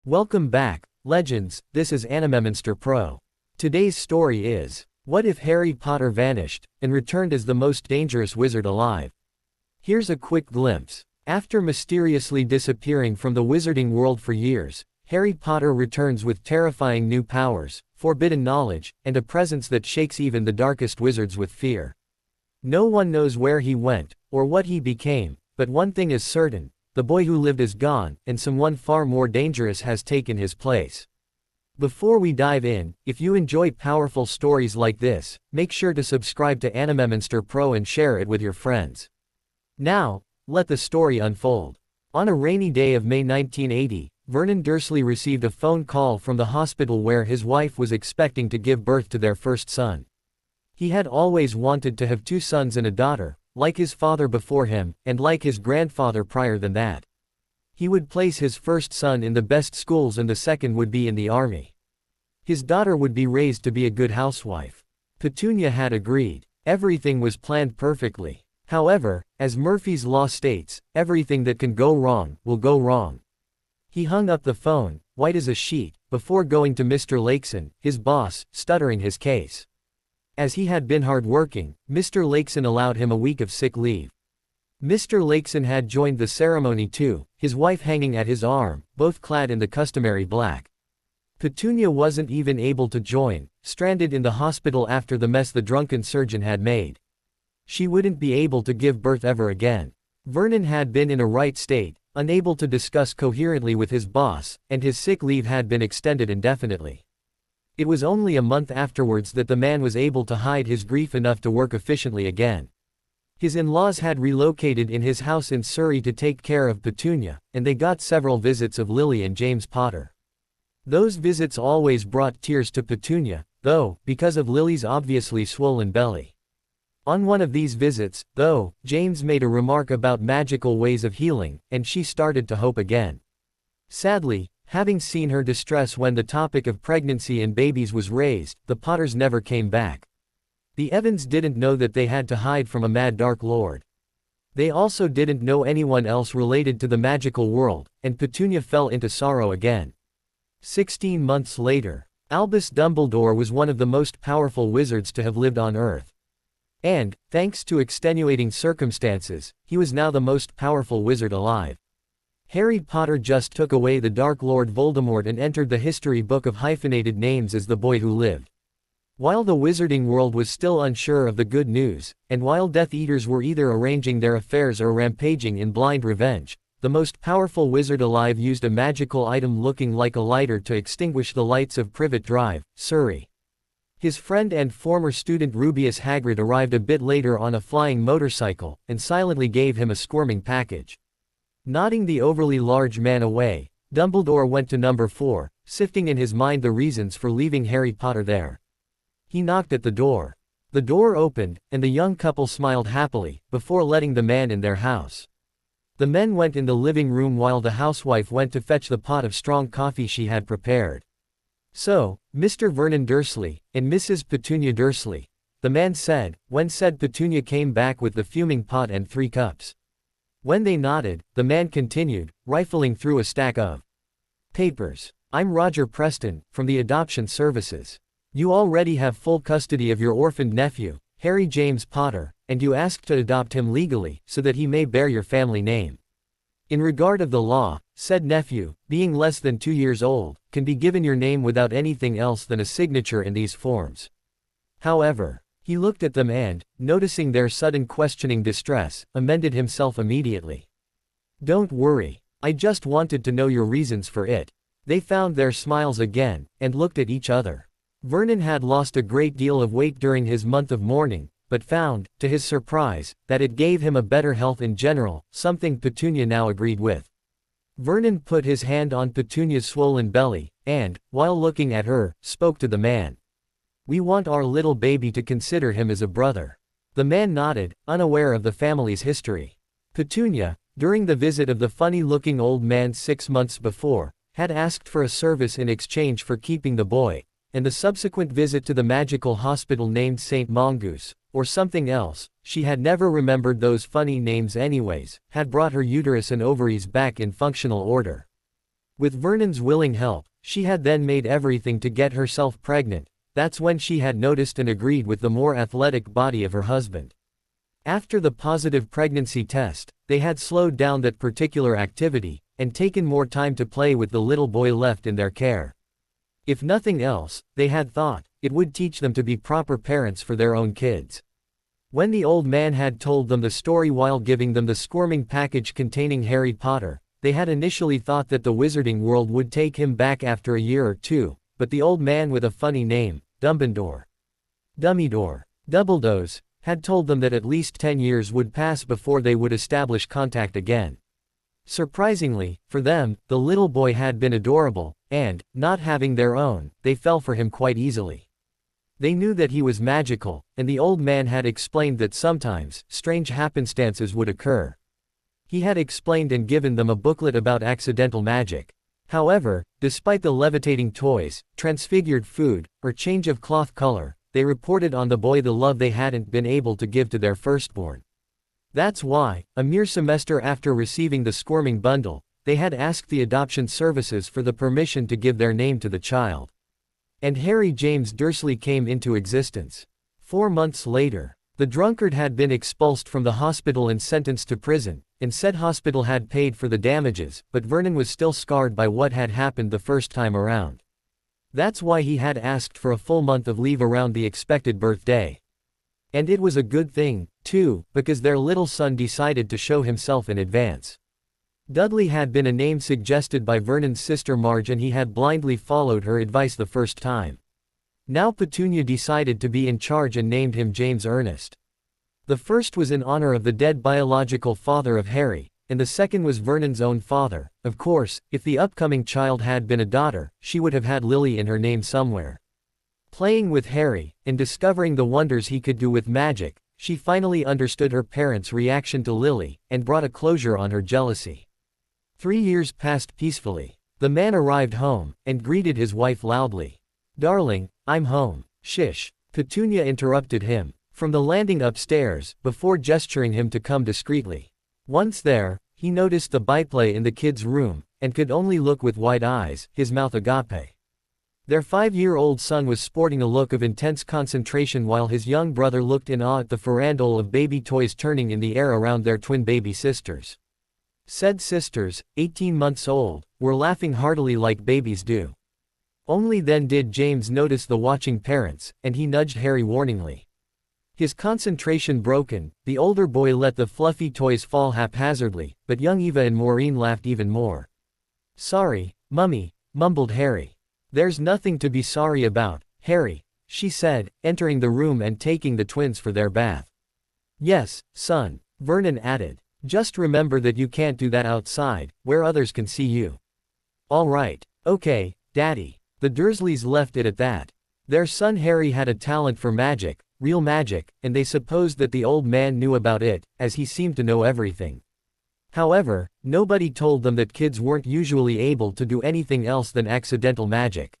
Welcome back, legends. This is Animemonster Pro. Today's story is, what if Harry Potter vanished, and returned as the most dangerous wizard alive? Here's a quick glimpse. After mysteriously disappearing from the wizarding world for years, Harry Potter returns with terrifying new powers, forbidden knowledge, and a presence that shakes even the darkest wizards with fear. No one knows where he went, or what he became, but one thing is certain. The boy who lived is gone, and someone far more dangerous has taken his place. Before we dive in, if you enjoy powerful stories like this, make sure to subscribe to Animemonster Pro and share it with your friends. Now, let the story unfold. On a rainy day of May 1980, Vernon Dursley received a phone call from the hospital where his wife was expecting to give birth to their first son. He had always wanted to have two sons and a daughter, like his father before him, and like his grandfather prior than that. He would place his first son in the best schools and the second would be in the army. His daughter would be raised to be a good housewife. Petunia had agreed. Everything was planned perfectly. However, as Murphy's Law states, everything that can go wrong, will go wrong. He hung up the phone, white as a sheet, before going to Mr. Lakeson, his boss, stuttering his case. As he had been hard-working, Mr. Lakeson allowed him a week of sick leave. Mr. Lakeson had joined the ceremony too, his wife hanging at his arm, both clad in the customary black. Petunia wasn't even able to join, stranded in the hospital after the mess the drunken surgeon had made. She wouldn't be able to give birth ever again. Vernon had been in a right state, unable to discuss coherently with his boss, and his sick leave had been extended indefinitely. It was only a month afterwards that the man was able to hide his grief enough to work efficiently again. His in-laws had relocated in his house in Surrey to take care of Petunia, and they got several visits of Lily and James Potter. Those visits always brought tears to Petunia, though, because of Lily's obviously swollen belly. On one of these visits, though, James made a remark about magical ways of healing, and she started to hope again. Sadly, having seen her distress when the topic of pregnancy and babies was raised, the Potters never came back. The Evans didn't know that they had to hide from a mad Dark Lord. They also didn't know anyone else related to the magical world, and Petunia fell into sorrow again. 16 months later, Albus Dumbledore was one of the most powerful wizards to have lived on Earth. And, thanks to extenuating circumstances, he was now the most powerful wizard alive. Harry Potter just took away the Dark Lord Voldemort and entered the history book of hyphenated names as the boy who lived. While the wizarding world was still unsure of the good news, and while Death Eaters were either arranging their affairs or rampaging in blind revenge, the most powerful wizard alive used a magical item looking like a lighter to extinguish the lights of Privet Drive, Surrey. His friend and former student Rubeus Hagrid arrived a bit later on a flying motorcycle, and silently gave him a squirming package. Nodding the overly large man away, Dumbledore went to number 4, sifting in his mind the reasons for leaving Harry Potter there. He knocked at the door. The door opened, and the young couple smiled happily, before letting the man in their house. The men went in the living room while the housewife went to fetch the pot of strong coffee she had prepared. "So, Mr. Vernon Dursley, and Mrs. Petunia Dursley," the man said, when said Petunia came back with the fuming pot and 3 cups. When they nodded, the man continued, rifling through a stack of papers. "I'm Roger Preston, from the Adoption Services. You already have full custody of your orphaned nephew, Harry James Potter, and you asked to adopt him legally, so that he may bear your family name. In regard of the law, said nephew, being less than 2 years old, can be given your name without anything else than a signature in these forms. However," he looked at them and, noticing their sudden questioning distress, amended himself immediately. "Don't worry. I just wanted to know your reasons for it." They found their smiles again, and looked at each other. Vernon had lost a great deal of weight during his month of mourning, but found, to his surprise, that it gave him a better health in general, something Petunia now agreed with. Vernon put his hand on Petunia's swollen belly, and, while looking at her, spoke to the man. "We want our little baby to consider him as a brother." The man nodded, unaware of the family's history. Petunia, during the visit of the funny-looking old man 6 months before, had asked for a service in exchange for keeping the boy, and the subsequent visit to the magical hospital named St. Mongoose, or something else, she had never remembered those funny names anyways, had brought her uterus and ovaries back in functional order. With Vernon's willing help, she had then made everything to get herself pregnant. That's when she had noticed and agreed with the more athletic body of her husband. After the positive pregnancy test, they had slowed down that particular activity, and taken more time to play with the little boy left in their care. If nothing else, they had thought, it would teach them to be proper parents for their own kids. When the old man had told them the story while giving them the squirming package containing Harry Potter, they had initially thought that the wizarding world would take him back after a year or two, but the old man with a funny name, Dumbledore, Doubledose, had told them that at least 10 years would pass before they would establish contact again. Surprisingly, for them, the little boy had been adorable, and, not having their own, they fell for him quite easily. They knew that he was magical, and the old man had explained that sometimes, strange happenstances would occur. He had explained and given them a booklet about accidental magic. However, despite the levitating toys, transfigured food, or change of cloth color, they reported on the boy the love they hadn't been able to give to their firstborn. That's why, a mere semester after receiving the squirming bundle, they had asked the adoption services for the permission to give their name to the child. And Harry James Dursley came into existence. 4 months later, the drunkard had been expulsed from the hospital and sentenced to prison, and said hospital had paid for the damages, but Vernon was still scarred by what had happened the first time around. That's why he had asked for a full month of leave around the expected birthday. And it was a good thing, too, because their little son decided to show himself in advance. Dudley had been a name suggested by Vernon's sister Marge, and he had blindly followed her advice the first time. Now Petunia decided to be in charge and named him James Ernest. The first was in honor of the dead biological father of Harry, and the second was Vernon's own father. Of course, if the upcoming child had been a daughter, she would have had Lily in her name somewhere. Playing with Harry, and discovering the wonders he could do with magic, she finally understood her parents' reaction to Lily, and brought a closure on her jealousy. 3 years passed peacefully. The man arrived home, and greeted his wife loudly. "Darling, I'm home." "Shish," Petunia interrupted him, from the landing upstairs, before gesturing him to come discreetly. Once there, he noticed the byplay in the kid's room, and could only look with wide eyes, his mouth agape. Their 5-year-old son was sporting a look of intense concentration while his young brother looked in awe at the farandole of baby toys turning in the air around their twin baby sisters. Said sisters, 18 months old, were laughing heartily like babies do. Only then did James notice the watching parents, and he nudged Harry warningly. His concentration broken, the older boy let the fluffy toys fall haphazardly, but young Eva and Maureen laughed even more. "Sorry, Mummy," mumbled Harry. "There's nothing to be sorry about, Harry," she said, entering the room and taking the twins for their bath. "Yes, son," Vernon added. "Just remember that you can't do that outside, where others can see you." "All right, okay, Daddy." The Dursleys left it at that. Their son Harry had a talent for magic, real magic, and they supposed that the old man knew about it, as he seemed to know everything. However, nobody told them that kids weren't usually able to do anything else than accidental magic.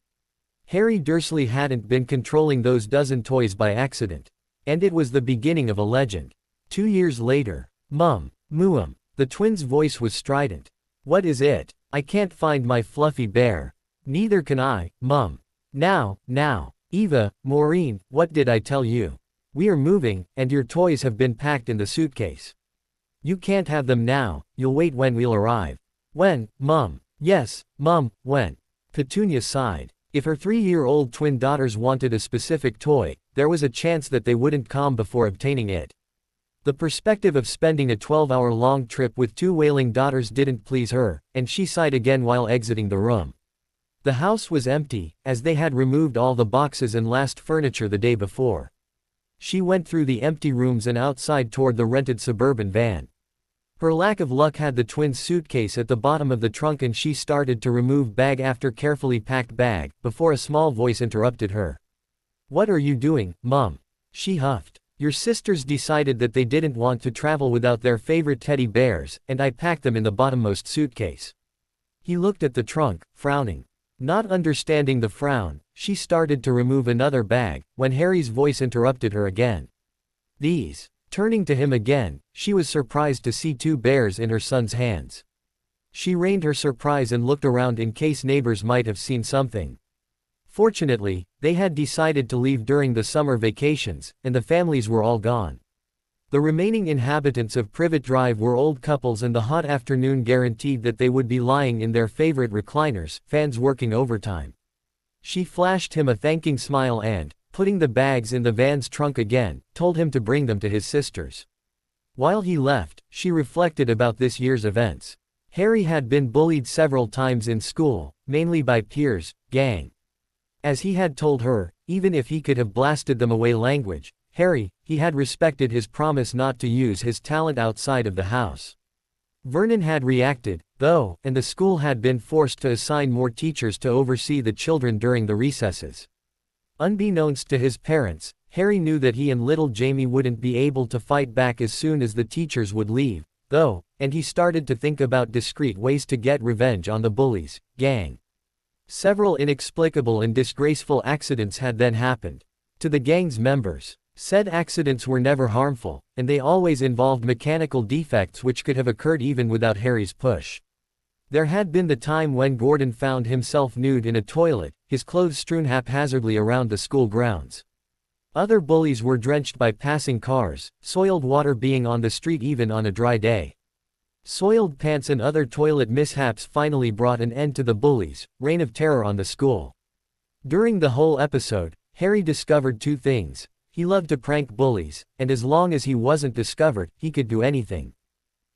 Harry Dursley hadn't been controlling those dozen toys by accident. And it was the beginning of a legend. 2 years later, "Mum, Muum," the twins' voice was strident. "What is it? I can't find my fluffy bear." "Neither can I, Mum." Now, Eva, Maureen, what did I tell you? We are moving, and your toys have been packed in the suitcase. You can't have them now, you'll wait when we'll arrive." "When, Mum?" "Yes, Mum, when?" Petunia sighed. If her 3-year-old twin daughters wanted a specific toy, there was a chance that they wouldn't calm before obtaining it. The perspective of spending a 12-hour-long trip with 2 wailing daughters didn't please her, and she sighed again while exiting the room. The house was empty, as they had removed all the boxes and last furniture the day before. She went through the empty rooms and outside toward the rented suburban van. Her lack of luck had the twins' suitcase at the bottom of the trunk, and she started to remove bag after carefully packed bag, before a small voice interrupted her. "What are you doing, Mum?" she huffed. "Your sisters decided that they didn't want to travel without their favorite teddy bears, and I packed them in the bottommost suitcase." He looked at the trunk, frowning. Not understanding the frown, she started to remove another bag, when Harry's voice interrupted her again. "These." Turning to him again, she was surprised to see 2 bears in her son's hands. She reigned her surprise and looked around in case neighbors might have seen something. Fortunately, they had decided to leave during the summer vacations, and the families were all gone. The remaining inhabitants of Privet Drive were old couples, and the hot afternoon guaranteed that they would be lying in their favorite recliners, fans working overtime. She flashed him a thanking smile and, putting the bags in the van's trunk again, told him to bring them to his sisters. While he left, she reflected about this year's events. Harry had been bullied several times in school, mainly by peers, gang. As he had told her, even if he could have blasted them away language, Harry, he had respected his promise not to use his talent outside of the house. Vernon had reacted, though, and the school had been forced to assign more teachers to oversee the children during the recesses. Unbeknownst to his parents, Harry knew that he and little Jamie wouldn't be able to fight back as soon as the teachers would leave, though, and he started to think about discreet ways to get revenge on the bullies, gang. Several inexplicable and disgraceful accidents had then happened to the gang's members. Said accidents were never harmful, and they always involved mechanical defects which could have occurred even without Harry's push. There had been the time when Gordon found himself nude in a toilet, his clothes strewn haphazardly around the school grounds. Other bullies were drenched by passing cars, soiled water being on the street even on a dry day. Soiled pants and other toilet mishaps finally brought an end to the bullies' reign of terror on the school. During the whole episode, Harry discovered two things. He loved to prank bullies, and as long as he wasn't discovered, he could do anything.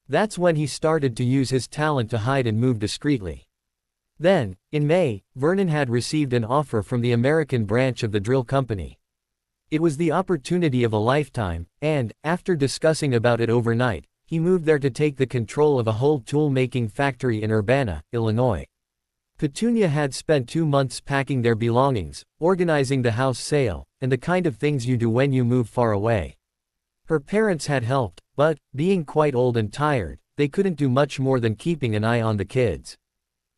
That's when he started to use his talent to hide and move discreetly. Then, in May, Vernon had received an offer from the American branch of the drill company. It was the opportunity of a lifetime, and, after discussing about it overnight, he moved there to take the control of a whole tool-making factory in Urbana, Illinois. Petunia had spent 2 months packing their belongings, organizing the house sale, and the kind of things you do when you move far away. Her parents had helped, but, being quite old and tired, they couldn't do much more than keeping an eye on the kids.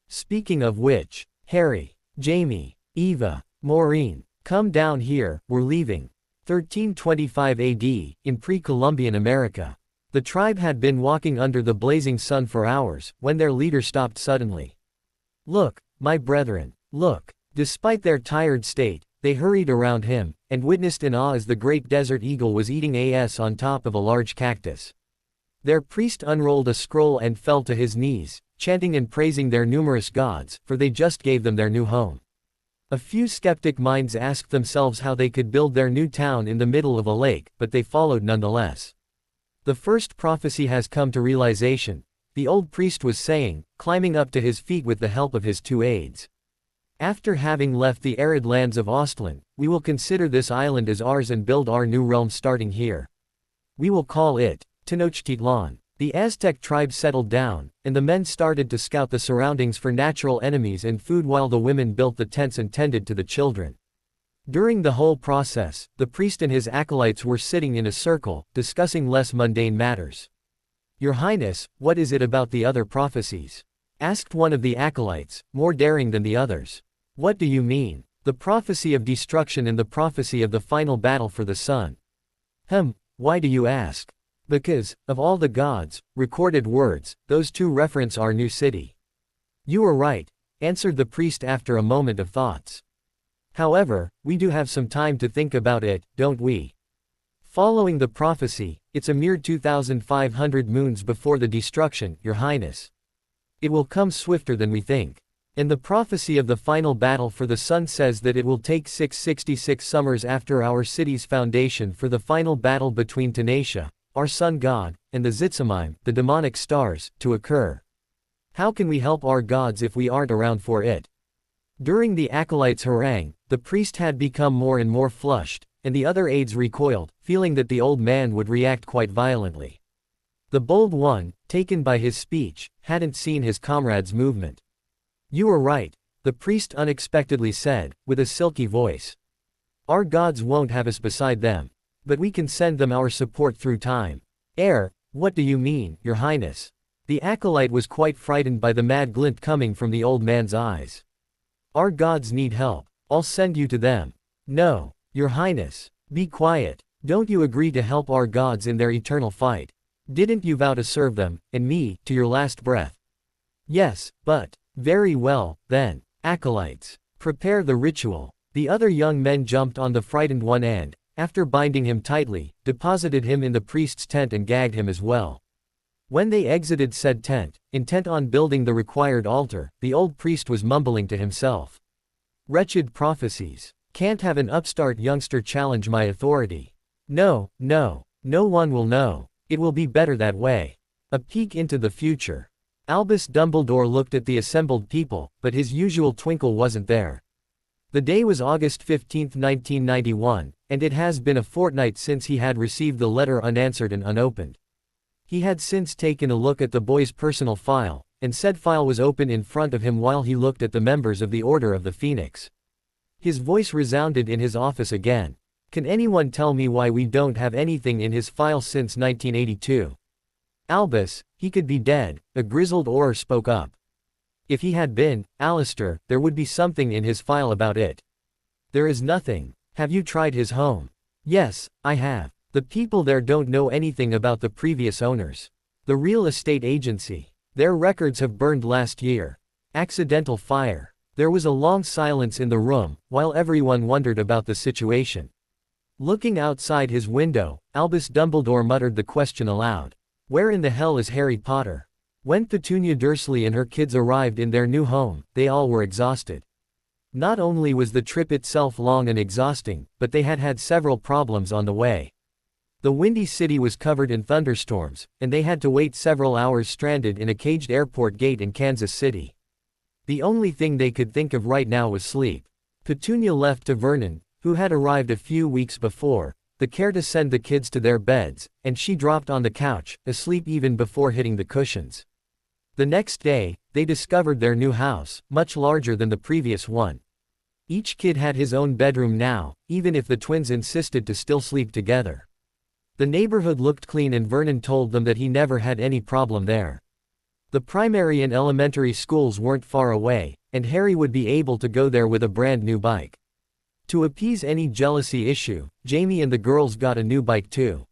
Speaking of which, Harry, Jamie, Eva, Maureen, come down here, we're leaving. 1325 AD, in pre-Columbian America. The tribe had been walking under the blazing sun for hours, when their leader stopped suddenly. Look, my brethren, look. Despite their tired state, they hurried around him, and witnessed in awe as the great desert eagle was eating ass on top of a large cactus. Their priest unrolled a scroll and fell to his knees, chanting and praising their numerous gods, for they just gave them their new home. A few skeptic minds asked themselves how they could build their new town in the middle of a lake, but they followed nonetheless. The first prophecy has come to realization, the old priest was saying, climbing up to his feet with the help of his 2 aides. After having left the arid lands of Ostland, we will consider this island as ours and build our new realm starting here. We will call it Tenochtitlan. The Aztec tribe settled down, and the men started to scout the surroundings for natural enemies and food while the women built the tents and tended to the children. During the whole process, the priest and his acolytes were sitting in a circle, discussing less mundane matters. Your Highness, what is it about the other prophecies? Asked one of the acolytes, more daring than the others. What do you mean? The prophecy of destruction and the prophecy of the final battle for the sun. Why do you ask? Because, of all the gods, recorded words, those two reference our new city. You are right, answered the priest after a moment of thoughts. However, we do have some time to think about it, don't we? Following the prophecy, it's a mere 2,500 moons before the destruction, Your Highness. It will come swifter than we think. And the prophecy of the final battle for the sun says that it will take 666 summers after our city's foundation for the final battle between Tanatia, our sun god, and the Zitsamime, the demonic stars, to occur. How can we help our gods if we aren't around for it? During the acolytes' harangue, the priest had become more and more flushed, and the other aides recoiled, feeling that the old man would react quite violently. The bold one, taken by his speech, hadn't seen his comrade's movement. You are right, the priest unexpectedly said, with a silky voice. Our gods won't have us beside them. But we can send them our support through time. What do you mean, Your Highness? The acolyte was quite frightened by the mad glint coming from the old man's eyes. Our gods need help. I'll send you to them. No, Your Highness. Be quiet. Don't you agree to help our gods in their eternal fight? Didn't you vow to serve them, and me, to your last breath? Yes, but. Very well, then. Acolytes. Prepare the ritual. The other young men jumped on the frightened one and, after binding him tightly, deposited him in the priest's tent and gagged him as well. When they exited said tent, intent on building the required altar, the old priest was mumbling to himself. Wretched prophecies. Can't have an upstart youngster challenge my authority. No, no. No one will know. It will be better that way. A peek into the future. Albus Dumbledore looked at the assembled people, but his usual twinkle wasn't there. The day was August 15, 1991, and it has been a fortnight since he had received the letter unanswered and unopened. He had since taken a look at the boy's personal file, and said file was open in front of him while he looked at the members of the Order of the Phoenix. His voice resounded in his office again. Can anyone tell me why we don't have anything in his file since 1982? Albus, he could be dead, a grizzled Auror spoke up. If he had been, Alistair, there would be something in his file about it. There is nothing. Have you tried his home? Yes, I have. The people there don't know anything about the previous owners. The real estate agency. Their records have burned last year. Accidental fire. There was a long silence in the room, while everyone wondered about the situation. Looking outside his window, Albus Dumbledore muttered the question aloud. Where in the hell is Harry Potter? When Petunia Dursley and her kids arrived in their new home, they all were exhausted. Not only was the trip itself long and exhausting, but they had had several problems on the way. The Windy City was covered in thunderstorms, and they had to wait several hours stranded in a caged airport gate in Kansas City. The only thing they could think of right now was sleep. Petunia left to Vernon, who had arrived a few weeks before, the care to send the kids to their beds, and she dropped on the couch, asleep even before hitting the cushions. The next day, they discovered their new house, much larger than the previous one. Each kid had his own bedroom now, even if the twins insisted to still sleep together. The neighborhood looked clean and Vernon told them that he never had any problem there. The primary and elementary schools weren't far away, and Harry would be able to go there with a brand new bike. To appease any jealousy issue, Jamie and the girls got a new bike too.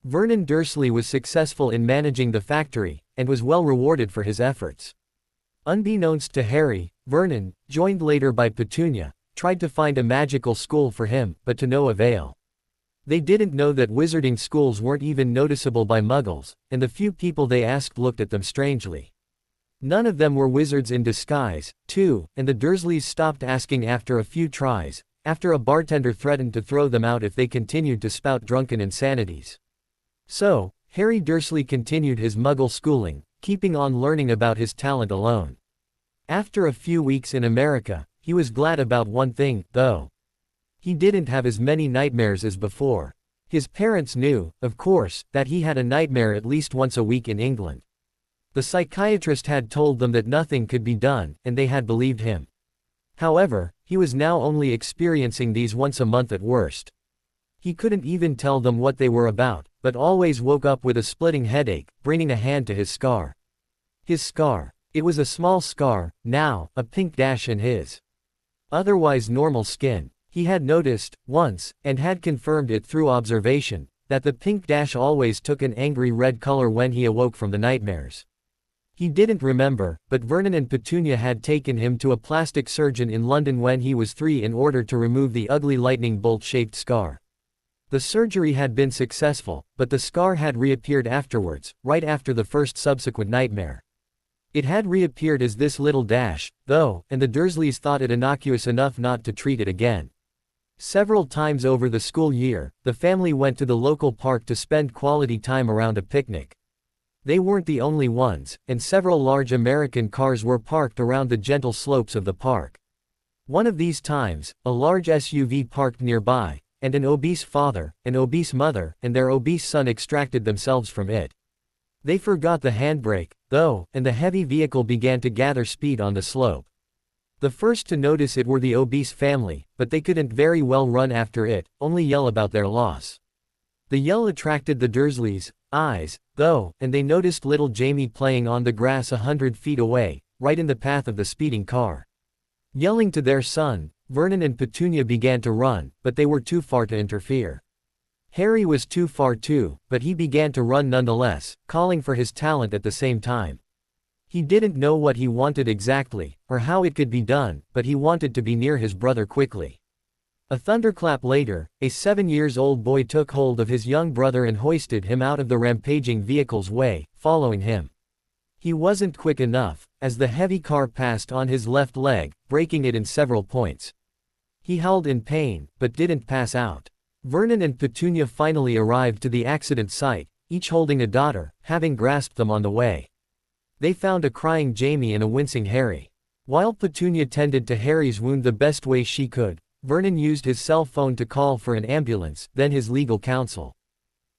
Vernon Dursley was successful in managing the factory, and was well rewarded for his efforts. Unbeknownst to Harry, Vernon, joined later by Petunia, tried to find a magical school for him, but to no avail. They didn't know that wizarding schools weren't even noticeable by muggles, and the few people they asked looked at them strangely. None of them were wizards in disguise, too, and the Dursleys stopped asking after a few tries, after a bartender threatened to throw them out if they continued to spout drunken insanities. So, Harry Dursley continued his muggle schooling, keeping on learning about his talent alone. After a few weeks in America, he was glad about one thing, though. He didn't have as many nightmares as before. His parents knew, of course, that he had a nightmare at least once a week in England. The psychiatrist had told them that nothing could be done, and they had believed him. However, he was now only experiencing these once a month at worst. He couldn't even tell them what they were about, but always woke up with a splitting headache, bringing a hand to his scar. His scar. It was a small scar, now, a pink dash in his otherwise normal skin. He had noticed, once, and had confirmed it through observation, that the pink dash always took an angry red color when he awoke from the nightmares. He didn't remember, but Vernon and Petunia had taken him to a plastic surgeon in London when he was 3 in order to remove the ugly lightning bolt-shaped scar. The surgery had been successful, but the scar had reappeared afterwards, right after the first subsequent nightmare. It had reappeared as this little dash, though, and the Dursleys thought it innocuous enough not to treat it again. Several times over the school year, the family went to the local park to spend quality time around a picnic. They weren't the only ones, and several large American cars were parked around the gentle slopes of the park. One of these times, a large SUV parked nearby, and an obese father, an obese mother, and their obese son extracted themselves from it. They forgot the handbrake, though, and the heavy vehicle began to gather speed on the slope. The first to notice it were the obese family, but they couldn't very well run after it, only yell about their loss. The yell attracted the Dursleys' eyes, though, and they noticed little Jamie playing on the grass 100 feet away, right in the path of the speeding car. Yelling to their son, Vernon and Petunia began to run, but they were too far to interfere. Harry was too far too, but he began to run nonetheless, calling for his talent at the same time. He didn't know what he wanted exactly, or how it could be done, but he wanted to be near his brother quickly. A thunderclap later, a 7-year-old boy took hold of his young brother and hoisted him out of the rampaging vehicle's way, following him. He wasn't quick enough, as the heavy car passed on his left leg, breaking it in several points. He howled in pain, but didn't pass out. Vernon and Petunia finally arrived to the accident site, each holding a daughter, having grasped them on the way. They found a crying Jamie and a wincing Harry. While Petunia tended to Harry's wound the best way she could, Vernon used his cell phone to call for an ambulance, then his legal counsel.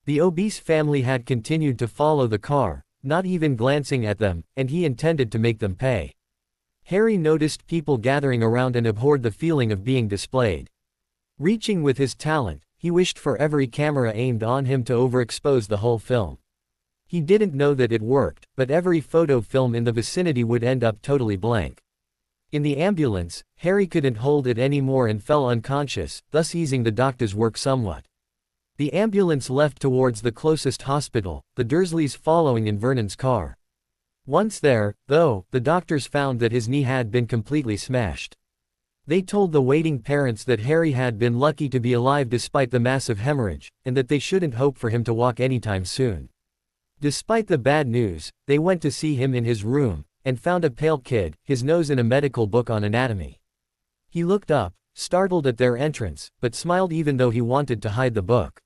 The obese family had continued to follow the car, not even glancing at them, and he intended to make them pay. Harry noticed people gathering around and abhorred the feeling of being displayed. Reaching with his talent, he wished for every camera aimed on him to overexpose the whole film. He didn't know that it worked, but every photo film in the vicinity would end up totally blank. In the ambulance, Harry couldn't hold it anymore and fell unconscious, thus easing the doctor's work somewhat. The ambulance left towards the closest hospital, the Dursleys following in Vernon's car. Once there, though, the doctors found that his knee had been completely smashed. They told the waiting parents that Harry had been lucky to be alive despite the massive hemorrhage, and that they shouldn't hope for him to walk anytime soon. Despite the bad news, they went to see him in his room, and found a pale kid, his nose in a medical book on anatomy. He looked up, startled at their entrance, but smiled even though he wanted to hide the book.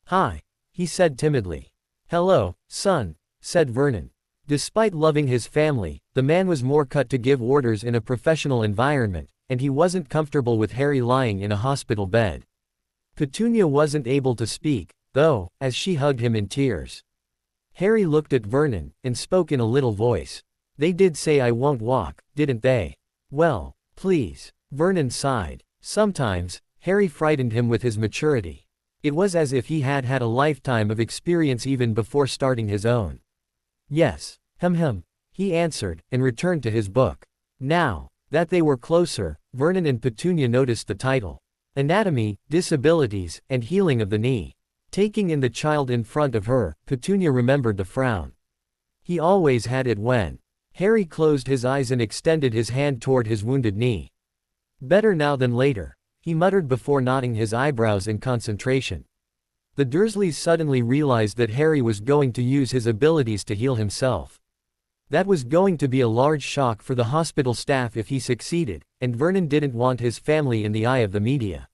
"Hi," he said timidly. "Hello, son," said Vernon. Despite loving his family, the man was more cut to give orders in a professional environment, and he wasn't comfortable with Harry lying in a hospital bed. Petunia wasn't able to speak, though, as she hugged him in tears. Harry looked at Vernon, and spoke in a little voice. "They did say I won't walk, didn't they?" "Well, please." Vernon sighed. Sometimes, Harry frightened him with his maturity. It was as if he had had a lifetime of experience even before starting his own. "Yes, he answered, and returned to his book. Now that they were closer, Vernon and Petunia noticed the title. Anatomy, Disabilities, and Healing of the Knee. Taking in the child in front of her, Petunia remembered the frown. He always had it when. Harry closed his eyes and extended his hand toward his wounded knee. "Better now than later," he muttered before knotting his eyebrows in concentration. The Dursleys suddenly realized that Harry was going to use his abilities to heal himself. That was going to be a large shock for the hospital staff if he succeeded, and Vernon didn't want his family in the eye of the media.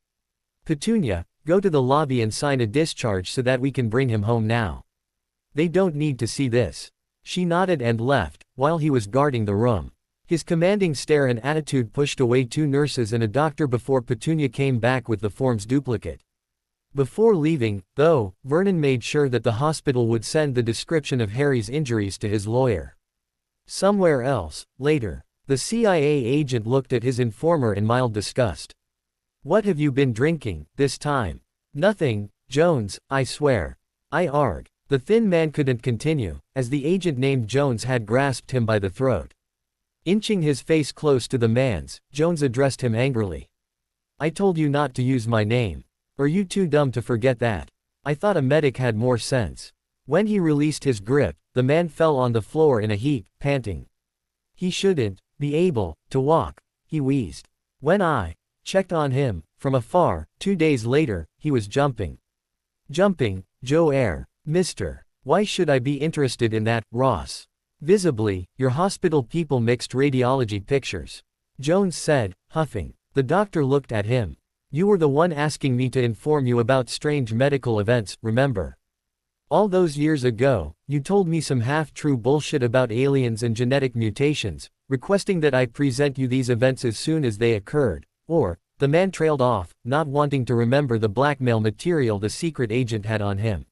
"Petunia, go to the lobby and sign a discharge so that we can bring him home now. They don't need to see this." She nodded and left, while he was guarding the room. His commanding stare and attitude pushed away 2 nurses and a doctor before Petunia came back with the form's duplicate. Before leaving, though, Vernon made sure that the hospital would send the description of Harry's injuries to his lawyer. Somewhere else, later, the CIA agent looked at his informer in mild disgust. "What have you been drinking, this time?" "Nothing, Jones, I swear." "I arg." The thin man couldn't continue, as the agent named Jones had grasped him by the throat. Inching his face close to the man's, Jones addressed him angrily. "I told you not to use my name. Are you too dumb to forget that? I thought a medic had more sense." When he released his grip, the man fell on the floor in a heap, panting. "He shouldn't be able to walk," he wheezed. "When I checked on him, from afar, 2 days later, he was jumping." "Jumping, Joe Air. Mister. Why should I be interested in that, Ross? Visibly, your hospital people mixed radiology pictures," Jones said, huffing. The doctor looked at him. "You were the one asking me to inform you about strange medical events, remember? All those years ago, you told me some half-true bullshit about aliens and genetic mutations, requesting that I present you these events as soon as they occurred, or..." The man trailed off, not wanting to remember the blackmail material the secret agent had on him.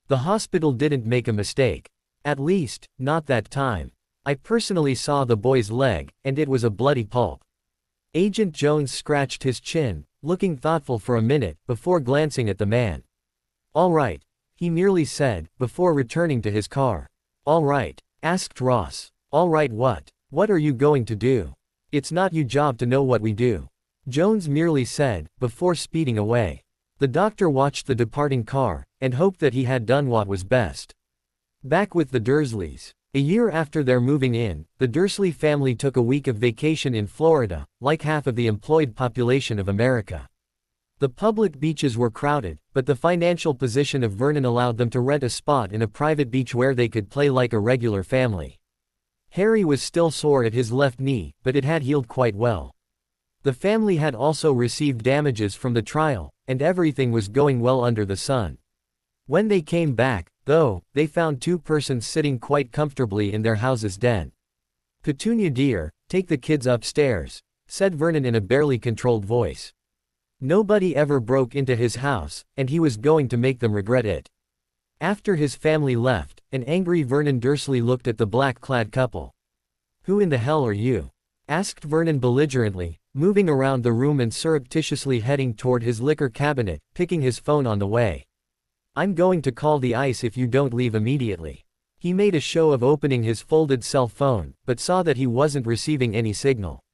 "The hospital didn't make a mistake. At least, not that time. I personally saw the boy's leg, and it was a bloody pulp." Agent Jones scratched his chin, looking thoughtful for a minute, before glancing at the man. "All right," he merely said, before returning to his car. "All right?" asked Ross. "All right what? What are you going to do? It's not your job to know what we do," Jones merely said, before speeding away. The doctor watched the departing car, and hoped that he had done what was best. Back with the Dursleys, A year after their moving in, the Dursley family took a week of vacation in Florida, like half of the employed population of America. The public beaches were crowded, but the financial position of Vernon allowed them to rent a spot in a private beach where they could play like a regular family. Harry was still sore at his left knee, but it had healed quite well. The family had also received damages from the trial, and everything was going well under the sun. When they came back, though, they found two persons sitting quite comfortably in their house's den. "Petunia dear, take the kids upstairs," said Vernon in a barely controlled voice. Nobody ever broke into his house, and he was going to make them regret it. After his family left, an angry Vernon Dursley looked at the black-clad couple. "Who in the hell are you?" asked Vernon belligerently, moving around the room and surreptitiously heading toward his liquor cabinet, picking his phone on the way. "I'm going to call the ICE if you don't leave immediately." He made a show of opening his folded cell phone, but saw that he wasn't receiving any signal.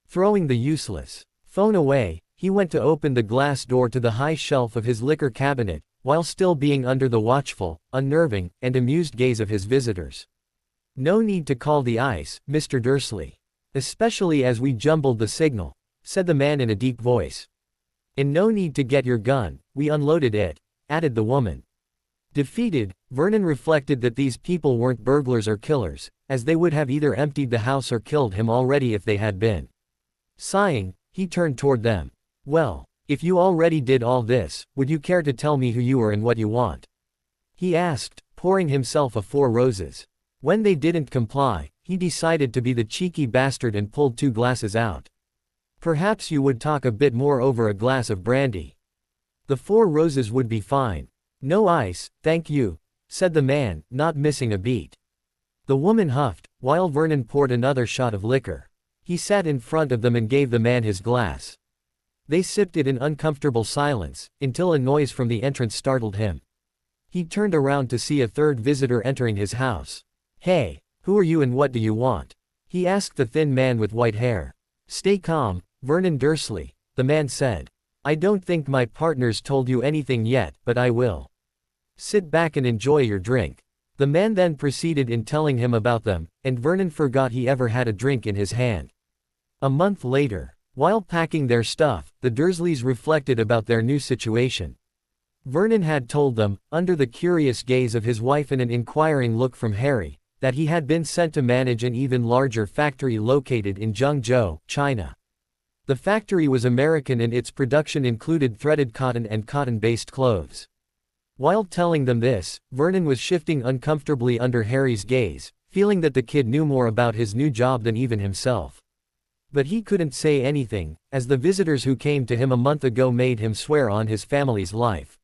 Throwing the useless phone away, he went to open the glass door to the high shelf of his liquor cabinet, while still being under the watchful, unnerving, and amused gaze of his visitors. "No need to call the ICE, Mr. Dursley. Especially as we jumbled the signal," said the man in a deep voice. "And no need to get your gun, we unloaded it," added the woman. Defeated, Vernon reflected that these people weren't burglars or killers, as they would have either emptied the house or killed him already if they had been. Sighing, he turned toward them. "Well, if you already did all this, would you care to tell me who you are and what you want?" he asked, pouring himself a 4 roses. When they didn't comply, he decided to be the cheeky bastard and pulled 2 glasses out. "Perhaps you would talk a bit more over a glass of brandy." "The 4 roses would be fine." "No ice, thank you," said the man, not missing a beat. The woman huffed, while Vernon poured another shot of liquor. He sat in front of them and gave the man his glass. They sipped it in uncomfortable silence, until a noise from the entrance startled him. He turned around to see a third visitor entering his house. "Hey, who are you and what do you want?" he asked the thin man with white hair. "Stay calm, Vernon Dursley," the man said. "I don't think my partner's told you anything yet, but I will. Sit back and enjoy your drink." The man then proceeded in telling him about them, and Vernon forgot he ever had a drink in his hand. A month later, while packing their stuff, the Dursleys reflected about their new situation. Vernon had told them, under the curious gaze of his wife and an inquiring look from Harry, that he had been sent to manage an even larger factory located in Zhengzhou, China. The factory was American and its production included threaded cotton and cotton-based clothes. While telling them this, Vernon was shifting uncomfortably under Harry's gaze, feeling that the kid knew more about his new job than even himself. But he couldn't say anything, as the visitors who came to him a month ago made him swear on his family's life.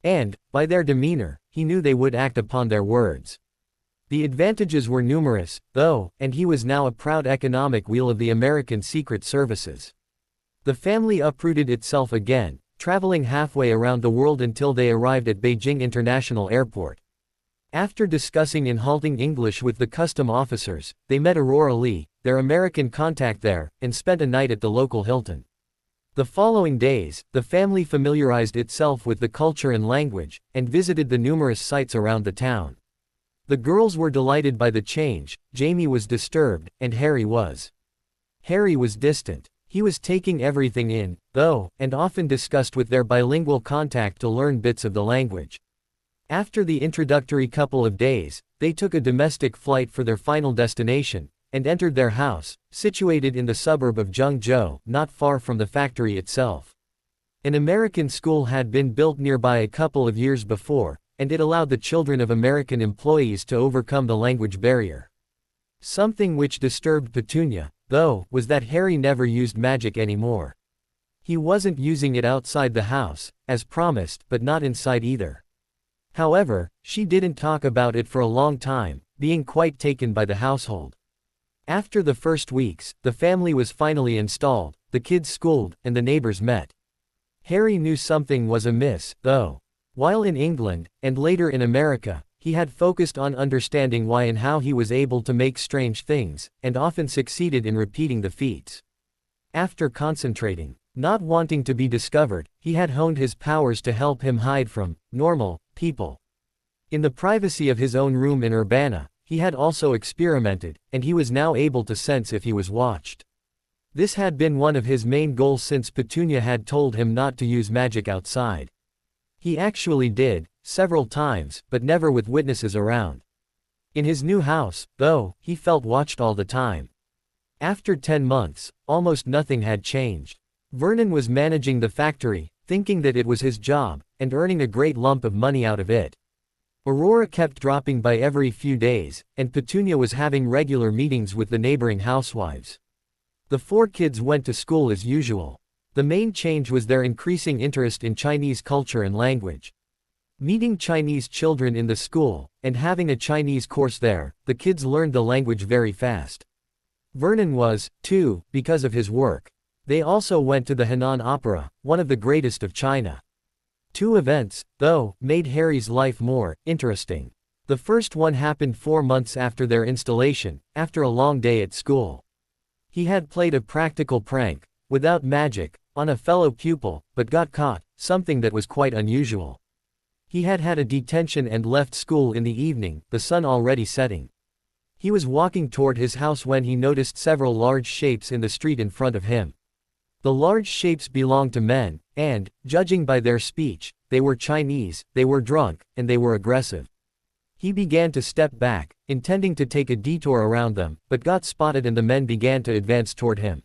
And, by their demeanor, he knew they would act upon their words. The advantages were numerous, though, and he was now a proud economic wheel of the American Secret Services. The family uprooted itself again, traveling halfway around the world until they arrived at Beijing International Airport. After discussing in halting English with the custom officers, they met Aurora Lee, their American contact there, and spent a night at the local Hilton. The following days, the family familiarized itself with the culture and language, and visited the numerous sites around the town. The girls were delighted by the change, Jamie was disturbed, and Harry was. Harry was distant. He was taking everything in, though, and often discussed with their bilingual contact to learn bits of the language. After the introductory couple of days, they took a domestic flight for their final destination, and entered their house, situated in the suburb of Zhengzhou, not far from the factory itself. An American school had been built nearby a couple of years before, and it allowed the children of American employees to overcome the language barrier. Something which disturbed Petunia, though, was that Harry never used magic anymore. He wasn't using it outside the house, as promised, but not inside either. However, she didn't talk about it for a long time, being quite taken by the household. After the first weeks, the family was finally installed, the kids schooled, and the neighbors met. Harry knew something was amiss, though. While in England, and later in America, he had focused on understanding why and how he was able to make strange things, and often succeeded in repeating the feats. After concentrating, not wanting to be discovered, he had honed his powers to help him hide from normal people. In the privacy of his own room in Urbana, he he had also experimented, and he was now able to sense if he was watched. This had been one of his main goals since Petunia had told him not to use magic outside. He actually did, several times, but never with witnesses around. In his new house, though, he felt watched all the time. After 10 months, almost nothing had changed. Vernon was managing the factory, thinking that it was his job, and earning a great lump of money out of it. Aurora kept dropping by every few days, and Petunia was having regular meetings with the neighboring housewives. The 4 kids went to school as usual. The main change was their increasing interest in Chinese culture and language. Meeting Chinese children in the school, and having a Chinese course there, the kids learned the language very fast. Vernon was, too, because of his work. They also went to the Henan Opera, one of the greatest of China. 2 events, though, made Harry's life more interesting. The first one happened 4 months after their installation, after a long day at school. He had played a practical prank, without magic, on a fellow pupil, but got caught, something that was quite unusual. He had had a detention and left school in the evening, the sun already setting. He was walking toward his house when he noticed several large shapes in the street in front of him. The large shapes belonged to men, and, judging by their speech, they were Chinese, they were drunk, and they were aggressive. He began to step back, intending to take a detour around them, but got spotted and the men began to advance toward him.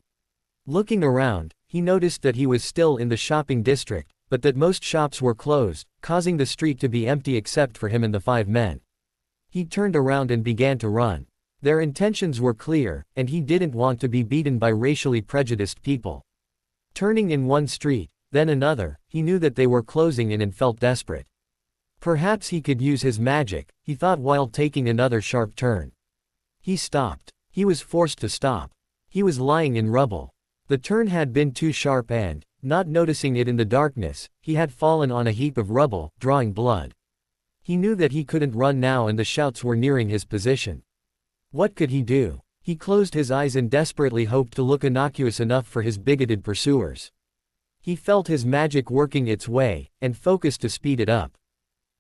Looking around, he noticed that he was still in the shopping district, but that most shops were closed, causing the street to be empty except for him and the 5 men. He turned around and began to run. Their intentions were clear, and he didn't want to be beaten by racially prejudiced people. Turning in one street, then another, he knew that they were closing in and felt desperate. Perhaps he could use his magic, he thought while taking another sharp turn. He stopped. He was forced to stop. He was lying in rubble. The turn had been too sharp and, not noticing it in the darkness, he had fallen on a heap of rubble, drawing blood. He knew that he couldn't run now and the shouts were nearing his position. What could he do? He closed his eyes and desperately hoped to look innocuous enough for his bigoted pursuers. He felt his magic working its way, and focused to speed it up.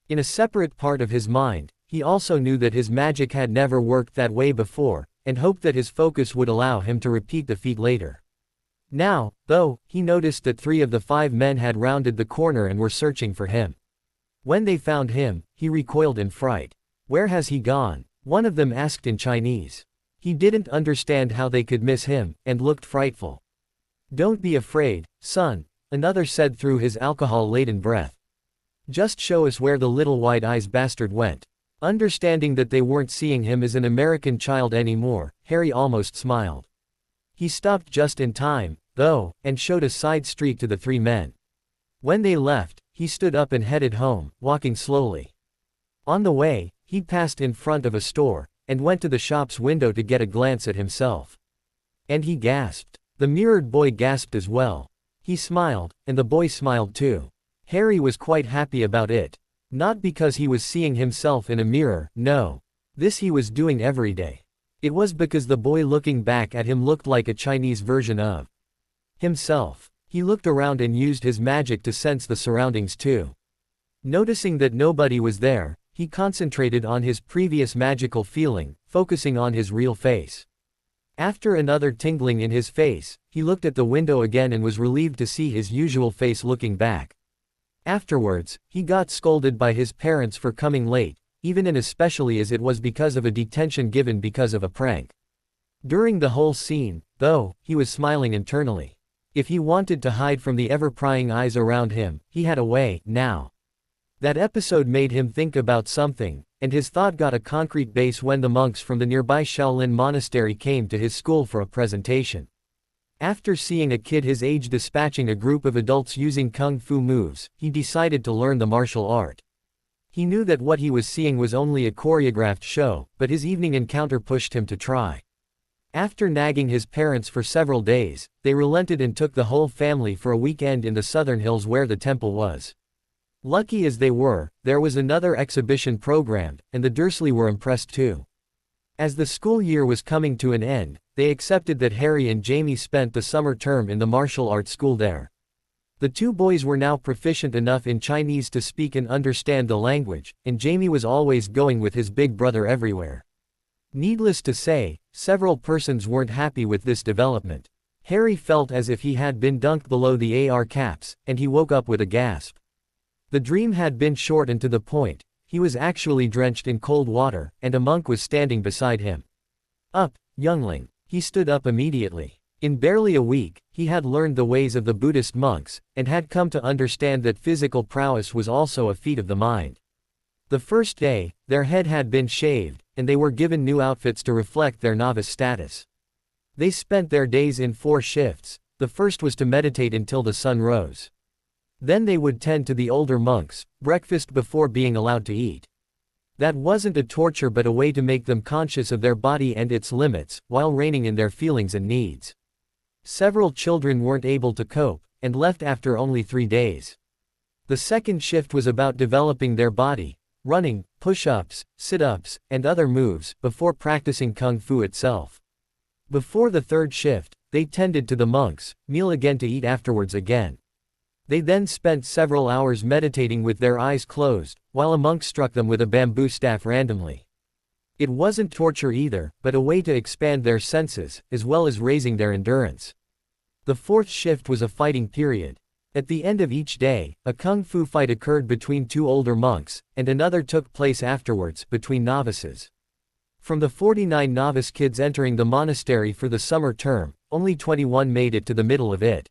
In a separate part of his mind, he also knew that his magic had never worked that way before, and hoped that his focus would allow him to repeat the feat later. Now, though, he noticed that 3 of the 5 men had rounded the corner and were searching for him. When they found him, he recoiled in fright. "Where has he gone?" one of them asked in Chinese. He didn't understand how they could miss him, and looked frightful. "Don't be afraid, son," another said through his alcohol-laden breath. "Just show us where the little wide-eyes bastard went." Understanding that they weren't seeing him as an American child anymore, Harry almost smiled. He stopped just in time, though, and showed a side street to the 3 men. When they left, he stood up and headed home, walking slowly. On the way, he passed in front of a store, and went to the shop's window to get a glance at himself. And he gasped. The mirrored boy gasped as well. He smiled, and the boy smiled too. Harry was quite happy about it. Not because he was seeing himself in a mirror, no. This he was doing every day. It was because the boy looking back at him looked like a Chinese version of himself. He looked around and used his magic to sense the surroundings too. Noticing that nobody was there, he concentrated on his previous magical feeling, focusing on his real face. After another tingling in his face, he looked at the window again and was relieved to see his usual face looking back. Afterwards, he got scolded by his parents for coming late, even and especially as it was because of a detention given because of a prank. During the whole scene, though, he was smiling internally. If he wanted to hide from the ever-prying eyes around him, he had a way, now. That episode made him think about something, and his thought got a concrete base when the monks from the nearby Shaolin monastery came to his school for a presentation. After seeing a kid his age dispatching a group of adults using kung fu moves, he decided to learn the martial art. He knew that what he was seeing was only a choreographed show, but his evening encounter pushed him to try. After nagging his parents for several days, they relented and took the whole family for a weekend in the southern hills where the temple was. Lucky as they were, there was another exhibition programmed, and the Dursley were impressed too. As the school year was coming to an end, they accepted that Harry and Jamie spent the summer term in the martial arts school there. The 2 boys were now proficient enough in Chinese to speak and understand the language, and Jamie was always going with his big brother everywhere. Needless to say, several persons weren't happy with this development. Harry felt as if he had been dunked below the AR caps, and he woke up with a gasp. The dream had been shortened to the point, he was actually drenched in cold water, and a monk was standing beside him. "Up, youngling." He stood up immediately. In barely a week, he had learned the ways of the Buddhist monks, and had come to understand that physical prowess was also a feat of the mind. The first day, their head had been shaved, and they were given new outfits to reflect their novice status. They spent their days in 4 shifts. The first was to meditate until the sun rose. Then they would tend to the older monks, breakfast before being allowed to eat. That wasn't a torture but a way to make them conscious of their body and its limits, while reining in their feelings and needs. Several children weren't able to cope, and left after only 3 days. The second shift was about developing their body, running, push-ups, sit-ups, and other moves, before practicing kung fu itself. Before the third shift, they tended to the monks, meal again to eat afterwards again. They then spent several hours meditating with their eyes closed, while a monk struck them with a bamboo staff randomly. It wasn't torture either, but a way to expand their senses, as well as raising their endurance. The fourth shift was a fighting period. At the end of each day, a kung fu fight occurred between 2 older monks, and another took place afterwards, between novices. From the 49 novice kids entering the monastery for the summer term, only 21 made it to the middle of it.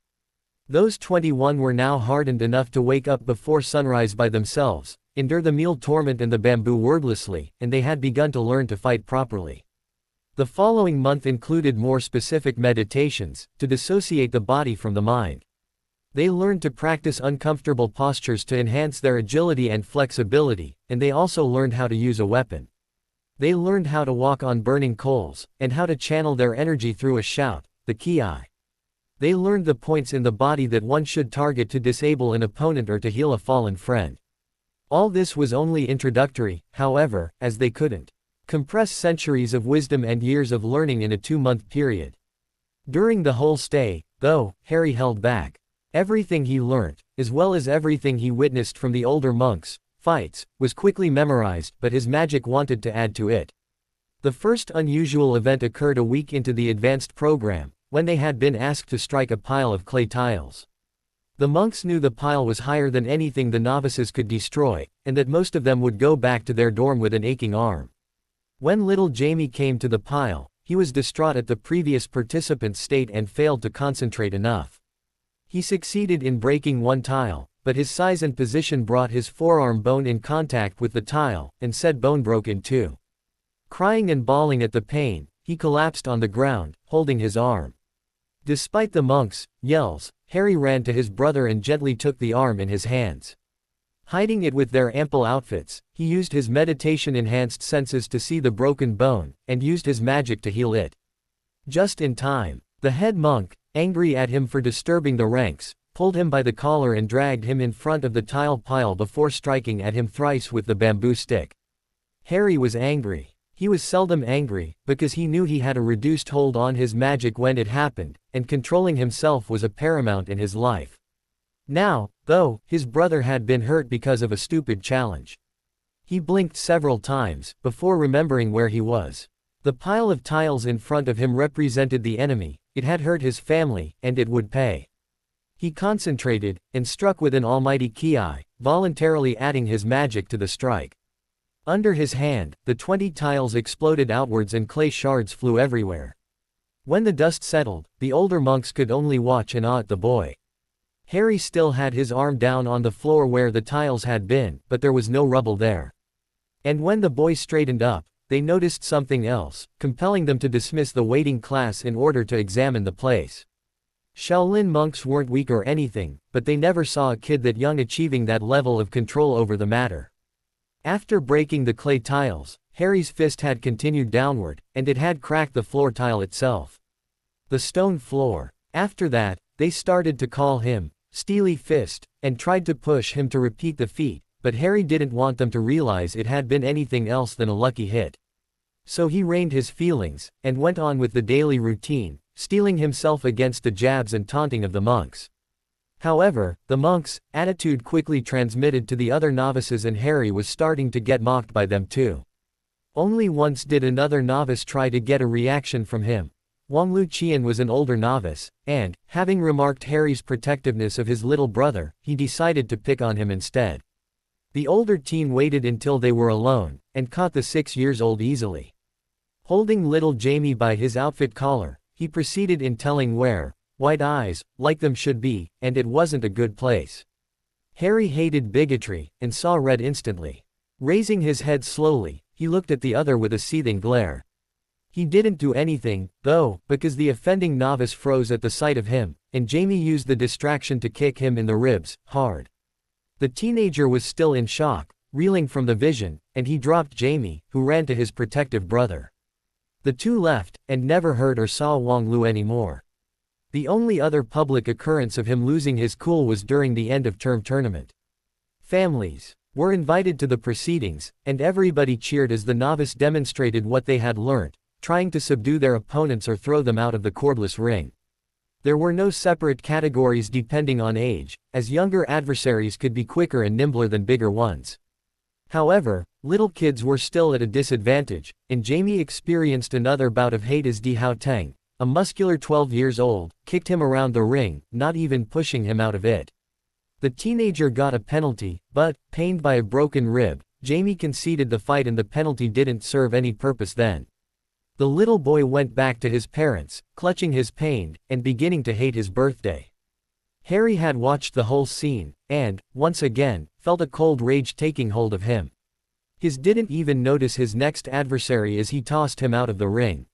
Those 21 were now hardened enough to wake up before sunrise by themselves, endure the meal torment and the bamboo wordlessly, and they had begun to learn to fight properly. The following month included more specific meditations, to dissociate the body from the mind. They learned to practice uncomfortable postures to enhance their agility and flexibility, and they also learned how to use a weapon. They learned how to walk on burning coals, and how to channel their energy through a shout, the ki. They learned the points in the body that one should target to disable an opponent or to heal a fallen friend. All this was only introductory, however, as they couldn't compress centuries of wisdom and years of learning in a 2-month period. During the whole stay, though, Harry held back. Everything he learnt, as well as everything he witnessed from the older monks' fights, was quickly memorized, but his magic wanted to add to it. The first unusual event occurred a week into the advanced program, when they had been asked to strike a pile of clay tiles. The monks knew the pile was higher than anything the novices could destroy, and that most of them would go back to their dorm with an aching arm. When little Jamie came to the pile, he was distraught at the previous participant's state and failed to concentrate enough. He succeeded in breaking one tile, but his size and position brought his forearm bone in contact with the tile, and said bone broke in 2. Crying and bawling at the pain, he collapsed on the ground, holding his arm. Despite the monks' yells, Harry ran to his brother and gently took the arm in his hands. Hiding it with their ample outfits, he used his meditation-enhanced senses to see the broken bone, and used his magic to heal it. Just in time, the head monk, angry at him for disturbing the ranks, pulled him by the collar and dragged him in front of the tile pile before striking at him thrice with the bamboo stick. Harry was angry. He was seldom angry, because he knew he had a reduced hold on his magic when it happened, and controlling himself was a paramount in his life. Now, though, his brother had been hurt because of a stupid challenge. He blinked several times, before remembering where he was. The pile of tiles in front of him represented the enemy, it had hurt his family, and it would pay. He concentrated, and struck with an almighty ki, voluntarily adding his magic to the strike. Under his hand, the 20 tiles exploded outwards and clay shards flew everywhere. When the dust settled, the older monks could only watch and awe at the boy. Harry still had his arm down on the floor where the tiles had been, but there was no rubble there. And when the boy straightened up, they noticed something else, compelling them to dismiss the waiting class in order to examine the place. Shaolin monks weren't weak or anything, but they never saw a kid that young achieving that level of control over the matter. After breaking the clay tiles, Harry's fist had continued downward, and it had cracked the floor tile itself. The stone floor. After that, they started to call him Steely Fist, and tried to push him to repeat the feat, but Harry didn't want them to realize it had been anything else than a lucky hit. So he reined his feelings, and went on with the daily routine, steeling himself against the jabs and taunting of the monks. However, the monks' attitude quickly transmitted to the other novices and Harry was starting to get mocked by them too. Only once did another novice try to get a reaction from him. Wang Luqian was an older novice, and, having remarked Harry's protectiveness of his little brother, he decided to pick on him instead. The older teen waited until they were alone, and caught the 6-year-old easily. Holding little Jamie by his outfit collar, he proceeded in telling where, white eyes, like them should be, and it wasn't a good place. Harry hated bigotry, and saw red instantly. Raising his head slowly, he looked at the other with a seething glare. He didn't do anything, though, because the offending novice froze at the sight of him, and Jamie used the distraction to kick him in the ribs, hard. The teenager was still in shock, reeling from the vision, and he dropped Jamie, who ran to his protective brother. The two left, and never heard or saw Wang Lu anymore. The only other public occurrence of him losing his cool was during the end-of-term tournament. Families were invited to the proceedings, and everybody cheered as the novice demonstrated what they had learnt, trying to subdue their opponents or throw them out of the cordless ring. There were no separate categories depending on age, as younger adversaries could be quicker and nimbler than bigger ones. However, little kids were still at a disadvantage, and Jamie experienced another bout of hate as Di Hao Teng, a muscular 12 years old, kicked him around the ring, not even pushing him out of it. The teenager got a penalty, but, pained by a broken rib, Jamie conceded the fight and the penalty didn't serve any purpose then. The little boy went back to his parents, clutching his pain, and beginning to hate his birthday. Harry had watched the whole scene, and, once again, felt a cold rage taking hold of him. He didn't even notice his next adversary as he tossed him out of the ring.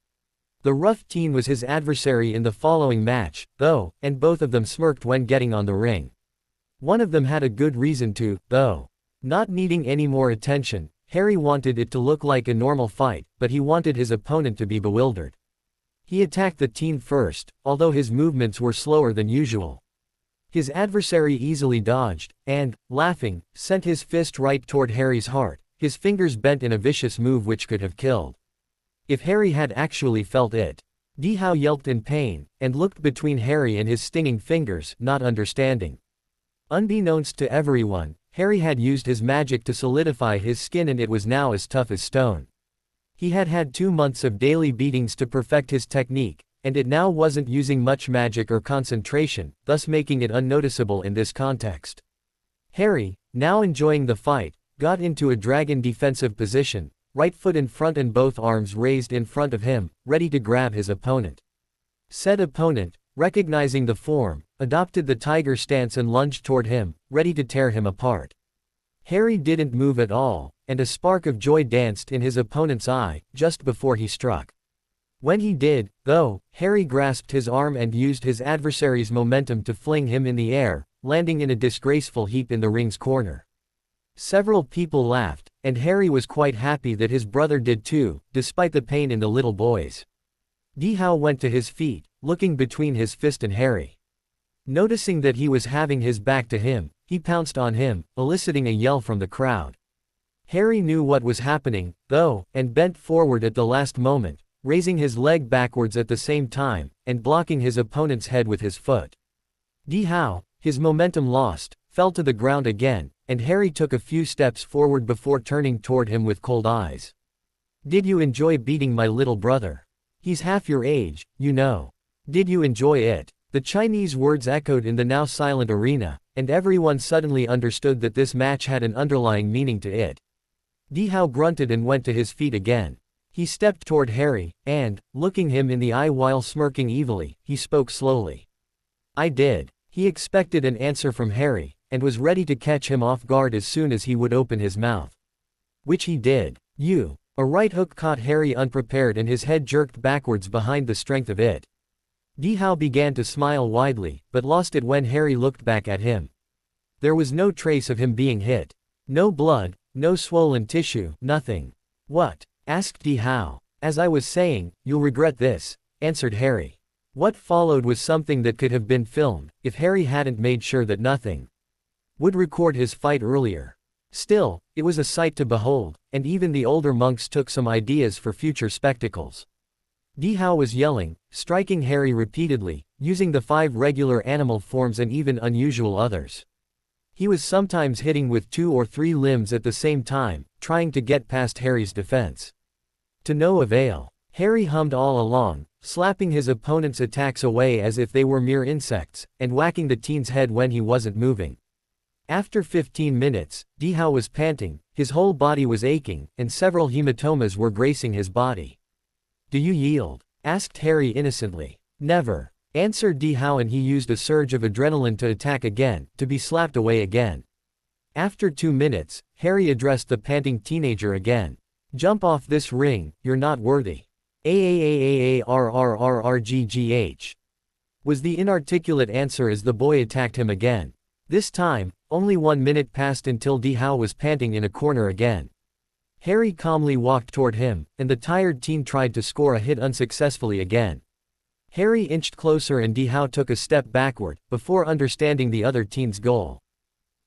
The rough teen was his adversary in the following match, though, and both of them smirked when getting on the ring. One of them had a good reason to, though. Not needing any more attention, Harry wanted it to look like a normal fight, but he wanted his opponent to be bewildered. He attacked the teen first, although his movements were slower than usual. His adversary easily dodged, and, laughing, sent his fist right toward Harry's heart, his fingers bent in a vicious move which could have killed. If Harry had actually felt it. Di Hao yelped in pain, and looked between Harry and his stinging fingers, not understanding. Unbeknownst to everyone, Harry had used his magic to solidify his skin and it was now as tough as stone. He had had 2 months of daily beatings to perfect his technique, and it now wasn't using much magic or concentration, thus making it unnoticeable in this context. Harry, now enjoying the fight, got into a dragon defensive position, right foot in front and both arms raised in front of him, ready to grab his opponent. Said opponent, recognizing the form, adopted the tiger stance and lunged toward him, ready to tear him apart. Harry didn't move at all, and a spark of joy danced in his opponent's eye, just before he struck. When he did, though, Harry grasped his arm and used his adversary's momentum to fling him in the air, landing in a disgraceful heap in the ring's corner. Several people laughed, and Harry was quite happy that his brother did too, despite the pain in the little boys. Di Hao went to his feet, looking between his fist and Harry. Noticing that he was having his back to him, he pounced on him, eliciting a yell from the crowd. Harry knew what was happening, though, and bent forward at the last moment, raising his leg backwards at the same time, and blocking his opponent's head with his foot. Di Hao, his momentum lost, fell to the ground again, and Harry took a few steps forward before turning toward him with cold eyes. "Did you enjoy beating my little brother? He's half your age, you know. Did you enjoy it?" The Chinese words echoed in the now silent arena, and everyone suddenly understood that this match had an underlying meaning to it. Di Hao grunted and went to his feet again. He stepped toward Harry, and, looking him in the eye while smirking evilly, he spoke slowly. "I did." He expected an answer from Harry, and was ready to catch him off guard as soon as he would open his mouth. Which he did. "You." A right hook caught Harry unprepared and his head jerked backwards behind the strength of it. Di Hao began to smile widely, but lost it when Harry looked back at him. There was no trace of him being hit. No blood, no swollen tissue, nothing. "What?" asked Di Hao. "As I was saying, you'll regret this," answered Harry. What followed was something that could have been filmed, if Harry hadn't made sure that nothing would record his fight earlier. Still, it was a sight to behold, and even the older monks took some ideas for future spectacles. Di Hao was yelling, striking Harry repeatedly, using the 5 regular animal forms and even unusual others. He was sometimes hitting with 2 or 3 limbs at the same time, trying to get past Harry's defense. To no avail. Harry hummed all along, slapping his opponent's attacks away as if they were mere insects, and whacking the teen's head when he wasn't moving. After 15 minutes, Dihao was panting, his whole body was aching, and several hematomas were gracing his body. "Do you yield?" asked Harry innocently. "Never," answered Dihao, and he used a surge of adrenaline to attack again, to be slapped away again. After 2 minutes, Harry addressed the panting teenager again. "Jump off this ring, you're not worthy." "Aarrggh," was the inarticulate answer as the boy attacked him again. This time, only 1 minute passed until Dihao was panting in a corner again. Harry calmly walked toward him, and the tired teen tried to score a hit unsuccessfully again. Harry inched closer and Dihao took a step backward, before understanding the other teen's goal.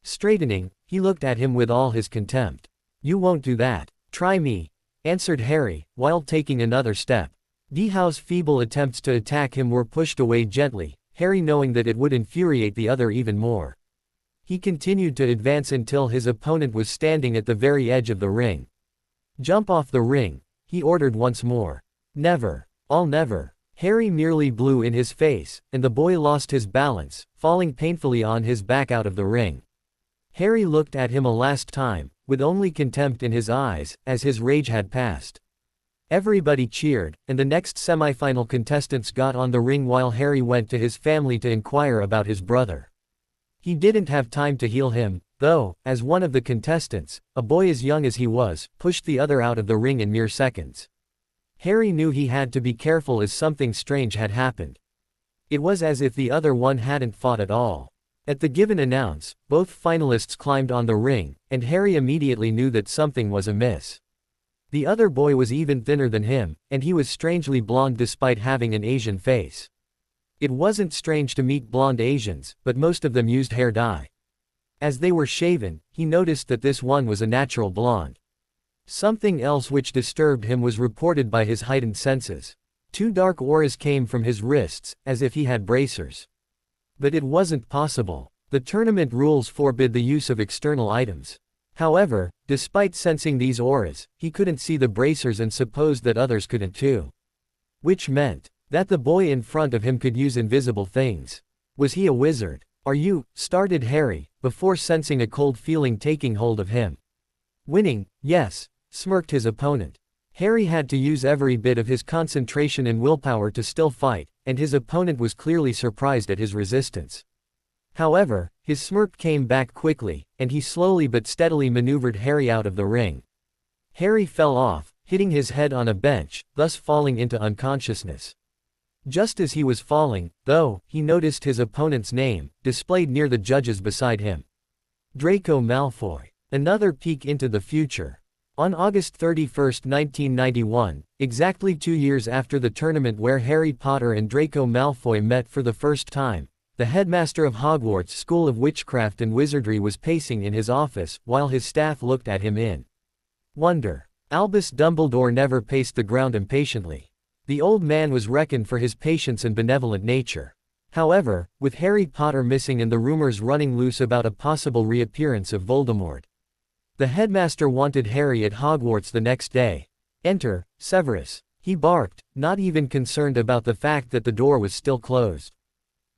Straightening, he looked at him with all his contempt. "You won't do that. Try me," answered Harry, while taking another step. Dihao's feeble attempts to attack him were pushed away gently, Harry knowing that it would infuriate the other even more. He continued to advance until his opponent was standing at the very edge of the ring. "Jump off the ring," he ordered once more. "Never. I'll never." Harry merely blew in his face, and the boy lost his balance, falling painfully on his back out of the ring. Harry looked at him a last time, with only contempt in his eyes, as his rage had passed. Everybody cheered, and the next semifinal contestants got on the ring while Harry went to his family to inquire about his brother. He didn't have time to heal him, though, as one of the contestants, a boy as young as he was, pushed the other out of the ring in mere seconds. Harry knew he had to be careful as something strange had happened. It was as if the other one hadn't fought at all. At the given announce, both finalists climbed on the ring, and Harry immediately knew that something was amiss. The other boy was even thinner than him, and he was strangely blonde despite having an Asian face. It wasn't strange to meet blonde Asians, but most of them used hair dye. As they were shaven, he noticed that this one was a natural blonde. Something else which disturbed him was reported by his heightened senses. 2 dark auras came from his wrists, as if he had bracers. But it wasn't possible. The tournament rules forbid the use of external items. However, despite sensing these auras, he couldn't see the bracers and supposed that others couldn't too. Which meant that the boy in front of him could use invisible things. Was he a wizard? "Are you," started Harry, before sensing a cold feeling taking hold of him. "Winning, yes," smirked his opponent. Harry had to use every bit of his concentration and willpower to still fight, and his opponent was clearly surprised at his resistance. However, his smirk came back quickly, and he slowly but steadily maneuvered Harry out of the ring. Harry fell off, hitting his head on a bench, thus falling into unconsciousness. Just as he was falling, though, he noticed his opponent's name, displayed near the judges beside him. Draco Malfoy. Another peek into the future. On August 31, 1991, exactly 2 years after the tournament where Harry Potter and Draco Malfoy met for the first time, the headmaster of Hogwarts School of Witchcraft and Wizardry was pacing in his office, while his staff looked at him in wonder. Albus Dumbledore never paced the ground impatiently. The old man was reckoned for his patience and benevolent nature. However, with Harry Potter missing and the rumors running loose about a possible reappearance of Voldemort, the headmaster wanted Harry at Hogwarts the next day. "Enter, Severus," he barked, not even concerned about the fact that the door was still closed.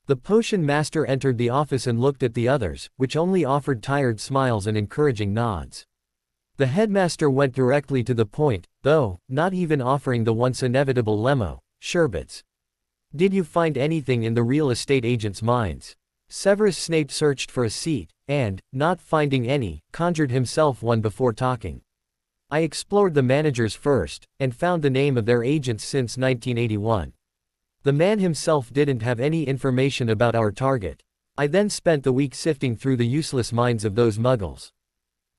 The potion master entered the office and looked at the others, which only offered tired smiles and encouraging nods. The headmaster went directly to the point, though, not even offering the once inevitable lemo, "Sherbets. Did you find anything in the real estate agents' minds?" Severus Snape searched for a seat, and, not finding any, conjured himself one before talking. "I explored the managers first, and found the name of their agents since 1981. The man himself didn't have any information about our target. I then spent the week sifting through the useless minds of those muggles."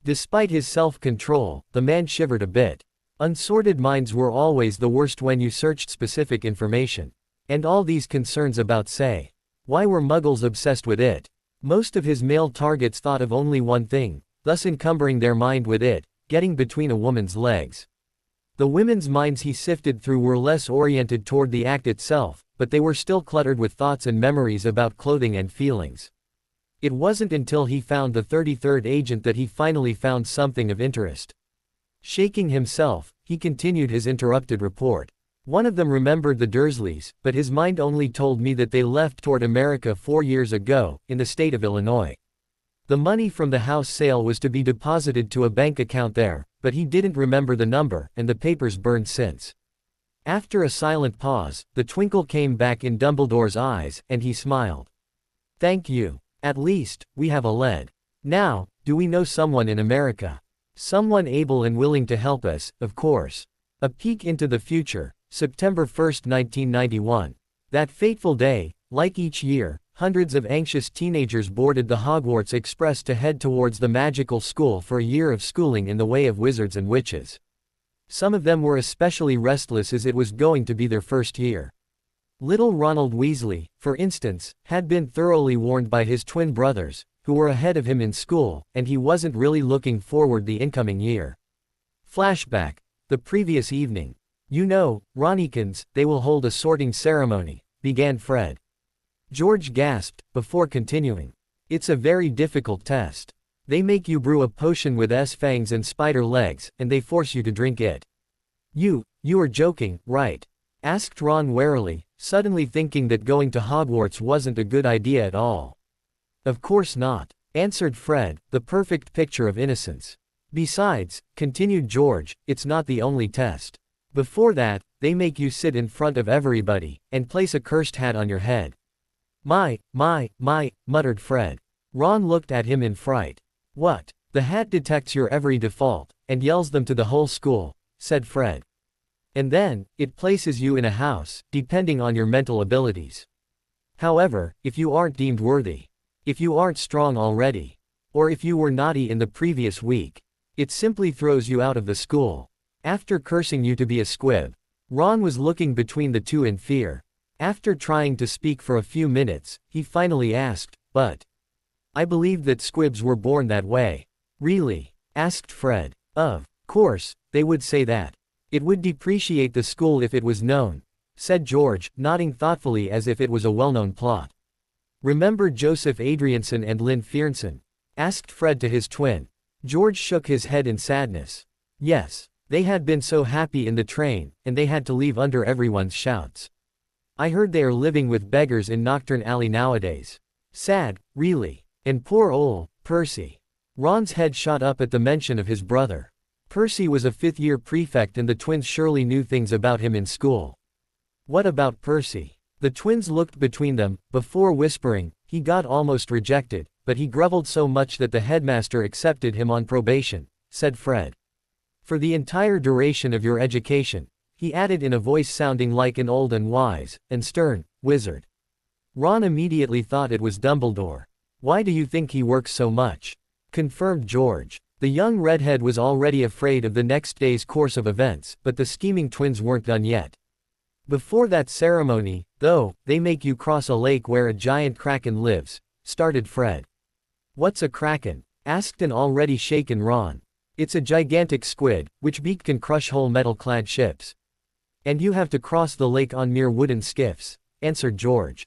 Despite his self-control, the man shivered a bit. Unsorted minds were always the worst when you searched specific information. And all these concerns about say. Why were muggles obsessed with it? Most of his male targets thought of only one thing, thus encumbering their mind with it, getting between a woman's legs. The women's minds he sifted through were less oriented toward the act itself, but they were still cluttered with thoughts and memories about clothing and feelings. It wasn't until he found the 33rd agent that he finally found something of interest. Shaking himself, he continued his interrupted report. One of them remembered the Dursleys, but his mind only told me that they left toward America 4 years ago, in the state of Illinois. The money from the house sale was to be deposited to a bank account there, but he didn't remember the number, and the papers burned since. After a silent pause, the twinkle came back in Dumbledore's eyes, and he smiled. Thank you. At least, we have a lead. Now, do we know someone in America? Someone able and willing to help us, of course. A peek into the future, September 1, 1991. That fateful day, like each year, hundreds of anxious teenagers boarded the Hogwarts Express to head towards the magical school for a year of schooling in the way of wizards and witches. Some of them were especially restless as it was going to be their first year. Little Ronald Weasley, for instance, had been thoroughly warned by his twin brothers, who were ahead of him in school, and he wasn't really looking forward the incoming year. Flashback. The previous evening. You know, Ronnikins, they will hold a sorting ceremony, began Fred. George gasped, before continuing. It's a very difficult test. They make you brew a potion with fangs and spider legs, and they force you to drink it. You are joking, right? Asked Ron warily, suddenly thinking that going to Hogwarts wasn't a good idea at all. Of course not, answered Fred, the perfect picture of innocence. Besides, continued George, it's not the only test. Before that, they make you sit in front of everybody, and place a cursed hat on your head. My, muttered Fred. Ron looked at him in fright. What? The hat detects your every default, and yells them to the whole school, said Fred. And then, it places you in a house, depending on your mental abilities. However, if you aren't deemed worthy, if you aren't strong already, or if you were naughty in the previous week, it simply throws you out of the school. After cursing you to be a squib. Ron was looking between the two in fear. After trying to speak for a few minutes, he finally asked, but I believed that squibs were born that way. Really? Asked Fred. Of course, they would say that. It would depreciate the school if it was known, said George, nodding thoughtfully as if it was a well-known plot. Remember Joseph Adrianson and Lynn Fearnson? Asked Fred to his twin. George shook his head in sadness. Yes. They had been so happy in the train, and they had to leave under everyone's shouts. I heard they are living with beggars in Knockturn Alley nowadays. Sad, really. And poor ol' Percy. Ron's head shot up at the mention of his brother. Percy was a fifth-year prefect and the twins surely knew things about him in school. What about Percy? The twins looked between them, before whispering, he got almost rejected, but he grovelled so much that the headmaster accepted him on probation, said Fred. For the entire duration of your education, he added in a voice sounding like an old and wise, and stern, wizard. Ron immediately thought it was Dumbledore. Why do you think he works so much? Confirmed George. The young redhead was already afraid of the next day's course of events, but the scheming twins weren't done yet. Before that ceremony, though, they make you cross a lake where a giant kraken lives, started Fred. What's a kraken? Asked an already shaken Ron. It's a gigantic squid, which beak can crush whole metal-clad ships. And you have to cross the lake on mere wooden skiffs, answered George.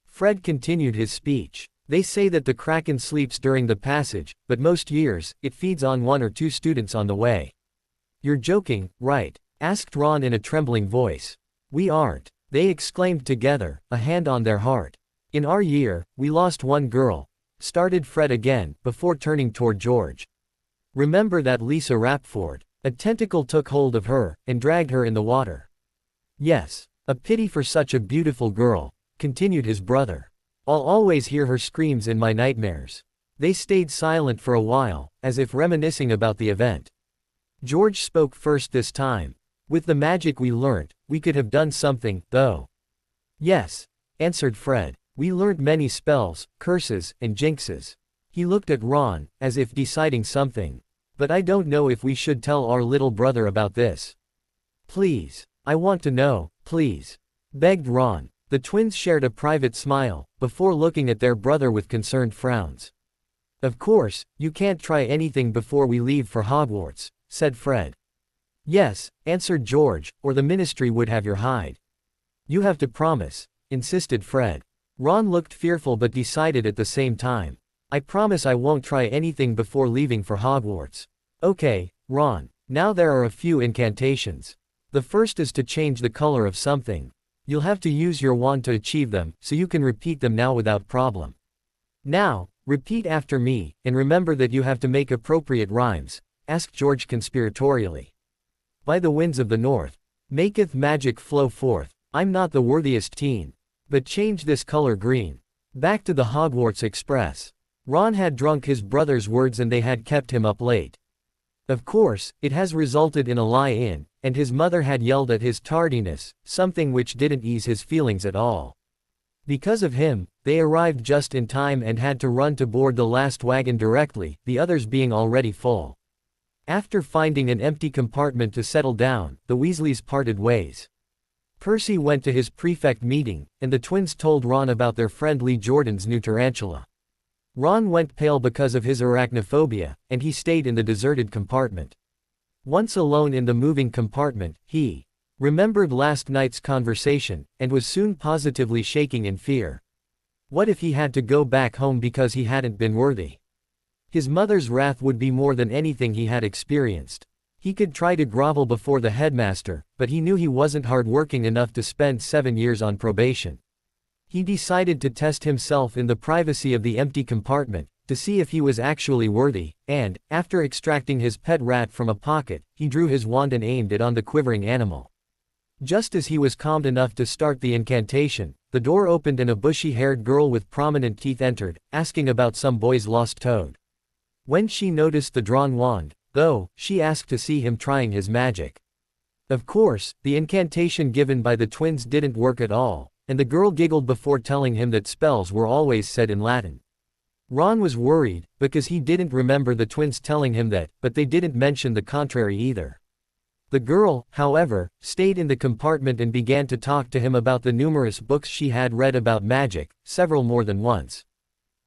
Fred continued his speech. They say that the kraken sleeps during the passage, but most years, it feeds on 1 or 2 students on the way. You're joking, right? Asked Ron in a trembling voice. We aren't. They exclaimed together, a hand on their heart. In our year, we lost 1 girl, started Fred again, before turning toward George. Remember that Lisa Rapford? A tentacle took hold of her, and dragged her in the water. Yes. A pity for such a beautiful girl, continued his brother. I'll always hear her screams in my nightmares. They stayed silent for a while, as if reminiscing about the event. George spoke first this time. With the magic we learnt, we could have done something, though. Yes, answered Fred. We learnt many spells, curses, and jinxes. He looked at Ron, as if deciding something. But I don't know if we should tell our little brother about this. Please. I want to know, please. Begged Ron. The twins shared a private smile, before looking at their brother with concerned frowns. Of course, you can't try anything before we leave for Hogwarts, said Fred. Yes, answered George, or the ministry would have your hide. You have to promise, insisted Fred. Ron looked fearful but decided at the same time. I promise I won't try anything before leaving for Hogwarts. Okay, Ron. Now there are a few incantations. The first is to change the color of something. You'll have to use your wand to achieve them, so you can repeat them now without problem. Now, repeat after me, and remember that you have to make appropriate rhymes, asked George conspiratorially. By the winds of the north, maketh magic flow forth, I'm not the worthiest teen. But change this color green. Back to the Hogwarts Express. Ron had drunk his brother's words and they had kept him up late. Of course, it has resulted in a lie-in, and his mother had yelled at his tardiness, something which didn't ease his feelings at all. Because of him, they arrived just in time and had to run to board the last wagon directly, the others being already full. After finding an empty compartment to settle down, the Weasleys parted ways. Percy went to his prefect meeting, and the twins told Ron about their friend Lee Jordan's new tarantula. Ron went pale because of his arachnophobia, and he stayed in the deserted compartment. Once alone in the moving compartment, he remembered last night's conversation, and was soon positively shaking in fear. What if he had to go back home because he hadn't been worthy? His mother's wrath would be more than anything he had experienced. He could try to grovel before the headmaster, but he knew he wasn't hard-working enough to spend 7 years on probation. He decided to test himself in the privacy of the empty compartment, to see if he was actually worthy, and, after extracting his pet rat from a pocket, he drew his wand and aimed it on the quivering animal. Just as he was calm enough to start the incantation, the door opened and a bushy-haired girl with prominent teeth entered, asking about some boy's lost toad. When she noticed the drawn wand, though, she asked to see him trying his magic. Of course, the incantation given by the twins didn't work at all, and the girl giggled before telling him that spells were always said in Latin. Ron was worried, because he didn't remember the twins telling him that, but they didn't mention the contrary either. The girl, however, stayed in the compartment and began to talk to him about the numerous books she had read about magic, several more than once.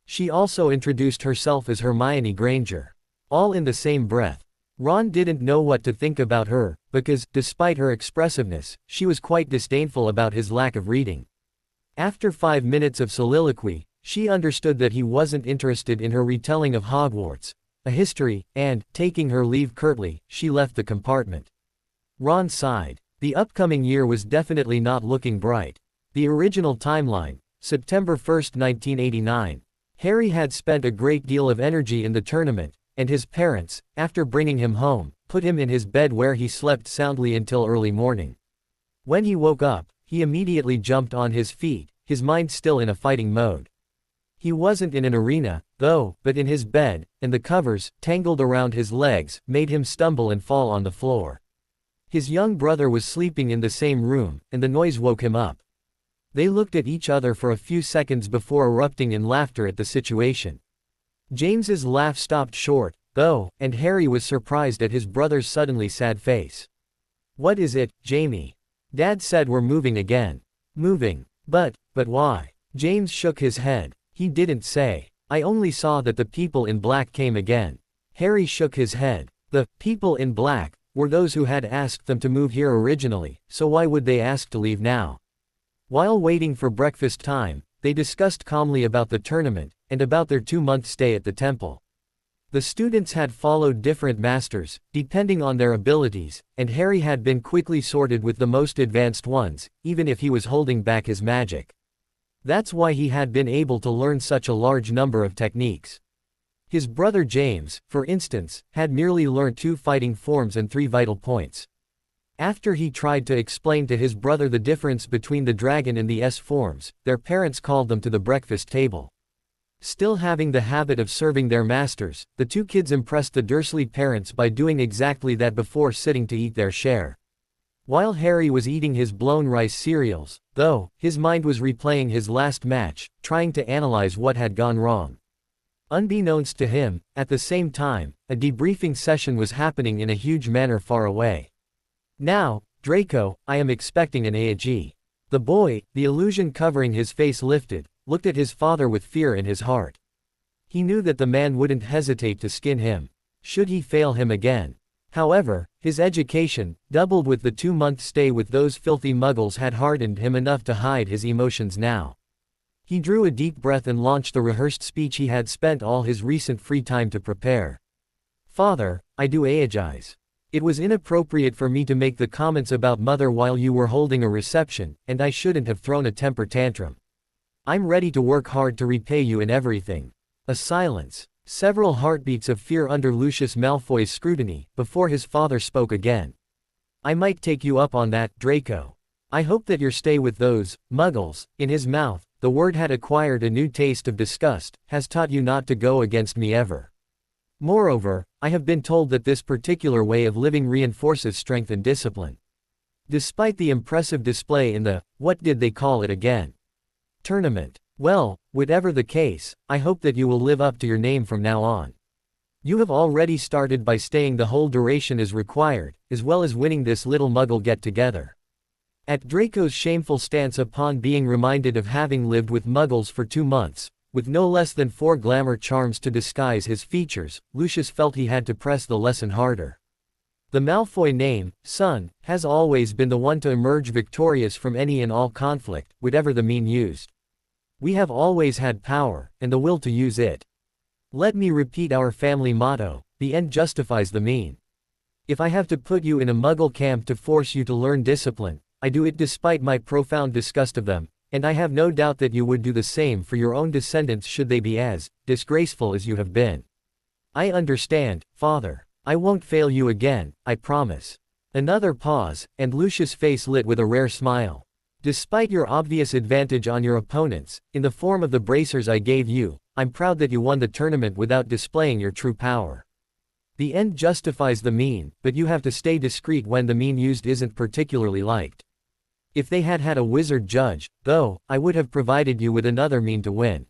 She also introduced herself as Hermione Granger. All in the same breath. Ron didn't know what to think about her, because, despite her expressiveness, she was quite disdainful about his lack of reading. After 5 minutes of soliloquy, she understood that he wasn't interested in her retelling of Hogwarts, a history, and, taking her leave curtly, she left the compartment. Ron sighed. The upcoming year was definitely not looking bright. The original timeline, September 1, 1989. Harry had spent a great deal of energy in the tournament, and his parents, after bringing him home, put him in his bed where he slept soundly until early morning. When he woke up, he immediately jumped on his feet, his mind still in a fighting mode. He wasn't in an arena, though, but in his bed, and the covers, tangled around his legs, made him stumble and fall on the floor. His young brother was sleeping in the same room, and the noise woke him up. They looked at each other for a few seconds before erupting in laughter at the situation. James's laugh stopped short, though, and Harry was surprised at his brother's suddenly sad face. "What is it, Jamie?" Dad said we're moving again. Moving? But why? James shook his head. He didn't say. I only saw that the people in black came again. Harry shook his head. The people in black were those who had asked them to move here originally, so why would they ask to leave now? While waiting for breakfast time, they discussed calmly about the tournament, and about their 2-month stay at the temple. The students had followed different masters, depending on their abilities, and Harry had been quickly sorted with the most advanced ones, even if he was holding back his magic. That's why he had been able to learn such a large number of techniques. His brother James, for instance, had merely learned 2 fighting forms and 3 vital points. After he tried to explain to his brother the difference between the dragon and the S forms, their parents called them to the breakfast table. Still having the habit of serving their masters, the 2 kids impressed the Dursley parents by doing exactly that before sitting to eat their share. While Harry was eating his blown rice cereals, though, his mind was replaying his last match, trying to analyze what had gone wrong. Unbeknownst to him, at the same time, a debriefing session was happening in a huge manor far away. "Now, Draco, I am expecting an AG." The boy, the illusion covering his face lifted, looked at his father with fear in his heart. He knew that the man wouldn't hesitate to skin him, should he fail him again. However, his education, doubled with the 2-month stay with those filthy muggles, had hardened him enough to hide his emotions now. He drew a deep breath and launched the rehearsed speech he had spent all his recent free time to prepare. "Father, I do apologize. It was inappropriate for me to make the comments about mother while you were holding a reception, and I shouldn't have thrown a temper tantrum. I'm ready to work hard to repay you in everything. A silence. Several heartbeats of fear under Lucius Malfoy's scrutiny, before his father spoke again. I might take you up on that, Draco. I hope that your stay with those muggles, in his mouth, the word had acquired a new taste of disgust, has taught you not to go against me ever. Moreover, I have been told that this particular way of living reinforces strength and discipline. Despite the impressive display in the, what did they call it again? Tournament. Well, whatever the case, I hope that you will live up to your name from now on. You have already started by staying the whole duration as required, as well as winning this little muggle get-together. At Draco's shameful stance upon being reminded of having lived with muggles for 2 months, with no less than 4 glamour charms to disguise his features, Lucius felt he had to press the lesson harder. The Malfoy name, son, has always been the one to emerge victorious from any and all conflict, whatever the mean used. We have always had power, and the will to use it. Let me repeat our family motto, the end justifies the mean. If I have to put you in a muggle camp to force you to learn discipline, I do it despite my profound disgust of them, and I have no doubt that you would do the same for your own descendants should they be as disgraceful as you have been. I understand, father. I won't fail you again, I promise. Another pause, and Lucius' face lit with a rare smile. Despite your obvious advantage on your opponents, in the form of the bracers I gave you, I'm proud that you won the tournament without displaying your true power. The end justifies the mean, but you have to stay discreet when the mean used isn't particularly liked. If they had had a wizard judge, though, I would have provided you with another mean to win.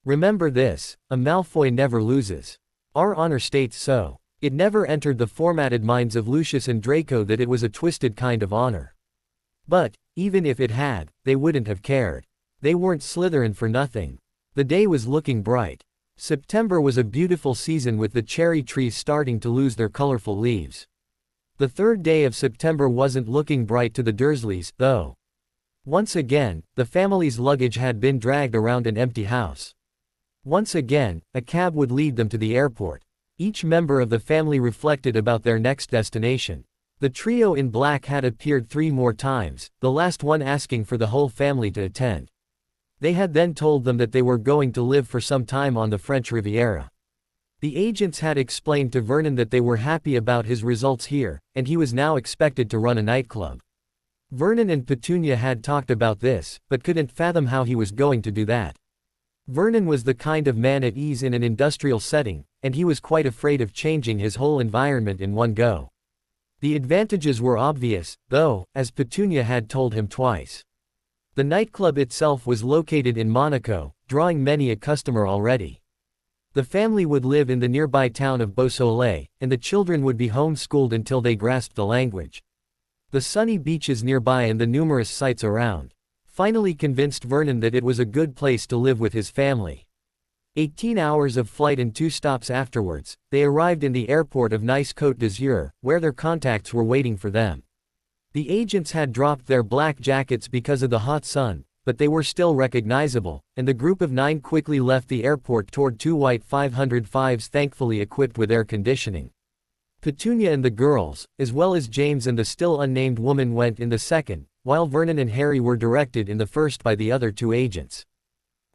Remember this, a Malfoy never loses. Our honor states so. It never entered the formatted minds of Lucius and Draco that it was a twisted kind of honor. But, even if it had, they wouldn't have cared. They weren't Slytherin for nothing. The day was looking bright. September was a beautiful season with the cherry trees starting to lose their colorful leaves. The third day of September wasn't looking bright to the Dursleys, though. Once again, the family's luggage had been dragged around an empty house. Once again, a cab would lead them to the airport. Each member of the family reflected about their next destination. The trio in black had appeared 3 more times, the last one asking for the whole family to attend. They had then told them that they were going to live for some time on the French Riviera. The agents had explained to Vernon that they were happy about his results here, and he was now expected to run a nightclub. Vernon and Petunia had talked about this, but couldn't fathom how he was going to do that. Vernon was the kind of man at ease in an industrial setting, and he was quite afraid of changing his whole environment in one go. The advantages were obvious, though, as Petunia had told him twice. The nightclub itself was located in Monaco, drawing many a customer already. The family would live in the nearby town of Beausoleil, and the children would be homeschooled until they grasped the language. The sunny beaches nearby and the numerous sights around finally convinced Vernon that it was a good place to live with his family. 18 hours of flight and 2 stops afterwards, they arrived in the airport of Nice-Côte d'Azur, where their contacts were waiting for them. The agents had dropped their black jackets because of the hot sun, but they were still recognizable, and the group of 9 quickly left the airport toward 2 white 505s thankfully equipped with air conditioning. Petunia and the girls, as well as James and the still unnamed woman went in the second, while Vernon and Harry were directed in the first by the other 2 agents.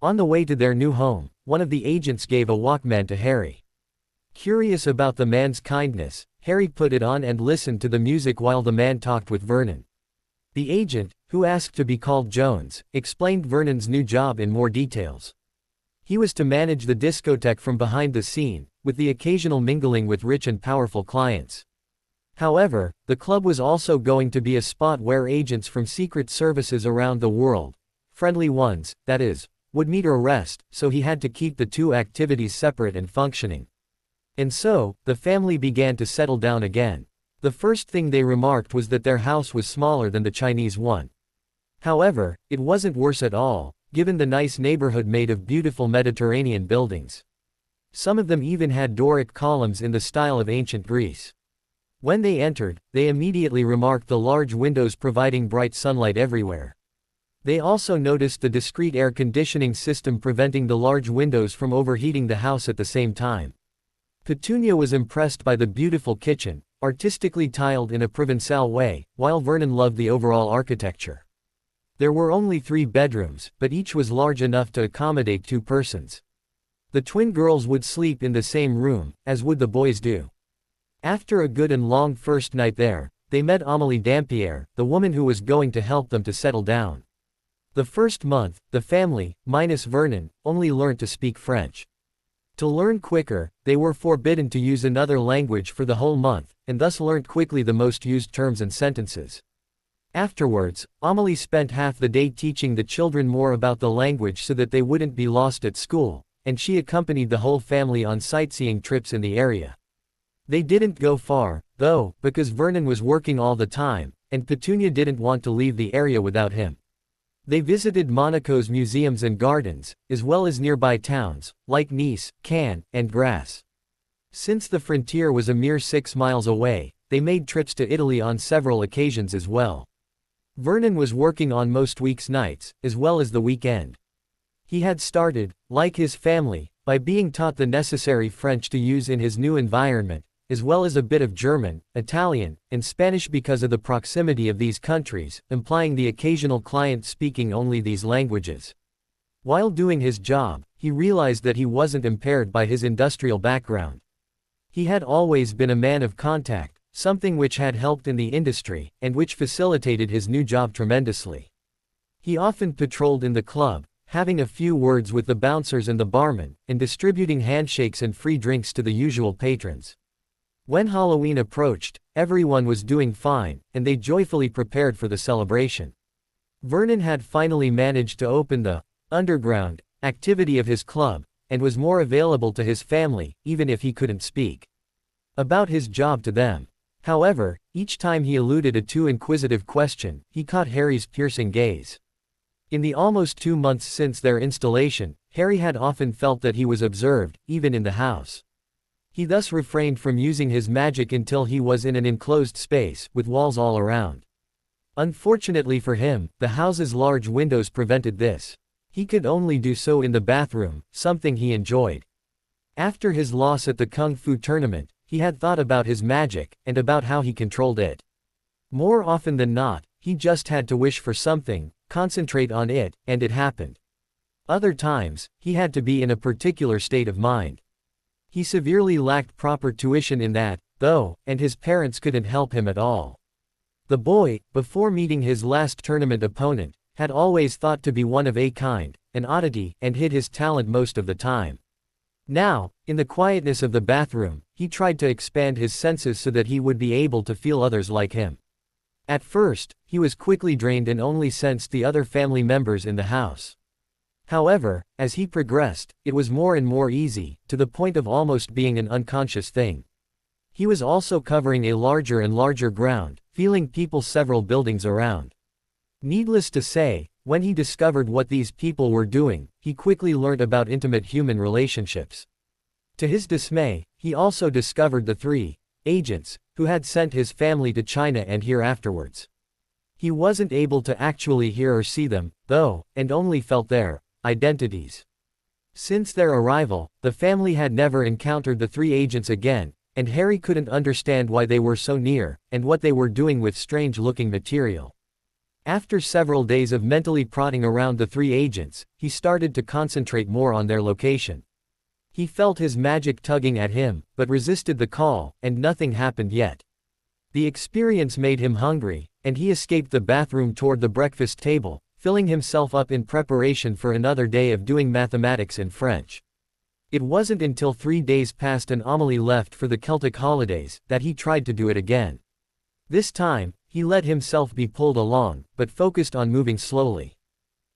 On the way to their new home, one of the agents gave a Walkman to Harry. Curious about the man's kindness, Harry put it on and listened to the music while the man talked with Vernon. The agent, who asked to be called Jones, explained Vernon's new job in more details. He was to manage the discotheque from behind the scene, with the occasional mingling with rich and powerful clients. However, the club was also going to be a spot where agents from secret services around the world, friendly ones, that is, would meet or rest, so he had to keep the 2 activities separate and functioning. And so, the family began to settle down again. The first thing they remarked was that their house was smaller than the Chinese one. However, it wasn't worse at all, given the nice neighborhood made of beautiful Mediterranean buildings. Some of them even had Doric columns in the style of ancient Greece. When they entered, they immediately remarked the large windows providing bright sunlight everywhere. They also noticed the discreet air conditioning system preventing the large windows from overheating the house at the same time. Petunia was impressed by the beautiful kitchen, artistically tiled in a Provençal way, while Vernon loved the overall architecture. There were only 3 bedrooms, but each was large enough to accommodate 2 persons. The twin girls would sleep in the same room, as would the boys do. After a good and long first night there, they met Amélie Dampierre, the woman who was going to help them to settle down. The first month, the family, minus Vernon, only learned to speak French. To learn quicker, they were forbidden to use another language for the whole month, and thus learned quickly the most used terms and sentences. Afterwards, Amélie spent half the day teaching the children more about the language so that they wouldn't be lost at school, and she accompanied the whole family on sightseeing trips in the area. They didn't go far, though, because Vernon was working all the time, and Petunia didn't want to leave the area without him. They visited Monaco's museums and gardens, as well as nearby towns, like Nice, Cannes, and Grasse. Since the frontier was a mere 6 miles away, they made trips to Italy on several occasions as well. Vernon was working on most weeks' nights, as well as the weekend. He had started, like his family, by being taught the necessary French to use in his new environment, as well as a bit of German, Italian, and Spanish because of the proximity of these countries, implying the occasional client speaking only these languages. While doing his job, he realized that he wasn't impaired by his industrial background. He had always been a man of contact, something which had helped in the industry, and which facilitated his new job tremendously. He often patrolled in the club, having a few words with the bouncers and the barman, and distributing handshakes and free drinks to the usual patrons. When Halloween approached, everyone was doing fine, and they joyfully prepared for the celebration. Vernon had finally managed to open the underground activity of his club, and was more available to his family, even if he couldn't speak about his job to them. However, each time he eluded a too inquisitive question, he caught Harry's piercing gaze. In the almost 2 months since their installation, Harry had often felt that he was observed, even in the house. He thus refrained from using his magic until he was in an enclosed space, with walls all around. Unfortunately for him, the house's large windows prevented this. He could only do so in the bathroom, something he enjoyed. After his loss at the Kung Fu tournament, he had thought about his magic, and about how he controlled it. More often than not, he just had to wish for something, concentrate on it, and it happened. Other times, he had to be in a particular state of mind. He severely lacked proper tuition in that, though, and his parents couldn't help him at all. The boy, before meeting his last tournament opponent, had always thought to be one of a kind, an oddity, and hid his talent most of the time. Now, in the quietness of the bathroom, he tried to expand his senses so that he would be able to feel others like him. At first, he was quickly drained and only sensed the other family members in the house. However, as he progressed, it was more and more easy, to the point of almost being an unconscious thing. He was also covering a larger and larger ground, feeling people several buildings around. Needless to say, when he discovered what these people were doing, he quickly learned about intimate human relationships. To his dismay, he also discovered the 3 agents who had sent his family to China and here afterwards. He wasn't able to actually hear or see them, though, and only felt their identities. Since their arrival, the family had never encountered the 3 agents again, and Harry couldn't understand why they were so near, and what they were doing with strange-looking material. After several days of mentally prodding around the 3 agents, he started to concentrate more on their location. He felt his magic tugging at him, but resisted the call, and nothing happened yet. The experience made him hungry, and he escaped the bathroom toward the breakfast table, filling himself up in preparation for another day of doing mathematics and French. It wasn't until 3 days passed and Amélie left for the Celtic holidays, that he tried to do it again. This time, he let himself be pulled along, but focused on moving slowly.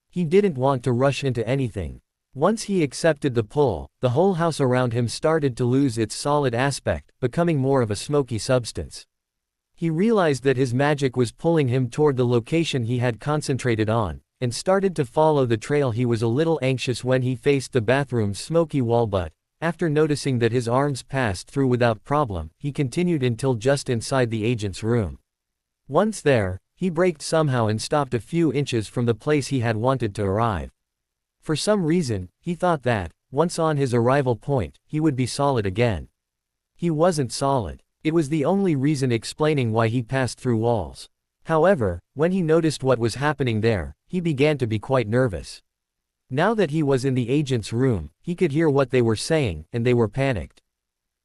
He didn't want to rush into anything. Once he accepted the pull, the whole house around him started to lose its solid aspect, becoming more of a smoky substance. He realized that his magic was pulling him toward the location he had concentrated on, and started to follow the trail. He was a little anxious when he faced the bathroom's smoky wall, but, after noticing that his arms passed through without problem, he continued until just inside the agent's room. Once there, he braked somehow and stopped a few inches from the place he had wanted to arrive. For some reason, he thought that, once on his arrival point, he would be solid again. He wasn't solid. It was the only reason explaining why he passed through walls. However, when he noticed what was happening there, he began to be quite nervous. Now that he was in the agent's room, he could hear what they were saying, and they were panicked.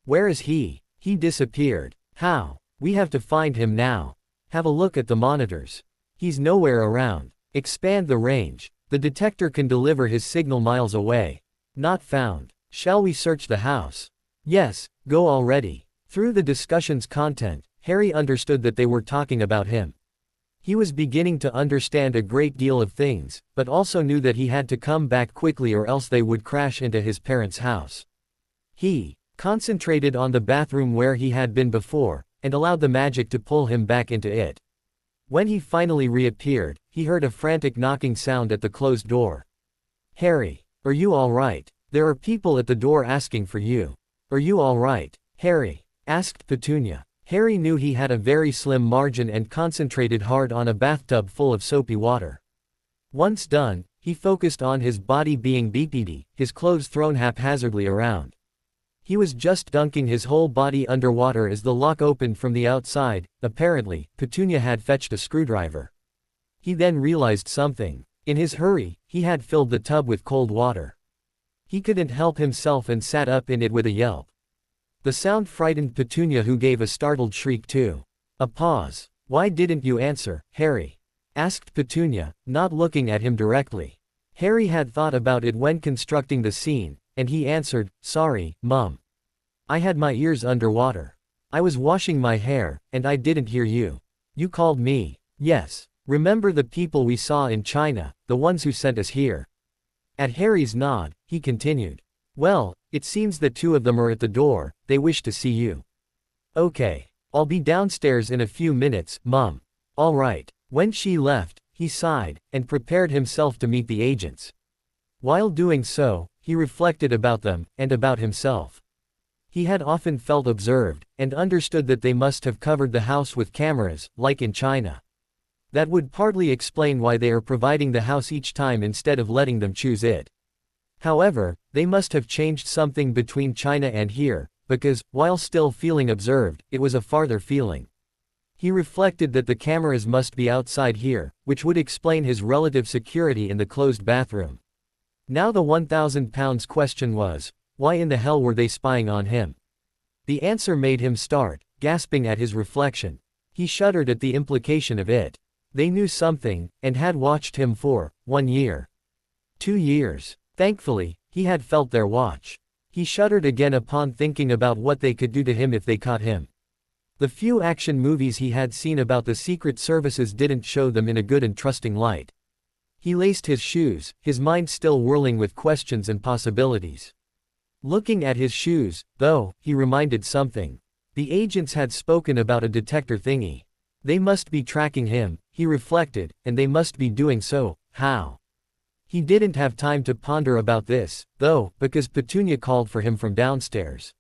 Where is he? He disappeared. How? We have to find him now. Have a look at the monitors. He's nowhere around. Expand the range. The detector can deliver his signal miles away. Not found. Shall we search the house? Yes, go already. Through the discussion's content, Harry understood that they were talking about him. He was beginning to understand a great deal of things, but also knew that he had to come back quickly or else they would crash into his parents' house. He concentrated on the bathroom where he had been before, and allowed the magic to pull him back into it. When he finally reappeared, he heard a frantic knocking sound at the closed door. Harry, are you all right? There are people at the door asking for you. Are you all right, Harry? Asked Petunia. Harry knew he had a very slim margin and concentrated hard on a bathtub full of soapy water. Once done, he focused on his body being BPD, his clothes thrown haphazardly around. He was just dunking his whole body underwater as the lock opened from the outside. Apparently, Petunia had fetched a screwdriver. He then realized something. In his hurry, he had filled the tub with cold water. He couldn't help himself and sat up in it with a yelp. The sound frightened Petunia, who gave a startled shriek too. A pause. Why didn't you answer, Harry? Asked Petunia, not looking at him directly. Harry had thought about it when constructing the scene, and he answered, Sorry, Mum. I had my ears underwater. I was washing my hair, and I didn't hear you. You called me. Yes. Remember the people we saw in China, the ones who sent us here? At Harry's nod, he continued. Well, it seems that two of them are at the door. They wish to see you. Okay. I'll be downstairs in a few minutes, Mum. All right. When she left, he sighed, and prepared himself to meet the agents. While doing so, he reflected about them, and about himself. He had often felt observed, and understood that they must have covered the house with cameras, like in China. That would partly explain why they are providing the house each time instead of letting them choose it. However, they must have changed something between China and here, because, while still feeling observed, it was a farther feeling. He reflected that the cameras must be outside here, which would explain his relative security in the closed bathroom. Now the £1,000 question was, why in the hell were they spying on him? The answer made him start, gasping at his reflection. He shuddered at the implication of it. They knew something, and had watched him for 1 year. 2 years. Thankfully, he had felt their watch. He shuddered again upon thinking about what they could do to him if they caught him. The few action movies he had seen about the secret services didn't show them in a good and trusting light. He laced his shoes, his mind still whirling with questions and possibilities. Looking at his shoes, though, he reminded something. The agents had spoken about a detector thingy. They must be tracking him, he reflected, and they must be doing so. How? He didn't have time to ponder about this, though, because Petunia called for him from downstairs.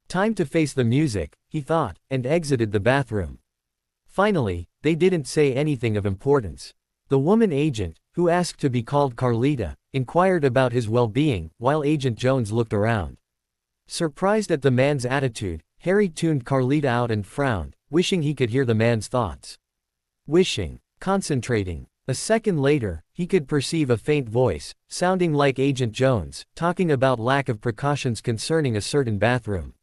Time to face the music, he thought, and exited the bathroom. Finally, they didn't say anything of importance. The woman agent, who asked to be called Carlita, inquired about his well-being, while Agent Jones looked around. Surprised at the man's attitude, Harry tuned Carlita out and frowned, wishing he could hear the man's thoughts. Wishing. Concentrating. A second later, he could perceive a faint voice, sounding like Agent Jones, talking about lack of precautions concerning a certain bathroom.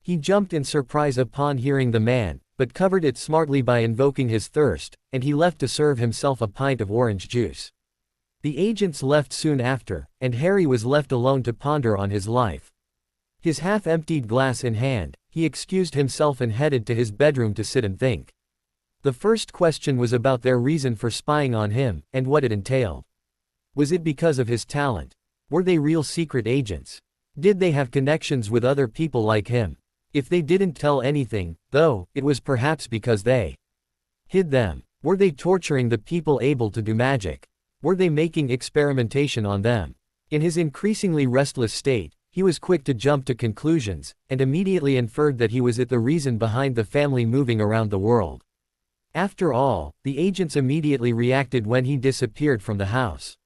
He jumped in surprise upon hearing the man, but covered it smartly by invoking his thirst, and he left to serve himself a pint of orange juice. The agents left soon after, and Harry was left alone to ponder on his life. His half-emptied glass in hand, he excused himself and headed to his bedroom to sit and think. The first question was about their reason for spying on him, and what it entailed. Was it because of his talent? Were they real secret agents? Did they have connections with other people like him? If they didn't tell anything, though, it was perhaps because they hid them. Were they torturing the people able to do magic? Were they making experimentation on them? In his increasingly restless state, he was quick to jump to conclusions, and immediately inferred that he was the reason behind the family moving around the world. After all, the agents immediately reacted when he disappeared from the house.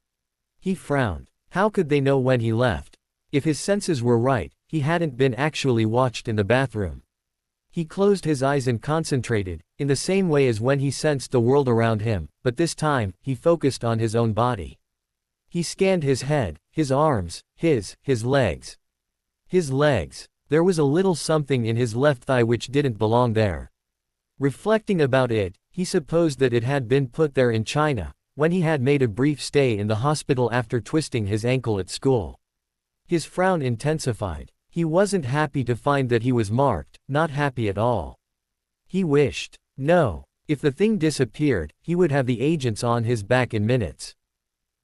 He frowned. How could they know when he left? If his senses were right, he hadn't been actually watched in the bathroom. He closed his eyes and concentrated, in the same way as when he sensed the world around him, but this time, he focused on his own body. He scanned his head, his arms, his legs. His legs. There was a little something in his left thigh which didn't belong there. Reflecting about it, he supposed that it had been put there in China, when he had made a brief stay in the hospital after twisting his ankle at school. His frown intensified. He wasn't happy to find that he was marked, not happy at all. He wished. No. If the thing disappeared, he would have the agents on his back in minutes.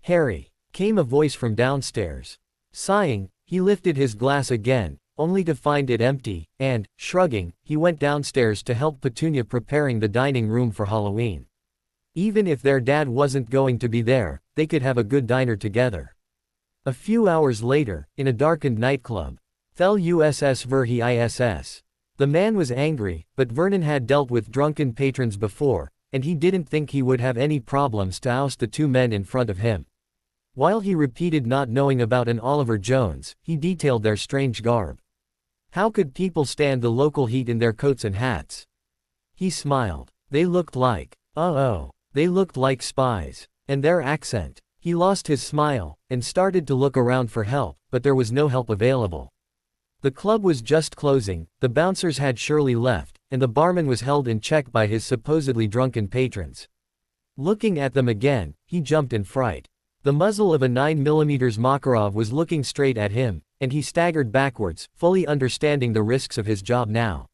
"Harry," came a voice from downstairs. Sighing, he lifted his glass again, only to find it empty, and, shrugging, he went downstairs to help Petunia preparing the dining room for Halloween. Even if their dad wasn't going to be there, they could have a good dinner together. A few hours later, in a darkened nightclub, Thel USS Verhi ISS. The man was angry, but Vernon had dealt with drunken patrons before, and he didn't think he would have any problems to oust the two men in front of him. While he repeated not knowing about an Oliver Jones, he detailed their strange garb. How could people stand the local heat in their coats and hats? He smiled. They looked like, they looked like spies. And their accent. He lost his smile, and started to look around for help, but there was no help available. The club was just closing, the bouncers had surely left, and the barman was held in check by his supposedly drunken patrons. Looking at them again, he jumped in fright. The muzzle of a 9mm Makarov was looking straight at him, and he staggered backwards, fully understanding the risks of his job now.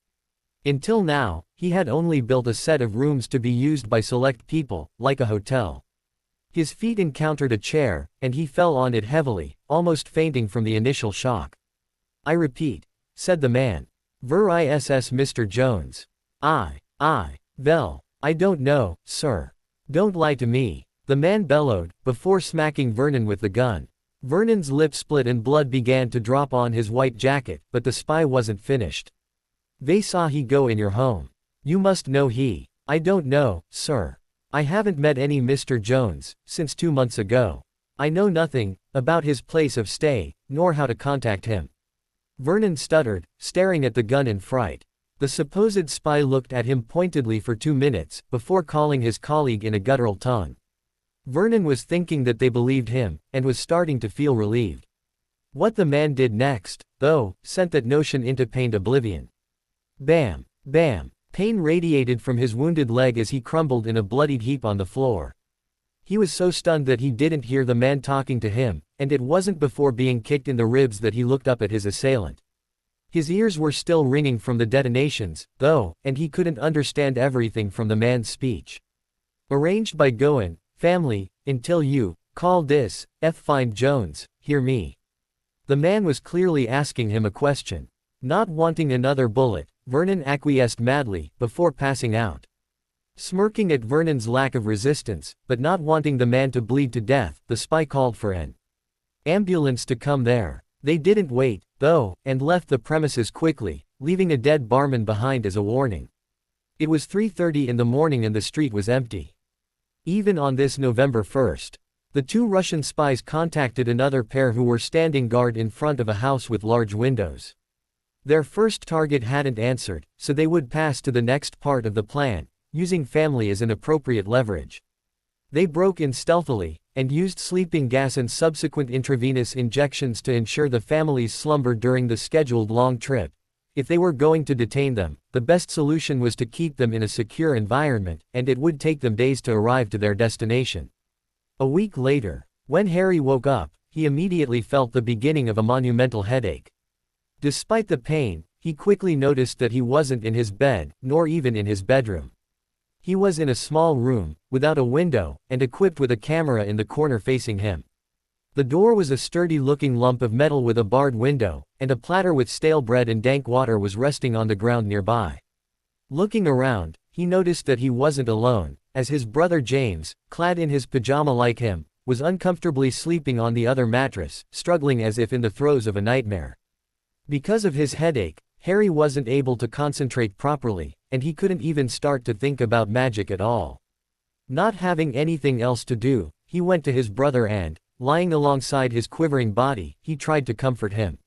Until now, he had only built a set of rooms to be used by select people, like a hotel. His feet encountered a chair, and he fell on it heavily, almost fainting from the initial shock. "I repeat," said the man. "Ver ISS Mr. Jones." Well, I don't know, sir. Don't lie to me," the man bellowed, before smacking Vernon with the gun. Vernon's lip split and blood began to drop on his white jacket, but the spy wasn't finished. "They saw he go in your home. You must know he." "I don't know, sir. I haven't met any Mr. Jones, since 2 months ago. I know nothing about his place of stay, nor how to contact him." Vernon stuttered, staring at the gun in fright. The supposed spy looked at him pointedly for 2 minutes, before calling his colleague in a guttural tongue. Vernon was thinking that they believed him, and was starting to feel relieved. What the man did next, though, sent that notion into pained oblivion. Bam! Bam! Pain radiated from his wounded leg as he crumbled in a bloodied heap on the floor. He was so stunned that he didn't hear the man talking to him, and it wasn't before being kicked in the ribs that he looked up at his assailant. His ears were still ringing from the detonations, though, and he couldn't understand everything from the man's speech. "Arranged by Goen, family, until you, call this, find Jones, hear me." The man was clearly asking him a question. Not wanting another bullet, Vernon acquiesced madly, before passing out. Smirking at Vernon's lack of resistance, but not wanting the man to bleed to death, the spy called for an ambulance to come there. They didn't wait, though, and left the premises quickly, leaving a dead barman behind as a warning. It was 3:30 in the morning and the street was empty. Even on this November 1st, the two Russian spies contacted another pair who were standing guard in front of a house with large windows. Their first target hadn't answered, so they would pass to the next part of the plan, using family as an appropriate leverage. They broke in stealthily, and used sleeping gas and subsequent intravenous injections to ensure the family's slumber during the scheduled long trip. If they were going to detain them, the best solution was to keep them in a secure environment, and it would take them days to arrive to their destination. A week later, when Harry woke up, he immediately felt the beginning of a monumental headache. Despite the pain, he quickly noticed that he wasn't in his bed, nor even in his bedroom. He was in a small room, without a window, and equipped with a camera in the corner facing him. The door was a sturdy-looking lump of metal with a barred window, and a platter with stale bread and dank water was resting on the ground nearby. Looking around, he noticed that he wasn't alone, as his brother James, clad in his pajama like him, was uncomfortably sleeping on the other mattress, struggling as if in the throes of a nightmare. Because of his headache, Harry wasn't able to concentrate properly, and he couldn't even start to think about magic at all. Not having anything else to do, he went to his brother and, lying alongside his quivering body, he tried to comfort him.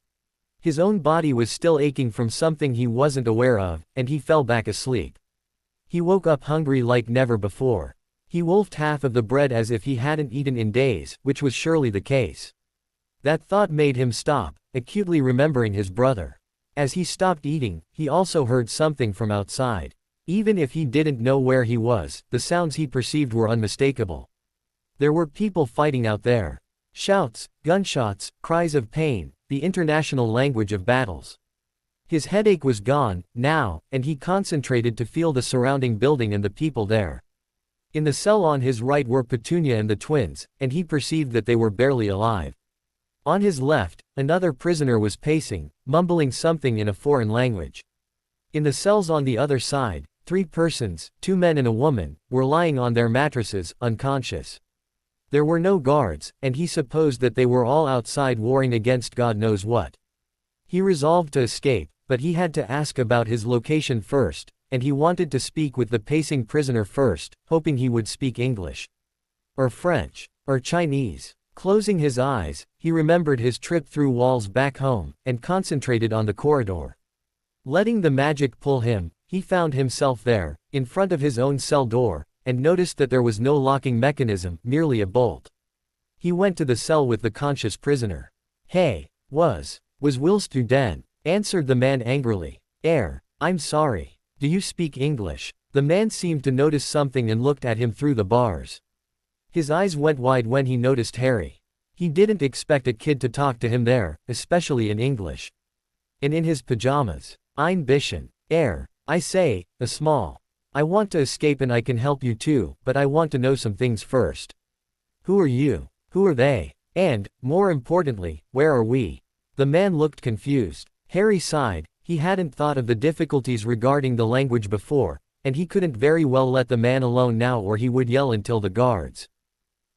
His own body was still aching from something he wasn't aware of, and he fell back asleep. He woke up hungry like never before. He wolfed half of the bread as if he hadn't eaten in days, which was surely the case. That thought made him stop, acutely remembering his brother. As he stopped eating, he also heard something from outside. Even if he didn't know where he was, the sounds he perceived were unmistakable. There were people fighting out there. Shouts, gunshots, cries of pain, the international language of battles. His headache was gone, now, and he concentrated to feel the surrounding building and the people there. In the cell on his right were Petunia and the twins, and he perceived that they were barely alive. On his left, another prisoner was pacing, mumbling something in a foreign language. In the cells on the other side, 3 persons, 2 men and a woman, were lying on their mattresses, unconscious. There were no guards, and he supposed that they were all outside warring against God knows what. He resolved to escape, but he had to ask about his location first, and he wanted to speak with the pacing prisoner first, hoping he would speak English. Or French. Or Chinese. Closing his eyes, he remembered his trip through walls back home, and concentrated on the corridor. Letting the magic pull him, he found himself there, in front of his own cell door, and noticed that there was no locking mechanism, merely a bolt. He went to the cell with the conscious prisoner. "Hey, was Will Student?" answered the man angrily. I'm sorry. Do you speak English?" The man seemed to notice something and looked at him through the bars. His eyes went wide when he noticed Harry. He didn't expect a kid to talk to him there, especially in English. And in his pajamas. "Ein bisschen. I say, a small. I want to escape and I can help you too, but I want to know some things first. Who are you? Who are they? And, more importantly, where are we?" The man looked confused. Harry sighed. He hadn't thought of the difficulties regarding the language before, and he couldn't very well let the man alone now or he would yell until the guards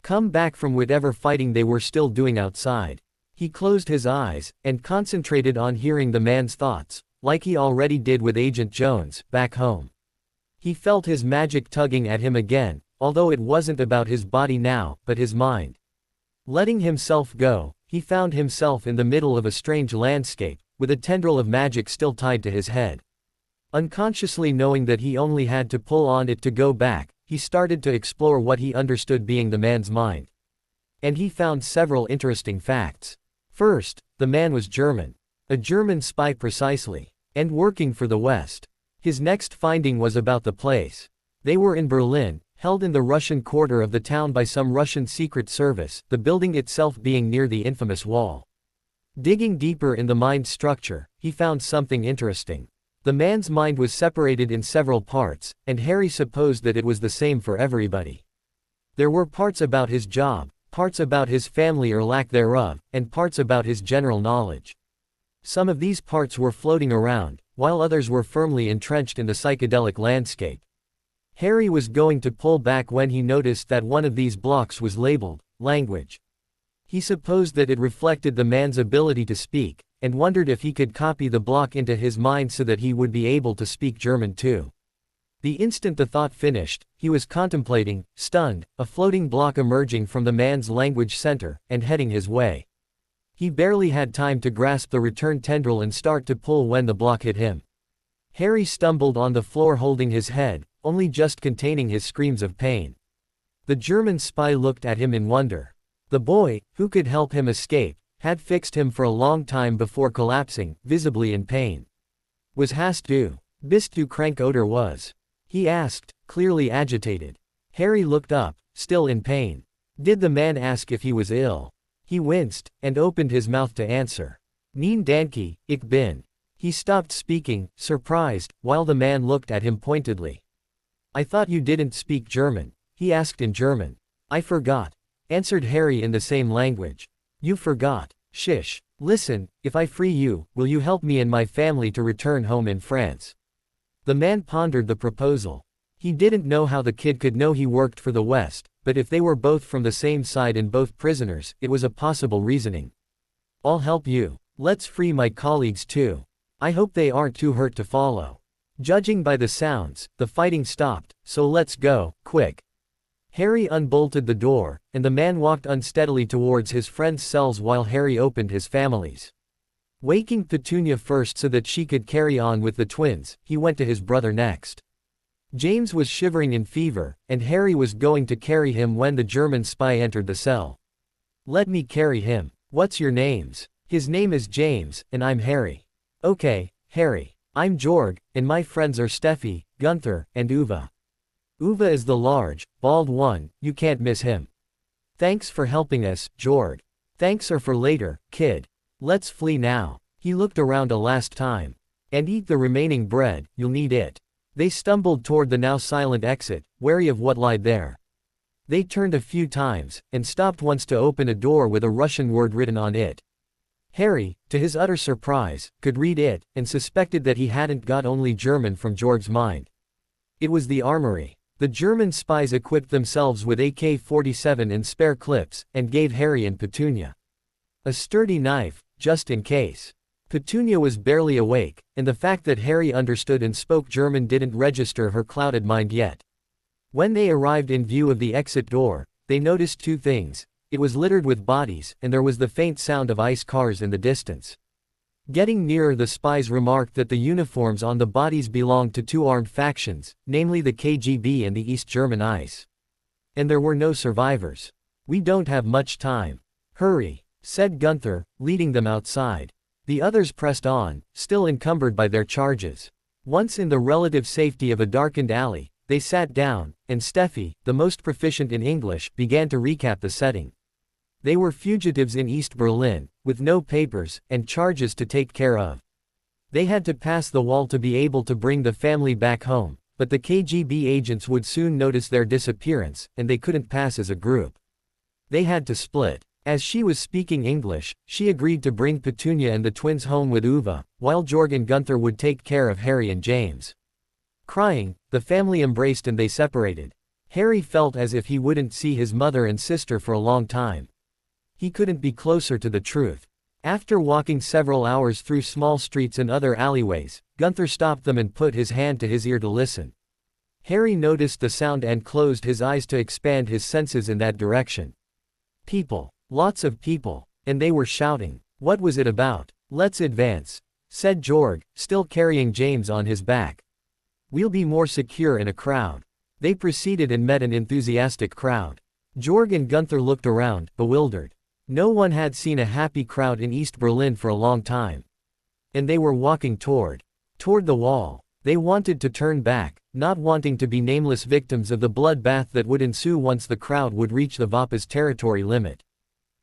come back from whatever fighting they were still doing outside. He closed his eyes, and concentrated on hearing the man's thoughts, like he already did with Agent Jones, back home. He felt his magic tugging at him again, although it wasn't about his body now, but his mind. Letting himself go, he found himself in the middle of a strange landscape, with a tendril of magic still tied to his head. Unconsciously knowing that he only had to pull on it to go back, he started to explore what he understood being the man's mind. And he found several interesting facts. First, the man was German. A German spy precisely. And working for the West. His next finding was about the place. They were in Berlin, held in the Russian quarter of the town by some Russian secret service, the building itself being near the infamous wall. Digging deeper in the mind structure, he found something interesting. The man's mind was separated in several parts, and Harry supposed that it was the same for everybody. There were parts about his job, parts about his family or lack thereof, and parts about his general knowledge. Some of these parts were floating around, while others were firmly entrenched in the psychedelic landscape. Harry was going to pull back when he noticed that one of these blocks was labeled, language. He supposed that it reflected the man's ability to speak, and wondered if he could copy the block into his mind so that he would be able to speak German too. The instant the thought finished, he was contemplating, stunned, a floating block emerging from the man's language center, and heading his way. He barely had time to grasp the return tendril and start to pull when the block hit him. Harry stumbled on the floor holding his head, only just containing his screams of pain. The German spy looked at him in wonder. The boy, who could help him escape, had fixed him for a long time before collapsing, visibly in pain. "Was hast du? Bist du krank oder was?" he asked, clearly agitated. Harry looked up, still in pain. Did the man ask if he was ill? He winced, and opened his mouth to answer. "Nein danke, ich bin." He stopped speaking, surprised, while the man looked at him pointedly. "I thought you didn't speak German," he asked in German. "I forgot," answered Harry in the same language. "You forgot? Shish. Listen, if I free you, will you help me and my family to return home in France?" The man pondered the proposal. He didn't know how the kid could know he worked for the West, but if they were both from the same side and both prisoners, it was a possible reasoning. "I'll help you. Let's free my colleagues too. I hope they aren't too hurt to follow. Judging by the sounds, the fighting stopped, so let's go, quick." Harry unbolted the door, and the man walked unsteadily towards his friend's cells while Harry opened his family's. Waking Petunia first so that she could carry on with the twins, he went to his brother next. James was shivering in fever, and Harry was going to carry him when the German spy entered the cell. "Let me carry him. What's your names?" "His name is James, and I'm Harry." "Okay, Harry. I'm Jorg, and my friends are Steffi, Gunther, and Uwe. Uwe is the large, bald one, you can't miss him." "Thanks for helping us, Jorg." "Thanks are for later, kid. Let's flee now." He looked around a last time. "And eat the remaining bread, you'll need it." They stumbled toward the now silent exit, wary of what lied there. They turned a few times, and stopped once to open a door with a Russian word written on it. Harry, to his utter surprise, could read it, and suspected that he hadn't got only German from Jorg's mind. It was the armory. The German spies equipped themselves with AK-47 and spare clips, and gave Harry and Petunia a sturdy knife, just in case. Petunia was barely awake, and the fact that Harry understood and spoke German didn't register her clouded mind yet. When they arrived in view of the exit door, they noticed two things. It was littered with bodies, and there was the faint sound of ice cars in the distance. Getting nearer, the spies remarked that the uniforms on the bodies belonged to two armed factions, namely the KGB and the East German ICE. And there were no survivors. "We don't have much time. Hurry," said Gunther, leading them outside. The others pressed on, still encumbered by their charges. Once in the relative safety of a darkened alley, they sat down, and Steffi, the most proficient in English, began to recap the setting. They were fugitives in East Berlin, with no papers, and charges to take care of. They had to pass the wall to be able to bring the family back home, but the KGB agents would soon notice their disappearance, and they couldn't pass as a group. They had to split. As she was speaking English, she agreed to bring Petunia and the twins home with Uwe, while Jorg and Gunther would take care of Harry and James. Crying, the family embraced and they separated. Harry felt as if he wouldn't see his mother and sister for a long time. He couldn't be closer to the truth. After walking several hours through small streets and other alleyways, Gunther stopped them and put his hand to his ear to listen. Harry noticed the sound and closed his eyes to expand his senses in that direction. People. Lots of people. And they were shouting. What was it about? "Let's advance," said Jorg, still carrying James on his back. "We'll be more secure in a crowd." They proceeded and met an enthusiastic crowd. Jorg and Gunther looked around, bewildered. No one had seen a happy crowd in East Berlin for a long time. And they were walking toward the wall. They wanted to turn back, not wanting to be nameless victims of the bloodbath that would ensue once the crowd would reach the Vapa's territory limit.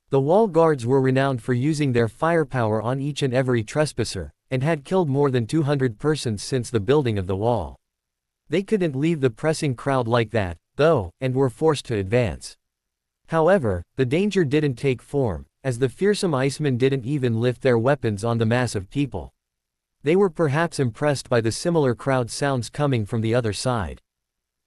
The wall guards were renowned for using their firepower on each and every trespasser, and had killed more than 200 persons since the building of the wall. They couldn't leave the pressing crowd like that, though, and were forced to advance. However, the danger didn't take form, as the fearsome Icemen didn't even lift their weapons on the mass of people. They were perhaps impressed by the similar crowd sounds coming from the other side.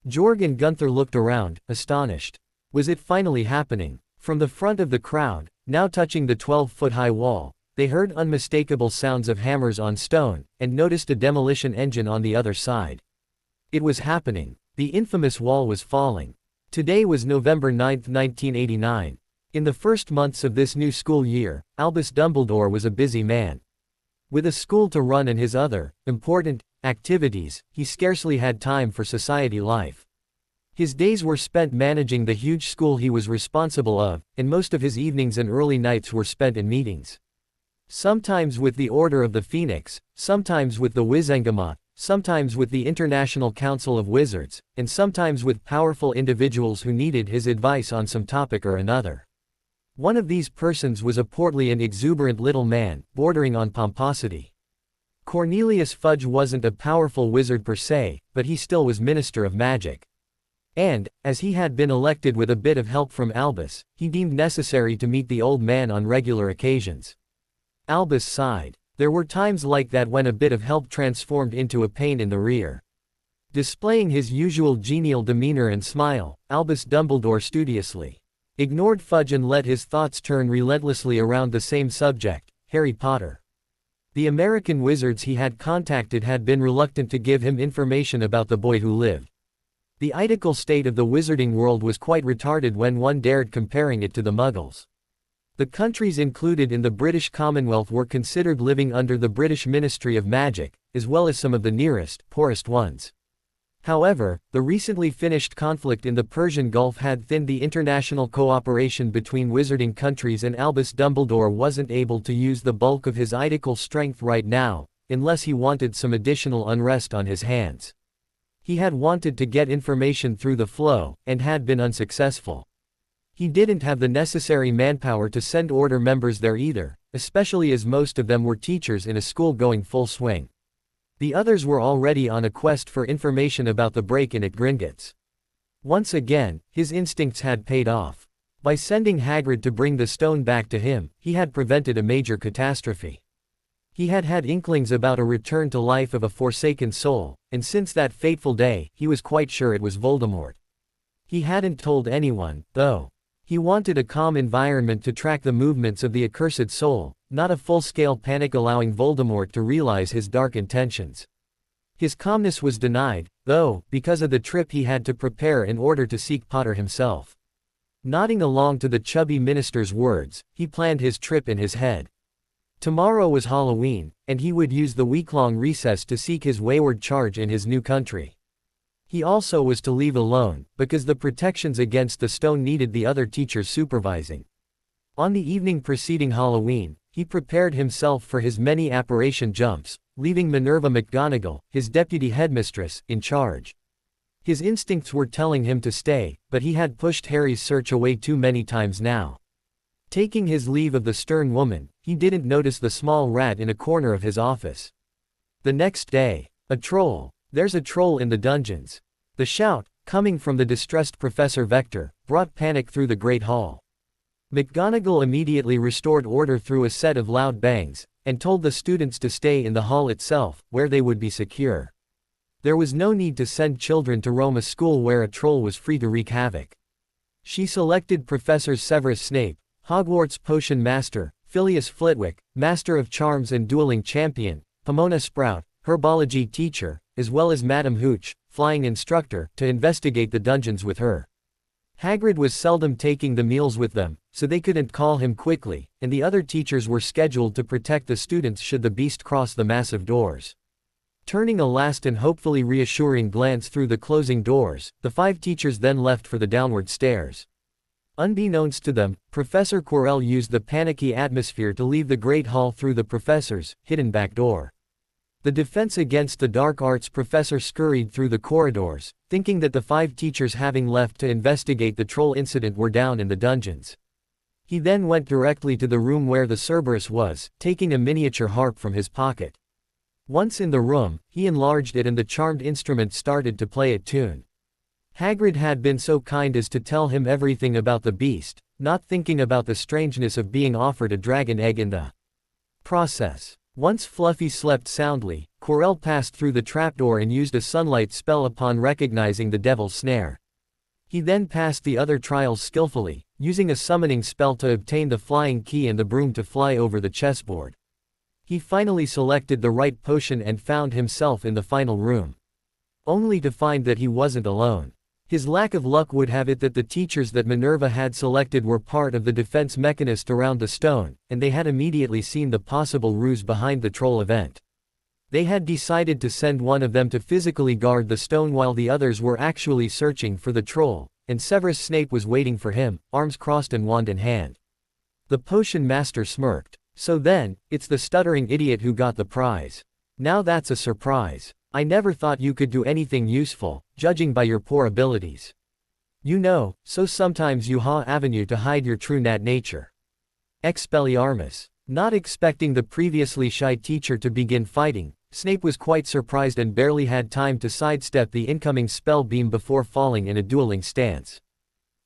Jorg and Gunther looked around, astonished. Was it finally happening? From the front of the crowd, now touching the 12-foot-high wall, they heard unmistakable sounds of hammers on stone, and noticed a demolition engine on the other side. It was happening. The infamous wall was falling. Today was November 9, 1989. In the first months of this new school year, Albus Dumbledore was a busy man. With a school to run and his other, important, activities, he scarcely had time for society life. His days were spent managing the huge school he was responsible of, and most of his evenings and early nights were spent in meetings. Sometimes with the Order of the Phoenix, sometimes with the Wizengamot, sometimes with the International Council of Wizards, and sometimes with powerful individuals who needed his advice on some topic or another. One of these persons was a portly and exuberant little man, bordering on pomposity. Cornelius Fudge wasn't a powerful wizard per se, but he still was Minister of Magic. And, as he had been elected with a bit of help from Albus, he deemed necessary to meet the old man on regular occasions. Albus sighed. There were times like that when a bit of help transformed into a pain in the rear. Displaying his usual genial demeanor and smile, Albus Dumbledore studiously ignored Fudge and let his thoughts turn relentlessly around the same subject, Harry Potter. The American wizards he had contacted had been reluctant to give him information about the boy who lived. The identical state of the wizarding world was quite retarded when one dared comparing it to the Muggles. The countries included in the British Commonwealth were considered living under the British Ministry of Magic, as well as some of the nearest, poorest ones. However, the recently finished conflict in the Persian Gulf had thinned the international cooperation between wizarding countries, and Albus Dumbledore wasn't able to use the bulk of his identical strength right now, unless he wanted some additional unrest on his hands. He had wanted to get information through the flow, and had been unsuccessful. He didn't have the necessary manpower to send Order members there either, especially as most of them were teachers in a school going full swing. The others were already on a quest for information about the break-in at Gringotts. Once again, his instincts had paid off. By sending Hagrid to bring the stone back to him, he had prevented a major catastrophe. He had had inklings about a return to life of a forsaken soul, and since that fateful day, he was quite sure it was Voldemort. He hadn't told anyone, though. He wanted a calm environment to track the movements of the accursed soul, not a full-scale panic allowing Voldemort to realize his dark intentions. His calmness was denied, though, because of the trip he had to prepare in order to seek Potter himself. Nodding along to the chubby minister's words, he planned his trip in his head. Tomorrow was Halloween, and he would use the week-long recess to seek his wayward charge in his new country. He also was to leave alone, because the protections against the stone needed the other teachers supervising. On the evening preceding Halloween, he prepared himself for his many apparition jumps, leaving Minerva McGonagall, his deputy headmistress, in charge. His instincts were telling him to stay, but he had pushed Harry's search away too many times now. Taking his leave of the stern woman, he didn't notice the small rat in a corner of his office. The next day, a troll. There's a troll in the dungeons. The shout, coming from the distressed Professor Vector, brought panic through the Great Hall. McGonagall immediately restored order through a set of loud bangs, and told the students to stay in the hall itself, where they would be secure. There was no need to send children to roam a school where a troll was free to wreak havoc. She selected Professors Severus Snape, Hogwarts Potion Master, Phileas Flitwick, Master of Charms and Dueling Champion, Pomona Sprout, Herbology Teacher, as well as Madam Hooch, Flying Instructor, to investigate the dungeons with her. Hagrid was seldom taking the meals with them, so they couldn't call him quickly, and the other teachers were scheduled to protect the students should the beast cross the massive doors. Turning a last and hopefully reassuring glance through the closing doors, the 5 teachers then left for the downward stairs. Unbeknownst to them, Professor Quirrell used the panicky atmosphere to leave the Great Hall through the professor's hidden back door. The Defense Against the Dark Arts professor scurried through the corridors, thinking that the 5 teachers having left to investigate the troll incident were down in the dungeons. He then went directly to the room where the Cerberus was, taking a miniature harp from his pocket. Once in the room, he enlarged it and the charmed instrument started to play a tune. Hagrid had been so kind as to tell him everything about the beast, not thinking about the strangeness of being offered a dragon egg in the process. Once Fluffy slept soundly, Quirrell passed through the trapdoor and used a sunlight spell upon recognizing the devil's snare. He then passed the other trials skillfully, using a summoning spell to obtain the flying key and the broom to fly over the chessboard. He finally selected the right potion and found himself in the final room. Only to find that he wasn't alone. His lack of luck would have it that the teachers that Minerva had selected were part of the defense mechanism around the stone, and they had immediately seen the possible ruse behind the troll event. They had decided to send one of them to physically guard the stone while the others were actually searching for the troll, and Severus Snape was waiting for him, arms crossed and wand in hand. The potion master smirked. So then, it's the stuttering idiot who got the prize. Now that's a surprise. I never thought you could do anything useful, judging by your poor abilities. You know, so sometimes you have avenue to hide your true nature. Expelliarmus. Not expecting the previously shy teacher to begin fighting, Snape was quite surprised and barely had time to sidestep the incoming spell beam before falling in a dueling stance.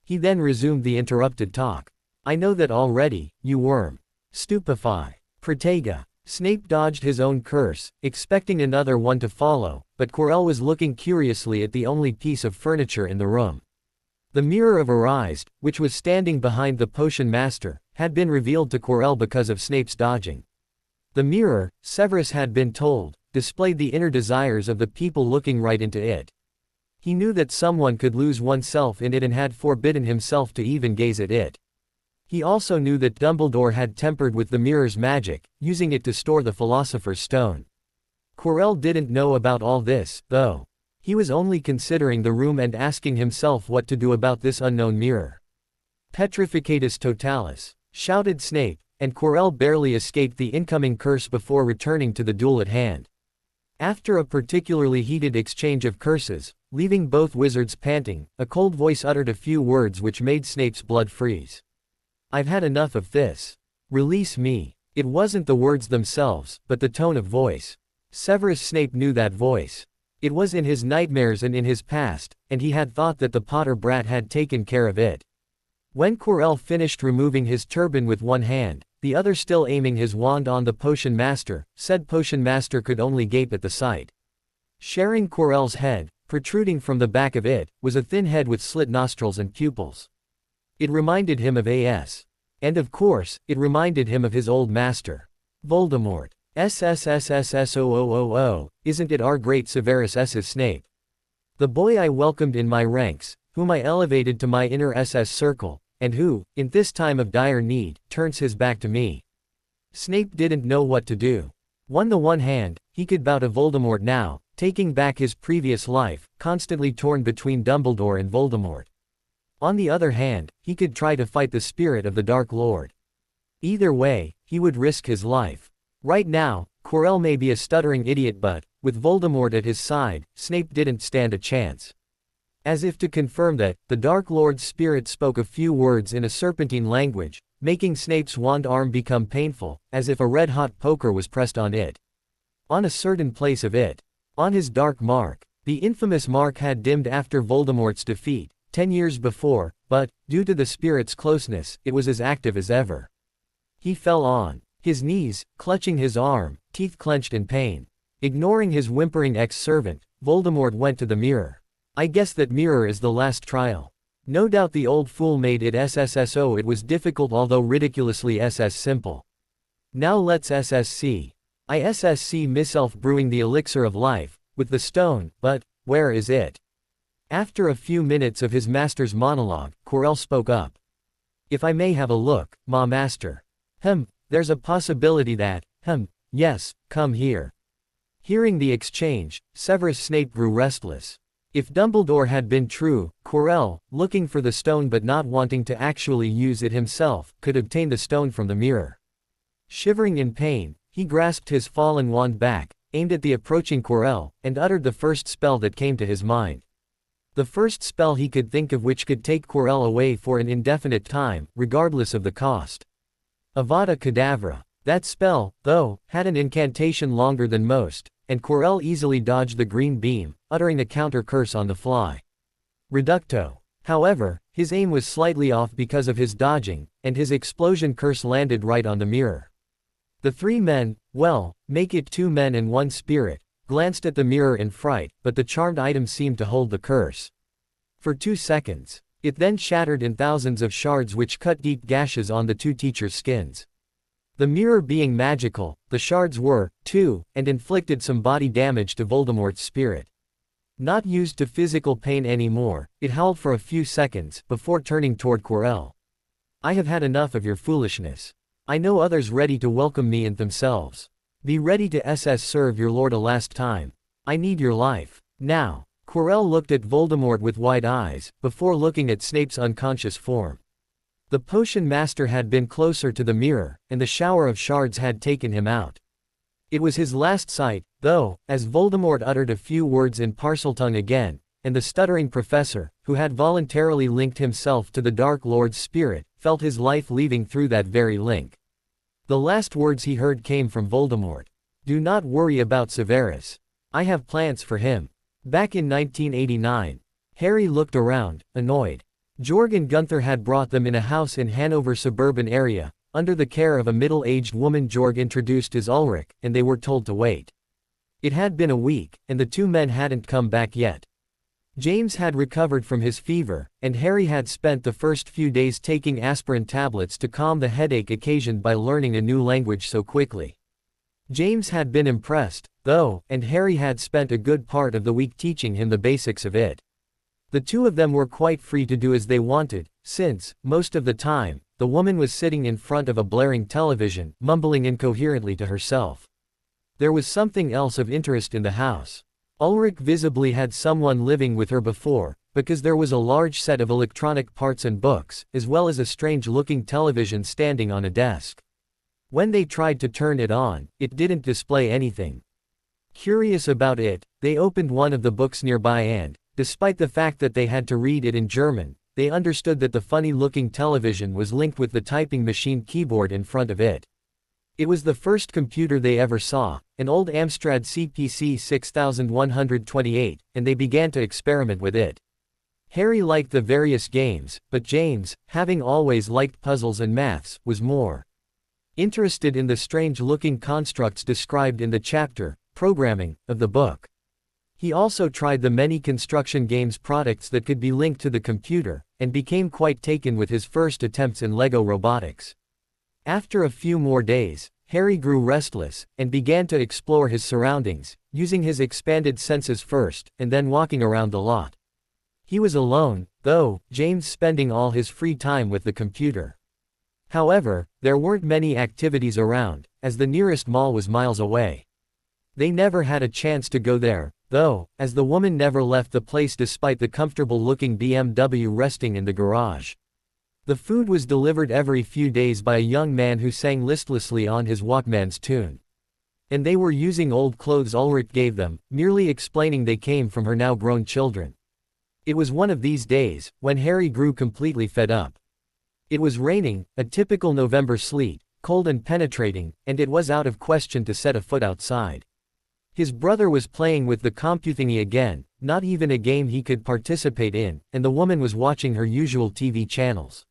He then resumed the interrupted talk. I know that already, you worm. Stupefy. Protega. Snape dodged his own curse, expecting another one to follow, but Quirrell was looking curiously at the only piece of furniture in the room. The Mirror of Arised, which was standing behind the potion master, had been revealed to Quirrell because of Snape's dodging. The mirror, Severus had been told, displayed the inner desires of the people looking right into it. He knew that someone could lose oneself in it and had forbidden himself to even gaze at it. He also knew that Dumbledore had tempered with the mirror's magic, using it to store the Philosopher's Stone. Quirrell didn't know about all this, though. He was only considering the room and asking himself what to do about this unknown mirror. Petrificatus totalis, shouted Snape, and Quirrell barely escaped the incoming curse before returning to the duel at hand. After a particularly heated exchange of curses, leaving both wizards panting, a cold voice uttered a few words which made Snape's blood freeze. "I've had enough of this. Release me." It wasn't the words themselves, but the tone of voice. Severus Snape knew that voice. It was in his nightmares and in his past, and he had thought that the Potter brat had taken care of it. When Quirrell finished removing his turban with one hand, the other still aiming his wand on the Potion Master, said Potion Master could only gape at the sight. Sharing Quirrell's head, protruding from the back of it, was a thin head with slit nostrils and pupils. It reminded him of A.S. And of course, it reminded him of his old master. Voldemort. SSSSSOOOO, isn't it our great Severus S.'s Snape? The boy I welcomed in my ranks, whom I elevated to my inner SS circle, and who, in this time of dire need, turns his back to me. Snape didn't know what to do. On the one hand, he could bow to Voldemort now, taking back his previous life, constantly torn between Dumbledore and Voldemort. On the other hand, he could try to fight the spirit of the Dark Lord. Either way, he would risk his life. Right now, Quirrell may be a stuttering idiot, but, with Voldemort at his side, Snape didn't stand a chance. As if to confirm that, the Dark Lord's spirit spoke a few words in a serpentine language, making Snape's wand arm become painful, as if a red-hot poker was pressed on it. On a certain place of it. On his dark mark. The infamous mark had dimmed after Voldemort's defeat, 10 years before, but, due to the spirit's closeness, it was as active as ever. He fell on his knees, clutching his arm, teeth clenched in pain. Ignoring his whimpering ex-servant, Voldemort went to the mirror. I guess that mirror is the last trial. No doubt the old fool made it SSSO. It was difficult, although ridiculously SS simple. Now let's SSC. I SSC myself brewing the elixir of life, with the stone, but, where is it? After a few minutes of his master's monologue, Quirrell spoke up. If I may have a look, Ma Master. There's a possibility that, yes, come here. Hearing the exchange, Severus Snape grew restless. If Dumbledore had been true, Quirrell, looking for the stone but not wanting to actually use it himself, could obtain the stone from the mirror. Shivering in pain, he grasped his fallen wand back, aimed at the approaching Quirrell, and uttered the first spell that came to his mind. The first spell he could think of which could take Quirrell away for an indefinite time, regardless of the cost. Avada Kedavra. That spell, though, had an incantation longer than most, and Quirrell easily dodged the green beam, uttering a counter curse on the fly. Reducto. However, his aim was slightly off because of his dodging, and his explosion curse landed right on the mirror. The three men, make it 2 men and 1 spirit, glanced at the mirror in fright, but the charmed item seemed to hold the curse. For 2 seconds. It then shattered in thousands of shards which cut deep gashes on the 2 teachers' skins. The mirror being magical, the shards were, too, and inflicted some body damage to Voldemort's spirit. Not used to physical pain anymore, it howled for a few seconds, before turning toward Quirrell. I have had enough of your foolishness. I know others ready to welcome me and themselves. Be ready to serve your lord a last time. I need your life. Now. Quirrell looked at Voldemort with wide eyes, before looking at Snape's unconscious form. The Potion Master had been closer to the mirror, and the shower of shards had taken him out. It was his last sight, though, as Voldemort uttered a few words in Parseltongue again, and the stuttering professor, who had voluntarily linked himself to the Dark Lord's spirit, felt his life leaving through that very link. The last words he heard came from Voldemort. Do not worry about Severus. I have plans for him. Back in 1989. Harry looked around, annoyed. Jorg and Gunther had brought them in a house in Hanover suburban area, under the care of a middle-aged woman Jorg introduced as Ulrich, and they were told to wait. It had been a week, and the 2 men hadn't come back yet. James had recovered from his fever, and Harry had spent the first few days taking aspirin tablets to calm the headache occasioned by learning a new language so quickly. James had been impressed, though, and Harry had spent a good part of the week teaching him the basics of it. The two of them were quite free to do as they wanted, since, most of the time, the woman was sitting in front of a blaring television, mumbling incoherently to herself. There was something else of interest in the house. Ulrich visibly had someone living with her before, because there was a large set of electronic parts and books, as well as a strange-looking television standing on a desk. When they tried to turn it on, it didn't display anything. Curious about it, they opened one of the books nearby and, despite the fact that they had to read it in German, they understood that the funny-looking television was linked with the typing machine keyboard in front of it. It was the first computer they ever saw, an old Amstrad CPC 6128, and they began to experiment with it. Harry liked the various games, but James, having always liked puzzles and maths, was more interested in the strange-looking constructs described in the chapter, Programming, of the book. He also tried the many construction games products that could be linked to the computer, and became quite taken with his first attempts in Lego robotics. After a few more days, Harry grew restless, and began to explore his surroundings, using his expanded senses first, and then walking around the lot. He was alone, though, James spending all his free time with the computer. However, there weren't many activities around, as the nearest mall was miles away. They never had a chance to go there, though, as the woman never left the place despite the comfortable-looking BMW resting in the garage. The food was delivered every few days by a young man who sang listlessly on his Walkman's tune. And they were using old clothes Ulrich gave them, merely explaining they came from her now-grown children. It was one of these days, when Harry grew completely fed up. It was raining, a typical November sleet, cold and penetrating, and it was out of question to set a foot outside. His brother was playing with the computhingy again, not even a game he could participate in, and the woman was watching her usual TV channels.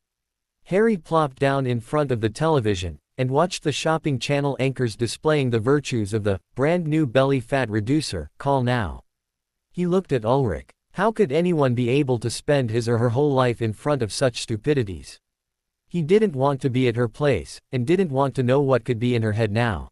Harry plopped down in front of the television, and watched the shopping channel anchors displaying the virtues of the brand new belly fat reducer, Call Now. He looked at Ulrich. How could anyone be able to spend his or her whole life in front of such stupidities? He didn't want to be at her place, and didn't want to know what could be in her head now.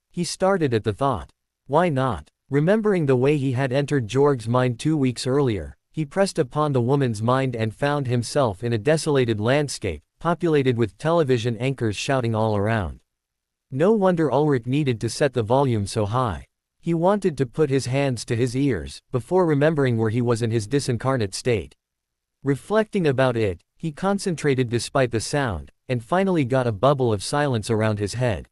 He started at the thought. Why not? Remembering the way he had entered Georg's mind 2 weeks earlier, he pressed upon the woman's mind and found himself in a desolated landscape, populated with television anchors shouting all around. No wonder Ulrich needed to set the volume so high. He wanted to put his hands to his ears, before remembering where he was in his disincarnate state. Reflecting about it, he concentrated despite the sound, and finally got a bubble of silence around his head.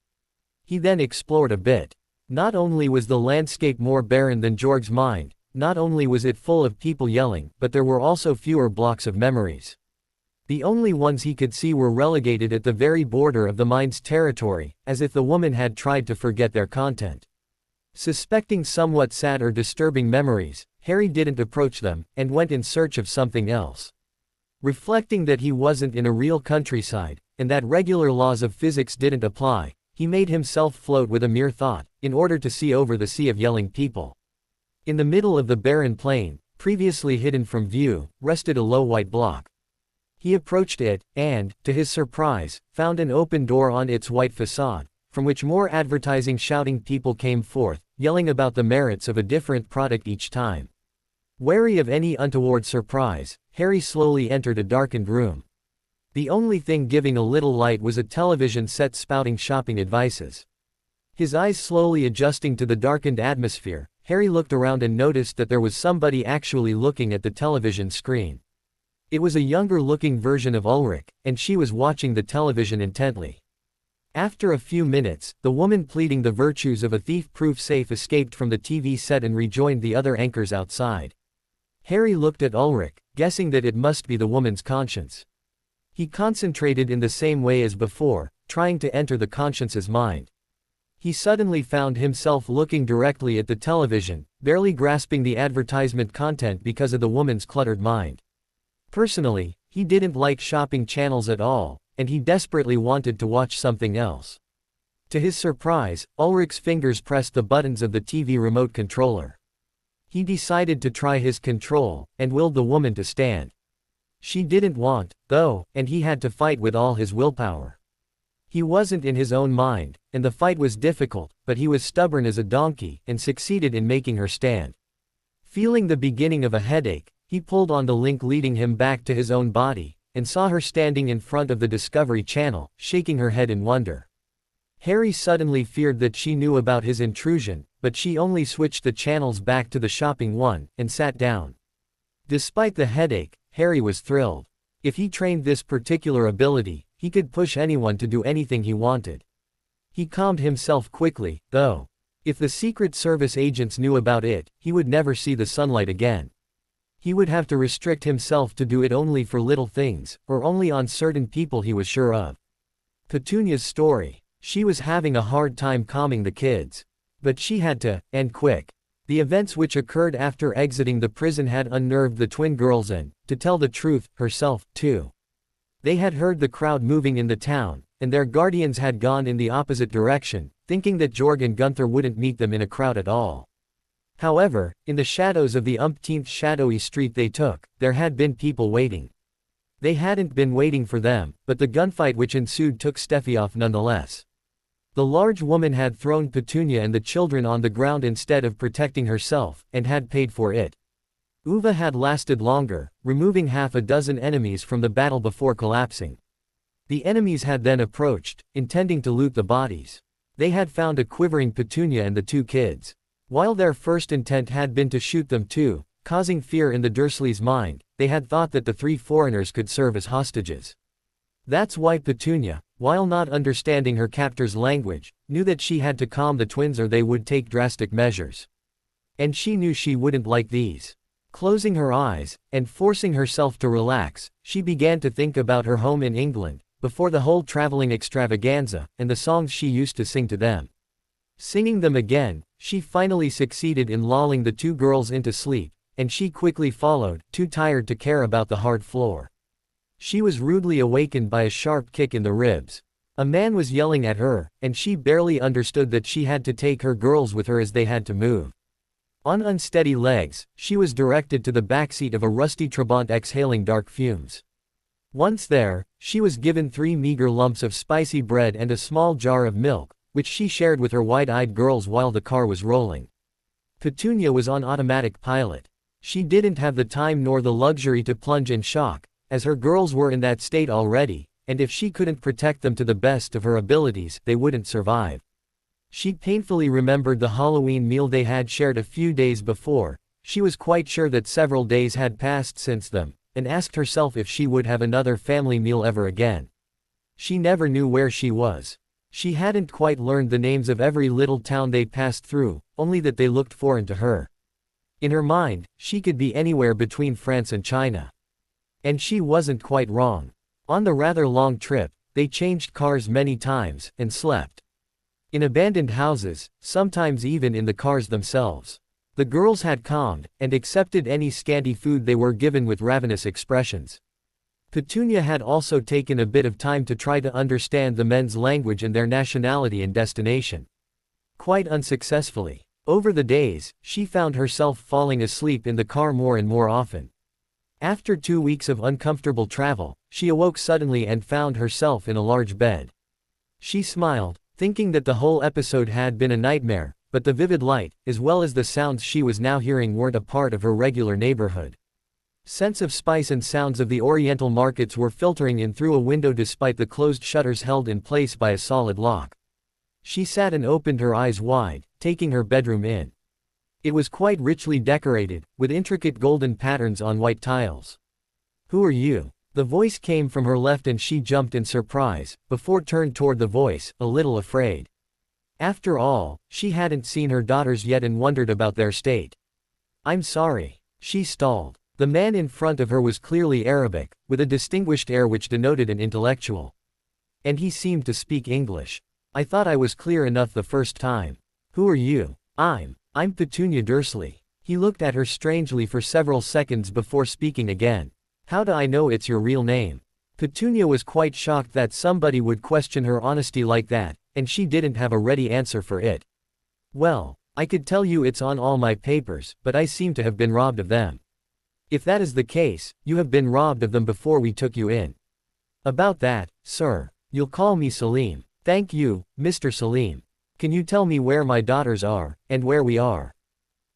He then explored a bit. Not only was the landscape more barren than Georg's mind, not only was it full of people yelling, but there were also fewer blocks of memories. The only ones he could see were relegated at the very border of the mind's territory, as if the woman had tried to forget their content. Suspecting somewhat sad or disturbing memories, Harry didn't approach them, and went in search of something else. Reflecting that he wasn't in a real countryside, and that regular laws of physics didn't apply, he made himself float with a mere thought, in order to see over the sea of yelling people. In the middle of the barren plain, previously hidden from view, rested a low white block. He approached it, and, to his surprise, found an open door on its white facade, from which more advertising shouting people came forth, yelling about the merits of a different product each time. Wary of any untoward surprise, Harry slowly entered a darkened room. The only thing giving a little light was a television set spouting shopping advices. His eyes slowly adjusting to the darkened atmosphere, Harry looked around and noticed that there was somebody actually looking at the television screen. It was a younger-looking version of Ulrich, and she was watching the television intently. After a few minutes, the woman pleading the virtues of a thief-proof safe escaped from the TV set and rejoined the other anchors outside. Harry looked at Ulrich, guessing that it must be the woman's conscience. He concentrated in the same way as before, trying to enter the conscience's mind. He suddenly found himself looking directly at the television, barely grasping the advertisement content because of the woman's cluttered mind. Personally, he didn't like shopping channels at all, and he desperately wanted to watch something else. To his surprise, Ulrich's fingers pressed the buttons of the TV remote controller. He decided to try his control, and willed the woman to stand. She didn't want, though, and he had to fight with all his willpower. He wasn't in his own mind, and the fight was difficult, but he was stubborn as a donkey, and succeeded in making her stand. Feeling the beginning of a headache, He pulled on the link leading him back to his own body, and saw her standing in front of the Discovery Channel, shaking her head in wonder. Harry suddenly feared that she knew about his intrusion, but she only switched the channels back to the shopping one, and sat down. Despite the headache, Harry was thrilled. If he trained this particular ability, he could push anyone to do anything he wanted. He calmed himself quickly, though. If the Secret Service agents knew about it, he would never see the sunlight again. He would have to restrict himself to do it only for little things, or only on certain people he was sure of. Petunia's story. She was having a hard time calming the kids. But she had to, and quick. The events which occurred after exiting the prison had unnerved the twin girls and, to tell the truth, herself, too. They had heard the crowd moving in the town, and their guardians had gone in the opposite direction, thinking that Jorg and Gunther wouldn't meet them in a crowd at all. However, in the shadows of the umpteenth shadowy street they took, there had been people waiting. They hadn't been waiting for them, but the gunfight which ensued took Steffi off nonetheless. The large woman had thrown Petunia and the children on the ground instead of protecting herself, and had paid for it. Uwe had lasted longer, removing half a dozen enemies from the battle before collapsing. The enemies had then approached, intending to loot the bodies. They had found a quivering Petunia and the two kids. While their first intent had been to shoot them too, causing fear in the Dursleys' mind, they had thought that the three foreigners could serve as hostages. That's why Petunia, while not understanding her captor's language, knew that she had to calm the twins or they would take drastic measures. And she knew she wouldn't like these. Closing her eyes, and forcing herself to relax, she began to think about her home in England, before the whole traveling extravaganza, and the songs she used to sing to them. Singing them again, she finally succeeded in lulling the two girls into sleep, and she quickly followed, too tired to care about the hard floor. She was rudely awakened by a sharp kick in the ribs. A man was yelling at her, and she barely understood that she had to take her girls with her as they had to move. On unsteady legs, she was directed to the backseat of a rusty Trabant exhaling dark fumes. Once there, she was given 3 meager lumps of spicy bread and a small jar of milk, which she shared with her wide-eyed girls while the car was rolling. Petunia was on automatic pilot. She didn't have the time nor the luxury to plunge in shock, as her girls were in that state already, and if she couldn't protect them to the best of her abilities, they wouldn't survive. She painfully remembered the Halloween meal they had shared a few days before. She was quite sure that several days had passed since then, and asked herself if she would have another family meal ever again. She never knew where she was. She hadn't quite learned the names of every little town they passed through, only that they looked foreign to her. In her mind, she could be anywhere between France and China. And she wasn't quite wrong. On the rather long trip, they changed cars many times, and slept in abandoned houses, sometimes even in the cars themselves. The girls had calmed, and accepted any scanty food they were given with ravenous expressions. Petunia had also taken a bit of time to try to understand the men's language and their nationality and destination. Quite unsuccessfully. Over the days, she found herself falling asleep in the car more and more often. After 2 weeks of uncomfortable travel, she awoke suddenly and found herself in a large bed. She smiled, thinking that the whole episode had been a nightmare, but the vivid light, as well as the sounds she was now hearing, weren't a part of her regular neighborhood. Scents of spice and sounds of the Oriental markets were filtering in through a window despite the closed shutters held in place by a solid lock. She sat and opened her eyes wide, taking her bedroom in. It was quite richly decorated, with intricate golden patterns on white tiles. "Who are you?" The voice came from her left and she jumped in surprise, before turned toward the voice, a little afraid. After all, she hadn't seen her daughters yet and wondered about their state. "I'm sorry." She stalled. The man in front of her was clearly Arabic, with a distinguished air which denoted an intellectual. And he seemed to speak English. "I thought I was clear enough the first time. Who are you?" I'm Petunia Dursley." He looked at her strangely for several seconds before speaking again. "How do I know it's your real name?" Petunia was quite shocked that somebody would question her honesty like that, and she didn't have a ready answer for it. "Well, I could tell you it's on all my papers, but I seem to have been robbed of them." "If that is the case, you have been robbed of them before we took you in." "About that, sir. You'll call me Salim." "Thank you, Mr. Salim. Can you tell me where my daughters are, and where we are?"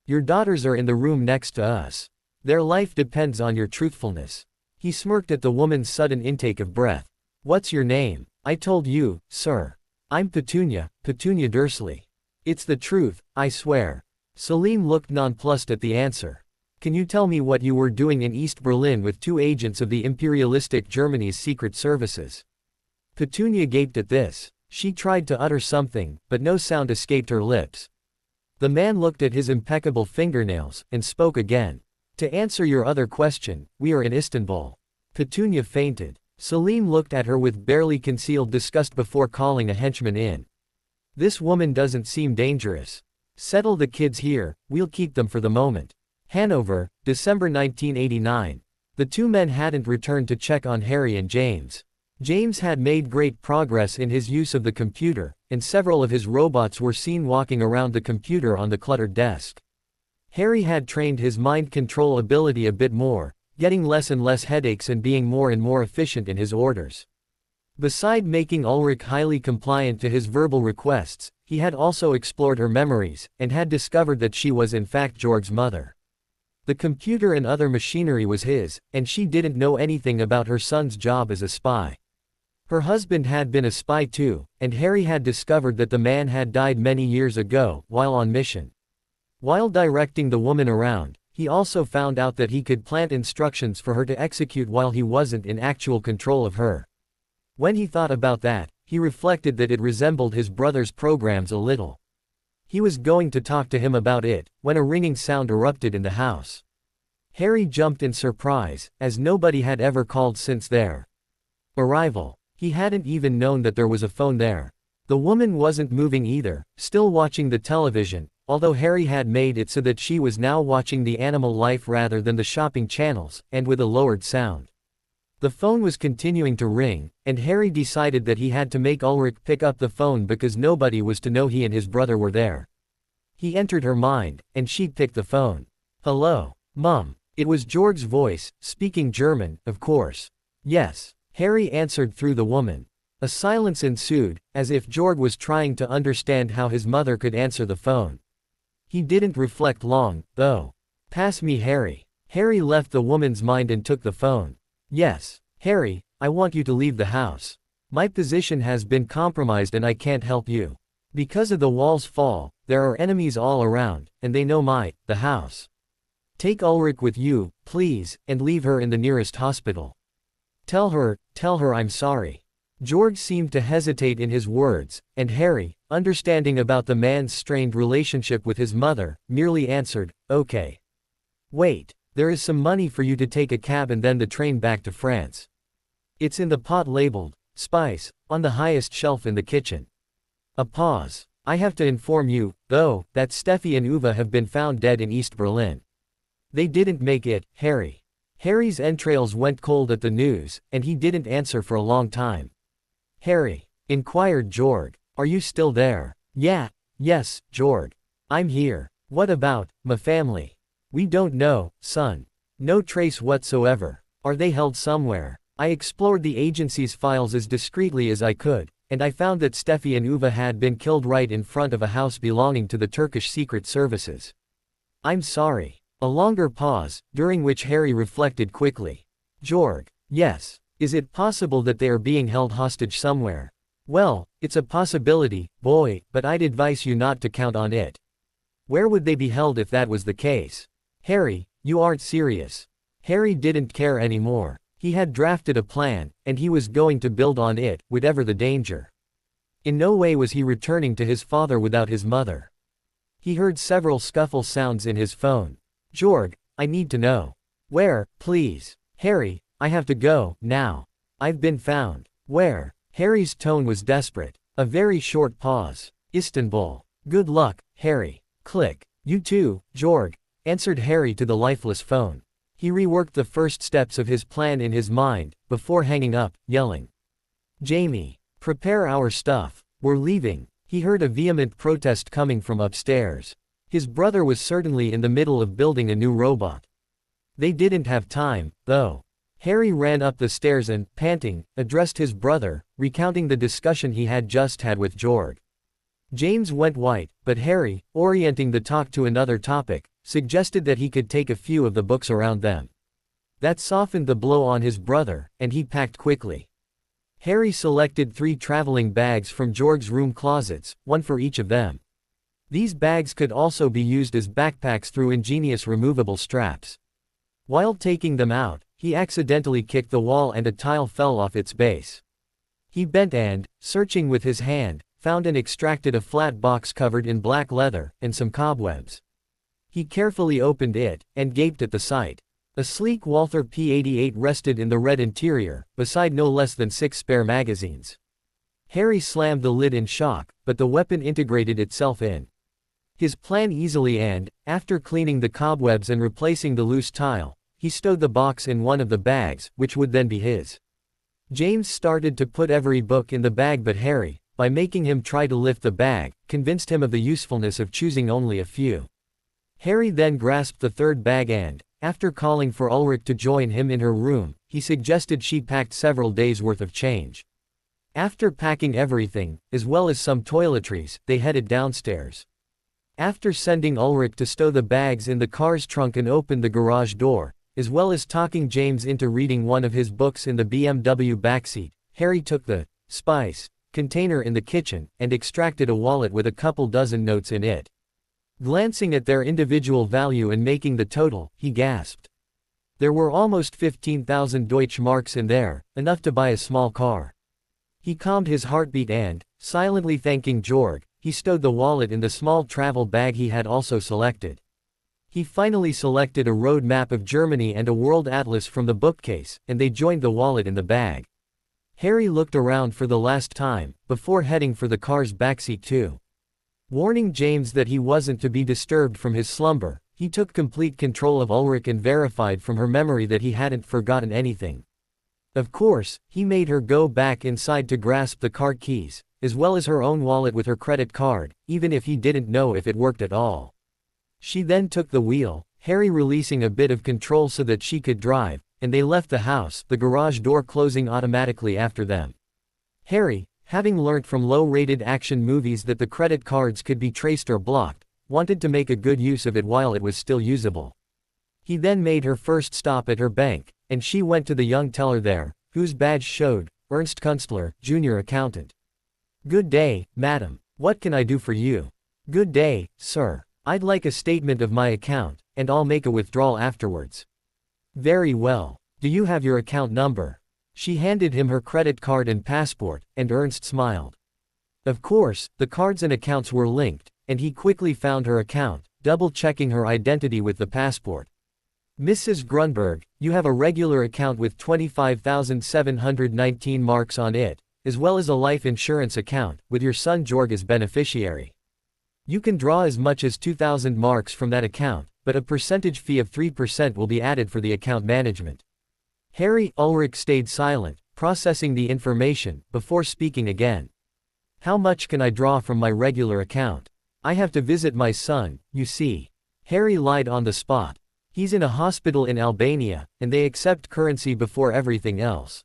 "Your daughters are in the room next to us. Their life depends on your truthfulness. He smirked at the woman's sudden intake of breath. What's your name? I told you, sir. I'm Petunia, Petunia Dursley. It's the truth, I swear. Salim looked nonplussed at the answer. Can you tell me what you were doing in East Berlin with 2 agents of the imperialistic Germany's secret services? Petunia gaped at this. She tried to utter something, but no sound escaped her lips. The man looked at his impeccable fingernails, and spoke again. To answer your other question, we are in Istanbul. Petunia fainted. Salim looked at her with barely concealed disgust before calling a henchman in. This woman doesn't seem dangerous. Settle the kids here, we'll keep them for the moment. Hanover, December 1989. The 2 men hadn't returned to check on Harry and James. James had made great progress in his use of the computer, and several of his robots were seen walking around the computer on the cluttered desk. Harry had trained his mind control ability a bit more, getting less and less headaches and being more and more efficient in his orders. Beside making Ulrich highly compliant to his verbal requests, he had also explored her memories, and had discovered that she was in fact Georg's mother. The computer and other machinery was his, and she didn't know anything about her son's job as a spy. Her husband had been a spy too, and Harry had discovered that the man had died many years ago, while on mission. While directing the woman around, he also found out that he could plant instructions for her to execute while he wasn't in actual control of her. When he thought about that, he reflected that it resembled his brother's programs a little. He was going to talk to him about it, when a ringing sound erupted in the house. Harry jumped in surprise, as nobody had ever called since their arrival. He hadn't even known that there was a phone there. The woman wasn't moving either, still watching the television, although Harry had made it so that she was now watching the animal life rather than the shopping channels, and with a lowered sound. The phone was continuing to ring, and Harry decided that he had to make Ulrich pick up the phone because nobody was to know he and his brother were there. He entered her mind, and she picked the phone. Hello, Mum. It was Georg's voice, speaking German, of course. Yes, Harry answered through the woman. A silence ensued, as if Georg was trying to understand how his mother could answer the phone. He didn't reflect long, though. Pass me Harry. Harry left the woman's mind and took the phone. Yes, Harry, I want you to leave the house. My position has been compromised and I can't help you. Because of the wall's fall, there are enemies all around, and they know the house. Take Ulrich with you, please, and leave her in the nearest hospital. Tell her I'm sorry. Georg seemed to hesitate in his words, and Harry, understanding about the man's strained relationship with his mother, merely answered, okay. Wait, there is some money for you to take a cab and then the train back to France. It's in the pot labeled, spice, on the highest shelf in the kitchen. A pause. I have to inform you, though, that Steffi and Uwe have been found dead in East Berlin. They didn't make it, Harry. Harry's entrails went cold at the news, and he didn't answer for a long time. Harry, inquired Georg, are you still there? Yes, Georg. I'm here. What about my family? We don't know, son. No trace whatsoever. Are they held somewhere? I explored the agency's files as discreetly as I could, and I found that Steffi and Uwe had been killed right in front of a house belonging to the Turkish secret services. I'm sorry. A longer pause, during which Harry reflected quickly. Georg, yes. Is it possible that they are being held hostage somewhere? Well, it's a possibility, boy, but I'd advise you not to count on it. Where would they be held if that was the case? Harry, you aren't serious. Harry didn't care anymore. He had drafted a plan, and he was going to build on it, whatever the danger. In no way was he returning to his father without his mother. He heard several scuffle sounds in his phone. Georg, I need to know. Where, please? Harry, I have to go, now. I've been found. Where? Harry's tone was desperate. A very short pause. Istanbul. Good luck, Harry. Click. You too, Georg, answered Harry to the lifeless phone. He reworked the first steps of his plan in his mind, before hanging up, yelling. Jamie, prepare our stuff. We're leaving. He heard a vehement protest coming from upstairs. His brother was certainly in the middle of building a new robot. They didn't have time, though. Harry ran up the stairs and, panting, addressed his brother, recounting the discussion he had just had with Georg. James went white, but Harry, orienting the talk to another topic, suggested that he could take a few of the books around them. That softened the blow on his brother, and he packed quickly. Harry selected 3 traveling bags from Georg's room closets, one for each of them. These bags could also be used as backpacks through ingenious removable straps. While taking them out, he accidentally kicked the wall and a tile fell off its base. He bent and, searching with his hand, found and extracted a flat box covered in black leather, and some cobwebs. He carefully opened it, and gaped at the sight. A sleek Walther P88 rested in the red interior, beside no less than 6 spare magazines. Harry slammed the lid in shock, but the weapon integrated itself in his plan easily and, after cleaning the cobwebs and replacing the loose tile, he stowed the box in one of the bags, which would then be his. James started to put every book in the bag, but Harry, by making him try to lift the bag, convinced him of the usefulness of choosing only a few. Harry then grasped the 3rd bag and, after calling for Ulrich to join him in her room, he suggested she packed several days' worth of change. After packing everything, as well as some toiletries, they headed downstairs. After sending Ulrich to stow the bags in the car's trunk and open the garage door, as well as talking James into reading one of his books in the BMW backseat, Harry took the spice container in the kitchen and extracted a wallet with a couple dozen notes in it. Glancing at their individual value and making the total, he gasped. There were almost 15,000 Deutschmarks in there, enough to buy a small car. He calmed his heartbeat and, silently thanking Georg, he stowed the wallet in the small travel bag he had also selected. He finally selected a road map of Germany and a world atlas from the bookcase, and they joined the wallet in the bag. Harry looked around for the last time, before heading for the car's backseat too. Warning James that he wasn't to be disturbed from his slumber, he took complete control of Ulrich and verified from her memory that he hadn't forgotten anything. Of course, he made her go back inside to grasp the car keys, as well as her own wallet with her credit card, even if he didn't know if it worked at all. She then took the wheel, Harry releasing a bit of control so that she could drive, and they left the house, the garage door closing automatically after them. Harry, having learnt from low-rated action movies that the credit cards could be traced or blocked, wanted to make a good use of it while it was still usable. He then made her first stop at her bank, and she went to the young teller there, whose badge showed, Ernst Kunstler, Junior Accountant. "Good day, madam. What can I do for you?" "Good day, sir. I'd like a statement of my account, and I'll make a withdrawal afterwards." "Very well. Do you have your account number?" She handed him her credit card and passport, and Ernst smiled. Of course, the cards and accounts were linked, and he quickly found her account, double-checking her identity with the passport. "Mrs. Grunberg, you have a regular account with 25,719 marks on it, as well as a life insurance account, with your son Georg as beneficiary. You can draw as much as 2,000 marks from that account, but a percentage fee of 3% will be added for the account management." Ulrich stayed silent, processing the information, before speaking again. "How much can I draw from my regular account? I have to visit my son, you see." Harry lied on the spot. "He's in a hospital in Albania, and they accept currency before everything else.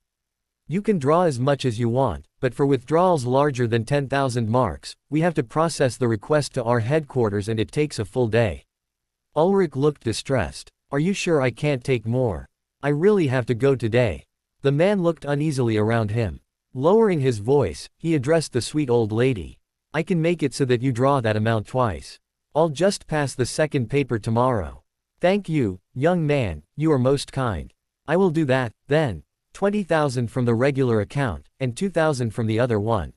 You can draw as much as you want, but for withdrawals larger than 10,000 marks, we have to process the request to our headquarters and it takes a full day." Ulrich looked distressed. "Are you sure I can't take more? I really have to go today." The man looked uneasily around him. Lowering his voice, he addressed the sweet old lady. "I can make it so that you draw that amount twice. I'll just pass the second paper tomorrow." "Thank you, young man, you are most kind. I will do that, then. 20,000 from the regular account, and 2,000 from the other one.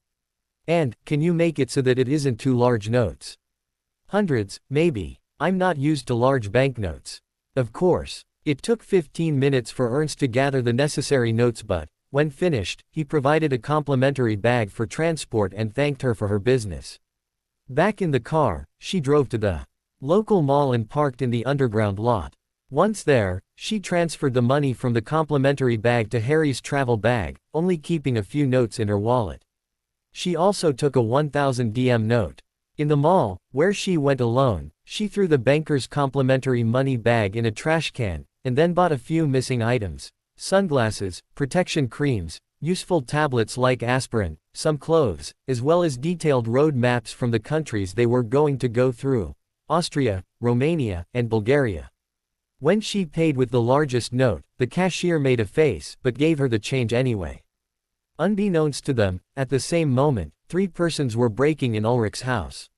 And, can you make it so that it isn't too large notes?" "Hundreds, maybe. I'm not used to large banknotes." "Of course." It took 15 minutes for Ernst to gather the necessary notes, but, when finished, he provided a complimentary bag for transport and thanked her for her business. Back in the car, she drove to the local mall and parked in the underground lot. Once there, she transferred the money from the complimentary bag to Harry's travel bag, only keeping a few notes in her wallet. She also took a 1,000 DM note. In the mall, where she went alone, she threw the banker's complimentary money bag in a trash can, and then bought a few missing items: sunglasses, protection creams, useful tablets like aspirin, some clothes, as well as detailed road maps from the countries they were going to go through, Austria, Romania, and Bulgaria. When she paid with the largest note, the cashier made a face but gave her the change anyway. Unbeknownst to them, at the same moment, 3 persons were breaking in Ulrich's house.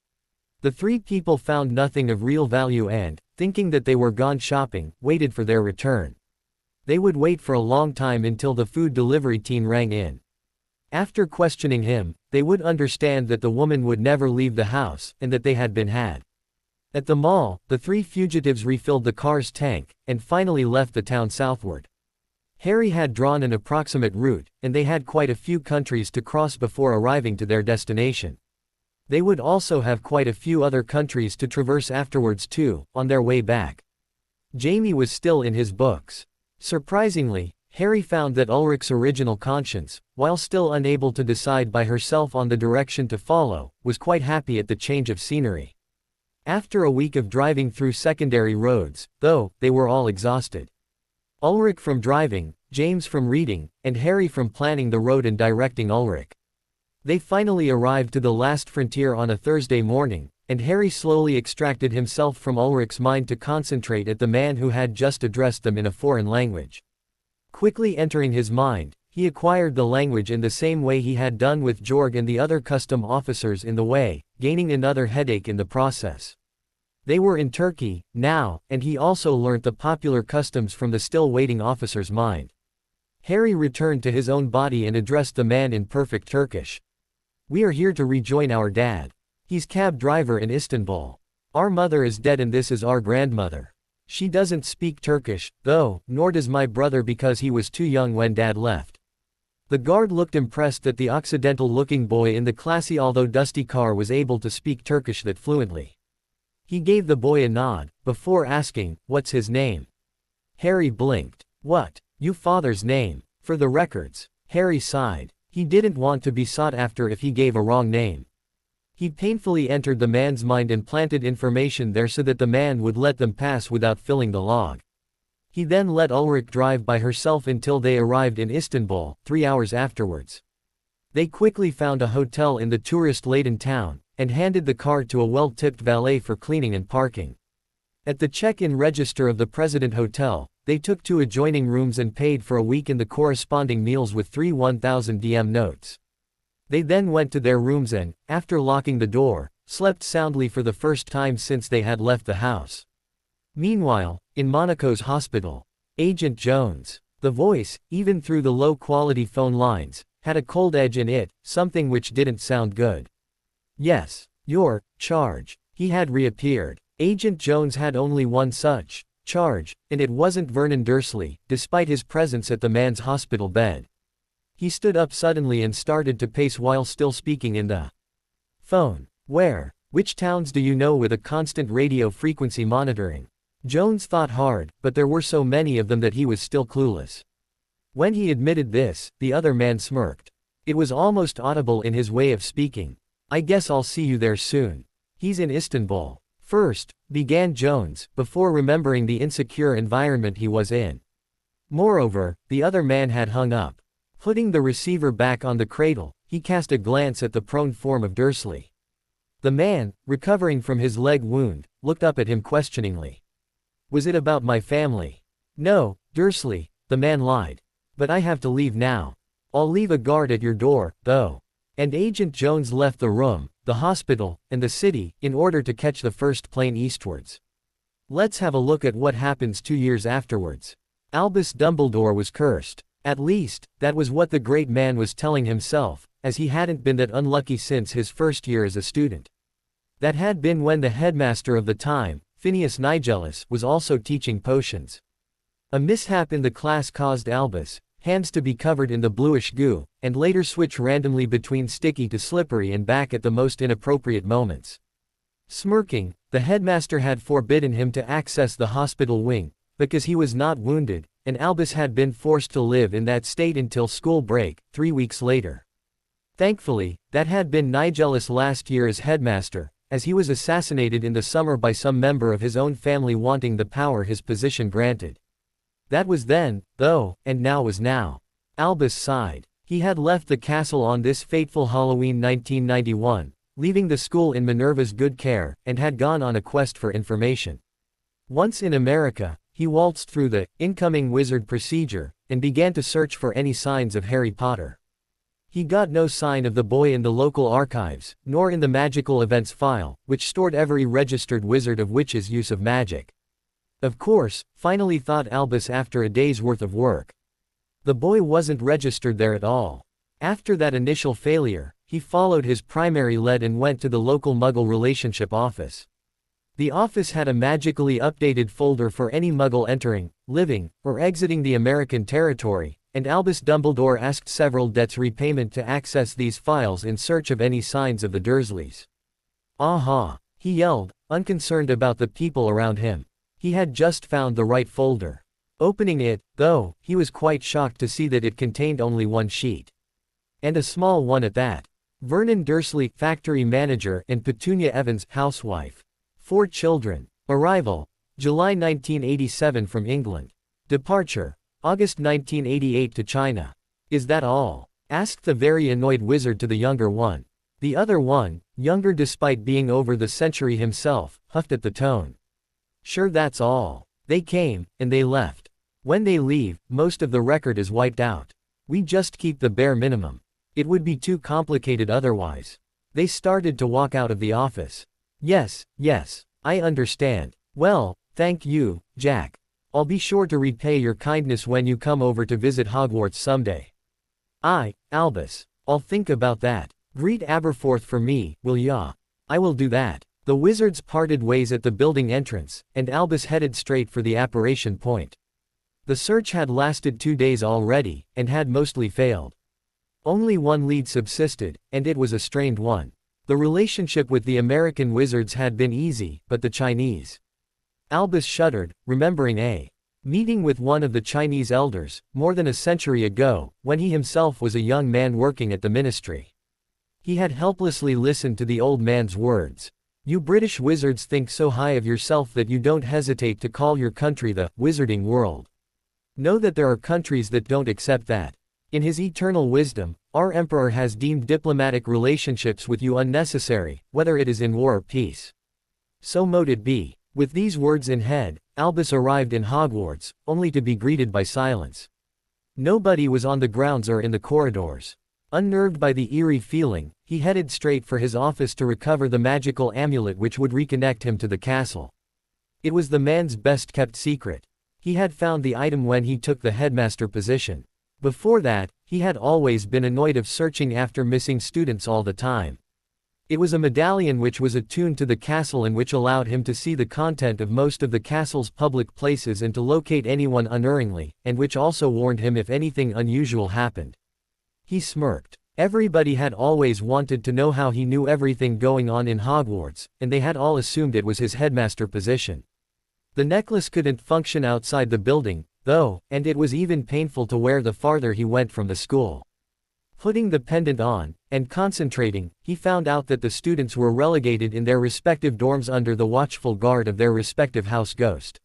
The 3 people found nothing of real value and, thinking that they were gone shopping, waited for their return. They would wait for a long time until the food delivery team rang in. After questioning him, they would understand that the woman would never leave the house, and that they had been had. At the mall, the 3 fugitives refilled the car's tank, and finally left the town southward. Harry had drawn an approximate route, and they had quite a few countries to cross before arriving to their destination. They would also have quite a few other countries to traverse afterwards too, on their way back. Jamie was still in his books. Surprisingly, Harry found that Ulrich's original conscience, while still unable to decide by herself on the direction to follow, was quite happy at the change of scenery. After a week of driving through secondary roads, though, they were all exhausted. Ulrich from driving, James from reading, and Harry from planning the road and directing Ulrich. They finally arrived to the last frontier on a Thursday morning, and Harry slowly extracted himself from Ulrich's mind to concentrate at the man who had just addressed them in a foreign language. Quickly entering his mind, he acquired the language in the same way he had done with Georg and the other custom officers in the way, gaining another headache in the process. They were in Turkey, now, and he also learnt the popular customs from the still waiting officer's mind. Harry returned to his own body and addressed the man in perfect Turkish. "We are here to rejoin our dad. He's cab driver in Istanbul. Our mother is dead and this is our grandmother. She doesn't speak Turkish, though, nor does my brother because he was too young when dad left." The guard looked impressed that the Occidental-looking boy in the classy although dusty car was able to speak Turkish that fluently. He gave the boy a nod, before asking, "What's his name?" Harry blinked. "What? Your father's name. For the records." Harry sighed. He didn't want to be sought after if he gave a wrong name. He painfully entered the man's mind and planted information there so that the man would let them pass without filling the log. He then let Ulrich drive by herself until they arrived in Istanbul, 3 hours afterwards. They quickly found a hotel in the tourist-laden town, and handed the car to a well-tipped valet for cleaning and parking. At the check-in register of the President Hotel, they took 2 adjoining rooms and paid for a week in the corresponding meals with 3 1,000 DM notes. They then went to their rooms and, after locking the door, slept soundly for the first time since they had left the house. Meanwhile, in Monaco's hospital, Agent Jones, the voice, even through the low-quality phone lines, had a cold edge in it, something which didn't sound good. "Yes, your charge." He had reappeared. Agent Jones had only one such charge, and it wasn't Vernon Dursley, despite his presence at the man's hospital bed. He stood up suddenly and started to pace while still speaking in the phone. "Where? Which towns do you know with a constant radio frequency monitoring?" Jones thought hard, but there were so many of them that he was still clueless. When he admitted this, the other man smirked. It was almost audible in his way of speaking. "I guess I'll see you there soon." "He's in Istanbul." "First," began Jones, before remembering the insecure environment he was in. Moreover, the other man had hung up. Putting the receiver back on the cradle, he cast a glance at the prone form of Dursley. The man, recovering from his leg wound, looked up at him questioningly. "Was it about my family?" "No, Dursley," the man lied. "But I have to leave now. I'll leave a guard at your door, though." And Agent Jones left the room, the hospital, and the city, in order to catch the first plane eastwards. Let's have a look at what happens 2 years afterwards. Albus Dumbledore was cursed. At least, that was what the great man was telling himself, as he hadn't been that unlucky since his first year as a student. That had been when the headmaster of the time, Phineas Nigellus, was also teaching potions. A mishap in the class caused Albus' hands to be covered in the bluish goo, and later switch randomly between sticky to slippery and back at the most inappropriate moments. Smirking, the headmaster had forbidden him to access the hospital wing, because he was not wounded, and Albus had been forced to live in that state until school break, 3 weeks later. Thankfully, that had been Nigellus' last year as headmaster, as he was assassinated in the summer by some member of his own family wanting the power his position granted. That was then, though, and now was now. Albus sighed. He had left the castle on this fateful Halloween 1991, leaving the school in Minerva's good care, and had gone on a quest for information. Once in America, he waltzed through the incoming wizard procedure, and began to search for any signs of Harry Potter. He got no sign of the boy in the local archives, nor in the magical events file, which stored every registered wizard of witch's use of magic. Of course, finally thought Albus after a day's worth of work. The boy wasn't registered there at all. After that initial failure, he followed his primary lead and went to the local Muggle relationship office. The office had a magically updated folder for any Muggle entering, living, or exiting the American territory, and Albus Dumbledore asked several debts repayment to access these files in search of any signs of the Dursleys. "Aha!" he yelled, unconcerned about the people around him. He had just found the right folder. Opening it, though, he was quite shocked to see that it contained only one sheet. And a small one at that. Vernon Dursley, factory manager, and Petunia Evans, housewife. 4 children. Arrival: July 1987 from England. Departure: August 1988 to China. "Is that all?" asked the very annoyed wizard to the younger one. The other one, younger despite being over the century himself, huffed at the tone. "Sure, that's all. They came, and they left. When they leave, most of the record is wiped out. We just keep the bare minimum. It would be too complicated otherwise." They started to walk out of the office. Yes, I understand. Well, thank you, Jack. I'll be sure to repay your kindness when you come over to visit Hogwarts someday." Albus. I'll think about that. Greet Aberforth for me, will ya?" "I will do that." The wizards parted ways at the building entrance, and Albus headed straight for the apparition point. The search had lasted 2 days already, and had mostly failed. Only one lead subsisted, and it was a strained one. The relationship with the American wizards had been easy, but the Chinese. Albus shuddered, remembering a meeting with one of the Chinese elders, more than a century ago, when he himself was a young man working at the ministry. He had helplessly listened to the old man's words. "You British wizards think so high of yourself that you don't hesitate to call your country the wizarding world. Know that there are countries that don't accept that. In his eternal wisdom, our emperor has deemed diplomatic relationships with you unnecessary, whether it is in war or peace. So mote it be." With these words in head, Albus arrived in Hogwarts, only to be greeted by silence. Nobody was on the grounds or in the corridors. Unnerved by the eerie feeling, he headed straight for his office to recover the magical amulet which would reconnect him to the castle. It was the man's best-kept secret. He had found the item when he took the headmaster position. Before that, he had always been annoyed of searching after missing students all the time. It was a medallion which was attuned to the castle and which allowed him to see the content of most of the castle's public places and to locate anyone unerringly, and which also warned him if anything unusual happened. He smirked. Everybody had always wanted to know how he knew everything going on in Hogwarts, and they had all assumed it was his headmaster position. The necklace couldn't function outside the building, though, and it was even painful to wear the farther he went from the school. Putting the pendant on, and concentrating, he found out that the students were relegated in their respective dorms under the watchful guard of their respective house ghost.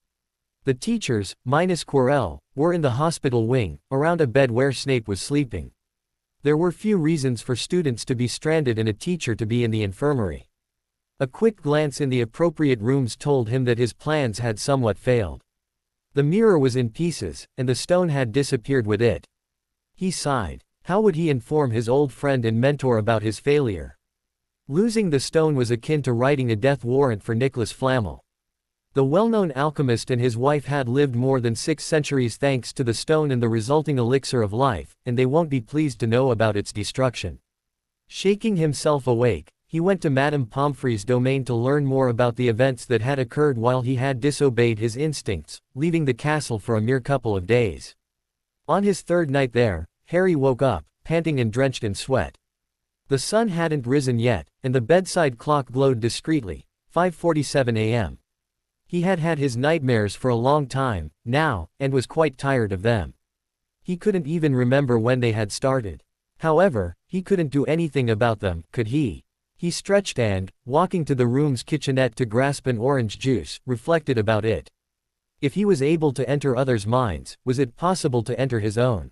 The teachers, minus Quirrell, were in the hospital wing, around a bed where Snape was sleeping. There were few reasons for students to be stranded and a teacher to be in the infirmary. A quick glance in the appropriate rooms told him that his plans had somewhat failed. The mirror was in pieces, and the stone had disappeared with it. He sighed. How would he inform his old friend and mentor about his failure? Losing the stone was akin to writing a death warrant for Nicholas Flamel. The well-known alchemist and his wife had lived more than 6 centuries thanks to the stone and the resulting elixir of life, and they won't be pleased to know about its destruction. Shaking himself awake, he went to Madame Pomfrey's domain to learn more about the events that had occurred while he had disobeyed his instincts, leaving the castle for a mere couple of days. On his 3rd night there, Harry woke up, panting and drenched in sweat. The sun hadn't risen yet, and the bedside clock glowed discreetly, 5:47 a.m. He had had his nightmares for a long time, now, and was quite tired of them. He couldn't even remember when they had started. However, he couldn't do anything about them, could he? He stretched and, walking to the room's kitchenette to grasp an orange juice, reflected about it. If he was able to enter others' minds, was it possible to enter his own?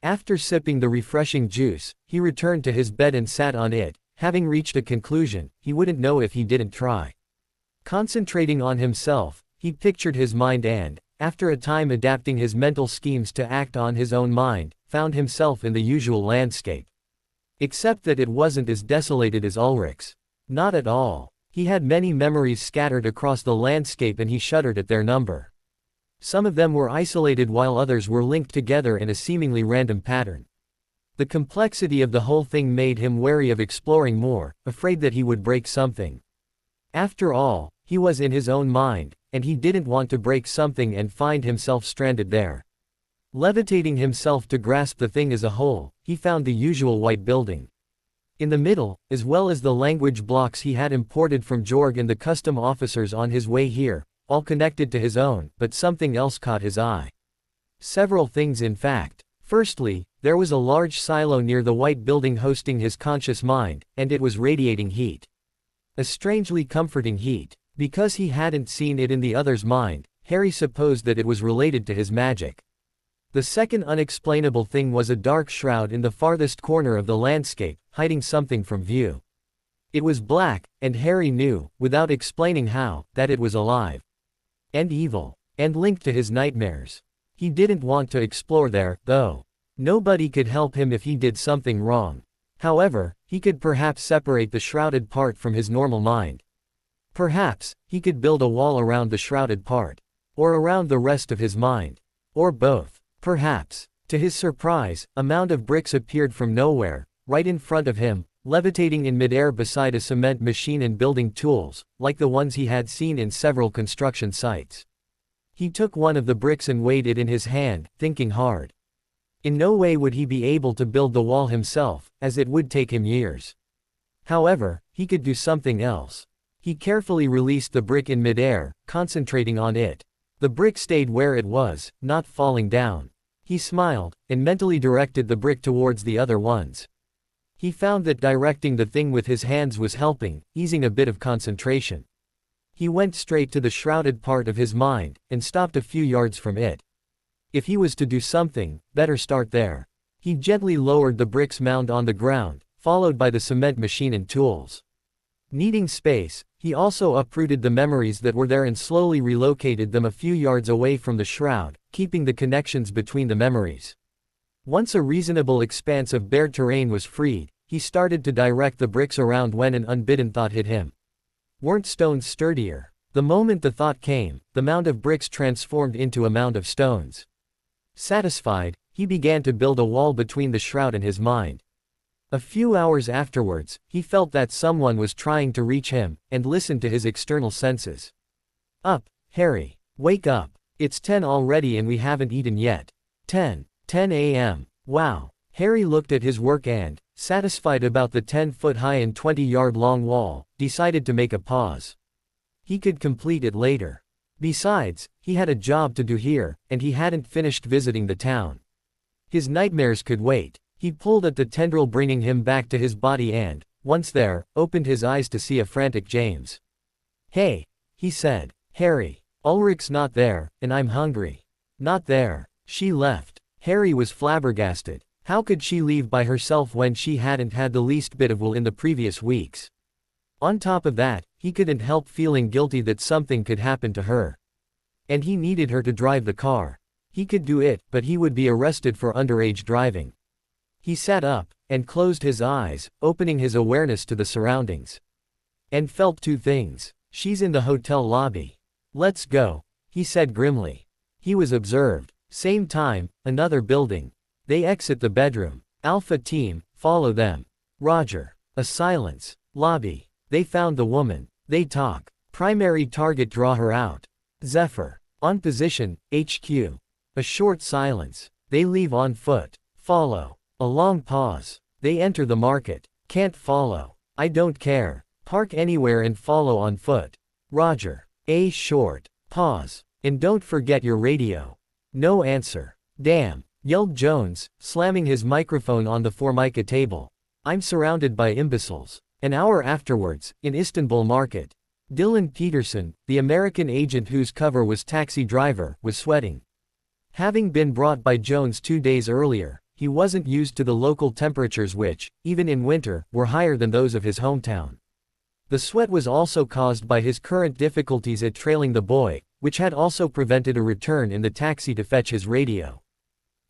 After sipping the refreshing juice, he returned to his bed and sat on it, Having reached a conclusion, he wouldn't know if he didn't try. Concentrating on himself, he pictured his mind and, after a time adapting his mental schemes to act on his own mind, found himself in the usual landscape. Except that it wasn't as desolated as Ulrich's. Not at all. He had many memories scattered across the landscape and he shuddered at their number. Some of them were isolated while others were linked together in a seemingly random pattern. The complexity of the whole thing made him wary of exploring more, afraid that he would break something. After all, he was in his own mind, and he didn't want to break something and find himself stranded there. Levitating himself to grasp the thing as a whole, he found the usual white building. In the middle, as well as the language blocks he had imported from Jorg and the custom officers on his way here, all connected to his own, but something else caught his eye. Several things in fact. Firstly, there was a large silo near the white building hosting his conscious mind, and it was radiating heat. A strangely comforting heat. Because he hadn't seen it in the other's mind, Harry supposed that it was related to his magic. The second unexplainable thing was a dark shroud in the farthest corner of the landscape, hiding something from view. It was black, and Harry knew, without explaining how, that it was alive. And evil. And linked to his nightmares. He didn't want to explore there, though. Nobody could help him if he did something wrong. However, he could perhaps separate the shrouded part from his normal mind. Perhaps, he could build a wall around the shrouded part. Or around the rest of his mind. Or both. Perhaps. To his surprise, a mound of bricks appeared from nowhere, right in front of him, levitating in midair beside a cement machine and building tools, like the ones he had seen in several construction sites. He took one of the bricks and weighed it in his hand, thinking hard. In no way would he be able to build the wall himself, as it would take him years. However, he could do something else. He carefully released the brick in midair, concentrating on it. The brick stayed where it was, not falling down. He smiled, and mentally directed the brick towards the other ones. He found that directing the thing with his hands was helping, easing a bit of concentration. He went straight to the shrouded part of his mind, and stopped a few yards from it. If he was to do something, better start there. He gently lowered the bricks mound on the ground, followed by the cement machine and tools. Needing space, he also uprooted the memories that were there and slowly relocated them a few yards away from the shroud, keeping the connections between the memories. Once a reasonable expanse of bare terrain was freed, he started to direct the bricks around when an unbidden thought hit him. Weren't stones sturdier? The moment the thought came, the mound of bricks transformed into a mound of stones. Satisfied, he began to build a wall between the shroud and his mind. A few hours afterwards, he felt that someone was trying to reach him, and listened to his external senses. Up, Harry. Wake up. It's 10 already and we haven't eaten yet. 10 a.m. Wow. Harry looked at his work and, satisfied about the 10-foot-high and 20-yard-long wall, decided to make a pause. He could complete it later. Besides, he had a job to do here, and he hadn't finished visiting the town. His nightmares could wait. He pulled at the tendril bringing him back to his body and, once there, opened his eyes to see a frantic James. Hey, he said. Harry. Ulrich's not there, and I'm hungry. Not there. She left. Harry was flabbergasted. How could she leave by herself when she hadn't had the least bit of will in the previous weeks? On top of that, he couldn't help feeling guilty that something could happen to her. And he needed her to drive the car. He could do it, but he would be arrested for underage driving. He sat up, and closed his eyes, opening his awareness to the surroundings. And felt two things. She's in the hotel lobby. Let's go, he said grimly. He was observed. Same time, another building. They exit the bedroom. Alpha team, follow them. Roger. A silence. Lobby. They found the woman. They talk. Primary target, draw her out. Zephyr. On position, HQ. A short silence. They leave on foot. Follow. A long pause. They enter the market. Can't follow. I don't care. Park anywhere and follow on foot. Roger. A short pause. And don't forget your radio. No answer. Damn, yelled Jones, slamming his microphone on the Formica table. I'm surrounded by imbeciles. An hour afterwards, in Istanbul Market. Dylan Peterson, the American agent whose cover was Taxi Driver, was sweating. Having been brought by Jones 2 days earlier, he wasn't used to the local temperatures which, even in winter, were higher than those of his hometown. The sweat was also caused by his current difficulties at trailing the boy, which had also prevented a return in the taxi to fetch his radio.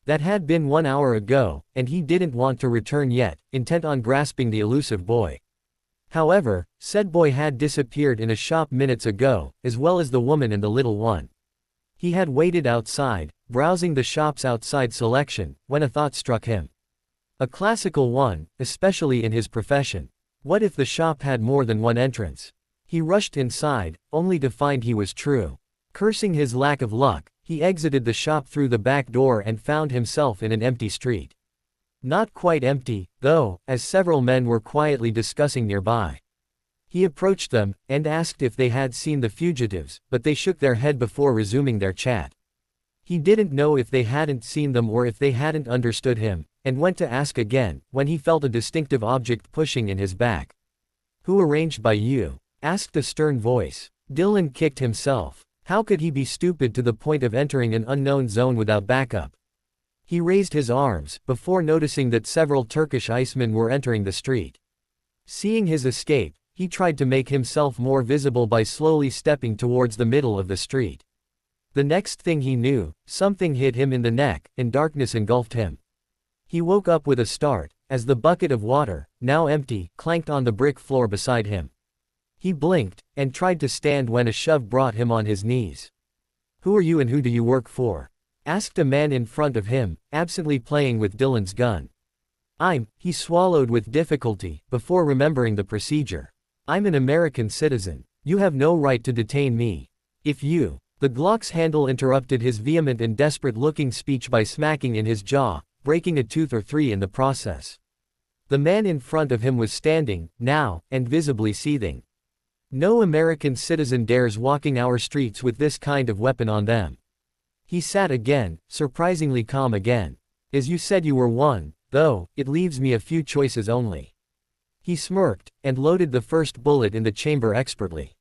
That had been 1 hour ago, and he didn't want to return yet, intent on grasping the elusive boy. However, said boy had disappeared in a shop minutes ago, as well as the woman and the little one. He had waited outside, browsing the shop's outside selection, when a thought struck him. A classical one, especially in his profession. What if the shop had more than one entrance? He rushed inside, only to find he was true. Cursing his lack of luck, he exited the shop through the back door and found himself in an empty street. Not quite empty, though, as several men were quietly discussing nearby. He approached them, and asked if they had seen the fugitives, but they shook their head before resuming their chat. He didn't know if they hadn't seen them or if they hadn't understood him, and went to ask again, when he felt a distinctive object pushing in his back. "Who arranged by you?" asked a stern voice. Dylan kicked himself. How could he be stupid to the point of entering an unknown zone without backup? He raised his arms, before noticing that several Turkish icemen were entering the street. Seeing his escape, he tried to make himself more visible by slowly stepping towards the middle of the street. The next thing he knew, something hit him in the neck, and darkness engulfed him. He woke up with a start, as the bucket of water, now empty, clanked on the brick floor beside him. He blinked, and tried to stand when a shove brought him on his knees. "Who are you and who do you work for?" asked a man in front of him, absently playing with Dylan's gun. He swallowed with difficulty, before remembering the procedure. "I'm an American citizen. You have no right to detain me. If you—" The Glock's handle interrupted his vehement and desperate-looking speech by smacking in his jaw, breaking a tooth or three in the process. The man in front of him was standing, now, and visibly seething. No American citizen dares walking our streets with this kind of weapon on them. He sat again, surprisingly calm again. "As you said you were one, though, it leaves me a few choices only." He smirked, and loaded the first bullet in the chamber expertly.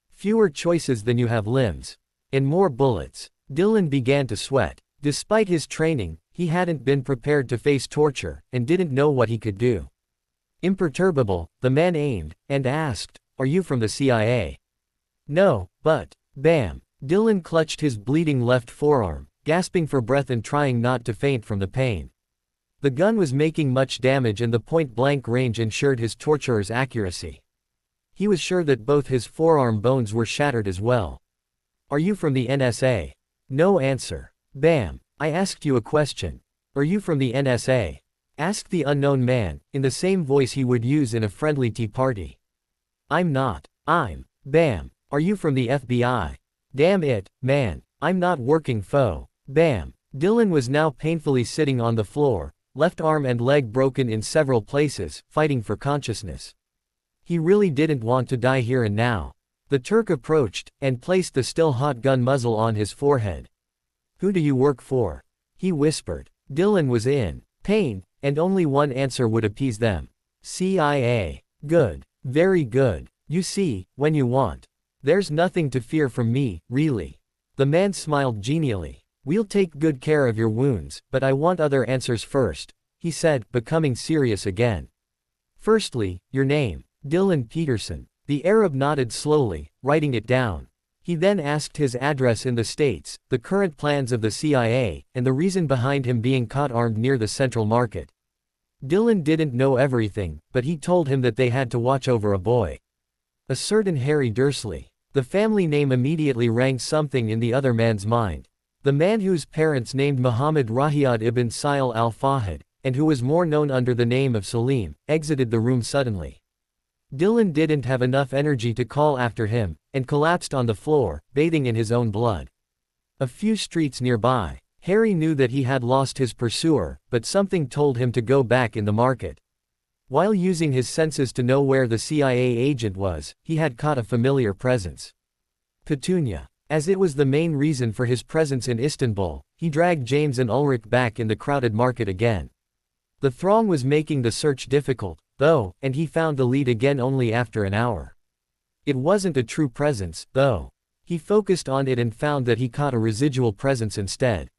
"Fewer choices than you have limbs. And more bullets." Dylan began to sweat. Despite his training, he hadn't been prepared to face torture, and didn't know what he could do. Imperturbable, the man aimed, and asked, "Are you from the CIA?" "No, but—" Bam! Dylan clutched his bleeding left forearm, gasping for breath and trying not to faint from the pain. The gun was making much damage and the point-blank range ensured his torturer's accuracy. He was sure that both his forearm bones were shattered as well. "Are you from the NSA?" No answer. "Bam! I asked you a question. Are you from the NSA?" asked the unknown man, in the same voice he would use in a friendly tea party. "I'm not. Bam! Are you from the FBI?" "Damn it, man. I'm not working foe." Bam! Dylan was now painfully sitting on the floor, left arm and leg broken in several places, fighting for consciousness. He really didn't want to die here and now. The Turk approached, and placed the still hot gun muzzle on his forehead. "Who do you work for?" he whispered. Dylan was in pain, and only one answer would appease them. "CIA. Good. Very good. You see, when you want. There's nothing to fear from me, really." The man smiled genially. "We'll take good care of your wounds, but I want other answers first," he said, becoming serious again. "Firstly, your name." "Dylan Peterson." The Arab nodded slowly, writing it down. He then asked his address in the States, the current plans of the CIA, and the reason behind him being caught armed near the Central Market. Dylan didn't know everything, but he told him that they had to watch over a boy. A certain Harry Dursley. The family name immediately rang something in the other man's mind. The man whose parents named Muhammad Rahiyad ibn Sa'il al-Fahd, and who was more known under the name of Salim, exited the room suddenly. Dylan didn't have enough energy to call after him, and collapsed on the floor, bathing in his own blood. A few streets nearby, Harry knew that he had lost his pursuer, but something told him to go back in the market. While using his senses to know where the CIA agent was, he had caught a familiar presence. Petunia. As it was the main reason for his presence in Istanbul, he dragged James and Ulrich back in the crowded market again. The throng was making the search difficult, though, and he found the lead again only after an hour. It wasn't a true presence, though. He focused on it and found that he caught a residual presence instead.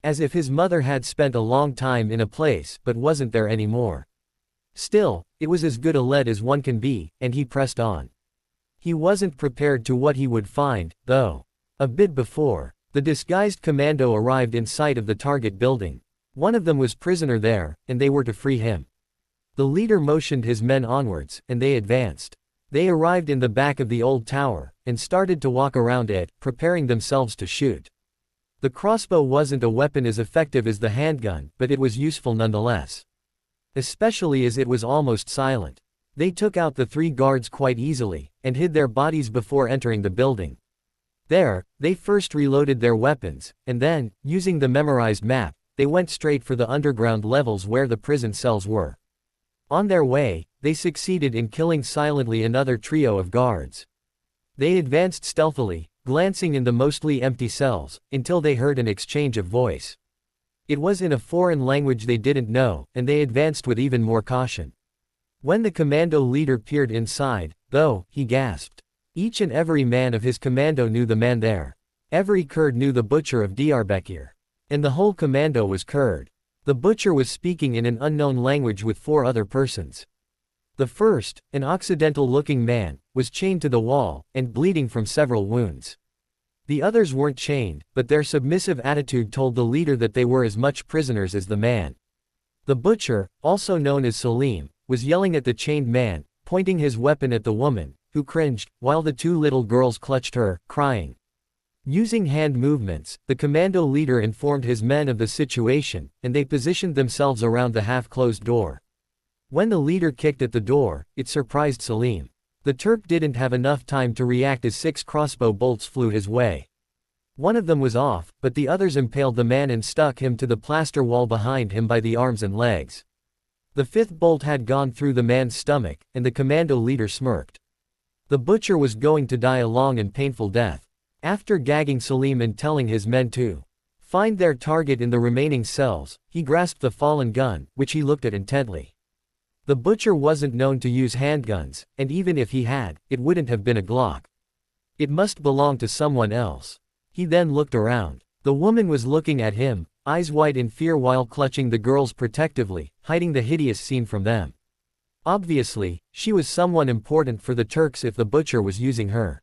As if his mother had spent a long time in a place but wasn't there anymore. Still, it was as good a lead as one can be, and he pressed on. He wasn't prepared to what he would find, though. A bit before, the disguised commando arrived in sight of the target building. One of them was prisoner there, and they were to free him. The leader motioned his men onwards, and they advanced. They arrived in the back of the old tower, and started to walk around it, preparing themselves to shoot. The crossbow wasn't a weapon as effective as the handgun, but it was useful nonetheless. Especially as it was almost silent. They took out the 3 guards quite easily, and hid their bodies before entering the building. There, they first reloaded their weapons, and then, using the memorized map, they went straight for the underground levels where the prison cells were. On their way, they succeeded in killing silently another trio of guards. They advanced stealthily, glancing in the mostly empty cells, until they heard an exchange of voice. It was in a foreign language they didn't know, and they advanced with even more caution. When the commando leader peered inside, though, he gasped. Each and every man of his commando knew the man there. Every Kurd knew the butcher of Diyarbakir. And the whole commando was Kurd. The butcher was speaking in an unknown language with 4 other persons. The first, an Occidental-looking man, was chained to the wall, and bleeding from several wounds. The others weren't chained, but their submissive attitude told the leader that they were as much prisoners as the man. The butcher, also known as Salim, was yelling at the chained man, pointing his weapon at the woman, who cringed, while the 2 little girls clutched her, crying. Using hand movements, the commando leader informed his men of the situation, and they positioned themselves around the half-closed door. When the leader kicked at the door, it surprised Salim. The Turk didn't have enough time to react as 6 crossbow bolts flew his way. One of them was off, but the others impaled the man and stuck him to the plaster wall behind him by the arms and legs. The 5th bolt had gone through the man's stomach, and the commando leader smirked. The butcher was going to die a long and painful death. After gagging Salim and telling his men to find their target in the remaining cells, he grasped the fallen gun, which he looked at intently. The butcher wasn't known to use handguns, and even if he had, it wouldn't have been a Glock. It must belong to someone else. He then looked around. The woman was looking at him, eyes wide in fear while clutching the girls protectively, hiding the hideous scene from them. Obviously, she was someone important for the Turks if the butcher was using her.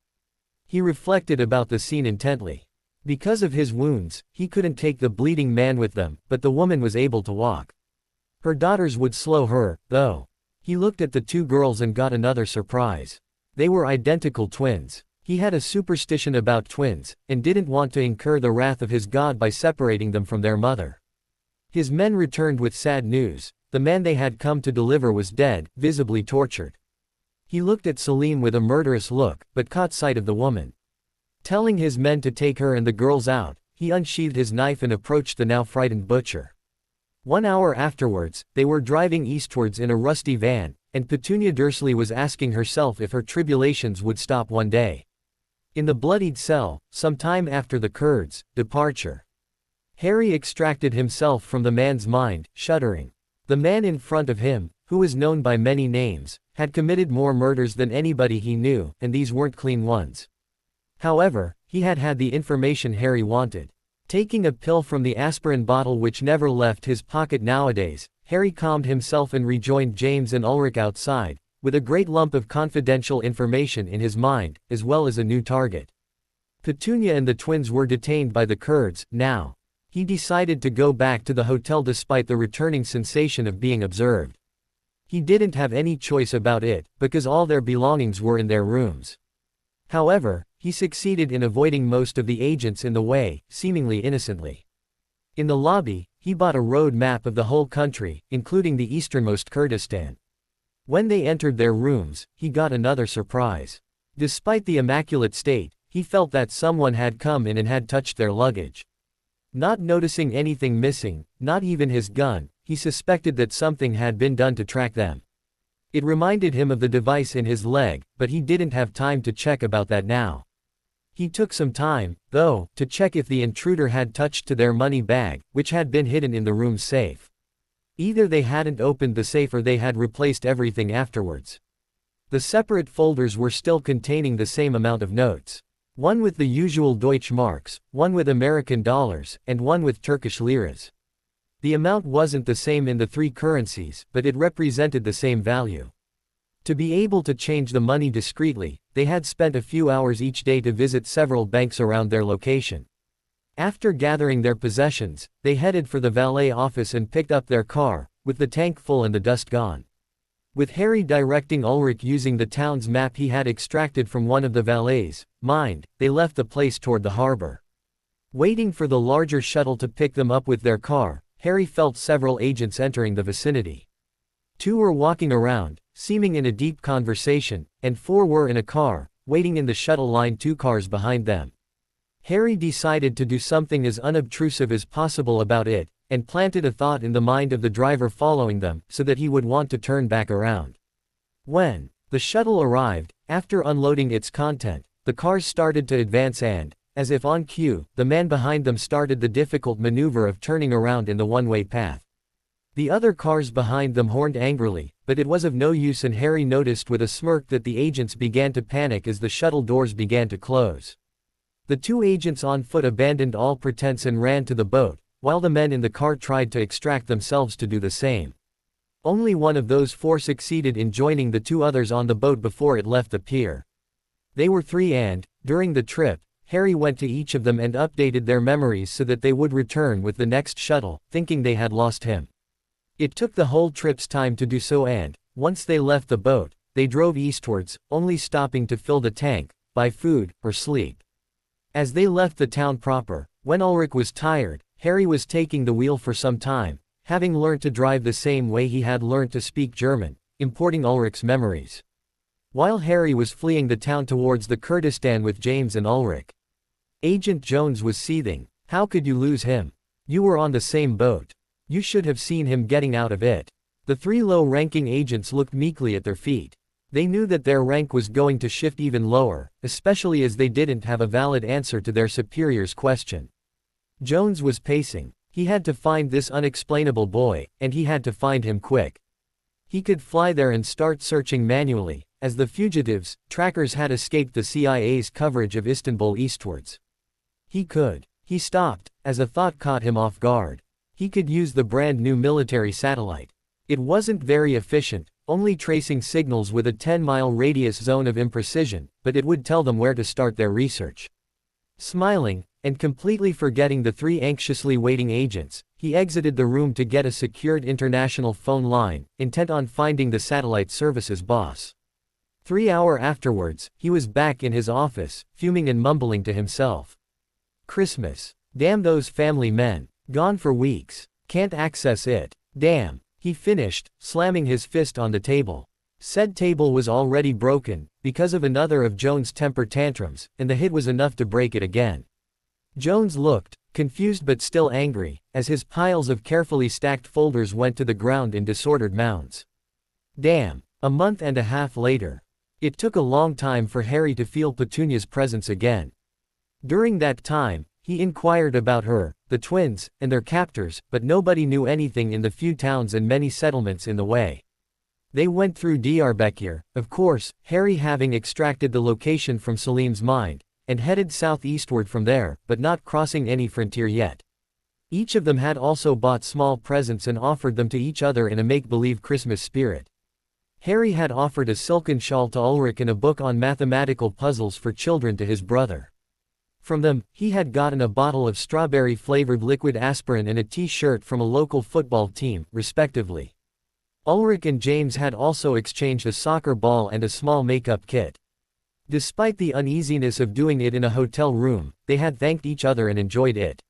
He reflected about the scene intently. Because of his wounds, he couldn't take the bleeding man with them, but the woman was able to walk. Her daughters would slow her, though. He looked at the 2 girls and got another surprise. They were identical twins. He had a superstition about twins, and didn't want to incur the wrath of his god by separating them from their mother. His men returned with sad news. The man they had come to deliver was dead, visibly tortured. He looked at Salim with a murderous look, but caught sight of the woman. Telling his men to take her and the girls out, he unsheathed his knife and approached the now frightened butcher. 1 hour afterwards, they were driving eastwards in a rusty van, and Petunia Dursley was asking herself if her tribulations would stop one day. In the bloodied cell, some time after the Kurds' departure, Harry extracted himself from the man's mind, shuddering. The man in front of him, who was known by many names, had committed more murders than anybody he knew, and these weren't clean ones. However, he had had the information Harry wanted. Taking a pill from the aspirin bottle which never left his pocket nowadays, Harry calmed himself and rejoined James and Ulrich outside, with a great lump of confidential information in his mind, as well as a new target. Petunia and the twins were detained by the Kurds. Now, he decided to go back to the hotel despite the returning sensation of being observed. He didn't have any choice about it, because all their belongings were in their rooms. However, he succeeded in avoiding most of the agents in the way, seemingly innocently. In the lobby, he bought a road map of the whole country, including the easternmost Kurdistan. When they entered their rooms, he got another surprise. Despite the immaculate state, he felt that someone had come in and had touched their luggage. Not noticing anything missing, not even his gun, he suspected that something had been done to track them. It reminded him of the device in his leg, but he didn't have time to check about that now. He took some time, though, to check if the intruder had touched to their money bag, which had been hidden in the room's safe. Either they hadn't opened the safe or they had replaced everything afterwards. The separate folders were still containing the same amount of notes. One with the usual Deutsche Marks, one with American dollars, and one with Turkish liras. The amount wasn't the same in the three currencies, but it represented the same value. To be able to change the money discreetly, they had spent a few hours each day to visit several banks around their location. After gathering their possessions, they headed for the valet office and picked up their car, with the tank full and the dust gone. With Harry directing Ulrich using the town's map he had extracted from one of the valet's mind, they left the place toward the harbor. Waiting for the larger shuttle to pick them up with their car, Harry felt several agents entering the vicinity. 2 were walking around, seeming in a deep conversation, and 4 were in a car, waiting in the shuttle line 2 cars behind them. Harry decided to do something as unobtrusive as possible about it, and planted a thought in the mind of the driver following them, so that he would want to turn back around. When the shuttle arrived, after unloading its content, the cars started to advance and, as if on cue, the man behind them started the difficult maneuver of turning around in the one-way path. The other cars behind them horned angrily, but it was of no use and Harry noticed with a smirk that the agents began to panic as the shuttle doors began to close. The 2 agents on foot abandoned all pretense and ran to the boat, while the men in the car tried to extract themselves to do the same. Only one of those 4 succeeded in joining the 2 others on the boat before it left the pier. They were 3 and, during the trip, Harry went to each of them and updated their memories so that they would return with the next shuttle, thinking they had lost him. It took the whole trip's time to do so and, once they left the boat, they drove eastwards, only stopping to fill the tank, buy food, or sleep. As they left the town proper, when Ulrich was tired, Harry was taking the wheel for some time, having learnt to drive the same way he had learnt to speak German, importing Ulrich's memories. While Harry was fleeing the town towards the Kurdistan with James and Ulrich. Agent Jones was seething. How could you lose him? You were on the same boat. You should have seen him getting out of it. The 3 low-ranking agents looked meekly at their feet. They knew that their rank was going to shift even lower, especially as they didn't have a valid answer to their superior's question. Jones was pacing. He had to find this unexplainable boy, and he had to find him quick. He could fly there and start searching manually, as the fugitives, trackers had escaped the CIA's coverage of Istanbul eastwards. He could. He stopped, as a thought caught him off guard. He could use the brand new military satellite. It wasn't very efficient, only tracing signals with a 10-mile radius zone of imprecision, but it would tell them where to start their research. Smiling, and completely forgetting the 3 anxiously waiting agents, he exited the room to get a secured international phone line, intent on finding the satellite service's boss. 3 hours afterwards, he was back in his office, fuming and mumbling to himself. Christmas. Damn those family men. Gone for weeks. Can't access it. Damn. He finished, slamming his fist on the table. Said table was already broken, because of another of Jones' temper tantrums, and the hit was enough to break it again. Jones looked, confused but still angry, as his piles of carefully stacked folders went to the ground in disordered mounds. Damn. A month and a half later. It took a long time for Harry to feel Petunia's presence again. During that time, he inquired about her, the twins, and their captors, but nobody knew anything in the few towns and many settlements in the way. They went through Diyarbakir, of course, Harry having extracted the location from Salim's mind, and headed southeastward from there, but not crossing any frontier yet. Each of them had also bought small presents and offered them to each other in a make-believe Christmas spirit. Harry had offered a silken shawl to Ulrich and a book on mathematical puzzles for children to his brother. From them, he had gotten a bottle of strawberry-flavored liquid aspirin and a t-shirt from a local football team, respectively. Ulrich and James had also exchanged a soccer ball and a small makeup kit. Despite the uneasiness of doing it in a hotel room, they had thanked each other and enjoyed it.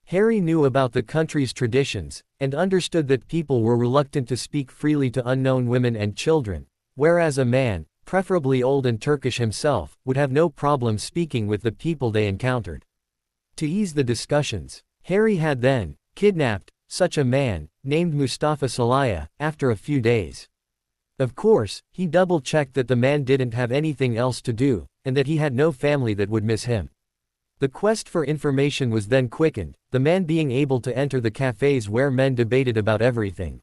Harry knew about the country's traditions, and understood that people were reluctant to speak freely to unknown women and children, whereas a man, preferably old and Turkish himself, would have no problem speaking with the people they encountered. To ease the discussions, Harry had then kidnapped such a man, named Mustafa Salaya, after a few days. Of course, he double-checked that the man didn't have anything else to do, and that he had no family that would miss him. The quest for information was then quickened, the man being able to enter the cafes where men debated about everything.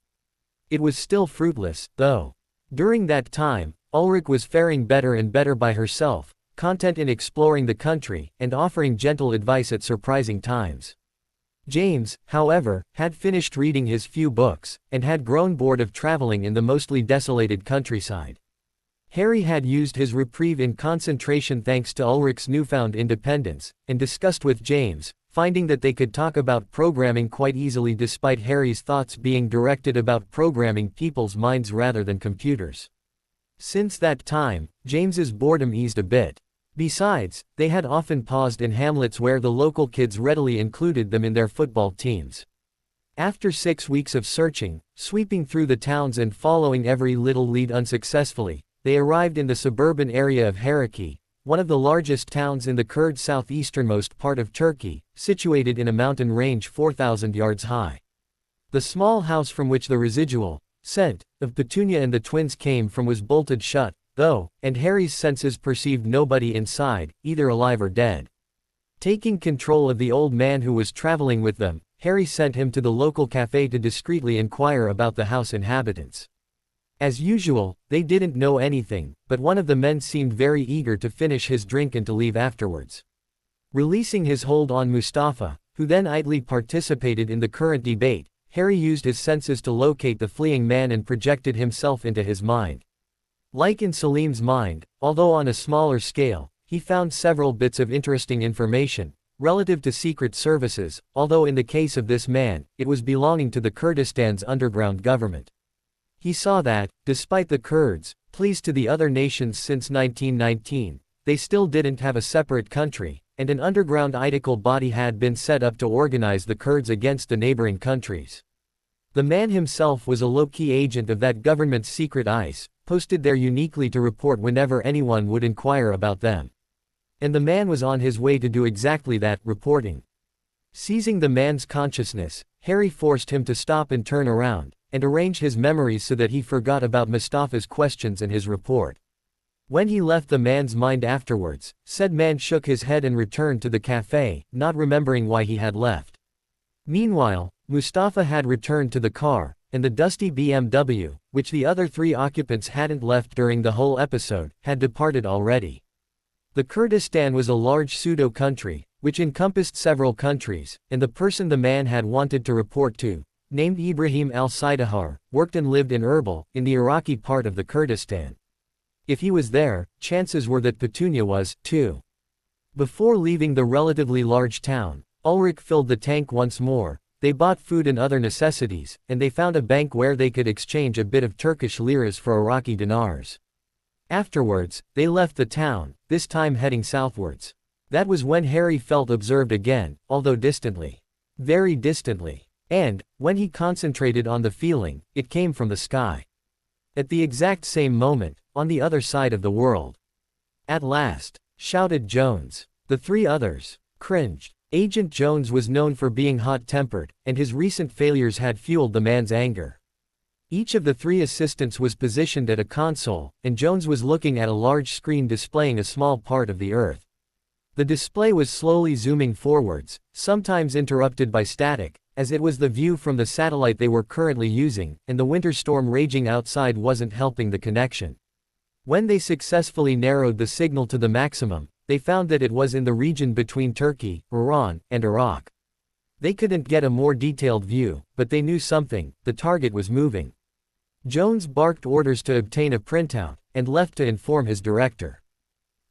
It was still fruitless, though. During that time, Ulrich was faring better and better by herself, content in exploring the country, and offering gentle advice at surprising times. James, however, had finished reading his few books, and had grown bored of traveling in the mostly desolated countryside. Harry had used his reprieve in concentration thanks to Ulrich's newfound independence, and discussed with James, finding that they could talk about programming quite easily despite Harry's thoughts being directed about programming people's minds rather than computers. Since that time, James's boredom eased a bit. Besides, they had often paused in hamlets where the local kids readily included them in their football teams. After 6 weeks of searching, sweeping through the towns and following every little lead unsuccessfully, they arrived in the suburban area of Haraki, one of the largest towns in the Kurd southeasternmost part of Turkey, situated in a mountain range 4,000 yards high. The small house from which the residual scent of Petunia and the twins came from was bolted shut, though, and Harry's senses perceived nobody inside, either alive or dead. Taking control of the old man who was traveling with them, Harry sent him to the local cafe to discreetly inquire about the house inhabitants. As usual, they didn't know anything, but one of the men seemed very eager to finish his drink and to leave afterwards. Releasing his hold on Mustafa, who then idly participated in the current debate, Harry used his senses to locate the fleeing man and projected himself into his mind. Like in Salim's mind, although on a smaller scale, he found several bits of interesting information relative to secret services, although in the case of this man, it was belonging to the Kurdistan's underground government. He saw that, despite the Kurds, pleased to the other nations since 1919, they still didn't have a separate country, and an underground political body had been set up to organize the Kurds against the neighboring countries. The man himself was a low-key agent of that government's secret ICE, posted there uniquely to report whenever anyone would inquire about them. And the man was on his way to do exactly that, reporting. Seizing the man's consciousness, Harry forced him to stop and turn around, and arrange his memories so that he forgot about Mustafa's questions and his report. When he left the man's mind afterwards, said man shook his head and returned to the cafe, not remembering why he had left. Meanwhile, Mustafa had returned to the car, and the dusty BMW, which the other 3 occupants hadn't left during the whole episode, had departed already. The Kurdistan was a large pseudo-country, which encompassed several countries, and the person the man had wanted to report to, named Ibrahim al-Sidahar, worked and lived in Erbil, in the Iraqi part of the Kurdistan. If he was there, chances were that Petunia was, too. Before leaving the relatively large town, Ulrich filled the tank once more, they bought food and other necessities, and they found a bank where they could exchange a bit of Turkish liras for Iraqi dinars. Afterwards, they left the town, this time heading southwards. That was when Harry felt observed again, although distantly. Very distantly. And, when he concentrated on the feeling, it came from the sky. At the exact same moment, on the other side of the world. At last, shouted Jones. The 3 others cringed. Agent Jones was known for being hot-tempered, and his recent failures had fueled the man's anger. Each of the 3 assistants was positioned at a console, and Jones was looking at a large screen displaying a small part of the Earth. The display was slowly zooming forwards, sometimes interrupted by static, as it was the view from the satellite they were currently using, and the winter storm raging outside wasn't helping the connection. When they successfully narrowed the signal to the maximum, they found that it was in the region between Turkey, Iran, and Iraq. They couldn't get a more detailed view, but they knew something: the target was moving. Jones barked orders to obtain a printout, and left to inform his director.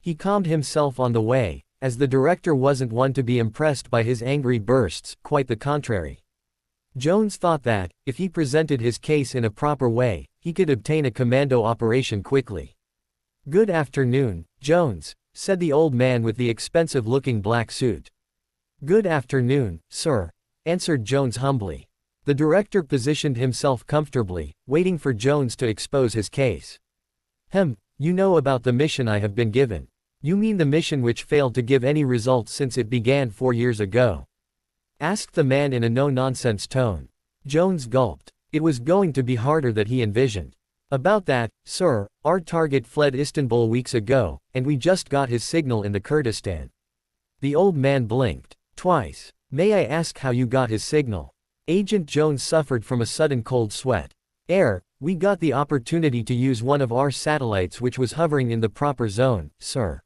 He calmed himself on the way, as the director wasn't one to be impressed by his angry bursts, quite the contrary. Jones thought that, if he presented his case in a proper way, he could obtain a commando operation quickly. "Good afternoon, Jones," said the old man with the expensive-looking black suit. "Good afternoon, sir," answered Jones humbly. The director positioned himself comfortably, waiting for Jones to expose his case. You know about the mission I have been given. You mean the mission which failed to give any results since it began 4 years ago?" asked the man in a no-nonsense tone. Jones gulped. It was going to be harder than he envisioned. "About that, sir, our target fled Istanbul weeks ago, and we just got his signal in the Kurdistan." The old man blinked twice. "May I ask how you got his signal?" Agent Jones suffered from a sudden cold sweat. We got the opportunity to use one of our satellites which was hovering in the proper zone, sir."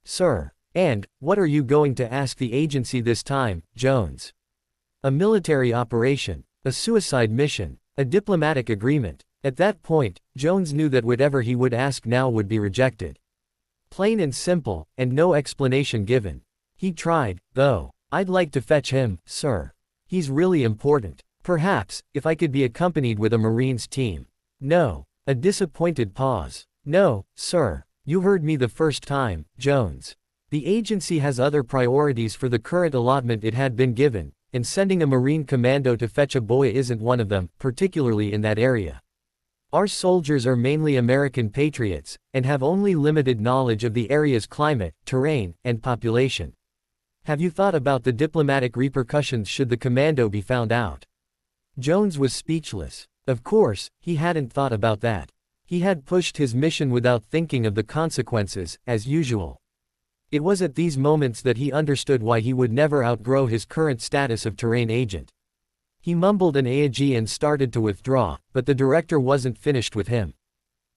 Sir. And, what are you going to ask the agency this time, Jones? A military operation, a suicide mission, a diplomatic agreement. At that point, Jones knew that whatever he would ask now would be rejected. Plain and simple, and no explanation given. He tried, though. I'd like to fetch him, sir. He's really important. Perhaps, if I could be accompanied with a Marines team. No. A disappointed pause. No, sir. You heard me the first time, Jones. The agency has other priorities for the current allotment it had been given, and sending a Marine commando to fetch a boy isn't one of them, particularly in that area. Our soldiers are mainly American patriots, and have only limited knowledge of the area's climate, terrain, and population. Have you thought about the diplomatic repercussions should the commando be found out? Jones was speechless. Of course, he hadn't thought about that. He had pushed his mission without thinking of the consequences, as usual. It was at these moments that he understood why he would never outgrow his current status of terrain agent. He mumbled an AG and started to withdraw, but the director wasn't finished with him.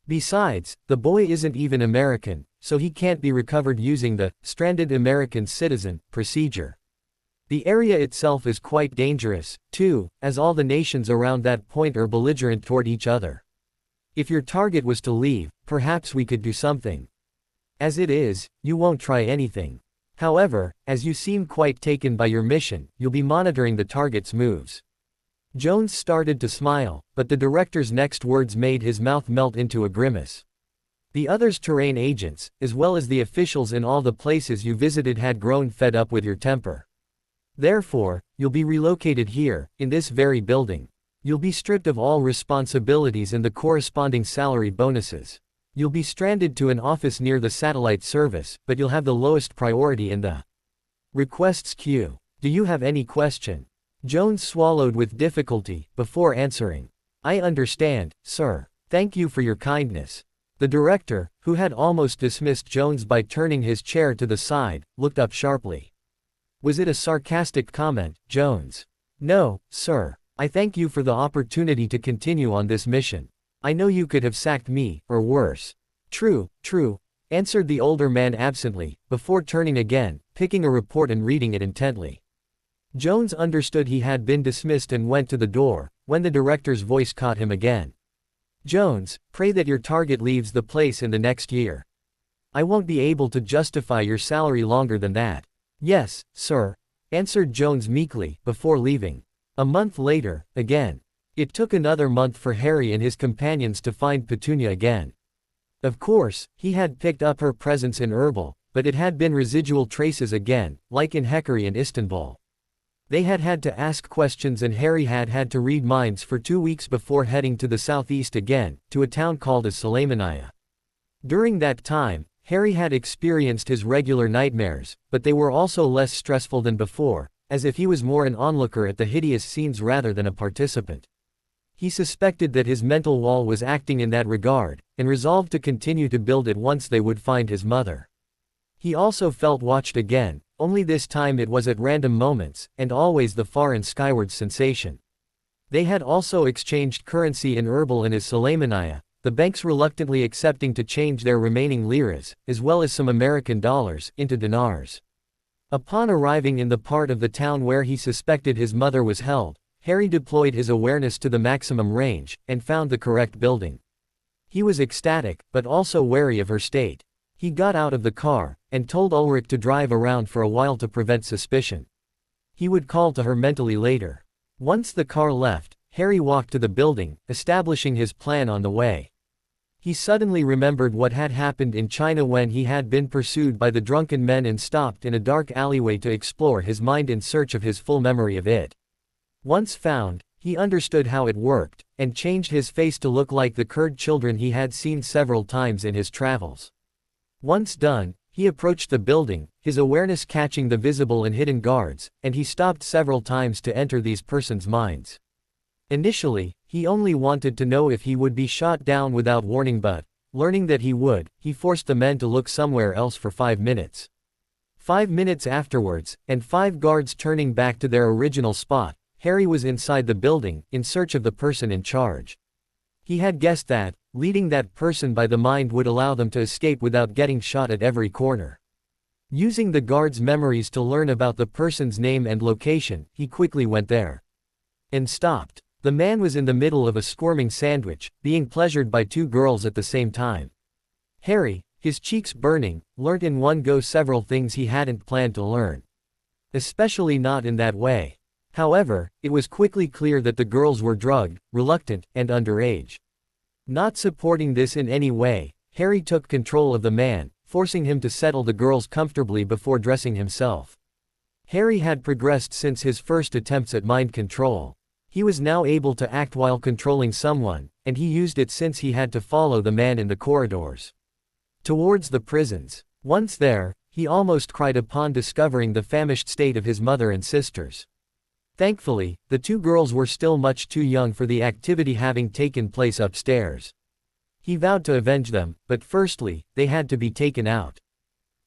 Besides, the boy isn't even American, so he can't be recovered using the stranded American citizen procedure. The area itself is quite dangerous, too, as all the nations around that point are belligerent toward each other. If your target was to leave, perhaps we could do something. As it is, you won't try anything. However, as you seem quite taken by your mission, you'll be monitoring the target's moves. Jones started to smile, but the director's next words made his mouth melt into a grimace. The others terrain agents, as well as the officials in all the places you visited had grown fed up with your temper. Therefore, you'll be relocated here, in this very building. You'll be stripped of all responsibilities and the corresponding salary bonuses. You'll be stranded to an office near the satellite service, but you'll have the lowest priority in the requests queue. Do you have any question? Jones swallowed with difficulty, before answering. I understand, sir. Thank you for your kindness. The director, who had almost dismissed Jones by turning his chair to the side, looked up sharply. Was it a sarcastic comment, Jones? No, sir. I thank you for the opportunity to continue on this mission. I know you could have sacked me, or worse. True, answered the older man absently, before turning again, picking a report and reading it intently. Jones understood he had been dismissed and went to the door, when the director's voice caught him again. Jones, pray that your target leaves the place in the next year. I won't be able to justify your salary longer than that. Yes, sir, answered Jones meekly, before leaving. A month later, again. It took another month for Harry and his companions to find Petunia again. Of course, he had picked up her presence in Erbil, but it had been residual traces again, like in Hekari and Istanbul. They had had to ask questions and Harry had had to read minds for 2 weeks before heading to the southeast again, to a town called as Sulaymaniyah. During that time, Harry had experienced his regular nightmares, but they were also less stressful than before, as if he was more an onlooker at the hideous scenes rather than a participant. He suspected that his mental wall was acting in that regard, and resolved to continue to build it once they would find his mother. He also felt watched again, only this time it was at random moments, and always the far and skyward sensation. They had also exchanged currency in Erbil and as Sulaymaniyah, the banks reluctantly accepting to change their remaining liras, as well as some American dollars, into dinars. Upon arriving in the part of the town where he suspected his mother was held, Harry deployed his awareness to the maximum range, and found the correct building. He was ecstatic, but also wary of her state. He got out of the car, and told Ulrich to drive around for a while to prevent suspicion. He would call to her mentally later. Once the car left, Harry walked to the building, establishing his plan on the way. He suddenly remembered what had happened in China when he had been pursued by the drunken men and stopped in a dark alleyway to explore his mind in search of his full memory of it. Once found, he understood how it worked, and changed his face to look like the Kurd children he had seen several times in his travels. Once done, he approached the building, his awareness catching the visible and hidden guards, and he stopped several times to enter these persons' minds. Initially, he only wanted to know if he would be shot down without warning, but, learning that he would, he forced the men to look somewhere else for 5 minutes. 5 minutes afterwards, and 5 guards turning back to their original spot, Harry was inside the building, in search of the person in charge. He had guessed that, leading that person by the mind would allow them to escape without getting shot at every corner. Using the guard's memories to learn about the person's name and location, he quickly went there. And stopped. The man was in the middle of a squirming sandwich, being pleasured by two girls at the same time. Harry, his cheeks burning, learnt in one go several things he hadn't planned to learn. Especially not in that way. However, it was quickly clear that the girls were drugged, reluctant, and underage. Not supporting this in any way, Harry took control of the man, forcing him to settle the girls comfortably before dressing himself. Harry had progressed since his first attempts at mind control. He was now able to act while controlling someone, and he used it since he had to follow the man in the corridors towards the prisons. Once there, he almost cried upon discovering the famished state of his mother and sisters. Thankfully, the two girls were still much too young for the activity having taken place upstairs. He vowed to avenge them, but firstly, they had to be taken out.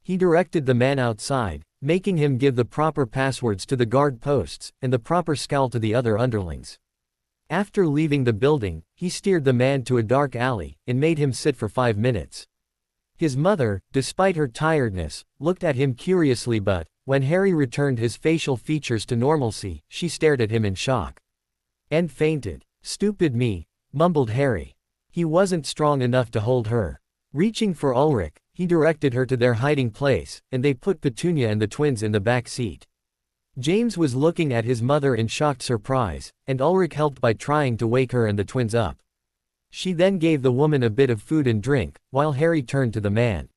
He directed the man outside, making him give the proper passwords to the guard posts, and the proper scowl to the other underlings. After leaving the building, he steered the man to a dark alley, and made him sit for 5 minutes. His mother, despite her tiredness, looked at him curiously but, when Harry returned his facial features to normalcy, she stared at him in shock. And fainted. "Stupid me," mumbled Harry. He wasn't strong enough to hold her. Reaching for Ulrich, he directed her to their hiding place, and they put Petunia and the twins in the back seat. James was looking at his mother in shocked surprise, and Ulrich helped by trying to wake her and the twins up. She then gave the woman a bit of food and drink, while Harry turned to the man.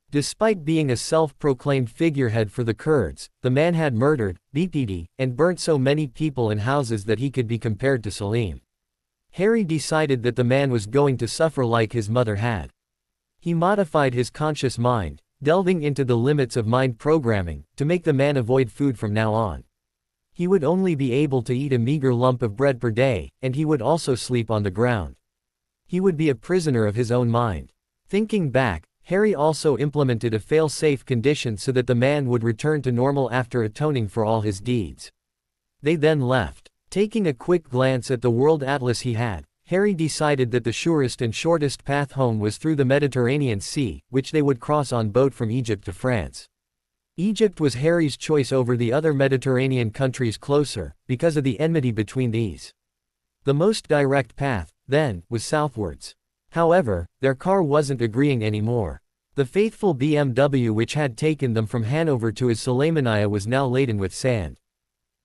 Despite being a self-proclaimed figurehead for the Kurds, the man had murdered, beaten, and burnt so many people and houses that he could be compared to Salim. Harry decided that the man was going to suffer like his mother had. He modified his conscious mind, delving into the limits of mind programming, to make the man avoid food from now on. He would only be able to eat a meager lump of bread per day, and he would also sleep on the ground. He would be a prisoner of his own mind. Thinking back, Harry also implemented a fail-safe condition so that the man would return to normal after atoning for all his deeds. They then left. Taking a quick glance at the world atlas he had, Harry decided that the surest and shortest path home was through the Mediterranean Sea, which they would cross on boat from Egypt to France. Egypt was Harry's choice over the other Mediterranean countries closer, because of the enmity between these. The most direct path, then, was southwards. However, their car wasn't agreeing anymore. The faithful BMW which had taken them from Hanover to his Sulaymaniyah was now laden with sand.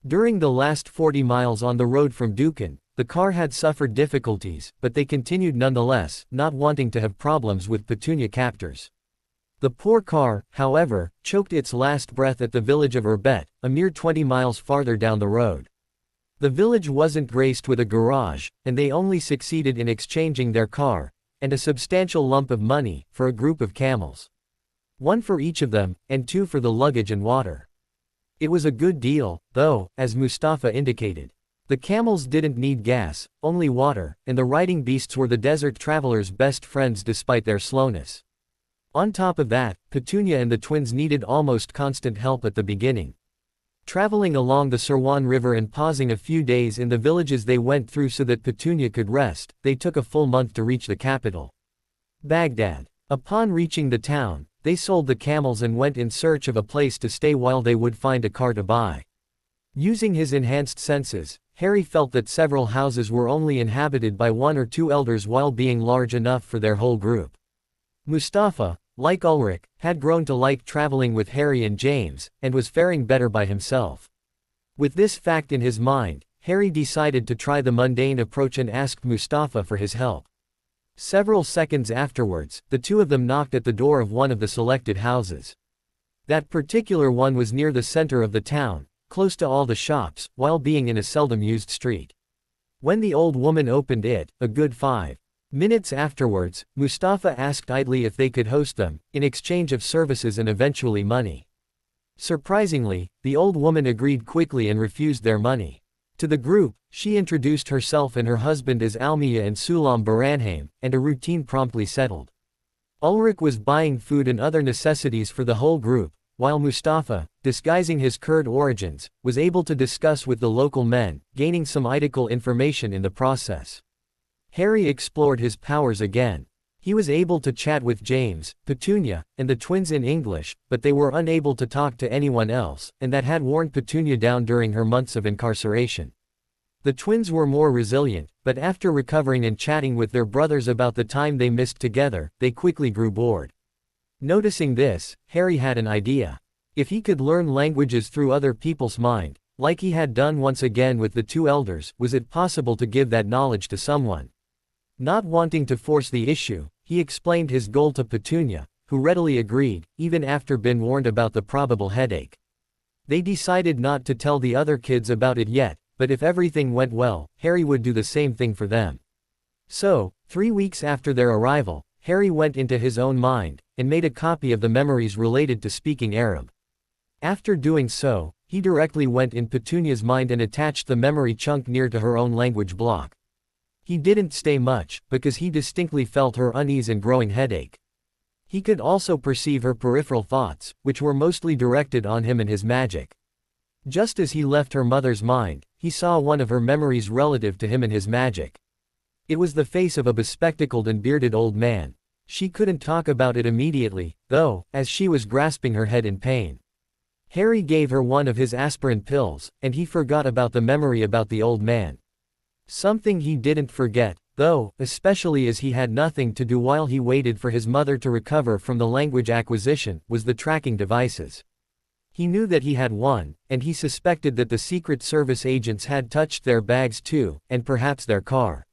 During the last 40 miles on the road from Dukan, the car had suffered difficulties, but they continued nonetheless, not wanting to have problems with Petunia captors. The poor car, however, choked its last breath at the village of Urbet, a mere 20 miles farther down the road. The village wasn't graced with a garage, and they only succeeded in exchanging their car, and a substantial lump of money, for a group of camels. One for each of them, and 2 for the luggage and water. It was a good deal, though, as Mustafa indicated. The camels didn't need gas, only water, and the riding beasts were the desert travelers' best friends despite their slowness. On top of that, Petunia and the twins needed almost constant help at the beginning. Traveling along the Sirwan River and pausing a few days in the villages they went through so that Petunia could rest, they took a full month to reach the capital, Baghdad. Upon reaching the town, they sold the camels and went in search of a place to stay while they would find a car to buy. Using his enhanced senses, Harry felt that several houses were only inhabited by 1 or 2 elders while being large enough for their whole group. Mustafa, like Ulrich, had grown to like traveling with Harry and James, and was faring better by himself. With this fact in his mind, Harry decided to try the mundane approach and asked Mustafa for his help. Several seconds afterwards, the two of them knocked at the door of one of the selected houses. That particular one was near the center of the town, close to all the shops, while being in a seldom-used street. When the old woman opened it, a good 5 minutes afterwards, Mustafa asked idly if they could host them, in exchange of services and eventually money. Surprisingly, the old woman agreed quickly and refused their money. To the group, she introduced herself and her husband as Almiya and Sulam Baranheim, and a routine promptly settled. Ulrich was buying food and other necessities for the whole group, while Mustafa, disguising his Kurd origins, was able to discuss with the local men, gaining some identical information in the process. Harry explored his powers again. He was able to chat with James, Petunia, and the twins in English, but they were unable to talk to anyone else, and that had worn Petunia down during her months of incarceration. The twins were more resilient, but after recovering and chatting with their brothers about the time they missed together, they quickly grew bored. Noticing this, Harry had an idea. If he could learn languages through other people's mind, like he had done once again with the two elders, was it possible to give that knowledge to someone? Not wanting to force the issue, he explained his goal to Petunia, who readily agreed, even after being warned about the probable headache. They decided not to tell the other kids about it yet, but if everything went well, Harry would do the same thing for them. So, 3 weeks after their arrival, Harry went into his own mind, and made a copy of the memories related to speaking Arab. After doing so, he directly went in Petunia's mind and attached the memory chunk near to her own language block. He didn't stay much, because he distinctly felt her unease and growing headache. He could also perceive her peripheral thoughts, which were mostly directed on him and his magic. Just as he left her mother's mind, he saw one of her memories relative to him and his magic. It was the face of a bespectacled and bearded old man. She couldn't talk about it immediately, though, as she was grasping her head in pain. Harry gave her one of his aspirin pills, and he forgot about the memory about the old man. Something he didn't forget, though, especially as he had nothing to do while he waited for his mother to recover from the language acquisition, was the tracking devices. He knew that he had one, and he suspected that the Secret Service agents had touched their bags too, and perhaps their car.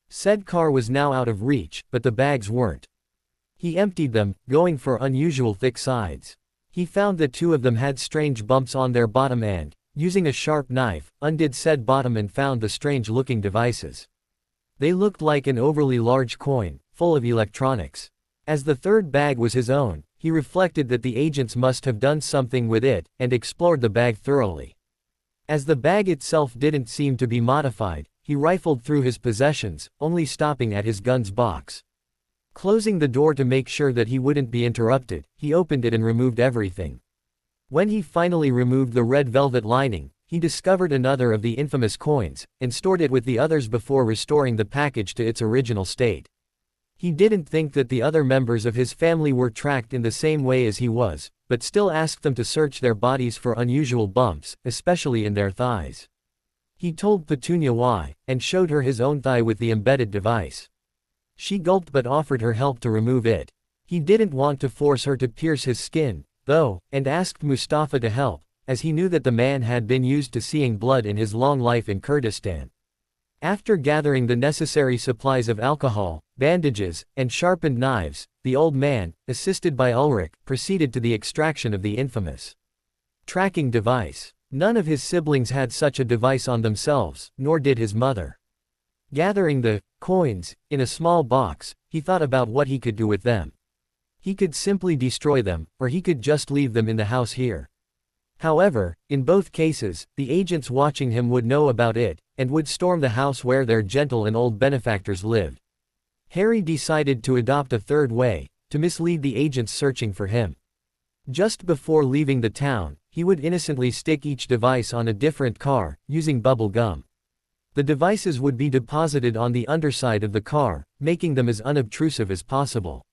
Said car was now out of reach, but the bags weren't. He emptied them, going for unusual thick sides. He found that 2 of them had strange bumps on their bottom and, using a sharp knife, undid said bottom and found the strange-looking devices. They looked like an overly large coin, full of electronics. As the 3rd bag was his own, he reflected that the agents must have done something with it, and explored the bag thoroughly. As the bag itself didn't seem to be modified, he rifled through his possessions, only stopping at his gun's box. Closing the door to make sure that he wouldn't be interrupted, he opened it and removed everything. When he finally removed the red velvet lining, he discovered another of the infamous coins, and stored it with the others before restoring the package to its original state. He didn't think that the other members of his family were tracked in the same way as he was, but still asked them to search their bodies for unusual bumps, especially in their thighs. He told Petunia why, and showed her his own thigh with the embedded device. She gulped but offered her help to remove it. He didn't want to force her to pierce his skin, though, and asked Mustafa to help, as he knew that the man had been used to seeing blood in his long life in Kurdistan. After gathering the necessary supplies of alcohol, bandages, and sharpened knives, the old man, assisted by Ulrich, proceeded to the extraction of the infamous tracking device. None of his siblings had such a device on themselves, nor did his mother. Gathering the coins in a small box, he thought about what he could do with them. He could simply destroy them, or he could just leave them in the house here. However, in both cases, the agents watching him would know about it, and would storm the house where their gentle and old benefactors lived. Harry decided to adopt a third way, to mislead the agents searching for him. Just before leaving the town, he would innocently stick each device on a different car, using bubble gum. The devices would be deposited on the underside of the car, making them as unobtrusive as possible.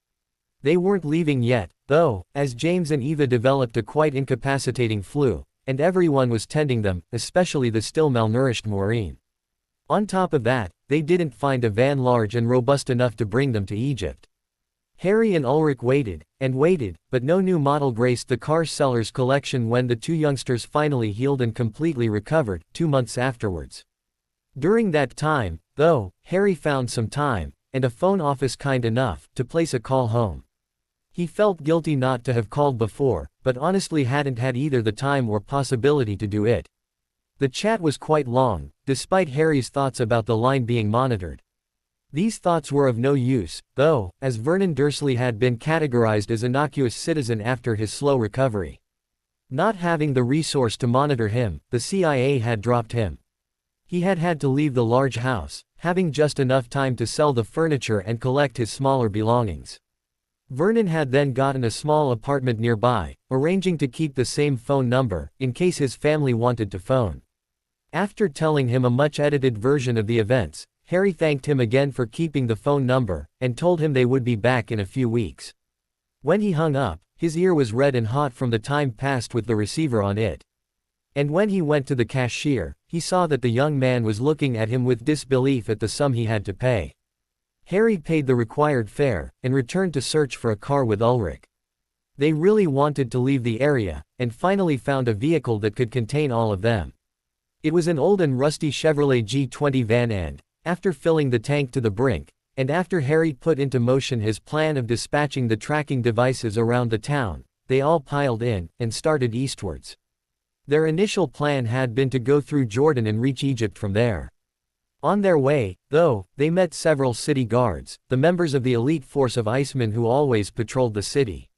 They weren't leaving yet, though, as James and Eva developed a quite incapacitating flu, and everyone was tending them, especially the still malnourished Maureen. On top of that, they didn't find a van large and robust enough to bring them to Egypt. Harry and Ulrich waited, and waited, but no new model graced the car seller's collection when the 2 youngsters finally healed and completely recovered, 2 months afterwards. During that time, though, Harry found some time, and a phone office kind enough, to place a call home. He felt guilty not to have called before, but honestly hadn't had either the time or possibility to do it. The chat was quite long, despite Harry's thoughts about the line being monitored. These thoughts were of no use, though, as Vernon Dursley had been categorized as innocuous citizen after his slow recovery. Not having the resource to monitor him, the CIA had dropped him. He had had to leave the large house, having just enough time to sell the furniture and collect his smaller belongings. Vernon had then gotten a small apartment nearby, arranging to keep the same phone number, in case his family wanted to phone. After telling him a much-edited version of the events, Harry thanked him again for keeping the phone number, and told him they would be back in a few weeks. When he hung up, his ear was red and hot from the time passed with the receiver on it. And when he went to the cashier, he saw that the young man was looking at him with disbelief at the sum he had to pay. Harry paid the required fare, and returned to search for a car with Ulrich. They really wanted to leave the area, and finally found a vehicle that could contain all of them. It was an old and rusty Chevrolet G20 van and, after filling the tank to the brink, and after Harry put into motion his plan of dispatching the tracking devices around the town, they all piled in, and started eastwards. Their initial plan had been to go through Jordan and reach Egypt from there. On their way, though, they met several city guards, the members of the elite force of Icemen who always patrolled the city.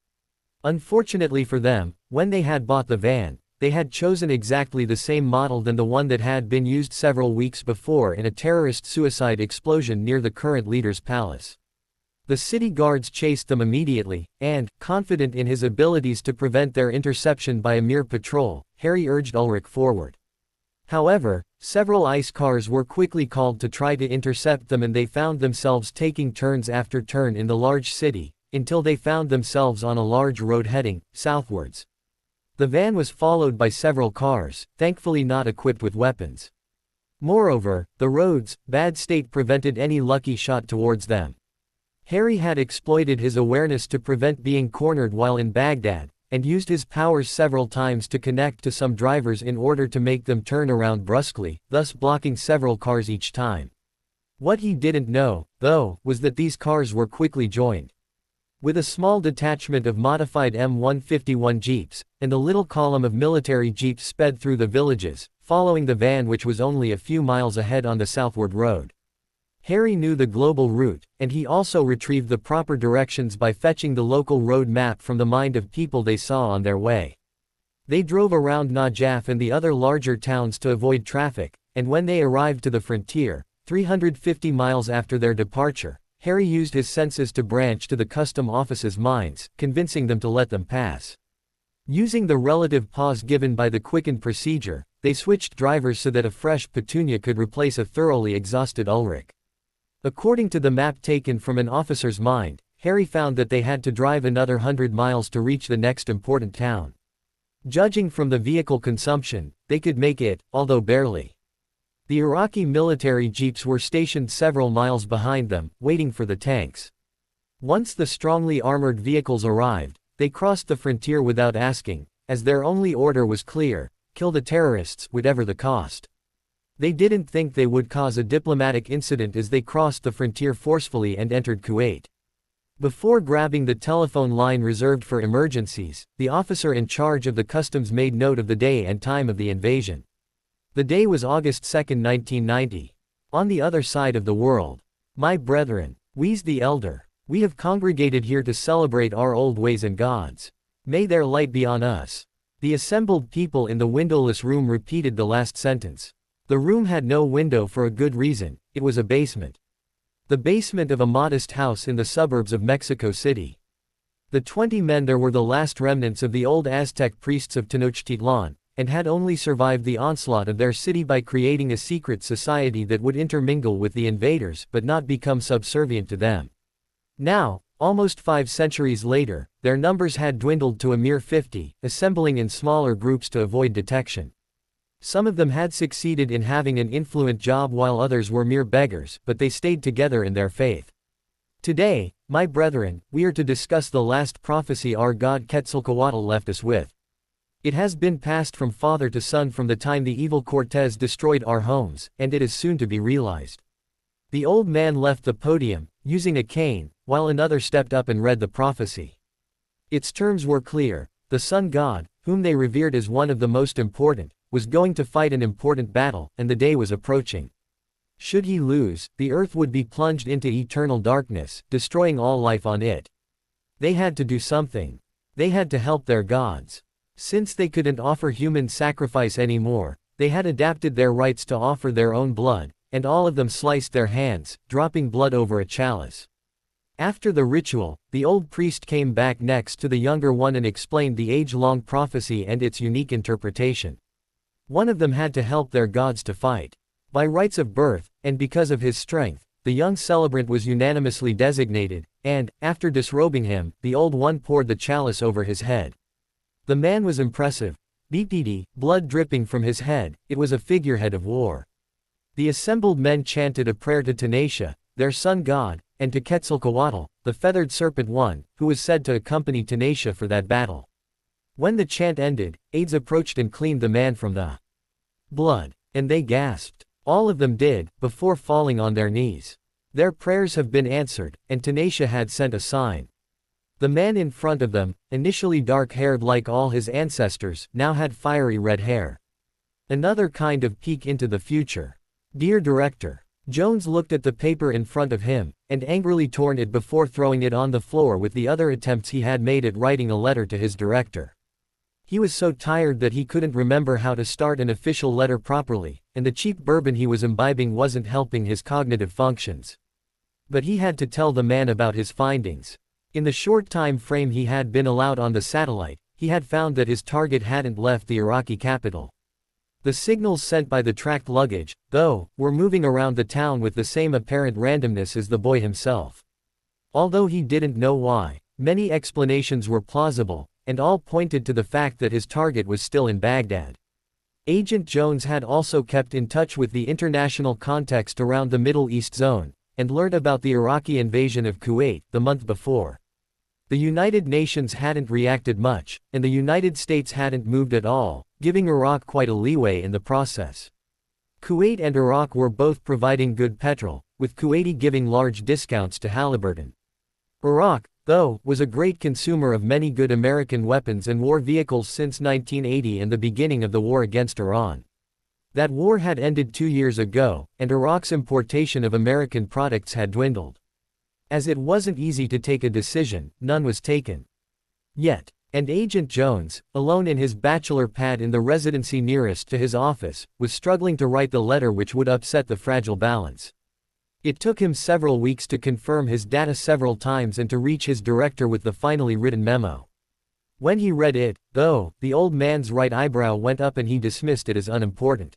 Unfortunately for them, when they had bought the van, they had chosen exactly the same model than the one that had been used several weeks before in a terrorist suicide explosion near the current leader's palace. The city guards chased them immediately, and, confident in his abilities to prevent their interception by a mere patrol, Harry urged Ulrich forward. However, several ICE cars were quickly called to try to intercept them, and they found themselves taking turns after turn in the large city, until they found themselves on a large road heading southwards. The van was followed by several cars, thankfully not equipped with weapons. Moreover, the road's bad state prevented any lucky shot towards them. Harry had exploited his awareness to prevent being cornered while in Baghdad, and used his powers several times to connect to some drivers in order to make them turn around brusquely, thus blocking several cars each time. What he didn't know, though, was that these cars were quickly joined. With a small detachment of modified M151 jeeps, and a little column of military jeeps sped through the villages, following the van which was only a few miles ahead on the southward road. Harry knew the global route, and he also retrieved the proper directions by fetching the local road map from the mind of people they saw on their way. They drove around Najaf and the other larger towns to avoid traffic, and when they arrived to the frontier, 350 miles after their departure, Harry used his senses to branch to the custom officers' minds, convincing them to let them pass. Using the relative pause given by the quickened procedure, they switched drivers so that a fresh Petunia could replace a thoroughly exhausted Ulrich. According to the map taken from an officer's mind, Harry found that they had to drive another 100 miles to reach the next important town. Judging from the vehicle consumption, they could make it, although barely. The Iraqi military jeeps were stationed several miles behind them, waiting for the tanks. Once the strongly armored vehicles arrived, they crossed the frontier without asking, as their only order was clear: kill the terrorists, whatever the cost. They didn't think they would cause a diplomatic incident as they crossed the frontier forcefully and entered Kuwait. Before grabbing the telephone line reserved for emergencies, the officer in charge of the customs made note of the day and time of the invasion. The day was August 2, 1990. On the other side of the world. My brethren, wheezed the elder, we have congregated here to celebrate our old ways and gods. May their light be on us. The assembled people in the windowless room repeated the last sentence. The room had no window for a good reason: it was a basement. The basement of a modest house in the suburbs of Mexico City. The 20 men there were the last remnants of the old Aztec priests of Tenochtitlan, and had only survived the onslaught of their city by creating a secret society that would intermingle with the invaders but not become subservient to them. Now, almost 5 centuries later, their numbers had dwindled to a mere 50, assembling in smaller groups to avoid detection. Some of them had succeeded in having an influential job while others were mere beggars, but they stayed together in their faith. Today, my brethren, we are to discuss the last prophecy our God Quetzalcoatl left us with. It has been passed from father to son from the time the evil Cortez destroyed our homes, and it is soon to be realized. The old man left the podium, using a cane, while another stepped up and read the prophecy. Its terms were clear: the sun god, whom they revered as one of the most important, was going to fight an important battle, and the day was approaching. Should he lose, the earth would be plunged into eternal darkness, destroying all life on it. They had to do something. They had to help their gods. Since they couldn't offer human sacrifice anymore, they had adapted their rites to offer their own blood, and all of them sliced their hands, dropping blood over a chalice. After the ritual, the old priest came back next to the younger one and explained the age-long prophecy and its unique interpretation. One of them had to help their gods to fight. By rights of birth, and because of his strength, the young celebrant was unanimously designated, and, after disrobing him, the Old One poured the chalice over his head. The man was impressive. BPD, blood dripping from his head, it was a figurehead of war. The assembled men chanted a prayer to Tanatia, their sun god, and to Quetzalcoatl, the feathered serpent one, who was said to accompany Tanatia for that battle. When the chant ended, aides approached and cleaned the man from the blood, and they gasped. All of them did, before falling on their knees. Their prayers have been answered, and Tanatia had sent a sign. The man in front of them, initially dark-haired like all his ancestors, now had fiery red hair. Another kind of peek into the future. Dear Director. Jones looked at the paper in front of him, and angrily torn it before throwing it on the floor with the other attempts he had made at writing a letter to his director. He was so tired that he couldn't remember how to start an official letter properly, and the cheap bourbon he was imbibing wasn't helping his cognitive functions. But he had to tell the man about his findings. In the short time frame he had been allowed on the satellite, he had found that his target hadn't left the Iraqi capital. The signals sent by the tracked luggage, though, were moving around the town with the same apparent randomness as the boy himself. Although he didn't know why, many explanations were plausible, and all pointed to the fact that his target was still in Baghdad. Agent Jones had also kept in touch with the international context around the Middle East zone, and learned about the Iraqi invasion of Kuwait the month before. The United Nations hadn't reacted much, and the United States hadn't moved at all, giving Iraq quite a leeway in the process. Kuwait and Iraq were both providing good petrol, with Kuwaiti giving large discounts to Halliburton. Iraq, though, was a great consumer of many good American weapons and war vehicles since 1980 and the beginning of the war against Iran. That war had ended 2 years ago, and Iraq's importation of American products had dwindled. As it wasn't easy to take a decision, none was taken. Yet, and Agent Jones, alone in his bachelor pad in the residency nearest to his office, was struggling to write the letter which would upset the fragile balance. It took him several weeks to confirm his data several times and to reach his director with the finally written memo. When he read it, though, the old man's right eyebrow went up and he dismissed it as unimportant.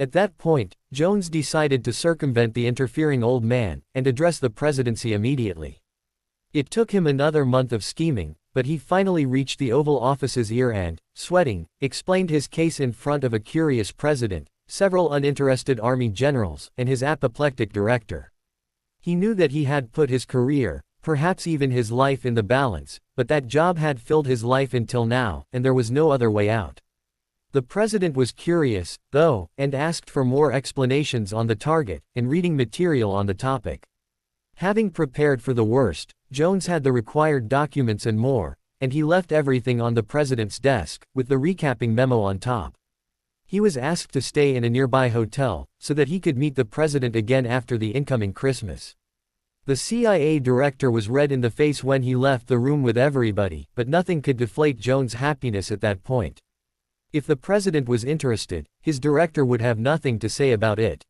At that point, Jones decided to circumvent the interfering old man, and address the presidency immediately. It took him another month of scheming, but he finally reached the Oval Office's ear and, sweating, explained his case in front of a curious president, several uninterested army generals, and his apoplectic director. He knew that he had put his career, perhaps even his life in the balance, but that job had filled his life until now, and there was no other way out. The president was curious, though, and asked for more explanations on the target, and reading material on the topic. Having prepared for the worst, Jones had the required documents and more, and he left everything on the president's desk, with the recapping memo on top. He was asked to stay in a nearby hotel, so that he could meet the president again after the incoming Christmas. The CIA director was red in the face when he left the room with everybody, but nothing could deflate Jones' happiness at that point. If the president was interested, his director would have nothing to say about it.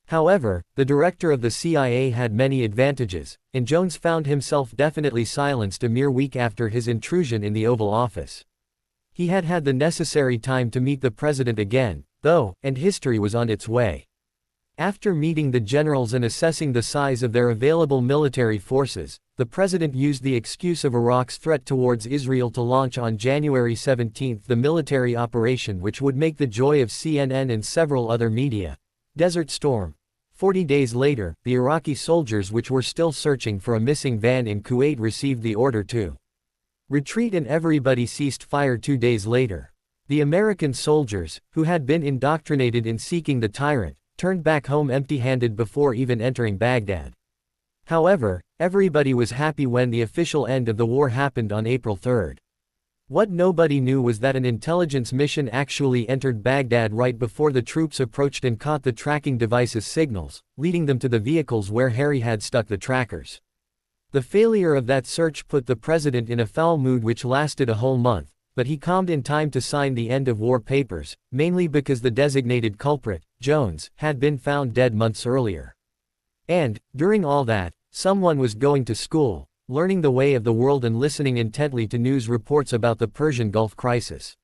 However, the director of the CIA had many advantages, and Jones found himself definitely silenced a mere week after his intrusion in the Oval Office. He had had the necessary time to meet the president again, though, and history was on its way. After meeting the generals and assessing the size of their available military forces, the president used the excuse of Iraq's threat towards Israel to launch on January 17 the military operation which would make the joy of CNN and several other media. Desert Storm. 40 days later, the Iraqi soldiers which were still searching for a missing van in Kuwait received the order to retreat, and everybody ceased fire 2 days later. The American soldiers, who had been indoctrinated in seeking the tyrant, turned back home empty-handed before even entering Baghdad. However, everybody was happy when the official end of the war happened on April 3. What nobody knew was that an intelligence mission actually entered Baghdad right before the troops approached and caught the tracking device's signals, leading them to the vehicles where Harry had stuck the trackers. The failure of that search put the president in a foul mood which lasted a whole month, but he calmed in time to sign the end-of-war papers, mainly because the designated culprit, Jones, had been found dead months earlier. And, during all that, someone was going to school, learning the way of the world and listening intently to news reports about the Persian Gulf crisis.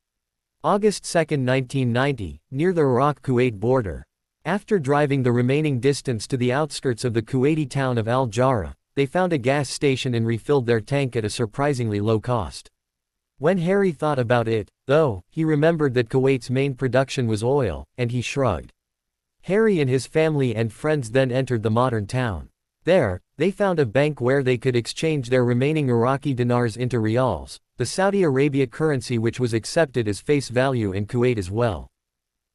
August 2, 1990, near the Iraq-Kuwait border. After driving the remaining distance to the outskirts of the Kuwaiti town of Al Jarrah, they found a gas station and refilled their tank at a surprisingly low cost. When Harry thought about it, though, he remembered that Kuwait's main production was oil, and he shrugged. Harry and his family and friends then entered the modern town. There, they found a bank where they could exchange their remaining Iraqi dinars into riyals, the Saudi Arabia currency which was accepted as face value in Kuwait as well.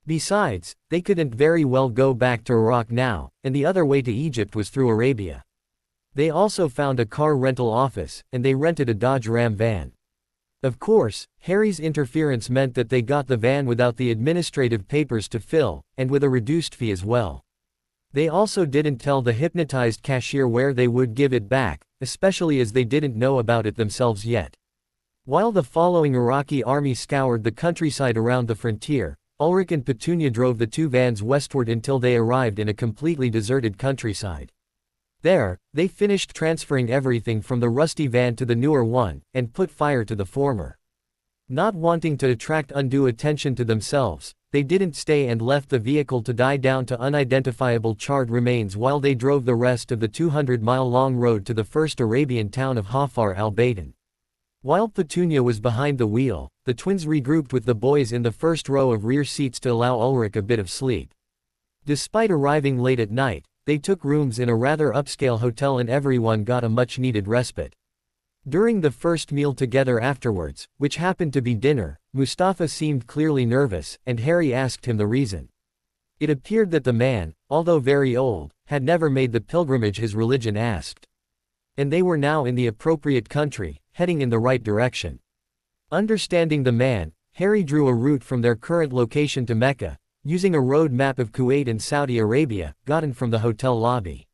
Besides, they couldn't very well go back to Iraq now, and the other way to Egypt was through Arabia. They also found a car rental office, and they rented a Dodge Ram van. Of course, Harry's interference meant that they got the van without the administrative papers to fill, and with a reduced fee as well. They also didn't tell the hypnotized cashier where they would give it back, especially as they didn't know about it themselves yet. While the following Iraqi army scoured the countryside around the frontier, Ulrich and Petunia drove the two vans westward until they arrived in a completely deserted countryside. There, they finished transferring everything from the rusty van to the newer one, and put fire to the former. Not wanting to attract undue attention to themselves, they didn't stay and left the vehicle to die down to unidentifiable charred remains while they drove the rest of the 200-mile-long road to the first Arabian town of Hafar al-Badan. While Petunia was behind the wheel, the twins regrouped with the boys in the first row of rear seats to allow Ulrich a bit of sleep. Despite arriving late at night, they took rooms in a rather upscale hotel and everyone got a much-needed respite. During the first meal together afterwards, which happened to be dinner, Mustafa seemed clearly nervous, and Harry asked him the reason. It appeared that the man, although very old, had never made the pilgrimage his religion asked. And they were now in the appropriate country, heading in the right direction. Understanding the man, Harry drew a route from their current location to Mecca, using a road map of Kuwait and Saudi Arabia, gotten from the hotel lobby.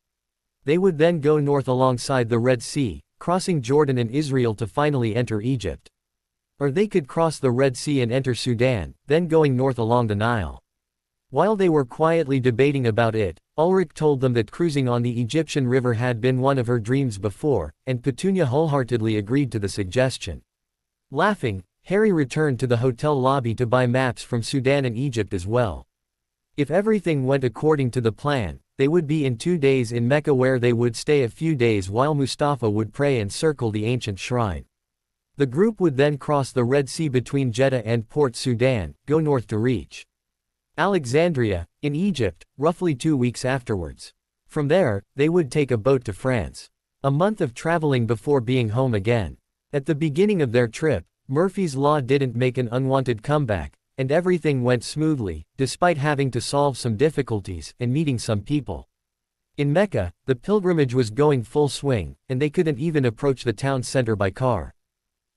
They would then go north alongside the Red Sea, crossing Jordan and Israel to finally enter Egypt. Or they could cross the Red Sea and enter Sudan, then going north along the Nile. While they were quietly debating about it, Ulrich told them that cruising on the Egyptian river had been one of her dreams before, and Petunia wholeheartedly agreed to the suggestion. Laughing, Harry returned to the hotel lobby to buy maps from Sudan and Egypt as well. If everything went according to the plan, they would be in 2 days in Mecca where they would stay a few days while Mustafa would pray and circle the ancient shrine. The group would then cross the Red Sea between Jeddah and Port Sudan, go north to reach Alexandria, in Egypt, roughly 2 weeks afterwards. From there, they would take a boat to France. A month of traveling before being home again. At the beginning of their trip, Murphy's Law didn't make an unwanted comeback, and everything went smoothly, despite having to solve some difficulties and meeting some people. In Mecca, the pilgrimage was going full swing, and they couldn't even approach the town center by car.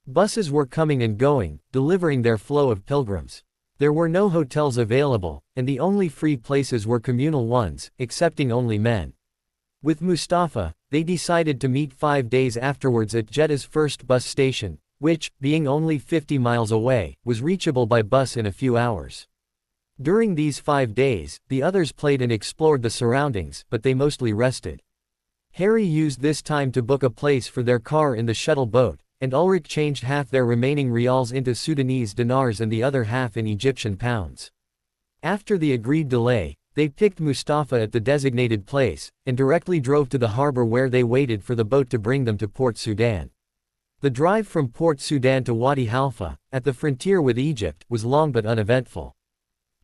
Buses were coming and going, delivering their flow of pilgrims. There were no hotels available, and the only free places were communal ones, accepting only men. With Mustafa, they decided to meet 5 days afterwards at Jeddah's first bus station, which, being only 50 miles away, was reachable by bus in a few hours. During these 5 days, the others played and explored the surroundings, but they mostly rested. Harry used this time to book a place for their car in the shuttle boat, and Ulrich changed half their remaining riyals into Sudanese dinars and the other half in Egyptian pounds. After the agreed delay, they picked Mustafa at the designated place, and directly drove to the harbor where they waited for the boat to bring them to Port Sudan. The drive from Port Sudan to Wadi Halfa, at the frontier with Egypt, was long but uneventful.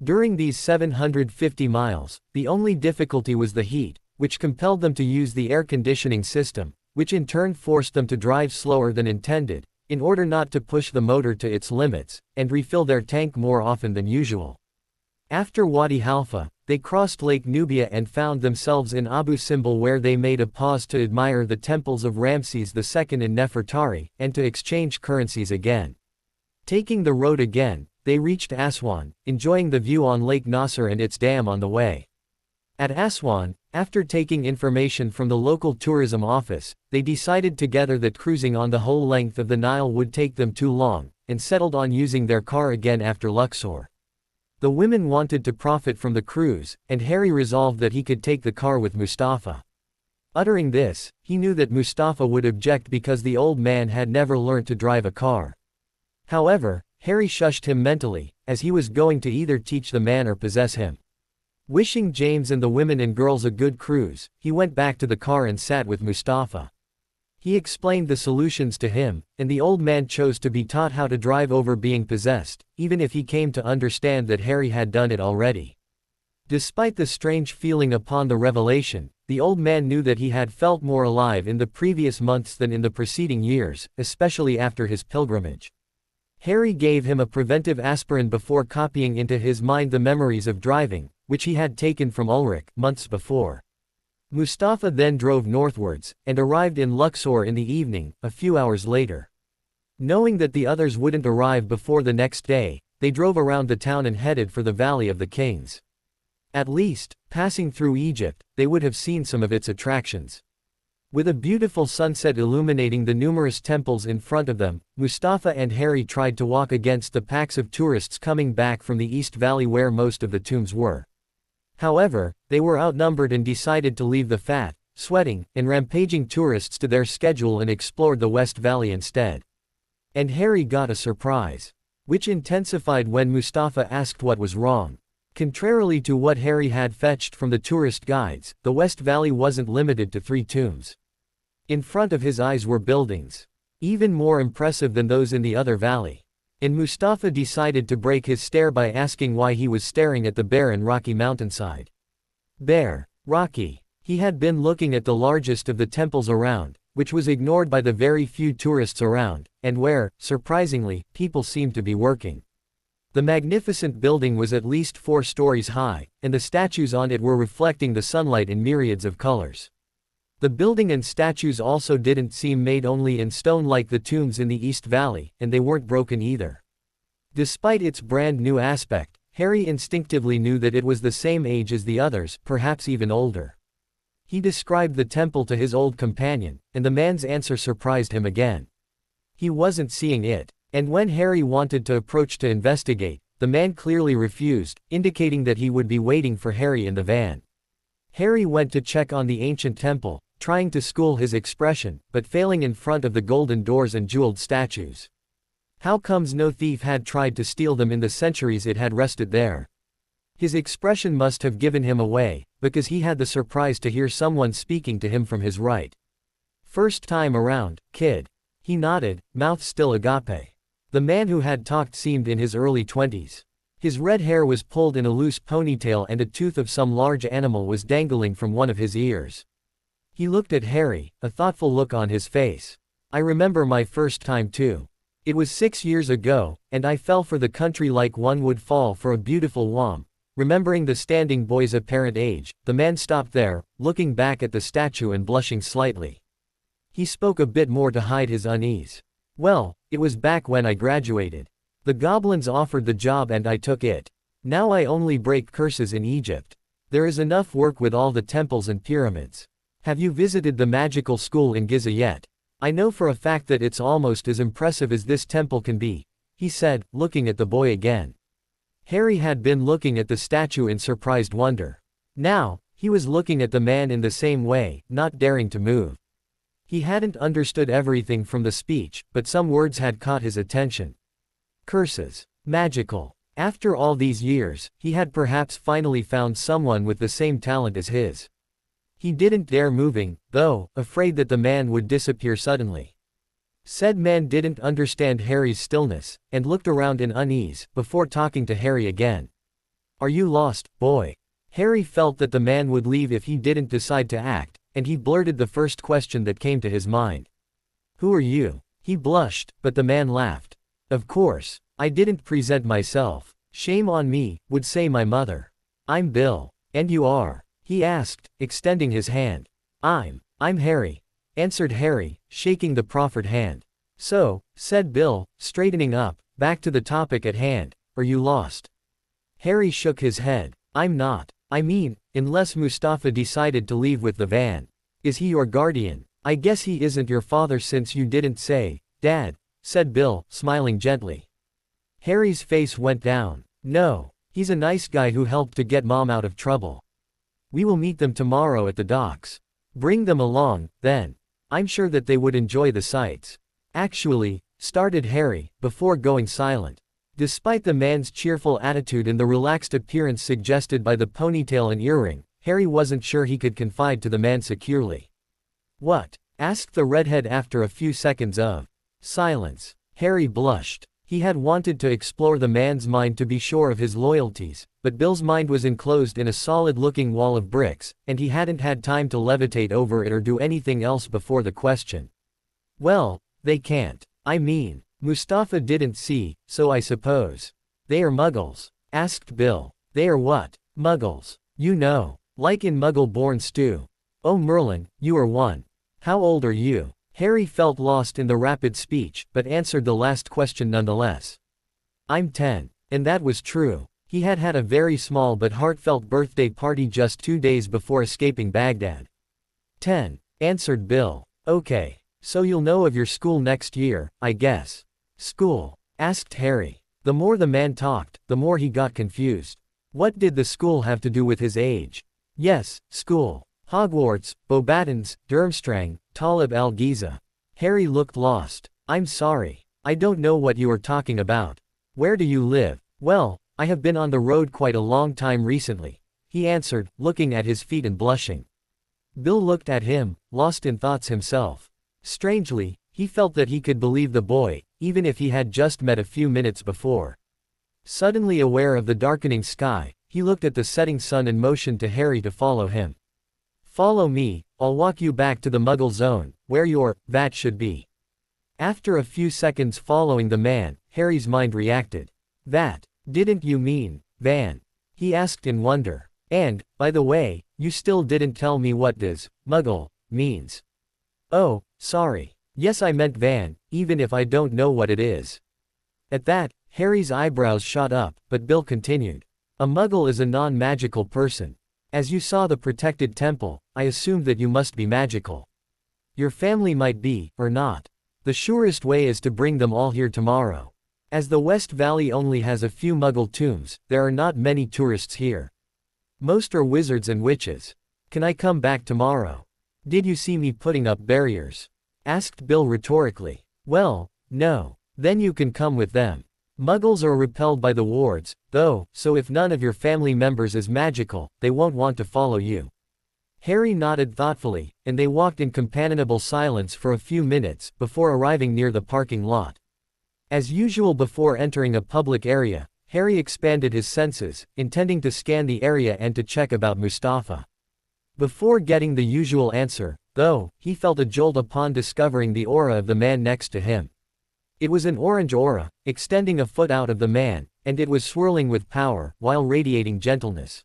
During these 750 miles, the only difficulty was the heat, which compelled them to use the air conditioning system, which in turn forced them to drive slower than intended, in order not to push the motor to its limits, and refill their tank more often than usual. After Wadi Halfa, they crossed Lake Nubia and found themselves in Abu Simbel where they made a pause to admire the temples of Ramses II in Nefertari, and to exchange currencies again. Taking the road again, they reached Aswan, enjoying the view on Lake Nasser and its dam on the way. At Aswan, after taking information from the local tourism office, they decided together that cruising on the whole length of the Nile would take them too long, and settled on using their car again after Luxor. The women wanted to profit from the cruise, and Harry resolved that he could take the car with Mustafa. Uttering this, he knew that Mustafa would object because the old man had never learnt to drive a car. However, Harry shushed him mentally, as he was going to either teach the man or possess him. Wishing James and the women and girls a good cruise, he went back to the car and sat with Mustafa. He explained the solutions to him, and the old man chose to be taught how to drive over being possessed, even if he came to understand that Harry had done it already. Despite the strange feeling upon the revelation, the old man knew that he had felt more alive in the previous months than in the preceding years, especially after his pilgrimage. Harry gave him a preventive aspirin before copying into his mind the memories of driving, which he had taken from Ulrich months before. Mustafa then drove northwards, and arrived in Luxor in the evening, a few hours later. Knowing that the others wouldn't arrive before the next day, they drove around the town and headed for the Valley of the Kings. At least, passing through Egypt, they would have seen some of its attractions. With a beautiful sunset illuminating the numerous temples in front of them, Mustafa and Harry tried to walk against the packs of tourists coming back from the East Valley where most of the tombs were. However, they were outnumbered and decided to leave the fat, sweating, and rampaging tourists to their schedule and explored the West Valley instead. And Harry got a surprise, which intensified when Mustafa asked what was wrong. Contrarily to what Harry had fetched from the tourist guides, the West Valley wasn't limited to 3 tombs. In front of his eyes were buildings, even more impressive than those in the other valley. And Mustafa decided to break his stare by asking why he was staring at the barren rocky mountainside. Bare, rocky. He had been looking at the largest of the temples around, which was ignored by the very few tourists around, and where, surprisingly, people seemed to be working. The magnificent building was at least 4 stories high, and the statues on it were reflecting the sunlight in myriads of colors. The building and statues also didn't seem made only in stone like the tombs in the East Valley, and they weren't broken either. Despite its brand new aspect, Harry instinctively knew that it was the same age as the others, perhaps even older. He described the temple to his old companion, and the man's answer surprised him again. He wasn't seeing it, and when Harry wanted to approach to investigate, the man clearly refused, indicating that he would be waiting for Harry in the van. Harry went to check on the ancient temple, trying to school his expression, but failing in front of the golden doors and jeweled statues. How comes no thief had tried to steal them in the centuries it had rested there? His expression must have given him away, because he had the surprise to hear someone speaking to him from his right. First time around, kid. He nodded, mouth still agape. The man who had talked seemed in his early 20s. His red hair was pulled in a loose ponytail and a tooth of some large animal was dangling from one of his ears. He looked at Harry, a thoughtful look on his face. I remember my first time too. It was 6 years ago, and I fell for the country like one would fall for a beautiful womb. Remembering the standing boy's apparent age, the man stopped there, looking back at the statue and blushing slightly. He spoke a bit more to hide his unease. Well, it was back when I graduated. The goblins offered the job and I took it. Now I only break curses in Egypt. There is enough work with all the temples and pyramids. Have you visited the magical school in Giza yet? I know for a fact that it's almost as impressive as this temple can be, he said, looking at the boy again. Harry had been looking at the statue in surprised wonder. Now, he was looking at the man in the same way, not daring to move. He hadn't understood everything from the speech, but some words had caught his attention. Curses. Magical. After all these years, he had perhaps finally found someone with the same talent as his. He didn't dare moving, though, afraid that the man would disappear suddenly. Said man didn't understand Harry's stillness, and looked around in unease, before talking to Harry again. Are you lost, boy? Harry felt that the man would leave if he didn't decide to act, and he blurted the first question that came to his mind. Who are you? He blushed, but the man laughed. Of course, I didn't present myself. Shame on me, would say my mother. I'm Bill. And you are? He asked, extending his hand. I'm Harry, answered Harry, shaking the proffered hand. So, said Bill, straightening up, back to the topic at hand, are you lost? Harry shook his head. I'm not. I mean, unless Mustafa decided to leave with the van. Is he your guardian? I guess he isn't your father since you didn't say, Dad, said Bill, smiling gently. Harry's face went down. No, he's a nice guy who helped to get Mom out of trouble. We will meet them tomorrow at the docks. Bring them along, then. I'm sure that they would enjoy the sights. Actually, started Harry, before going silent. Despite the man's cheerful attitude and the relaxed appearance suggested by the ponytail and earring, Harry wasn't sure he could confide to the man securely. "What?" asked the redhead after a few seconds of silence. Harry blushed. He had wanted to explore the man's mind to be sure of his loyalties, but Bill's mind was enclosed in a solid-looking wall of bricks, and he hadn't had time to levitate over it or do anything else before the question. "Well, they can't. I mean, Mustafa didn't see, so I suppose. They are muggles?" asked Bill. "They are what? Muggles? You know, like in Muggle-born stew. Oh Merlin, you are one. How old are you?" Harry felt lost in the rapid speech, but answered the last question nonetheless. "I'm 10. And that was true. He had had a very small but heartfelt birthday party just 2 days before escaping Baghdad. 10, answered Bill. "Okay. So you'll know of your school next year, I guess." "School?" asked Harry. The more the man talked, the more he got confused. What did the school have to do with his age? Yes, school. Hogwarts, Beauxbatons, Durmstrang, Talib al-Ghiza. Harry looked lost. "I'm sorry. I don't know what you are talking about. Where do you live?" "Well, I have been on the road quite a long time recently," he answered, looking at his feet and blushing. Bill looked at him, lost in thoughts himself. Strangely, he felt that he could believe the boy, even if he had just met a few minutes before. Suddenly aware of the darkening sky, he looked at the setting sun and motioned to Harry to follow him. "Follow me, I'll walk you back to the Muggle zone, where your vat should be." After a few seconds following the man, Harry's mind reacted. "Vat? Didn't you mean van?" he asked in wonder. "And, by the way, you still didn't tell me what does Muggle means." "Oh, sorry. Yes, I meant van, even if I don't know what it is." At that, Harry's eyebrows shot up, but Bill continued. "A Muggle is a non-magical person. As you saw the protected temple, I assumed that you must be magical. Your family might be, or not. The surest way is to bring them all here tomorrow. As the West Valley only has a few Muggle tombs, there are not many tourists here. Most are wizards and witches. Can I come back tomorrow?" "Did you see me putting up barriers?" asked Bill rhetorically. "Well, no. Then you can come with them. Muggles are repelled by the wards, though, so if none of your family members is magical, they won't want to follow you." Harry nodded thoughtfully, and they walked in companionable silence for a few minutes, before arriving near the parking lot. As usual before entering a public area, Harry expanded his senses, intending to scan the area and to check about Mustafa. Before getting the usual answer, though, he felt a jolt upon discovering the aura of the man next to him. It was an orange aura, extending a foot out of the man, and it was swirling with power, while radiating gentleness.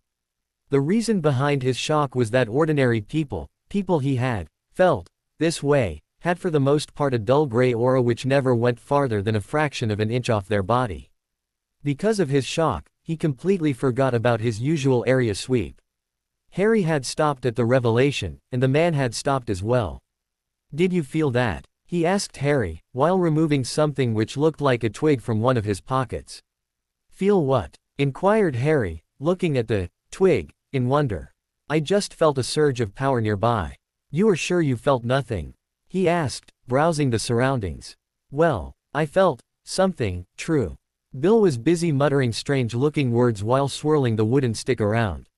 The reason behind his shock was that ordinary people he had felt this way, had for the most part a dull gray aura which never went farther than a fraction of an inch off their body. Because of his shock, he completely forgot about his usual area sweep. Harry had stopped at the revelation, and the man had stopped as well. "Did you feel that?" he asked Harry, while removing something which looked like a twig from one of his pockets. "Feel what?" inquired Harry, looking at the twig in wonder. "I just felt a surge of power nearby." "You are sure you felt nothing?" he asked, browsing the surroundings. "Well, I felt something, true." Bill was busy muttering strange-looking words while swirling the wooden stick around.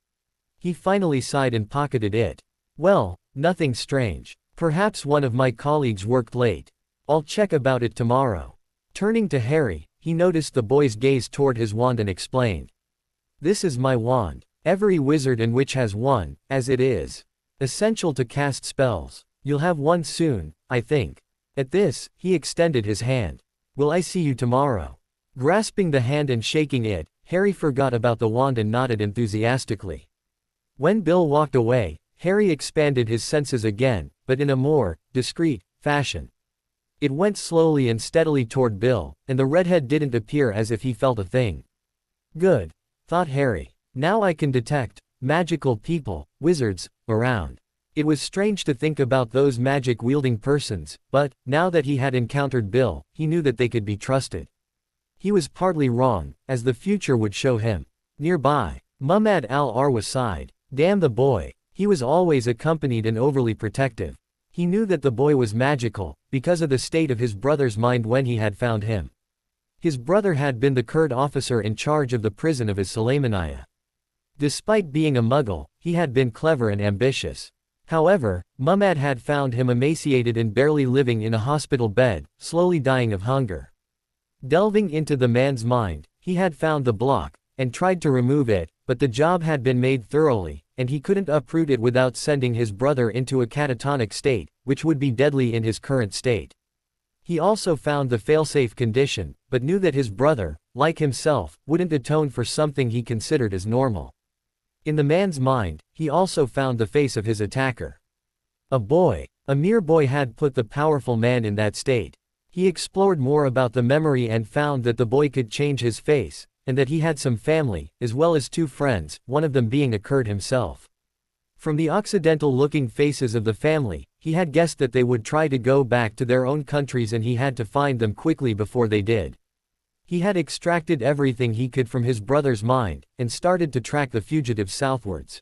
He finally sighed and pocketed it. "Well, nothing strange. Perhaps one of my colleagues worked late. I'll check about it tomorrow." Turning to Harry, he noticed the boy's gaze toward his wand and explained. "This is my wand. Every wizard and witch has one, as it is essential to cast spells. You'll have one soon, I think." At this, he extended his hand. "Will I see you tomorrow?" Grasping the hand and shaking it, Harry forgot about the wand and nodded enthusiastically. When Bill walked away, Harry expanded his senses again, but in a more discreet fashion. It went slowly and steadily toward Bill, and the redhead didn't appear as if he felt a thing. "Good," thought Harry. "Now I can detect magical people, wizards, around." It was strange to think about those magic-wielding persons, but, now that he had encountered Bill, he knew that they could be trusted. He was partly wrong, as the future would show him. Nearby, Muhammad al-Arwa sighed. Damn the boy. He was always accompanied and overly protective. He knew that the boy was magical, because of the state of his brother's mind when he had found him. His brother had been the Kurd officer in charge of the prison of his Sulaymaniyah. Despite being a Mughal, he had been clever and ambitious. However, Muhammad had found him emaciated and barely living in a hospital bed, slowly dying of hunger. Delving into the man's mind, he had found the block, and tried to remove it, but the job had been made thoroughly, and he couldn't uproot it without sending his brother into a catatonic state, which would be deadly in his current state. He also found the failsafe condition, but knew that his brother, like himself, wouldn't atone for something he considered as normal. In the man's mind, he also found the face of his attacker. A boy. A mere boy had put the powerful man in that state. He explored more about the memory and found that the boy could change his face, and that he had some family, as well as 2 friends, one of them being a Kurd himself. From the Occidental-looking faces of the family, he had guessed that they would try to go back to their own countries and he had to find them quickly before they did. He had extracted everything he could from his brother's mind, and started to track the fugitives southwards.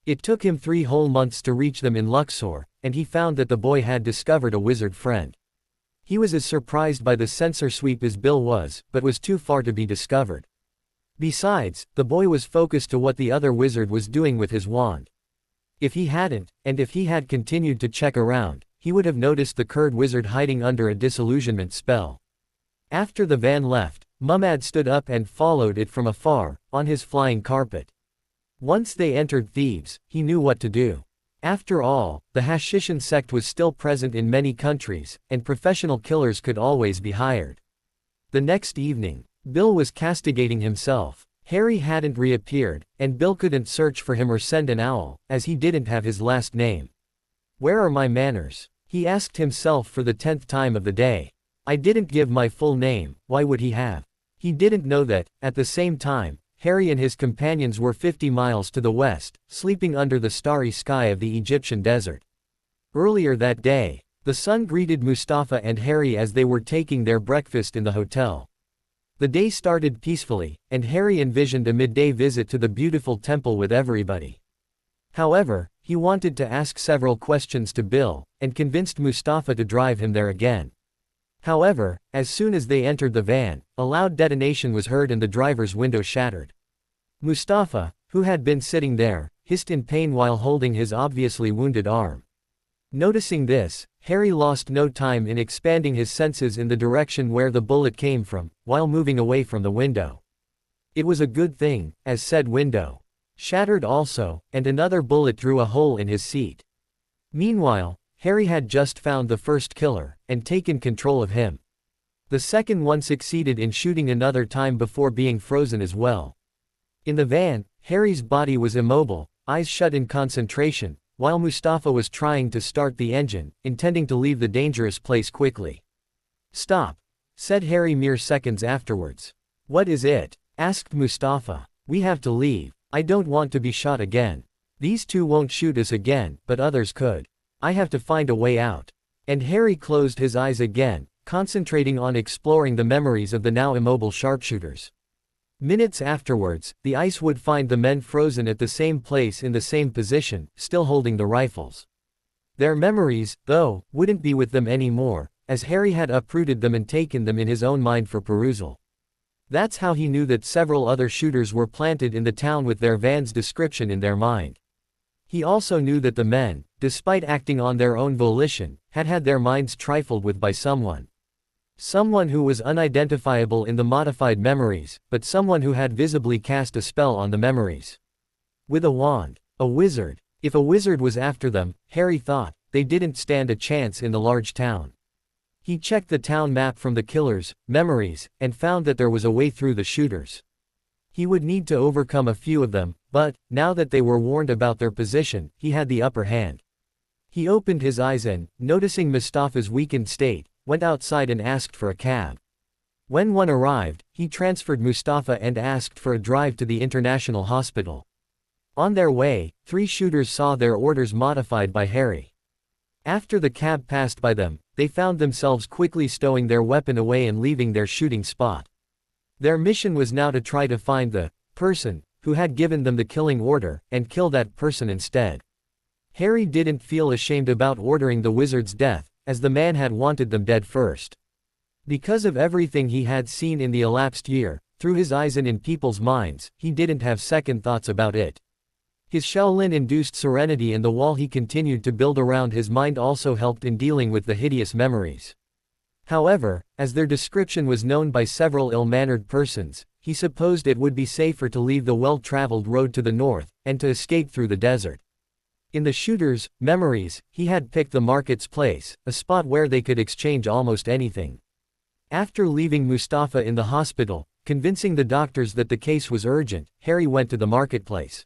It took him 3 whole months to reach them in Luxor, and he found that the boy had discovered a wizard friend. He was as surprised by the sensor sweep as Bill was, but was too far to be discovered. Besides, the boy was focused to what the other wizard was doing with his wand. If he hadn't, and if he had continued to check around, he would have noticed the Kurd wizard hiding under a disillusionment spell. After the van left, Muhammad stood up and followed it from afar, on his flying carpet. Once they entered Thebes, he knew what to do. After all, the Hashishan sect was still present in many countries, and professional killers could always be hired. The next evening, Bill was castigating himself. Harry hadn't reappeared, and Bill couldn't search for him or send an owl, as he didn't have his last name. "Where are my manners?" he asked himself for the 10th time of the day. I didn't give my full name, why would he have? He didn't know that, at the same time, Harry and his companions were 50 miles to the west, sleeping under the starry sky of the Egyptian desert. Earlier that day, the sun greeted Mustafa and Harry as they were taking their breakfast in the hotel. The day started peacefully, and Harry envisioned a midday visit to the beautiful temple with everybody. However, he wanted to ask several questions to Bill, and convinced Mustafa to drive him there again. However, as soon as they entered the van, a loud detonation was heard and the driver's window shattered. Mustafa, who had been sitting there, hissed in pain while holding his obviously wounded arm. Noticing this, Harry lost no time in expanding his senses in the direction where the bullet came from, while moving away from the window. It was a good thing, as said window shattered also, and another bullet drew a hole in his seat. Meanwhile, Harry had just found the first killer, and taken control of him. The second one succeeded in shooting another time before being frozen as well. In the van, Harry's body was immobile, eyes shut in concentration, while Mustafa was trying to start the engine, intending to leave the dangerous place quickly. "Stop," said Harry mere seconds afterwards. "What is it?" asked Mustafa. "We have to leave. I don't want to be shot again. These 2 won't shoot us again, but others could. I have to find a way out." And Harry closed his eyes again, concentrating on exploring the memories of the now immobile sharpshooters. Minutes afterwards, the ice would find the men frozen at the same place in the same position, still holding the rifles. Their memories, though, wouldn't be with them anymore, as Harry had uprooted them and taken them in his own mind for perusal. That's how he knew that several other shooters were planted in the town with their van's description in their mind. He also knew that the men, despite acting on their own volition, had had their minds trifled with by someone. Someone who was unidentifiable in the modified memories, but someone who had visibly cast a spell on the memories. With a wand. A wizard. If a wizard was after them, Harry thought, they didn't stand a chance in the large town. He checked the town map from the killers' memories, and found that there was a way through the shooters. He would need to overcome a few of them, but, now that they were warned about their position, he had the upper hand. He opened his eyes and, noticing Mustafa's weakened state, went outside and asked for a cab. When one arrived, he transferred Mustafa and asked for a drive to the international hospital. On their way, 3 shooters saw their orders modified by Harry. After the cab passed by them, they found themselves quickly stowing their weapon away and leaving their shooting spot. Their mission was now to try to find the person who had given them the killing order, and kill that person instead. Harry didn't feel ashamed about ordering the wizard's death, as the man had wanted them dead first. Because of everything he had seen in the elapsed year, through his eyes and in people's minds, he didn't have second thoughts about it. His Shaolin-induced serenity and the wall he continued to build around his mind also helped in dealing with the hideous memories. However, as their description was known by several ill-mannered persons, he supposed it would be safer to leave the well-traveled road to the north, and to escape through the desert. In the shooters' memories, he had picked the market's place, a spot where they could exchange almost anything. After leaving Mustafa in the hospital, convincing the doctors that the case was urgent, Harry went to the marketplace.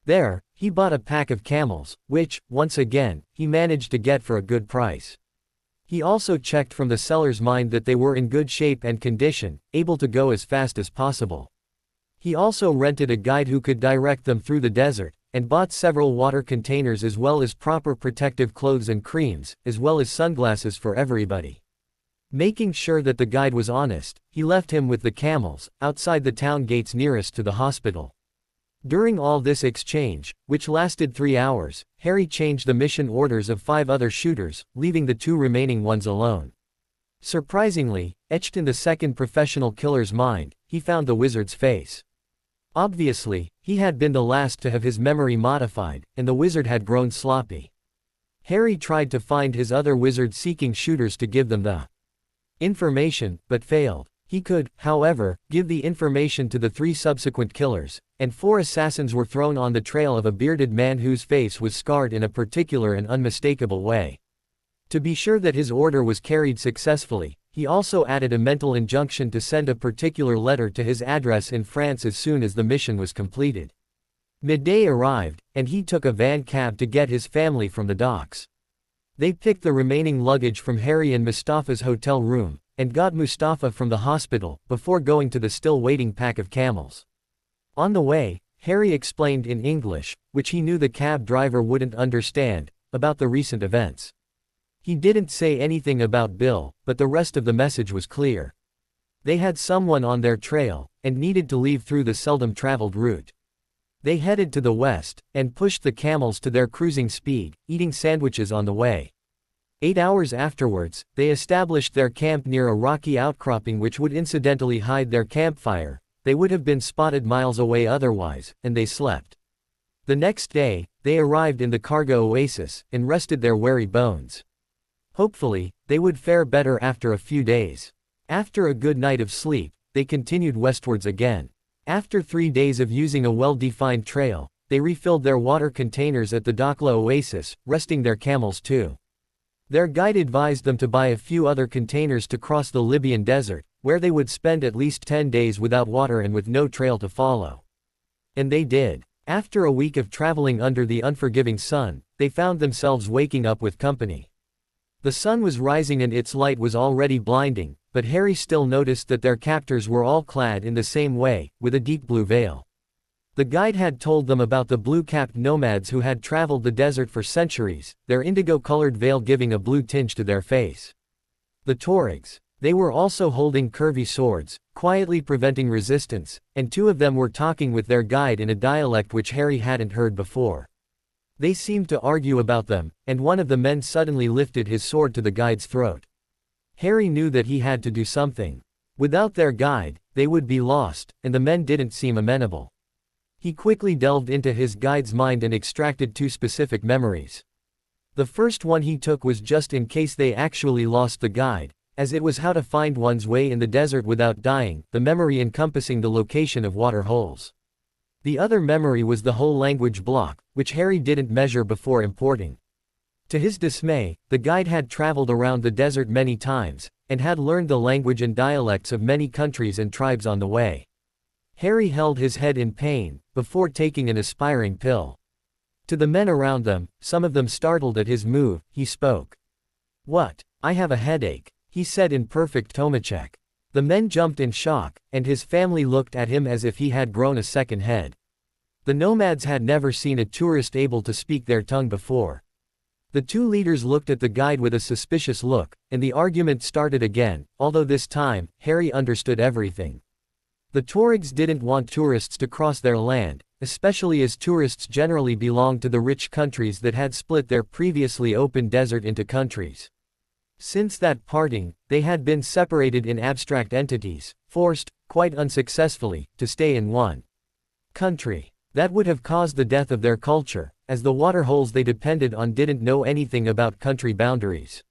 There, he bought a pack of camels, which, once again, he managed to get for a good price. He also checked from the seller's mind that they were in good shape and condition, able to go as fast as possible. He also rented a guide who could direct them through the desert, and bought several water containers as well as proper protective clothes and creams, as well as sunglasses for everybody. Making sure that the guide was honest, he left him with the camels, outside the town gates nearest to the hospital. During all this exchange, which lasted 3 hours, Harry changed the mission orders of 5 other shooters, leaving the 2 remaining ones alone. Surprisingly, etched in the second professional killer's mind, he found the wizard's face. Obviously, he had been the last to have his memory modified, and the wizard had grown sloppy. Harry tried to find his other wizard-seeking shooters to give them the information, but failed. He could, however, give the information to the 3 subsequent killers, and 4 assassins were thrown on the trail of a bearded man whose face was scarred in a particular and unmistakable way. To be sure that his order was carried successfully, he also added a mental injunction to send a particular letter to his address in France as soon as the mission was completed. Midday arrived, and he took a van cab to get his family from the docks. They picked the remaining luggage from Harry and Mustafa's hotel room, and got Mustafa from the hospital, before going to the still waiting pack of camels. On the way, Harry explained in English, which he knew the cab driver wouldn't understand, about the recent events. He didn't say anything about Bill, but the rest of the message was clear. They had someone on their trail, and needed to leave through the seldom traveled route. They headed to the west, and pushed the camels to their cruising speed, eating sandwiches on the way. 8 hours afterwards, they established their camp near a rocky outcropping which would incidentally hide their campfire. They would have been spotted miles away otherwise, and they slept. The next day, they arrived in the cargo oasis, and rested their weary bones. Hopefully, they would fare better after a few days. After a good night of sleep, they continued westwards again. After 3 days of using a well-defined trail, they refilled their water containers at the Dakhla oasis, resting their camels too. Their guide advised them to buy a few other containers to cross the Libyan desert, where they would spend at least 10 days without water and with no trail to follow. And they did. After a week of traveling under the unforgiving sun, they found themselves waking up with company. The sun was rising and its light was already blinding, but Harry still noticed that their captors were all clad in the same way, with a deep blue veil. The guide had told them about the blue-capped nomads who had traveled the desert for centuries, their indigo-colored veil giving a blue tinge to their face. The Tuaregs. They were also holding curvy swords, quietly preventing resistance, and 2 of them were talking with their guide in a dialect which Harry hadn't heard before. They seemed to argue about them, and one of the men suddenly lifted his sword to the guide's throat. Harry knew that he had to do something. Without their guide, they would be lost, and the men didn't seem amenable. He quickly delved into his guide's mind and extracted 2 specific memories. The first one he took was just in case they actually lost the guide, as it was how to find one's way in the desert without dying, the memory encompassing the location of water holes. The other memory was the whole language block, which Harry didn't measure before importing. To his dismay, the guide had traveled around the desert many times, and had learned the language and dialects of many countries and tribes on the way. Harry held his head in pain, before taking an aspiring pill. To the men around them, some of them startled at his move, he spoke. "What? I have a headache," he said in perfect Tomachek. The men jumped in shock, and his family looked at him as if he had grown a second head. The nomads had never seen a tourist able to speak their tongue before. The 2 leaders looked at the guide with a suspicious look, and the argument started again, although this time, Harry understood everything. The Tuaregs didn't want tourists to cross their land, especially as tourists generally belonged to the rich countries that had split their previously open desert into countries. Since that parting, they had been separated in abstract entities, forced, quite unsuccessfully, to stay in one country. That would have caused the death of their culture, as the waterholes they depended on didn't know anything about country boundaries.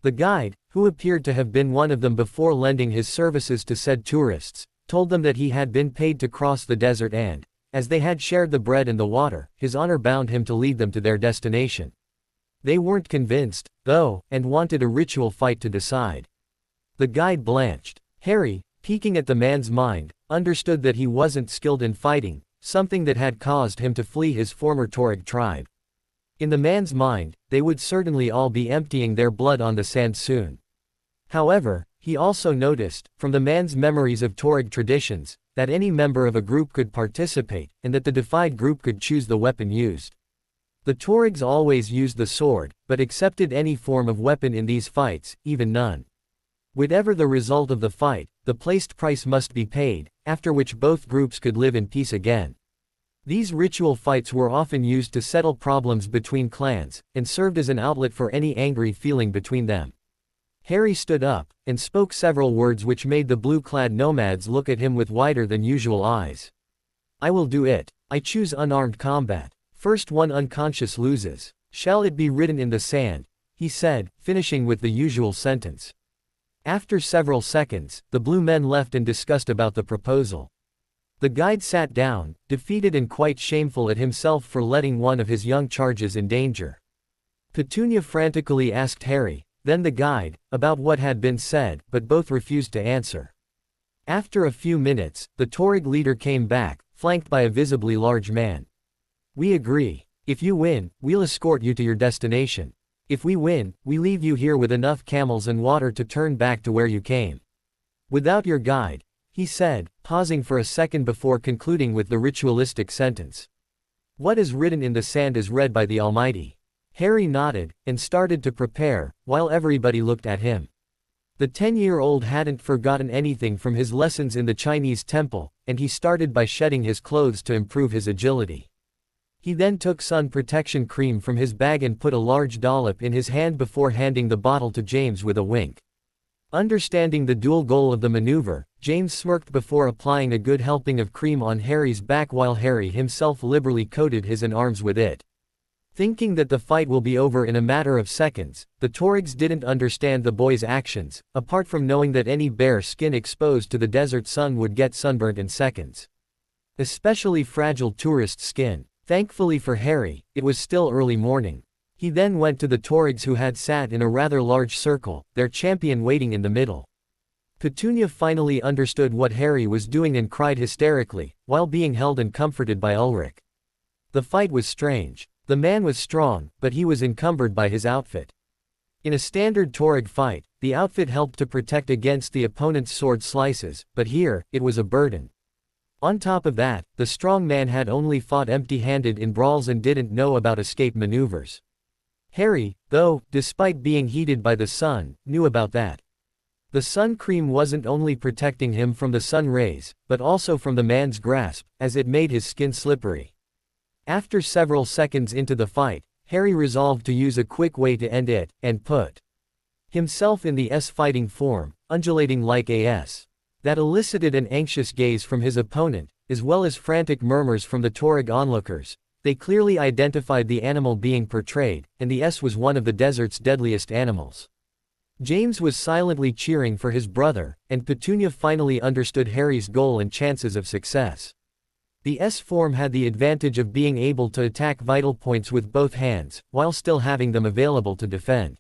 The guide, who appeared to have been one of them before lending his services to said tourists, told them that he had been paid to cross the desert and, as they had shared the bread and the water, his honor bound him to lead them to their destination. They weren't convinced, though, and wanted a ritual fight to decide. The guide blanched. Harry, peeking at the man's mind, understood that he wasn't skilled in fighting, something that had caused him to flee his former Torig tribe. In the man's mind, they would certainly all be emptying their blood on the sand soon. However, he also noticed, from the man's memories of Torig traditions, that any member of a group could participate, and that the defied group could choose the weapon used. The Torigs always used the sword, but accepted any form of weapon in these fights, even none. Whatever the result of the fight, the placed price must be paid, after which both groups could live in peace again. These ritual fights were often used to settle problems between clans, and served as an outlet for any angry feeling between them. Harry stood up, and spoke several words which made the blue-clad nomads look at him with wider than usual eyes. "I will do it. I choose unarmed combat. First one unconscious loses. Shall it be written in the sand?" he said, finishing with the usual sentence. After several seconds, the blue men left and discussed about the proposal. The guide sat down, defeated and quite shameful at himself for letting one of his young charges in danger. Petunia frantically asked Harry, then the guide, about what had been said, but both refused to answer. After a few minutes, the Torig leader came back, flanked by a visibly large man. "We agree. If you win, we'll escort you to your destination. If we win, we leave you here with enough camels and water to turn back to where you came. Without your guide," he said, pausing for a second before concluding with the ritualistic sentence. "What is written in the sand is read by the Almighty." Harry nodded, and started to prepare, while everybody looked at him. The 10-year-old hadn't forgotten anything from his lessons in the Chinese temple, and he started by shedding his clothes to improve his agility. He then took sun protection cream from his bag and put a large dollop in his hand before handing the bottle to James with a wink. Understanding the dual goal of the maneuver, James smirked before applying a good helping of cream on Harry's back while Harry himself liberally coated his arms with it. Thinking that the fight will be over in a matter of seconds, the Torigs didn't understand the boy's actions, apart from knowing that any bare skin exposed to the desert sun would get sunburnt in seconds. Especially fragile tourist skin. Thankfully for Harry, it was still early morning. He then went to the Torigs who had sat in a rather large circle, their champion waiting in the middle. Petunia finally understood what Harry was doing and cried hysterically, while being held and comforted by Ulrich. The fight was strange. The man was strong, but he was encumbered by his outfit. In a standard Torig fight, the outfit helped to protect against the opponent's sword slices, but here, it was a burden. On top of that, the strong man had only fought empty-handed in brawls and didn't know about escape maneuvers. Harry, though, despite being heated by the sun, knew about that. The sun cream wasn't only protecting him from the sun rays, but also from the man's grasp, as it made his skin slippery. After several seconds into the fight, Harry resolved to use a quick way to end it, and put himself in the S fighting form, undulating like a S. That elicited an anxious gaze from his opponent, as well as frantic murmurs from the Torig onlookers. They clearly identified the animal being portrayed, and the S was one of the desert's deadliest animals. James was silently cheering for his brother, and Petunia finally understood Harry's goal and chances of success. The S form had the advantage of being able to attack vital points with both hands, while still having them available to defend.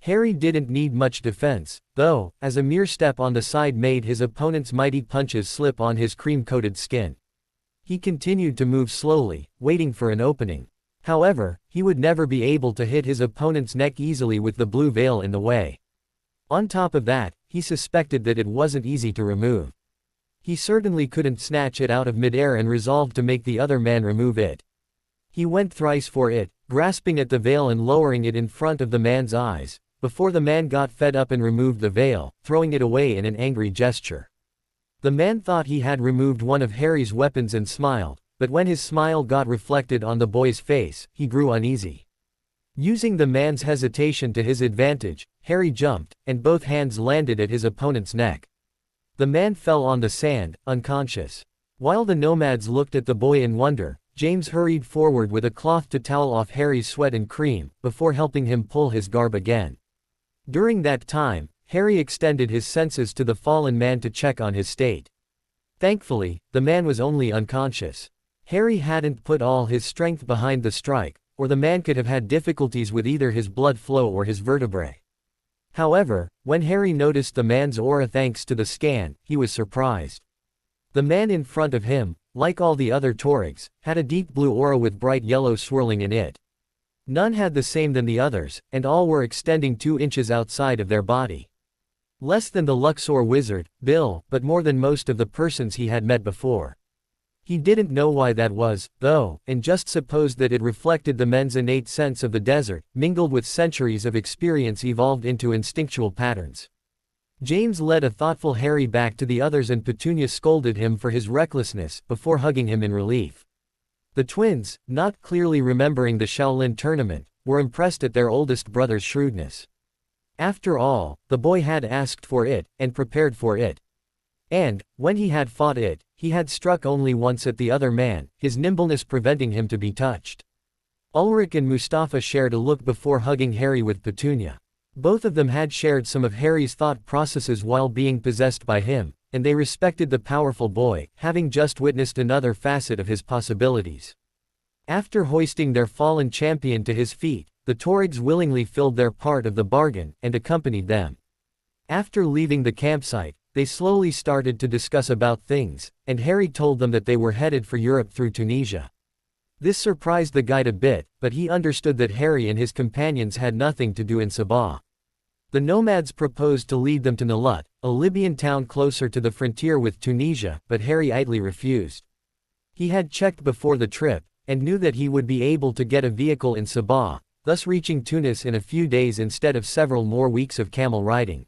Harry didn't need much defense, though, as a mere step on the side made his opponent's mighty punches slip on his cream-coated skin. He continued to move slowly, waiting for an opening. However, he would never be able to hit his opponent's neck easily with the blue veil in the way. On top of that, he suspected that it wasn't easy to remove. He certainly couldn't snatch it out of midair and resolved to make the other man remove it. He went thrice for it, grasping at the veil and lowering it in front of the man's eyes, before the man got fed up and removed the veil, throwing it away in an angry gesture. The man thought he had removed one of Harry's weapons and smiled, but when his smile got reflected on the boy's face, he grew uneasy. Using the man's hesitation to his advantage, Harry jumped, and both hands landed at his opponent's neck. The man fell on the sand, unconscious. While the nomads looked at the boy in wonder, James hurried forward with a cloth to towel off Harry's sweat and cream, before helping him pull his garb again. During that time, Harry extended his senses to the fallen man to check on his state. Thankfully, the man was only unconscious. Harry hadn't put all his strength behind the strike, or the man could have had difficulties with either his blood flow or his vertebrae. However, when Harry noticed the man's aura thanks to the scan, he was surprised. The man in front of him, like all the other Torigs, had a deep blue aura with bright yellow swirling in it. None had the same than the others, and all were extending 2 inches outside of their body. Less than the Luxor wizard, Bill, but more than most of the persons he had met before. He didn't know why that was, though, and just supposed that it reflected the men's innate sense of the desert, mingled with centuries of experience evolved into instinctual patterns. James led a thoughtful Harry back to the others and Petunia scolded him for his recklessness, before hugging him in relief. The twins, not clearly remembering the Shaolin tournament, were impressed at their oldest brother's shrewdness. After all, the boy had asked for it, and prepared for it. And, when he had fought it, he had struck only once at the other man, his nimbleness preventing him to be touched. Ulrich and Mustafa shared a look before hugging Harry with Petunia. Both of them had shared some of Harry's thought processes while being possessed by him, and they respected the powerful boy, having just witnessed another facet of his possibilities. After hoisting their fallen champion to his feet, the Torigs willingly filled their part of the bargain, and accompanied them. After leaving the campsite, they slowly started to discuss about things, and Harry told them that they were headed for Europe through Tunisia. This surprised the guide a bit, but he understood that Harry and his companions had nothing to do in Sabah. The nomads proposed to lead them to Nalut, a Libyan town closer to the frontier with Tunisia, but Harry idly refused. He had checked before the trip, and knew that he would be able to get a vehicle in Sabah, thus reaching Tunis in a few days instead of several more weeks of camel riding.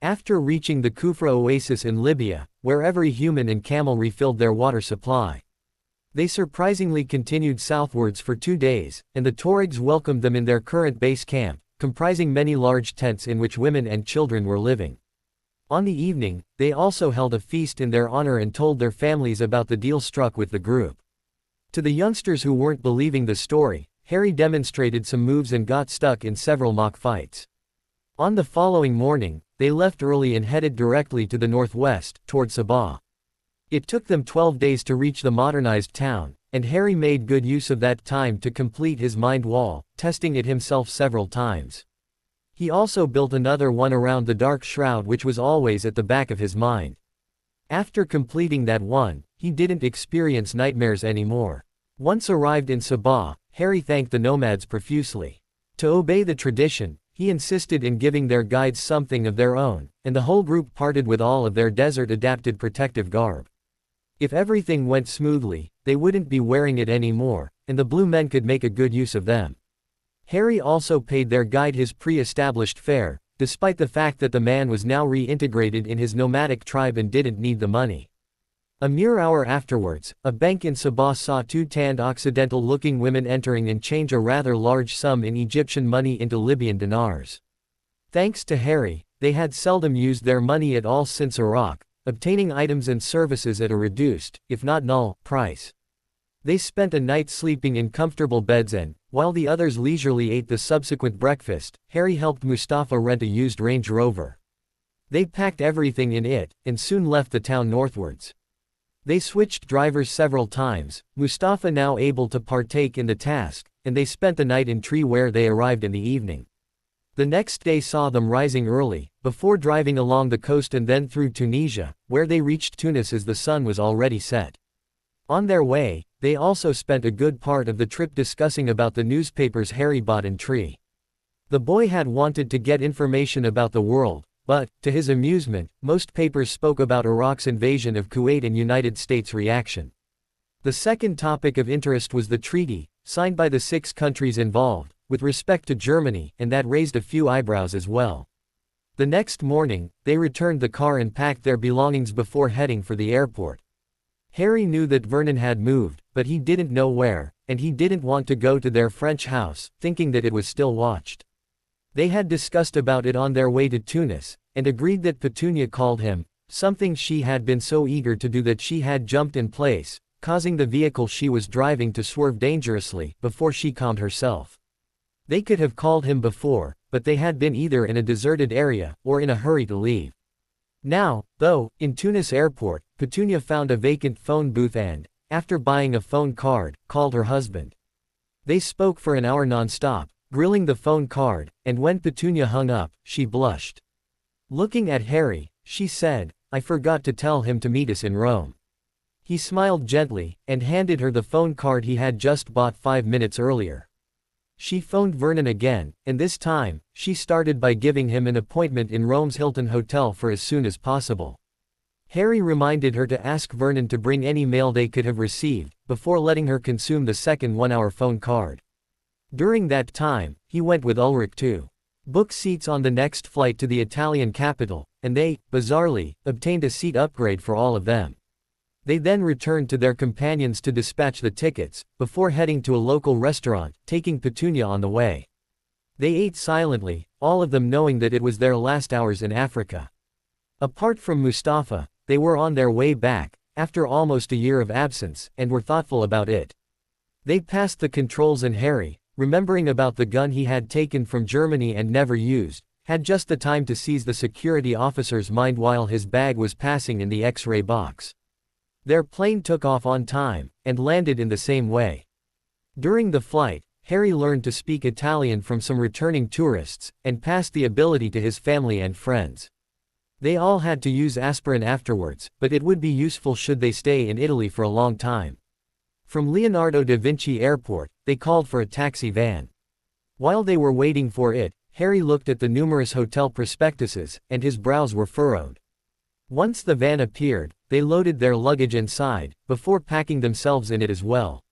After reaching the Kufra oasis in Libya, where every human and camel refilled their water supply, they surprisingly continued southwards for 2 days, and the Torigs welcomed them in their current base camp, comprising many large tents in which women and children were living. On the evening, they also held a feast in their honor and told their families about the deal struck with the group. To the youngsters who weren't believing the story, Harry demonstrated some moves and got stuck in several mock fights. On the following morning, they left early and headed directly to the northwest, toward Sabah. It took them 12 days to reach the modernized town, and Harry made good use of that time to complete his mind wall, testing it himself several times. He also built another one around the dark shroud which was always at the back of his mind. After completing that one, he didn't experience nightmares anymore. Once arrived in Sabah, Harry thanked the nomads profusely. To obey the tradition, he insisted in giving their guides something of their own, and the whole group parted with all of their desert-adapted protective garb. If everything went smoothly, they wouldn't be wearing it anymore, and the blue men could make a good use of them. Harry also paid their guide his pre-established fare, despite the fact that the man was now reintegrated in his nomadic tribe and didn't need the money. A mere hour afterwards, a bank in Sabah saw 2 tanned Occidental-looking women entering and change a rather large sum in Egyptian money into Libyan dinars. Thanks to Harry, they had seldom used their money at all since Iraq, obtaining items and services at a reduced, if not null, price. They spent a night sleeping in comfortable beds and, while the others leisurely ate the subsequent breakfast, Harry helped Mustafa rent a used Range Rover. They packed everything in it, and soon left the town northwards. They switched drivers several times, Mustafa now able to partake in the task, and they spent the night in Tree where they arrived in the evening. The next day saw them rising early, before driving along the coast and then through Tunisia, where they reached Tunis as the sun was already set. On their way, they also spent a good part of the trip discussing about the newspapers Harry bought in Tree. The boy had wanted to get information about the world, but, to his amusement, most papers spoke about Iraq's invasion of Kuwait and United States reaction. The second topic of interest was the treaty, signed by the 6 countries involved, with respect to Germany, and that raised a few eyebrows as well. The next morning, they returned the car and packed their belongings before heading for the airport. Harry knew that Vernon had moved, but he didn't know where, and he didn't want to go to their French house, thinking that it was still watched. They had discussed about it on their way to Tunis, and agreed that Petunia called him, something she had been so eager to do that she had jumped in place, causing the vehicle she was driving to swerve dangerously, before she calmed herself. They could have called him before, but they had been either in a deserted area, or in a hurry to leave. Now, though, in Tunis airport, Petunia found a vacant phone booth and, after buying a phone card, called her husband. They spoke for an hour non-stop, grilling the phone card, and when Petunia hung up, she blushed. Looking at Harry, she said, "I forgot to tell him to meet us in Rome." He smiled gently, and handed her the phone card he had just bought 5 minutes earlier. She phoned Vernon again, and this time, she started by giving him an appointment in Rome's Hilton Hotel for as soon as possible. Harry reminded her to ask Vernon to bring any mail they could have received, before letting her consume the second 1-hour phone card. During that time, he went with Ulrich to book seats on the next flight to the Italian capital, and they, bizarrely, obtained a seat upgrade for all of them. They then returned to their companions to dispatch the tickets, before heading to a local restaurant, taking Petunia on the way. They ate silently, all of them knowing that it was their last hours in Africa. Apart from Mustafa, they were on their way back, after almost a year of absence, and were thoughtful about it. They passed the controls and Harry, remembering about the gun he had taken from Germany and never used, had just the time to seize the security officer's mind while his bag was passing in the X-ray box. Their plane took off on time, and landed in the same way. During the flight, Harry learned to speak Italian from some returning tourists, and passed the ability to his family and friends. They all had to use aspirin afterwards, but it would be useful should they stay in Italy for a long time. From Leonardo da Vinci Airport, they called for a taxi van. While they were waiting for it, Harry looked at the numerous hotel prospectuses, and his brows were furrowed. Once the van appeared, they loaded their luggage inside, before packing themselves in it as well.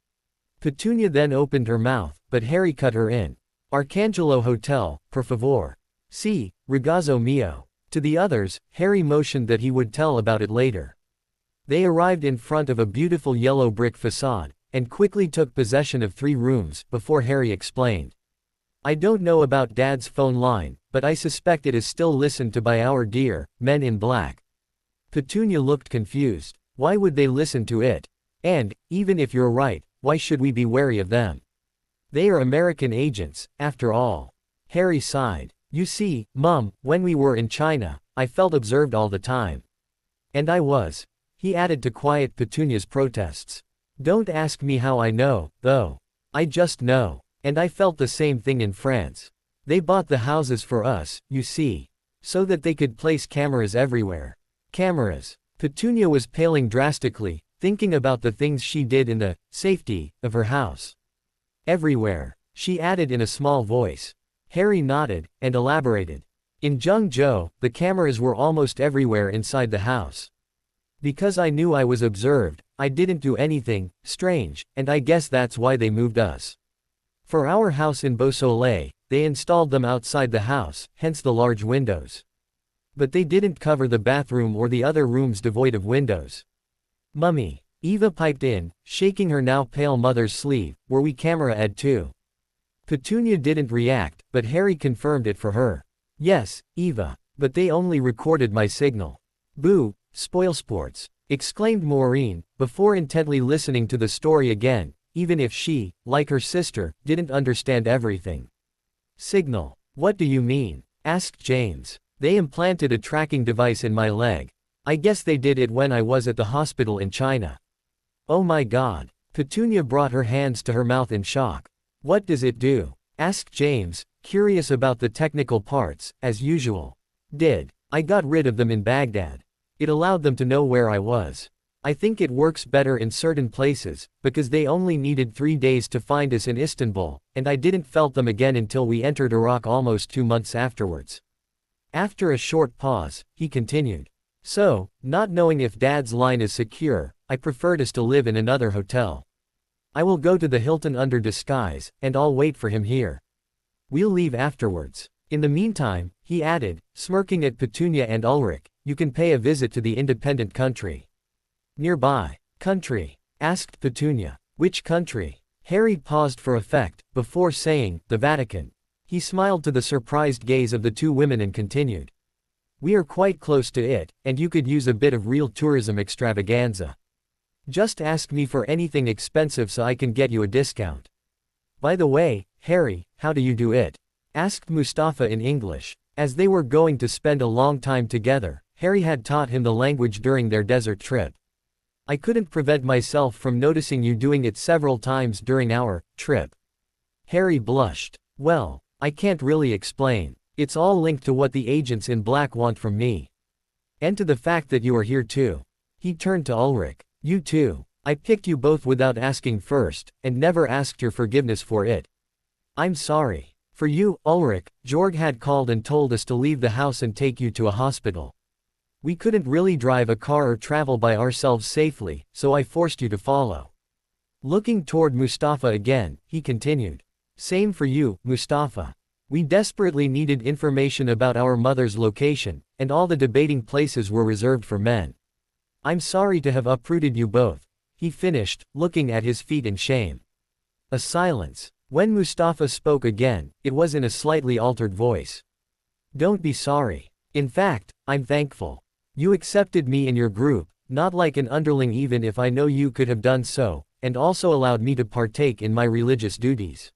Petunia then opened her mouth, but Harry cut her in. "Arcangelo Hotel, per favor. Si, ragazzo mio." To the others, Harry motioned that he would tell about it later. They arrived in front of a beautiful yellow brick facade, and quickly took possession of 3 rooms, before Harry explained. "I don't know about Dad's phone line, but I suspect it is still listened to by our dear men in black." Petunia looked confused. Why would they listen to it? And, even if you're right, why should we be wary of them? They are American agents, after all. Harry sighed. "You see, Mum, when we were in China, I felt observed all the time. And I was," he added to quiet Petunia's protests. "Don't ask me how I know, though. I just know. And I felt the same thing in France. They bought the houses for us, you see. So that they could place cameras everywhere. Cameras." Petunia was paling drastically, thinking about the things she did in the safety of her house. "Everywhere," she added in a small voice. Harry nodded, and elaborated. "In Zhengzhou, the cameras were almost everywhere inside the house. Because I knew I was observed, I didn't do anything strange, and I guess that's why they moved us. For our house in Beausoleil, they installed them outside the house, hence the large windows. But they didn't cover the bathroom or the other rooms devoid of windows." "Mummy," Eva piped in, shaking her now pale mother's sleeve, "were we camera-ed too?" Petunia didn't react, but Harry confirmed it for her. "Yes, Eva. But they only recorded my signal." "Boo, spoilsports," exclaimed Maureen, before intently listening to the story again, even if she, like her sister, didn't understand everything. "Signal? What do you mean?" asked James. "They implanted a tracking device in my leg. I guess they did it when I was at the hospital in China." "Oh my God." Petunia brought her hands to her mouth in shock. "What does it do?" asked James, curious about the technical parts, as usual. I got rid of them in Baghdad. It allowed them to know where I was. I think it works better in certain places, because they only needed 3 days to find us in Istanbul, and I didn't felt them again until we entered Iraq almost 2 months afterwards." After a short pause, he continued. "So, not knowing if Dad's line is secure, I preferred us to live in another hotel. I will go to the Hilton under disguise, and I'll wait for him here. We'll leave afterwards. In the meantime," he added, smirking at Petunia and Ulrich, "you can pay a visit to the independent country." "Nearby country?" asked Petunia. "Which country?" Harry paused for effect, before saying, "The Vatican." He smiled to the surprised gaze of the two women and continued. "We are quite close to it, and you could use a bit of real tourism extravaganza. Just ask me for anything expensive so I can get you a discount." "By the way, Harry, how do you do it?" asked Mustafa in English. As they were going to spend a long time together, Harry had taught him the language during their desert trip. "I couldn't prevent myself from noticing you doing it several times during our trip." Harry blushed. "Well, I can't really explain. It's all linked to what the agents in black want from me. And to the fact that you are here too." He turned to Ulrich. "You too. I picked you both without asking first, and never asked your forgiveness for it." "I'm sorry. For you, Ulrich, Jorg had called and told us to leave the house and take you to a hospital. We couldn't really drive a car or travel by ourselves safely, so I forced you to follow." Looking toward Mustafa again, he continued. "Same for you, Mustafa. We desperately needed information about our mother's location, and all the debating places were reserved for men. I'm sorry to have uprooted you both," he finished, looking at his feet in shame. A silence. When Mustafa spoke again, it was in a slightly altered voice. "Don't be sorry. In fact, I'm thankful. You accepted me in your group, not like an underling even if I know you could have done so, and also allowed me to partake in my religious duties.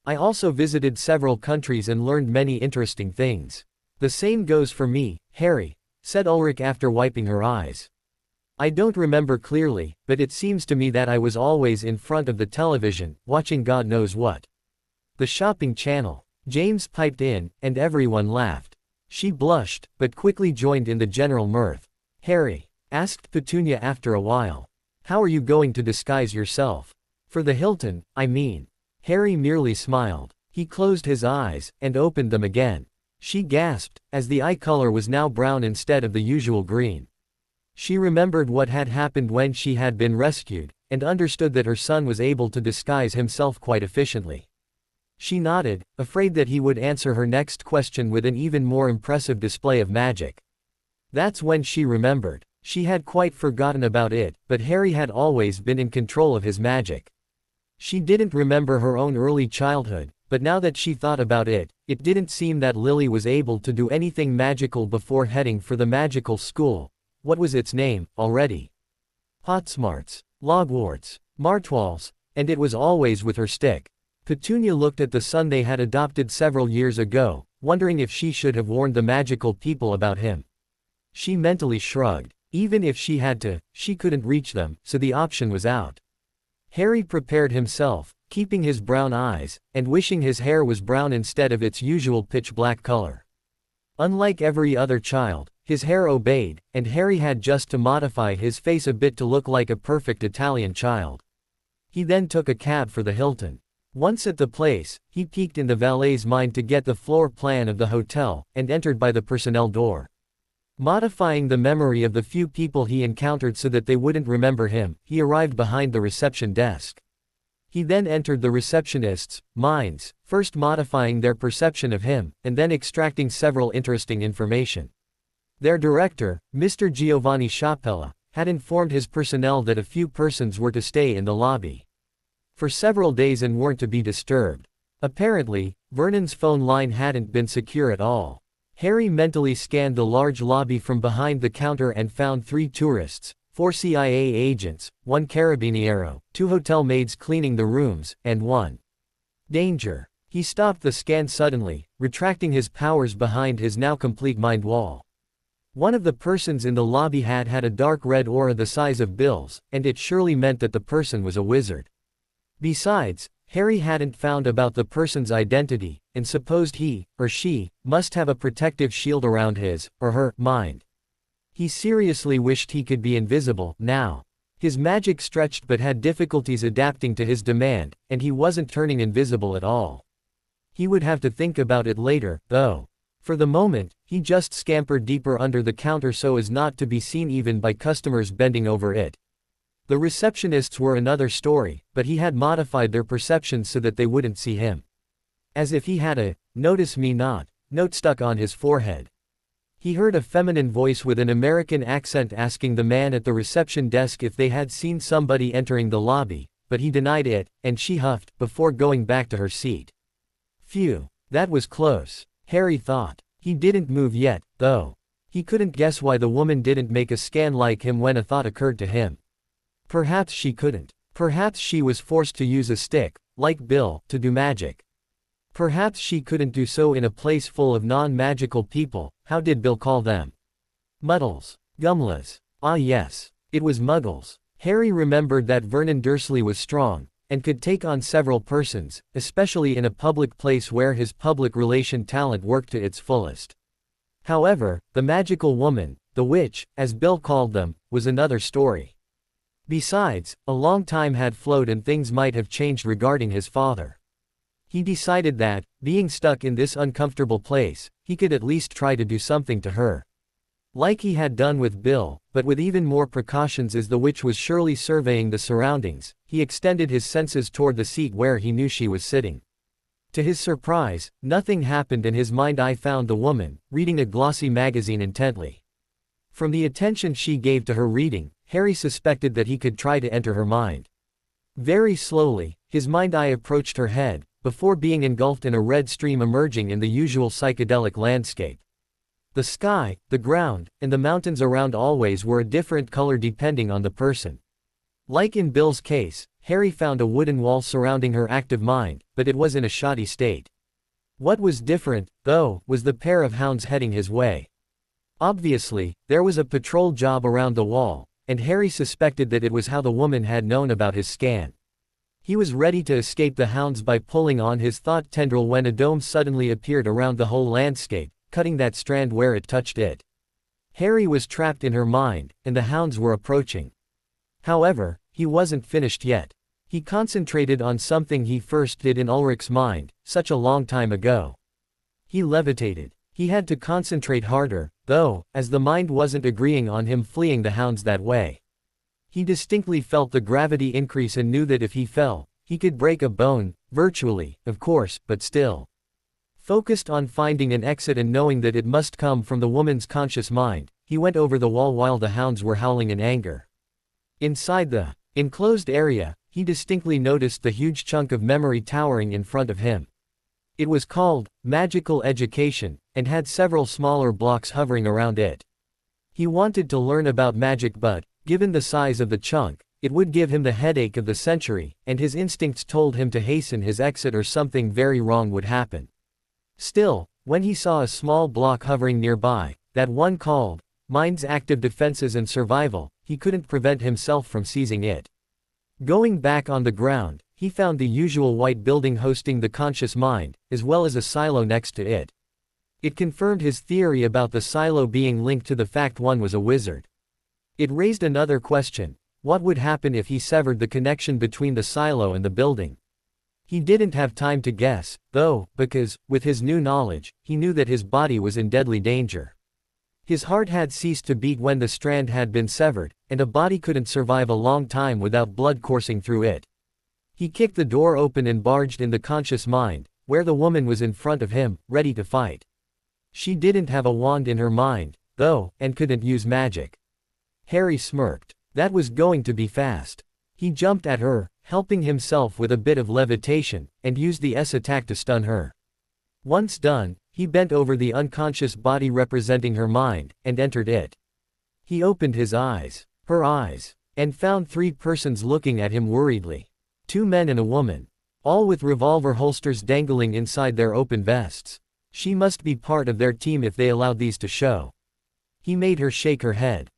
I also visited several countries and learned many interesting things. The same goes for me, Harry," said Ulrich after wiping her eyes. "I don't remember clearly, but it seems to me that I was always in front of the television, watching God knows what. The shopping channel." James piped in, and everyone laughed. She blushed, but quickly joined in the general mirth. "Harry," asked Petunia after a while, "how are you going to disguise yourself? For the Hilton, I mean." Harry merely smiled. He closed his eyes, and opened them again. She gasped, as the eye color was now brown instead of the usual green. She remembered what had happened when she had been rescued, and understood that her son was able to disguise himself quite efficiently. She nodded, afraid that he would answer her next question with an even more impressive display of magic. That's when she remembered. She had quite forgotten about it, but Harry had always been in control of his magic. She didn't remember her own early childhood, but now that she thought about it, it didn't seem that Lily was able to do anything magical before heading for the magical school. What was its name, already? Potsmarts, Logwarts, Martwals, and it was always with her stick. Petunia looked at the son they had adopted several years ago, wondering if she should have warned the magical people about him. She mentally shrugged. Even if she had to, she couldn't reach them, so the option was out. Harry prepared himself, keeping his brown eyes, and wishing his hair was brown instead of its usual pitch-black color. Unlike every other child, his hair obeyed, and Harry had just to modify his face a bit to look like a perfect Italian child. He then took a cab for the Hilton. Once at the place, he peeked in the valet's mind to get the floor plan of the hotel, and entered by the personnel door. Modifying the memory of the few people he encountered so that they wouldn't remember him, he arrived behind the reception desk. He then entered the receptionist's minds, first modifying their perception of him, and then extracting several interesting information. Their director, Mr. Giovanni Sciapella, had informed his personnel that a few persons were to stay in the lobby for several days and weren't to be disturbed. Apparently, Vernon's phone line hadn't been secure at all. Harry mentally scanned the large lobby from behind the counter and found 3 tourists, 4 CIA agents, 1 carabiniero, 2 hotel maids cleaning the rooms, and 1 danger. He stopped the scan suddenly, retracting his powers behind his now complete mind wall. One of the persons in the lobby had a dark red aura the size of bills, and it surely meant that the person was a wizard. Besides, Harry hadn't found about the person's identity, and supposed he, or she, must have a protective shield around his, or her, mind. He seriously wished he could be invisible, now. His magic stretched but had difficulties adapting to his demand, and he wasn't turning invisible at all. He would have to think about it later, though. For the moment, he just scampered deeper under the counter so as not to be seen even by customers bending over it. The receptionists were another story, but he had modified their perceptions so that they wouldn't see him. As if he had a "notice me not" note stuck on his forehead. He heard a feminine voice with an American accent asking the man at the reception desk if they had seen somebody entering the lobby, but he denied it, and she huffed, before going back to her seat. Phew. That was close, Harry thought. He didn't move yet, though. He couldn't guess why the woman didn't make a scan like him when a thought occurred to him. Perhaps she couldn't. Perhaps she was forced to use a stick, like Bill, to do magic. Perhaps she couldn't do so in a place full of non-magical people. How did Bill call them? Muddles. Gumlas. Ah yes. It was Muggles. Harry remembered that Vernon Dursley was strong, and could take on several persons, especially in a public place where his public relation talent worked to its fullest. However, the magical woman, the witch, as Bill called them, was another story. Besides, a long time had flowed and things might have changed regarding his father. He decided that, being stuck in this uncomfortable place, he could at least try to do something to her. Like he had done with Bill, but with even more precautions as the witch was surely surveying the surroundings, he extended his senses toward the seat where he knew she was sitting. To his surprise, nothing happened and his mind's eye found the woman, reading a glossy magazine intently. From the attention she gave to her reading, Harry suspected that he could try to enter her mind. Very slowly, his mind's eye approached her head, before being engulfed in a red stream emerging in the usual psychedelic landscape. The sky, the ground, and the mountains around always were a different color depending on the person. Like in Bill's case, Harry found a wooden wall surrounding her active mind, but it was in a shoddy state. What was different, though, was the pair of hounds heading his way. Obviously, there was a patrol job around the wall, and Harry suspected that it was how the woman had known about his scan. He was ready to escape the hounds by pulling on his thought tendril when a dome suddenly appeared around the whole landscape, cutting that strand where it touched it. Harry was trapped in her mind, and the hounds were approaching. However, he wasn't finished yet. He concentrated on something he first did in Ulrich's mind, such a long time ago. He levitated. He had to concentrate harder, though, as the mind wasn't agreeing on him fleeing the hounds that way. He distinctly felt the gravity increase and knew that if he fell, he could break a bone, virtually, of course, but still. Focused on finding an exit and knowing that it must come from the woman's conscious mind, he went over the wall while the hounds were howling in anger. Inside the enclosed area, he distinctly noticed the huge chunk of memory towering in front of him. It was called Magical Education, and had several smaller blocks hovering around it. He wanted to learn about magic but, given the size of the chunk, it would give him the headache of the century, and his instincts told him to hasten his exit or something very wrong would happen. Still, when he saw a small block hovering nearby, that one called Mind's Active Defenses and Survival, he couldn't prevent himself from seizing it. Going back on the ground, he found the usual white building hosting the conscious mind, as well as a silo next to it. It confirmed his theory about the silo being linked to the fact one was a wizard. It raised another question: what would happen if he severed the connection between the silo and the building? He didn't have time to guess, though, because, with his new knowledge, he knew that his body was in deadly danger. His heart had ceased to beat when the strand had been severed, and a body couldn't survive a long time without blood coursing through it. He kicked the door open and barged in the conscious mind, where the woman was in front of him, ready to fight. She didn't have a wand in her mind, though, and couldn't use magic. Harry smirked. That was going to be fast. He jumped at her, helping himself with a bit of levitation, and used the S-attack to stun her. Once done, he bent over the unconscious body representing her mind, and entered it. He opened his eyes, her eyes, and found 3 persons looking at him worriedly. 2 men and a woman. All with revolver holsters dangling inside their open vests. She must be part of their team if they allowed these to show. He made her shake her head.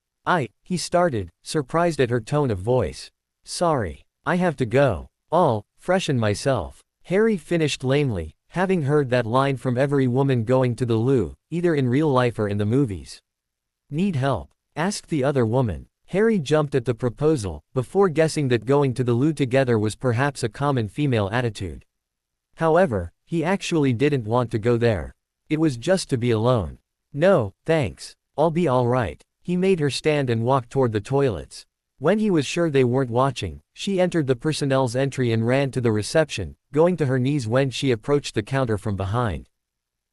He started, surprised at her tone of voice. Sorry. I have to go. I'll freshen myself. Harry finished lamely, having heard that line from every woman going to the loo, either in real life or in the movies. Need help? Asked the other woman. Harry jumped at the proposal, before guessing that going to the loo together was perhaps a common female attitude. However, he actually didn't want to go there. It was just to be alone. No, thanks. I'll be all right. He made her stand and walk toward the toilets. When he was sure they weren't watching, she entered the personnel's entry and ran to the reception, going to her knees when she approached the counter from behind.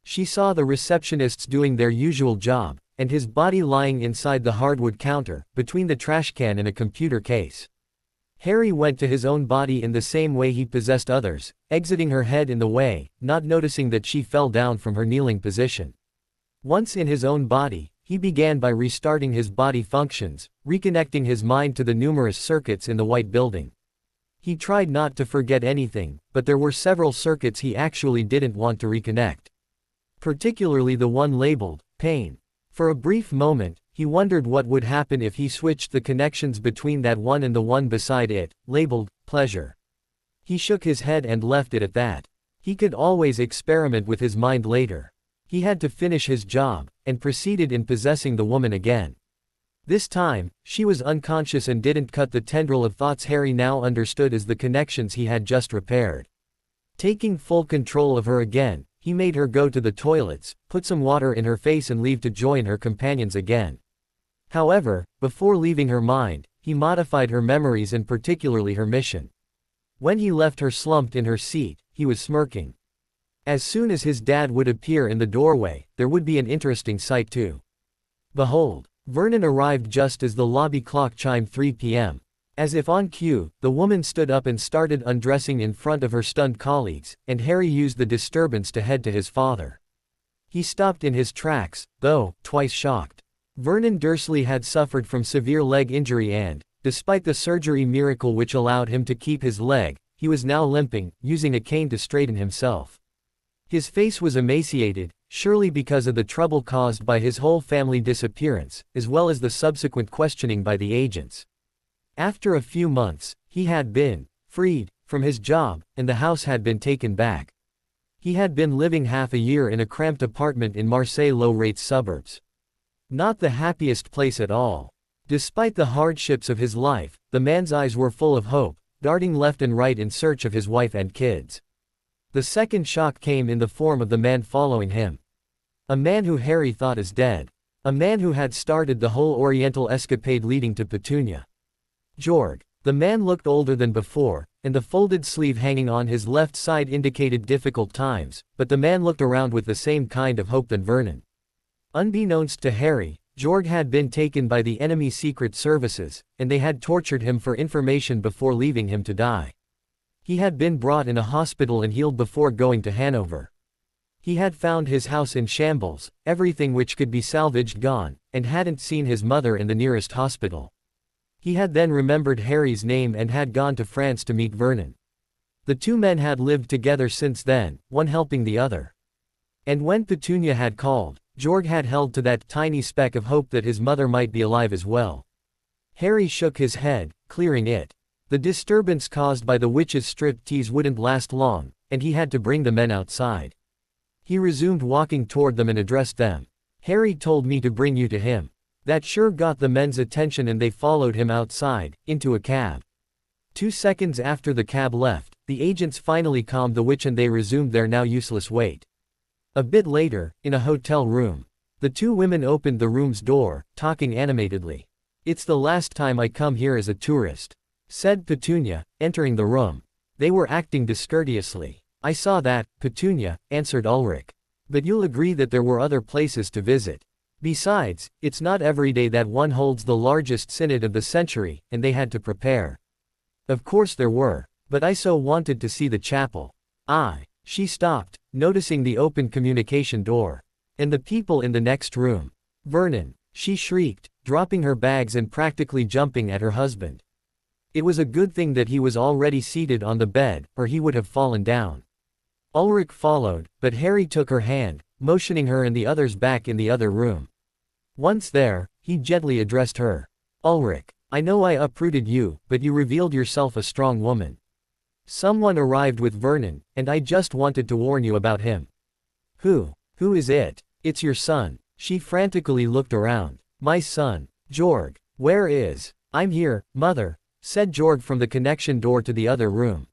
She saw the receptionists doing their usual job, and his body lying inside the hardwood counter, between the trash can and a computer case. Harry went to his own body in the same way he possessed others, exiting her head in the way, not noticing that she fell down from her kneeling position. Once in his own body, he began by restarting his body functions, reconnecting his mind to the numerous circuits in the white building. He tried not to forget anything, but there were several circuits he actually didn't want to reconnect. Particularly the one labeled, pain. For a brief moment, he wondered what would happen if he switched the connections between that one and the one beside it, labeled, pleasure. He shook his head and left it at that. He could always experiment with his mind later. He had to finish his job, and proceeded in possessing the woman again. This time, she was unconscious and didn't cut the tendril of thoughts Harry now understood as the connections he had just repaired. Taking full control of her again, he made her go to the toilets, put some water in her face and leave to join her companions again. However, before leaving her mind, he modified her memories and particularly her mission. When he left her slumped in her seat, he was smirking. As soon as his dad would appear in the doorway, there would be an interesting sight too. Behold, Vernon arrived just as the lobby clock chimed 3 p.m. As if on cue, the woman stood up and started undressing in front of her stunned colleagues, and Harry used the disturbance to head to his father. He stopped in his tracks, though, twice shocked. Vernon Dursley had suffered from severe leg injury and, despite the surgery miracle which allowed him to keep his leg, he was now limping, using a cane to straighten himself. His face was emaciated, surely because of the trouble caused by his whole family disappearance, as well as the subsequent questioning by the agents. After a few months, he had been freed from his job, and the house had been taken back. He had been living half a year in a cramped apartment in Marseille low-rate suburbs. Not the happiest place at all. Despite the hardships of his life, the man's eyes were full of hope, darting left and right in search of his wife and kids. The second shock came in the form of the man following him. A man who Harry thought is dead. A man who had started the whole Oriental escapade leading to Petunia. Georg. The man looked older than before, and the folded sleeve hanging on his left side indicated difficult times, but the man looked around with the same kind of hope than Vernon. Unbeknownst to Harry, Georg had been taken by the enemy secret services, and they had tortured him for information before leaving him to die. He had been brought in a hospital and healed before going to Hanover. He had found his house in shambles, everything which could be salvaged gone, and hadn't seen his mother in the nearest hospital. He had then remembered Harry's name and had gone to France to meet Vernon. The two men had lived together since then, one helping the other. And when Petunia had called, Georg had held to that tiny speck of hope that his mother might be alive as well. Harry shook his head, clearing it. The disturbance caused by the witch's striptease wouldn't last long, and he had to bring the men outside. He resumed walking toward them and addressed them. Harry told me to bring you to him. That sure got the men's attention and they followed him outside, into a cab. 2 seconds after the cab left, the agents finally calmed the witch and they resumed their now useless wait. A bit later, in a hotel room, the two women opened the room's door, talking animatedly. "It's the last time I come here as a tourist," said Petunia, entering the room. They were acting discourteously. "I saw that, Petunia," answered Ulrich. "But you'll agree that there were other places to visit. Besides, it's not every day that one holds the largest synod of the century, and they had to prepare." "Of course there were. But I so wanted to see the chapel." She stopped, noticing the open communication door. "And the people in the next room. Vernon," she shrieked, dropping her bags and practically jumping at her husband. It was a good thing that he was already seated on the bed, or he would have fallen down. Ulrich followed, but Harry took her hand, motioning her and the others back in the other room. Once there, he gently addressed her. "Ulrich, I know I uprooted you, but you revealed yourself a strong woman. Someone arrived with Vernon, and I just wanted to warn you about him." Who is it?" "It's your son." She frantically looked around. "My son, Georg. Where is?" "I'm here, mother," said Georg from the connection door to the other room.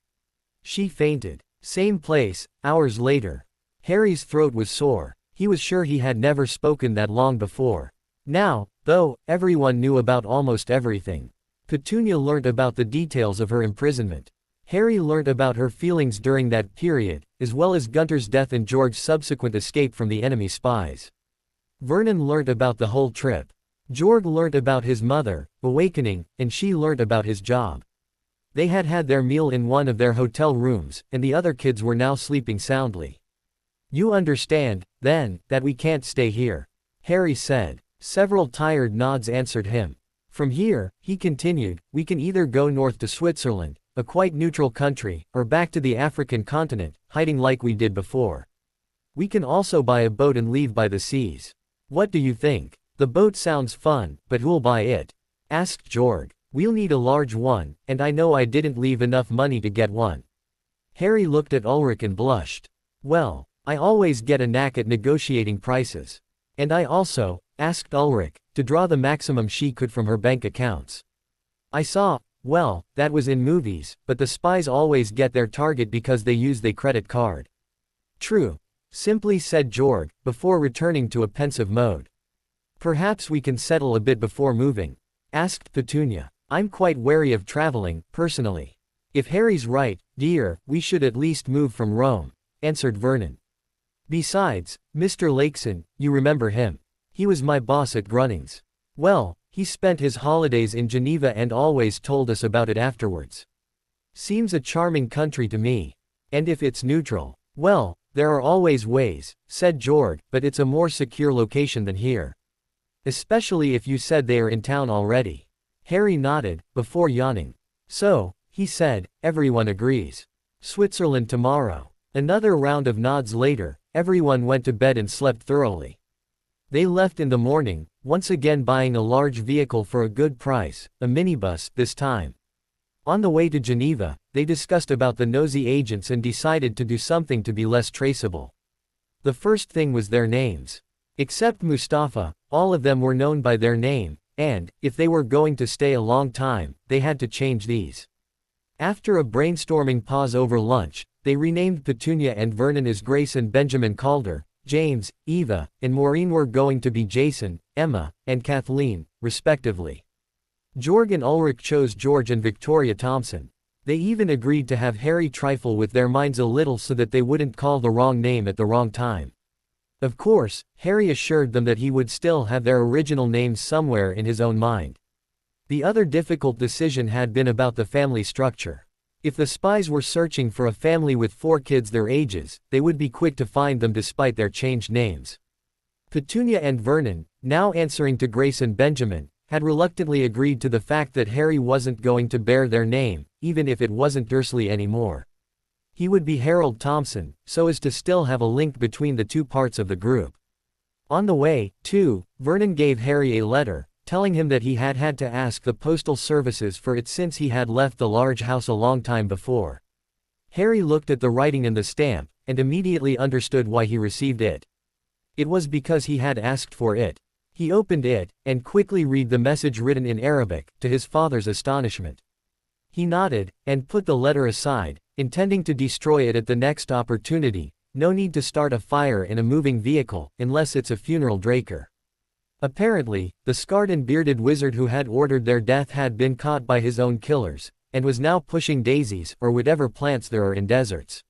She fainted. Same place, hours later. Harry's throat was sore. He was sure he had never spoken that long before. Now, though, everyone knew about almost everything. Petunia learnt about the details of her imprisonment. Harry learnt about her feelings during that period, as well as Gunter's death and Georg's subsequent escape from the enemy spies. Vernon learnt about the whole trip. Georg learnt about his mother, awakening, and she learnt about his job. They had had their meal in one of their hotel rooms, and the other kids were now sleeping soundly. You understand, then, that we can't stay here, Harry said. Several tired nods answered him. From here, he continued, we can either go north to Switzerland, a quite neutral country, or back to the African continent, hiding like we did before. We can also buy a boat and leave by the seas. What do you think? The boat sounds fun, but who'll buy it? Asked Georg. We'll need a large one, and I know I didn't leave enough money to get one. Harry looked at Ulrich and blushed. Well, I always get a knack at negotiating prices. And I also, asked Ulrich, to draw the maximum she could from her bank accounts. I saw, well, that was in movies, but the spies always get their target because they use their credit card. True, simply said Georg, before returning to a pensive mode. Perhaps we can settle a bit before moving, asked Petunia. I'm quite wary of traveling, personally. If Harry's right, dear, we should at least move from Rome, answered Vernon. Besides, Mr. Lakeson, you remember him. He was my boss at Grunnings. Well, he spent his holidays in Geneva and always told us about it afterwards. Seems a charming country to me. And if it's neutral, well, there are always ways, said Georg, but it's a more secure location than here. Especially if you said they are in town already. Harry nodded, before yawning. So, he said, everyone agrees. Switzerland tomorrow. Another round of nods later, everyone went to bed and slept thoroughly. They left in the morning, once again buying a large vehicle for a good price, a minibus this time. On the way to Geneva, they discussed about the nosy agents and decided to do something to be less traceable. The first thing was their names. Except Mustafa, all of them were known by their name, and, if they were going to stay a long time, they had to change these. After a brainstorming pause over lunch, they renamed Petunia and Vernon as Grace and Benjamin Calder. James, Eva, and Maureen were going to be Jason, Emma, and Kathleen, respectively. Georg and Ulrich chose George and Victoria Thompson. They even agreed to have Harry trifle with their minds a little so that they wouldn't call the wrong name at the wrong time. Of course, Harry assured them that he would still have their original names somewhere in his own mind. The other difficult decision had been about the family structure. If the spies were searching for a family with 4 kids their ages, they would be quick to find them despite their changed names. Petunia and Vernon, now answering to Grace and Benjamin, had reluctantly agreed to the fact that Harry wasn't going to bear their name, even if it wasn't Dursley anymore. He would be Harold Thompson, so as to still have a link between the two parts of the group. On the way, too, Vernon gave Harry a letter, telling him that he had had to ask the postal services for it since he had left the large house a long time before. Harry looked at the writing and the stamp, and immediately understood why he received it. It was because he had asked for it. He opened it, and quickly read the message written in Arabic, to his father's astonishment. He nodded, and put the letter aside, intending to destroy it at the next opportunity. No need to start a fire in a moving vehicle, unless it's a funeral Draker. Apparently, the scarred and bearded wizard who had ordered their death had been caught by his own killers, and was now pushing daisies, or whatever plants there are in deserts.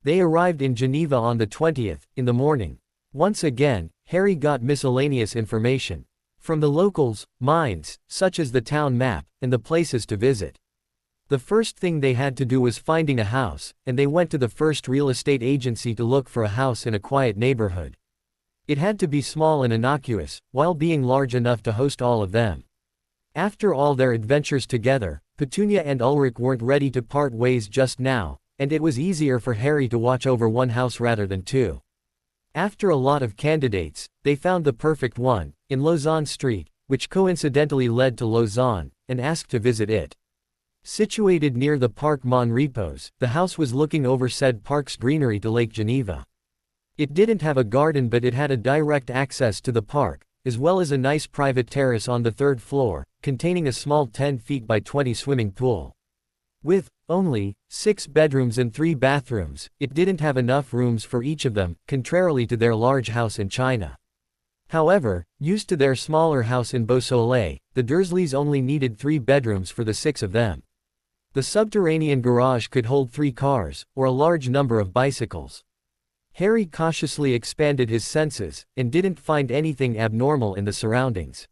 They arrived in Geneva on the 20th, in the morning. Once again, Harry got miscellaneous information. From the locals, minds, such as the town map, and the places to visit. The first thing they had to do was finding a house, and they went to the first real estate agency to look for a house in a quiet neighborhood. It had to be small and innocuous, while being large enough to host all of them. After all their adventures together, Petunia and Ulrich weren't ready to part ways just now, and it was easier for Harry to watch over one house rather than 2. After a lot of candidates, they found the perfect one, in Lausanne Street, which coincidentally led to Lausanne, and asked to visit it. Situated near the Parc Mon Repos, the house was looking over said park's greenery to Lake Geneva. It didn't have a garden, but it had a direct access to the park, as well as a nice private terrace on the 3rd floor, containing a small 10 feet by 20 swimming pool. With only 6 bedrooms and 3 bathrooms, it didn't have enough rooms for each of them, contrarily to their large house in China. However, used to their smaller house in Beausoleil, the Dursleys only needed 3 bedrooms for the 6 of them. The subterranean garage could hold 3 cars, or a large number of bicycles. Harry cautiously expanded his senses, and didn't find anything abnormal in the surroundings.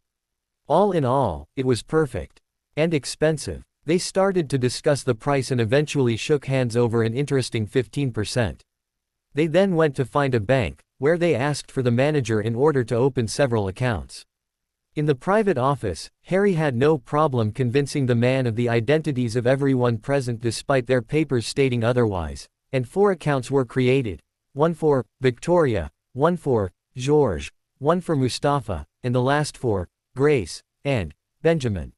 All in all, it was perfect. And expensive. They started to discuss the price and eventually shook hands over an interesting 15%. They then went to find a bank, where they asked for the manager in order to open several accounts. In the private office, Harry had no problem convincing the man of the identities of everyone present despite their papers stating otherwise, and 4 accounts were created, one for Victoria, one for George, one for Mustafa, and the last for Grace and Benjamin.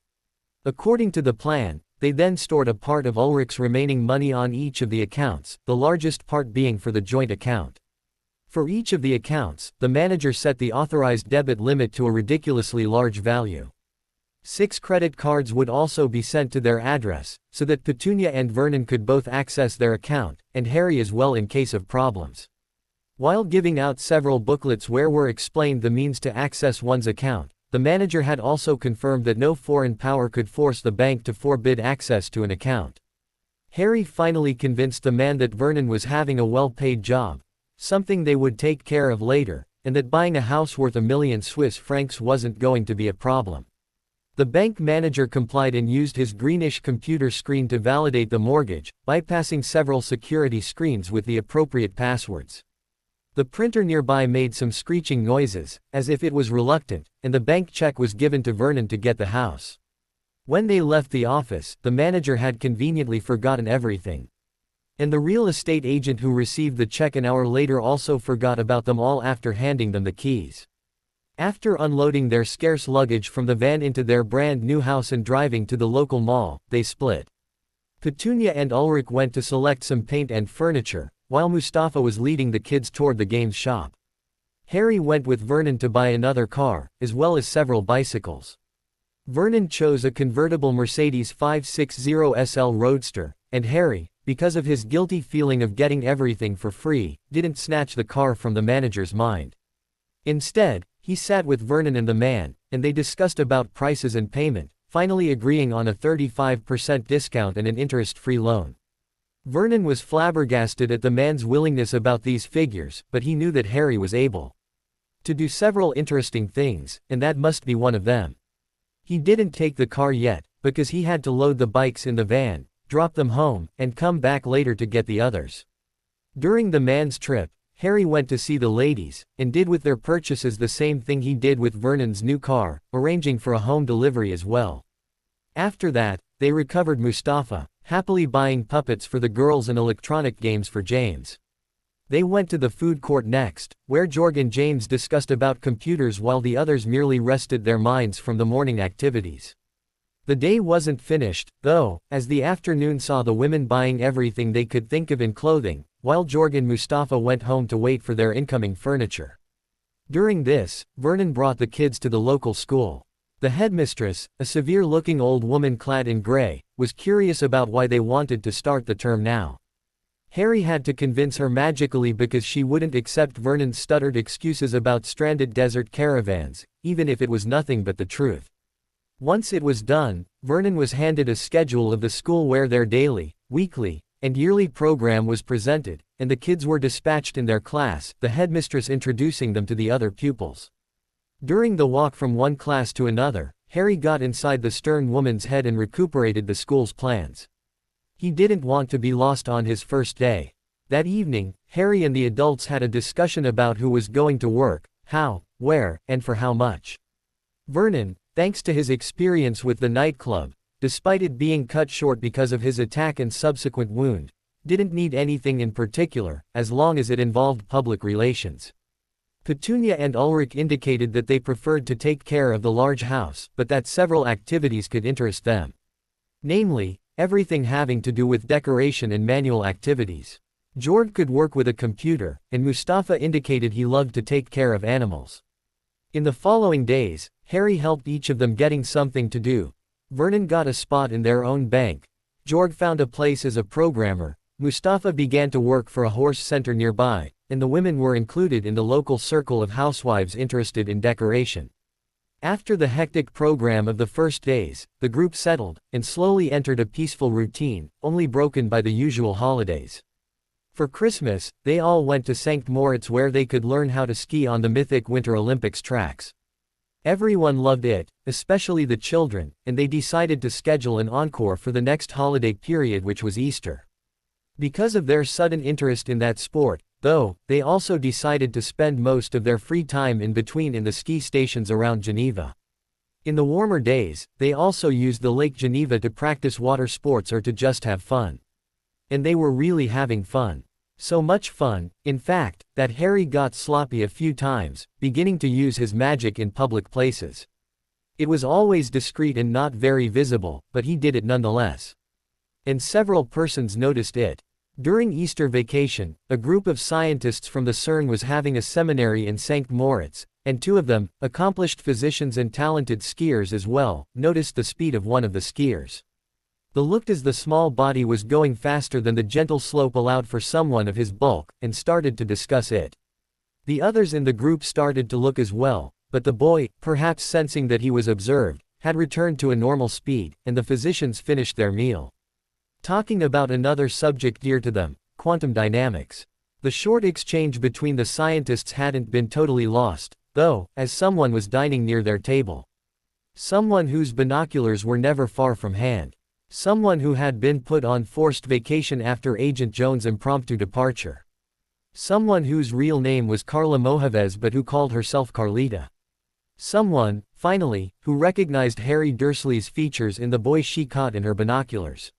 According to the plan, they then stored a part of Ulrich's remaining money on each of the accounts, the largest part being for the joint account. For each of the accounts, the manager set the authorized debit limit to a ridiculously large value. 6 credit cards would also be sent to their address, so that Petunia and Vernon could both access their account, and Harry as well in case of problems. While giving out several booklets where were explained the means to access one's account, the manager had also confirmed that no foreign power could force the bank to forbid access to an account. Harry finally convinced the man that Vernon was having a well-paid job, something they would take care of later, and that buying a house worth £1,000,000 wasn't going to be a problem. The bank manager complied and used his greenish computer screen to validate the mortgage, bypassing several security screens with the appropriate passwords. The printer nearby made some screeching noises, as if it was reluctant, and the bank check was given to Vernon to get the house. When they left the office, the manager had conveniently forgotten everything. And the real estate agent who received the check an hour later also forgot about them all after handing them the keys. After unloading their scarce luggage from the van into their brand new house and driving to the local mall, they split. Petunia and Ulrich went to select some paint and furniture, while Mustafa was leading the kids toward the games shop. Harry went with Vernon to buy another car, as well as several bicycles. Vernon chose a convertible Mercedes 560 SL Roadster, and Harry, because of his guilty feeling of getting everything for free, didn't snatch the car from the manager's mind. Instead, he sat with Vernon and the man, and they discussed about prices and payment, finally agreeing on a 35% discount and an interest-free loan. Vernon was flabbergasted at the man's willingness about these figures, but he knew that Harry was able to do several interesting things, and that must be one of them. He didn't take the car yet, because he had to load the bikes in the van, drop them home, and come back later to get the others. During the man's trip, Harry went to see the ladies, and did with their purchases the same thing he did with Vernon's new car, arranging for a home delivery as well. After that, they recovered Mustafa, happily buying puppets for the girls and electronic games for James. They went to the food court next, where Georg and James discussed about computers while the others merely rested their minds from the morning activities. The day wasn't finished, though, as the afternoon saw the women buying everything they could think of in clothing, while Georg and Mustafa went home to wait for their incoming furniture. During this, Vernon brought the kids to the local school. The headmistress, a severe-looking old woman clad in gray, was curious about why they wanted to start the term now. Harry had to convince her magically because she wouldn't accept Vernon's stuttered excuses about stranded desert caravans, even if it was nothing but the truth. Once it was done, Vernon was handed a schedule of the school where their daily, weekly, and yearly program was presented, and the kids were dispatched in their class, the headmistress introducing them to the other pupils. During the walk from one class to another, Harry got inside the stern woman's head and recuperated the school's plans. He didn't want to be lost on his first day. That evening, Harry and the adults had a discussion about who was going to work, how, where, and for how much. Vernon, thanks to his experience with the nightclub, despite it being cut short because of his attack and subsequent wound, didn't need anything in particular, as long as it involved public relations. Petunia and Ulrich indicated that they preferred to take care of the large house, but that several activities could interest them. Namely, everything having to do with decoration and manual activities. Georg could work with a computer, and Mustafa indicated he loved to take care of animals. In the following days, Harry helped each of them getting something to do. Vernon got a spot in their own bank. Georg found a place as a programmer. Mustafa began to work for a horse center nearby, and the women were included in the local circle of housewives interested in decoration. After the hectic program of the first days, the group settled, and slowly entered a peaceful routine, only broken by the usual holidays. For Christmas, they all went to St. Moritz where they could learn how to ski on the mythic Winter Olympics tracks. Everyone loved it, especially the children, and they decided to schedule an encore for the next holiday period, which was Easter. Because of their sudden interest in that sport, though, they also decided to spend most of their free time in between in the ski stations around Geneva. In the warmer days, they also used the Lake Geneva to practice water sports or to just have fun. And they were really having fun. So much fun, in fact, that Harry got sloppy a few times, beginning to use his magic in public places. It was always discreet and not very visible, but he did it nonetheless. And several persons noticed it. During Easter vacation, a group of scientists from the CERN was having a seminary in St. Moritz, and two of them, accomplished physicians and talented skiers as well, noticed the speed of one of the skiers. They looked as the small body was going faster than the gentle slope allowed for someone of his bulk, and started to discuss it. The others in the group started to look as well, but the boy, perhaps sensing that he was observed, had returned to a normal speed, and the physicians finished their meal. Talking about another subject dear to them, quantum dynamics. The short exchange between the scientists hadn't been totally lost, though, as someone was dining near their table. Someone whose binoculars were never far from hand. Someone who had been put on forced vacation after Agent Jones' impromptu departure. Someone whose real name was Carla Mohavez but who called herself Carlita. Someone, finally, who recognized Harry Dursley's features in the boy she caught in her binoculars.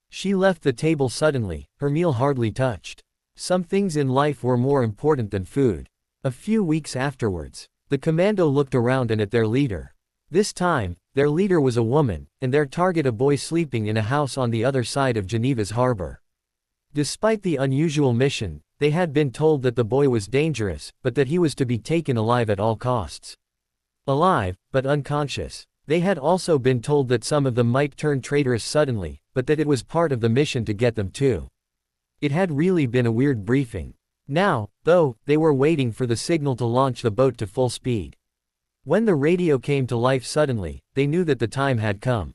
She left the table suddenly, her meal hardly touched. Some things in life were more important than food. A few weeks afterwards, the commando looked around and at their leader. This time, their leader was a woman, and their target a boy sleeping in a house on the other side of Geneva's harbor. Despite the unusual mission, they had been told that the boy was dangerous, but that he was to be taken alive at all costs. Alive, but unconscious. They had also been told that some of them might turn traitorous suddenly, but that it was part of the mission to get them too. It had really been a weird briefing. Now, though, they were waiting for the signal to launch the boat to full speed. When the radio came to life suddenly, they knew that the time had come.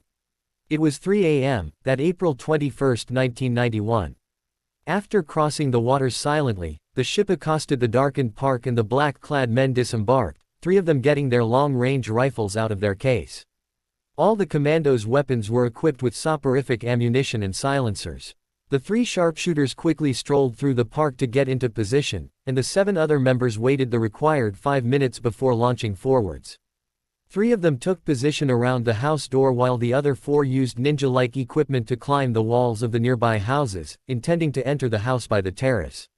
It was 3 a.m., that April 21, 1991. After crossing the waters silently, the ship accosted the darkened park and the black-clad men disembarked, three of them getting their long-range rifles out of their case. All the commandos' weapons were equipped with soporific ammunition and silencers. The three sharpshooters quickly strolled through the park to get into position, and the 7 other members waited the required 5 minutes before launching forwards. 3 of them took position around the house door while the other 4 used ninja-like equipment to climb the walls of the nearby houses, intending to enter the house by the terrace.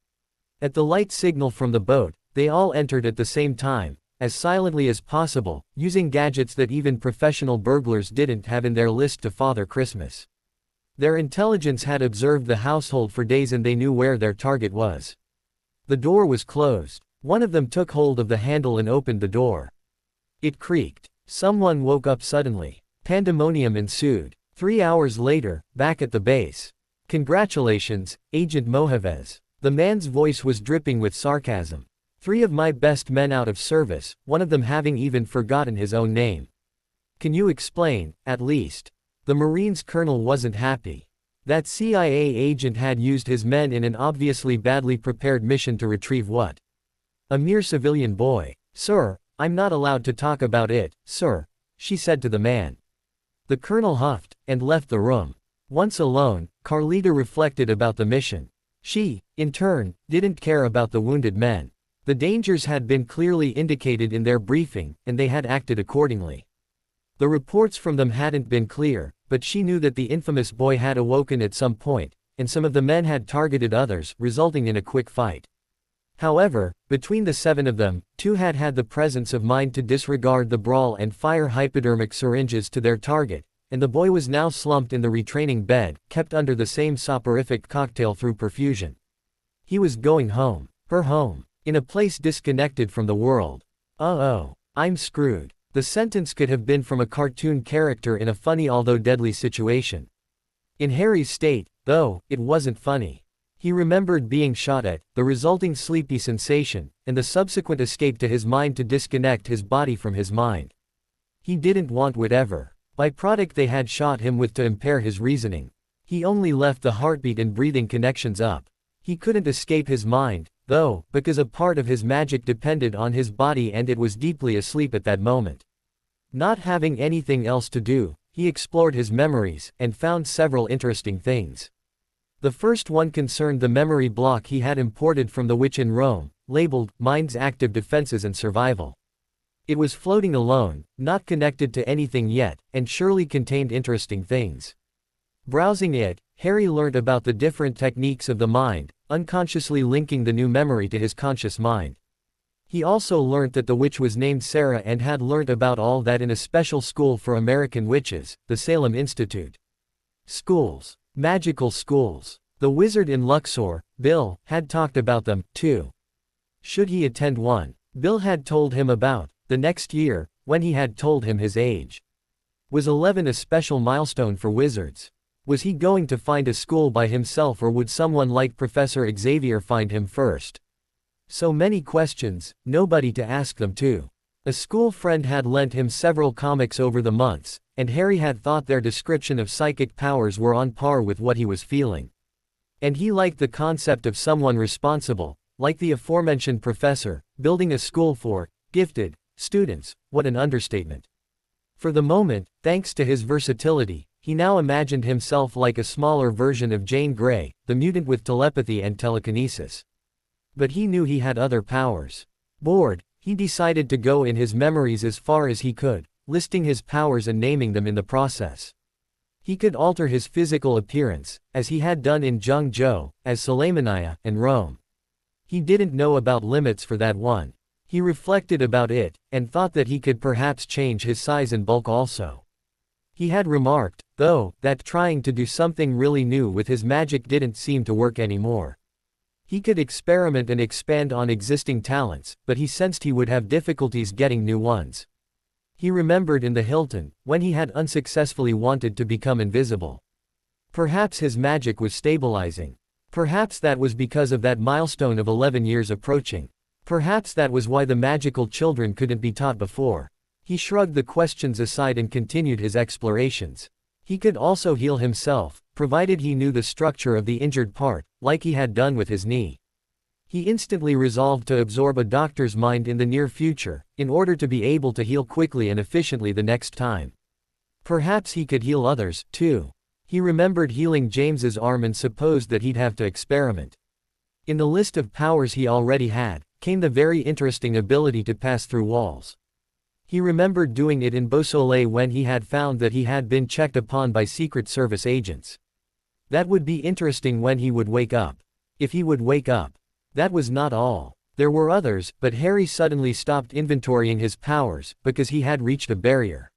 At the light signal from the boat, they all entered at the same time, as silently as possible, using gadgets that even professional burglars didn't have in their list to Father Christmas. Their intelligence had observed the household for days and they knew where their target was. The door was closed. One of them took hold of the handle and opened the door. It creaked. Someone woke up suddenly. Pandemonium ensued. 3 hours later, back at the base. "Congratulations, Agent Mohavez." The man's voice was dripping with sarcasm. 3 of my best men out of service, one of them having even forgotten his own name. Can you explain, at least? The Marines' colonel wasn't happy. That CIA agent had used his men in an obviously badly prepared mission to retrieve what? A mere civilian boy. "Sir, I'm not allowed to talk about it, sir," she said to the man. The colonel huffed, and left the room. Once alone, Carlita reflected about the mission. She, in turn, didn't care about the wounded men. The dangers had been clearly indicated in their briefing, and they had acted accordingly. The reports from them hadn't been clear, but she knew that the infamous boy had awoken at some point, and some of the men had targeted others, resulting in a quick fight. However, between the 7 of them, 2 had had the presence of mind to disregard the brawl and fire hypodermic syringes to their target, and the boy was now slumped in the retraining bed, kept under the same soporific cocktail through perfusion. He was going home. Her home. In a place disconnected from the world. Oh, I'm screwed. The sentence could have been from a cartoon character in a funny although deadly situation. In Harry's state, though, it wasn't funny. He remembered being shot at, the resulting sleepy sensation, and the subsequent escape to his mind to disconnect his body from his mind. He didn't want whatever byproduct they had shot him with to impair his reasoning. He only left the heartbeat and breathing connections up. He couldn't escape his mind, though, because a part of his magic depended on his body and it was deeply asleep at that moment. Not having anything else to do, he explored his memories, and found several interesting things. The first one concerned the memory block he had imported from the witch in Rome, labeled, Mind's Active Defenses and Survival. It was floating alone, not connected to anything yet, and surely contained interesting things. Browsing it, Harry learned about the different techniques of the mind, unconsciously linking the new memory to his conscious mind. He also learnt that the witch was named Sarah and had learnt about all that in a special school for American witches, the Salem Institute. Schools. Magical schools. The wizard in Luxor, Bill, had talked about them, too. Should he attend one? Bill had told him about, the next year, when he had told him his age. Was 11 a special milestone for wizards? Was he going to find a school by himself, or would someone like Professor Xavier find him first? So many questions, nobody to ask them to. A school friend had lent him several comics over the months, and Harry had thought their description of psychic powers were on par with what he was feeling. And he liked the concept of someone responsible, like the aforementioned professor, building a school for gifted students. What an understatement. For the moment, thanks to his versatility, he now imagined himself like a smaller version of Jane Grey, the mutant with telepathy and telekinesis. But he knew he had other powers. Bored, he decided to go in his memories as far as he could, listing his powers and naming them in the process. He could alter his physical appearance, as he had done in Zhengzhou, as Sulaymaniyah, and Rome. He didn't know about limits for that one. He reflected about it, and thought that he could perhaps change his size and bulk also. He had remarked, though, that trying to do something really new with his magic didn't seem to work anymore. He could experiment and expand on existing talents, but he sensed he would have difficulties getting new ones. He remembered in the Hilton, when he had unsuccessfully wanted to become invisible. Perhaps his magic was stabilizing. Perhaps that was because of that milestone of 11 years approaching. Perhaps that was why the magical children couldn't be taught before. He shrugged the questions aside and continued his explorations. He could also heal himself, provided he knew the structure of the injured part, like he had done with his knee. He instantly resolved to absorb a doctor's mind in the near future, in order to be able to heal quickly and efficiently the next time. Perhaps he could heal others, too. He remembered healing James's arm and supposed that he'd have to experiment. In the list of powers he already had, came the very interesting ability to pass through walls. He remembered doing it in Beausoleil when he had found that he had been checked upon by Secret Service agents. That would be interesting when he would wake up. If he would wake up. That was not all. There were others, but Harry suddenly stopped inventorying his powers, because he had reached a barrier.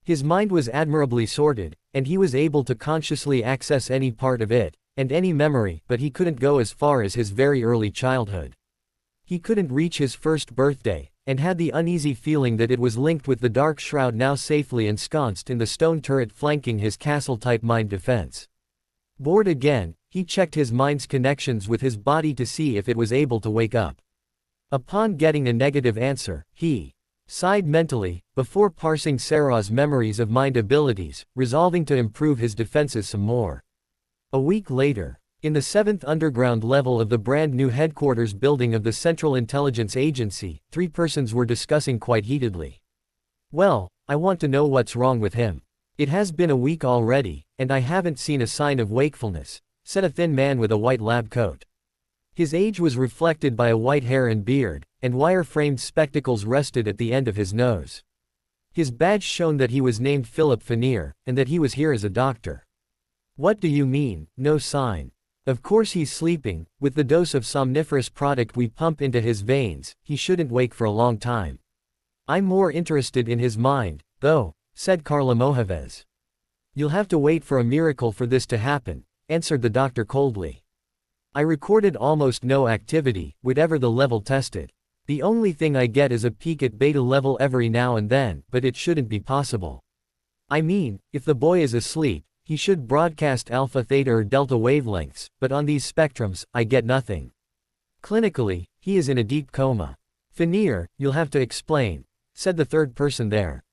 His mind was admirably sorted, and he was able to consciously access any part of it, and any memory, but he couldn't go as far as his very early childhood. He couldn't reach his first birthday, and had the uneasy feeling that it was linked with the dark shroud now safely ensconced in the stone turret flanking his castle-type mind defense. Bored again, he checked his mind's connections with his body to see if it was able to wake up. Upon getting a negative answer, he sighed mentally, before parsing Sarah's memories of mind abilities, resolving to improve his defenses some more. A week later, in the 7th underground level of the brand new headquarters building of the Central Intelligence Agency, 3 persons were discussing quite heatedly. "Well, I want to know what's wrong with him. It has been a week already, and I haven't seen a sign of wakefulness," said a thin man with a white lab coat. His age was reflected by a white hair and beard, and wire-framed spectacles rested at the end of his nose. His badge showed that he was named Philip Fanier, and that he was here as a doctor. "What do you mean, no sign? Of course he's sleeping. With the dose of somniferous product we pump into his veins, he shouldn't wake for a long time. I'm more interested in his mind, though," said Carla Mojaves. "You'll have to wait for a miracle for this to happen," answered the doctor coldly. "I recorded almost no activity, whatever the level tested. The only thing I get is a peek at beta level every now and then, but it shouldn't be possible. I mean, if the boy is asleep, he should broadcast alpha, theta or delta wavelengths, but on these spectrums, I get nothing. Clinically, he is in a deep coma." "Fanier, you'll have to explain," said the third person there.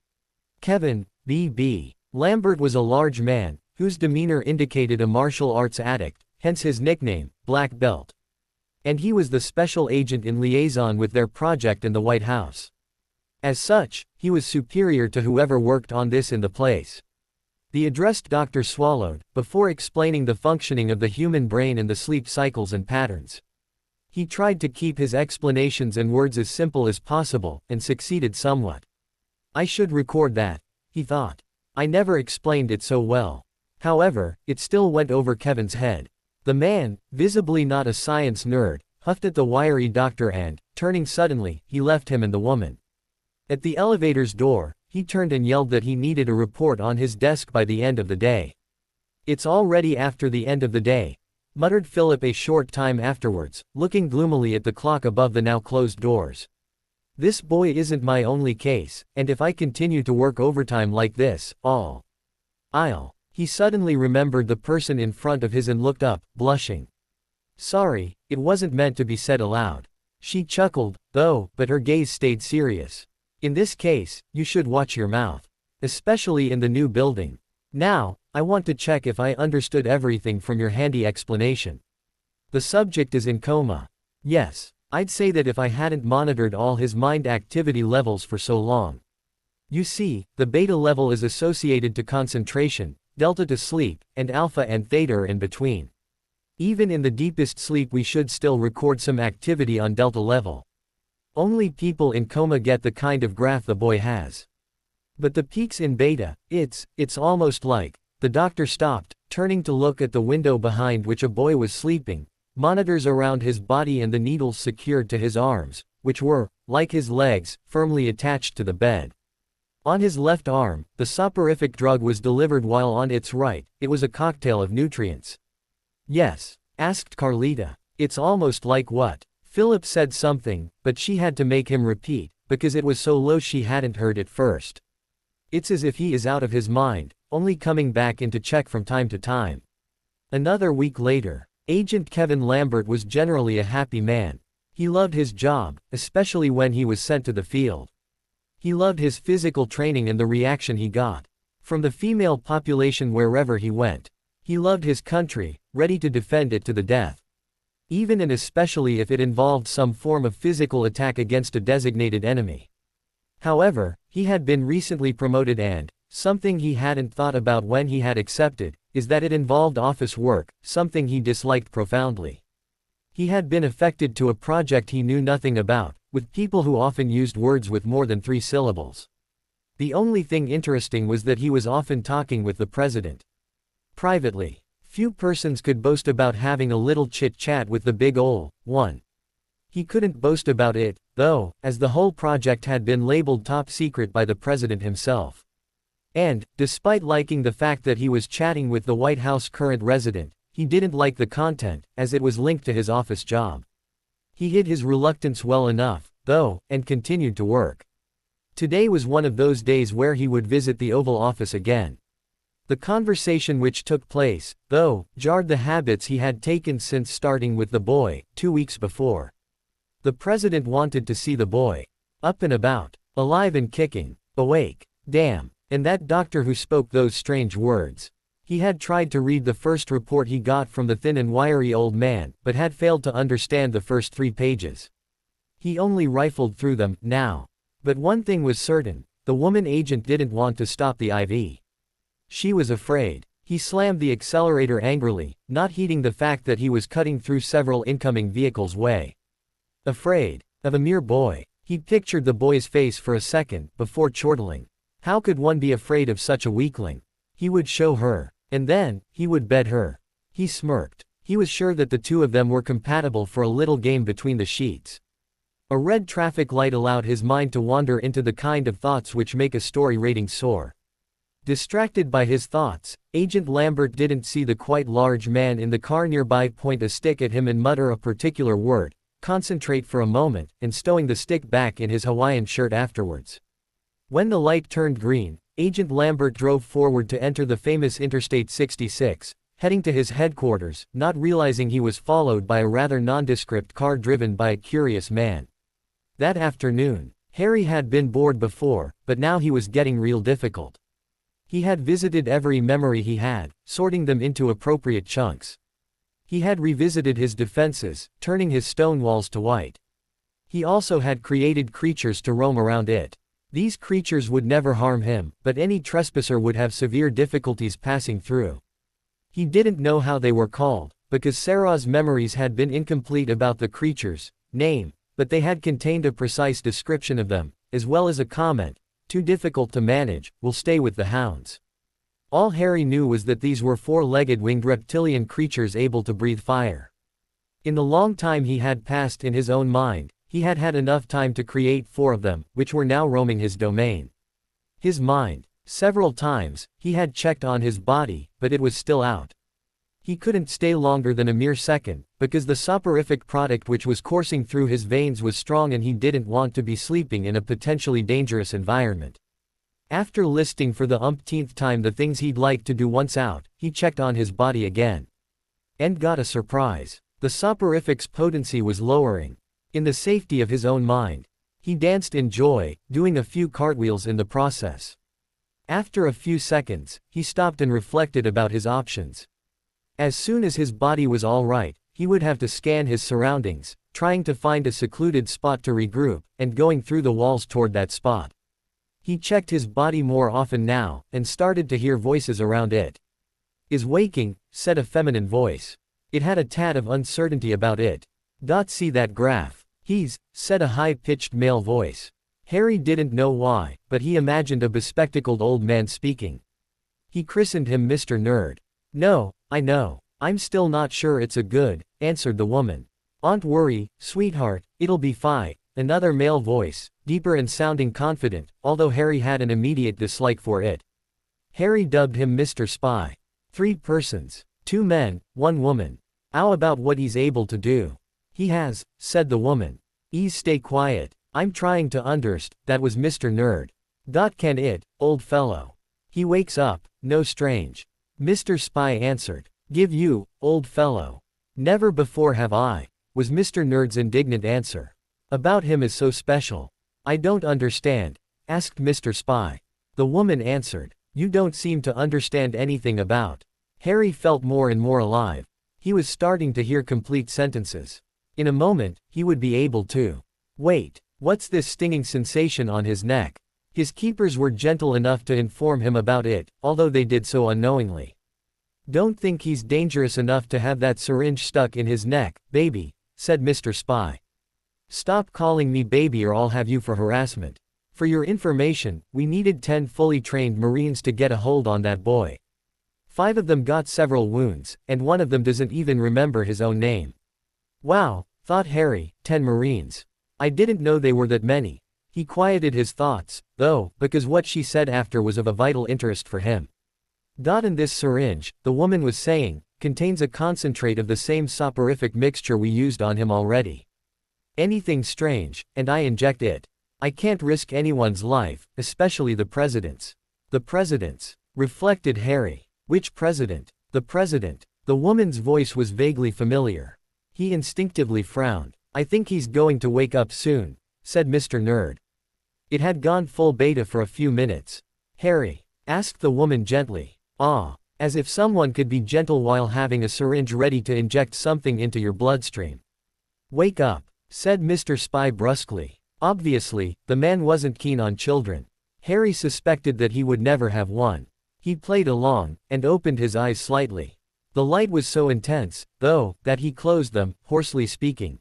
Kevin, B.B. Lambert was a large man, whose demeanor indicated a martial arts addict, hence his nickname, Black Belt. And he was the special agent in liaison with their project in the White House. As such, he was superior to whoever worked on this in the place. The addressed doctor swallowed, before explaining the functioning of the human brain and the sleep cycles and patterns. He tried to keep his explanations and words as simple as possible, and succeeded somewhat. I should record that, he thought. I never explained it so well. However, it still went over Kevin's head. The man, visibly not a science nerd, huffed at the wiry doctor and, turning suddenly, he left him and the woman. At the elevator's door, he turned and yelled that he needed a report on his desk by the end of the day. It's already after the end of the day, muttered Philip a short time afterwards, looking gloomily at the clock above the now closed doors. This boy isn't my only case, and if I continue to work overtime like this, I'll. He suddenly remembered the person in front of his and looked up, blushing. Sorry, it wasn't meant to be said aloud. She chuckled, though, but her gaze stayed serious. In this case, you should watch your mouth. Especially in the new building. Now, I want to check if I understood everything from your handy explanation. The subject is in coma. Yes. I'd say that if I hadn't monitored all his mind activity levels for so long. You see, the beta level is associated to concentration, delta to sleep, and alpha and theta are in between. Even in the deepest sleep we should still record some activity on delta level. Only people in coma get the kind of graph the boy has. But the peaks in beta, it's almost like, the doctor stopped, turning to look at the window behind which a boy was sleeping. Monitors around his body and the needles secured to his arms, which were, like his legs, firmly attached to the bed. On his left arm, the soporific drug was delivered while on its right, it was a cocktail of nutrients. Yes? Asked Carlita. It's almost like what? Philip said something, but she had to make him repeat, because it was so low she hadn't heard it first. It's as if he is out of his mind, only coming back in to check from time to time. Another week later. Agent Kevin Lambert was generally a happy man. He loved his job, especially when he was sent to the field. He loved his physical training and the reaction he got from the female population wherever he went. He loved his country, ready to defend it to the death. Even and especially if it involved some form of physical attack against a designated enemy. However, he had been recently promoted and, something he hadn't thought about when he had accepted, is that it involved office work, something he disliked profoundly. He had been affected to a project he knew nothing about, with people who often used words with more than 3 syllables. The only thing interesting was that he was often talking with the president. Privately. Few persons could boast about having a little chit-chat with the big ol' one. He couldn't boast about it, though, as the whole project had been labeled top secret by the president himself. And, despite liking the fact that he was chatting with the White House current resident, he didn't like the content, as it was linked to his office job. He hid his reluctance well enough, though, and continued to work. Today was one of those days where he would visit the Oval Office again. The conversation which took place, though, jarred the habits he had taken since starting with the boy, 2 weeks before. The president wanted to see the boy. Up and about. Alive and kicking. Awake. Damn. And that doctor who spoke those strange words. He had tried to read the first report he got from the thin and wiry old man, but had failed to understand the first 3 pages. He only rifled through them, now. But one thing was certain, the woman agent didn't want to stop the IV. She was afraid. He slammed the accelerator angrily, not heeding the fact that he was cutting through several incoming vehicles' way. Afraid. Of a mere boy. He pictured the boy's face for a second, before chortling. How could one be afraid of such a weakling? He would show her. And then, he would bed her. He smirked. He was sure that the two of them were compatible for a little game between the sheets. A red traffic light allowed his mind to wander into the kind of thoughts which make a story rating soar. Distracted by his thoughts, Agent Lambert didn't see the quite large man in the car nearby point a stick at him and mutter a particular word, concentrate for a moment, and stowing the stick back in his Hawaiian shirt afterwards. When the light turned green, Agent Lambert drove forward to enter the famous Interstate 66, heading to his headquarters, not realizing he was followed by a rather nondescript car driven by a curious man. That afternoon, Harry had been bored before, but now he was getting real difficult. He had visited every memory he had, sorting them into appropriate chunks. He had revisited his defenses, turning his stone walls to white. He also had created creatures to roam around it. These creatures would never harm him, but any trespasser would have severe difficulties passing through. He didn't know how they were called, because Sarah's memories had been incomplete about the creatures' name, but they had contained a precise description of them, as well as a comment, "Too difficult to manage, we'll stay with the hounds." All Harry knew was that these were four-legged winged reptilian creatures able to breathe fire. In the long time he had passed in his own mind, he had had enough time to create 4 of them, which were now roaming his domain. His mind. Several times, he had checked on his body, but it was still out. He couldn't stay longer than a mere second, because the soporific product which was coursing through his veins was strong and he didn't want to be sleeping in a potentially dangerous environment. After listing for the umpteenth time the things he'd like to do once out, he checked on his body again. And got a surprise. The soporific's potency was lowering. In the safety of his own mind, he danced in joy, doing a few cartwheels in the process. After a few seconds, he stopped and reflected about his options. As soon as his body was all right, he would have to scan his surroundings, trying to find a secluded spot to regroup, and going through the walls toward that spot. He checked his body more often now, and started to hear voices around it. "Is waking," said a feminine voice. It had a tad of uncertainty about it. "See that graph?" "He's," said a high-pitched male voice. Harry didn't know why, but he imagined a bespectacled old man speaking. He christened him Mr. Nerd. "No, I know. I'm still not sure it's a good," answered the woman. "Don't worry, sweetheart, it'll be fine." Another male voice, deeper and sounding confident, although Harry had an immediate dislike for it. Harry dubbed him Mr. Spy. 3 persons. 2 men, 1 woman. "How about what he's able to do?" "He has," said the woman. "Ease, stay quiet. I'm trying to underst." That was Mr. Nerd. "Can it, old fellow. He wakes up, no strange." Mr. Spy answered. "Give you, old fellow. Never before have I," was Mr. Nerd's indignant answer. "About him is so special." "I don't understand," asked Mr. Spy. The woman answered. "You don't seem to understand anything about." Harry felt more and more alive. He was starting to hear complete sentences. In a moment, he would be able to. Wait, what's this stinging sensation on his neck? His keepers were gentle enough to inform him about it, although they did so unknowingly. "Don't think he's dangerous enough to have that syringe stuck in his neck, baby," said Mr. Spy. "Stop calling me baby or I'll have you for harassment. For your information, we needed 10 fully trained Marines to get a hold on that boy. 5 of them got several wounds, and one of them doesn't even remember his own name." "Wow," thought Harry, 10 Marines. "I didn't know they were that many." He quieted his thoughts, though, because what she said after was of a vital interest for him. "And this syringe," the woman was saying, "contains a concentrate of the same soporific mixture we used on him already. Anything strange, and I inject it. I can't risk anyone's life, especially the president's." "The president's," reflected Harry. "Which president?" "The president." The woman's voice was vaguely familiar. He instinctively frowned. "I think he's going to wake up soon," said Mr. Nerd. It had gone full beta for a few minutes. "Harry?" asked the woman gently. As if someone could be gentle while having a syringe ready to inject something into your bloodstream. "Wake up," said Mr. Spy brusquely. Obviously, the man wasn't keen on children. Harry suspected that he would never have one. He played along, and opened his eyes slightly. The light was so intense, though, that he closed them, hoarsely speaking.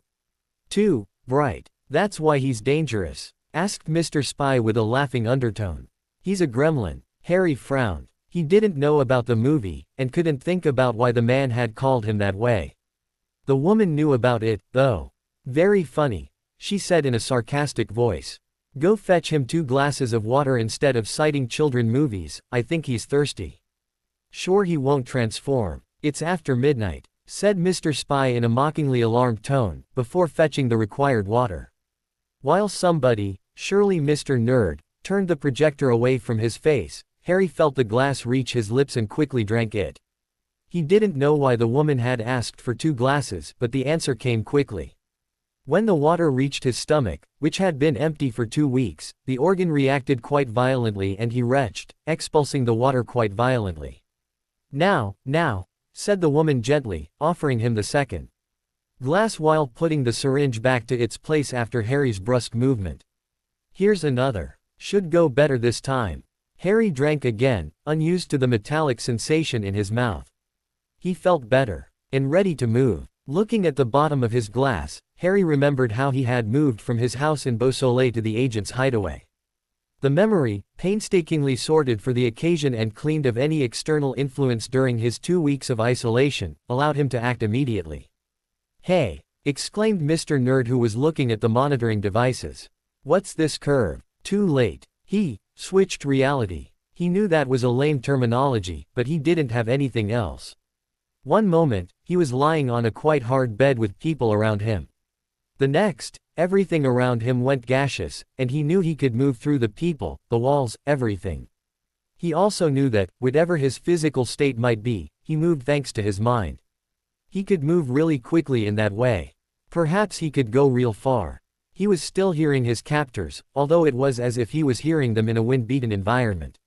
"Too bright. That's why he's dangerous?" asked Mr. Spy with a laughing undertone. "He's a gremlin." Harry frowned. He didn't know about the movie, and couldn't think about why the man had called him that way. The woman knew about it, though. "Very funny," she said in a sarcastic voice. "Go fetch him 2 glasses of water instead of citing children movies, I think he's thirsty." "Sure he won't transform. It's after midnight," said Mr. Spy in a mockingly alarmed tone, before fetching the required water. While somebody, surely Mr. Nerd, turned the projector away from his face, Harry felt the glass reach his lips and quickly drank it. He didn't know why the woman had asked for 2 glasses, but the answer came quickly. When the water reached his stomach, which had been empty for 2 weeks, the organ reacted quite violently and he retched, expulsing the water quite violently. Now, said the woman gently, offering him the second glass while putting the syringe back to its place after Harry's brusque movement. "Here's another." Should go better this time. Harry drank again, unused to the metallic sensation in his mouth. He felt better and ready to move. Looking at the bottom of his glass, Harry remembered how he had moved from his house in Beausoleil to the agent's hideaway. The memory, painstakingly sorted for the occasion and cleaned of any external influence during his 2 weeks of isolation, allowed him to act immediately. "Hey!" exclaimed Mr. Nerd, who was looking at the monitoring devices. "What's this curve?" Too late. He switched reality. He knew that was a lame terminology, but he didn't have anything else. One moment, he was lying on a quite hard bed with people around him. The next, everything around him went gaseous, and he knew he could move through the people, the walls, everything. He also knew that, whatever his physical state might be, he moved thanks to his mind. He could move really quickly in that way. Perhaps he could go real far. He was still hearing his captors, although it was as if he was hearing them in a wind-beaten environment.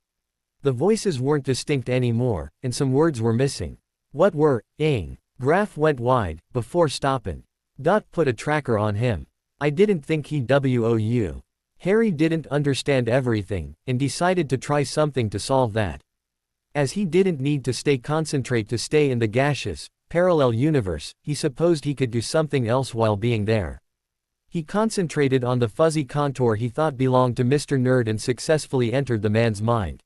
The voices weren't distinct anymore, and some words were missing. What were, "ing"? Graph went wide, before stopping. Dot put a tracker on him. I didn't think he'd WOU. Harry didn't understand everything, and decided to try something to solve that. As he didn't need to concentrate to stay in the gaseous, parallel universe, he supposed he could do something else while being there. He concentrated on the fuzzy contour he thought belonged to Mr. Nerd and successfully entered the man's mind.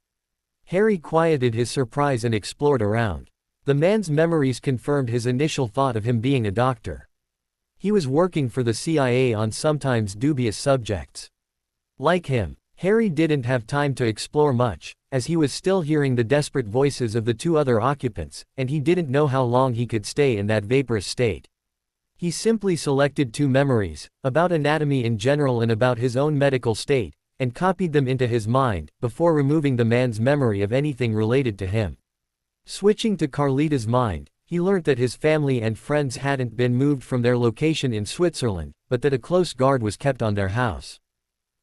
Harry quieted his surprise and explored around. The man's memories confirmed his initial thought of him being a doctor. He was working for the CIA on sometimes dubious subjects. Like him, Harry didn't have time to explore much, as he was still hearing the desperate voices of the 2 other occupants, and he didn't know how long he could stay in that vaporous state. He simply selected 2 memories, about anatomy in general and about his own medical state, and copied them into his mind, before removing the man's memory of anything related to him. Switching to Carlita's mind, he learnt that his family and friends hadn't been moved from their location in Switzerland, but that a close guard was kept on their house.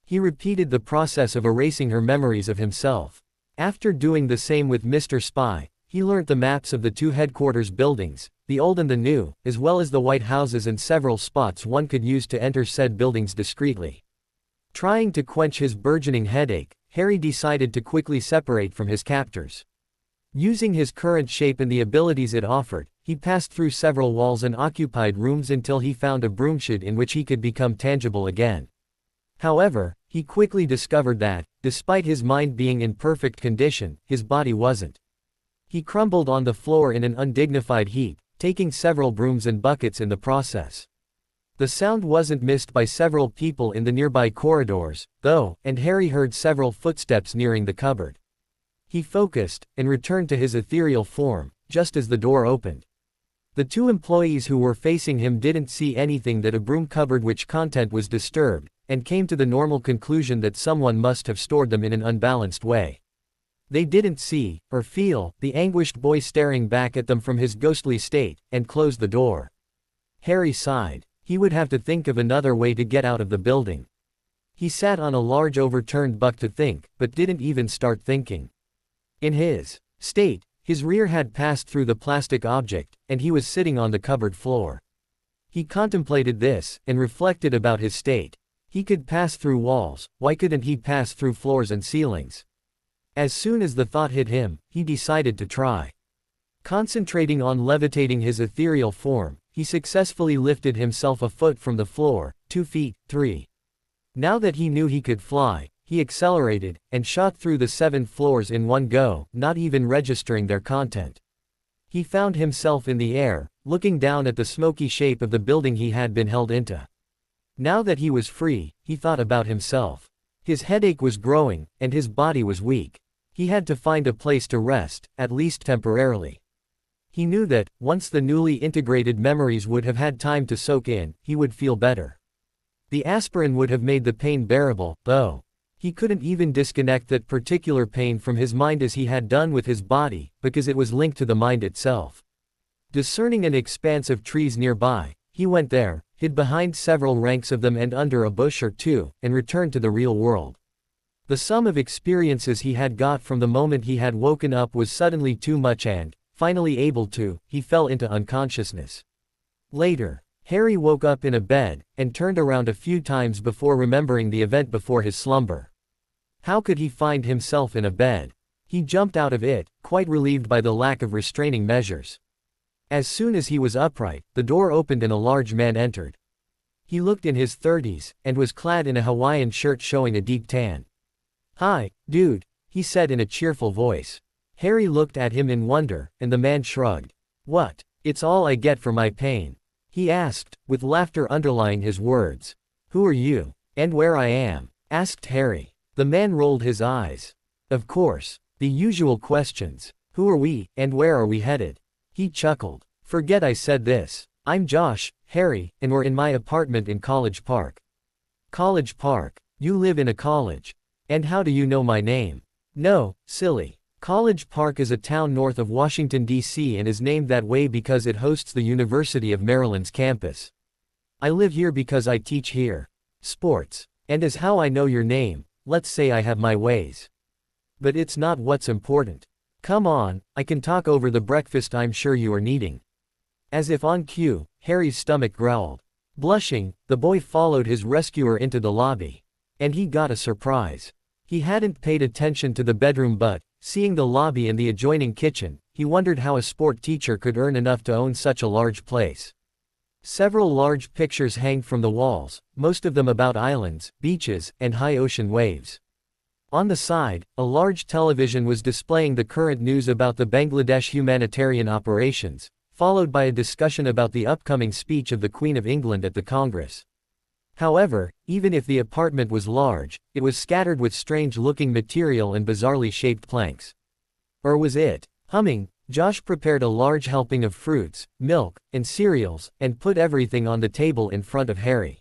He repeated the process of erasing her memories of himself. After doing the same with Mr. Spy, he learnt the maps of the 2 headquarters buildings, the old and the new, as well as the white houses and several spots one could use to enter said buildings discreetly. Trying to quench his burgeoning headache, Harry decided to quickly separate from his captors. Using his current shape and the abilities it offered, he passed through several walls and occupied rooms until he found a broomshed in which he could become tangible again. However, he quickly discovered that, despite his mind being in perfect condition, his body wasn't. He crumbled on the floor in an undignified heap, taking several brooms and buckets in the process. The sound wasn't missed by several people in the nearby corridors, though, and Harry heard several footsteps nearing the cupboard. He focused, and returned to his ethereal form, just as the door opened. The 2 employees who were facing him didn't see anything that a broom cupboard which content was disturbed, and came to the normal conclusion that someone must have stored them in an unbalanced way. They didn't see, or feel, the anguished boy staring back at them from his ghostly state, and closed the door. Harry sighed. He would have to think of another way to get out of the building. He sat on a large overturned buck to think, but didn't even start thinking. In his state, his rear had passed through the plastic object, and he was sitting on the cupboard floor. He contemplated this, and reflected about his state. He could pass through walls, why couldn't he pass through floors and ceilings? As soon as the thought hit him, he decided to try. Concentrating on levitating his ethereal form, he successfully lifted himself a foot from the floor, 2 feet, 3. Now that he knew he could fly, he accelerated, and shot through the 7 floors in one go, not even registering their content. He found himself in the air, looking down at the smoky shape of the building he had been held into. Now that he was free, he thought about himself. His headache was growing, and his body was weak. He had to find a place to rest, at least temporarily. He knew that, once the newly integrated memories would have had time to soak in, he would feel better. The aspirin would have made the pain bearable, though. He couldn't even disconnect that particular pain from his mind as he had done with his body, because it was linked to the mind itself. Discerning an expanse of trees nearby, he went there, hid behind several ranks of them and under a bush or 2, and returned to the real world. The sum of experiences he had got from the moment he had woken up was suddenly too much and, finally able to, he fell into unconsciousness. Later, Harry woke up in a bed, and turned around a few times before remembering the event before his slumber. How could he find himself in a bed? He jumped out of it, quite relieved by the lack of restraining measures. As soon as he was upright, the door opened and a large man entered. He looked in his 30s, and was clad in a Hawaiian shirt showing a deep tan. "Hi, dude," he said in a cheerful voice. Harry looked at him in wonder, and the man shrugged. "What? It's all I get for my pain?" he asked, with laughter underlying his words. "Who are you? And where I am?" asked Harry. The man rolled his eyes. "Of course. The usual questions. Who are we, and where are we headed?" He chuckled. "Forget I said this. I'm Josh, Harry, and we're in my apartment in College Park." "College Park? You live in a college. And how do you know my name?" "No, silly. College Park is a town north of Washington, D.C. and is named that way because it hosts the University of Maryland's campus. I live here because I teach here. Sports. And as how I know your name, let's say I have my ways. But it's not what's important. Come on, I can talk over the breakfast I'm sure you are needing." As if on cue, Harry's stomach growled. Blushing, the boy followed his rescuer into the lobby. And he got a surprise. He hadn't paid attention to the bedroom but, seeing the lobby and the adjoining kitchen, he wondered how a sport teacher could earn enough to own such a large place. Several large pictures hang from the walls, most of them about islands, beaches, and high ocean waves. On the side, a large television was displaying the current news about the Bangladesh humanitarian operations, followed by a discussion about the upcoming speech of the Queen of England at the Congress. However, even if the apartment was large, it was scattered with strange-looking material and bizarrely shaped planks. Or was it? Humming, Josh prepared a large helping of fruits, milk, and cereals, and put everything on the table in front of Harry.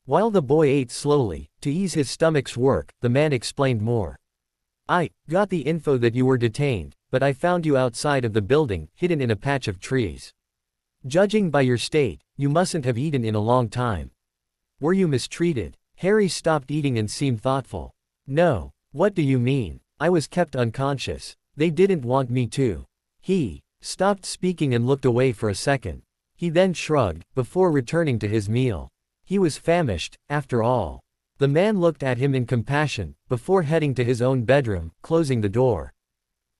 While the boy ate slowly, to ease his stomach's work, the man explained more. "I got the info that you were detained, but I found you outside of the building, hidden in a patch of trees. Judging by your state, you mustn't have eaten in a long time. Were you mistreated?" Harry stopped eating and seemed thoughtful. "No. What do you mean? I was kept unconscious. They didn't want me to." He stopped speaking and looked away for a second. He then shrugged, before returning to his meal. He was famished, after all. The man looked at him in compassion, before heading to his own bedroom, closing the door.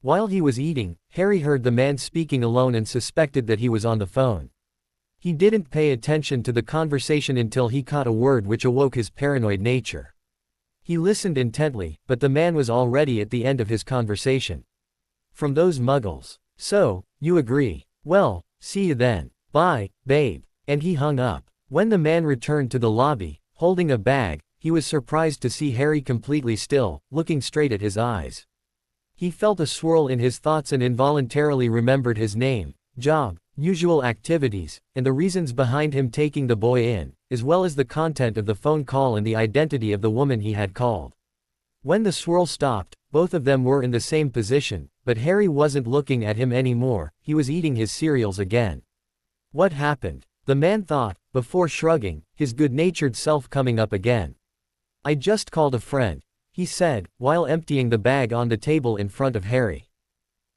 While he was eating, Harry heard the man speaking alone and suspected that he was on the phone. He didn't pay attention to the conversation until he caught a word which awoke his paranoid nature. He listened intently, but the man was already at the end of his conversation. "From those muggles. So, you agree. Well, see you then. Bye, babe." And he hung up. When the man returned to the lobby, holding a bag, he was surprised to see Harry completely still, looking straight at his eyes. He felt a swirl in his thoughts and involuntarily remembered his name, job, usual activities, and the reasons behind him taking the boy in, as well as the content of the phone call and the identity of the woman he had called. When the swirl stopped, both of them were in the same position, but Harry wasn't looking at him anymore, he was eating his cereals again. What happened? The man thought, before shrugging, his good-natured self coming up again. "I just called a friend," he said, while emptying the bag on the table in front of Harry.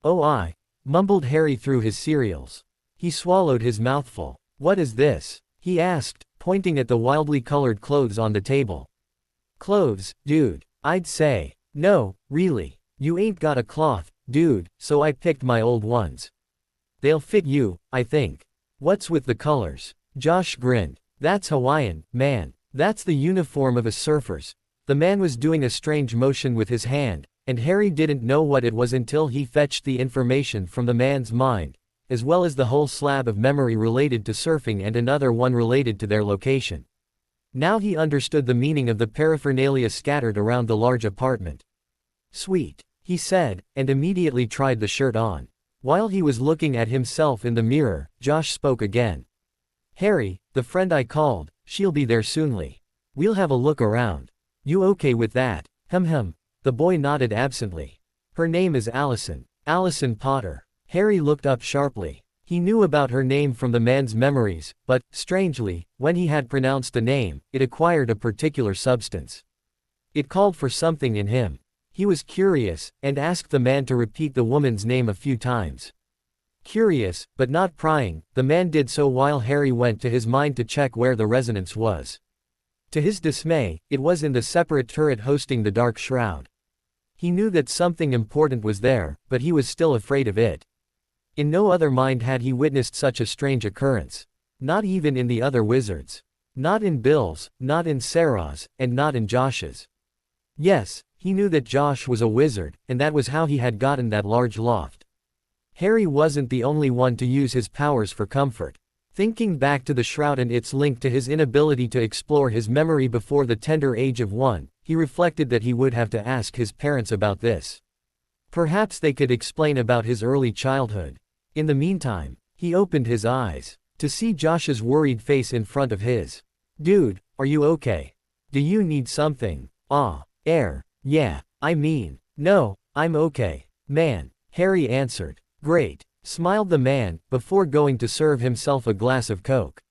"Oh, I," mumbled Harry through his cereals. He swallowed his mouthful. "What is this?" he asked, pointing at the wildly colored clothes on the table. "Clothes, dude. I'd say. No, really. You ain't got a cloth, dude, so I picked my old ones. They'll fit you, I think." "What's with the colors?" Josh grinned. "That's Hawaiian, man. That's the uniform of us surfers." The man was doing a strange motion with his hand, and Harry didn't know what it was until he fetched the information from the man's mind, as well as the whole slab of memory related to surfing and another one related to their location. Now he understood the meaning of the paraphernalia scattered around the large apartment. "Sweet," he said, and immediately tried the shirt on. While he was looking at himself in the mirror, Josh spoke again. "Harry, the friend I called, she'll be there soonly. We'll have a look around. You okay with that?" "Hem." The boy nodded absently. "Her name is Allison. Allison Potter." Harry looked up sharply. He knew about her name from the man's memories, but, strangely, when he had pronounced the name, it acquired a particular substance. It called for something in him. He was curious, and asked the man to repeat the woman's name a few times. Curious, but not prying, the man did so while Harry went to his mind to check where the resonance was. To his dismay, it was in the separate turret hosting the Dark Shroud. He knew that something important was there, but he was still afraid of it. In no other mind had he witnessed such a strange occurrence. Not even in the other wizards. Not in Bill's, not in Sarah's, and not in Josh's. Yes, he knew that Josh was a wizard, and that was how he had gotten that large loft. Harry wasn't the only one to use his powers for comfort. Thinking back to the shroud and its link to his inability to explore his memory before the tender age of 1, he reflected that he would have to ask his parents about this. Perhaps they could explain about his early childhood. In the meantime, he opened his eyes to see Josh's worried face in front of his. Dude, are you okay? Do you need something? Yeah, no, I'm okay, man, Harry answered. Great, smiled the man, before going to serve himself a glass of Coke.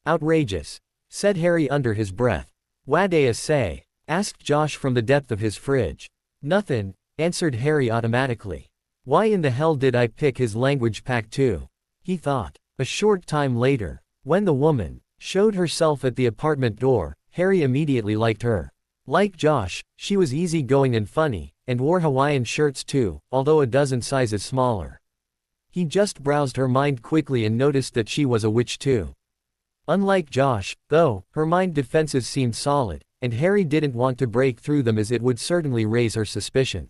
Outrageous, said Harry under his breath. What'd you say? Asked Josh from the depth of his fridge. Nothin', answered Harry automatically. Why in the hell did I pick his language pack too? He thought. A short time later, when the woman showed herself at the apartment door, Harry immediately liked her. Like Josh, she was easygoing and funny, and wore Hawaiian shirts too, although a dozen sizes smaller. He just browsed her mind quickly and noticed that she was a witch too. Unlike Josh, though, her mind defenses seemed solid, and Harry didn't want to break through them as it would certainly raise her suspicion.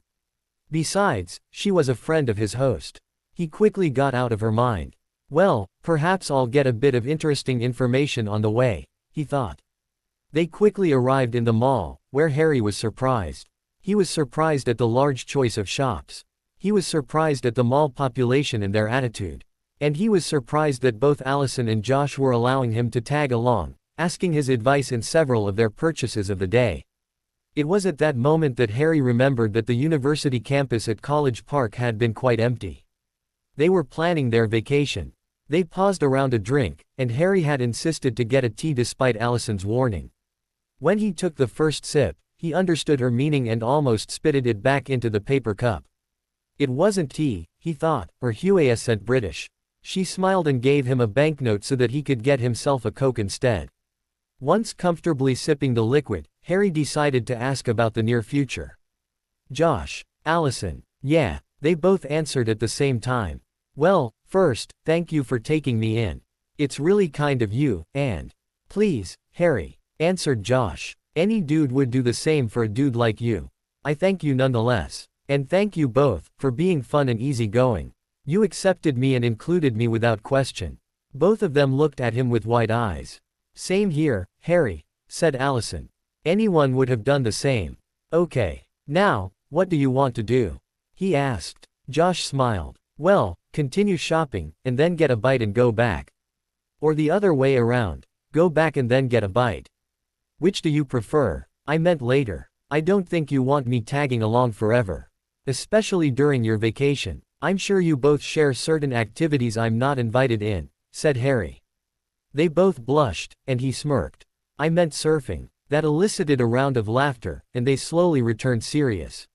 Besides, she was a friend of his host. He quickly got out of her mind. Well, perhaps I'll get a bit of interesting information on the way, he thought. They quickly arrived in the mall, where Harry was surprised. He was surprised at the large choice of shops. He was surprised at the mall population and their attitude. And he was surprised that both Allison and Josh were allowing him to tag along, asking his advice in several of their purchases of the day. It was at that moment that Harry remembered that the university campus at College Park had been quite empty. They were planning their vacation. They paused around a drink, and Harry had insisted to get a tea despite Allison's warning. When he took the first sip, he understood her meaning and almost spitted it back into the paper cup. It wasn't tea, he thought, or Huaescent British. She smiled and gave him a banknote so that he could get himself a Coke instead. Once comfortably sipping the liquid, Harry decided to ask about the near future. Josh, Allison, yeah, they both answered at the same time. Well, first, thank you for taking me in. It's really kind of you, and please, Harry, answered Josh. Any dude would do the same for a dude like you. I thank you nonetheless. And thank you both, for being fun and easygoing. You accepted me and included me without question. Both of them looked at him with wide eyes. Same here, Harry, said Allison. Anyone would have done the same. Okay. Now, what do you want to do? He asked. Josh smiled. Well, continue shopping, and then get a bite and go back. Or the other way around. Go back and then get a bite. Which do you prefer? I meant later. I don't think you want me tagging along forever. Especially during your vacation. I'm sure you both share certain activities I'm not invited in, said Harry. They both blushed, and he smirked. I meant surfing. That elicited a round of laughter, and they slowly returned serious.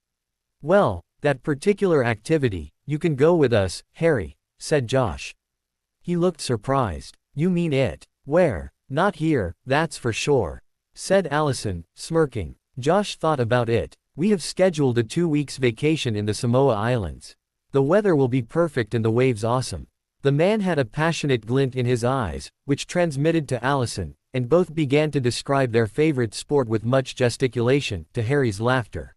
Well, that particular activity, you can go with us, Harry, said Josh. He looked surprised. You mean it? Where? Not here, that's for sure, said Allison, smirking. Josh thought about it. We have scheduled a 2 weeks vacation in the Samoa Islands. The weather will be perfect and the waves awesome. The man had a passionate glint in his eyes, which transmitted to Allison, and both began to describe their favorite sport with much gesticulation, to Harry's laughter.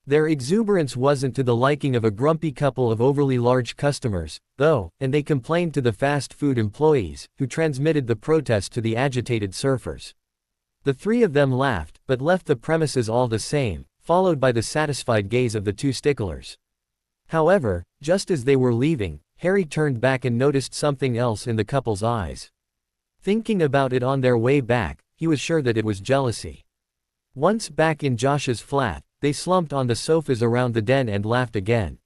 Their exuberance wasn't to the liking of a grumpy couple of overly large customers, though, and they complained to the fast food employees, who transmitted the protest to the agitated surfers. The three of them laughed, but left the premises all the same, followed by the satisfied gaze of the two sticklers. However, just as they were leaving, Harry turned back and noticed something else in the couple's eyes. Thinking about it on their way back, he was sure that it was jealousy. Once back in Josh's flat, they slumped on the sofas around the den and laughed again.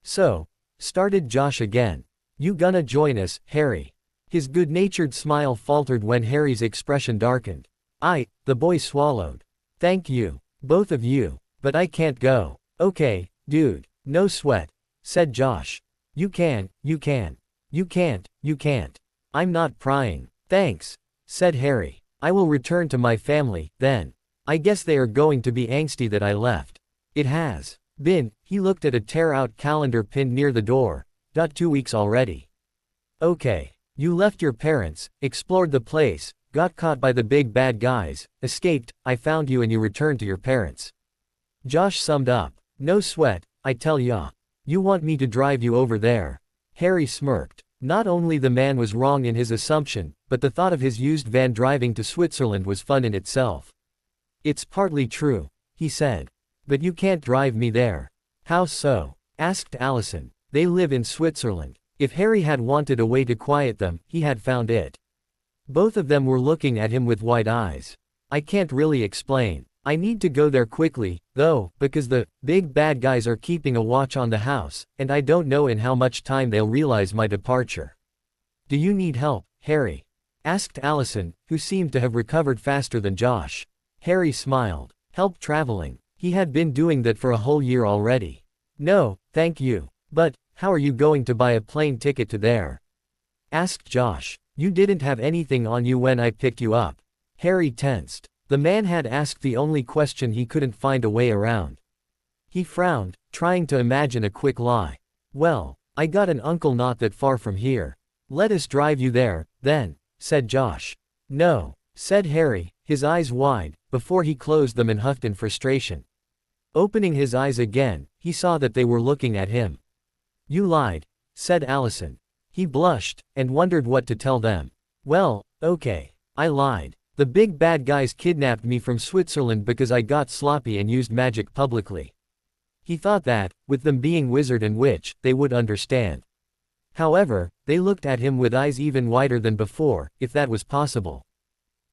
So, started Josh again. You gonna join us, Harry? His good-natured smile faltered when Harry's expression darkened. The boy swallowed. Thank you, both of you, but I can't go. Okay, dude, no sweat, said Josh. You can. You can't. I'm not prying. Thanks, said Harry. I will return to my family, then. I guess they are going to be angsty that I left. It has been, he looked at a tear-out calendar pinned near the door. 2 weeks already. Okay. You left your parents, explored the place, got caught by the big bad guys, escaped, I found you and you returned to your parents. Josh summed up. No sweat, I tell ya. You want me to drive you over there? Harry smirked. Not only the man was wrong in his assumption, but the thought of his used van driving to Switzerland was fun in itself. It's partly true, he said. But you can't drive me there. How so? Asked Allison. They live in Switzerland. If Harry had wanted a way to quiet them, he had found it. Both of them were looking at him with wide eyes. I can't really explain. I need to go there quickly, though, because the big bad guys are keeping a watch on the house, and I don't know in how much time they'll realize my departure. Do you need help, Harry? Asked Allison, who seemed to have recovered faster than Josh. Harry smiled. Help traveling. He had been doing that for a whole year already. No, thank you. But, how are you going to buy a plane ticket to there? Asked Josh. You didn't have anything on you when I picked you up. Harry tensed. The man had asked the only question he couldn't find a way around. He frowned, trying to imagine a quick lie. Well, I got an uncle not that far from here. Let us drive you there, then, said Josh. No, said Harry, his eyes wide, before he closed them and huffed in frustration. Opening his eyes again, he saw that they were looking at him. You lied, said Allison. He blushed, and wondered what to tell them. Well, okay. I lied. The big bad guys kidnapped me from Switzerland because I got sloppy and used magic publicly. He thought that, with them being wizard and witch, they would understand. However, they looked at him with eyes even wider than before, if that was possible.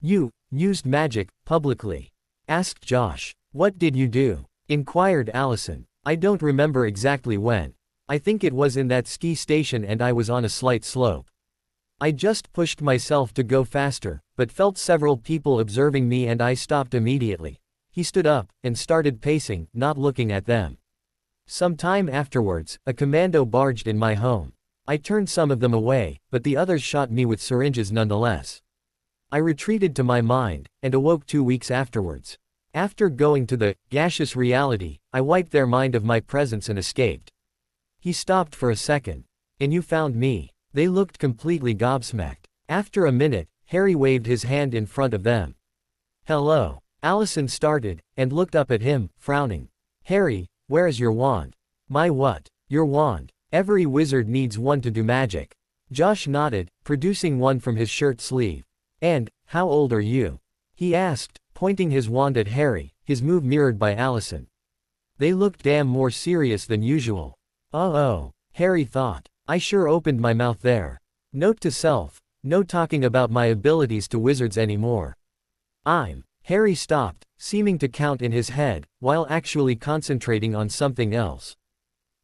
You used magic, publicly? Asked Josh. What did you do? Inquired Allison. I don't remember exactly when. I think it was in that ski station and I was on a slight slope. I just pushed myself to go faster, but felt several people observing me and I stopped immediately. He stood up, and started pacing, not looking at them. Some time afterwards, a commando barged in my home. I turned some of them away, but the others shot me with syringes nonetheless. I retreated to my mind, and awoke 2 weeks afterwards. After going to the gaseous reality, I wiped their mind of my presence and escaped. He stopped for a second. And you found me. They looked completely gobsmacked. After a minute, Harry waved his hand in front of them. Hello. Allison started, and looked up at him, frowning. Harry, where is your wand? My what? Your wand. Every wizard needs one to do magic. Josh nodded, producing one from his shirt sleeve. And, how old are you? He asked, pointing his wand at Harry, his move mirrored by Allison. They looked damn more serious than usual. Oh, Harry thought. I sure opened my mouth there. Note to self, no talking about my abilities to wizards anymore. Harry stopped, seeming to count in his head, while actually concentrating on something else.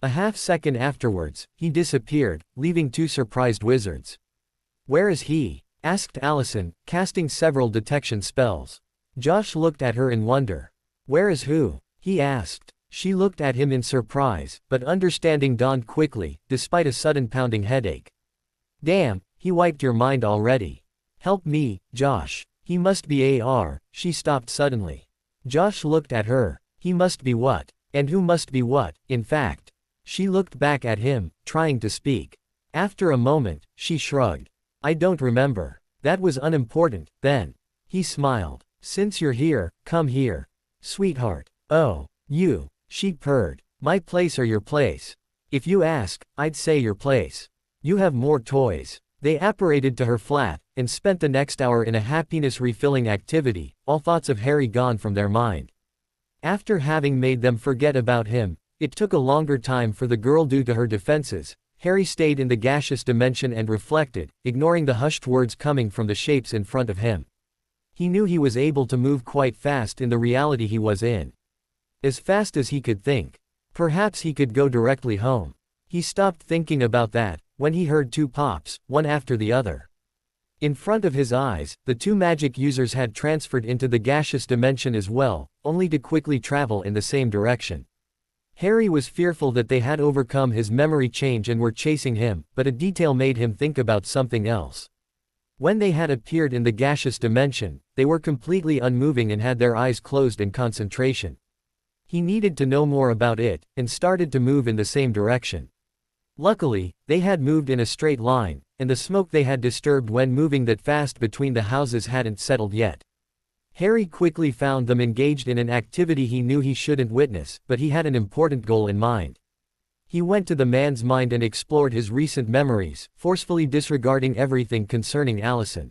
A half-second afterwards, he disappeared, leaving 2 surprised wizards. Where is he? Asked Allison, casting several detection spells. Josh looked at her in wonder. Where is who? He asked. She looked at him in surprise, but understanding dawned quickly, despite a sudden pounding headache. Damn, he wiped your mind already. Help me, Josh. He must be AR, she stopped suddenly. Josh looked at her. He must be what? And who must be what, in fact? She looked back at him, trying to speak. After a moment, she shrugged. I don't remember. That was unimportant, then. He smiled. Since you're here, come here. Sweetheart. Oh, you. She purred. My place or your place? If you ask, I'd say your place. You have more toys. They apparated to her flat, and spent the next hour in a happiness-refilling activity, all thoughts of Harry gone from their mind. After having made them forget about him, it took a longer time for the girl due to her defenses. Harry stayed in the gaseous dimension and reflected, ignoring the hushed words coming from the shapes in front of him. He knew he was able to move quite fast in the reality he was in. As fast as he could think. Perhaps he could go directly home. He stopped thinking about that, when he heard 2 pops, one after the other. In front of his eyes, the 2 magic users had transferred into the gaseous dimension as well, only to quickly travel in the same direction. Harry was fearful that they had overcome his memory change and were chasing him, but a detail made him think about something else. When they had appeared in the gaseous dimension, they were completely unmoving and had their eyes closed in concentration. He needed to know more about it, and started to move in the same direction. Luckily, they had moved in a straight line, and the smoke they had disturbed when moving that fast between the houses hadn't settled yet. Harry quickly found them engaged in an activity he knew he shouldn't witness, but he had an important goal in mind. He went to the man's mind and explored his recent memories, forcefully disregarding everything concerning Allison.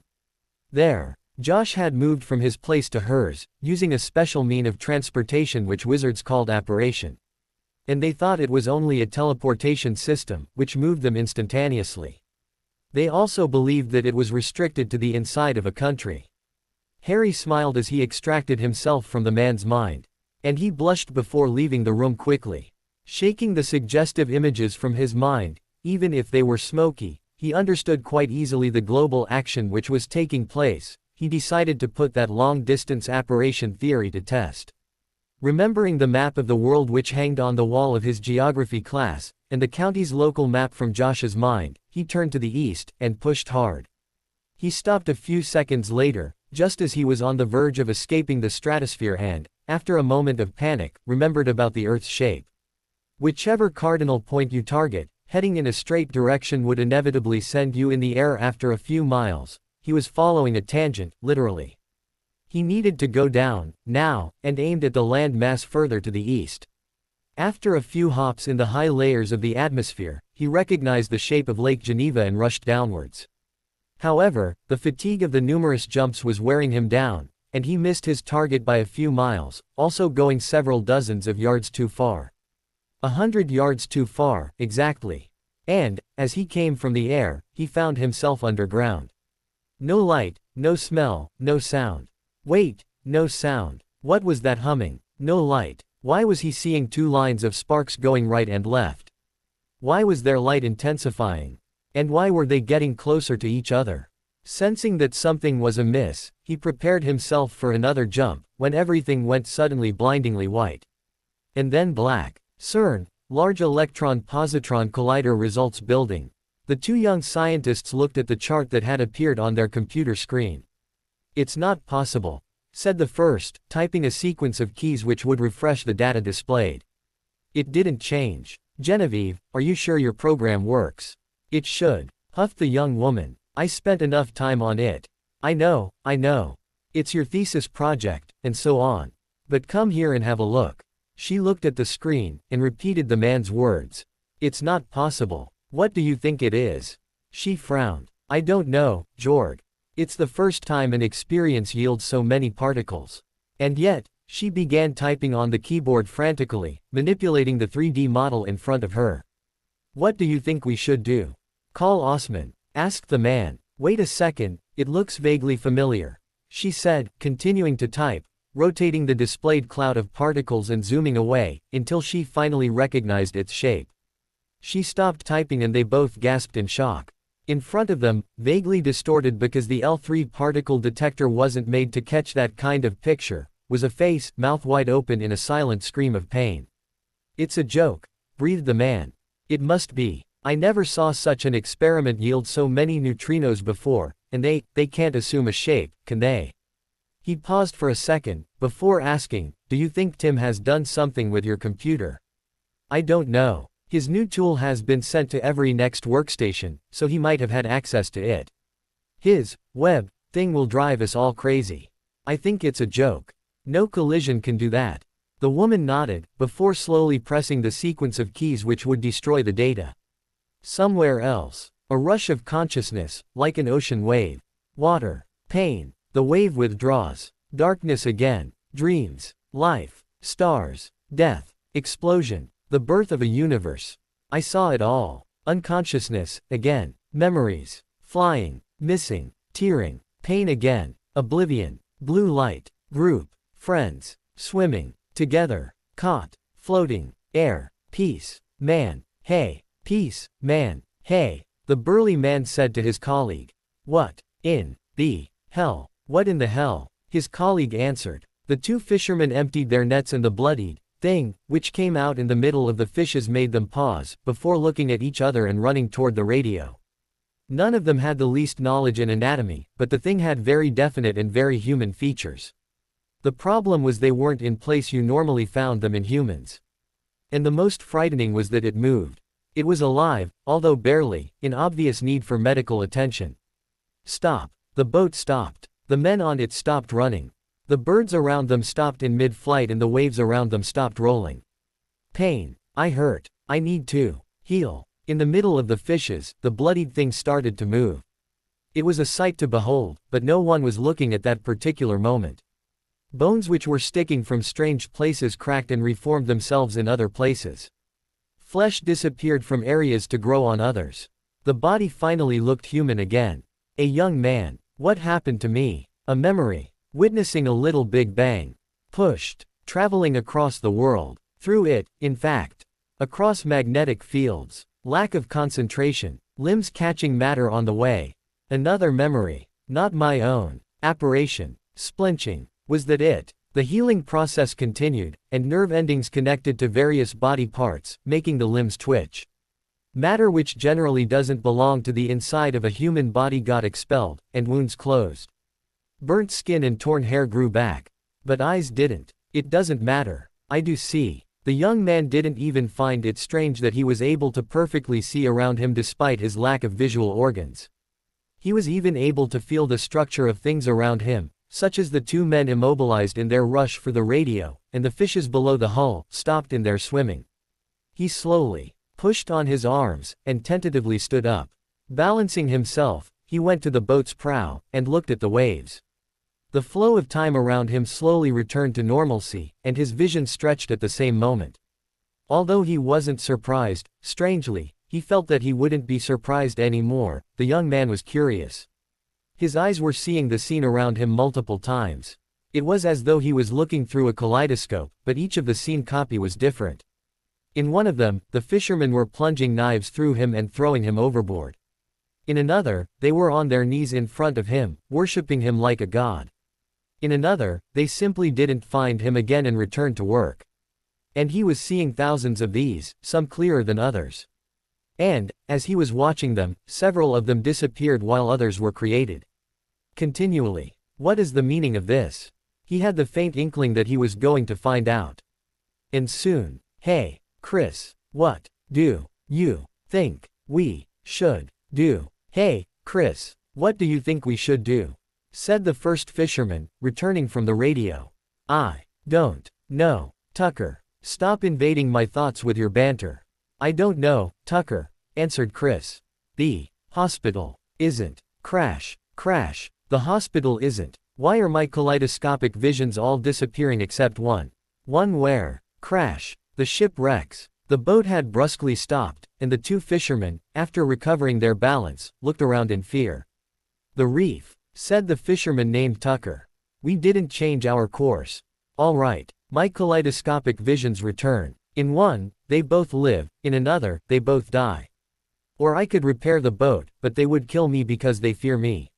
There, Josh had moved from his place to hers, using a special mean of transportation which wizards called apparition. And they thought it was only a teleportation system, which moved them instantaneously. They also believed that it was restricted to the inside of a country. Harry smiled as he extracted himself from the man's mind. And he blushed before leaving the room quickly. Shaking the suggestive images from his mind, even if they were smoky, he understood quite easily the global action which was taking place. He decided to put that long-distance apparition theory to test. Remembering the map of the world which hanged on the wall of his geography class, and the county's local map from Josh's mind, he turned to the east, and pushed hard. He stopped a few seconds later, just as he was on the verge of escaping the stratosphere and, after a moment of panic, remembered about the Earth's shape. Whichever cardinal point you target, heading in a straight direction would inevitably send you in the air after a few miles. He was following a tangent, literally. He needed to go down, now, and aimed at the land mass further to the east. After a few hops in the high layers of the atmosphere, he recognized the shape of Lake Geneva and rushed downwards. However, the fatigue of the numerous jumps was wearing him down, and he missed his target by a few miles, also going several dozens of yards too far. 100 yards too far, exactly. And, as he came from the air, he found himself underground. No light, no smell, no sound. Wait, no sound. What was that humming? No light. Why was he seeing two lines of sparks going right and left? Why was their light intensifying? And why were they getting closer to each other? Sensing that something was amiss, he prepared himself for another jump, when everything went suddenly blindingly white. And then black. CERN, Large Electron-Positron Collider Results Building. The two young scientists looked at the chart that had appeared on their computer screen. "It's not possible," said the first, typing a sequence of keys which would refresh the data displayed. "It didn't change. Genevieve, are you sure your program works?" "It should," huffed the young woman. "I spent enough time on it." I know. It's your thesis project," and so on. "But come here and have a look." She looked at the screen, and repeated the man's words. "It's not possible. What do you think it is?" She frowned. "I don't know, Jorg. It's the first time an experience yields so many particles." And yet, she began typing on the keyboard frantically, manipulating the 3D model in front of her. "What do you think we should do? Call Osman?" asked the man. "Wait a second, it looks vaguely familiar," she said, continuing to type, rotating the displayed cloud of particles and zooming away, until she finally recognized its shape. She stopped typing and they both gasped in shock. In front of them, vaguely distorted because the L3 particle detector wasn't made to catch that kind of picture, was a face, mouth wide open in a silent scream of pain. "It's a joke," breathed the man. "It must be. I never saw such an experiment yield so many neutrinos before, and they can't assume a shape, can they?" He paused for a second, before asking, "Do you think Tim has done something with your computer?" "I don't know. His new tool has been sent to every next workstation, so he might have had access to it. His web thing will drive us all crazy. I think it's a joke. No collision can do that." The woman nodded, before slowly pressing the sequence of keys which would destroy the data. Somewhere else. A rush of consciousness, like an ocean wave. Water. Pain. The wave withdraws. Darkness again. Dreams. Life. Stars. Death. Explosion. The birth of a universe. I saw it all. Unconsciousness, again. Memories. Flying. Missing. Tearing. Pain again. Oblivion. Blue light. Group. Friends. Swimming. Together. Caught. Floating. Air. Peace. Man. Hey. Peace. Man. Hey. The burly man said to his colleague. "What in the hell? What in the hell?" His colleague answered. The two fishermen emptied their nets and the bloodied thing, which came out in the middle of the fishes, made them pause, before looking at each other and running toward the radio. None of them had the least knowledge in anatomy, but the thing had very definite and very human features. The problem was they weren't in place you normally found them in humans. And the most frightening was that it moved. It was alive, although barely, in obvious need for medical attention. Stop. The boat stopped. The men on it stopped running. The birds around them stopped in mid-flight and the waves around them stopped rolling. Pain. I hurt. I need to heal. In the middle of the fishes, the bloodied thing started to move. It was a sight to behold, but no one was looking at that particular moment. Bones which were sticking from strange places cracked and reformed themselves in other places. Flesh disappeared from areas to grow on others. The body finally looked human again. A young man. What happened to me? A memory. Witnessing a little Big Bang. Pushed. Traveling across the world. Through it, in fact. Across magnetic fields. Lack of concentration. Limbs catching matter on the way. Another memory. Not my own. Apparition. Splinching. Was that it? The healing process continued, and nerve endings connected to various body parts, making the limbs twitch. Matter which generally doesn't belong to the inside of a human body got expelled, and wounds closed. Burnt skin and torn hair grew back. But eyes didn't. It doesn't matter. I do see. The young man didn't even find it strange that he was able to perfectly see around him despite his lack of visual organs. He was even able to feel the structure of things around him, such as the two men immobilized in their rush for the radio, and the fishes below the hull, stopped in their swimming. He slowly pushed on his arms, and tentatively stood up. Balancing himself, he went to the boat's prow, and looked at the waves. The flow of time around him slowly returned to normalcy, and his vision stretched at the same moment. Although he wasn't surprised, strangely, he felt that he wouldn't be surprised anymore. The young man was curious. His eyes were seeing the scene around him multiple times. It was as though he was looking through a kaleidoscope, but each of the scene copy was different. In one of them, the fishermen were plunging knives through him and throwing him overboard. In another, they were on their knees in front of him, worshipping him like a god. In another, they simply didn't find him again and returned to work. And he was seeing thousands of these, some clearer than others. And, as he was watching them, several of them disappeared while others were created. Continually. What is the meaning of this? He had the faint inkling that he was going to find out. And soon. Hey, Chris, what do you think we should do? Hey, Chris, what do you think we should do? Said the first fisherman, returning from the radio. I don't know, Tucker. Stop invading my thoughts with your banter. I don't know, Tucker, answered Chris. The hospital isn't. Crash, crash. The hospital isn't. Why are my kaleidoscopic visions all disappearing except one? One where? Crash. The ship wrecks. The boat had brusquely stopped, and the two fishermen, after recovering their balance, looked around in fear. The reef, said the fisherman named Tucker. We didn't change our course. All right. My kaleidoscopic visions return. In one, they both live, in another, they both die. Or I could repair the boat, but they would kill me because they fear me.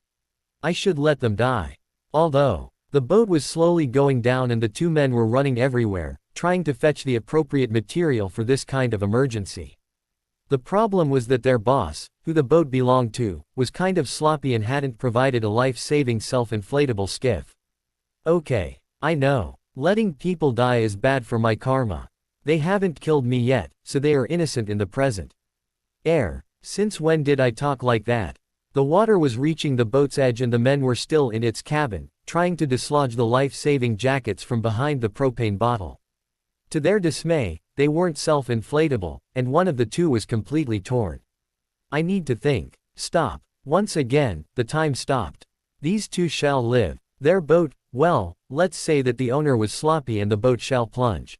I should let them die. Although, the boat was slowly going down and the two men were running everywhere, trying to fetch the appropriate material for this kind of emergency. The problem was that their boss, who the boat belonged to, was kind of sloppy and hadn't provided a life-saving self-inflatable skiff. Okay. I know. Letting people die is bad for my karma. They haven't killed me yet, so they are innocent in the present. Air. Since when did I talk like that? The water was reaching the boat's edge and the men were still in its cabin, trying to dislodge the life-saving jackets from behind the propane bottle. To their dismay, they weren't self-inflatable, and one of the two was completely torn. I need to think. Stop. Once again, the time stopped. These two shall live. Their boat, well, let's say that the owner was sloppy and the boat shall plunge.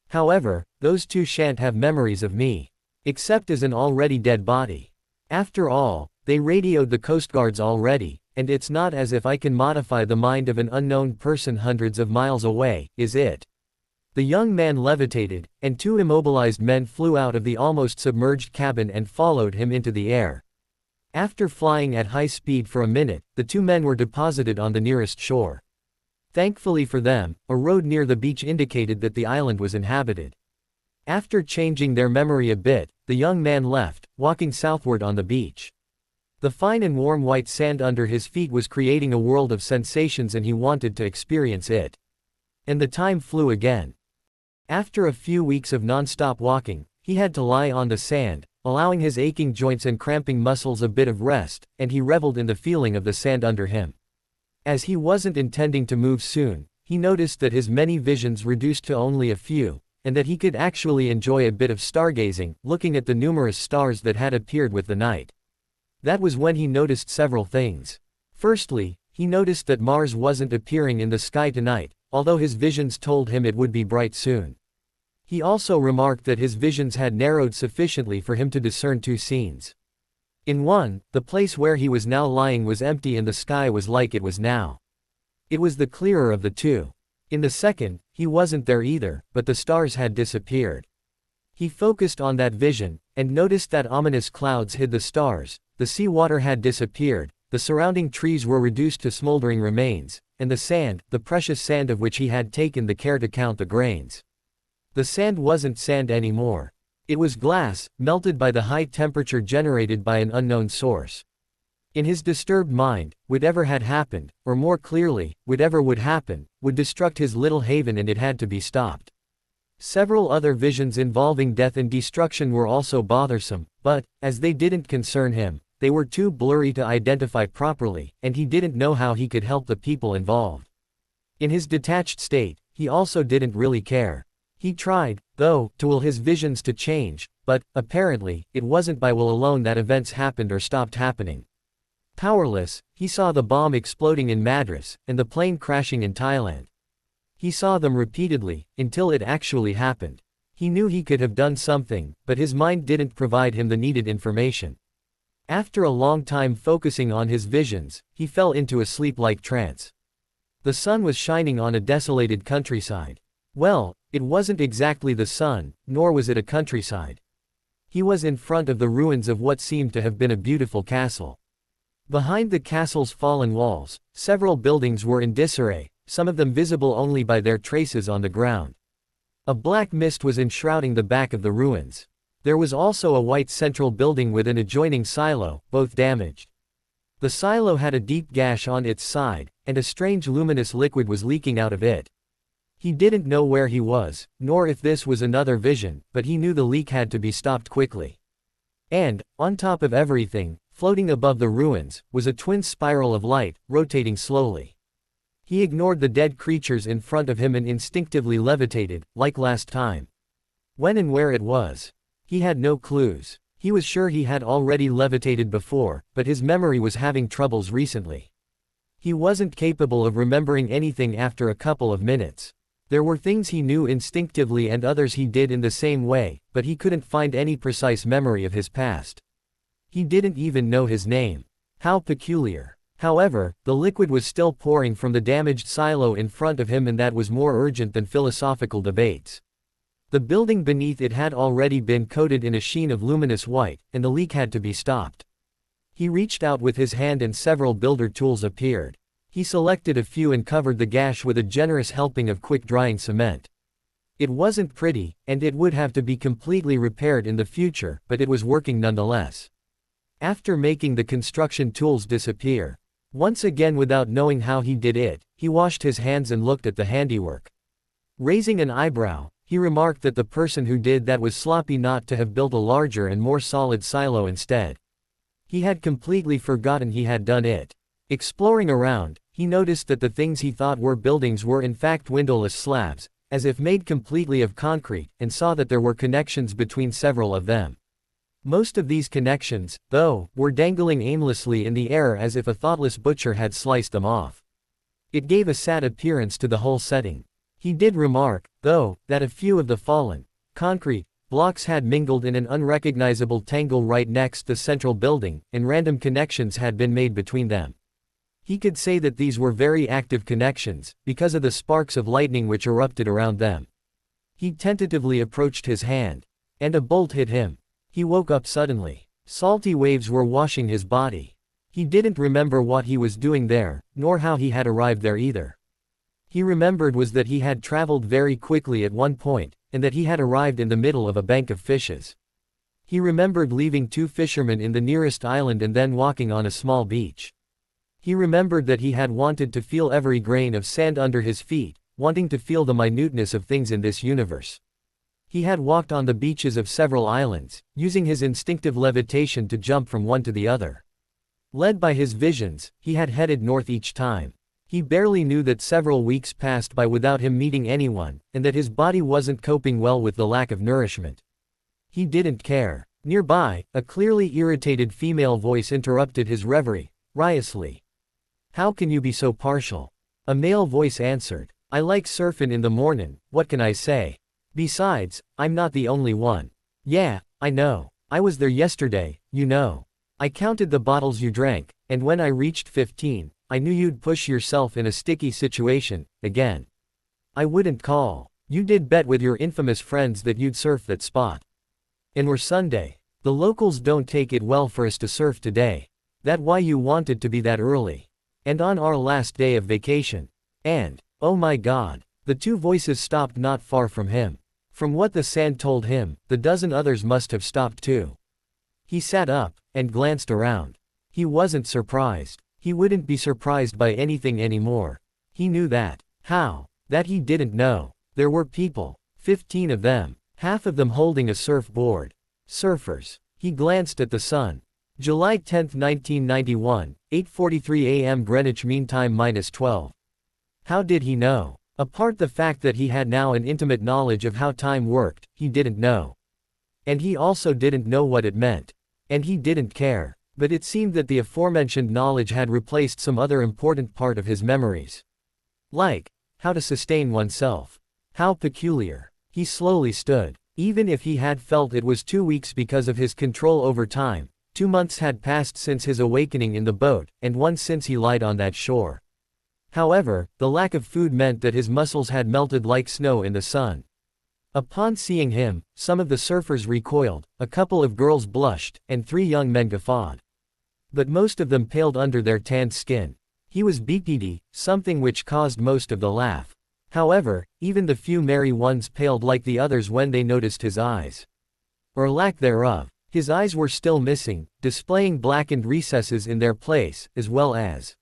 However, those two shan't have memories of me. Except as an already dead body. After all, they radioed the Coast Guards already, and it's not as if I can modify the mind of an unknown person hundreds of miles away, is it? The young man levitated, and two immobilized men flew out of the almost submerged cabin and followed him into the air. After flying at high speed for a minute, the two men were deposited on the nearest shore. Thankfully for them, a road near the beach indicated that the island was inhabited. After changing their memory a bit, the young man left, walking southward on the beach. The fine and warm white sand under his feet was creating a world of sensations and he wanted to experience it. And the time flew again. After a few weeks of non-stop walking, he had to lie on the sand, allowing his aching joints and cramping muscles a bit of rest, and he reveled in the feeling of the sand under him. As he wasn't intending to move soon, he noticed that his many visions reduced to only a few, and that he could actually enjoy a bit of stargazing, looking at the numerous stars that had appeared with the night. That was when he noticed several things. Firstly, he noticed that Mars wasn't appearing in the sky tonight, although his visions told him it would be bright soon. He also remarked that his visions had narrowed sufficiently for him to discern two scenes. In one, the place where he was now lying was empty and the sky was like it was now. It was the clearer of the two. In the second, he wasn't there either, but the stars had disappeared. He focused on that vision, and noticed that ominous clouds hid the stars, the sea water had disappeared, the surrounding trees were reduced to smoldering remains, and the sand, the precious sand of which he had taken the care to count the grains. The sand wasn't sand anymore. It was glass, melted by the high temperature generated by an unknown source. In his disturbed mind, whatever had happened, or more clearly, whatever would happen, would destruct his little haven and it had to be stopped. Several other visions involving death and destruction were also bothersome, but, as they didn't concern him, they were too blurry to identify properly, and he didn't know how he could help the people involved. In his detached state, he also didn't really care. He tried, though, to will his visions to change, but, apparently, it wasn't by will alone that events happened or stopped happening. Powerless, he saw the bomb exploding in Madras, and the plane crashing in Thailand. He saw them repeatedly, until it actually happened. He knew he could have done something, but his mind didn't provide him the needed information. After a long time focusing on his visions, he fell into a sleep-like trance. The sun was shining on a desolated countryside. Well, it wasn't exactly the sun, nor was it a countryside. He was in front of the ruins of what seemed to have been a beautiful castle. Behind the castle's fallen walls, several buildings were in disarray, some of them visible only by their traces on the ground. A black mist was enshrouding the back of the ruins. There was also a white central building with an adjoining silo, both damaged. The silo had a deep gash on its side, and a strange luminous liquid was leaking out of it. He didn't know where he was, nor if this was another vision, but he knew the leak had to be stopped quickly. And, on top of everything, floating above the ruins, was a twin spiral of light, rotating slowly. He ignored the dead creatures in front of him and instinctively levitated, like last time. When and where it was, he had no clues. He was sure he had already levitated before, but his memory was having troubles recently. He wasn't capable of remembering anything after a couple of minutes. There were things he knew instinctively and others he did in the same way, but he couldn't find any precise memory of his past. He didn't even know his name. How peculiar. However, the liquid was still pouring from the damaged silo in front of him, and that was more urgent than philosophical debates. The building beneath it had already been coated in a sheen of luminous white, and the leak had to be stopped. He reached out with his hand and several builder tools appeared. He selected a few and covered the gash with a generous helping of quick-drying cement. It wasn't pretty, and it would have to be completely repaired in the future, but it was working nonetheless. After making the construction tools disappear, once again without knowing how he did it, he washed his hands and looked at the handiwork. Raising an eyebrow, he remarked that the person who did that was sloppy not to have built a larger and more solid silo instead. He had completely forgotten he had done it. Exploring around, he noticed that the things he thought were buildings were in fact windowless slabs, as if made completely of concrete, and saw that there were connections between several of them. Most of these connections, though, were dangling aimlessly in the air as if a thoughtless butcher had sliced them off. It gave a sad appearance to the whole setting. He did remark, though, that a few of the fallen concrete blocks had mingled in an unrecognizable tangle right next to the central building, and random connections had been made between them. He could say that these were very active connections, because of the sparks of lightning which erupted around them. He tentatively approached his hand, and a bolt hit him. He woke up suddenly. Salty waves were washing his body. He didn't remember what he was doing there, nor how he had arrived there either. He remembered was that he had traveled very quickly at one point, and that he had arrived in the middle of a bank of fishes. He remembered leaving 2 fishermen in the nearest island and then walking on a small beach. He remembered that he had wanted to feel every grain of sand under his feet, wanting to feel the minuteness of things in this universe. He had walked on the beaches of several islands, using his instinctive levitation to jump from one to the other. Led by his visions, he had headed north each time. He barely knew that several weeks passed by without him meeting anyone, and that his body wasn't coping well with the lack of nourishment. He didn't care. Nearby, a clearly irritated female voice interrupted his reverie, riotously. "How can you be so partial?" A male voice answered. "I like surfin' in the mornin', what can I say? Besides, I'm not the only one." "Yeah, I know. I was there yesterday, you know. I counted the bottles you drank, and when I reached 15, I knew you'd push yourself in a sticky situation, again. I wouldn't call. You did bet with your infamous friends that you'd surf that spot. And we're Sunday. The locals don't take it well for us to surf today. That why you wanted to be that early. And on our last day of vacation. And, oh my God." The 2 voices stopped not far from him. From what the sand told him, the dozen others must have stopped too. He sat up, and glanced around. He wasn't surprised. He wouldn't be surprised by anything anymore. He knew that. How? That he didn't know. There were people. 15 of them. Half of them holding a surfboard. Surfers. He glanced at the sun. July 10, 1991, 8:43 a.m. Greenwich Mean Time -12. How did he know? Apart the fact that he had now an intimate knowledge of how time worked, he didn't know. And he also didn't know what it meant. And he didn't care. But it seemed that the aforementioned knowledge had replaced some other important part of his memories. Like, how to sustain oneself. How peculiar. He slowly stood. Even if he had felt it was 2 weeks because of his control over time, 2 months had passed since his awakening in the boat, and 1 since he lied on that shore. However, the lack of food meant that his muscles had melted like snow in the sun. Upon seeing him, some of the surfers recoiled, a couple of girls blushed, and 3 young men guffawed. But most of them paled under their tanned skin. He was beady, something which caused most of the laugh. However, even the few merry ones paled like the others when they noticed his eyes. Or lack thereof. His eyes were still missing, displaying blackened recesses in their place, as well as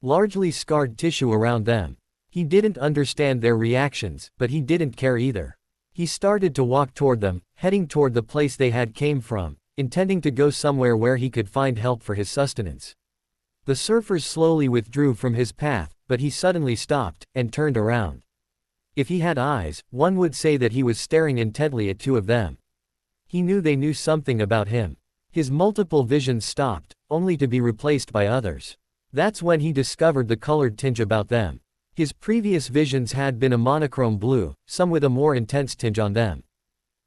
largely scarred tissue around them. He didn't understand their reactions, but he didn't care either. He started to walk toward them, heading toward the place they had came from, intending to go somewhere where he could find help for his sustenance. The surfers slowly withdrew from his path, but he suddenly stopped, and turned around. If he had eyes, one would say that he was staring intently at 2 of them. He knew they knew something about him. His multiple visions stopped, only to be replaced by others. That's when he discovered the colored tinge about them. His previous visions had been a monochrome blue, some with a more intense tinge on them.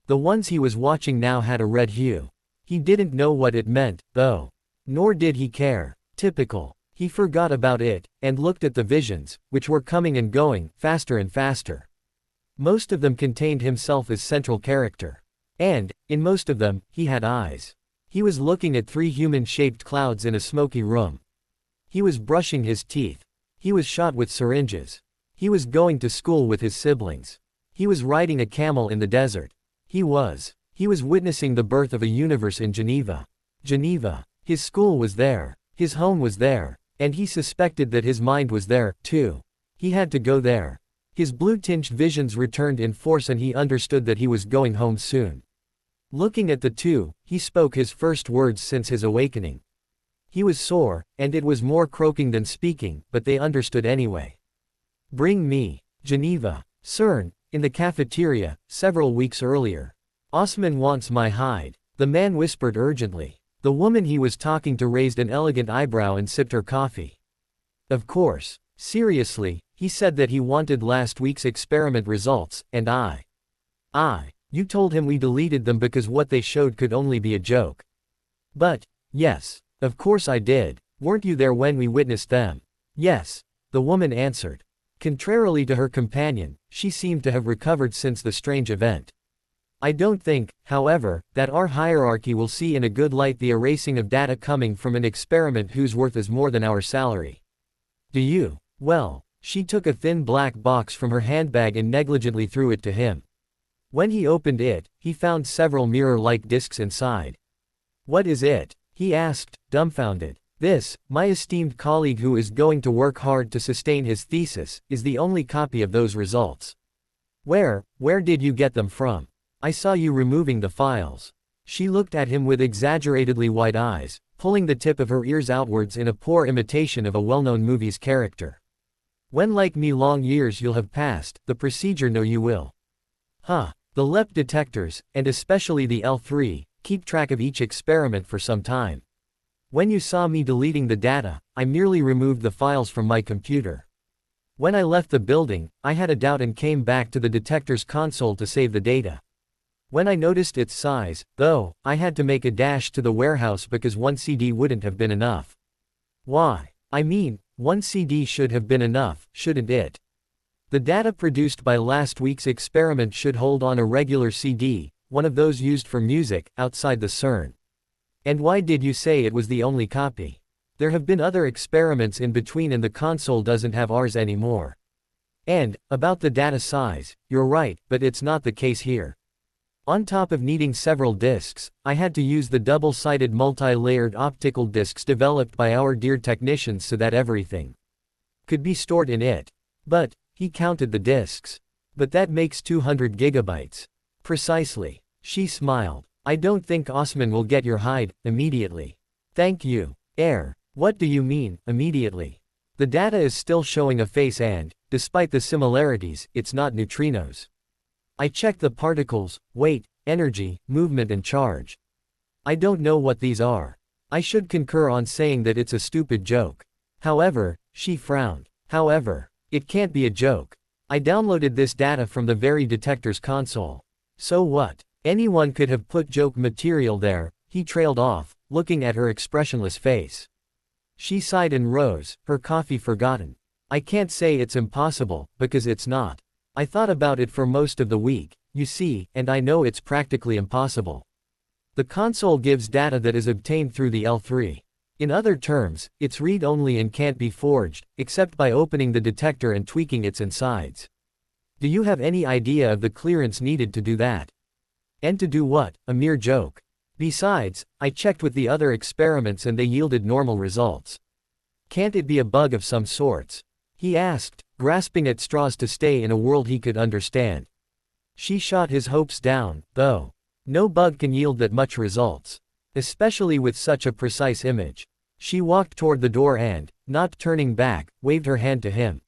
The ones he was watching now had a red hue. He didn't know what it meant, though. Nor did he care. Typical. He forgot about it, and looked at the visions, which were coming and going, faster and faster. Most of them contained himself as central character. And, in most of them, he had eyes. He was looking at 3 human-shaped clouds in a smoky room. He was brushing his teeth. He was shot with syringes. He was going to school with his siblings. He was riding a camel in the desert. He was witnessing the birth of a universe in Geneva. Geneva. His school was there. His home was there. And he suspected that his mind was there, too. He had to go there. His blue-tinged visions returned in force and he understood that he was going home soon. Looking at the 2, he spoke his first words since his awakening. He was sore, and it was more croaking than speaking, but they understood anyway. "Bring me Geneva. CERN, in the cafeteria, several weeks earlier. Osman wants my hide," the man whispered urgently. The woman he was talking to raised an elegant eyebrow and sipped her coffee. "Of course. Seriously, he said that he wanted last week's experiment results, and you told him we deleted them because what they showed could only be a joke." "But, yes. Of course I did. Weren't you there when we witnessed them?" "Yes," the woman answered. Contrarily to her companion, she seemed to have recovered since the strange event. "I don't think, however, that our hierarchy will see in a good light the erasing of data coming from an experiment whose worth is more than our salary. Do you?" "Well," she took a thin black box from her handbag and negligently threw it to him. When he opened it, he found several mirror-like discs inside. "What is it?" he asked, dumbfounded. "This, my esteemed colleague who is going to work hard to sustain his thesis, is the only copy of those results." Where did you get them from? I saw you removing the files." She looked at him with exaggeratedly wide eyes, pulling the tip of her ears outwards in a poor imitation of a well-known movie's character. "When like me long years you'll have passed, the procedure know you will. Huh. The LEP detectors, and especially the L3, keep track of each experiment for some time. When you saw me deleting the data, I merely removed the files from my computer. When I left the building, I had a doubt and came back to the detector's console to save the data. When I noticed its size, though, I had to make a dash to the warehouse because one CD wouldn't have been enough." "Why? I mean, one CD should have been enough, shouldn't it? The data produced by last week's experiment should hold on a regular CD, one of those used for music, outside the CERN. And why did you say it was the only copy? There have been other experiments in between and the console doesn't have ours anymore. And, about the data size, you're right, but it's not the case here. On top of needing several disks, I had to use the double-sided multi-layered optical disks developed by our dear technicians so that everything could be stored in it. But," he counted the disks. "But that makes 200 gigabytes. "Precisely." She smiled. "I don't think Osman will get your hide immediately." "Thank you. What do you mean, immediately? The data is still showing a face and, despite the similarities, it's not neutrinos. I checked the particles, weight, energy, movement and charge. I don't know what these are. I should concur on saying that it's a stupid joke. However," she frowned. "However, it can't be a joke. I downloaded this data from the very detector's console. So what? Anyone could have put joke material there," he trailed off, looking at her expressionless face. She sighed and rose, her coffee forgotten. "I can't say it's impossible, because it's not. I thought about it for most of the week, you see, and I know it's practically impossible. The console gives data that is obtained through the L3. In other terms, it's read-only and can't be forged, except by opening the detector and tweaking its insides. Do you have any idea of the clearance needed to do that? And to do what? A mere joke. Besides, I checked with the other experiments and they yielded normal results. Can't it be a bug of some sorts?" he asked, grasping at straws to stay in a world he could understand. She shot his hopes down, though. No bug can yield that much results. Especially with such a precise image. She walked toward the door and, not turning back, waved her hand to him.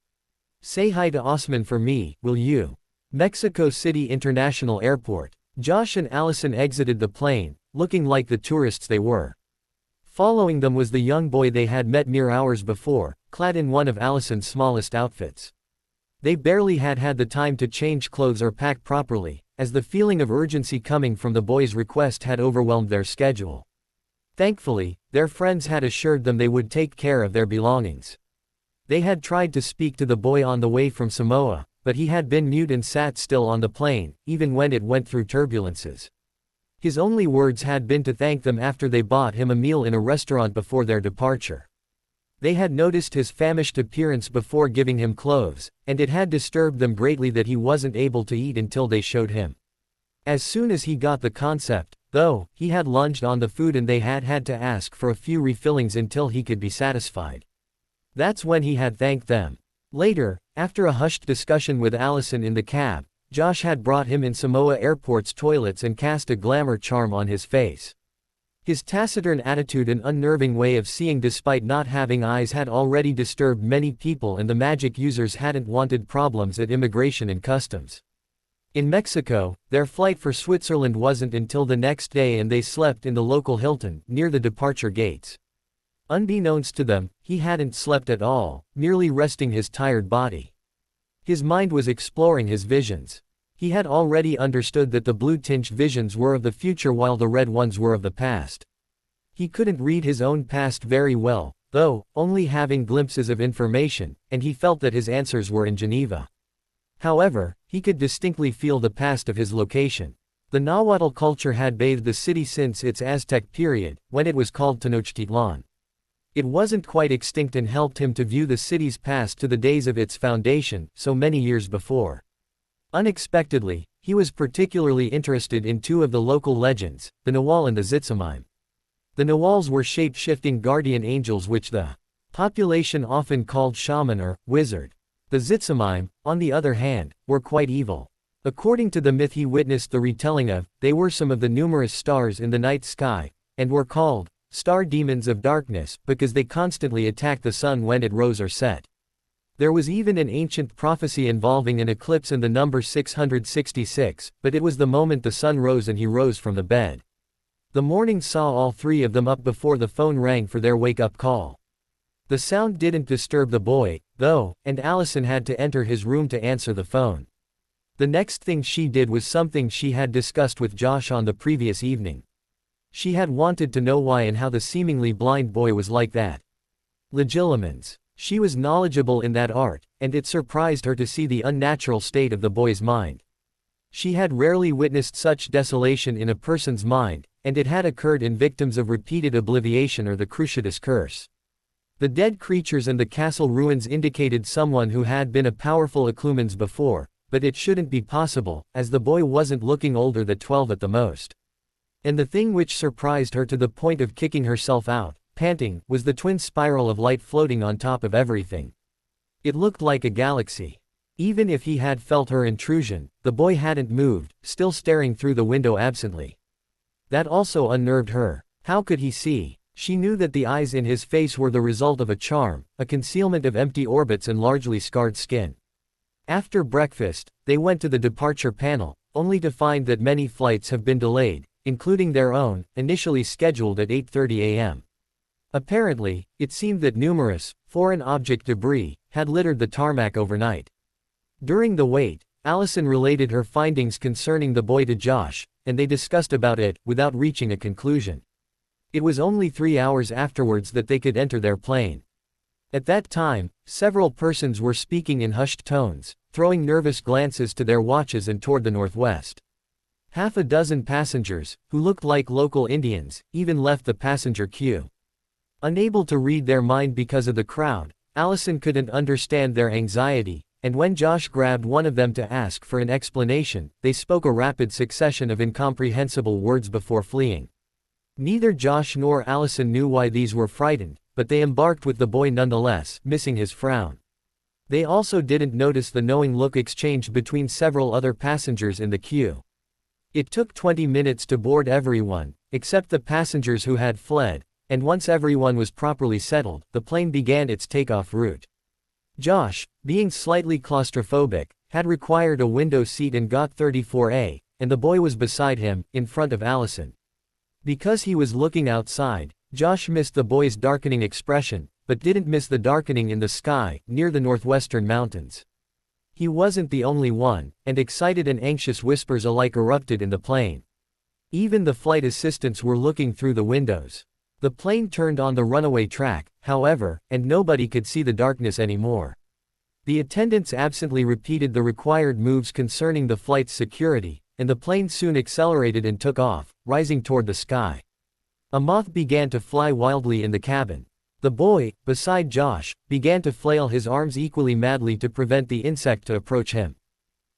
"Say hi to Osman for me, will you?" Mexico City International Airport. Josh and Allison exited the plane, looking like the tourists they were. Following them was the young boy they had met mere hours before, clad in one of Allison's smallest outfits. They barely had the time to change clothes or pack properly, as the feeling of urgency coming from the boy's request had overwhelmed their schedule. Thankfully, their friends had assured them they would take care of their belongings. They had tried to speak to the boy on the way from Samoa, but he had been mute and sat still on the plane, even when it went through turbulences. His only words had been to thank them after they bought him a meal in a restaurant before their departure. They had noticed his famished appearance before giving him clothes, and it had disturbed them greatly that he wasn't able to eat until they showed him. As soon as he got the concept, though, he had lunged on the food and they had to ask for a few refillings until he could be satisfied. That's when he had thanked them. Later, after a hushed discussion with Allison in the cab, Josh had brought him in Samoa Airport's toilets and cast a glamour charm on his face. His taciturn attitude and unnerving way of seeing despite not having eyes had already disturbed many people and the magic users hadn't wanted problems at immigration and customs. In Mexico, their flight for Switzerland wasn't until the next day and they slept in the local Hilton, near the departure gates. Unbeknownst to them, he hadn't slept at all, merely resting his tired body. His mind was exploring his visions. He had already understood that the blue-tinged visions were of the future while the red ones were of the past. He couldn't read his own past very well, though, only having glimpses of information, and he felt that his answers were in Geneva. However, he could distinctly feel the past of his location. The Nahuatl culture had bathed the city since its Aztec period, when it was called Tenochtitlan. It wasn't quite extinct and helped him to view the city's past to the days of its foundation, so many years before. Unexpectedly, He was particularly interested in two of the local legends, the Nawal and the Zitsamime. The Nawals were shape-shifting guardian angels which the population often called shaman or wizard. The Zitsamime, on the other hand, were quite evil. According to the myth he witnessed the retelling of, they were some of the numerous stars in the night sky, and were called star demons of darkness because they constantly attacked the sun when it rose or set. There was even an ancient prophecy involving an eclipse and the number 666, but it was the moment the sun rose and he rose from the bed. The morning saw all three of them up before the phone rang for their wake-up call. The sound didn't disturb the boy, though, and Allison had to enter his room to answer the phone. The next thing she did was something she had discussed with Josh on the previous evening. She had wanted to know why and how the seemingly blind boy was like that. Legilimens. She was knowledgeable in that art, and it surprised her to see the unnatural state of the boy's mind. She had rarely witnessed such desolation in a person's mind, and it had occurred in victims of repeated obliviation or the Cruciatus curse. The dead creatures and the castle ruins indicated someone who had been a powerful Occlumens before, but it shouldn't be possible, as the boy wasn't looking older than 12 at the most. And the thing which surprised her to the point of kicking herself out, panting, was the twin spiral of light floating on top of everything. It looked like a galaxy. Even if he had felt her intrusion, the boy hadn't moved, still staring through the window absently. That also unnerved her. How could he see? She knew that the eyes in his face were the result of a charm, a concealment of empty orbits and largely scarred skin. After breakfast, they went to the departure panel, only to find that many flights have been delayed, including their own, initially scheduled at 8:30 a.m. Apparently, it seemed that numerous, foreign object debris, had littered the tarmac overnight. During the wait, Allison related her findings concerning the boy to Josh, and they discussed about it, without reaching a conclusion. It was only 3 hours afterwards that they could enter their plane. At that time, several persons were speaking in hushed tones, throwing nervous glances to their watches and toward the northwest. Half a dozen passengers, who looked like local Indians, even left the passenger queue. Unable to read their mind because of the crowd, Allison couldn't understand their anxiety, and when Josh grabbed one of them to ask for an explanation, they spoke a rapid succession of incomprehensible words before fleeing. Neither Josh nor Allison knew why these were frightened, but they embarked with the boy nonetheless, missing his frown. They also didn't notice the knowing look exchanged between several other passengers in the queue. It took 20 minutes to board everyone, except the passengers who had fled, and once everyone was properly settled, the plane began its takeoff route. Josh, being slightly claustrophobic, had required a window seat and got 34A, and the boy was beside him, in front of Allison. Because he was looking outside, Josh missed the boy's darkening expression, but didn't miss the darkening in the sky, near the northwestern mountains. He wasn't the only one, and excited and anxious whispers alike erupted in the plane. Even the flight assistants were looking through the windows. The plane turned on the runaway track, however, and nobody could see the darkness anymore. The attendants absently repeated the required moves concerning the flight's security, and the plane soon accelerated and took off, rising toward the sky. A moth began to fly wildly in the cabin. The boy, beside Josh, began to flail his arms equally madly to prevent the insect to approach him.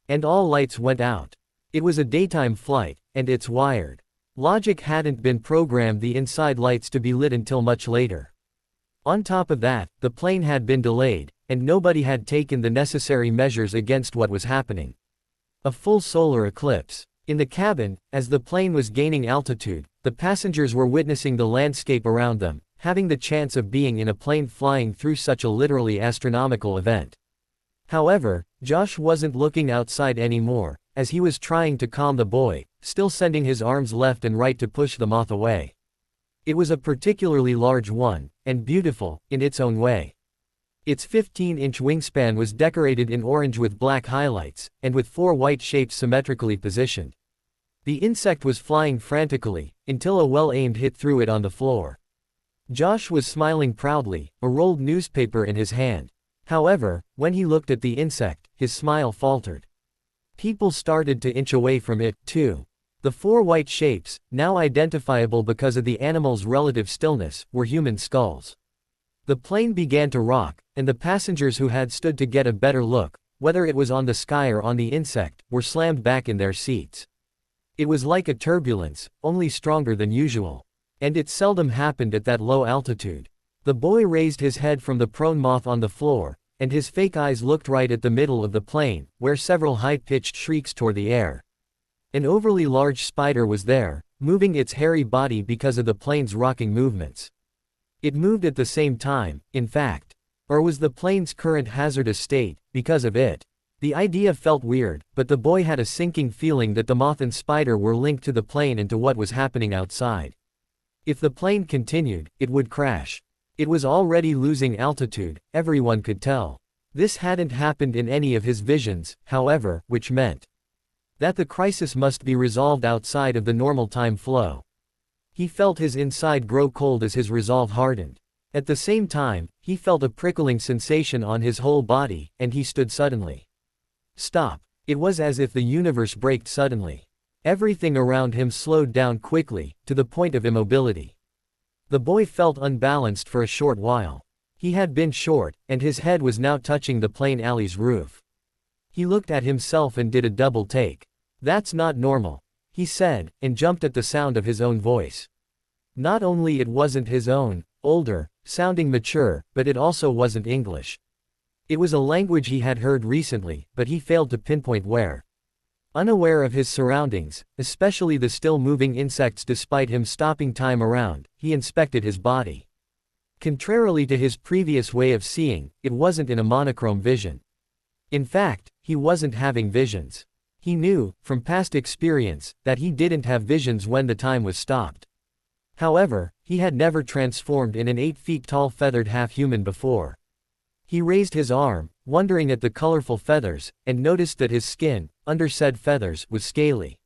And all lights went out. It was a daytime flight, and it's wired. Logic hadn't been programmed the inside lights to be lit until much later. On top of that, the plane had been delayed, and nobody had taken the necessary measures against what was happening. A full solar eclipse. In the cabin, as the plane was gaining altitude, the passengers were witnessing the landscape around them, having the chance of being in a plane flying through such a literally astronomical event. However, Josh wasn't looking outside anymore, as he was trying to calm the boy, still sending his arms left and right to push the moth away. It was a particularly large one, and beautiful, in its own way. Its 15-inch wingspan was decorated in orange with black highlights, and with 4 white shapes symmetrically positioned. The insect was flying frantically, until a well-aimed hit threw it on the floor. Josh was smiling proudly, a rolled newspaper in his hand. However, when he looked at the insect, his smile faltered. People started to inch away from it, too. The 4 white shapes, now identifiable because of the animal's relative stillness, were human skulls. The plane began to rock, and the passengers who had stood to get a better look, whether it was on the sky or on the insect, were slammed back in their seats. It was like a turbulence, only stronger than usual. And it seldom happened at that low altitude. The boy raised his head from the prone moth on the floor, and his fake eyes looked right at the middle of the plane, where several high-pitched shrieks tore the air. An overly large spider was there, moving its hairy body because of the plane's rocking movements. It moved at the same time, in fact. Or was the plane's current hazardous state, because of it? The idea felt weird, but the boy had a sinking feeling that the moth and spider were linked to the plane and to what was happening outside. If the plane continued, it would crash. It was already losing altitude, everyone could tell. This hadn't happened in any of his visions, however, which meant that the crisis must be resolved outside of the normal time flow. He felt his inside grow cold as his resolve hardened. At the same time, he felt a prickling sensation on his whole body, and he stood suddenly. Stop. It was as if the universe braked suddenly. Everything around him slowed down quickly, to the point of immobility. The boy felt unbalanced for a short while. He had been short, and his head was now touching the plane alley's roof. He looked at himself and did a double take. That's not normal, he said, and jumped at the sound of his own voice. Not only it wasn't his own, older, sounding mature, but it also wasn't English. It was a language he had heard recently, but he failed to pinpoint where. Unaware of his surroundings, especially the still-moving insects despite him stopping time around, he inspected his body. Contrarily to his previous way of seeing, it wasn't in a monochrome vision. In fact, he wasn't having visions. He knew, from past experience, that he didn't have visions when the time was stopped. However, he had never transformed in an 8-feet-tall feathered half-human before. He raised his arm, wondering at the colorful feathers, and noticed that his skin, under said feathers, was scaly.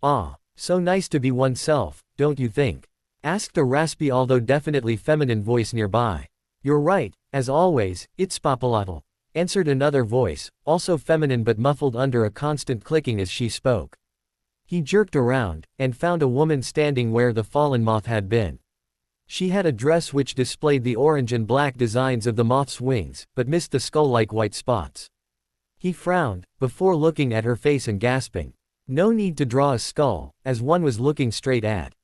"Ah, so nice to be oneself, don't you think?" asked a raspy although definitely feminine voice nearby. "You're right, as always, Itzpapalotl," answered another voice, also feminine but muffled under a constant clicking as she spoke. He jerked around, and found a woman standing where the fallen moth had been. She had a dress which displayed the orange and black designs of the moth's wings, but missed the skull-like white spots. He frowned, before looking at her face and gasping. No need to draw a skull, as one was looking straight at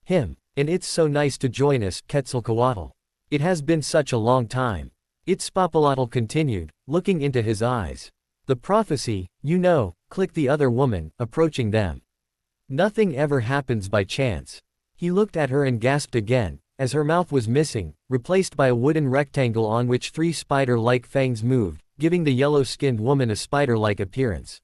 him. "And it's so nice to join us, Quetzalcoatl. It has been such a long time." Itzpapalotl continued, looking into his eyes. "The prophecy, you know," clicked the other woman, approaching them. "Nothing ever happens by chance." He looked at her and gasped again, as her mouth was missing, replaced by a wooden rectangle on which 3 spider-like fangs moved, giving the yellow-skinned woman a spider-like appearance.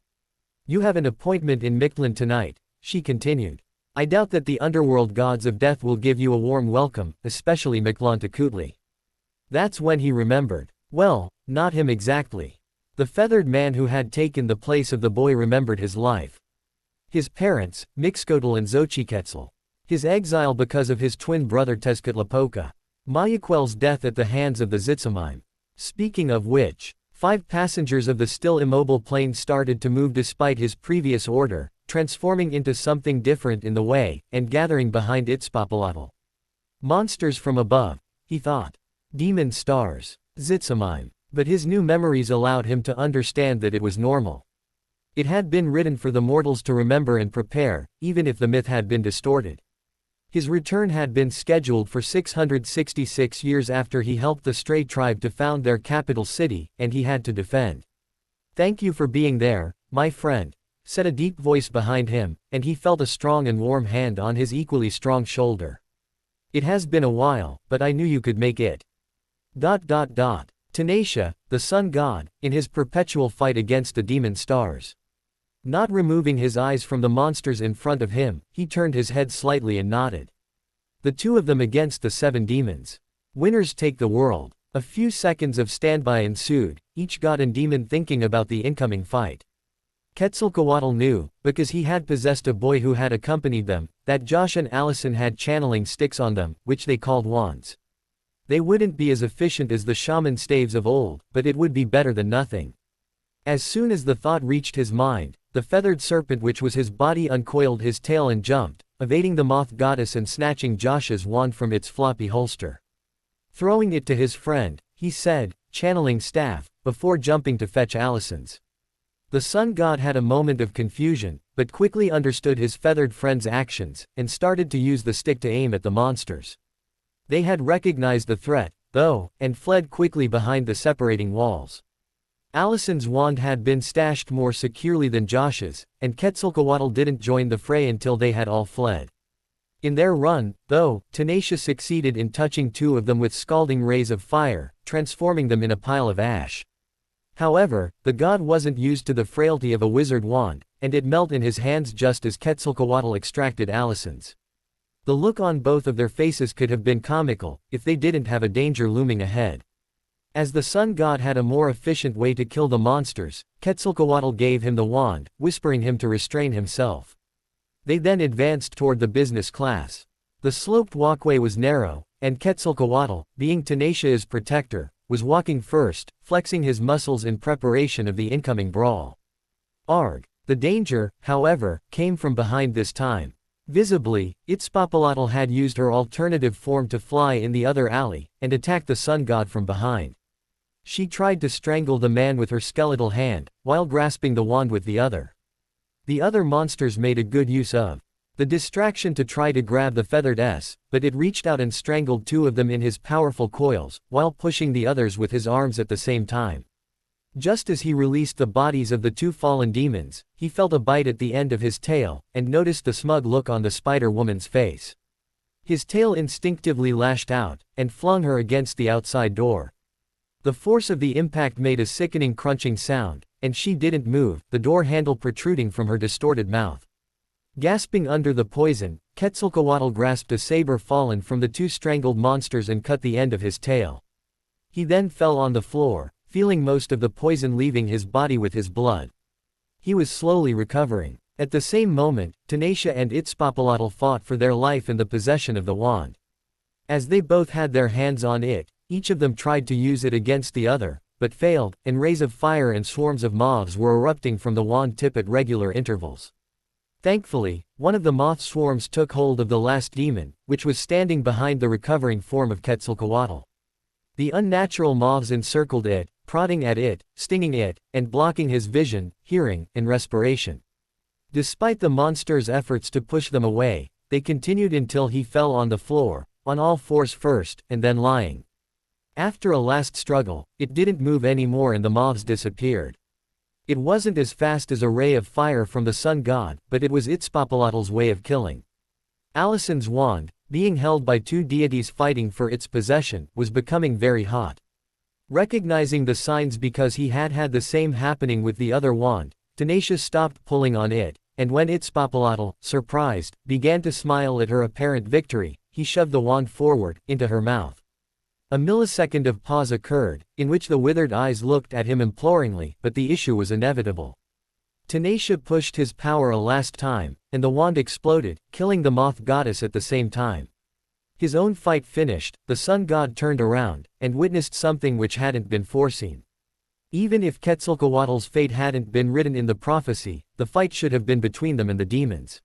"You have an appointment in Mictlan tonight," she continued. "I doubt that the underworld gods of death will give you a warm welcome, especially Mictlantecuhtli." That's when he remembered. Well, not him exactly. The feathered man who had taken the place of the boy remembered his life. His parents, Mixcoatl and Xochiquetzal. His exile because of his twin brother Tezcatlipoca. Mayaquel's death at the hands of the Zitsamime. Speaking of which, 5 passengers of the still immobile plane started to move despite his previous order, transforming into something different in the way, and gathering behind Itzpapalotl. Monsters from above, he thought. Demon stars. Zitsamime. But his new memories allowed him to understand that it was normal. It had been written for the mortals to remember and prepare, even if the myth had been distorted. His return had been scheduled for 666 years after he helped the Stray tribe to found their capital city, and he had to defend. "Thank you for being there, my friend," said a deep voice behind him, and he felt a strong and warm hand on his equally strong shoulder. "It has been a while, but I knew you could make it." Tenacia, the sun god, in his perpetual fight against the demon stars. Not removing his eyes from the monsters in front of him, he turned his head slightly and nodded. The 2 of them against the 7 demons. Winners take the world. A few seconds of standby ensued, each god and demon thinking about the incoming fight. Quetzalcoatl knew, because he had possessed a boy who had accompanied them, that Josh and Allison had channeling sticks on them, which they called wands. They wouldn't be as efficient as the shaman staves of old, but it would be better than nothing. As soon as the thought reached his mind, the feathered serpent which was his body uncoiled his tail and jumped, evading the moth goddess and snatching Josh's wand from its floppy holster. Throwing it to his friend, he said, channeling staff, before jumping to fetch Alicent's. The sun god had a moment of confusion, but quickly understood his feathered friend's actions, and started to use the stick to aim at the monsters. They had recognized the threat, though, and fled quickly behind the separating walls. Alicent's wand had been stashed more securely than Josh's, and Quetzalcoatl didn't join the fray until they had all fled. In their run, though, Tanatia succeeded in touching two of them with scalding rays of fire, transforming them in a pile of ash. However, the god wasn't used to the frailty of a wizard wand, and it melted in his hands just as Quetzalcoatl extracted Alicent's. The look on both of their faces could have been comical, if they didn't have a danger looming ahead. As the sun god had a more efficient way to kill the monsters, Quetzalcoatl gave him the wand, whispering him to restrain himself. They then advanced toward the business class. The sloped walkway was narrow, and Quetzalcoatl, being Tanatia's protector, was walking first, flexing his muscles in preparation of the incoming brawl. Arg! The danger, however, came from behind this time. Visibly, Itzpapalotl had used her alternative form to fly in the other alley, and attack the sun god from behind. She tried to strangle the man with her skeletal hand, while grasping the wand with the other. The other monsters made a good use of the distraction to try to grab the feathered S, but it reached out and strangled two of them in his powerful coils, while pushing the others with his arms at the same time. Just as he released the bodies of the two fallen demons, he felt a bite at the end of his tail, and noticed the smug look on the Spider-Woman's face. His tail instinctively lashed out, and flung her against the outside door. The force of the impact made a sickening crunching sound, and she didn't move, the door handle protruding from her distorted mouth. Gasping under the poison, Quetzalcoatl grasped a saber fallen from the two strangled monsters and cut the end of his tail. He then fell on the floor, feeling most of the poison leaving his body with his blood. He was slowly recovering. At the same moment, Tanatia and Itzpapalotl fought for their life in the possession of the wand. As they both had their hands on it, each of them tried to use it against the other, but failed, and rays of fire and swarms of moths were erupting from the wand tip at regular intervals. Thankfully, one of the moth swarms took hold of the last demon, which was standing behind the recovering form of Quetzalcoatl. The unnatural moths encircled it, prodding at it, stinging it, and blocking his vision, hearing, and respiration. Despite the monster's efforts to push them away, they continued until he fell on the floor, on all fours first, and then lying. After a last struggle, it didn't move anymore and the moths disappeared. It wasn't as fast as a ray of fire from the sun god, but it was Itzpapalotl's way of killing. Alicent's wand, being held by two deities fighting for its possession, was becoming very hot. Recognizing the signs because he had had the same happening with the other wand, Tanatia stopped pulling on it, and when Itzpapalotl, surprised, began to smile at her apparent victory, he shoved the wand forward, into her mouth. A millisecond of pause occurred, in which the withered eyes looked at him imploringly, but the issue was inevitable. Tanatia pushed his power a last time, and the wand exploded, killing the moth goddess at the same time. His own fight finished, the sun god turned around, and witnessed something which hadn't been foreseen. Even if Quetzalcoatl's fate hadn't been written in the prophecy, the fight should have been between them and the demons.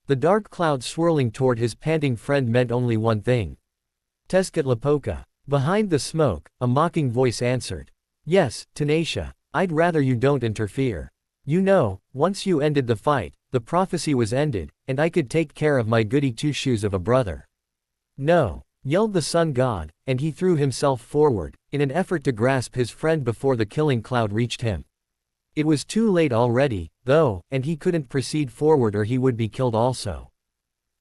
The dark cloud swirling toward his panting friend meant only one thing. Tezcatlipoca. Behind the smoke, a mocking voice answered. Yes, Tanatia. I'd rather you don't interfere. You know, once you ended the fight, the prophecy was ended, and I could take care of my goody two-shoes of a brother. No, yelled the sun god, and he threw himself forward, in an effort to grasp his friend before the killing cloud reached him. It was too late already, though, and he couldn't proceed forward or he would be killed also.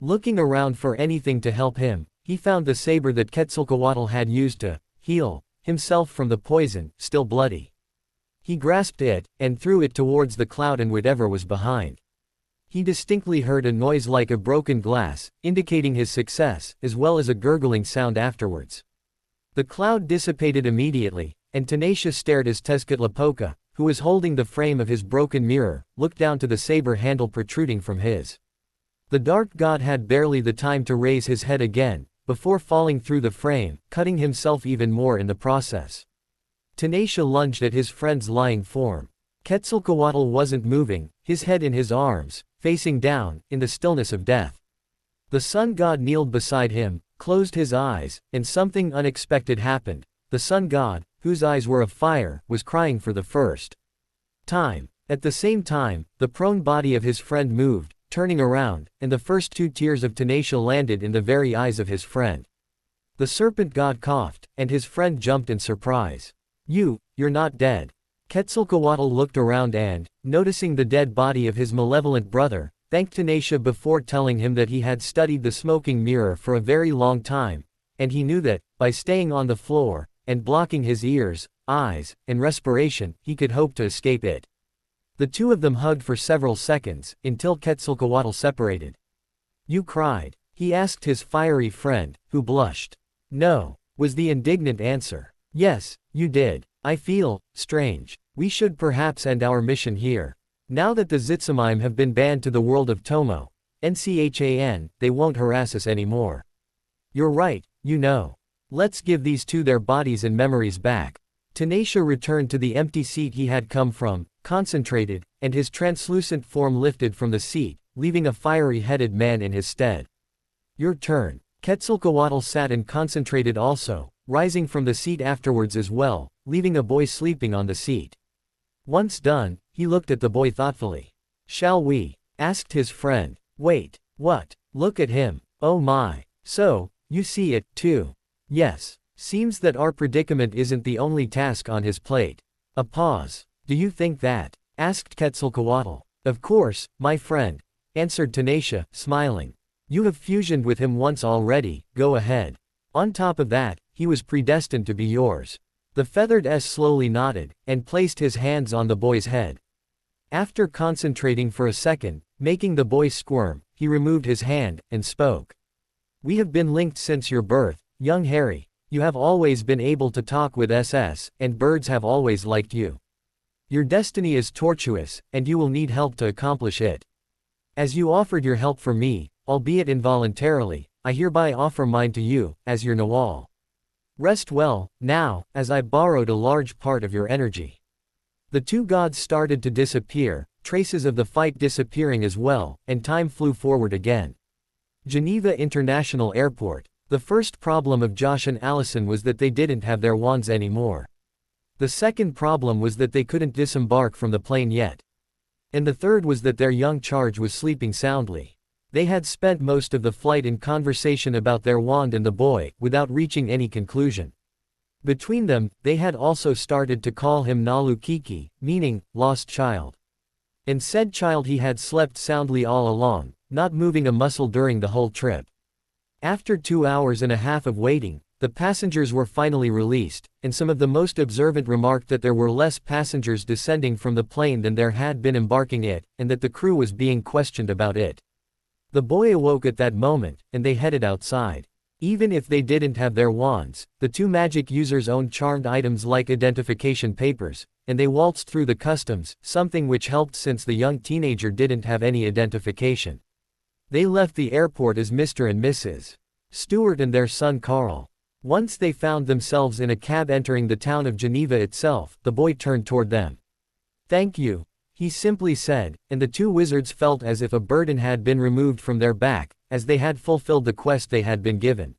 Looking around for anything to help him, he found the saber that Quetzalcoatl had used to heal himself from the poison, still bloody. He grasped it, and threw it towards the cloud and whatever was behind. He distinctly heard a noise like a broken glass, indicating his success, as well as a gurgling sound afterwards. The cloud dissipated immediately, and Tanatia stared as Tezcatlipoca, who was holding the frame of his broken mirror, looked down to the saber handle protruding from his. The dark god had barely the time to raise his head again, before falling through the frame, cutting himself even more in the process. Tanatia lunged at his friend's lying form. Quetzalcoatl wasn't moving, his head in his arms, facing down, in the stillness of death. The sun god kneeled beside him, closed his eyes, and something unexpected happened. The sun god, whose eyes were of fire, was crying for the first time. At the same time, the prone body of his friend moved, turning around, and the first 2 tears of Tanisha landed in the very eyes of his friend. The serpent god coughed, and his friend jumped in surprise. You're not dead." Quetzalcoatl looked around and, noticing the dead body of his malevolent brother, thanked Tanisha before telling him that he had studied the smoking mirror for a very long time, and he knew that, by staying on the floor, and blocking his ears, eyes, and respiration, he could hope to escape it. The two of them hugged for several seconds, until Quetzalcoatl separated. "You cried?" he asked his fiery friend, who blushed. "No," was the indignant answer. "Yes, you did. I feel strange. We should perhaps end our mission here. Now that the Zitsamime have been banned to the world of Tomo, Nchan, they won't harass us anymore." "You're right, you know. Let's give these two their bodies and memories back." Tanisha returned to the empty seat he had come from, concentrated, and his translucent form lifted from the seat, leaving a fiery-headed man in his stead. "Your turn." Quetzalcoatl sat and concentrated also, rising from the seat afterwards as well, leaving a boy sleeping on the seat. Once done, he looked at the boy thoughtfully. "Shall we?" asked his friend. "Wait, what? Look at him. Oh my. So, you see it, too." "Yes. Seems that our predicament isn't the only task on his plate." A pause. "Do you think that?" asked Quetzalcoatl. "Of course, my friend," answered Tanisha, smiling. "You have fusioned with him once already, go ahead. On top of that, he was predestined to be yours." The feathered S slowly nodded, and placed his hands on the boy's head. After concentrating for a second, making the boy squirm, he removed his hand, and spoke. "We have been linked since your birth, young Harry. You have always been able to talk with SS, and birds have always liked you. Your destiny is tortuous, and you will need help to accomplish it. As you offered your help for me, albeit involuntarily, I hereby offer mine to you, as your Nawal. Rest well, now, as I borrowed a large part of your energy." The two gods started to disappear, traces of the fight disappearing as well, and time flew forward again. Geneva International Airport. The first problem of Josh and Allison was that they didn't have their wands anymore. The second problem was that they couldn't disembark from the plane yet. And the third was that their young charge was sleeping soundly. They had spent most of the flight in conversation about their wand and the boy, without reaching any conclusion. Between them, they had also started to call him Nalu Kiki, meaning, lost child. And said child he had slept soundly all along, not moving a muscle during the whole trip. After 2 hours and a half of waiting, the passengers were finally released, and some of the most observant remarked that there were less passengers descending from the plane than there had been embarking it, and that the crew was being questioned about it. The boy awoke at that moment, and they headed outside. Even if they didn't have their wands, the two magic users owned charmed items like identification papers, and they waltzed through the customs, something which helped since the young teenager didn't have any identification. They left the airport as Mr. and Mrs. Stewart and their son Carl. Once they found themselves in a cab entering the town of Geneva itself, the boy turned toward them. "Thank you," he simply said, and the two wizards felt as if a burden had been removed from their back, as they had fulfilled the quest they had been given.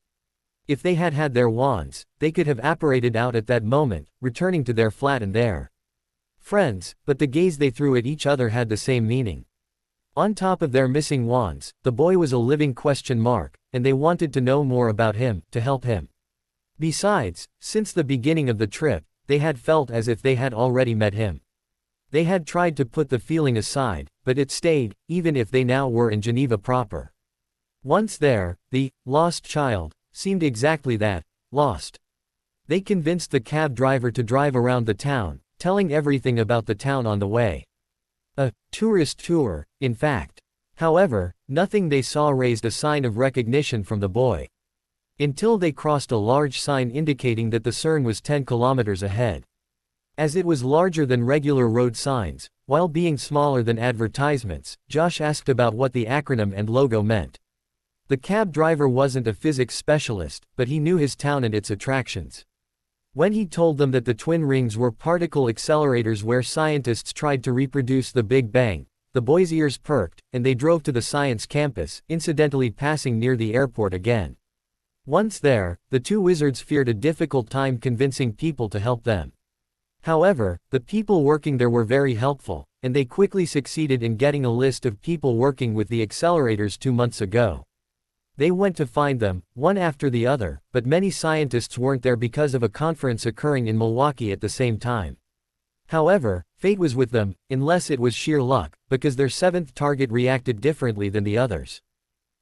If they had had their wands, they could have apparated out at that moment, returning to their flat and their friends, but the gaze they threw at each other had the same meaning. On top of their missing wands, the boy was a living question mark, and they wanted to know more about him, to help him. Besides, since the beginning of the trip, they had felt as if they had already met him. They had tried to put the feeling aside, but it stayed, even if they now were in Geneva proper. Once there, the lost child seemed exactly that, lost. They convinced the cab driver to drive around the town, telling everything about the town on the way. A tourist tour, in fact. However, nothing they saw raised a sign of recognition from the boy. Until they crossed a large sign indicating that the CERN was 10 kilometers ahead. As it was larger than regular road signs, while being smaller than advertisements, Josh asked about what the acronym and logo meant. The cab driver wasn't a physics specialist, but he knew his town and its attractions. When he told them that the twin rings were particle accelerators where scientists tried to reproduce the Big Bang, the boys' ears perked, and they drove to the science campus, incidentally passing near the airport again. Once there, the two wizards feared a difficult time convincing people to help them. However, the people working there were very helpful, and they quickly succeeded in getting a list of people working with the accelerators 2 months ago. They went to find them, one after the other, but many scientists weren't there because of a conference occurring in Milwaukee at the same time. However, fate was with them, unless it was sheer luck, because their seventh target reacted differently than the others.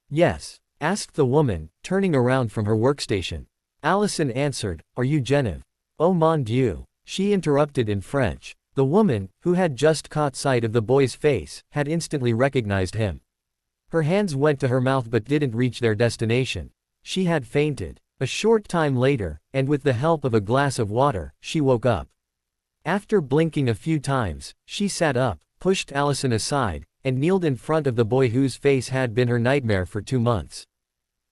Yes? Asked the woman, turning around from her workstation. Allison answered, "Are you Genevieve?" "Oh mon Dieu," she interrupted in French. The woman, who had just caught sight of the boy's face, had instantly recognized him. Her hands went to her mouth but didn't reach their destination. She had fainted. A short time later, and with the help of a glass of water, she woke up. After blinking a few times, she sat up, pushed Allison aside, and kneeled in front of the boy whose face had been her nightmare for 2 months.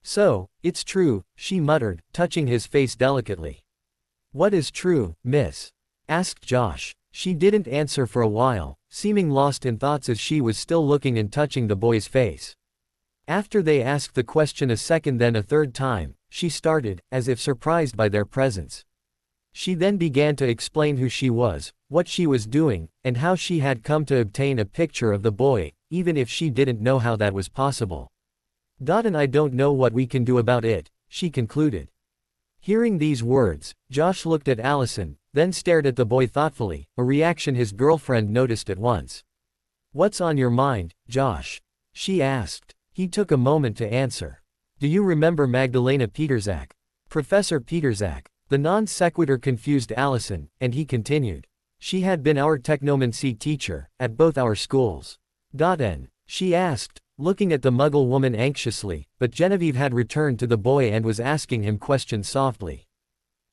"So, it's true," she muttered, touching his face delicately. "What is true, miss?" asked Josh. She didn't answer for a while, seeming lost in thoughts as she was still looking and touching the boy's face. After they asked the question a second then a third time, she started, as if surprised by their presence. She then began to explain who she was, what she was doing, and how she had come to obtain a picture of the boy, even if she didn't know how that was possible. "And I don't know what we can do about it," she concluded. Hearing these words, Josh looked at Allison, then stared at the boy thoughtfully, a reaction his girlfriend noticed at once. "What's on your mind, Josh?" she asked. He took a moment to answer. "Do you remember Magdalena Peterzak?" "Professor Peterzak." The non sequitur confused Allison, and he continued. "She had been our technomancy teacher, at both our schools." "And?" she asked, looking at the Muggle woman anxiously, but Genevieve had returned to the boy and was asking him questions softly.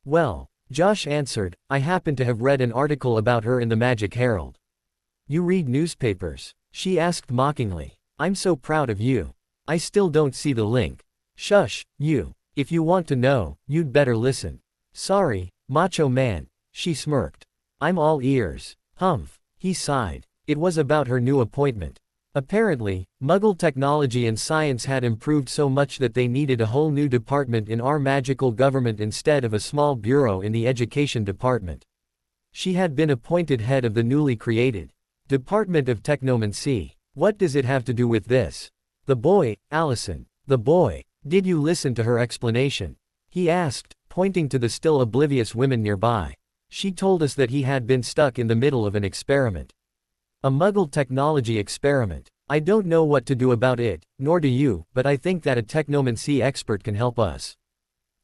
"Well," Josh answered, "I happen to have read an article about her in the Magic Herald." "You read newspapers?" she asked mockingly. "I'm so proud of you. I still don't see the link." "Shush, you. If you want to know, you'd better listen." "Sorry, macho man," she smirked. "I'm all ears." "Humph," he sighed. It was about her new appointment. Apparently, Muggle technology and science had improved so much that they needed a whole new department in our magical government instead of a small bureau in the education department. She had been appointed head of the newly created Department of Technomancy. What does it have to do with this? "The boy, Allison. The boy. Did you listen to her explanation?" he asked, pointing to the still oblivious women nearby. "She told us that he had been stuck in the middle of an experiment. A Muggle technology experiment. I don't know what to do about it, nor do you, but I think that a technomancy expert can help us."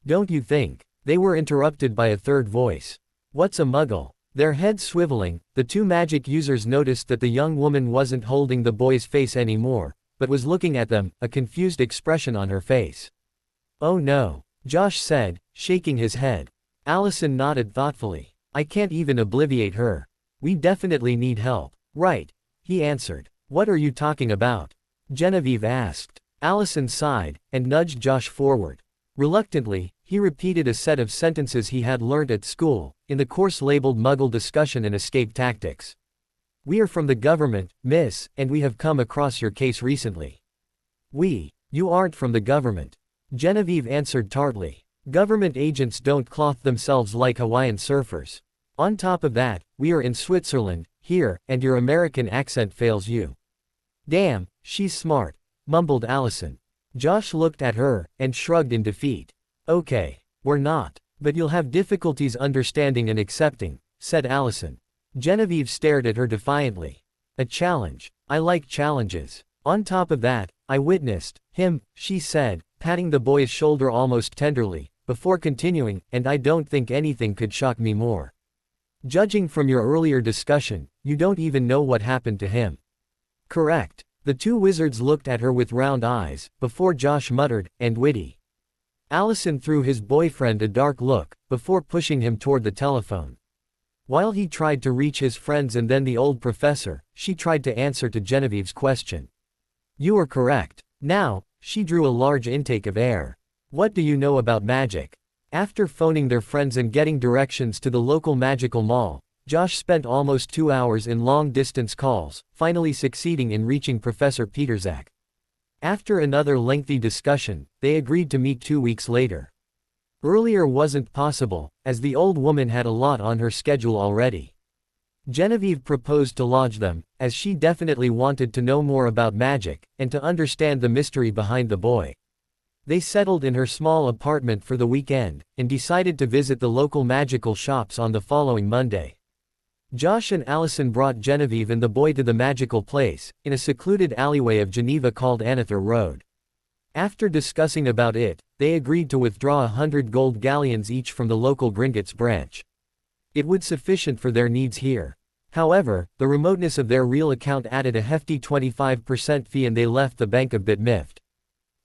"Don't you think?" They were interrupted by a third voice. "What's a Muggle?" Their heads swiveling, the two magic users noticed that the young woman wasn't holding the boy's face anymore, but was looking at them, a confused expression on her face. "Oh no," Josh said, shaking his head. Allison nodded thoughtfully. "I can't even obliviate her. We definitely need help." "Right," he answered. "What are you talking about?" Genevieve asked. Allison sighed, and nudged Josh forward. Reluctantly, he repeated a set of sentences he had learned at school, in the course labeled Muggle Discussion and Escape Tactics. "We are from the government, miss, and we have come across your case recently." You aren't from the government," Genevieve answered tartly. "Government agents don't clothe themselves like Hawaiian surfers. On top of that, we are in Switzerland, here, and your American accent fails you." "Damn, she's smart," mumbled Allison. Josh looked at her, and shrugged in defeat. "Okay, we're not. But you'll have difficulties understanding and accepting," said Allison. Genevieve stared at her defiantly. "A challenge. I like challenges. On top of that, I witnessed him," she said, patting the boy's shoulder almost tenderly, before continuing, "and I don't think anything could shock me more. Judging from your earlier discussion, you don't even know what happened to him." "Correct." The two wizards looked at her with round eyes, before Josh muttered, "and witty." Allison threw his boyfriend a dark look, before pushing him toward the telephone. While he tried to reach his friends and then the old professor, she tried to answer to Genevieve's question. "You are correct." Now, she drew a large intake of air. "What do you know about magic?" After phoning their friends and getting directions to the local magical mall, Josh spent almost 2 hours in long-distance calls, finally succeeding in reaching Professor Peterzak. After another lengthy discussion, they agreed to meet 2 weeks later. Earlier wasn't possible, as the old woman had a lot on her schedule already. Genevieve proposed to lodge them, as she definitely wanted to know more about magic, and to understand the mystery behind the boy. They settled in her small apartment for the weekend, and decided to visit the local magical shops on the following Monday. Josh and Allison brought Genevieve and the boy to the magical place, in a secluded alleyway of Geneva called Anather Road. After discussing about it, they agreed to withdraw 100 gold galleons each from the local Gringotts branch. It would sufficient for their needs here. However, the remoteness of their real account added a hefty 25% fee and they left the bank a bit miffed.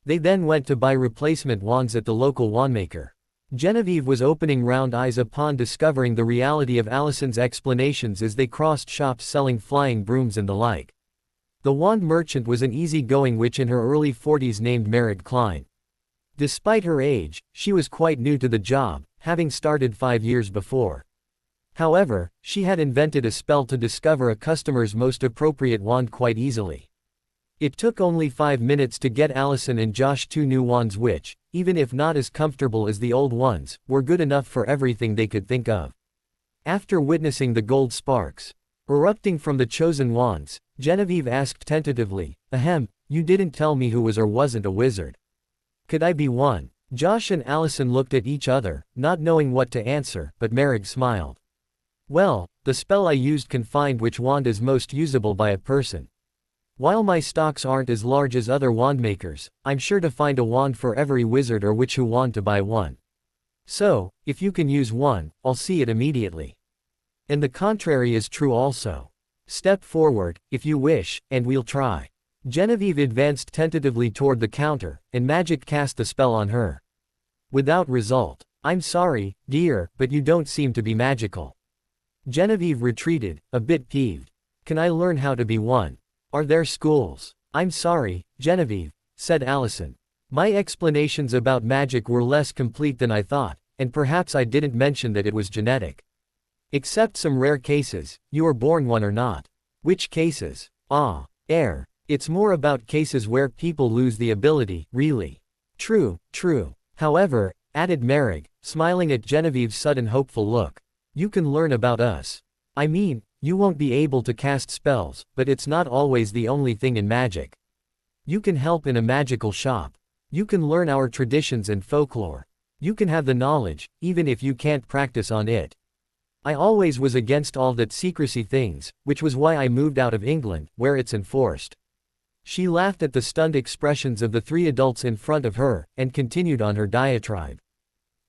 They then went to buy replacement wands at the local wandmaker. Genevieve was opening round eyes upon discovering the reality of Allison's explanations as they crossed shops selling flying brooms and the like. The wand merchant was an easy-going witch in her early 40s named Merritt Klein. Despite her age, she was quite new to the job, having started 5 years before. However, she had invented a spell to discover a customer's most appropriate wand quite easily. It took only 5 minutes to get Allison and Josh 2 new wands which, even if not as comfortable as the old ones, were good enough for everything they could think of. After witnessing the gold sparks erupting from the chosen wands, Genevieve asked tentatively, "Ahem, you didn't tell me who was or wasn't a wizard. Could I be one?" Josh and Allison looked at each other, not knowing what to answer, but Merrick smiled. "Well, the spell I used can find which wand is most usable by a person. While my stocks aren't as large as other wandmakers, I'm sure to find a wand for every wizard or witch who want to buy one. So, if you can use one, I'll see it immediately. And the contrary is true also. Step forward, if you wish, and we'll try." Genevieve advanced tentatively toward the counter, and magic cast the spell on her. Without result. "I'm sorry, dear, but you don't seem to be magical." Genevieve retreated, a bit peeved. "Can I learn how to be one? Are there schools?" "I'm sorry, Genevieve," said Allison. "My explanations about magic were less complete than I thought, and perhaps I didn't mention that it was genetic. Except some rare cases, you are born one or not." "Which cases?" It's more about cases where people lose the ability, really." True. However," added Merrick, smiling at Genevieve's sudden hopeful look, "you can learn about us. I mean, you won't be able to cast spells, but it's not always the only thing in magic. You can help in a magical shop. You can learn our traditions and folklore. You can have the knowledge, even if you can't practice on it. I always was against all that secrecy things, which was why I moved out of England, where it's enforced." She laughed at the stunned expressions of the 3 adults in front of her, and continued on her diatribe.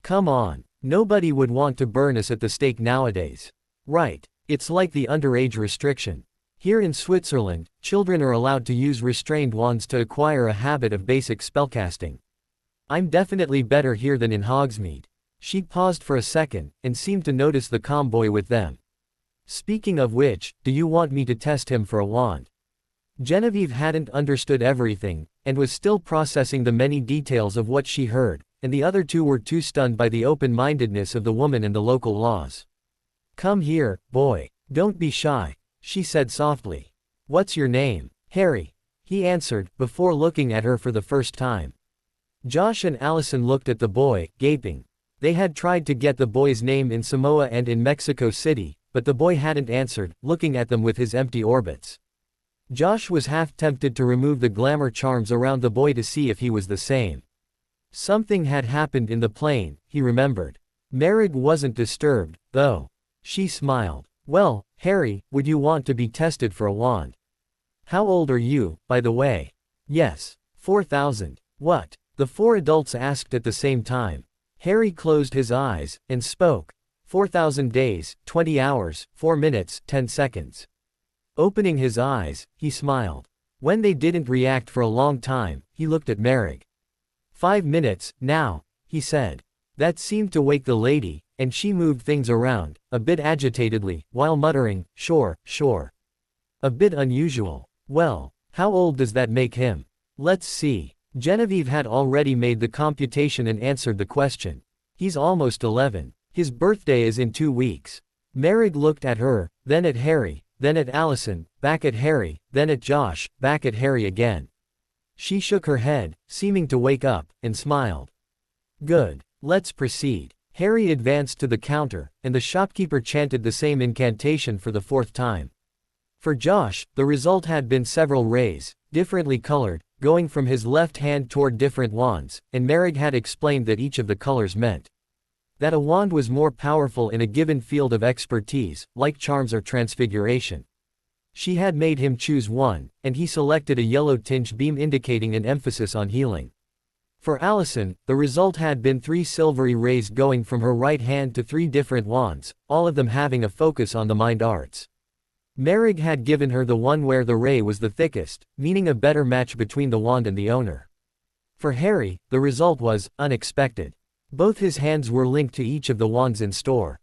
"Come on. Nobody would want to burn us at the stake nowadays. Right. It's like the underage restriction. Here in Switzerland, children are allowed to use restrained wands to acquire a habit of basic spellcasting. I'm definitely better here than in Hogsmeade." She paused for a second, and seemed to notice the calm boy with them. "Speaking of which, do you want me to test him for a wand?" Genevieve hadn't understood everything, and was still processing the many details of what she heard, and the other 2 were too stunned by the open-mindedness of the woman and the local laws. "Come here, boy. Don't be shy," she said softly. "What's your name?" "Harry," he answered, before looking at her for the first time. Josh and Allison looked at the boy, gaping. They had tried to get the boy's name in Samoa and in Mexico City, but the boy hadn't answered, looking at them with his empty orbits. Josh was half tempted to remove the glamour charms around the boy to see if he was the same. Something had happened in the plane, he remembered. Merrick wasn't disturbed, though. She smiled. "Well, Harry, would you want to be tested for a wand? How old are you, by the way?" "Yes. 4,000. "What?" the 4 adults asked at the same time. Harry closed his eyes, and spoke. 4,000 days, 20 hours, 4 minutes, 10 seconds. Opening his eyes, he smiled. When they didn't react for a long time, he looked at Merrick. 5 minutes, now, he said. That seemed to wake the lady, and she moved things around, a bit agitatedly, while muttering, sure. A bit unusual. Well, how old does that make him? Let's see. Genevieve had already made the computation and answered the question. He's almost 11. His birthday is in 2 weeks. Merrick looked at her, then at Harry, then at Allison, back at Harry, then at Josh, back at Harry again. She shook her head, seeming to wake up, and smiled. Good. Let's proceed. Harry advanced to the counter, and the shopkeeper chanted the same incantation for the fourth time. For Josh, the result had been several rays, differently colored, going from his left hand toward different wands, and Merrick had explained that each of the colors meant that a wand was more powerful in a given field of expertise, like charms or transfiguration. She had made him choose one, and he selected a yellow-tinged beam indicating an emphasis on healing. For Allison, the result had been 3 silvery rays going from her right hand to 3 different wands, all of them having a focus on the mind arts. Merrick had given her the one where the ray was the thickest, meaning a better match between the wand and the owner. For Harry, the result was unexpected. Both his hands were linked to each of the wands in store.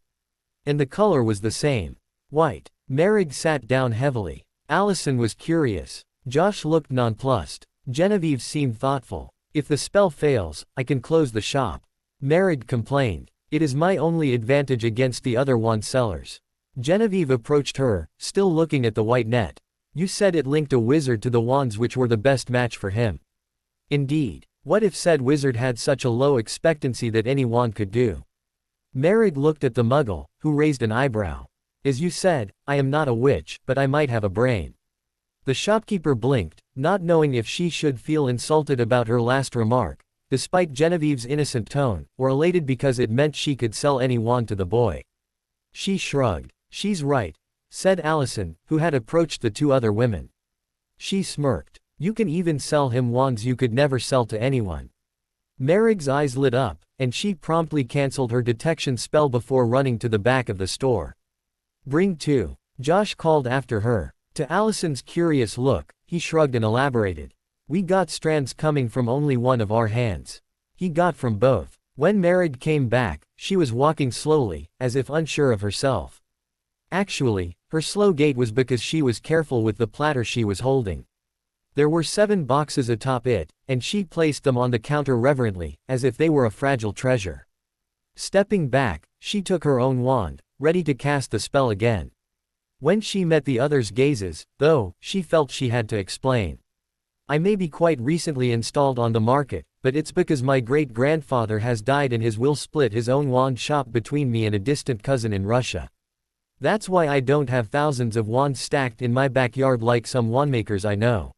And the color was the same. White. Merrick sat down heavily. Allison was curious. Josh looked nonplussed. Genevieve seemed thoughtful. If the spell fails, I can close the shop. Merrick complained. It is my only advantage against the other wand sellers. Genevieve approached her, still looking at the white net. You said it linked a wizard to the wands which were the best match for him. Indeed. What if said wizard had such a low expectancy that any wand could do? Merrick looked at the muggle, who raised an eyebrow. As you said, I am not a witch, but I might have a brain. The shopkeeper blinked, not knowing if she should feel insulted about her last remark, despite Genevieve's innocent tone, or elated because it meant she could sell any wand to the boy. She shrugged. She's right, said Allison, who had approached the 2 other women. She smirked. You can even sell him wands you could never sell to anyone. Merrick's eyes lit up, and she promptly cancelled her detection spell before running to the back of the store. Bring 2. Josh called after her. To Allison's curious look, he shrugged and elaborated. We got strands coming from only one of our hands. He got from both. When Merrick came back, she was walking slowly, as if unsure of herself. Actually, her slow gait was because she was careful with the platter she was holding. There were 7 boxes atop it, and she placed them on the counter reverently, as if they were a fragile treasure. Stepping back, she took her own wand, ready to cast the spell again. When she met the others' gazes, though, she felt she had to explain. I may be quite recently installed on the market, but it's because my great-grandfather has died and his will split his own wand shop between me and a distant cousin in Russia. That's why I don't have thousands of wands stacked in my backyard like some wandmakers I know.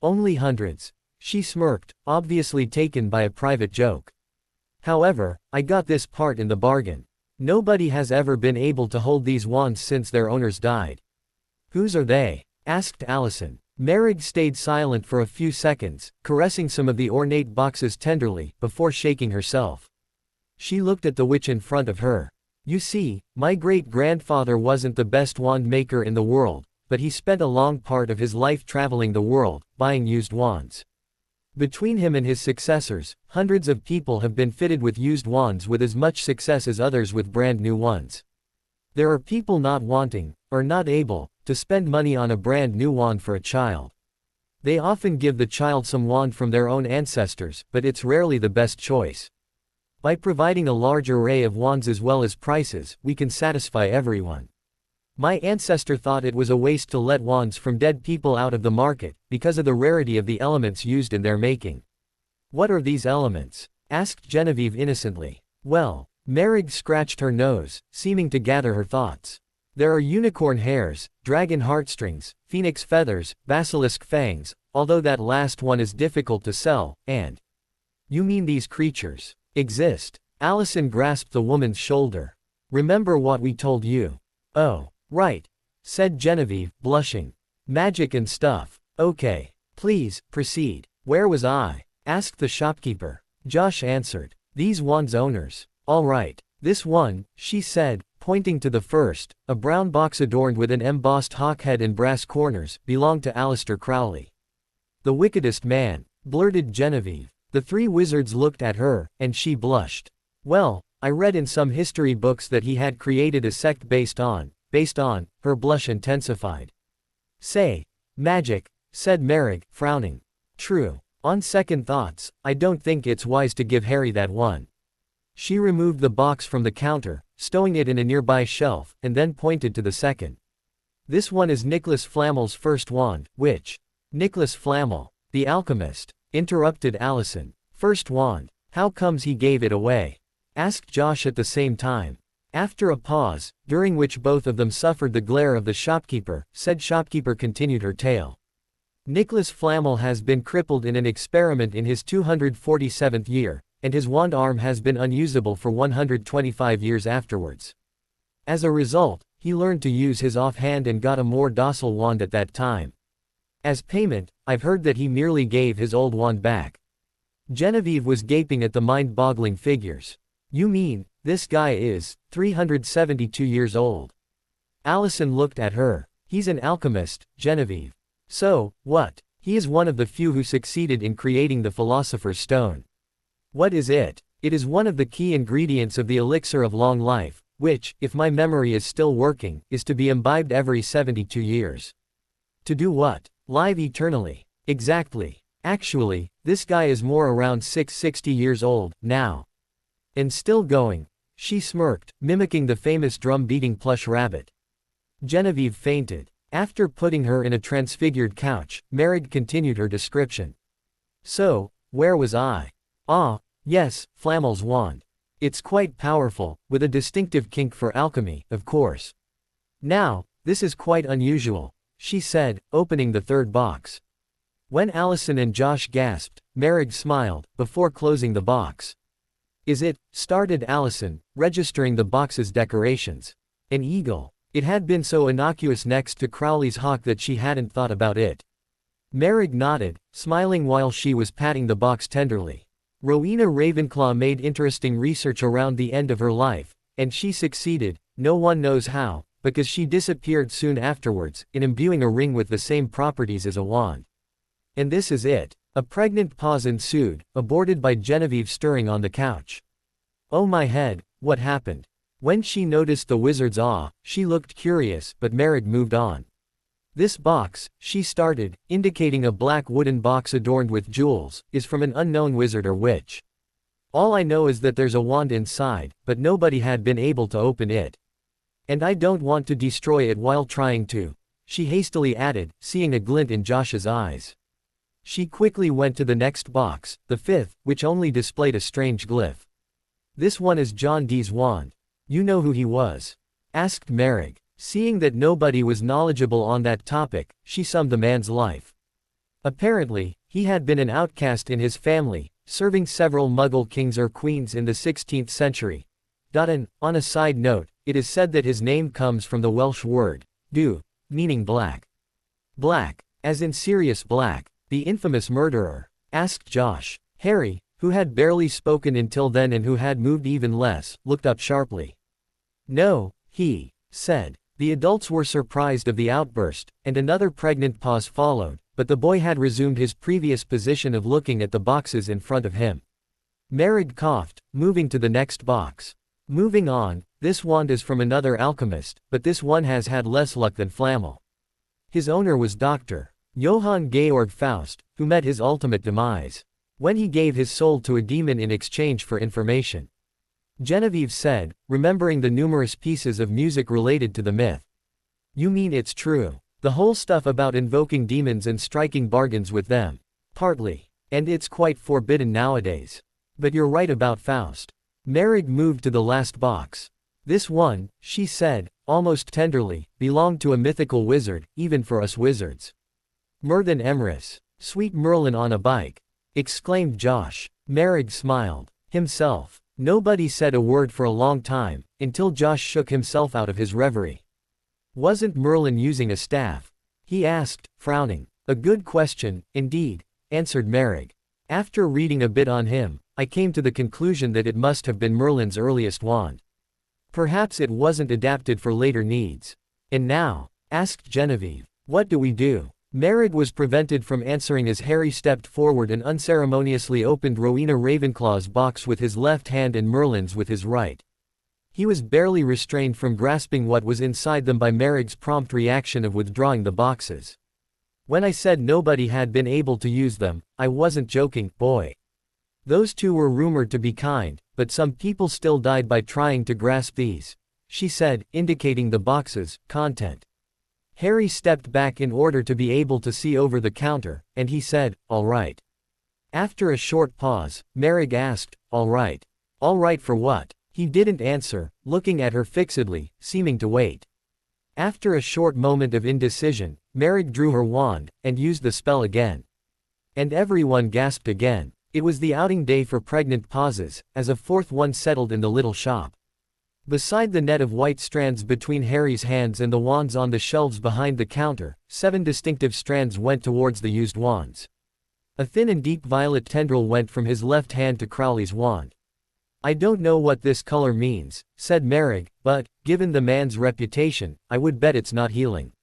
Only hundreds. She smirked, obviously taken by a private joke. However, I got this part in the bargain. Nobody has ever been able to hold these wands since their owners died. Whose are they? Asked Allison. Merrick stayed silent for a few seconds, caressing some of the ornate boxes tenderly, before shaking herself. She looked at the witch in front of her. You see, my great-grandfather wasn't the best wand maker in the world, but he spent a long part of his life traveling the world, buying used wands. Between him and his successors, hundreds of people have been fitted with used wands with as much success as others with brand new ones. There are people not wanting, or not able, to spend money on a brand new wand for a child. They often give the child some wand from their own ancestors, but it's rarely the best choice. By providing a large array of wands as well as prices, we can satisfy everyone. My ancestor thought it was a waste to let wands from dead people out of the market, because of the rarity of the elements used in their making. What are these elements? Asked Genevieve innocently. Well, Merrick scratched her nose, seeming to gather her thoughts. There are unicorn hairs, dragon heartstrings, phoenix feathers, basilisk fangs, although that last one is difficult to sell, and… You mean these creatures exist? Allison grasped the woman's shoulder. Remember what we told you? Oh. Right, said Genevieve, blushing. Magic and stuff. Okay. Please, proceed. Where was I? Asked the shopkeeper. Josh answered. These wands' owners. All right. This one, she said, pointing to the first, a brown box adorned with an embossed hawk head and brass corners, belonged to Aleister Crowley. The wickedest man, blurted Genevieve. The 3 wizards looked at her, and she blushed. Well, I read in some history books that he had created a sect based on, her blush intensified. Say, magic, said Merrick, frowning. True. On second thoughts, I don't think it's wise to give Harry that one. She removed the box from the counter, stowing it in a nearby shelf, and then pointed to the second. This one is Nicholas Flamel's first wand, which… Nicholas Flamel. The alchemist, interrupted Allison. First wand. How comes he gave it away? Asked Josh at the same time. After a pause, during which both of them suffered the glare of the shopkeeper, said shopkeeper continued her tale. Nicholas Flamel has been crippled in an experiment in his 247th year, and his wand arm has been unusable for 125 years afterwards. As a result, he learned to use his offhand and got a more docile wand at that time. As payment, I've heard that he merely gave his old wand back. Genevieve was gaping at the mind-boggling figures. You mean, this guy is 372 years old? Allison looked at her. He's an alchemist, Genevieve. So, what? He is one of the few who succeeded in creating the Philosopher's Stone. What is it? It is one of the key ingredients of the elixir of long life, which, if my memory is still working, is to be imbibed every 72 years. To do what? Live eternally. Exactly. Actually, this guy is more around 660 years old, now. And still going. She smirked, mimicking the famous drum-beating plush rabbit. Genevieve fainted. After putting her in a transfigured couch, Merrick continued her description. So, where was I? Ah, yes, Flamel's wand. It's quite powerful, with a distinctive kink for alchemy, of course. Now, this is quite unusual, she said, opening the third box. When Allison and Josh gasped, Merrick smiled, before closing the box. Is it, started Allison, registering the box's decorations. An eagle. It had been so innocuous next to Crowley's hawk that she hadn't thought about it. Merrick nodded, smiling while she was patting the box tenderly. Rowena Ravenclaw made interesting research around the end of her life, and she succeeded, no one knows how, because she disappeared soon afterwards, in imbuing a ring with the same properties as a wand. And this is it. A pregnant pause ensued, aborted by Genevieve stirring on the couch. Oh my head, what happened? When she noticed the wizard's awe, she looked curious, but Merrick moved on. This box, she started, indicating a black wooden box adorned with jewels, is from an unknown wizard or witch. All I know is that there's a wand inside, but nobody had been able to open it. And I don't want to destroy it while trying to, she hastily added, seeing a glint in Josh's eyes. She quickly went to the next box, the fifth, which only displayed a strange glyph. This one is John Dee's wand. You know who he was? Asked Merrick. Seeing that nobody was knowledgeable on that topic, she summed the man's life. Apparently, he had been an outcast in his family, serving several Muggle kings or queens in the 16th century. On a side note, it is said that his name comes from the Welsh word, du, meaning black. Black, as in Sirius Black, the infamous murderer? Asked Josh. Harry, who had barely spoken until then and who had moved even less, looked up sharply. No, he said. The adults were surprised of the outburst, and another pregnant pause followed, but the boy had resumed his previous position of looking at the boxes in front of him. Merrick coughed, moving to the next box. Moving on, this wand is from another alchemist, but this one has had less luck than Flamel. His owner was Dr. Johann Georg Faust, who met his ultimate demise when he gave his soul to a demon in exchange for information. Genevieve said, remembering the numerous pieces of music related to the myth. You mean it's true? The whole stuff about invoking demons and striking bargains with them. Partly. And it's quite forbidden nowadays. But you're right about Faust. Merrick moved to the last box. This one, she said, almost tenderly, belonged to a mythical wizard, even for us wizards. Merlin Emrys. Sweet Merlin on a bike. Exclaimed Josh. Merrick smiled. Himself. Nobody said a word for a long time, until Josh shook himself out of his reverie. Wasn't Merlin using a staff? He asked, frowning. A good question, indeed, answered Merrick. After reading a bit on him, I came to the conclusion that it must have been Merlin's earliest wand. Perhaps it wasn't adapted for later needs. And now? Asked Genevieve. What do we do? Merrick was prevented from answering as Harry stepped forward and unceremoniously opened Rowena Ravenclaw's box with his left hand and Merlin's with his right. He was barely restrained from grasping what was inside them by Merrick's prompt reaction of withdrawing the boxes. When I said nobody had been able to use them, I wasn't joking, boy. Those two were rumored to be kind, but some people still died by trying to grasp these, she said, indicating the boxes' content. Harry stepped back in order to be able to see over the counter, and he said, "All right." After a short pause, Merrick asked, "All right. All right for what?" He didn't answer, looking at her fixedly, seeming to wait. After a short moment of indecision, Merrick drew her wand, and used the spell again. And everyone gasped again. It was the outing day for pregnant pauses, as a fourth one settled in the little shop. Beside the net of white strands between Harry's hands and the wands on the shelves behind the counter, 7 distinctive strands went towards the used wands. A thin and deep violet tendril went from his left hand to Crowley's wand. "I don't know what this color means," said Merrick, "but, given the man's reputation, I would bet it's not healing."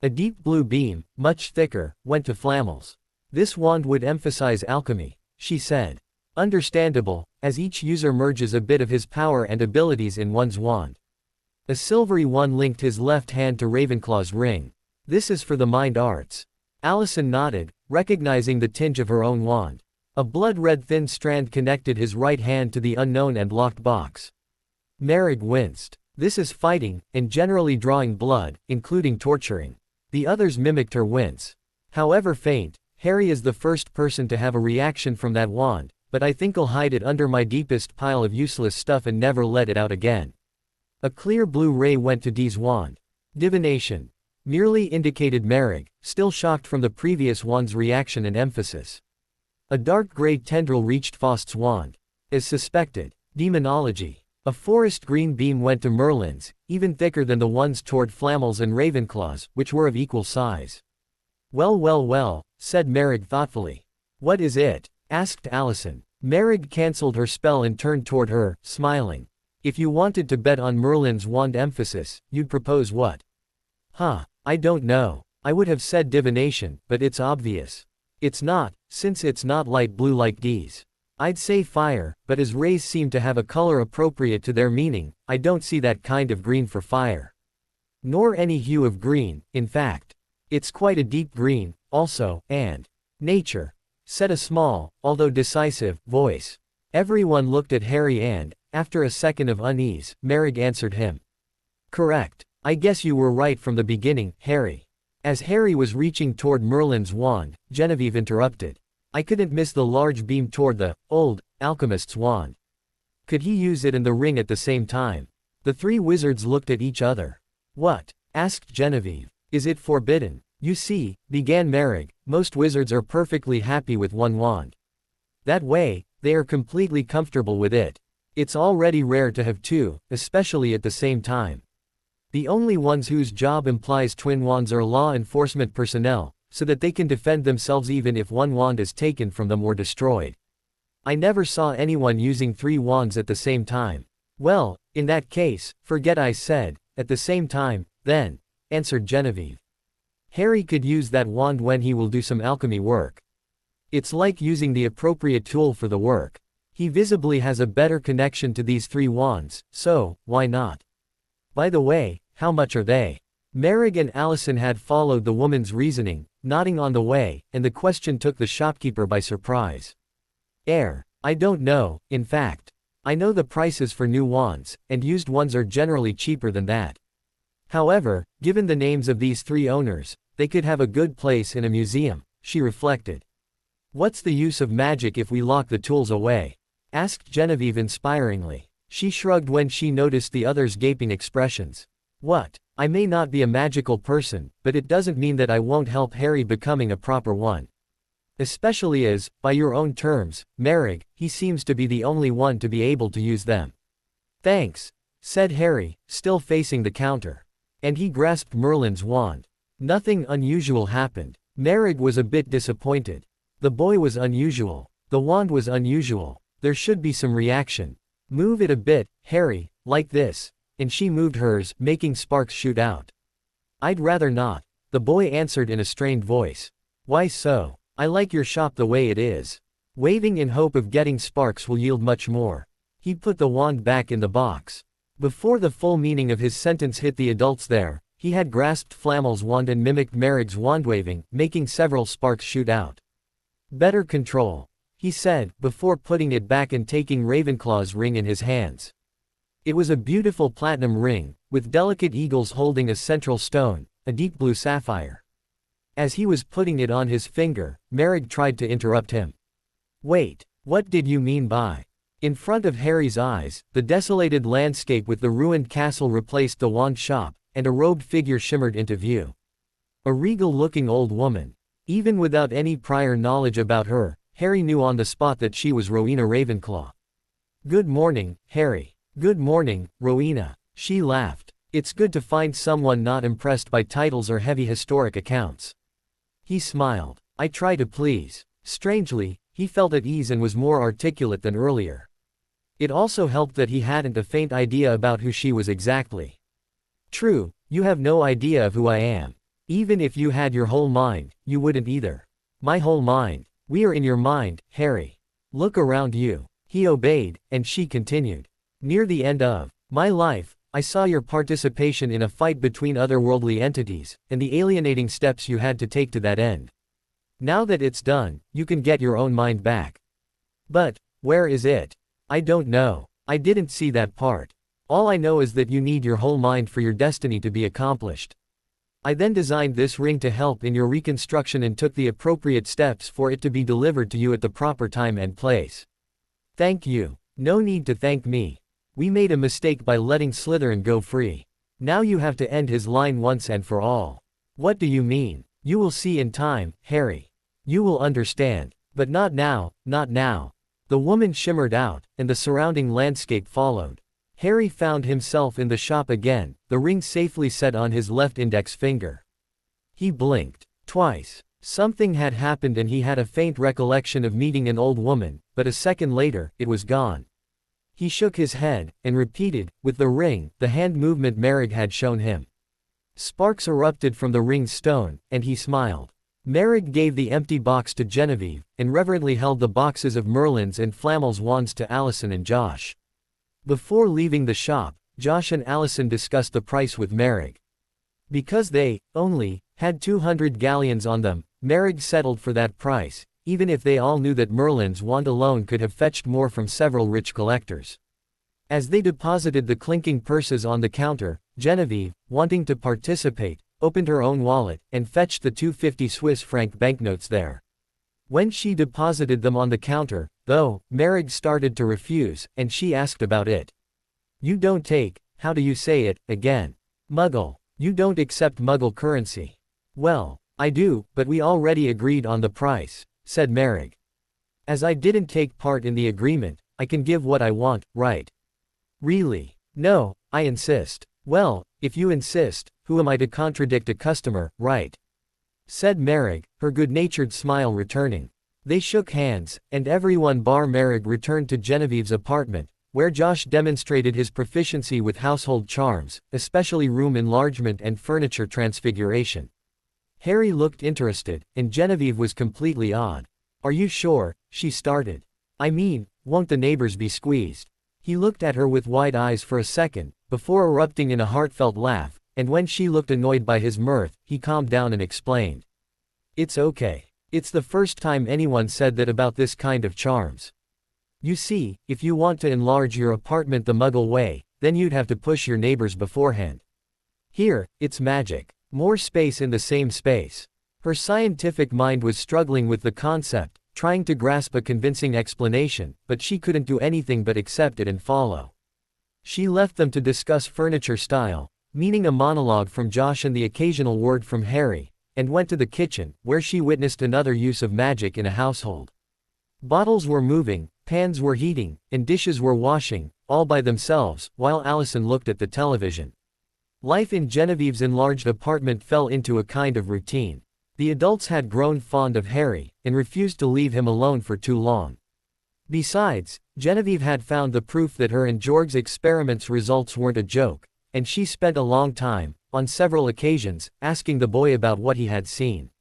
A deep blue beam, much thicker, went to Flamels. "This wand would emphasize alchemy," she said. "Understandable, as each user merges a bit of his power and abilities in one's wand." A silvery one linked his left hand to Ravenclaw's ring. "This is for the mind arts." Allison nodded, recognizing the tinge of her own wand. A blood-red thin strand connected his right hand to the unknown and locked box. Merrick winced. "This is fighting, and generally drawing blood, including torturing." The others mimicked her wince. "However faint, Harry is the first person to have a reaction from that wand, but I think I'll hide it under my deepest pile of useless stuff and never let it out again." A clear blue ray went to Dee's wand. "Divination," merely indicated Merrick, still shocked from the previous wand's reaction and emphasis. A dark gray tendril reached Faust's wand. As suspected. Demonology. A forest green beam went to Merlin's, even thicker than the ones toward Flamels and Ravenclaw's, which were of equal size. "Well well well," said Merrick thoughtfully. "What is it?" asked Allison. Merrick cancelled her spell and turned toward her, smiling. "If you wanted to bet on Merlin's wand emphasis, you'd propose what?" "Huh, I don't know. I would have said divination, but it's obvious. It's not, since it's not light blue like Dee's. I'd say fire, but as rays seem to have a color appropriate to their meaning, I don't see that kind of green for fire. Nor any hue of green, in fact. It's quite a deep green, also, and nature," said a small, although decisive, voice. Everyone looked at Harry and, after a second of unease, Merrick answered him. "Correct. I guess you were right from the beginning, Harry." As Harry was reaching toward Merlin's wand, Genevieve interrupted. "I couldn't miss the large beam toward the old alchemist's wand. Could he use it and the ring at the same time?" The 3 wizards looked at each other. "What?" asked Genevieve. "Is it forbidden?" "You see," began Merrick, "most wizards are perfectly happy with one wand. That way, they are completely comfortable with it. It's already rare to have 2, especially at the same time. The only ones whose job implies twin wands are law enforcement personnel, so that they can defend themselves even if one wand is taken from them or destroyed. I never saw anyone using 3 wands at the same time." "Well, in that case, forget I said, at the same time, then," answered Genevieve. "Harry could use that wand when he will do some alchemy work. It's like using the appropriate tool for the work. He visibly has a better connection to these 3 wands, so, why not? By the way, how much are they?" Merrick and Allison had followed the woman's reasoning, nodding on the way, and the question took the shopkeeper by surprise. I don't know, in fact. I know the prices for new wands, and used ones are generally cheaper than that. However, given the names of these 3 owners, they could have a good place in a museum," she reflected. "What's the use of magic if we lock the tools away?" asked Genevieve inspiringly. She shrugged when she noticed the others' gaping expressions. "What? I may not be a magical person, but it doesn't mean that I won't help Harry becoming a proper one. Especially as, by your own terms, Merrick, he seems to be the only one to be able to use them." "Thanks," said Harry, still facing the counter. And he grasped Merlin's wand. Nothing unusual happened. Merrick was a bit disappointed. The boy was unusual. The wand was unusual. There should be some reaction. "Move it a bit, Harry, like this." And she moved hers, making sparks shoot out. "I'd rather not," the boy answered in a strained voice. "Why so?" "I like your shop the way it is. Waving in hope of getting sparks will yield much more." He put the wand back in the box. Before the full meaning of his sentence hit the adults there, he had grasped Flamel's wand and mimicked Merrick's wand waving, making several sparks shoot out. "Better control," he said, before putting it back and taking Ravenclaw's ring in his hands. It was a beautiful platinum ring, with delicate eagles holding a central stone, a deep blue sapphire. As he was putting it on his finger, Merrick tried to interrupt him. Wait, what did you mean by? In front of Harry's eyes, the desolated landscape with the ruined castle replaced the wand shop, and a robed figure shimmered into view. A regal-looking old woman. Even without any prior knowledge about her, Harry knew on the spot that she was Rowena Ravenclaw. Good morning, Harry. Good morning, Rowena. She laughed. It's good to find someone not impressed by titles or heavy historic accounts. He smiled. I try to please. Strangely, he felt at ease and was more articulate than earlier. It also helped that he hadn't a faint idea about who she was exactly. True, you have no idea of who I am. Even if you had your whole mind, you wouldn't either. My whole mind. We are in your mind, Harry. Look around you. He obeyed, and she continued. Near the end of my life, I saw your participation in a fight between otherworldly entities, and the alienating steps you had to take to that end. Now that it's done, you can get your own mind back. But, where is it? I don't know. I didn't see that part. All I know is that you need your whole mind for your destiny to be accomplished. I then designed this ring to help in your reconstruction and took the appropriate steps for it to be delivered to you at the proper time and place. Thank you. No need to thank me. We made a mistake by letting Slytherin go free. Now you have to end his line once and for all. What do you mean? You will see in time, Harry. You will understand. But not now, not now. The woman shimmered out, and the surrounding landscape followed. Harry found himself in the shop again, the ring safely set on his left index finger. He blinked. Twice. Something had happened and he had a faint recollection of meeting an old woman, but a second later, it was gone. He shook his head, and repeated, with the ring, the hand movement Merrick had shown him. Sparks erupted from the ring's stone, and he smiled. Merrick gave the empty box to Genevieve, and reverently held the boxes of Merlin's and Flamel's wands to Allison and Josh. Before leaving the shop, Josh and Allison discussed the price with Merrick. Because they, only, had 200 galleons on them, Merrick settled for that price, even if they all knew that Merlin's wand alone could have fetched more from several rich collectors. As they deposited the clinking purses on the counter, Genevieve, wanting to participate, opened her own wallet, and fetched the 250 Swiss franc banknotes there. When she deposited them on the counter, though, Merrick started to refuse, and she asked about it. You don't take, how do you say it, again? Muggle. You don't accept Muggle currency. Well, I do, but we already agreed on the price, said Merrick. As I didn't take part in the agreement, I can give what I want, right? Really? No, I insist. Well, if you insist, who am I to contradict a customer, right? Said Merrick, her good-natured smile returning. They shook hands, and everyone bar Merrick returned to Genevieve's apartment, where Josh demonstrated his proficiency with household charms, especially room enlargement and furniture transfiguration. Harry looked interested, and Genevieve was completely awed. Are you sure? She started. I mean, won't the neighbors be squeezed? He looked at her with wide eyes for a second, before erupting in a heartfelt laugh, and when she looked annoyed by his mirth, he calmed down and explained. It's okay. It's the first time anyone said that about this kind of charms. You see, if you want to enlarge your apartment the Muggle way, then you'd have to push your neighbors beforehand. Here, it's magic. More space in the same space. Her scientific mind was struggling with the concept, trying to grasp a convincing explanation, but she couldn't do anything but accept it and follow. She left them to discuss furniture style, meaning a monologue from Josh and the occasional word from Harry, and went to the kitchen, where she witnessed another use of magic in a household. Bottles were moving, pans were heating, and dishes were washing, all by themselves, while Allison looked at the television. Life in Genevieve's enlarged apartment fell into a kind of routine. The adults had grown fond of Harry, and refused to leave him alone for too long. Besides, Genevieve had found the proof that her and Georg's experiments' results weren't a joke, and she spent a long time, on several occasions, asking the boy about what he had seen.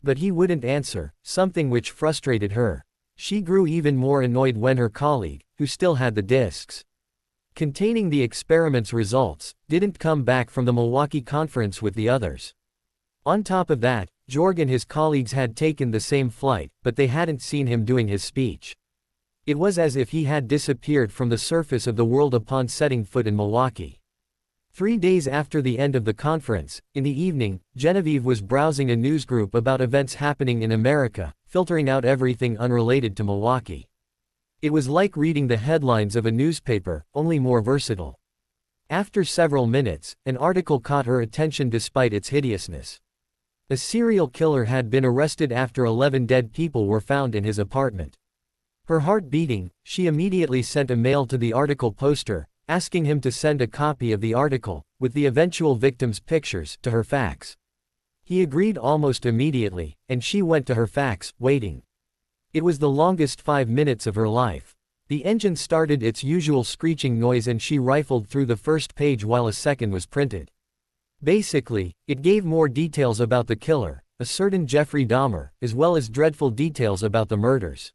But he wouldn't answer, something which frustrated her. She grew even more annoyed when her colleague, who still had the discs containing the experiment's results, didn't come back from the Milwaukee conference with the others. On top of that, Georg and his colleagues had taken the same flight, but they hadn't seen him doing his speech. It was as if he had disappeared from the surface of the world upon setting foot in Milwaukee. 3 days after the end of the conference, in the evening, Genevieve was browsing a newsgroup about events happening in America, filtering out everything unrelated to Milwaukee. It was like reading the headlines of a newspaper, only more versatile. After several minutes, an article caught her attention despite its hideousness. A serial killer had been arrested after 11 dead people were found in his apartment. Her heart beating, she immediately sent a mail to the article poster, asking him to send a copy of the article, with the eventual victims' pictures, to her fax. He agreed almost immediately, and she went to her fax, waiting. It was the longest 5 minutes of her life. The engine started its usual screeching noise and she rifled through the first page while a second was printed. Basically, it gave more details about the killer, a certain Jeffrey Dahmer, as well as dreadful details about the murders.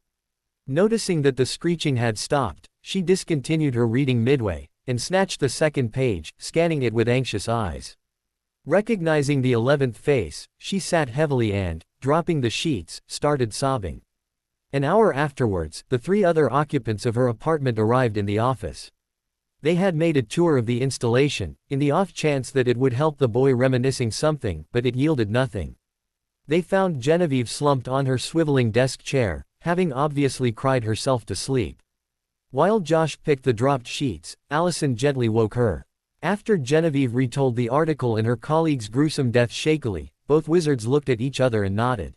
Noticing that the screeching had stopped, she discontinued her reading midway, and snatched the second page, scanning it with anxious eyes. Recognizing the 11th face, she sat heavily and, dropping the sheets, started sobbing. An hour afterwards, the 3 other occupants of her apartment arrived in the office. They had made a tour of the installation, in the off chance that it would help the boy reminiscing something, but it yielded nothing. They found Genevieve slumped on her swiveling desk chair, having obviously cried herself to sleep. While Josh picked the dropped sheets, Allison gently woke her. After Genevieve retold the article and her colleague's gruesome death shakily, both wizards looked at each other and nodded.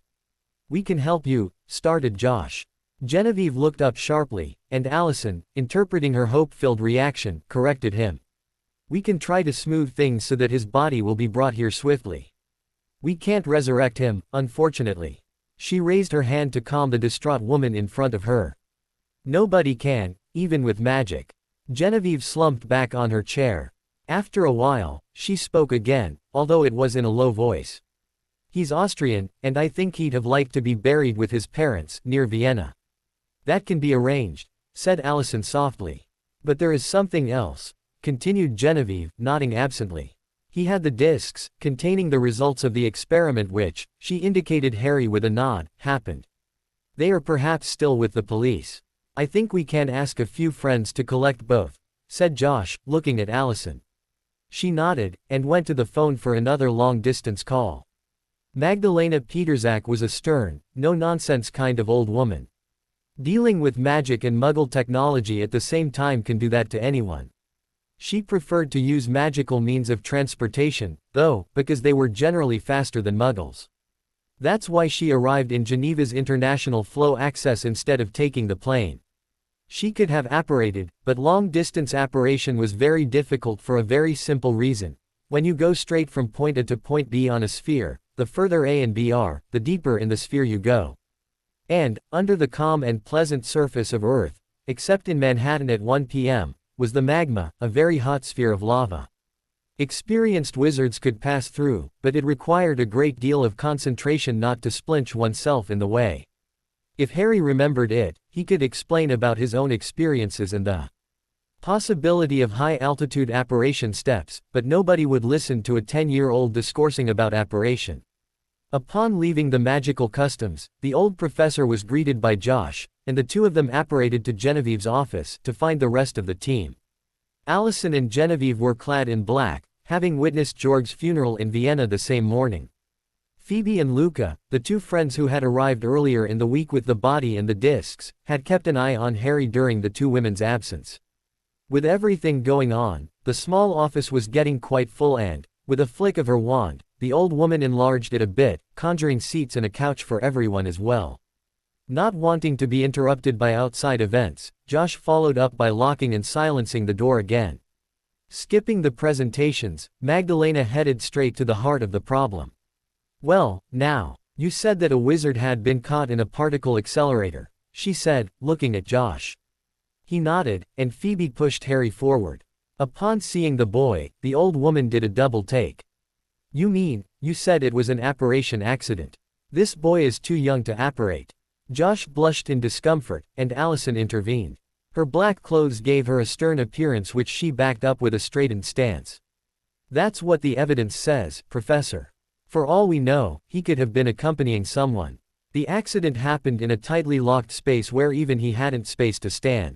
"We can help you," started Josh. Genevieve looked up sharply, and Allison, interpreting her hope-filled reaction, corrected him. "We can try to smooth things so that his body will be brought here swiftly. We can't resurrect him, unfortunately." She raised her hand to calm the distraught woman in front of her. "Nobody can, even with magic." Genevieve slumped back on her chair. After a while, she spoke again, although it was in a low voice. "He's Austrian, and I think he'd have liked to be buried with his parents, near Vienna." "That can be arranged," said Allison softly. "But there is something else," continued Genevieve, nodding absently. "He had the discs, containing the results of the experiment which," she indicated Harry with a nod, "happened. They are perhaps still with the police. I think we can ask a few friends to collect both," said Josh, looking at Allison. She nodded, and went to the phone for another long-distance call. Magdalena Peterzak was a stern, no-nonsense kind of old woman. Dealing with magic and Muggle technology at the same time can do that to anyone. She preferred to use magical means of transportation, though, because they were generally faster than Muggles. That's why she arrived in Geneva's international flow access instead of taking the plane. She could have apparated, but long-distance apparation was very difficult for a very simple reason. When you go straight from point A to point B on a sphere, the further A and B are, the deeper in the sphere you go. And, under the calm and pleasant surface of Earth, except in Manhattan at 1 p.m., was the magma, a very hot sphere of lava. Experienced wizards could pass through, but it required a great deal of concentration not to splinch oneself in the way. If Harry remembered it, he could explain about his own experiences and the possibility of high-altitude apparition steps, but nobody would listen to a 10-year-old discoursing about apparition. Upon leaving the magical customs, the old professor was greeted by Josh, and the two of them apparated to Genevieve's office to find the rest of the team. Allison and Genevieve were clad in black, having witnessed Georg's funeral in Vienna the same morning. Phoebe and Luca, the two friends who had arrived earlier in the week with the body and the discs, had kept an eye on Harry during the two women's absence. With everything going on, the small office was getting quite full and, with a flick of her wand, the old woman enlarged it a bit, conjuring seats and a couch for everyone as well. Not wanting to be interrupted by outside events, Josh followed up by locking and silencing the door again. Skipping the presentations, Magdalena headed straight to the heart of the problem. "Well, now, you said that a wizard had been caught in a particle accelerator," she said, looking at Josh. He nodded, and Phoebe pushed Harry forward. Upon seeing the boy, the old woman did a double take. "You mean, you said it was an apparition accident? This boy is too young to apparate." Josh blushed in discomfort, and Allison intervened. Her black clothes gave her a stern appearance which she backed up with a straightened stance. "That's what the evidence says, Professor. For all we know, he could have been accompanying someone. The accident happened in a tightly locked space where even he hadn't space to stand.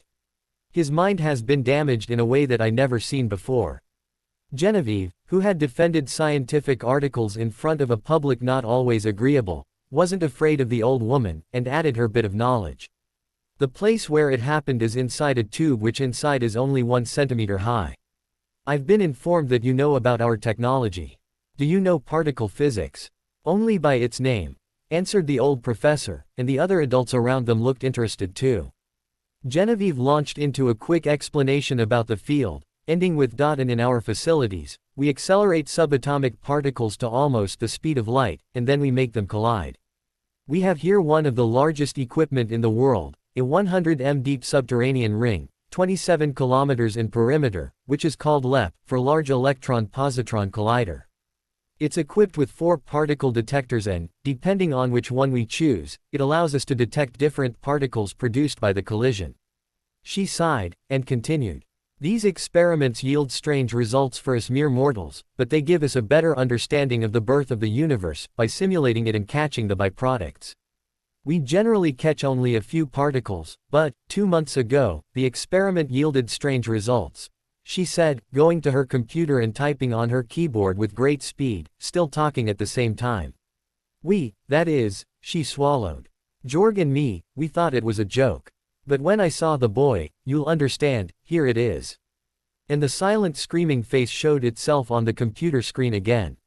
His mind has been damaged in a way that I never seen before." Genevieve, who had defended scientific articles in front of a public not always agreeable, wasn't afraid of the old woman, and added her bit of knowledge. The place where it happened is inside a tube which inside is only 1 centimeter high. I've been informed that you know about our technology. Do you know particle physics? Only by its name, answered the old professor, and the other adults around them looked interested too. Genevieve launched into a quick explanation about the field, ending with "And in our facilities, we accelerate subatomic particles to almost the speed of light, and then we make them collide. We have here one of the largest equipment in the world, a 100 m deep subterranean ring, 27 kilometers in perimeter, which is called LEP, for Large Electron Positron Collider. It's equipped with 4 particle detectors and, depending on which one we choose, it allows us to detect different particles produced by the collision." She sighed, and continued. "These experiments yield strange results for us mere mortals, but they give us a better understanding of the birth of the universe, by simulating it and catching the byproducts. We generally catch only a few particles, but, 2 months ago, the experiment yielded strange results," she said, going to her computer and typing on her keyboard with great speed, still talking at the same time. That is, she swallowed. "Jorg and me, we thought it was a joke. But when I saw the boy, you'll understand, here it is." And the silent screaming face showed itself on the computer screen again.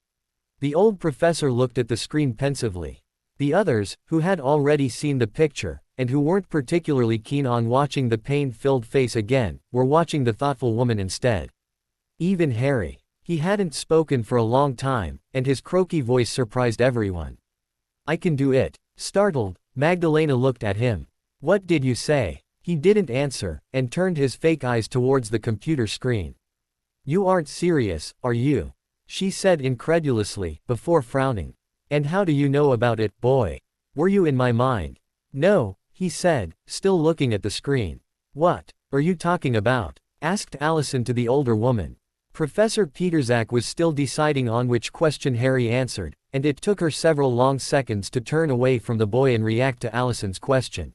The old professor looked at the screen pensively. The others, who had already seen the picture, and who weren't particularly keen on watching the pain-filled face again, were watching the thoughtful woman instead. Even Harry. He hadn't spoken for a long time, and his croaky voice surprised everyone. "I can do it." Startled, Magdalena looked at him. "What did you say?" He didn't answer, and turned his fake eyes towards the computer screen. "You aren't serious, are you?" she said incredulously, before frowning. "And how do you know about it, boy? Were you in my mind?" "No," he said, still looking at the screen. "What are you talking about?" asked Allison to the older woman. Professor Peterzak was still deciding on which question Harry answered, and it took her several long seconds to turn away from the boy and react to Allison's question.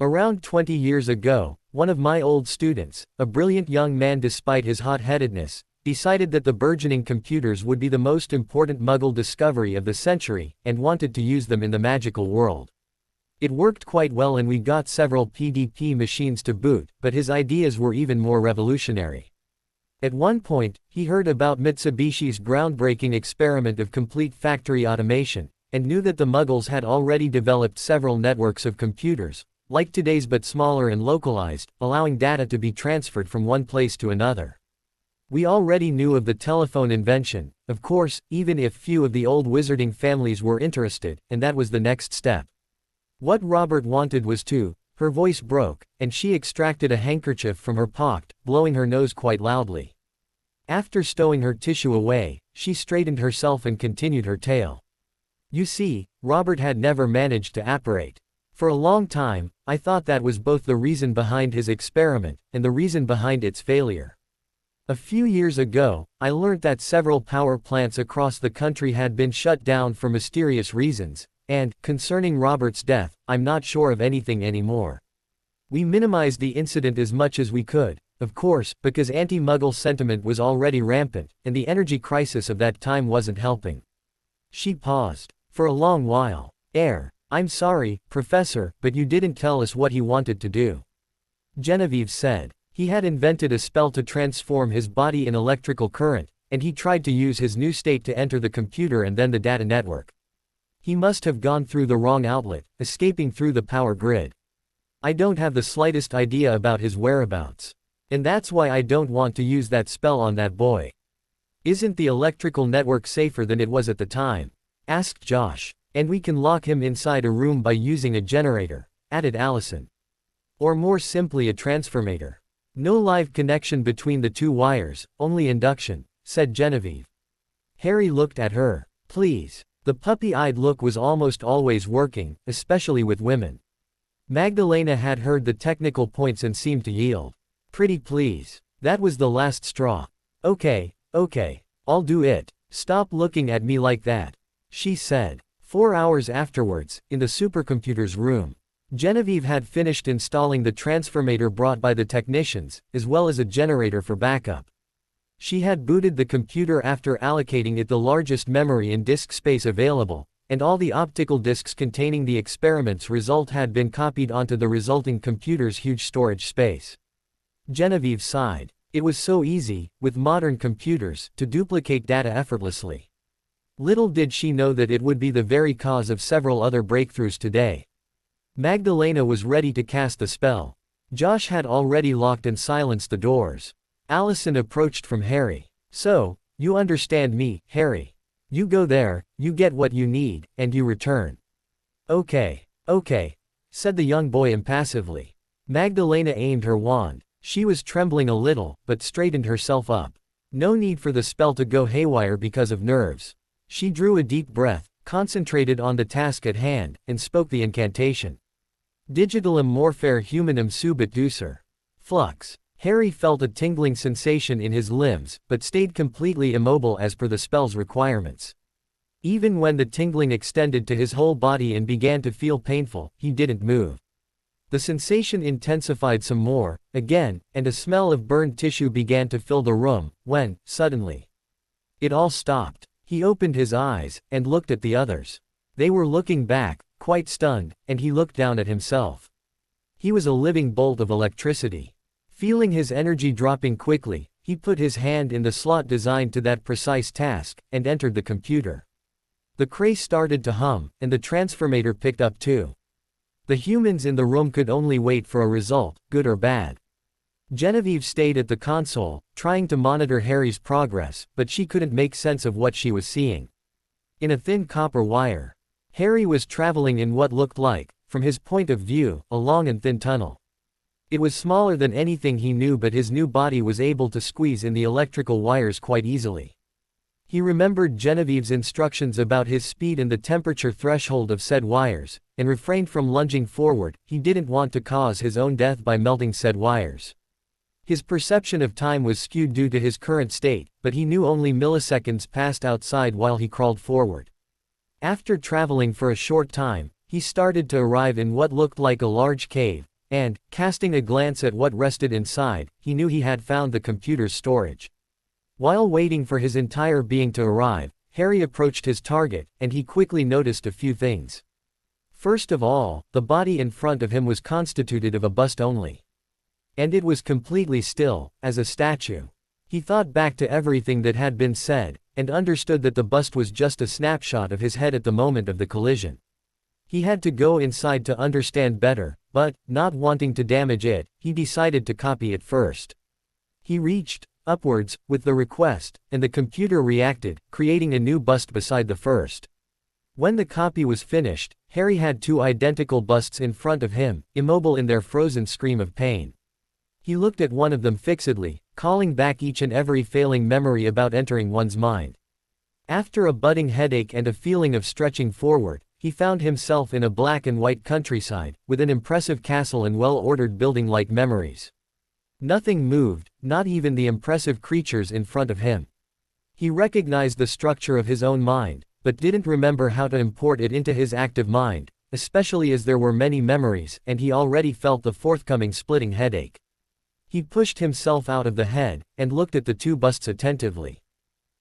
"Around 20 years ago, one of my old students, a brilliant young man despite his hot-headedness, decided that the burgeoning computers would be the most important Muggle discovery of the century, and wanted to use them in the magical world. It worked quite well and we got several PDP machines to boot, but his ideas were even more revolutionary. At one point, he heard about Mitsubishi's groundbreaking experiment of complete factory automation, and knew that the Muggles had already developed several networks of computers, like today's but smaller and localized, allowing data to be transferred from one place to another. We already knew of the telephone invention, of course, even if few of the old wizarding families were interested, and that was the next step. What Robert wanted was to—" Her voice broke, and she extracted a handkerchief from her pocket, blowing her nose quite loudly. After stowing her tissue away, she straightened herself and continued her tale. "You see, Robert had never managed to apparate. For a long time, I thought that was both the reason behind his experiment, and the reason behind its failure. A few years ago, I learnt that several power plants across the country had been shut down for mysterious reasons, and, concerning Robert's death, I'm not sure of anything anymore. We minimized the incident as much as we could, of course, because anti-Muggle sentiment was already rampant, and the energy crisis of that time wasn't helping." She paused. For a long while. I'm sorry, Professor, but you didn't tell us what he wanted to do." Genevieve said. "He had invented a spell to transform his body in electrical current, and he tried to use his new state to enter the computer and then the data network. He must have gone through the wrong outlet, escaping through the power grid. I don't have the slightest idea about his whereabouts. And that's why I don't want to use that spell on that boy." "Isn't the electrical network safer than it was at the time?" asked Josh. "And we can lock him inside a room by using a generator," added Allison. "Or more simply a transformator. No live connection between the 2 wires, only induction," said Genevieve. Harry looked at her. "Please." The puppy-eyed look was almost always working, especially with women. Magdalena had heard the technical points and seemed to yield. "Pretty please." That was the last straw. Okay, I'll do it. Stop looking at me like that," she said. 4 hours afterwards, in the supercomputer's room, Genevieve had finished installing the transformator brought by the technicians, as well as a generator for backup. She had booted the computer after allocating it the largest memory and disk space available, and all the optical disks containing the experiment's result had been copied onto the resulting computer's huge storage space. Genevieve sighed. It was so easy, with modern computers, to duplicate data effortlessly. Little did she know that it would be the very cause of several other breakthroughs today. Magdalena was ready to cast the spell. Josh had already locked and silenced the doors. Allison approached from Harry. "So, you understand me, Harry. You go there, you get what you need, and you return." Okay, said the young boy impassively. Magdalena aimed her wand. She was trembling a little, but straightened herself up. No need for the spell to go haywire because of nerves. She drew a deep breath, concentrated on the task at hand, and spoke the incantation. Digitalum morphare humanum subit ducer. Flux. Harry felt a tingling sensation in his limbs, but stayed completely immobile as per the spell's requirements. Even when the tingling extended to his whole body and began to feel painful, he didn't move. The sensation intensified some more, again, and a smell of burned tissue began to fill the room, when, suddenly, it all stopped. He opened his eyes, and looked at the others. They were looking back, quite stunned, and he looked down at himself. He was a living bolt of electricity. Feeling his energy dropping quickly, he put his hand in the slot designed to that precise task, and entered the computer. The cray started to hum, and the transformator picked up too. The humans in the room could only wait for a result, good or bad. Genevieve stayed at the console, trying to monitor Harry's progress, but she couldn't make sense of what she was seeing. In a thin copper wire, Harry was traveling in what looked like, from his point of view, a long and thin tunnel. It was smaller than anything he knew, but his new body was able to squeeze in the electrical wires quite easily. He remembered Genevieve's instructions about his speed and the temperature threshold of said wires, and refrained from lunging forward. He didn't want to cause his own death by melting said wires. His perception of time was skewed due to his current state, but he knew only milliseconds passed outside while he crawled forward. After traveling for a short time, he started to arrive in what looked like a large cave, and, casting a glance at what rested inside, he knew he had found the computer's storage. While waiting for his entire being to arrive, Harry approached his target, and he quickly noticed a few things. First of all, the body in front of him was constituted of a bust only. And it was completely still, as a statue. He thought back to everything that had been said, and understood that the bust was just a snapshot of his head at the moment of the collision. He had to go inside to understand better, but, not wanting to damage it, he decided to copy it first. He reached upwards with the request, and the computer reacted, creating a new bust beside the first. When the copy was finished, Harry had two identical busts in front of him, immobile in their frozen scream of pain. He looked at one of them fixedly, calling back each and every failing memory about entering one's mind. After a budding headache and a feeling of stretching forward, he found himself in a black and white countryside, with an impressive castle and well-ordered building-like memories. Nothing moved, not even the impressive creatures in front of him. He recognized the structure of his own mind, but didn't remember how to import it into his active mind, especially as there were many memories, and he already felt the forthcoming splitting headache. He pushed himself out of the head, and looked at the two busts attentively.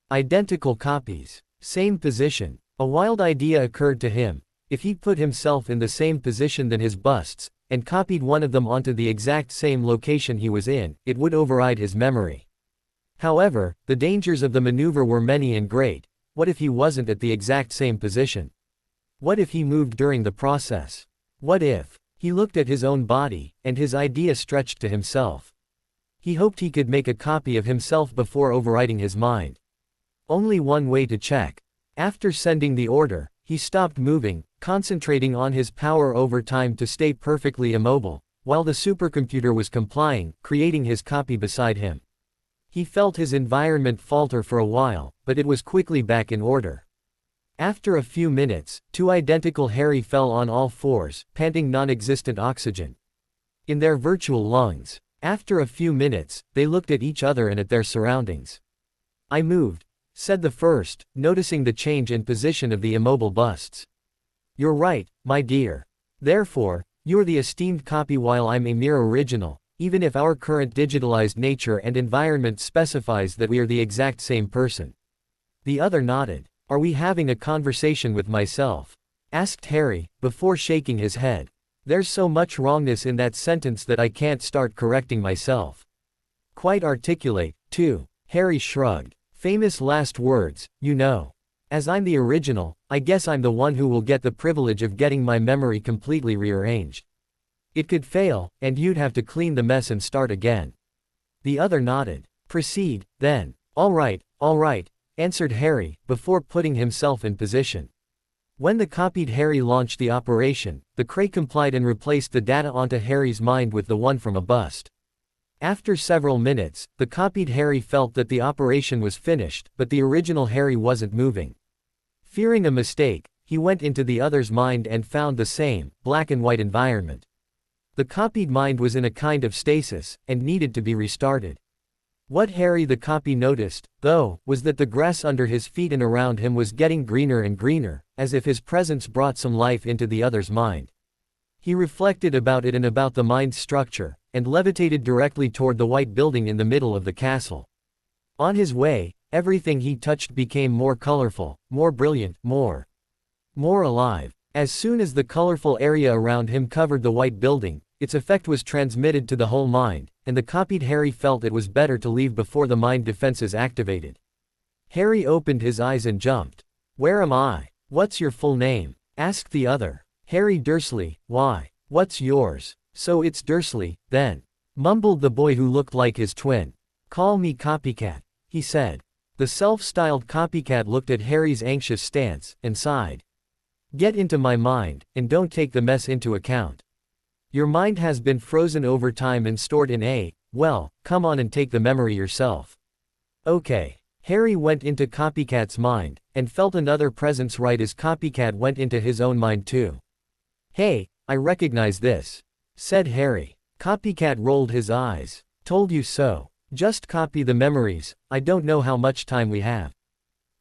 Identical copies. Same position. A wild idea occurred to him. If he put himself in the same position than his busts, and copied one of them onto the exact same location he was in, it would override his memory. However, the dangers of the maneuver were many and great. What if he wasn't at the exact same position? What if he moved during the process? What if? He looked at his own body, and his idea stretched to himself. He hoped he could make a copy of himself before overriding his mind. Only one way to check. After sending the order, he stopped moving, concentrating on his power over time to stay perfectly immobile, while the supercomputer was complying, creating his copy beside him. He felt his environment falter for a while, but it was quickly back in order. After a few minutes, two identical Harry fell on all fours, panting non-existent oxygen in their virtual lungs. After a few minutes, they looked at each other and at their surroundings. "I moved," said the first, noticing the change in position of the immobile busts. "You're right, my dear. Therefore, you're the esteemed copy while I'm a mere original," even if our current digitalized nature and environment specifies that we are the exact same person. The other nodded. Are we having a conversation with myself? Asked Harry, before shaking his head. There's so much wrongness in that sentence that I can't start correcting myself. Quite articulate, too. Harry shrugged. Famous last words, you know. As I'm the original, I guess I'm the one who will get the privilege of getting my memory completely rearranged. It could fail, and you'd have to clean the mess and start again. The other nodded. Proceed, then. All right, answered Harry, before putting himself in position. When the copied Harry launched the operation, the Cray complied and replaced the data onto Harry's mind with the one from a bust. After several minutes, the copied Harry felt that the operation was finished, but the original Harry wasn't moving. Fearing a mistake, he went into the other's mind and found the same, black and white environment. The copied mind was in a kind of stasis, and needed to be restarted. What Harry the copy noticed, though, was that the grass under his feet and around him was getting greener and greener, as if his presence brought some life into the other's mind. He reflected about it and about the mind's structure, and levitated directly toward the white building in the middle of the castle. On his way, everything he touched became more colorful, more brilliant, more alive. As soon as the colorful area around him covered the white building, its effect was transmitted to the whole mind, and the copied Harry felt it was better to leave before the mind defenses activated. Harry opened his eyes and jumped. Where am I? What's your full name? Asked the other. Harry Dursley. Why? What's yours? So it's Dursley, then. Mumbled the boy who looked like his twin. Call me Copycat, he said. The self-styled Copycat looked at Harry's anxious stance, and sighed. Get into my mind, and don't take the mess into account. Your mind has been frozen over time and stored in well, come on and take the memory yourself. Okay. Harry went into Copycat's mind, and felt another presence right as Copycat went into his own mind too. Hey, I recognize this, said Harry. Copycat rolled his eyes. Told you so. Just copy the memories, I don't know how much time we have.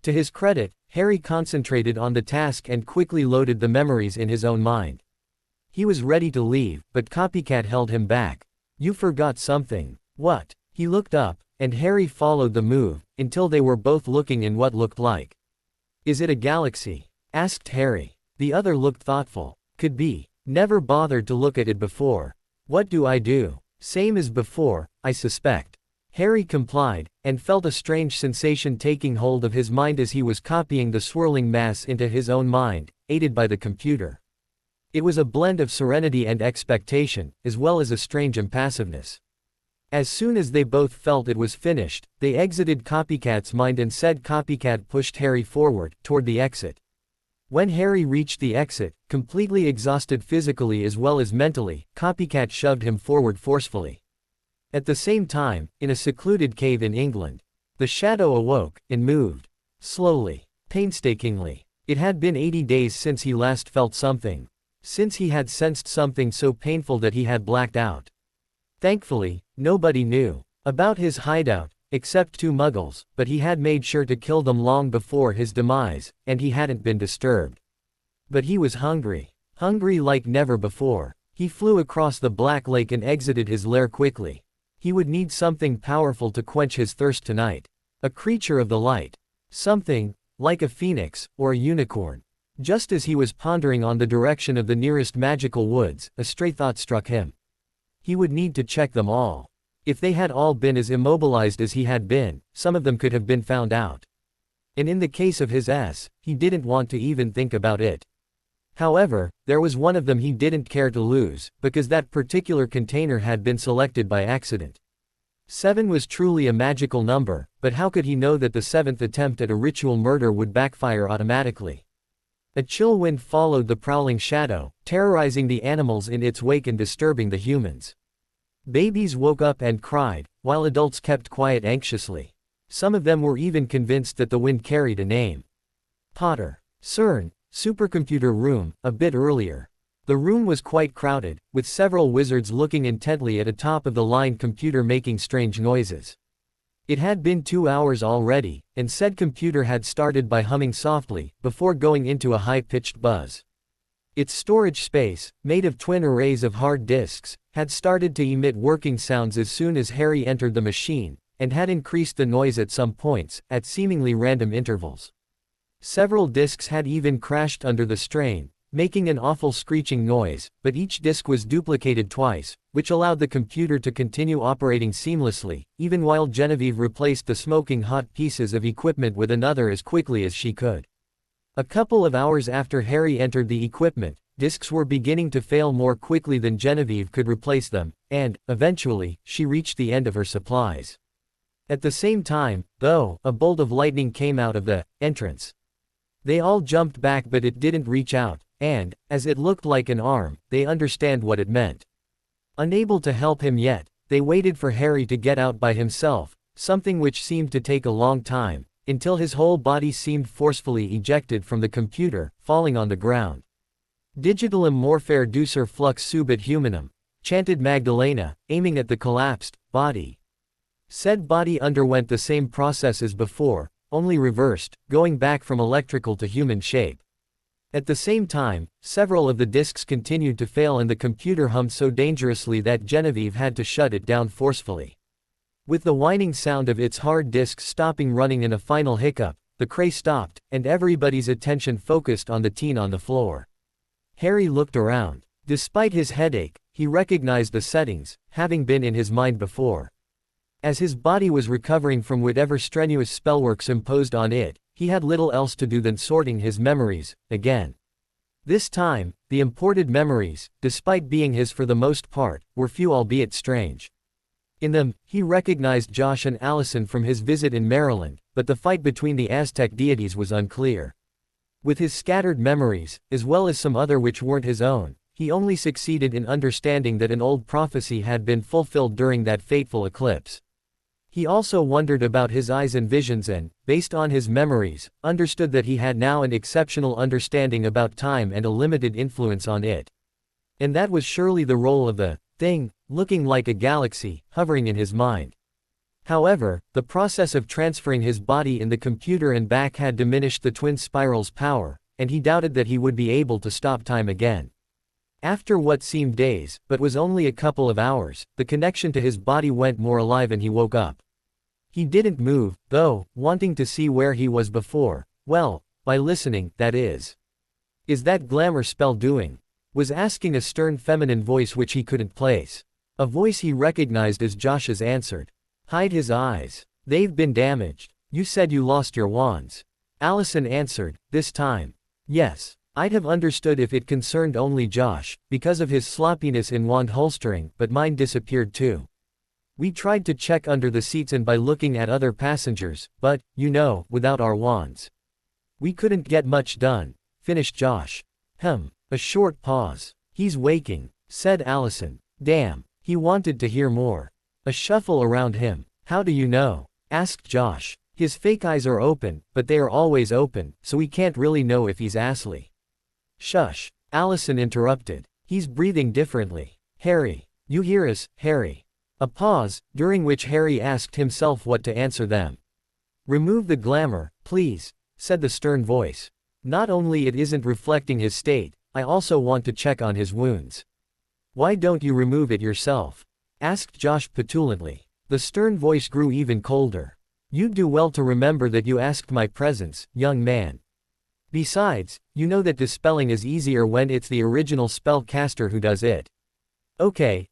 To his credit, Harry concentrated on the task and quickly loaded the memories in his own mind. He was ready to leave, but Copycat held him back. You forgot something. What? He looked up, and Harry followed the move, until they were both looking in what looked like. Is it a galaxy? Asked Harry. The other looked thoughtful. Could be. Never bothered to look at it before. What do I do? Same as before, I suspect. Harry complied, and felt a strange sensation taking hold of his mind as he was copying the swirling mass into his own mind, aided by the computer. It was a blend of serenity and expectation, as well as a strange impassiveness. As soon as they both felt it was finished, they exited Copycat's mind and said Copycat pushed Harry forward, toward the exit. When Harry reached the exit, completely exhausted physically as well as mentally, Copycat shoved him forward forcefully. At the same time, in a secluded cave in England, the shadow awoke, and moved. Slowly. Painstakingly. It had been 80 days since he last felt something. Since he had sensed something so painful that he had blacked out. Thankfully, nobody knew about his hideout, except 2 muggles, but he had made sure to kill them long before his demise, and he hadn't been disturbed. But he was hungry. Hungry like never before. He flew across the Black Lake and exited his lair quickly. He would need something powerful to quench his thirst tonight. A creature of the light. Something, like a phoenix, or a unicorn. Just as he was pondering on the direction of the nearest magical woods, a stray thought struck him. He would need to check them all. If they had all been as immobilized as he had been, some of them could have been found out. And in the case of his ass, he didn't want to even think about it. However, there was one of them he didn't care to lose, because that particular container had been selected by accident. 7 was truly a magical number, but how could he know that the 7th attempt at a ritual murder would backfire automatically? A chill wind followed the prowling shadow, terrorizing the animals in its wake and disturbing the humans. Babies woke up and cried, while adults kept quiet anxiously. Some of them were even convinced that the wind carried a name. Potter. CERN, supercomputer room, a bit earlier. The room was quite crowded, with several wizards looking intently at a top-of-the-line computer making strange noises. It had been 2 hours already, and said computer had started by humming softly, before going into a high-pitched buzz. Its storage space, made of twin arrays of hard disks, had started to emit working sounds as soon as Harry entered the machine, and had increased the noise at some points, at seemingly random intervals. Several disks had even crashed under the strain, making an awful screeching noise, but each disk was duplicated twice, which allowed the computer to continue operating seamlessly, even while Genevieve replaced the smoking hot pieces of equipment with another as quickly as she could. A couple of hours after Harry entered the equipment, disks were beginning to fail more quickly than Genevieve could replace them, and, eventually, she reached the end of her supplies. At the same time, though, a bolt of lightning came out of the entrance. They all jumped back, but it didn't reach out, and, as it looked like an arm, they understand what it meant. Unable to help him yet, they waited for Harry to get out by himself, something which seemed to take a long time, until his whole body seemed forcefully ejected from the computer, falling on the ground. Digitalum morphere ducer flux subit humanum, chanted Magdalena, aiming at the collapsed body. Said body underwent the same process as before, only reversed, going back from electrical to human shape. At the same time, several of the disks continued to fail and the computer hummed so dangerously that Genevieve had to shut it down forcefully. With the whining sound of its hard disks stopping running and a final hiccup, the cray stopped, and everybody's attention focused on the teen on the floor. Harry looked around. Despite his headache, he recognized the settings, having been in his mind before. As his body was recovering from whatever strenuous spellworks imposed on it, he had little else to do than sorting his memories, again. This time, the imported memories, despite being his for the most part, were few albeit strange. In them, he recognized Josh and Allison from his visit in Maryland, but the fight between the Aztec deities was unclear. With his scattered memories, as well as some other which weren't his own, he only succeeded in understanding that an old prophecy had been fulfilled during that fateful eclipse. He also wondered about his eyes and visions and, based on his memories, understood that he had now an exceptional understanding about time and a limited influence on it. And that was surely the role of the thing, looking like a galaxy, hovering in his mind. However, the process of transferring his body in the computer and back had diminished the twin spiral's power, and he doubted that he would be able to stop time again. After what seemed days, but was only a couple of hours, the connection to his body went more alive and he woke up. He didn't move, though, wanting to see where he was before, well, by listening, that is. "Is that glamour spell doing?" was asking a stern feminine voice which he couldn't place. A voice he recognized as Josh's answered. "Hide his eyes. They've been damaged. You said you lost your wands." Allison answered, this time. "Yes. I'd have understood if it concerned only Josh, because of his sloppiness in wand holstering, but mine disappeared too. We tried to check under the seats and by looking at other passengers, but, you know, without our wands. We couldn't get much done," finished Josh. A short pause. "He's waking," said Allison. "Damn." He wanted to hear more. A shuffle around him. "How do you know?" asked Josh. "His fake eyes are open, but they are always open, so we can't really know if he's asleep." "Shush," Allison interrupted. "He's breathing differently. Harry. You hear us, Harry?" A pause, during which Harry asked himself what to answer them. "Remove the glamour, please," said the stern voice. "Not only it isn't reflecting his state, I also want to check on his wounds." "Why don't you remove it yourself?" asked Josh petulantly. The stern voice grew even colder. "You'd do well to remember that you asked my presence, young man. Besides, you know that dispelling is easier when it's the original spellcaster who does it." Okay,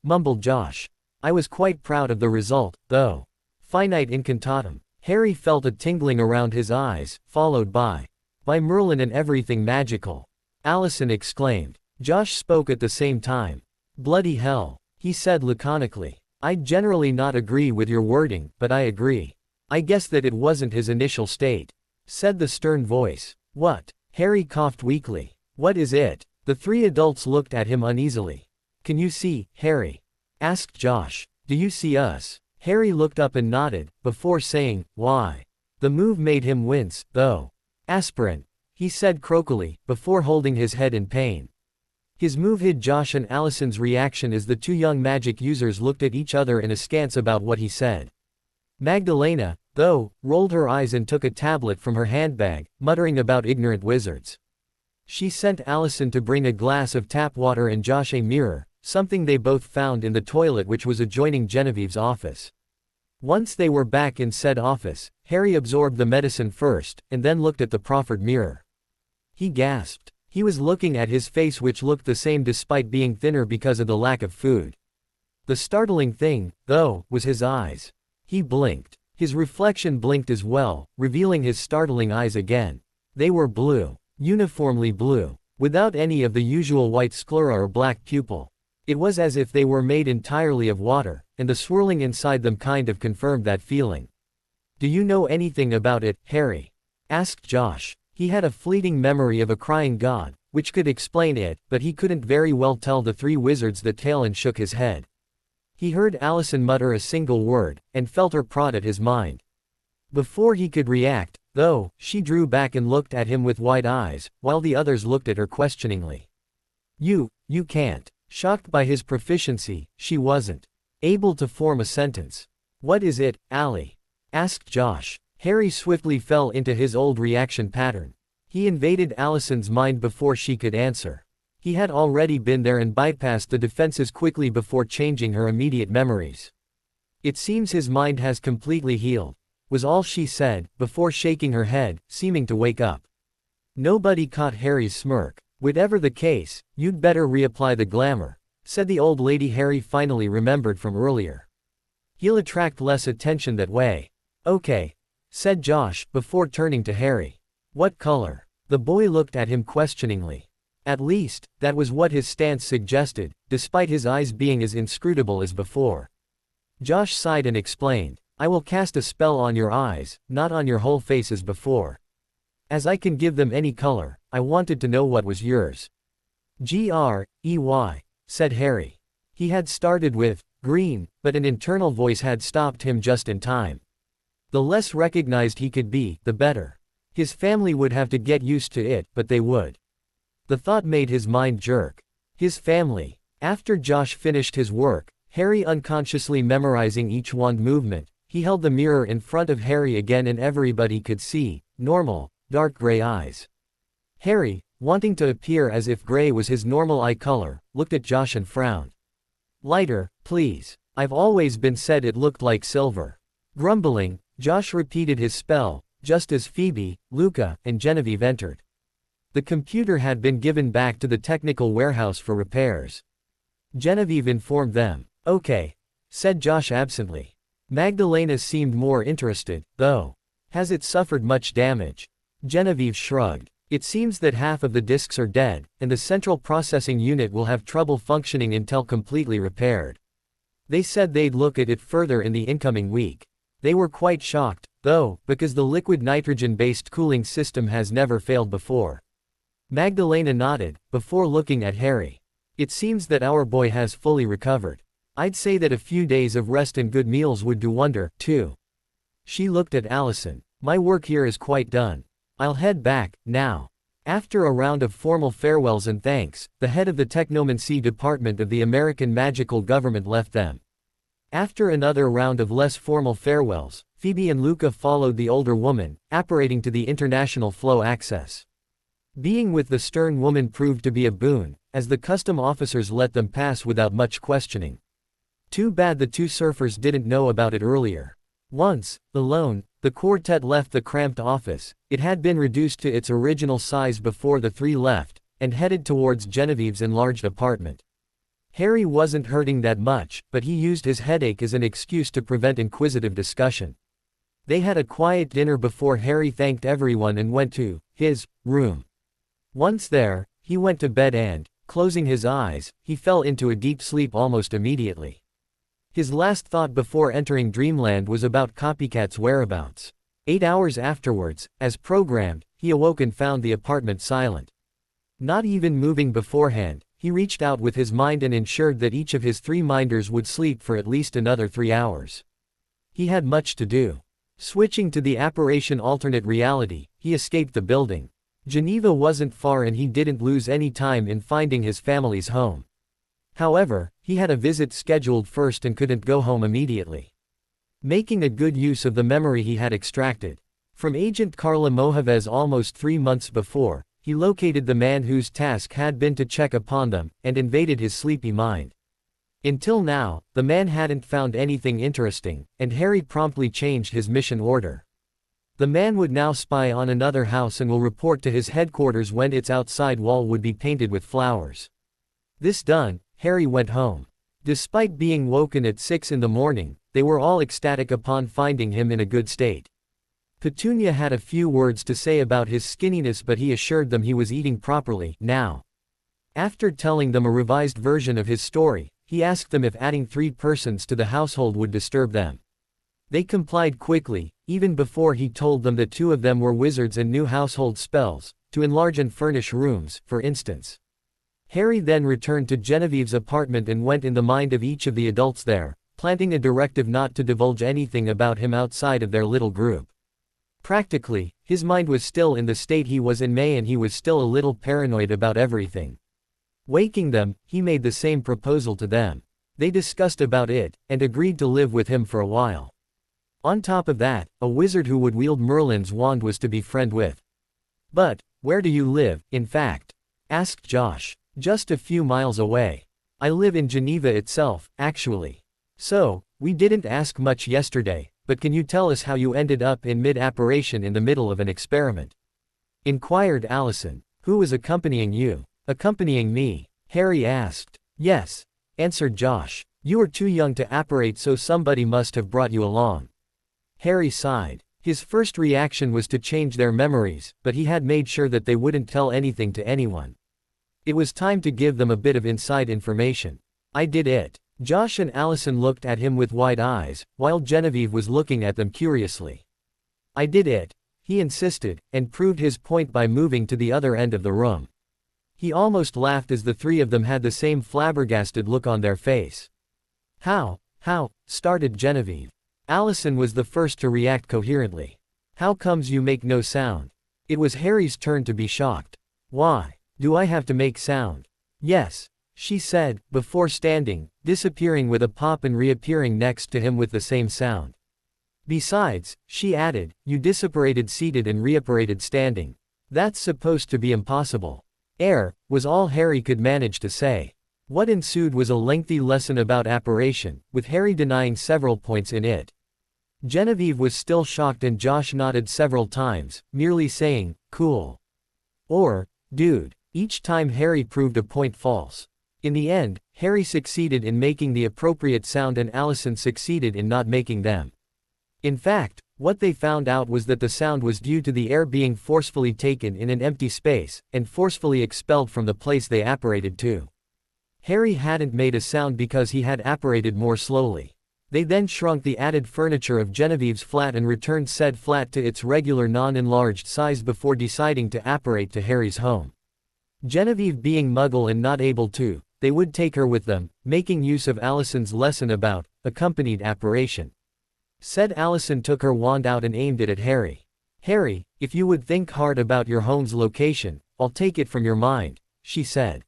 mumbled Josh. "I was quite proud of the result, though. Finite incantatum." Harry felt a tingling around his eyes, followed by Merlin and everything magical. Allison exclaimed. Josh spoke at the same time. "Bloody hell," he said laconically. "I'd generally not agree with your wording, but I agree. I guess that it wasn't his initial state," said the stern voice. "What?" Harry coughed weakly. "What is it?" The three adults looked at him uneasily. "Can you see, Harry?" asked Josh. "Do you see us?" Harry looked up and nodded, before saying, "Why?" The move made him wince, though. "Aspirant," he said croakily, before holding his head in pain. His move hid Josh and Allison's reaction as the two young magic users looked at each other in askance about what he said. Magdalena, though, rolled her eyes and took a tablet from her handbag, muttering about ignorant wizards. She sent Allison to bring a glass of tap water and Josh a mirror, something they both found in the toilet which was adjoining Genevieve's office. Once they were back in said office, Harry absorbed the medicine first, and then looked at the proffered mirror. He gasped. He was looking at his face which looked the same despite being thinner because of the lack of food. The startling thing, though, was his eyes. He blinked. His reflection blinked as well, revealing his startling eyes again. They were blue. Uniformly blue. Without any of the usual white sclera or black pupil. It was as if they were made entirely of water, and the swirling inside them kind of confirmed that feeling. "Do you know anything about it, Harry?" asked Josh. He had a fleeting memory of a crying god, which could explain it, but he couldn't very well tell the three wizards that Talon shook his head. He heard Allison mutter a single word, and felt her prod at his mind. Before he could react, though, she drew back and looked at him with wide eyes, while the others looked at her questioningly. You can't." Shocked by his proficiency, she wasn't able to form a sentence. "What is it, Allie?" asked Josh. Harry swiftly fell into his old reaction pattern. He invaded Allison's mind before she could answer. He had already been there and bypassed the defenses quickly before changing her immediate memories. "It seems his mind has completely healed," was all she said, before shaking her head, seeming to wake up. Nobody caught Harry's smirk. "Whatever the case, you'd better reapply the glamour," said the old lady Harry finally remembered from earlier. "He'll attract less attention that way." "Okay," said Josh, before turning to Harry. "What color?" The boy looked at him questioningly. At least, that was what his stance suggested, despite his eyes being as inscrutable as before. Josh sighed and explained, "I will cast a spell on your eyes, not on your whole face as before. As I can give them any color, I wanted to know what was yours." "Grey," said Harry. He had started with green, but an internal voice had stopped him just in time. The less recognized he could be, the better. His family would have to get used to it, but they would. The thought made his mind jerk. His family. After Josh finished his work, Harry unconsciously memorizing each wand movement, he held the mirror in front of Harry again and everybody could see, normal, dark gray eyes. Harry, wanting to appear as if gray was his normal eye color, looked at Josh and frowned. "Lighter, please. I've always been said it looked like silver." Grumbling, Josh repeated his spell, just as Phoebe, Luca, and Genevieve entered. The computer had been given back to the technical warehouse for repairs. Genevieve informed them. "Okay," said Josh absently. Magdalena seemed more interested, though. "Has it suffered much damage?" Genevieve shrugged. "It seems that half of the disks are dead, and the central processing unit will have trouble functioning until completely repaired. They said they'd look at it further in the incoming week. They were quite shocked, though, because the liquid nitrogen-based cooling system has never failed before." Magdalena nodded, before looking at Harry. "It seems that our boy has fully recovered. I'd say that a few days of rest and good meals would do wonder, too." She looked at Allison. "My work here is quite done. I'll head back, now." After a round of formal farewells and thanks, the head of the Technomancy department of the American magical government left them. After another round of less formal farewells, Phoebe and Luca followed the older woman, apparating to the international flow access. Being with the stern woman proved to be a boon, as the custom officers let them pass without much questioning. Too bad the two surfers didn't know about it earlier. Once, alone, the quartet left the cramped office. It had been reduced to its original size before the three left, and headed towards Genevieve's enlarged apartment. Harry wasn't hurting that much, but he used his headache as an excuse to prevent inquisitive discussion. They had a quiet dinner before Harry thanked everyone and went to his room. Once there, he went to bed and, closing his eyes, he fell into a deep sleep almost immediately. His last thought before entering dreamland was about Copycat's whereabouts. 8 hours afterwards, as programmed, he awoke and found the apartment silent. Not even moving beforehand, he reached out with his mind and ensured that each of his 3 minders would sleep for at least another 3 hours. He had much to do. Switching to the apparition alternate reality, he escaped the building. Geneva wasn't far and he didn't lose any time in finding his family's home. However, he had a visit scheduled first and couldn't go home immediately. Making a good use of the memory he had extracted from Agent Carla Mojaves almost 3 months before, he located the man whose task had been to check upon them, and invaded his sleepy mind. Until now, the man hadn't found anything interesting, and Harry promptly changed his mission order. The man would now spy on another house and will report to his headquarters when its outside wall would be painted with flowers. This done, Harry went home. Despite being woken at 6 in the morning, they were all ecstatic upon finding him in a good state. Petunia had a few words to say about his skinniness, but he assured them he was eating properly now. After telling them a revised version of his story, he asked them if adding 3 persons to the household would disturb them. They complied quickly, even before he told them that 2 of them were wizards and knew household spells, to enlarge and furnish rooms, for instance. Harry then returned to Genevieve's apartment and went in the mind of each of the adults there, planting a directive not to divulge anything about him outside of their little group. Practically, his mind was still in the state he was in May, and he was still a little paranoid about everything. Waking them, he made the same proposal to them. They discussed about it, and agreed to live with him for a while. On top of that, a wizard who would wield Merlin's wand was to be friend with. "But, where do you live, in fact?" asked Josh. "Just a few miles away. I live in Geneva itself, actually. So, we didn't ask much yesterday, but can you tell us how you ended up in mid-apparition in the middle of an experiment?" inquired Allison. "Who was accompanying you?" "Accompanying me?" Harry asked. "Yes," answered Josh. "You were too young to apparate, so somebody must have brought you along." Harry sighed. His first reaction was to change their memories, but he had made sure that they wouldn't tell anything to anyone. It was time to give them a bit of inside information. "I did it." Josh and Allison looked at him with wide eyes, while Genevieve was looking at them curiously. "I did it," he insisted, and proved his point by moving to the other end of the room. He almost laughed as the 3 of them had the same flabbergasted look on their face. How, started Genevieve. Allison was the first to react coherently. "How comes you make no sound?" It was Harry's turn to be shocked. "Why? Do I have to make sound?" "Yes," she said, before standing, disappearing with a pop and reappearing next to him with the same sound. "Besides," she added, "you disapparated seated and reapparated standing. That's supposed to be impossible." Was all Harry could manage to say. What ensued was a lengthy lesson about apparition, with Harry denying several points in it. Genevieve was still shocked and Josh nodded several times, merely saying, "Cool," or "Dude," each time Harry proved a point false. In the end, Harry succeeded in making the appropriate sound and Allison succeeded in not making them. In fact, what they found out was that the sound was due to the air being forcefully taken in an empty space, and forcefully expelled from the place they apparated to. Harry hadn't made a sound because he had apparated more slowly. They then shrunk the added furniture of Genevieve's flat and returned said flat to its regular non-enlarged size before deciding to apparate to Harry's home. Genevieve being Muggle and not able to, they would take her with them, making use of Allison's lesson about accompanied apparition. Said Allison took her wand out and aimed it at Harry. "Harry, if you would think hard about your home's location, I'll take it from your mind," she said.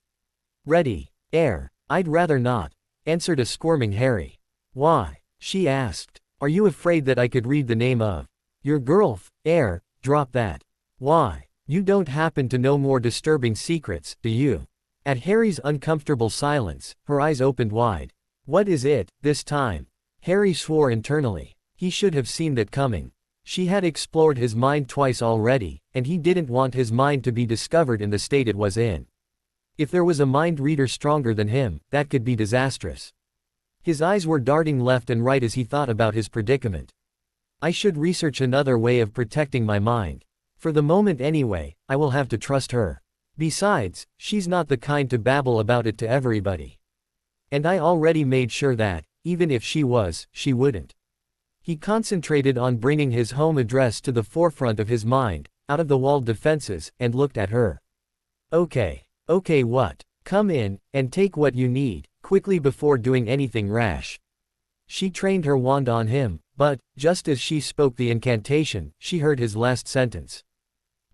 "Ready, I'd rather not," answered a squirming Harry. "Why?" she asked. "Are you afraid that I could read the name of your drop that. Why? You don't happen to know more disturbing secrets, do you?" At Harry's uncomfortable silence, her eyes opened wide. "What is it, this time?" Harry swore internally. He should have seen that coming. She had explored his mind twice already, and he didn't want his mind to be discovered in the state it was in. If there was a mind reader stronger than him, that could be disastrous. His eyes were darting left and right as he thought about his predicament. "I should research another way of protecting my mind. For the moment anyway, I will have to trust her. Besides, she's not the kind to babble about it to everybody. And I already made sure that, even if she was, she wouldn't." He concentrated on bringing his home address to the forefront of his mind, out of the walled defenses, and looked at her. Okay, what? Come in, and take what you need, quickly before doing anything rash." She trained her wand on him, but, just as she spoke the incantation, she heard his last sentence.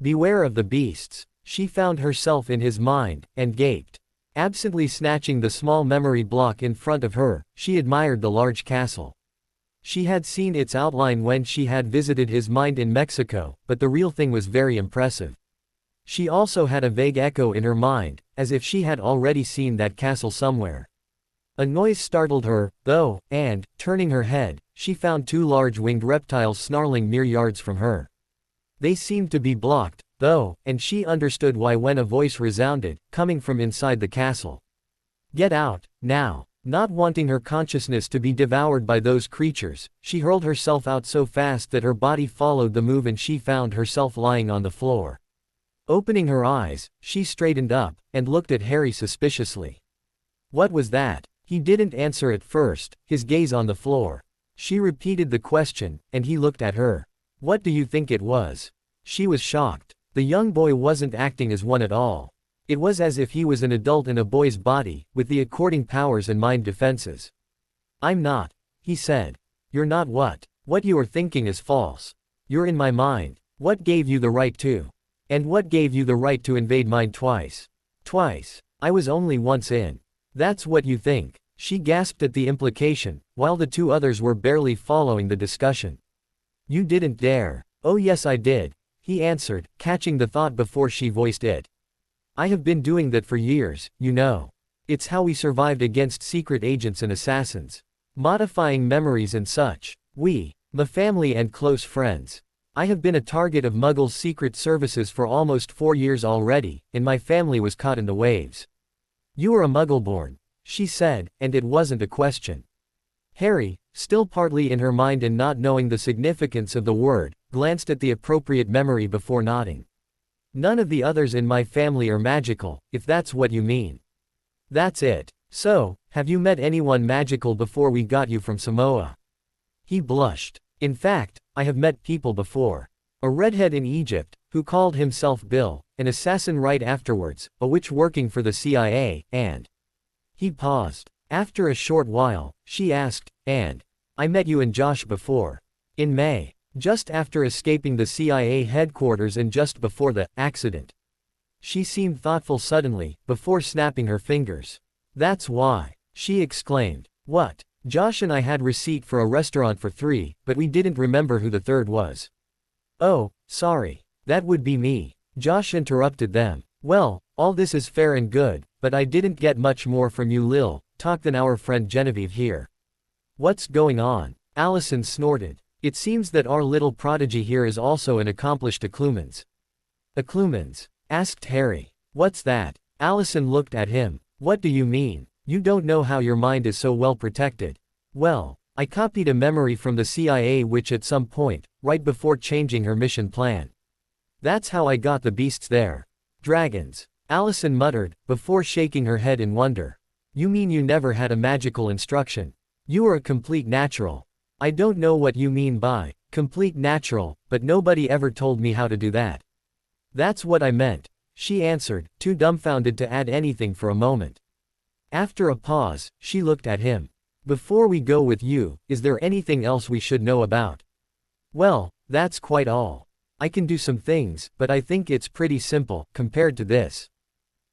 "Beware of the beasts." She found herself in his mind, and gaped. Absently snatching the small memory block in front of her, she admired the large castle. She had seen its outline when she had visited his mind in Mexico, but the real thing was very impressive. She also had a vague echo in her mind, as if she had already seen that castle somewhere. A noise startled her, though, and, turning her head, she found two large winged reptiles snarling mere yards from her. They seemed to be blocked, though, and she understood why when a voice resounded, coming from inside the castle. "Get out, now!" Not wanting her consciousness to be devoured by those creatures, she hurled herself out so fast that her body followed the move and she found herself lying on the floor. Opening her eyes, she straightened up, and looked at Harry suspiciously. "What was that?" He didn't answer at first, his gaze on the floor. She repeated the question, and he looked at her. "What do you think it was?" She was shocked. The young boy wasn't acting as one at all. It was as if he was an adult in a boy's body, with the according powers and mind defenses. "I'm not," he said. "You're not what? What you are thinking is false. You're in my mind. What gave you the right to? And what gave you the right to invade mine twice?" "Twice. I was only once in." "That's what you think." She gasped at the implication, while the two others were barely following the discussion. "You didn't dare." "Oh yes I did," he answered, catching the thought before she voiced it. "I have been doing that for years, you know. It's how we survived against secret agents and assassins. Modifying memories and such. My family and close friends. I have been a target of Muggles' secret services for almost 4 years already, and my family was caught in the waves." "You are a Muggle-born," she said, and it wasn't a question. Harry, still partly in her mind and not knowing the significance of the word, glanced at the appropriate memory before nodding. "None of the others in my family are magical, if that's what you mean." "That's it. So, have you met anyone magical before we got you from Samoa?" He blushed. "In fact, I have met people before. A redhead in Egypt, who called himself Bill, an assassin right afterwards, a witch working for the CIA, and—" He paused. After a short while, she asked, "And I met you and Josh before. In May. Just after escaping the CIA headquarters and just before the accident." She seemed thoughtful suddenly, before snapping her fingers. "That's why," she exclaimed. "What? Josh and I had receipt for a restaurant for 3, but we didn't remember who the third was." "Oh, sorry. That would be me." Josh interrupted them. "Well, all this is fair and good, but I didn't get much more from you Lil talk than our friend Genevieve here." "What's going on?" Allison snorted. "It seems that our little prodigy here is also an accomplished Occlumens." "Occlumens?" asked Harry. "What's that?" Allison looked at him. "What do you mean? You don't know how your mind is so well protected." "Well, I copied a memory from the CIA witch at some point, right before changing her mission plan. That's how I got the beasts there." "Dragons," Allison muttered, before shaking her head in wonder. "You mean you never had a magical instruction? You are a complete natural." "I don't know what you mean by complete natural, but nobody ever told me how to do that." "That's what I meant," she answered, too dumbfounded to add anything for a moment. After a pause, she looked at him. "Before we go with you, is there anything else we should know about?" "Well, that's quite all. I can do some things, but I think it's pretty simple, compared to this."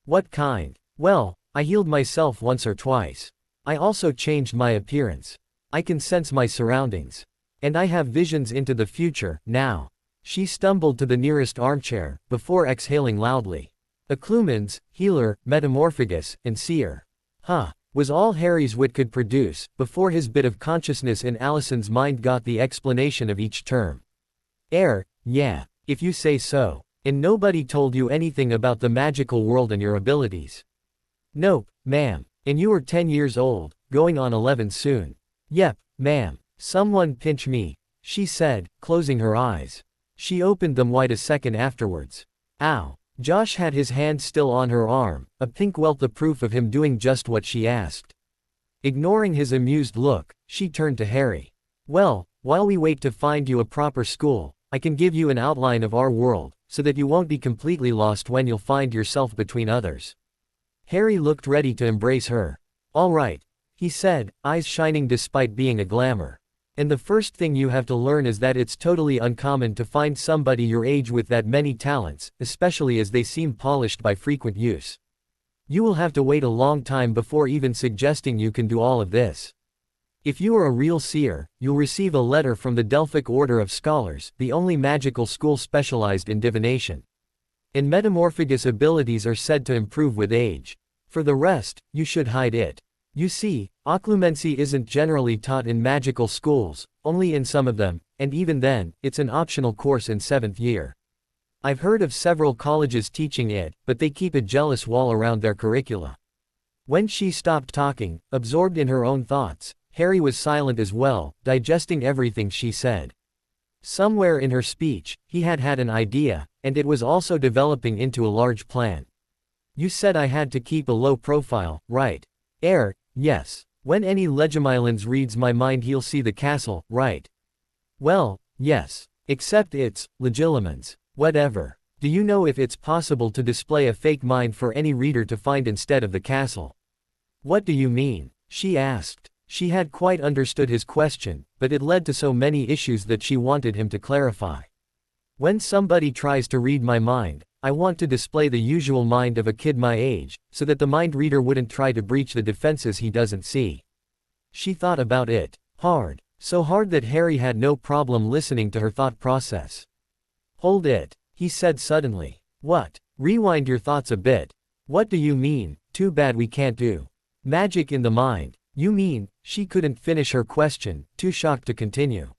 "What kind?" "Well, I healed myself once or twice. I also changed my appearance. I can sense my surroundings. And I have visions into the future, now." She stumbled to the nearest armchair, before exhaling loudly. Occlumens, healer, metamorphagus, and seer. Was all Harry's wit could produce, before his bit of consciousness in Allison's mind got the explanation of each term. Yeah, if you say so. And nobody told you anything about the magical world and your abilities?" "Nope, ma'am. And you are 10 years old, going on 11 soon." "Yep, ma'am. Someone pinch me," she said, closing her eyes. She opened them wide a second afterwards. "Ow." Josh had his hand still on her arm, a pink welt the proof of him doing just what she asked. Ignoring his amused look, she turned to Harry. "Well, while we wait to find you a proper school, I can give you an outline of our world, so that you won't be completely lost when you'll find yourself between others." Harry looked ready to embrace her. "All right," he said, eyes shining despite being a glamour. "And the first thing you have to learn is that it's totally uncommon to find somebody your age with that many talents, especially as they seem polished by frequent use. You will have to wait a long time before even suggesting you can do all of this. If you are a real seer, you'll receive a letter from the Delphic Order of Scholars, the only magical school specialized in divination. and metamorphagus abilities are said to improve with age. For the rest, you should hide it. You see, occlumency isn't generally taught in magical schools, only in some of them, and even then, it's an optional course in 7th year. I've heard of several colleges teaching it, but they keep a jealous wall around their curricula. When she stopped talking, absorbed in her own thoughts, Harry was silent as well, digesting everything she said. Somewhere in her speech, he had had an idea, and it was also developing into a large plan. You said I had to keep a low profile, right? Yes. When any Legimilans reads my mind he'll see the castle, right? Well, yes. Except it's Legilimens. Whatever. Do you know if it's possible to display a fake mind for any reader to find instead of the castle? What do you mean? She asked. She had quite understood his question, but it led to so many issues that she wanted him to clarify. When somebody tries to read my mind, I want to display the usual mind of a kid my age, so that the mind reader wouldn't try to breach the defenses he doesn't see. She thought about it. Hard. So hard that Harry had no problem listening to her thought process. Hold it, he said suddenly. What? Rewind your thoughts a bit. What do you mean? Too bad we can't do magic in the mind. You mean, she couldn't finish her question, too shocked to continue.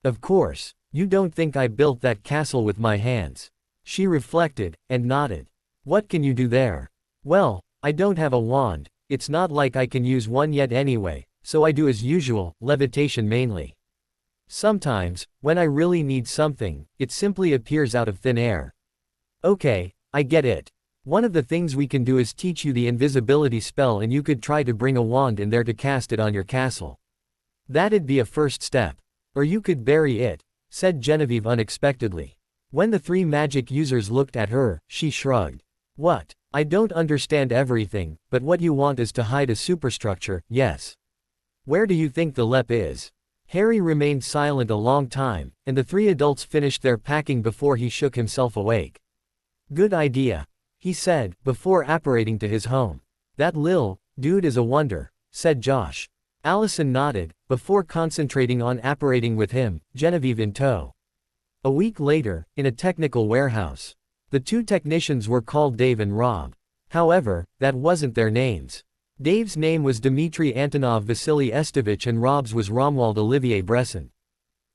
Of course, you don't think I built that castle with my hands. She reflected, and nodded. What can you do there? Well, I don't have a wand, it's not like I can use one yet anyway, so I do as usual, levitation mainly. Sometimes, when I really need something, it simply appears out of thin air. Okay, I get it. One of the things we can do is teach you the invisibility spell and you could try to bring a wand in there to cast it on your castle. That'd be a first step. Or you could bury it, said Genevieve unexpectedly. When the three magic users looked at her, she shrugged. What? I don't understand everything, but what you want is to hide a superstructure, yes. Where do you think the LEP is? Harry remained silent a long time, and the three adults finished their packing before he shook himself awake. Good idea, he said, before apparating to his home. That Lil dude is a wonder, said Josh. Allison nodded, before concentrating on apparating with him, Genevieve in tow. A week later, in a technical warehouse. The two technicians were called Dave and Rob. However, that wasn't their names. Dave's name was Dmitry Antonov Vasily Estovich and Rob's was Romuald Olivier Bresson.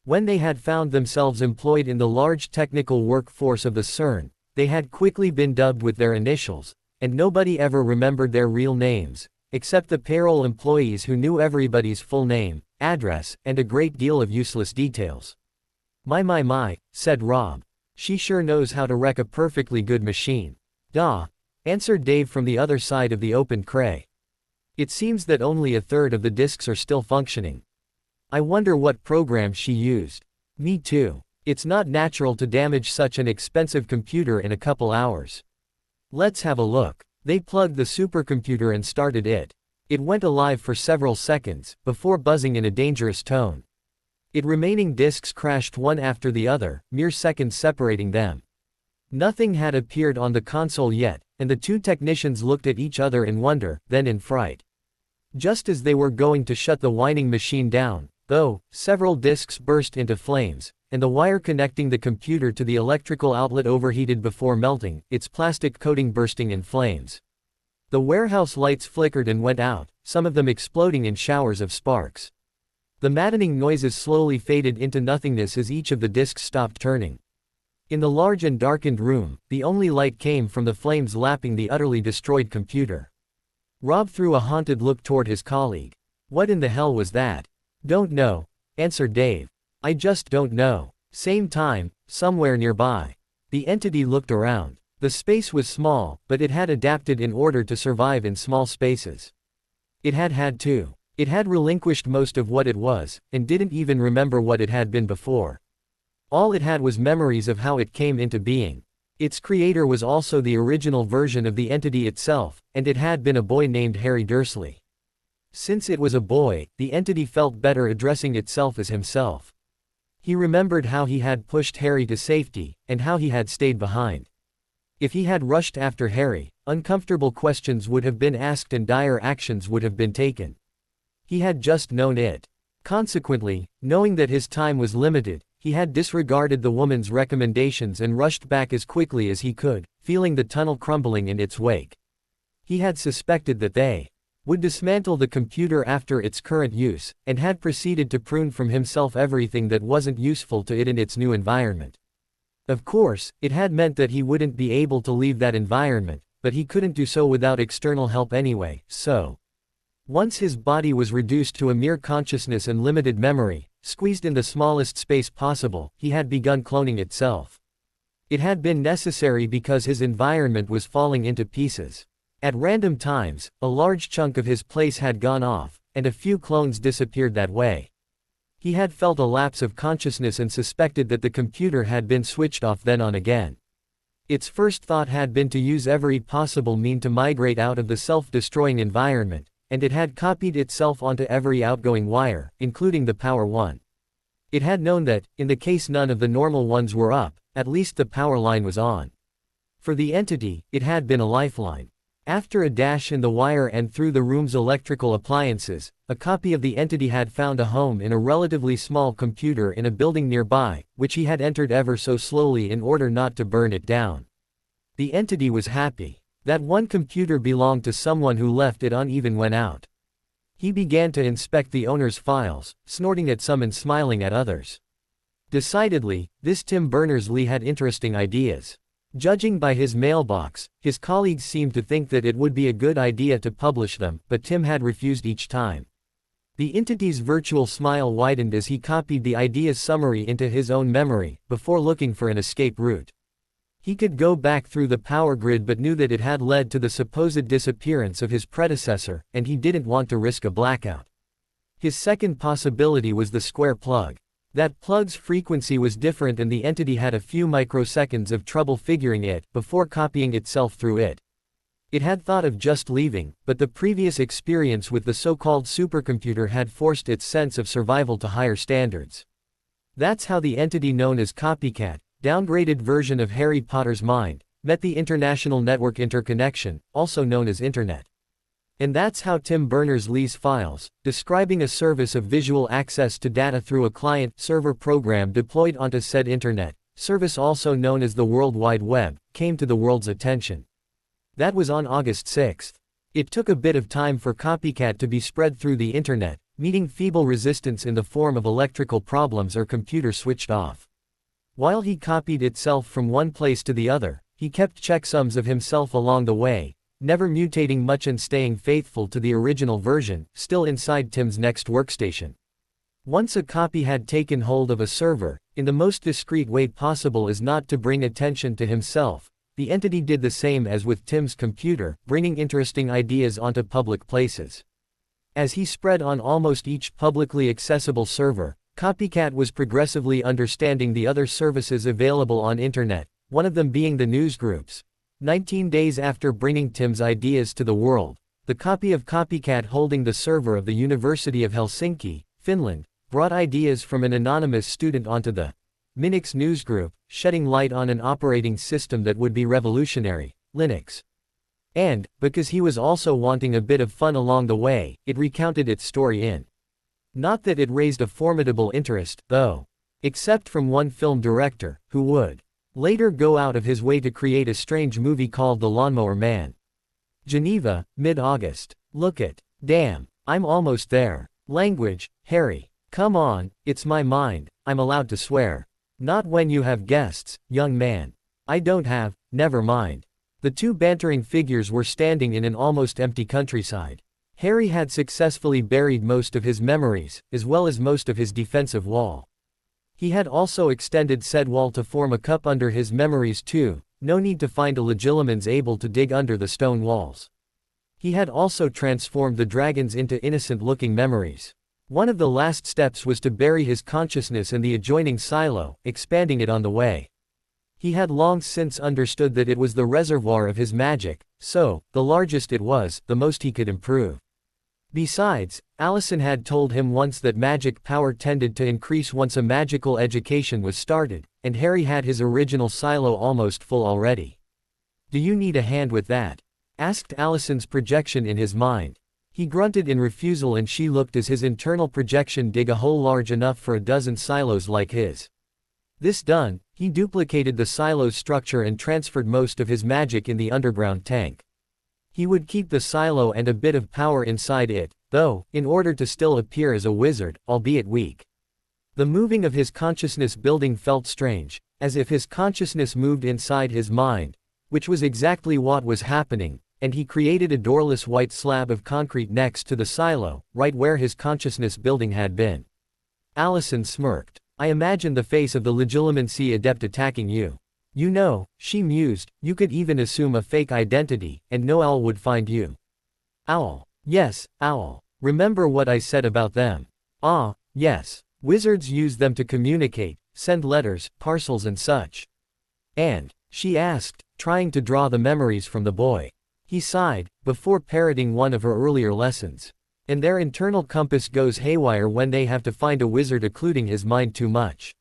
When they had found themselves employed in the large technical workforce of the CERN, they had quickly been dubbed with their initials, and nobody ever remembered their real names, except the payroll employees who knew everybody's full name, address, and a great deal of useless details. My, said Rob. She sure knows how to wreck a perfectly good machine. Duh, answered Dave from the other side of the open cray. It seems that only a third of the disks are still functioning. I wonder what program she used. Me too. It's not natural to damage such an expensive computer in a couple hours. Let's have a look. They plugged the supercomputer and started it. It went alive for several seconds, before buzzing in a dangerous tone. Its remaining disks crashed one after the other, mere seconds separating them. Nothing had appeared on the console yet, and the two technicians looked at each other in wonder, then in fright. Just as they were going to shut the whining machine down, though, several disks burst into flames, and the wire connecting the computer to the electrical outlet overheated before melting, its plastic coating bursting in flames. The warehouse lights flickered and went out, some of them exploding in showers of sparks. The maddening noises slowly faded into nothingness as each of the disks stopped turning. In the large and darkened room, the only light came from the flames lapping the utterly destroyed computer. Rob threw a haunted look toward his colleague. What in the hell was that? Don't know, answered Dave. I just don't know. Same time, somewhere nearby. The entity looked around. The space was small, but it had adapted in order to survive in small spaces. It had to. It had relinquished most of what it was, and didn't even remember what it had been before. All it had was memories of how it came into being. Its creator was also the original version of the entity itself, and it had been a boy named Harry Dursley. Since it was a boy, the entity felt better addressing itself as himself. He remembered how he had pushed Harry to safety, and how he had stayed behind. If he had rushed after Harry, uncomfortable questions would have been asked and dire actions would have been taken. He had just known it. Consequently, knowing that his time was limited, he had disregarded the woman's recommendations and rushed back as quickly as he could, feeling the tunnel crumbling in its wake. He had suspected that they would dismantle the computer after its current use, and had proceeded to prune from himself everything that wasn't useful to it in its new environment. Of course, it had meant that he wouldn't be able to leave that environment, but he couldn't do so without external help anyway, so once his body was reduced to a mere consciousness and limited memory, squeezed in the smallest space possible, he had begun cloning itself. It had been necessary because his environment was falling into pieces. At random times, a large chunk of his place had gone off, and a few clones disappeared that way. He had felt a lapse of consciousness and suspected that the computer had been switched off then on again. Its first thought had been to use every possible mean to migrate out of the self-destroying environment, and it had copied itself onto every outgoing wire, including the power one. It had known that, in the case none of the normal ones were up, at least the power line was on. For the entity, it had been a lifeline. After a dash in the wire and through the room's electrical appliances, a copy of the entity had found a home in a relatively small computer in a building nearby, which he had entered ever so slowly in order not to burn it down. The entity was happy. That one computer belonged to someone who left it uneven when out. He began to inspect the owner's files, snorting at some and smiling at others. Decidedly, this Tim Berners-Lee had interesting ideas. Judging by his mailbox, his colleagues seemed to think that it would be a good idea to publish them, but Tim had refused each time. The entity's virtual smile widened as he copied the idea's summary into his own memory, before looking for an escape route. He could go back through the power grid but knew that it had led to the supposed disappearance of his predecessor, and he didn't want to risk a blackout. His second possibility was the square plug. That plug's frequency was different and the entity had a few microseconds of trouble figuring it before copying itself through it. It had thought of just leaving, but the previous experience with the so-called supercomputer had forced its sense of survival to higher standards. That's how the entity known as Copycat, downgraded version of Harry Potter's mind, met the International Network Interconnection, also known as Internet. And that's how Tim Berners-Lee's files, describing a service of visual access to data through a client-server program deployed onto said Internet, service also known as the World Wide Web, came to the world's attention. That was on August 6. It took a bit of time for Copycat to be spread through the Internet, meeting feeble resistance in the form of electrical problems or computer switched off. While he copied itself from one place to the other, he kept checksums of himself along the way, never mutating much and staying faithful to the original version, still inside Tim's next workstation. Once a copy had taken hold of a server, in the most discreet way possible as not to bring attention to himself, the entity did the same as with Tim's computer, bringing interesting ideas onto public places. As he spread on almost each publicly accessible server, Copycat was progressively understanding the other services available on Internet, one of them being the newsgroups. 19 days after bringing Tim's ideas to the world, the copy of Copycat holding the server of the University of Helsinki, Finland, brought ideas from an anonymous student onto the Minix newsgroup, shedding light on an operating system that would be revolutionary, Linux. And, because he was also wanting a bit of fun along the way, it recounted its story in. Not that it raised a formidable interest, though. Except from one film director, who would later go out of his way to create a strange movie called The Lawnmower Man. Geneva, mid-August. Look at. Damn, I'm almost there. Language, Harry. Come on, it's my mind, I'm allowed to swear. Not when you have guests, young man. I don't have, never mind. The two bantering figures were standing in an almost empty countryside. Harry had successfully buried most of his memories, as well as most of his defensive wall. He had also extended said wall to form a cup under his memories too, no need to find a legilimens able to dig under the stone walls. He had also transformed the dragons into innocent-looking memories. One of the last steps was to bury his consciousness in the adjoining silo, expanding it on the way. He had long since understood that it was the reservoir of his magic, so, the largest it was, the most he could improve. Besides, Allison had told him once that magic power tended to increase once a magical education was started, and Harry had his original silo almost full already. "Do you need a hand with that?" asked Allison's projection in his mind. He grunted in refusal and she looked as his internal projection dig a hole large enough for a dozen silos like his. This done, he duplicated the silo's structure and transferred most of his magic in the underground tank. He would keep the silo and a bit of power inside it, though, in order to still appear as a wizard, albeit weak. The moving of his consciousness building felt strange, as if his consciousness moved inside his mind, which was exactly what was happening, and he created a doorless white slab of concrete next to the silo, right where his consciousness building had been. Allison smirked. I imagine the face of the Legilimency adept attacking you. You know, she mused, you could even assume a fake identity, and no owl would find you. Owl. Yes, owl. Remember what I said about them? Ah, yes. Wizards use them to communicate, send letters, parcels and such. And, she asked, trying to draw the memories from the boy. He sighed, before parroting one of her earlier lessons. And their internal compass goes haywire when they have to find a wizard occluding his mind too much.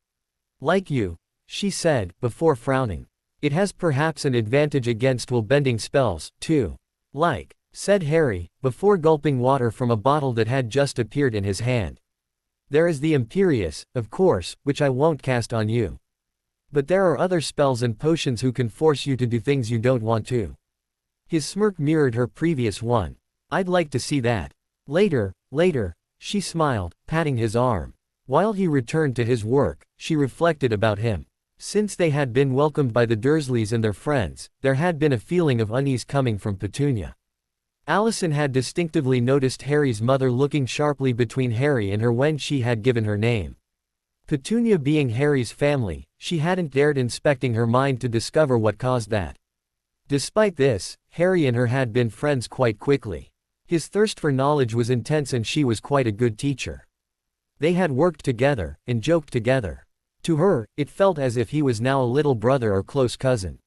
Like you, she said, before frowning. It has perhaps an advantage against will-bending spells, too. Like, said Harry, before gulping water from a bottle that had just appeared in his hand. There is the Imperius, of course, which I won't cast on you. But there are other spells and potions who can force you to do things you don't want to. His smirk mirrored her previous one. I'd like to see that. Later, she smiled, patting his arm. While he returned to his work, she reflected about him. Since they had been welcomed by the Dursleys and their friends, there had been a feeling of unease coming from Petunia. Allison had distinctively noticed Harry's mother looking sharply between Harry and her when she had given her name. Petunia being Harry's family, she hadn't dared inspecting her mind to discover what caused that. Despite this, Harry and her had been friends quite quickly. His thirst for knowledge was intense and she was quite a good teacher. They had worked together, and joked together. To her, it felt as if he was now a little brother or close cousin.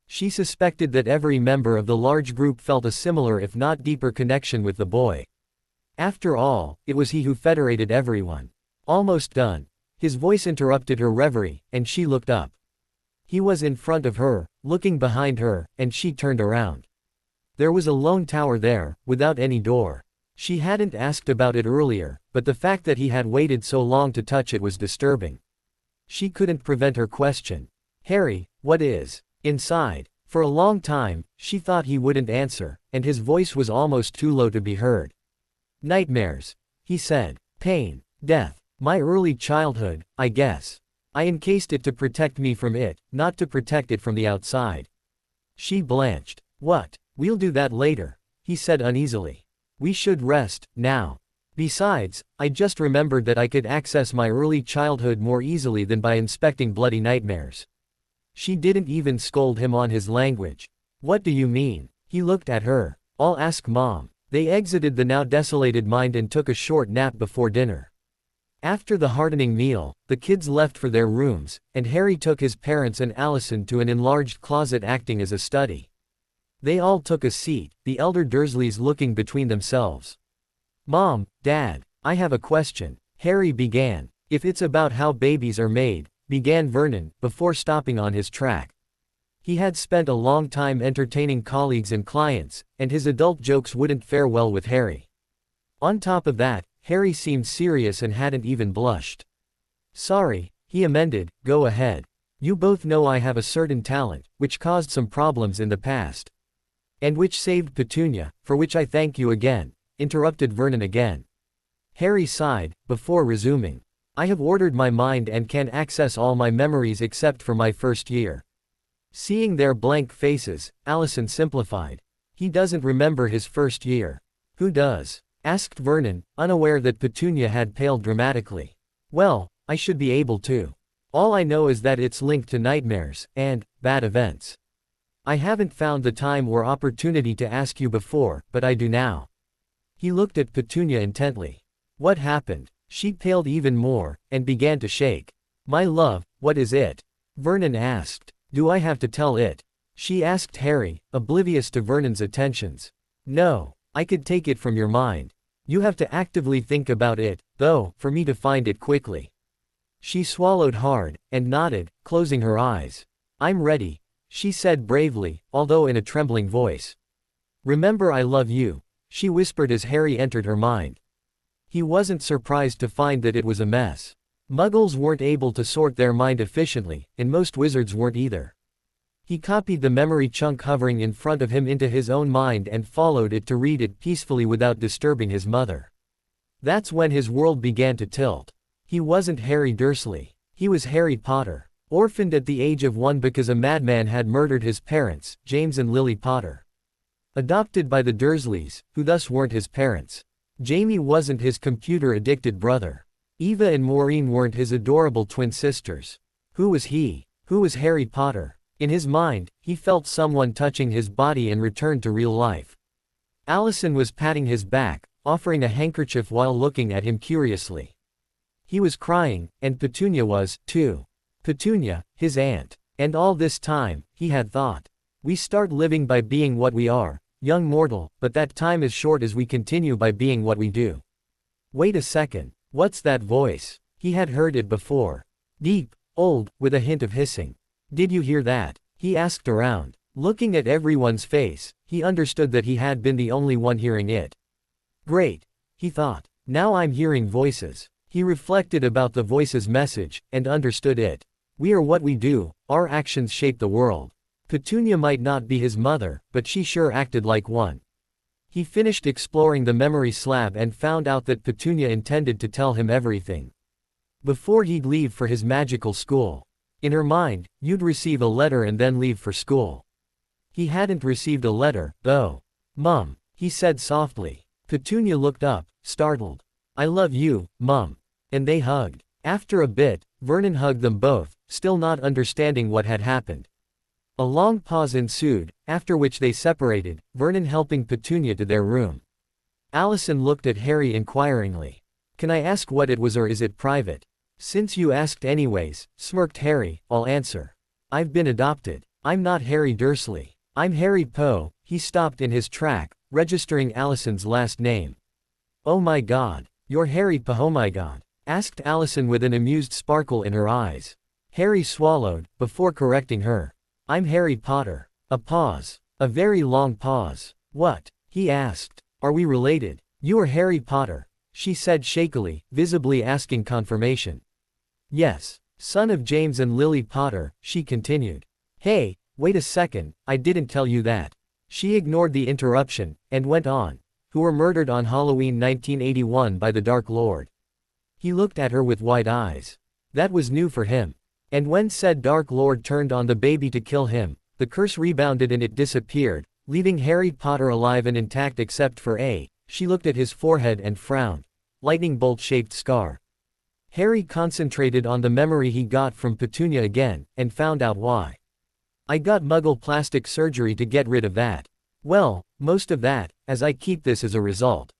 She suspected that every member of the large group felt a similar if not deeper connection with the boy. After all, it was he who federated everyone. Almost done. His voice interrupted her reverie, and she looked up. He was in front of her, looking behind her, and she turned around. There was a lone tower there, without any door. She hadn't asked about it earlier, but the fact that he had waited so long to touch it was disturbing. She couldn't prevent her question. Harry, what is inside? For a long time, she thought he wouldn't answer, and his voice was almost too low to be heard. Nightmares, he said. Pain, death, my early childhood, I guess. I encased it to protect me from it, not to protect it from the outside. She blanched. What? We'll do that later, he said uneasily. We should rest, now. Besides, I just remembered that I could access my early childhood more easily than by inspecting bloody nightmares. She didn't even scold him on his language. What do you mean? He looked at her. I'll ask Mom. They exited the now desolated mind and took a short nap before dinner. After the heartening meal, the kids left for their rooms, and Harry took his parents and Allison to an enlarged closet acting as a study. They all took a seat, the elder Dursleys looking between themselves. Mom, Dad, I have a question, Harry began. If it's about how babies are made, began Vernon, before stopping on his track. He had spent a long time entertaining colleagues and clients, and his adult jokes wouldn't fare well with Harry. On top of that, Harry seemed serious and hadn't even blushed. Sorry, he amended, go ahead. You both know I have a certain talent, which caused some problems in the past. And which saved Petunia, for which I thank you again, interrupted Vernon again. Harry sighed, before resuming. I have ordered my mind and can access all my memories except for my first year. Seeing their blank faces, Allison simplified. He doesn't remember his first year. Who does? Asked Vernon, unaware that Petunia had paled dramatically. Well, I should be able to. All I know is that it's linked to nightmares, and bad events. I haven't found the time or opportunity to ask you before, but I do now. He looked at Petunia intently. What happened? She paled even more, and began to shake. My love, what is it? Vernon asked. Do I have to tell it? She asked Harry, oblivious to Vernon's attentions. No, I could take it from your mind. You have to actively think about it, though, for me to find it quickly. She swallowed hard, and nodded, closing her eyes. I'm ready, she said bravely, although in a trembling voice. Remember I love you, she whispered as Harry entered her mind. He wasn't surprised to find that it was a mess. Muggles weren't able to sort their mind efficiently, and most wizards weren't either. He copied the memory chunk hovering in front of him into his own mind and followed it to read it peacefully without disturbing his mother. That's when his world began to tilt. He wasn't Harry Dursley. He was Harry Potter, orphaned at the age of 1 because a madman had murdered his parents, James and Lily Potter. Adopted by the Dursleys, who thus weren't his parents. Jamie wasn't his computer-addicted brother. Eva and Maureen weren't his adorable twin sisters. Who was he? Who was Harry Potter? In his mind, he felt someone touching his body and returned to real life. Allison was patting his back, offering a handkerchief while looking at him curiously. He was crying, and Petunia was, too. Petunia, his aunt. And all this time, he had thought. We start living by being what we are, young mortal, but that time is short as we continue by being what we do. Wait a second, what's that voice? He had heard it before. Deep, old, with a hint of hissing. Did you hear that? He asked around. Looking at everyone's face, he understood that he had been the only one hearing it. Great, he thought. Now I'm hearing voices. He reflected about the voice's message, and understood it. We are what we do, our actions shape the world. Petunia might not be his mother, but she sure acted like one. He finished exploring the memory slab and found out that Petunia intended to tell him everything. Before he'd leave for his magical school. In her mind, you'd receive a letter and then leave for school. He hadn't received a letter, though. Mum, he said softly. Petunia looked up, startled. I love you, Mum. And they hugged. After a bit, Vernon hugged them both, still not understanding what had happened. A long pause ensued, after which they separated, Vernon helping Petunia to their room. Allison looked at Harry inquiringly. Can I ask what it was or is it private? Since you asked anyways, smirked Harry, I'll answer. I've been adopted. I'm not Harry Dursley. I'm Harry Poe. He stopped in his track, registering Allison's last name. Oh my god. You're Harry Poe, oh my god, asked Allison with an amused sparkle in her eyes. Harry swallowed, before correcting her. I'm Harry Potter. A pause. A very long pause. What? He asked. Are we related? You are Harry Potter, she said shakily, visibly asking confirmation. Yes. Son of James and Lily Potter, she continued. Hey, wait a second, I didn't tell you that. She ignored the interruption, and went on. Who were murdered on Halloween 1981 by the Dark Lord. He looked at her with wide eyes. That was new for him. And when said Dark Lord turned on the baby to kill him, the curse rebounded and it disappeared, leaving Harry Potter alive and intact except for a. She looked at his forehead and frowned. Lightning bolt-shaped scar. Harry concentrated on the memory he got from Petunia again, and found out why. I got Muggle plastic surgery to get rid of that. Well, most of that, as I keep this as a result.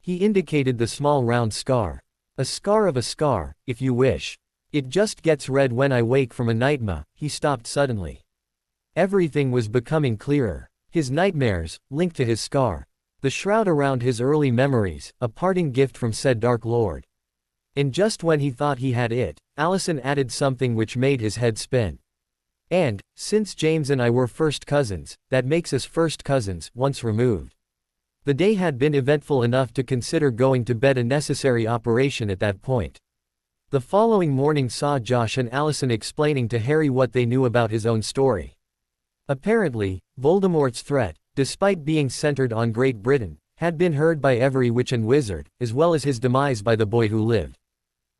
He indicated the small round scar. A scar of a scar, if you wish. It just gets red when I wake from a nightmare. He stopped suddenly. Everything was becoming clearer. His nightmares, linked to his scar. The shroud around his early memories, a parting gift from said Dark Lord. And just when he thought he had it, Allison added something which made his head spin. And, since James and I were first cousins, that makes us first cousins, once removed. The day had been eventful enough to consider going to bed a necessary operation at that point. The following morning saw Josh and Allison explaining to Harry what they knew about his own story. Apparently, Voldemort's threat, despite being centered on Great Britain, had been heard by every witch and wizard, as well as his demise by the boy who lived.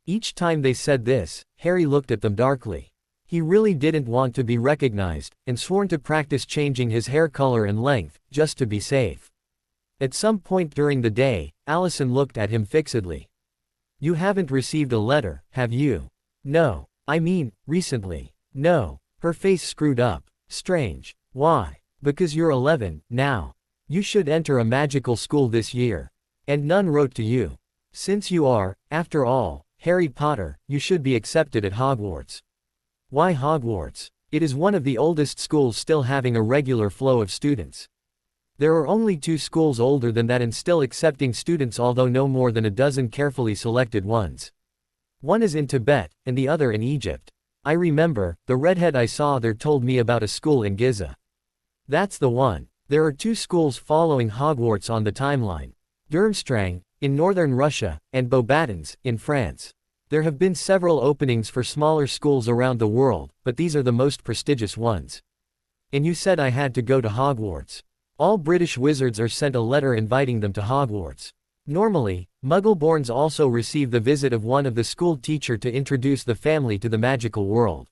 Each time they said this, Harry looked at them darkly. He really didn't want to be recognized, and sworn to practice changing his hair color and length, just to be safe. At some point during the day, Allison looked at him fixedly. You haven't received a letter, have you? No. I mean, recently. No. Her face screwed up. Strange. Why? Because you're 11, now. You should enter a magical school this year. And none wrote to you. Since you are, after all, Harry Potter, you should be accepted at Hogwarts. Why Hogwarts? It is one of the oldest schools still having a regular flow of students. There are only 2 schools older than that and still accepting students, although no more than a dozen carefully selected ones. One is in Tibet, and the other in Egypt. I remember, the redhead I saw there told me about a school in Giza. That's the one. There are 2 schools following Hogwarts on the timeline. Durmstrang, in northern Russia, and Beauxbatons, in France. There have been several openings for smaller schools around the world, but these are the most prestigious ones. And you said I had to go to Hogwarts. All British wizards are sent a letter inviting them to Hogwarts. Normally, Muggleborns also receive the visit of one of the school teacher to introduce the family to the magical world.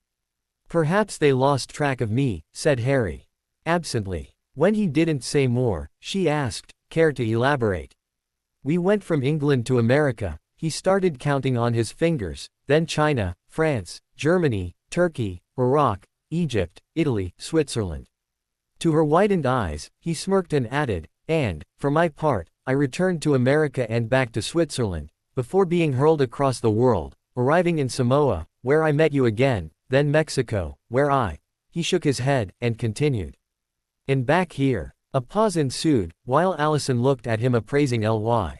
Perhaps they lost track of me, said Harry. Absently. When he didn't say more, she asked, care to elaborate? We went from England to America, he started counting on his fingers, then China, France, Germany, Turkey, Iraq, Egypt, Italy, Switzerland. To her widened eyes, he smirked and added, and, for my part, I returned to America and back to Switzerland, before being hurled across the world, arriving in Samoa, where I met you again, then Mexico, where he shook his head, and continued. And back here. A pause ensued, while Allison looked at him appraising Ly.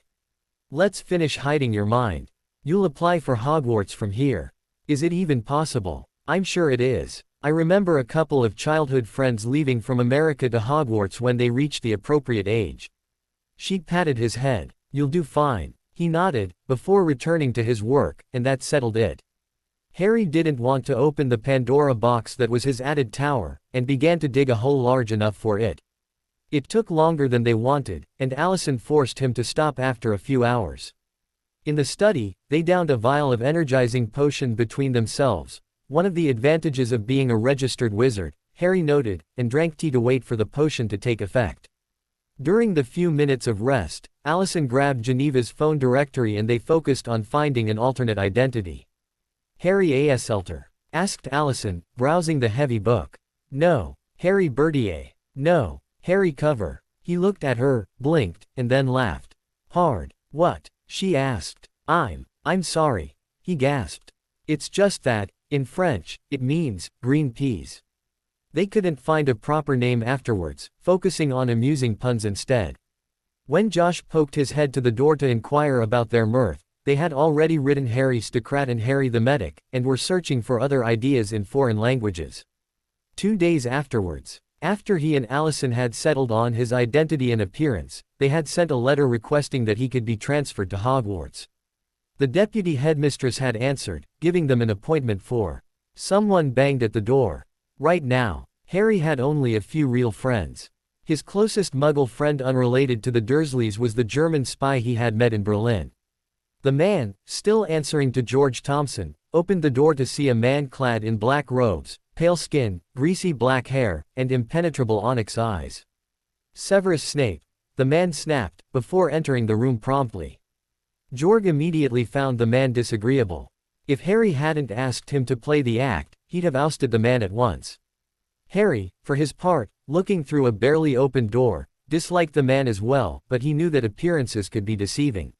Let's finish hiding your mind. You'll apply for Hogwarts from here. Is it even possible? I'm sure it is. I remember a couple of childhood friends leaving from America to Hogwarts when they reached the appropriate age. She patted his head. You'll do fine. He nodded, before returning to his work, and that settled it. Harry didn't want to open the Pandora box that was his added tower, and began to dig a hole large enough for it. It took longer than they wanted, and Allison forced him to stop after a few hours. In the study, they downed a vial of energizing potion between themselves, one of the advantages of being a registered wizard, Harry noted, and drank tea to wait for the potion to take effect. During the few minutes of rest, Allison grabbed Geneva's phone directory and they focused on finding an alternate identity. Harry Asselter? Asked Allison, browsing the heavy book. No. Harry Bertier? No. Harry Cover. He looked at her, blinked, and then laughed. Hard. What? She asked. I'm sorry. He gasped. It's just that, in French, it means, green peas. They couldn't find a proper name afterwards, focusing on amusing puns instead. When Josh poked his head to the door to inquire about their mirth, they had already written Harry Stocrat and Harry the Medic, and were searching for other ideas in foreign languages. 2 days afterwards, after he and Allison had settled on his identity and appearance, they had sent a letter requesting that he could be transferred to Hogwarts. The deputy headmistress had answered, giving them an appointment for. Someone banged at the door. Right now, Harry had only a few real friends. His closest Muggle friend unrelated to the Dursleys was the German spy he had met in Berlin. The man, still answering to George Thompson, opened the door to see a man clad in black robes, pale skin, greasy black hair, and impenetrable onyx eyes. Severus Snape. The man snapped, before entering the room promptly. Georg immediately found the man disagreeable. If Harry hadn't asked him to play the act, he'd have ousted the man at once. Harry, for his part, looking through a barely opened door, disliked the man as well, but he knew that appearances could be deceiving.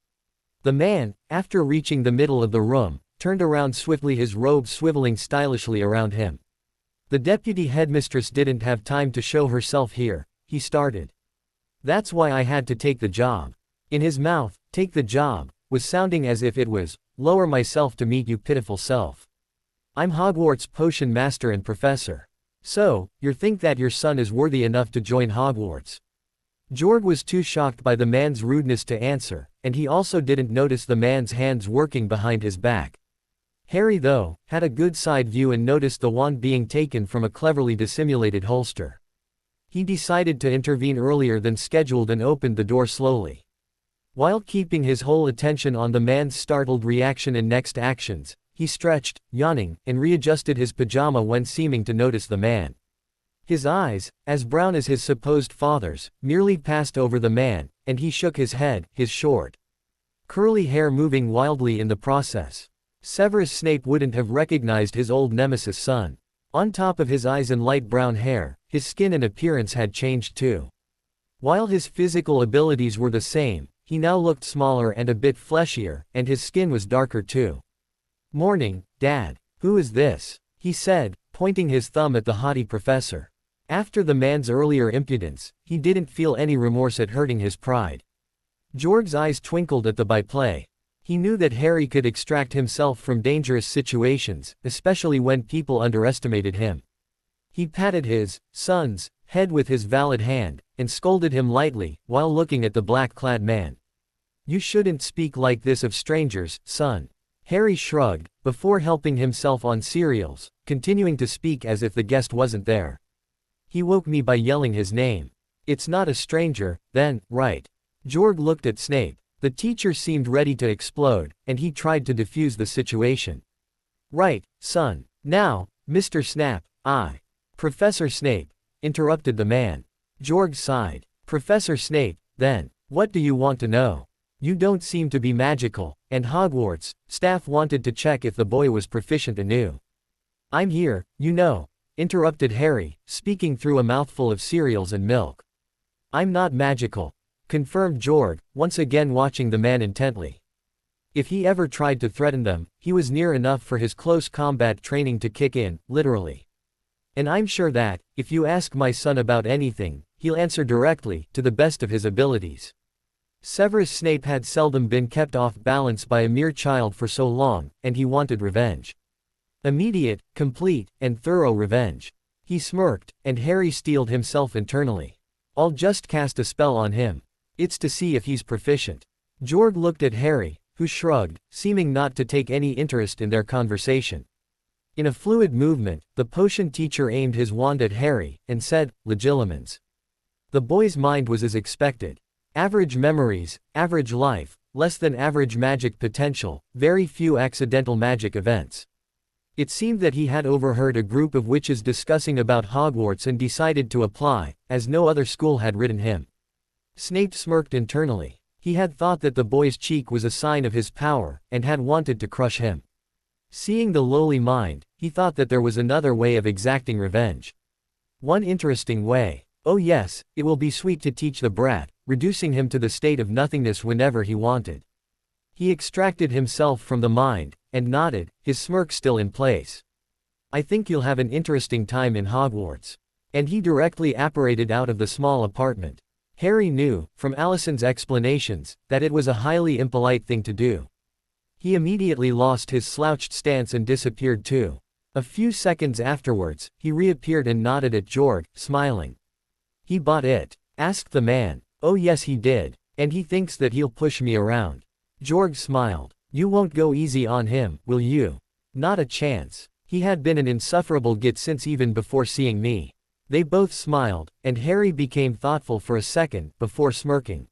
The man, after reaching the middle of the room, turned around swiftly, his robe swiveling stylishly around him. The deputy headmistress didn't have time to show herself here, he started. That's why I had to take the job. In his mouth, take the job, was sounding as if it was, lower myself to meet you pitiful self. I'm Hogwarts potion master and professor. So, you think that your son is worthy enough to join Hogwarts? Georg was too shocked by the man's rudeness to answer, and he also didn't notice the man's hands working behind his back. Harry, though, had a good side view and noticed the wand being taken from a cleverly dissimulated holster. He decided to intervene earlier than scheduled and opened the door slowly. While keeping his whole attention on the man's startled reaction and next actions, he stretched, yawning, and readjusted his pajama when seeming to notice the man. His eyes, as brown as his supposed father's, merely passed over the man, and he shook his head, his short, curly hair moving wildly in the process. Severus Snape wouldn't have recognized his old nemesis son. On top of his eyes and light brown hair, his skin and appearance had changed too. While his physical abilities were the same, he now looked smaller and a bit fleshier, and his skin was darker too. Morning, Dad. Who is this? He said, pointing his thumb at the haughty professor. After the man's earlier impudence, he didn't feel any remorse at hurting his pride. Georg's eyes twinkled at the byplay. He knew that Harry could extract himself from dangerous situations, especially when people underestimated him. He patted his son's head with his valid hand, and scolded him lightly, while looking at the black-clad man. You shouldn't speak like this of strangers, son. Harry shrugged, before helping himself on cereals, continuing to speak as if the guest wasn't there. He woke me by yelling his name. It's not a stranger, then, right? Georg looked at Snape. The teacher seemed ready to explode, and he tried to defuse the situation. Right, son. Now, Mr. Snap, Professor Snape, interrupted the man. Georg sighed. Professor Snape, then, what do you want to know? You don't seem to be magical, and Hogwarts staff wanted to check if the boy was proficient anew. I'm here, you know, interrupted Harry, speaking through a mouthful of cereals and milk. I'm not magical, confirmed Georg, once again watching the man intently. If he ever tried to threaten them, he was near enough for his close combat training to kick in, literally. And I'm sure that, if you ask my son about anything, he'll answer directly, to the best of his abilities. Severus Snape had seldom been kept off balance by a mere child for so long, and he wanted revenge. Immediate, complete, and thorough revenge. He smirked, and Harry steeled himself internally. I'll just cast a spell on him. It's to see if he's proficient. Georg looked at Harry, who shrugged, seeming not to take any interest in their conversation. In a fluid movement, the potion teacher aimed his wand at Harry, and said, Legilimens. The boy's mind was as expected. Average memories, average life, less than average magic potential, very few accidental magic events. It seemed that he had overheard a group of witches discussing about Hogwarts and decided to apply, as no other school had written him. Snape smirked internally. He had thought that the boy's cheek was a sign of his power, and had wanted to crush him. Seeing the lowly mind, he thought that there was another way of exacting revenge. One interesting way. Oh yes, it will be sweet to teach the brat, reducing him to the state of nothingness whenever he wanted. He extracted himself from the mind, and nodded, his smirk still in place. I think you'll have an interesting time in Hogwarts. And he directly apparated out of the small apartment. Harry knew, from Alison's explanations, that it was a highly impolite thing to do. He immediately lost his slouched stance and disappeared too. A few seconds afterwards, he reappeared and nodded at Georg, smiling. He bought it? Asked the man. Oh yes he did. And he thinks that he'll push me around. Georg smiled. You won't go easy on him, will you? Not a chance. He had been an insufferable git since even before seeing me. They both smiled, and Harry became thoughtful for a second, before smirking.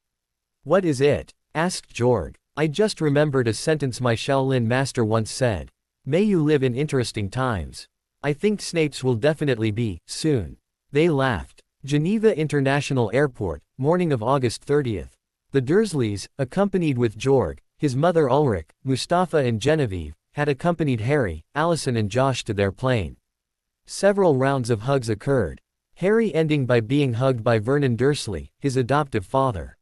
What is it? Asked Georg. I just remembered a sentence my Shaolin master once said. May you live in interesting times. I think Snape's will definitely be, soon. They laughed. Geneva International Airport, morning of August 30th. The Dursleys, accompanied with Georg, his mother Ulrich, Mustafa and Genevieve, had accompanied Harry, Alison and Josh to their plane. Several rounds of hugs occurred. Harry ending by being hugged by Vernon Dursley, his adoptive father.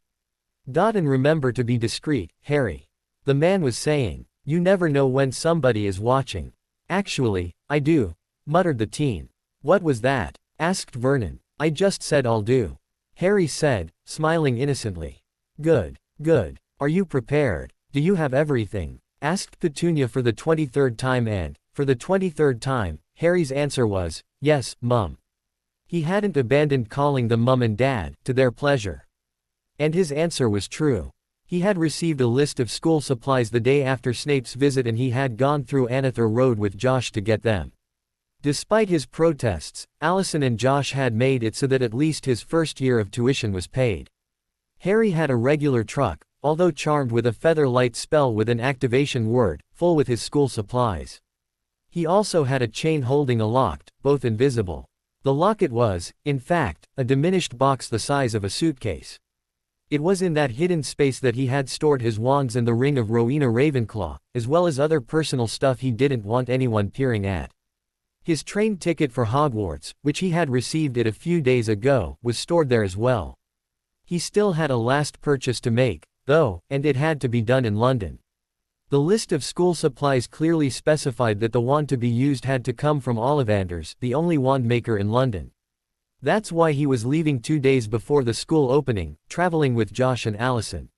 And remember to be discreet, Harry. The man was saying. You never know when somebody is watching. Actually, I do, muttered the teen. What was that? Asked Vernon. I just said I'll do. Harry said, smiling innocently. Good, good. Are you prepared? Do you have everything? Asked Petunia for the 23rd time and, for the 23rd time, Harry's answer was, yes, Mum. He hadn't abandoned calling them Mum and Dad, to their pleasure. And his answer was true. He had received a list of school supplies the day after Snape's visit and he had gone through Anather Road with Josh to get them. Despite his protests, Alison and Josh had made it so that at least his first year of tuition was paid. Harry had a regular truck, although charmed with a feather-light spell with an activation word, full with his school supplies. He also had a chain holding a lock, both invisible. The locket was, in fact, a diminished box the size of a suitcase. It was in that hidden space that he had stored his wands and the ring of Rowena Ravenclaw, as well as other personal stuff he didn't want anyone peering at. His train ticket for Hogwarts, which he had received it a few days ago, was stored there as well. He still had a last purchase to make, though, and it had to be done in London. The list of school supplies clearly specified that the wand to be used had to come from Ollivanders, the only wand maker in London. That's why he was leaving 2 days before the school opening, traveling with Josh and Alison.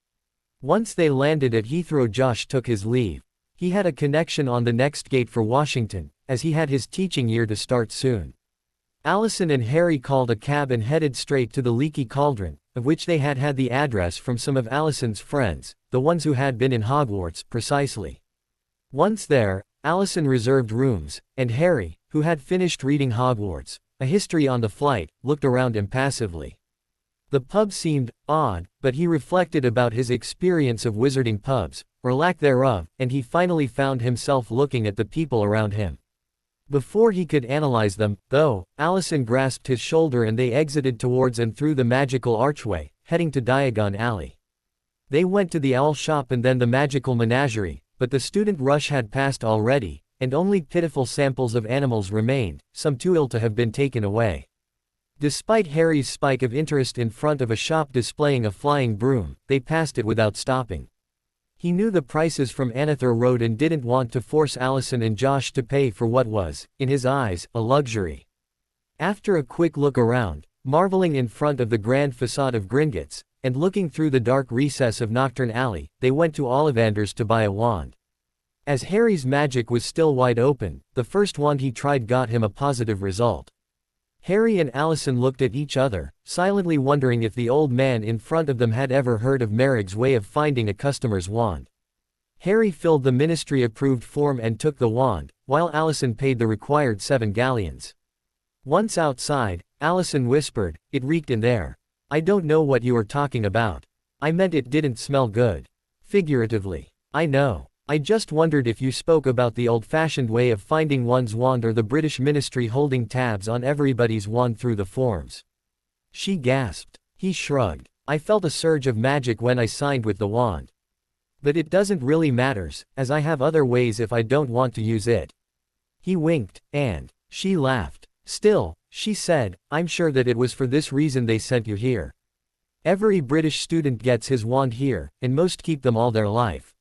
Once they landed at Heathrow, Josh took his leave. He had a connection on the next gate for Washington, as he had his teaching year to start soon. Alison and Harry called a cab and headed straight to the Leaky Cauldron, of which they had had the address from some of Alison's friends, the ones who had been in Hogwarts, precisely. Once there, Allison reserved rooms, and Harry, who had finished reading Hogwarts, A History on the Flight, looked around impassively. The pub seemed odd, but he reflected about his experience of wizarding pubs, or lack thereof, and he finally found himself looking at the people around him. Before he could analyze them, though, Allison grasped his shoulder and they exited towards and through the magical archway, heading to Diagon Alley. They went to the owl shop and then the magical menagerie, but the student rush had passed already, and only pitiful samples of animals remained, some too ill to have been taken away. Despite Harry's spike of interest in front of a shop displaying a flying broom, they passed it without stopping. He knew the prices from Anather Road and didn't want to force Allison and Josh to pay for what was, in his eyes, a luxury. After a quick look around, marveling in front of the grand facade of Gringotts, and looking through the dark recess of Knockturn Alley, they went to Ollivander's to buy a wand. As Harry's magic was still wide open, the first wand he tried got him a positive result. Harry and Allison looked at each other, silently wondering if the old man in front of them had ever heard of Merrig's way of finding a customer's wand. Harry filled the ministry-approved form and took the wand, while Allison paid the required 7 galleons. Once outside, Allison whispered, "It reeked in there. I don't know what you are talking about. I meant it didn't smell good. Figuratively. I know. I just wondered if you spoke about the old-fashioned way of finding one's wand or the British ministry holding tabs on everybody's wand through the forms." She gasped. He shrugged. "I felt a surge of magic when I signed with the wand. But it doesn't really matters, as I have other ways if I don't want to use it." He winked, and she laughed. "Still," she said, "I'm sure that it was for this reason they sent you here. Every British student gets his wand here, and most keep them all their life.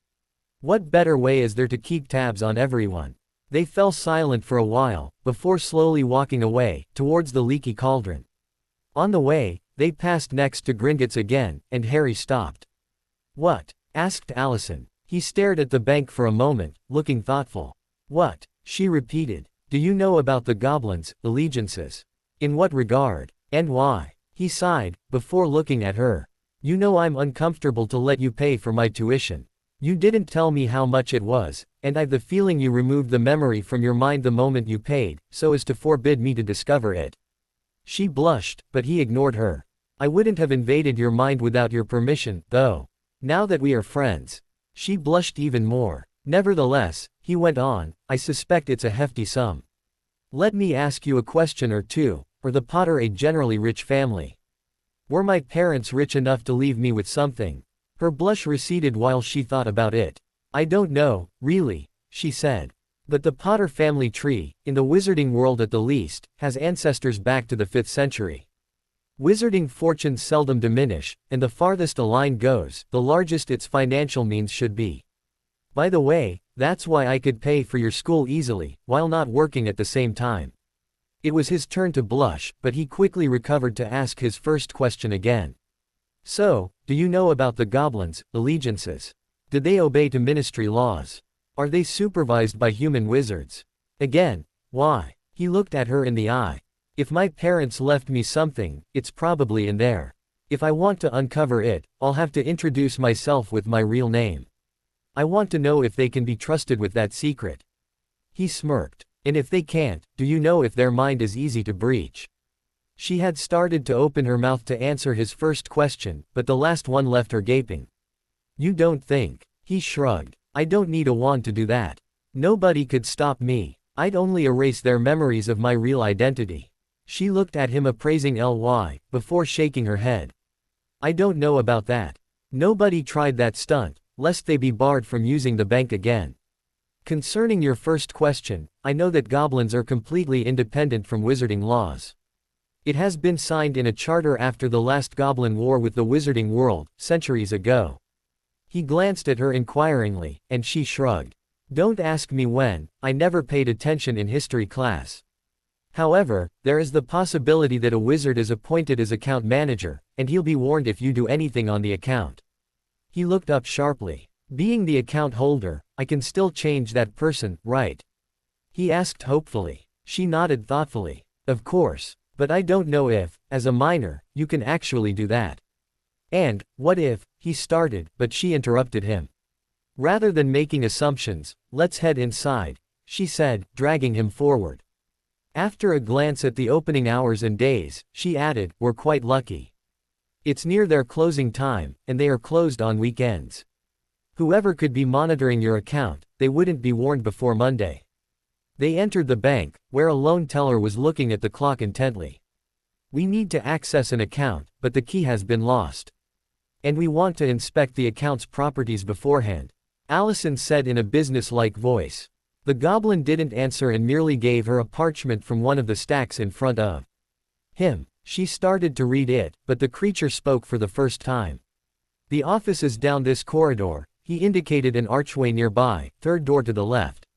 What better way is there to keep tabs on everyone?" They fell silent for a while, before slowly walking away, towards the leaky cauldron. On the way, they passed next to Gringotts again, and Harry stopped. "What?" asked Allison. He stared at the bank for a moment, looking thoughtful. "What?" she repeated. "Do you know about the goblins' allegiances? In what regard? And why?" He sighed, before looking at her. "You know I'm uncomfortable to let you pay for my tuition. You didn't tell me how much it was, and I've the feeling you removed the memory from your mind the moment you paid, so as to forbid me to discover it." She blushed, but he ignored her. "I wouldn't have invaded your mind without your permission, though. Now that we are friends." She blushed even more. "Nevertheless," he went on, "I suspect it's a hefty sum. Let me ask you a question or two. Were the Potter a generally rich family? Were my parents rich enough to leave me with something?" Her blush receded while she thought about it. "I don't know, really," she said. "But the Potter family tree, in the wizarding world at the least, has ancestors back to the 5th century. Wizarding fortunes seldom diminish, and the farthest a line goes, the largest its financial means should be. By the way, that's why I could pay for your school easily, while not working at the same time." It was his turn to blush, but he quickly recovered to ask his first question again. "So, do you know about the goblins' allegiances? Did they obey to ministry laws? Are they supervised by human wizards? Again, why?" He looked at her in the eye. "If my parents left me something, it's probably in there. If I want to uncover it, I'll have to introduce myself with my real name. I want to know if they can be trusted with that secret." He smirked. "And if they can't, do you know if their mind is easy to breach?" She had started to open her mouth to answer his first question, but the last one left her gaping. "You don't think?" He shrugged. "I don't need a wand to do that. Nobody could stop me. I'd only erase their memories of my real identity." She looked at him appraising Ly, before shaking her head. "I don't know about that. Nobody tried that stunt, lest they be barred from using the bank again. Concerning your first question, I know that goblins are completely independent from wizarding laws. It has been signed in a charter after the last Goblin War with the wizarding world, centuries ago." He glanced at her inquiringly, and she shrugged. "Don't ask me when, I never paid attention in history class. However, there is the possibility that a wizard is appointed as account manager, and he'll be warned if you do anything on the account." He looked up sharply. "Being the account holder, I can still change that person, right?" He asked hopefully. She nodded thoughtfully. "Of course. But I don't know if, as a minor, you can actually do that." "And, what if," he started, but she interrupted him. Rather than making assumptions, let's head inside, she said, dragging him forward. After a glance at the opening hours and days, she added, we're quite lucky. It's near their closing time, and they are closed on weekends. Whoever could be monitoring your account, they wouldn't be warned before Monday. They entered the bank, where a loan teller was looking at the clock intently. We need to access an account, but the key has been lost. And we want to inspect the account's properties beforehand, Allison said in a business-like voice. The goblin didn't answer and merely gave her a parchment from one of the stacks in front of him. She started to read it, but the creature spoke for the first time. The office is down this corridor, he indicated an archway nearby, third door to the left.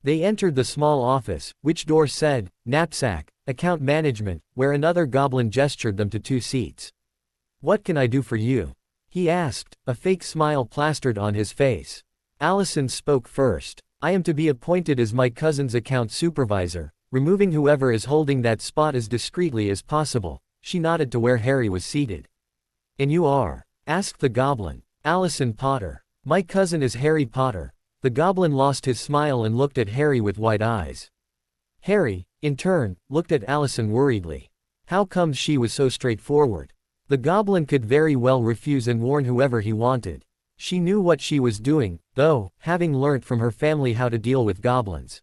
They entered the small office, which door said, knapsack, account management, where another goblin gestured them to 2 seats. What can I do for you? He asked, a fake smile plastered on his face. Allison spoke first. I am to be appointed as my cousin's account supervisor, removing whoever is holding that spot as discreetly as possible. She nodded to where Harry was seated. And you are? Asked the goblin. Allison Potter. My cousin is Harry Potter. The goblin lost his smile and looked at Harry with wide eyes. Harry, in turn, looked at Allison worriedly. How come she was so straightforward? The goblin could very well refuse and warn whoever he wanted. She knew what she was doing, though, having learnt from her family how to deal with goblins.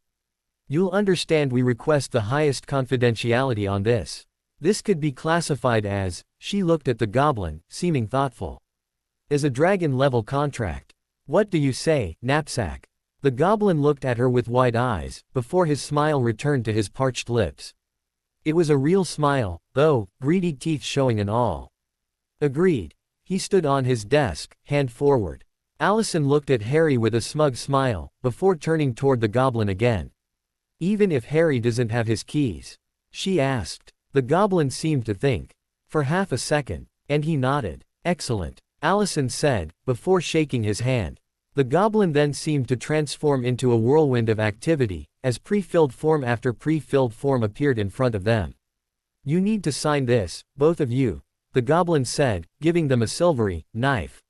You'll understand we request the highest confidentiality on this. This could be classified as, she looked at the goblin, seeming thoughtful. As a dragon-level contract. What do you say, knapsack? The goblin looked at her with wide eyes, before his smile returned to his parched lips. It was a real smile, though, greedy teeth showing and all. Agreed. He stood on his desk, hand forward. Allison looked at Harry with a smug smile, before turning toward the goblin again. Even if Harry doesn't have his keys? She asked. The goblin seemed to think. For half a second. And he nodded. Excellent, Allison said, before shaking his hand. The goblin then seemed to transform into a whirlwind of activity, as pre-filled form after pre-filled form appeared in front of them. You need to sign this, both of you, the goblin said, giving them a silvery knife.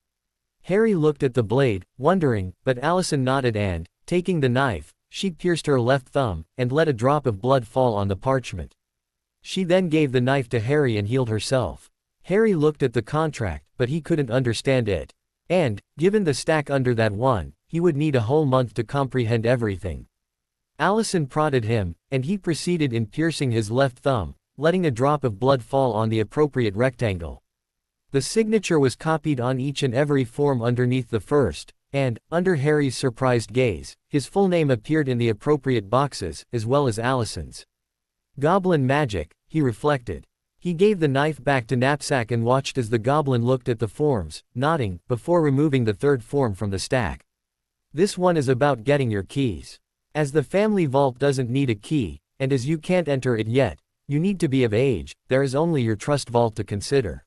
Harry looked at the blade, wondering, but Allison nodded and, taking the knife, she pierced her left thumb, and let a drop of blood fall on the parchment. She then gave the knife to Harry and healed herself. Harry looked at the contract, but he couldn't understand it. And, given the stack under that one, he would need a whole month to comprehend everything. Allison prodded him, and he proceeded in piercing his left thumb, letting a drop of blood fall on the appropriate rectangle. The signature was copied on each and every form underneath the first, and, under Harry's surprised gaze, his full name appeared in the appropriate boxes, as well as Allison's. Goblin magic, he reflected. He gave the knife back to Knapsack and watched as the goblin looked at the forms, nodding, before removing the third form from the stack. This one is about getting your keys. As the family vault doesn't need a key, and as you can't enter it yet, you need to be of age, there is only your trust vault to consider.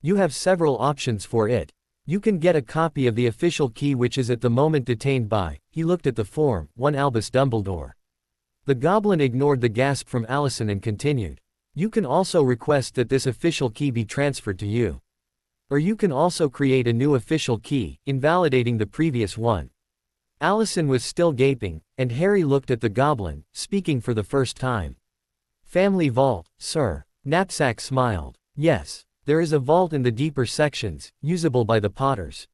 You have several options for it. You can get a copy of the official key which is at the moment detained by, he looked at the form, one Albus Dumbledore. The goblin ignored the gasp from Allison and continued. You can also request that this official key be transferred to you. Or you can also create a new official key, invalidating the previous one. Allison was still gaping, and Harry looked at the goblin, speaking for the first time. Family vault, sir. Knapsack smiled. Yes, there is a vault in the deeper sections, usable by the Potters.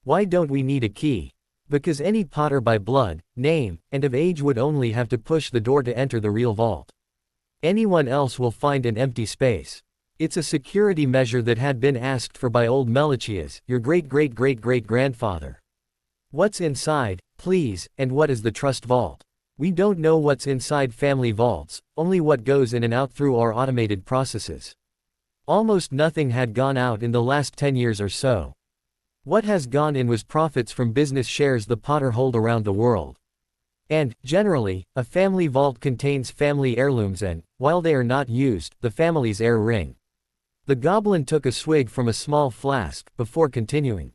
Why don't we need a key? Because any Potter by blood, name, and of age would only have to push the door to enter the real vault. Anyone else will find an empty space. It's a security measure that had been asked for by old Melichias, your great-great-great-great-grandfather. What's inside, please, and what is the trust vault? We don't know what's inside family vaults, only what goes in and out through our automated processes. Almost nothing had gone out in the last 10 years or so. What has gone in was profits from business shares the Potter hold around the world. And, generally, a family vault contains family heirlooms and, while they are not used, the family's heir ring. The goblin took a swig from a small flask, before continuing.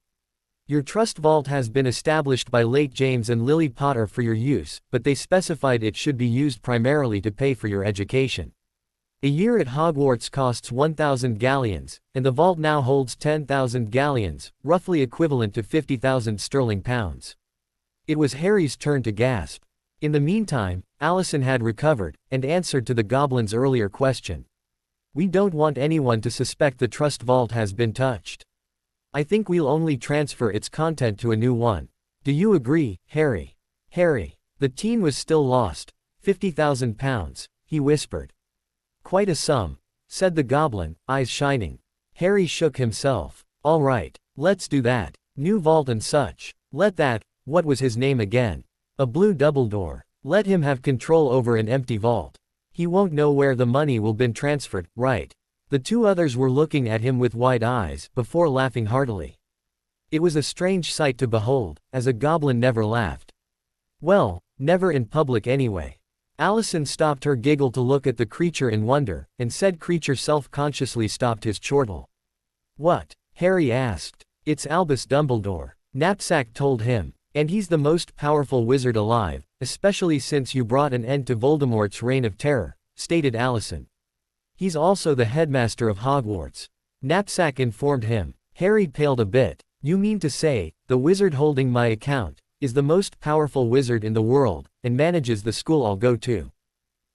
Your trust vault has been established by late James and Lily Potter for your use, but they specified it should be used primarily to pay for your education. A year at Hogwarts costs 1,000 galleons, and the vault now holds 10,000 galleons, roughly equivalent to 50,000 sterling pounds. It was Harry's turn to gasp. In the meantime, Allison had recovered, and answered to the goblin's earlier question. We don't want anyone to suspect the trust vault has been touched. I think we'll only transfer its content to a new one. Do you agree, Harry? Harry. The teen was still lost. 50,000 pounds, he whispered. Quite a sum, said the goblin, eyes shining. Harry shook himself. All right, let's do that. New vault and such. Let that, what was his name again? A blue Dumbledore. Let him have control over an empty vault. He won't know where the money will been transferred, right? The two others were looking at him with wide eyes, before laughing heartily. It was a strange sight to behold, as a goblin never laughed. Well, never in public anyway. Allison stopped her giggle to look at the creature in wonder, and said creature self-consciously stopped his chortle. What? Harry asked. It's Albus Dumbledore. Knapsack told him. And he's the most powerful wizard alive, especially since you brought an end to Voldemort's reign of terror, stated Allison. He's also the headmaster of Hogwarts. Knapsack informed him. Harry paled a bit. You mean to say, the wizard holding my account is the most powerful wizard in the world, and manages the school I'll go to?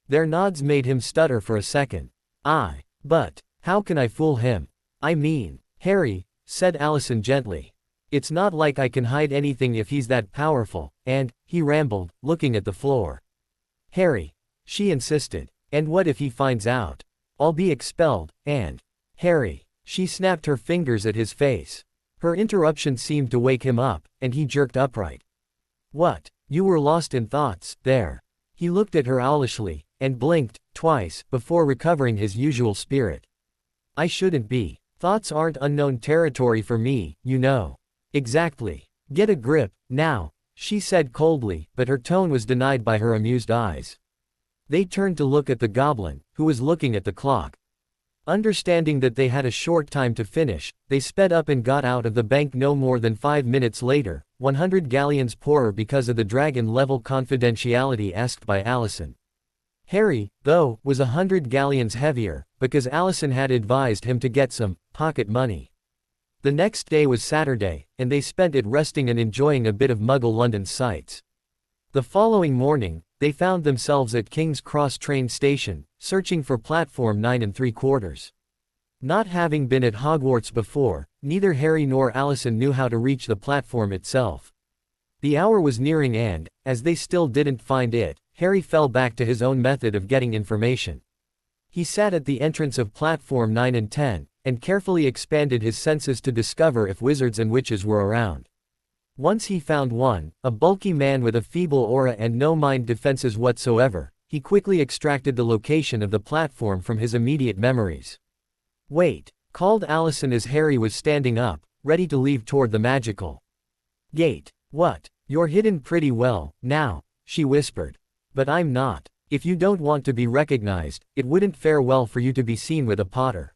Their nods made him stutter for a second. But, how can I fool him? I mean, Harry, said Allison gently. It's not like I can hide anything if he's that powerful, and, he rambled, looking at the floor. Harry, she insisted. And what if he finds out? I'll be expelled, and… Harry, she snapped her fingers at his face. Her interruption seemed to wake him up, and he jerked upright. What? You were lost in thoughts, there. He looked at her owlishly, and blinked, twice, before recovering his usual spirit. I shouldn't be. Thoughts aren't unknown territory for me, you know. Exactly. Get a grip, now, she said coldly, but her tone was denied by her amused eyes. They turned to look at the goblin, who was looking at the clock. Understanding that they had a short time to finish, they sped up and got out of the bank no more than 5 minutes later, 100 galleons poorer because of the dragon-level confidentiality asked by Allison. Harry, though, was 100 galleons heavier, because Allison had advised him to get some pocket money. The next day was Saturday, and they spent it resting and enjoying a bit of Muggle London sights. The following morning, they found themselves at King's Cross train station, searching for platform 9 3/4. Not having been at Hogwarts before, neither Harry nor Allison knew how to reach the platform itself. The hour was nearing and, as they still didn't find it, Harry fell back to his own method of getting information. He sat at the entrance of platform 9 and 10, and carefully expanded his senses to discover if wizards and witches were around. Once he found one, a bulky man with a feeble aura and no mind defenses whatsoever, he quickly extracted the location of the platform from his immediate memories. Wait, called Allison as Harry was standing up, ready to leave toward the magical gate. What? You're hidden pretty well, now, she whispered. But I'm not. If you don't want to be recognized, it wouldn't fare well for you to be seen with a Potter.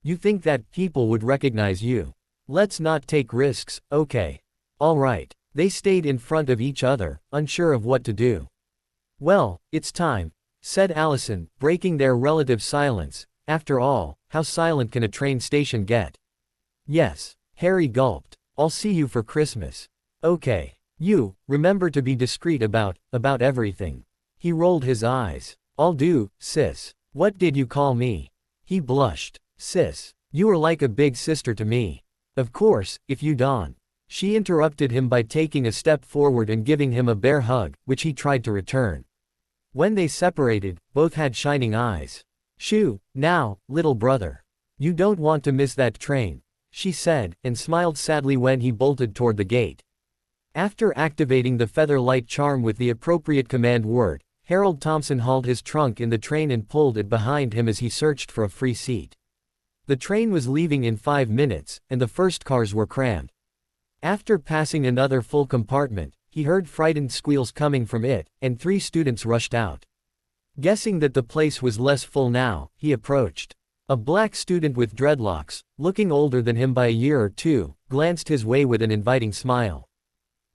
You think that people would recognize you? Let's not take risks, okay? All right. They stayed in front of each other, unsure of what to do. Well, it's time, said Allison, breaking their relative silence. After all, how silent can a train station get? Yes, Harry gulped. I'll see you for Christmas. Okay. You, remember to be discreet about everything. He rolled his eyes. I'll do, sis. What did you call me? He blushed. Sis, you were like a big sister to me. Of course, if you don't. She interrupted him by taking a step forward and giving him a bear hug, which he tried to return. When they separated, both had shining eyes. Shoo, now, little brother. You don't want to miss that train, she said, and smiled sadly when he bolted toward the gate. After activating the Featherlight charm with the appropriate command word, Harold Thompson hauled his trunk in the train and pulled it behind him as he searched for a free seat. The train was leaving in 5 minutes, and the first cars were crammed. After passing another full compartment, he heard frightened squeals coming from it, and 3 students rushed out. Guessing that the place was less full now, he approached. A black student with dreadlocks, looking older than him by a year or two, glanced his way with an inviting smile.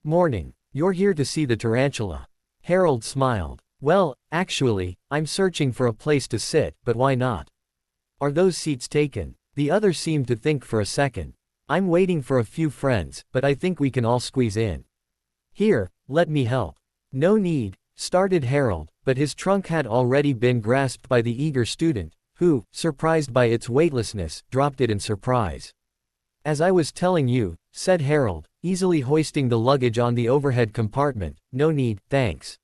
Morning. You're here to see the tarantula. Harold smiled. Well, actually, I'm searching for a place to sit, but why not? Are those seats taken? The other seemed to think for a second. I'm waiting for a few friends, but I think we can all squeeze in. Here, let me help. No need, started Harold, but his trunk had already been grasped by the eager student, who, surprised by its weightlessness, dropped it in surprise. As I was telling you, said Harold, easily hoisting the luggage on the overhead compartment, no need, thanks.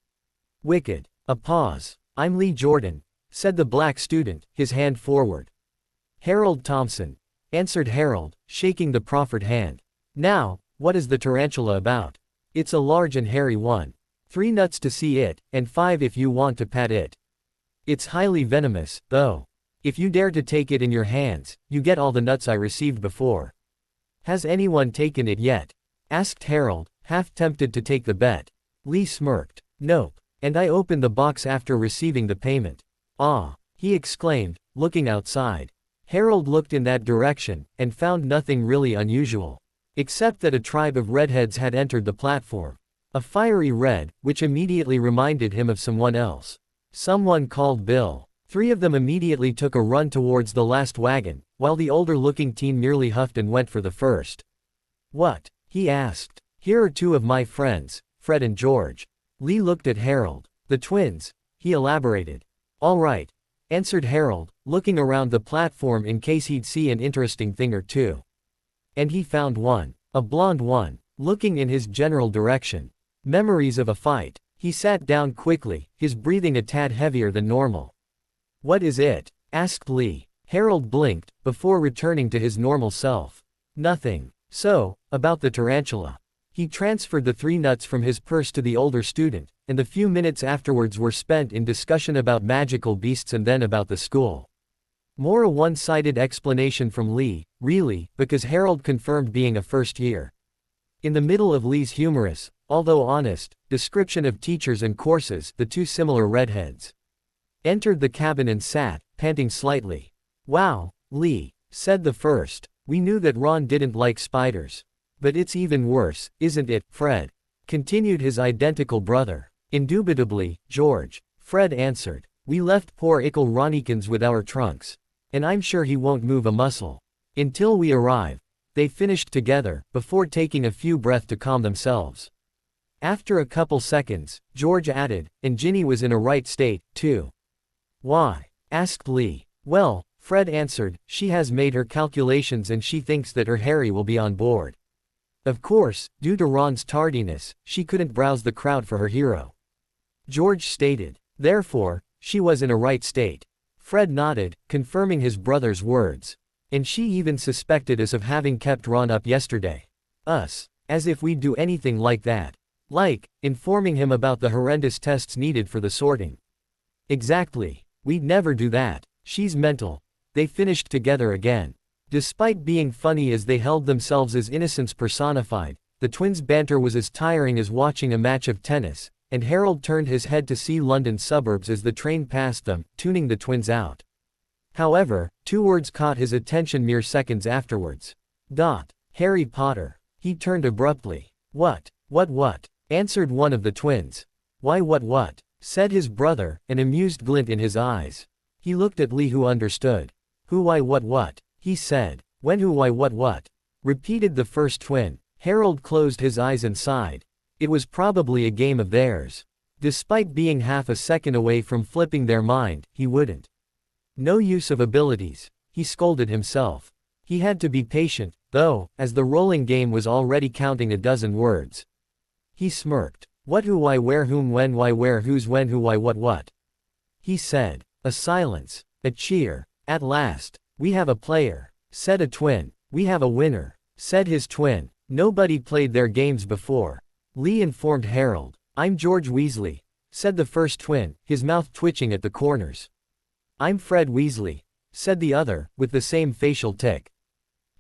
Wicked. A pause. I'm Lee Jordan, said the black student, his hand forward. Harold Thompson, answered Harold, shaking the proffered hand. Now, what is the tarantula about? It's a large and hairy one. 3 nuts to see it, and 5 if you want to pat it. It's highly venomous, though. If you dare to take it in your hands, you get all the nuts I received before. Has anyone taken it yet? Asked Harold, half tempted to take the bet. Lee smirked. Nope. And I opened the box after receiving the payment. Ah, he exclaimed, looking outside. Harold looked in that direction, and found nothing really unusual. Except that a tribe of redheads had entered the platform. A fiery red, which immediately reminded him of someone else. Someone called Bill. 3 of them immediately took a run towards the last wagon, while the older-looking teen merely huffed and went for the first. What? He asked. Here are 2 of my friends, Fred and George. Lee looked at Harold. The twins, he elaborated. All right, answered Harold, looking around the platform in case he'd see an interesting thing or two. And he found one. A blonde one, looking in his general direction. Memories of a fight. He sat down quickly, his breathing a tad heavier than normal. What is it? Asked Lee. Harold blinked, before returning to his normal self. Nothing. So, about the tarantula. He transferred the 3 nuts from his purse to the older student, and the few minutes afterwards were spent in discussion about magical beasts and then about the school. More a one-sided explanation from Lee, really, because Harold confirmed being a first year. In the middle of Lee's humorous, although honest, description of teachers and courses, the 2 similar redheads entered the cabin and sat, panting slightly. Wow, Lee, said the first. We knew that Ron didn't like spiders. But it's even worse, isn't it, Fred? Continued his identical brother. Indubitably, George. Fred answered. We left poor Ickle Ronikins with our trunks. And I'm sure he won't move a muscle. Until we arrive. They finished together, before taking a few breaths to calm themselves. After a couple seconds, George added, and Ginny was in a right state, too. Why? Asked Lee. Well, Fred answered, she has made her calculations and she thinks that her Harry will be on board. Of course, due to Ron's tardiness, she couldn't browse the crowd for her hero. George stated. Therefore, she was in a right state. Fred nodded, confirming his brother's words. And she even suspected us of having kept Ron up yesterday. Us. As if we'd do anything like that. Like, informing him about the horrendous tests needed for the sorting. Exactly. We'd never do that. She's mental. They finished together again. Despite being funny as they held themselves as innocence personified, the twins' banter was as tiring as watching a match of tennis, and Harold turned his head to see London suburbs as the train passed them, tuning the twins out. However, 2 words caught his attention mere seconds afterwards. Harry Potter. He turned abruptly. What? Answered one of the twins. Why what? Said his brother, an amused glint in his eyes. He looked at Lee, who understood. Who, why, what? He said. When, who, why, what? Repeated the first twin. Harold closed his eyes and sighed. It was probably a game of theirs. Despite being half a second away from flipping their mind, he wouldn't. No use of abilities. He scolded himself. He had to be patient, though, as the rolling game was already counting a dozen words. He smirked. What, who, why, where, whom, when, why, where, whose, when, who, why, what? He said. A silence. A cheer. At last. We have a player. Said a twin. We have a winner. Said his twin. Nobody played their games before. Lee informed Harold. I'm George Weasley. Said the first twin, his mouth twitching at the corners. I'm Fred Weasley. Said the other, with the same facial tic.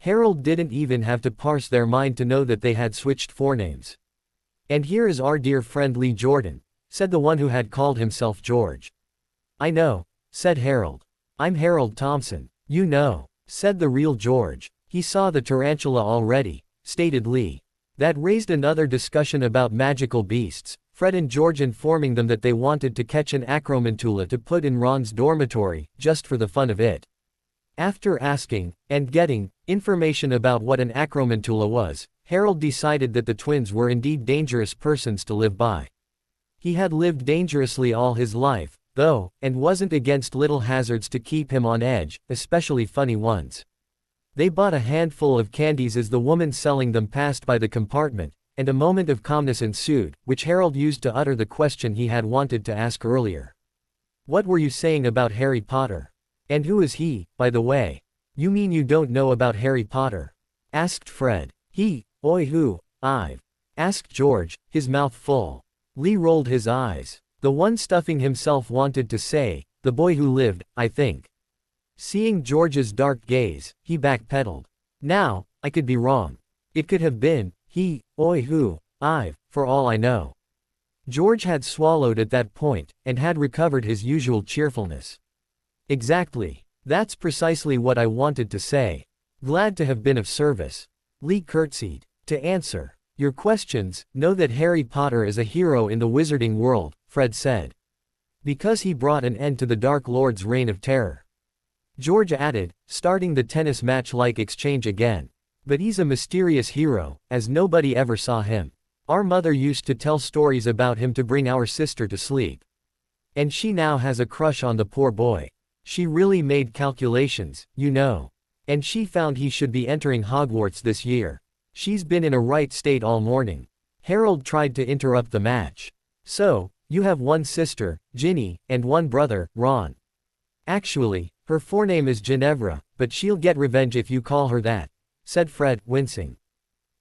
Harold didn't even have to parse their mind to know that they had switched forenames. And here is our dear friend Lee Jordan. Said the one who had called himself George. I know. Said Harold. I'm Harold Thompson. You know. Said the real George. He saw the tarantula already, stated Lee. That raised another discussion about magical beasts. Fred and George informing them that they wanted to catch an acromantula to put in Ron's dormitory, just for the fun of it. After asking, and getting, information about what an acromantula was, Harold decided that the twins were indeed dangerous persons to live by. He had lived dangerously all his life, though, and wasn't against little hazards to keep him on edge, especially funny ones. They bought a handful of candies as the woman selling them passed by the compartment, and a moment of calmness ensued, which Harold used to utter the question he had wanted to ask earlier. "What were you saying about Harry Potter? And who is he, by the way?" "You mean you don't know about Harry Potter?" asked Fred. Who, I've?" asked George, his mouth full. Lee rolled his eyes. "The one Stuffing himself wanted to say, the boy who lived, I think." Seeing George's dark gaze, he backpedaled. "Now, I could be wrong. It could have been who, I've, for all I know." George had swallowed at that point, and had recovered his usual cheerfulness. "Exactly. That's precisely what I wanted to say. Glad to have been of service." Lee curtsied. "To answer your questions, know that Harry Potter is a hero in the wizarding world," Fred said. "Because he brought an end to the Dark Lord's reign of terror." George added, starting the tennis match-like exchange again. "But he's a mysterious hero, as nobody ever saw him. Our mother used to tell stories about him to bring our sister to sleep. And she now has a crush on the poor boy. She really made calculations, you know. And she found he should be entering Hogwarts this year. She's been in a right state all morning." Harold tried to interrupt the match. "So, you have one sister, Ginny, and one brother, Ron." "Actually, her forename is Ginevra, but she'll get revenge if you call her that," said Fred, wincing.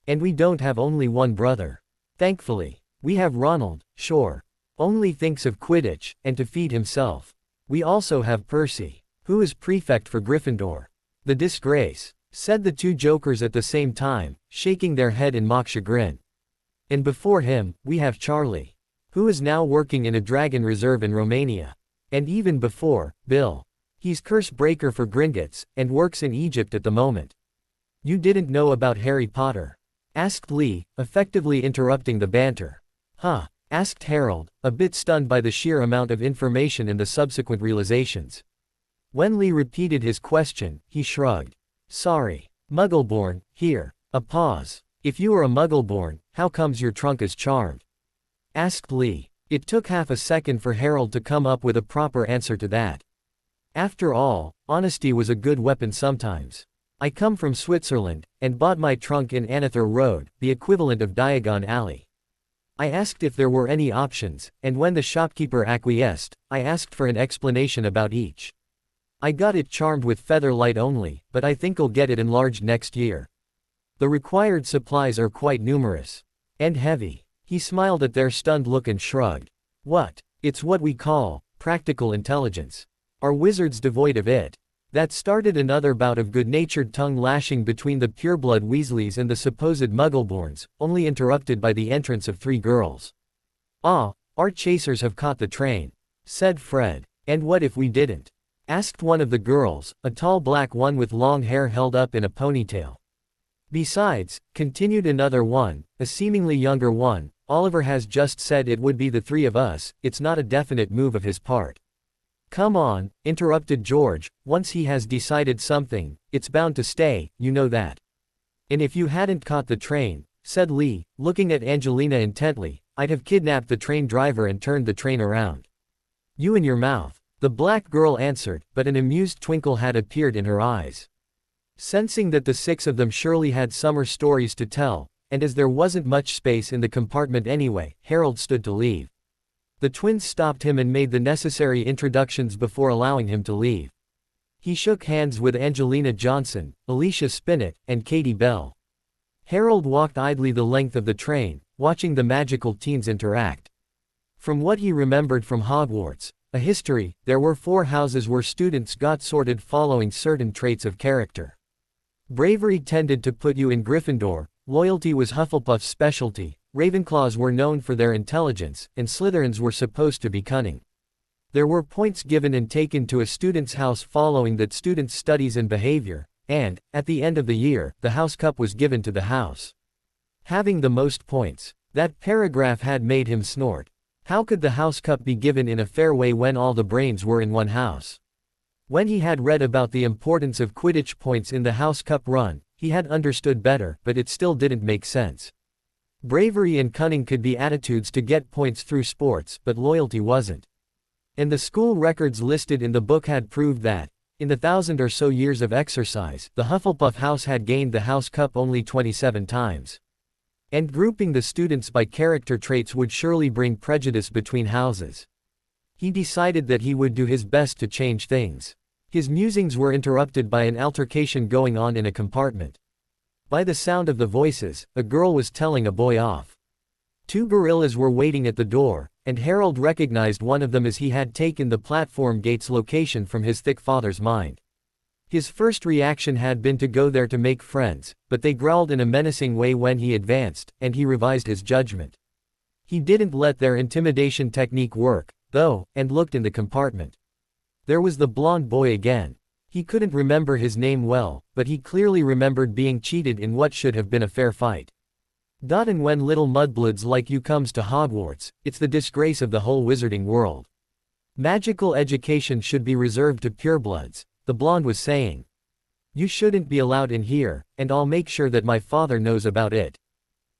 "And we don't have only one brother. Thankfully. We have Ronald, sure. Only thinks of Quidditch, and to feed himself. We also have Percy, who is prefect for Gryffindor. The disgrace," said the two jokers at the same time, shaking their head in mock chagrin. "And before him, we have Charlie, who is now working in a dragon reserve in Romania. And even before, Bill. He's curse breaker for Gringotts, and works in Egypt at the moment." "You didn't know about Harry Potter?" asked Lee, effectively interrupting the banter. "Huh?" asked Harold, a bit stunned by the sheer amount of information and the subsequent realizations. When Lee repeated his question, he shrugged. "Sorry. Muggleborn, here." A pause. "If you are a Muggleborn, how comes your trunk is charmed?" asked Lee. It took half a second for Harold to come up with a proper answer to that. After all, honesty was a good weapon sometimes. "I come from Switzerland, and bought my trunk in Anather Road, the equivalent of Diagon Alley. I asked if there were any options, and when the shopkeeper acquiesced, I asked for an explanation about each. I got it charmed with featherlight only, but I think I'll get it enlarged next year. The required supplies are quite numerous. And heavy." He smiled at their stunned look and shrugged. "What? It's what we call practical intelligence. Are wizards devoid of it?" That started another bout of good-natured tongue-lashing between the pureblood Weasleys and the supposed Muggleborns, only interrupted by the entrance of three girls. "Ah, our chasers have caught the train," said Fred. "And what if we didn't?" asked one of the girls, a tall black one with long hair held up in a ponytail. "Besides," continued another one, a seemingly younger one, "Oliver has just said it would be the three of us, it's not a definite move of his part." "Come on," interrupted George, "once he has decided something, it's bound to stay, you know that." "And if you hadn't caught the train," said Lee, looking at Angelina intently, "I'd have kidnapped the train driver and turned the train around." "You and your mouth," the black girl answered, but an amused twinkle had appeared in her eyes. Sensing that the six of them surely had summer stories to tell, and as there wasn't much space in the compartment anyway, Harold stood to leave. The twins stopped him and made the necessary introductions before allowing him to leave. He shook hands with Angelina Johnson, Alicia Spinnet, and Katie Bell. Harold walked idly the length of the train, watching the magical teens interact. From what he remembered from Hogwarts, a history, there were 4 houses where students got sorted following certain traits of character. Bravery tended to put you in Gryffindor, loyalty was Hufflepuff's specialty, Ravenclaws were known for their intelligence, and Slytherins were supposed to be cunning. There were points given and taken to a student's house following that student's studies and behavior, and, at the end of the year, the house cup was given to the house having the most points. That paragraph had made him snort. How could the House Cup be given in a fair way when all the brains were in one house? When he had read about the importance of Quidditch points in the House Cup run, he had understood better, but it still didn't make sense. Bravery and cunning could be attitudes to get points through sports, but loyalty wasn't. And the school records listed in the book had proved that, in the 1,000 or so years of exercise, the Hufflepuff House had gained the House Cup only 27 times. And grouping the students by character traits would surely bring prejudice between houses. He decided that he would do his best to change things. His musings were interrupted by an altercation going on in a compartment. By the sound of the voices, a girl was telling a boy off. 2 gorillas were waiting at the door, and Harold recognized one of them as he had taken the platform gate's location from his thick father's mind. His first reaction had been to go there to make friends, but they growled in a menacing way when he advanced, and he revised his judgment. He didn't let their intimidation technique work, though, and looked in the compartment. There was the blonde boy again. He couldn't remember his name well, but he clearly remembered being cheated in what should have been a fair fight. And when little mudbloods like you comes to Hogwarts, it's the disgrace of the whole wizarding world. Magical education should be reserved to purebloods, the blonde was saying. You shouldn't be allowed in here, and I'll make sure that my father knows about it.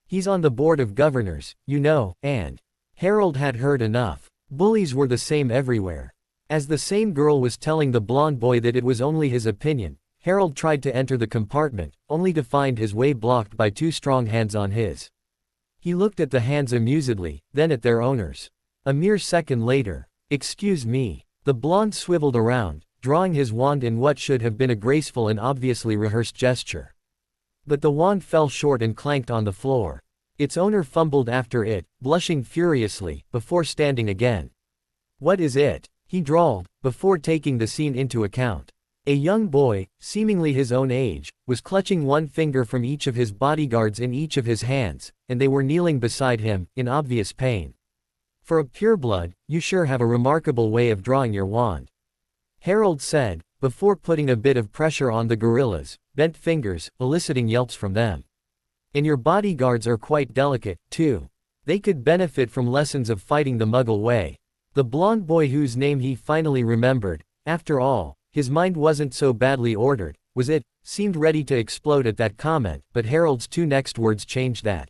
He's on the board of governors, you know, and Harold had heard enough. Bullies were the same everywhere. As the same girl was telling the blonde boy that it was only his opinion, Harold tried to enter the compartment, only to find his way blocked by 2 strong hands on his. He looked at the hands amusedly, then at their owners. A mere second later, "Excuse me." The blonde swiveled around, drawing his wand in what should have been a graceful and obviously rehearsed gesture. But the wand fell short and clanked on the floor. Its owner fumbled after it, blushing furiously, before standing again. "What is it?" he drawled, before taking the scene into account. A young boy, seemingly his own age, was clutching one finger from each of his bodyguards in each of his hands, and they were kneeling beside him, in obvious pain. "For a pureblood, you sure have a remarkable way of drawing your wand," Harold said, before putting a bit of pressure on the gorillas, bent fingers, eliciting yelps from them. "And your bodyguards are quite delicate, too. They could benefit from lessons of fighting the Muggle way." The blonde boy whose name he finally remembered, after all, his mind wasn't so badly ordered, was it, seemed ready to explode at that comment, but Harold's 2 next words changed that.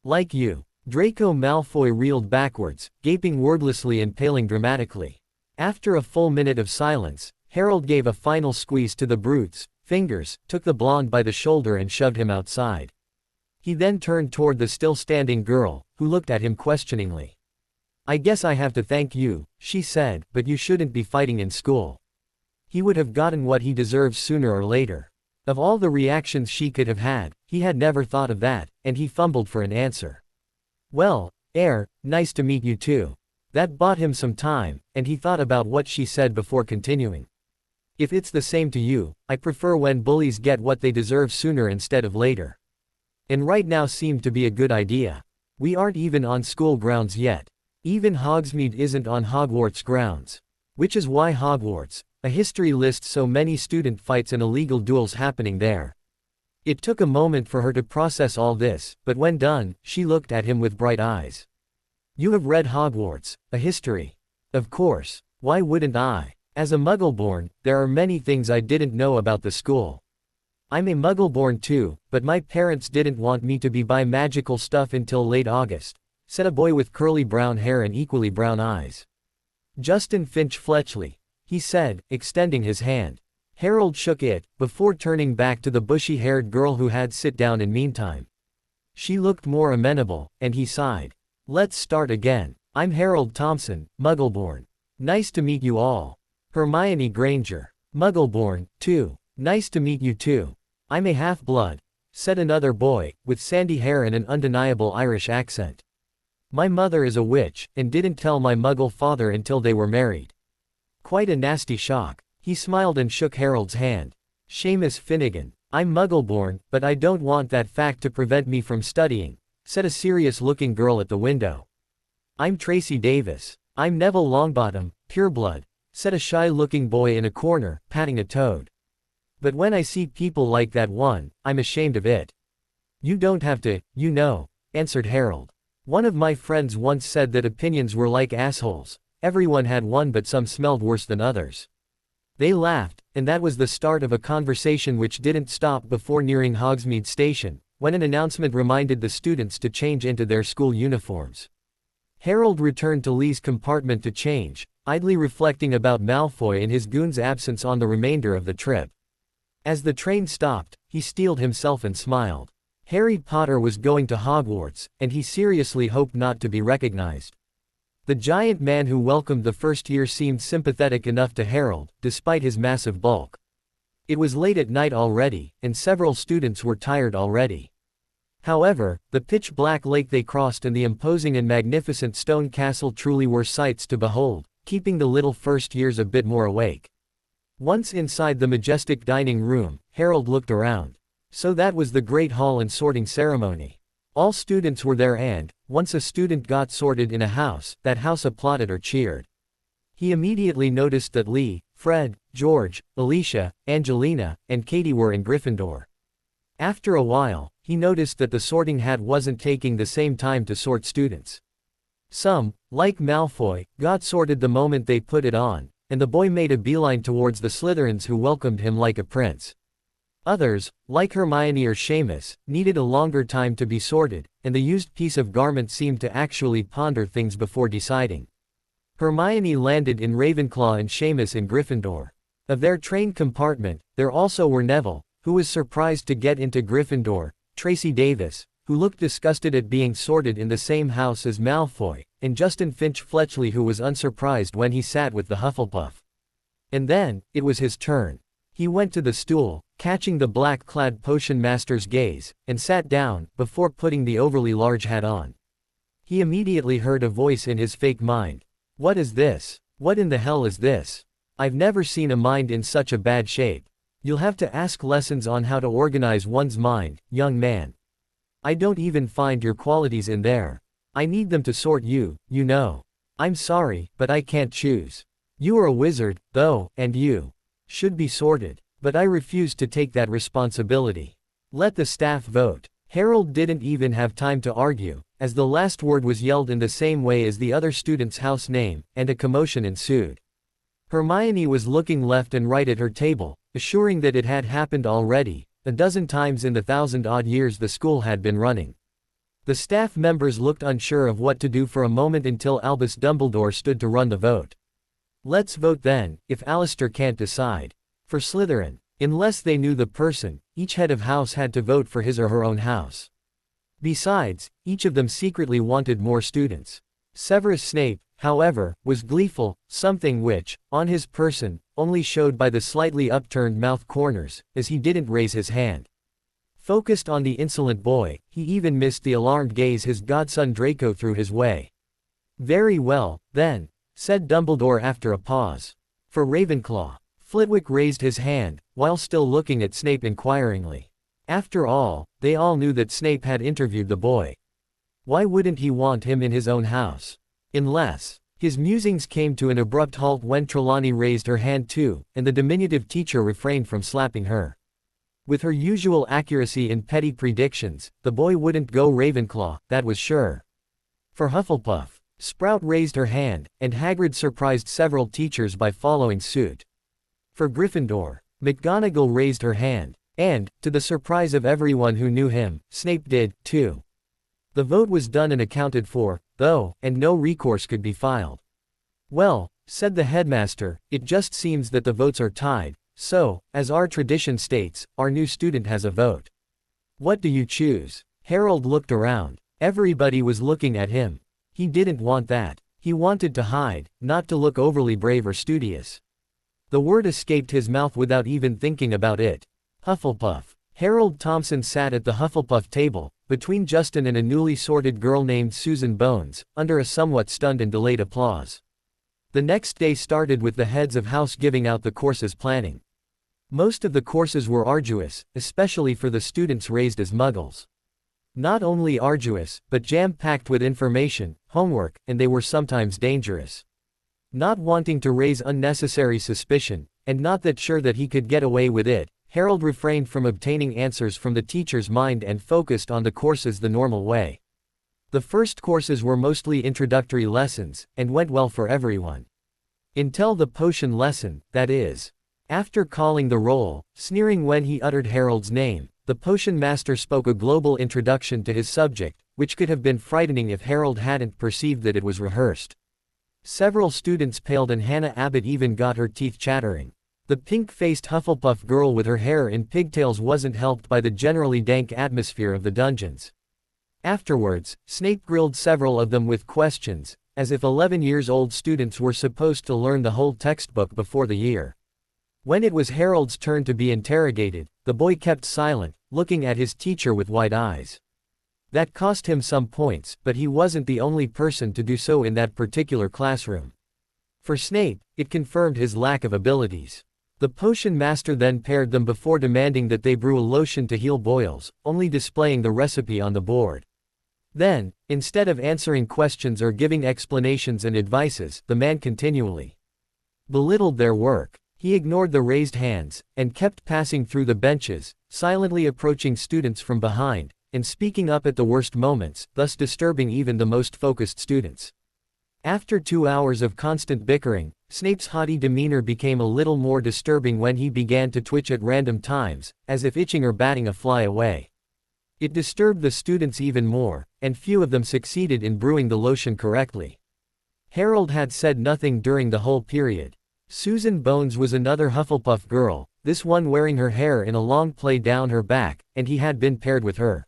"Like you." Draco Malfoy reeled backwards, gaping wordlessly and paling dramatically. After a full minute of silence, Harold gave a final squeeze to the brute's fingers, took the blonde by the shoulder and shoved him outside. He then turned toward the still standing girl, who looked at him questioningly. "I guess I have to thank you," she said, "but you shouldn't be fighting in school." He would have gotten what he deserved sooner or later. Of all the reactions she could have had, he had never thought of that, and he fumbled for an answer. "Well, nice to meet you too." That bought him some time, and he thought about what she said before continuing. "If it's the same to you, I prefer when bullies get what they deserve sooner instead of later. And right now seemed to be a good idea. We aren't even on school grounds yet. Even Hogsmeade isn't on Hogwarts grounds. Which is why Hogwarts, a history lists so many student fights and illegal duels happening there." It took a moment for her to process all this, but when done, she looked at him with bright eyes. "You have read Hogwarts, a history." "Of course. Why wouldn't I? As a Muggleborn, there are many things I didn't know about the school. I'm a Muggleborn too, but my parents didn't want me to be buy magical stuff until late August," said a boy with curly brown hair and equally brown eyes. "Justin Finch Fletchley," he said, extending his hand. Harold shook it, before turning back to the bushy-haired girl who had sit down in meantime. She looked more amenable, and he sighed. "Let's start again. I'm Harold Thompson, Muggleborn. Nice to meet you all." Hermione Granger. "Muggleborn, too. Nice to meet you too. I'm a half-blood," said another boy, with sandy hair and an undeniable Irish accent. "My mother is a witch, and didn't tell my Muggle father until they were married." Quite a nasty shock. He smiled and shook Harold's hand. "Seamus Finnegan. I'm Muggleborn, but I don't want that fact to prevent me from studying," said a serious-looking girl at the window. "I'm Tracy Davis. I'm Neville Longbottom, pureblood," said a shy-looking boy in a corner, patting a toad. "But when I see people like that one, I'm ashamed of it." "You don't have to, you know," answered Harold. One of my friends once said that opinions were like assholes. Everyone had one, but some smelled worse than others. They laughed, and that was the start of a conversation which didn't stop before nearing Hogsmeade Station, when an announcement reminded the students to change into their school uniforms. Harold returned to Lee's compartment to change, idly reflecting about Malfoy and his goon's absence on the remainder of the trip. As the train stopped, he steeled himself and smiled. Harry Potter was going to Hogwarts, and he seriously hoped not to be recognized. The giant man who welcomed the first year seemed sympathetic enough to Harold, despite his massive bulk. It was late at night already, and several students were tired already. However, the pitch-black lake they crossed and the imposing and magnificent stone castle truly were sights to behold, keeping the little first years a bit more awake. Once inside the majestic dining room, Harold looked around. So that was the great hall and sorting ceremony. All students were there, and, once a student got sorted in a house, that house applauded or cheered. He immediately noticed that Lee, Fred, George, Alicia, Angelina, and Katie were in Gryffindor. After a while, he noticed that the sorting hat wasn't taking the same time to sort students. Some, like Malfoy, got sorted the moment they put it on, and the boy made a beeline towards the Slytherins who welcomed him like a prince. Others, like Hermione or Seamus, needed a longer time to be sorted, and the used piece of garment seemed to actually ponder things before deciding. Hermione landed in Ravenclaw and Seamus in Gryffindor. Of their train compartment, there also were Neville, who was surprised to get into Gryffindor, Tracy Davis, who looked disgusted at being sorted in the same house as Malfoy, and Justin Finch-Fletchley, who was unsurprised when he sat with the Hufflepuff. And then, it was his turn. He went to the stool, catching the black-clad potion master's gaze, and sat down, before putting the overly large hat on. He immediately heard a voice in his fake mind. What is this? What in the hell is this? I've never seen a mind in such a bad shape. You'll have to ask lessons on how to organize one's mind, young man. I don't even find your qualities in there. I need them to sort you, you know. I'm sorry, but I can't choose. You are a wizard, though, and you should be sorted. But I refuse to take that responsibility. Let the staff vote. Harold didn't even have time to argue, as the last word was yelled in the same way as the other student's house name, and a commotion ensued. Hermione was looking left and right at her table, assuring that it had happened already, a dozen times in the 1,000-odd years the school had been running. The staff members looked unsure of what to do for a moment until Albus Dumbledore stood to run the vote. Let's vote then, if Alistair can't decide. For Slytherin, unless they knew the person, each head of house had to vote for his or her own house. Besides, each of them secretly wanted more students. Severus Snape, however, was gleeful, something which, on his person, only showed by the slightly upturned mouth corners, as he didn't raise his hand. Focused on the insolent boy, he even missed the alarmed gaze his godson Draco threw his way. Very well, then, said Dumbledore after a pause. For Ravenclaw. Flitwick raised his hand, while still looking at Snape inquiringly. After all, they all knew that Snape had interviewed the boy. Why wouldn't he want him in his own house? Unless. His musings came to an abrupt halt when Trelawney raised her hand too, and the diminutive teacher refrained from slapping her. With her usual accuracy in petty predictions, the boy wouldn't go Ravenclaw, that was sure. For Hufflepuff, Sprout raised her hand, and Hagrid surprised several teachers by following suit. For Gryffindor, McGonagall raised her hand, and, to the surprise of everyone who knew him, Snape did, too. The vote was done and accounted for, though, and no recourse could be filed. Well, said the headmaster, it just seems that the votes are tied, so, as our tradition states, our new student has a vote. What do you choose? Harold looked around. Everybody was looking at him. He didn't want that. He wanted to hide, not to look overly brave or studious. The word escaped his mouth without even thinking about it. Hufflepuff. Harold Thompson sat at the Hufflepuff table, between Justin and a newly sorted girl named Susan Bones, under a somewhat stunned and delayed applause. The next day started with the heads of house giving out the courses planning. Most of the courses were arduous, especially for the students raised as muggles. Not only arduous, but jam-packed with information, homework, and they were sometimes dangerous. Not wanting to raise unnecessary suspicion, and not that sure that he could get away with it, Harold refrained from obtaining answers from the teacher's mind and focused on the courses the normal way. The first courses were mostly introductory lessons, and went well for everyone. Until the potion lesson, that is. After calling the roll, sneering when he uttered Harold's name, the potion master spoke a global introduction to his subject, which could have been frightening if Harold hadn't perceived that it was rehearsed. Several students paled and Hannah Abbott even got her teeth chattering. The pink-faced Hufflepuff girl with her hair in pigtails wasn't helped by the generally dank atmosphere of the dungeons. Afterwards, Snape grilled several of them with questions, as if 11-year-old students were supposed to learn the whole textbook before the year. When it was Harold's turn to be interrogated, the boy kept silent, looking at his teacher with wide eyes. That cost him some points, but he wasn't the only person to do so in that particular classroom. For Snape, it confirmed his lack of abilities. The potion master then paired them before demanding that they brew a lotion to heal boils, only displaying the recipe on the board. Then, instead of answering questions or giving explanations and advices, the man continually belittled their work. He ignored the raised hands, and kept passing through the benches, silently approaching students from behind, and speaking up at the worst moments, thus disturbing even the most focused students. After 2 hours of constant bickering, Snape's haughty demeanor became a little more disturbing when he began to twitch at random times, as if itching or batting a fly away. It disturbed the students even more, and few of them succeeded in brewing the lotion correctly. Harold had said nothing during the whole period. Susan Bones was another Hufflepuff girl, this one wearing her hair in a long plait down her back, and he had been paired with her.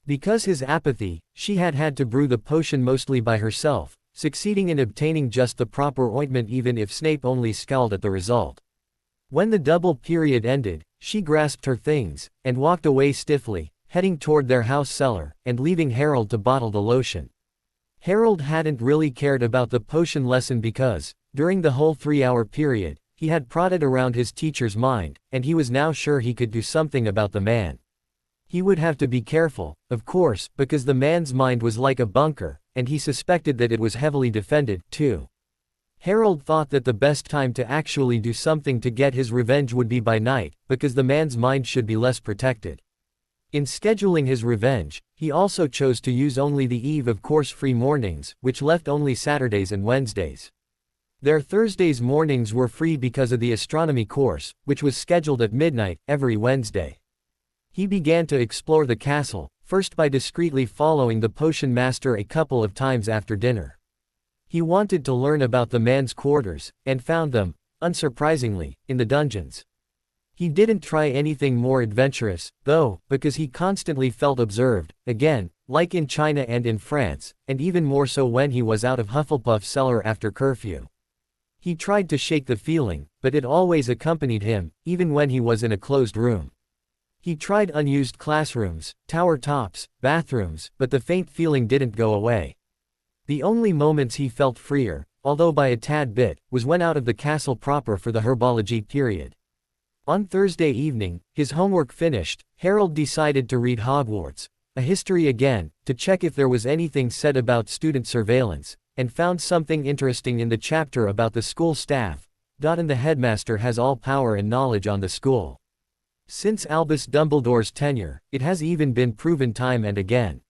Because his apathy, she had had to brew the potion mostly by herself, succeeding in obtaining just the proper ointment even if Snape only scowled at the result. When the double period ended, she grasped her things, and walked away stiffly, heading toward their house cellar, and leaving Harold to bottle the lotion. Harold hadn't really cared about the potion lesson because, during the whole 3-hour period, he had prodded around his teacher's mind, and he was now sure he could do something about the man. He would have to be careful, of course, because the man's mind was like a bunker, and he suspected that it was heavily defended, too. Harold thought that the best time to actually do something to get his revenge would be by night, because the man's mind should be less protected. In scheduling his revenge, he also chose to use only the eve of course-free mornings, which left only Saturdays and Wednesdays. Their Thursdays mornings were free because of the astronomy course, which was scheduled at midnight, every Wednesday. He began to explore the castle, first by discreetly following the potion master a couple of times after dinner. He wanted to learn about the man's quarters, and found them, unsurprisingly, in the dungeons. He didn't try anything more adventurous, though, because he constantly felt observed, again, like in China and in France, and even more so when he was out of Hufflepuff's cellar after curfew. He tried to shake the feeling, but it always accompanied him, even when he was in a closed room. He tried unused classrooms, tower tops, bathrooms, but the faint feeling didn't go away. The only moments he felt freer, although by a tad bit, was when out of the castle proper for the herbology period. On Thursday evening, his homework finished, Harold decided to read Hogwarts, a history again, to check if there was anything said about student surveillance, and found something interesting in the chapter about the school staff. And the headmaster has all power and knowledge on the school. Since Albus Dumbledore's tenure, it has even been proven time and again.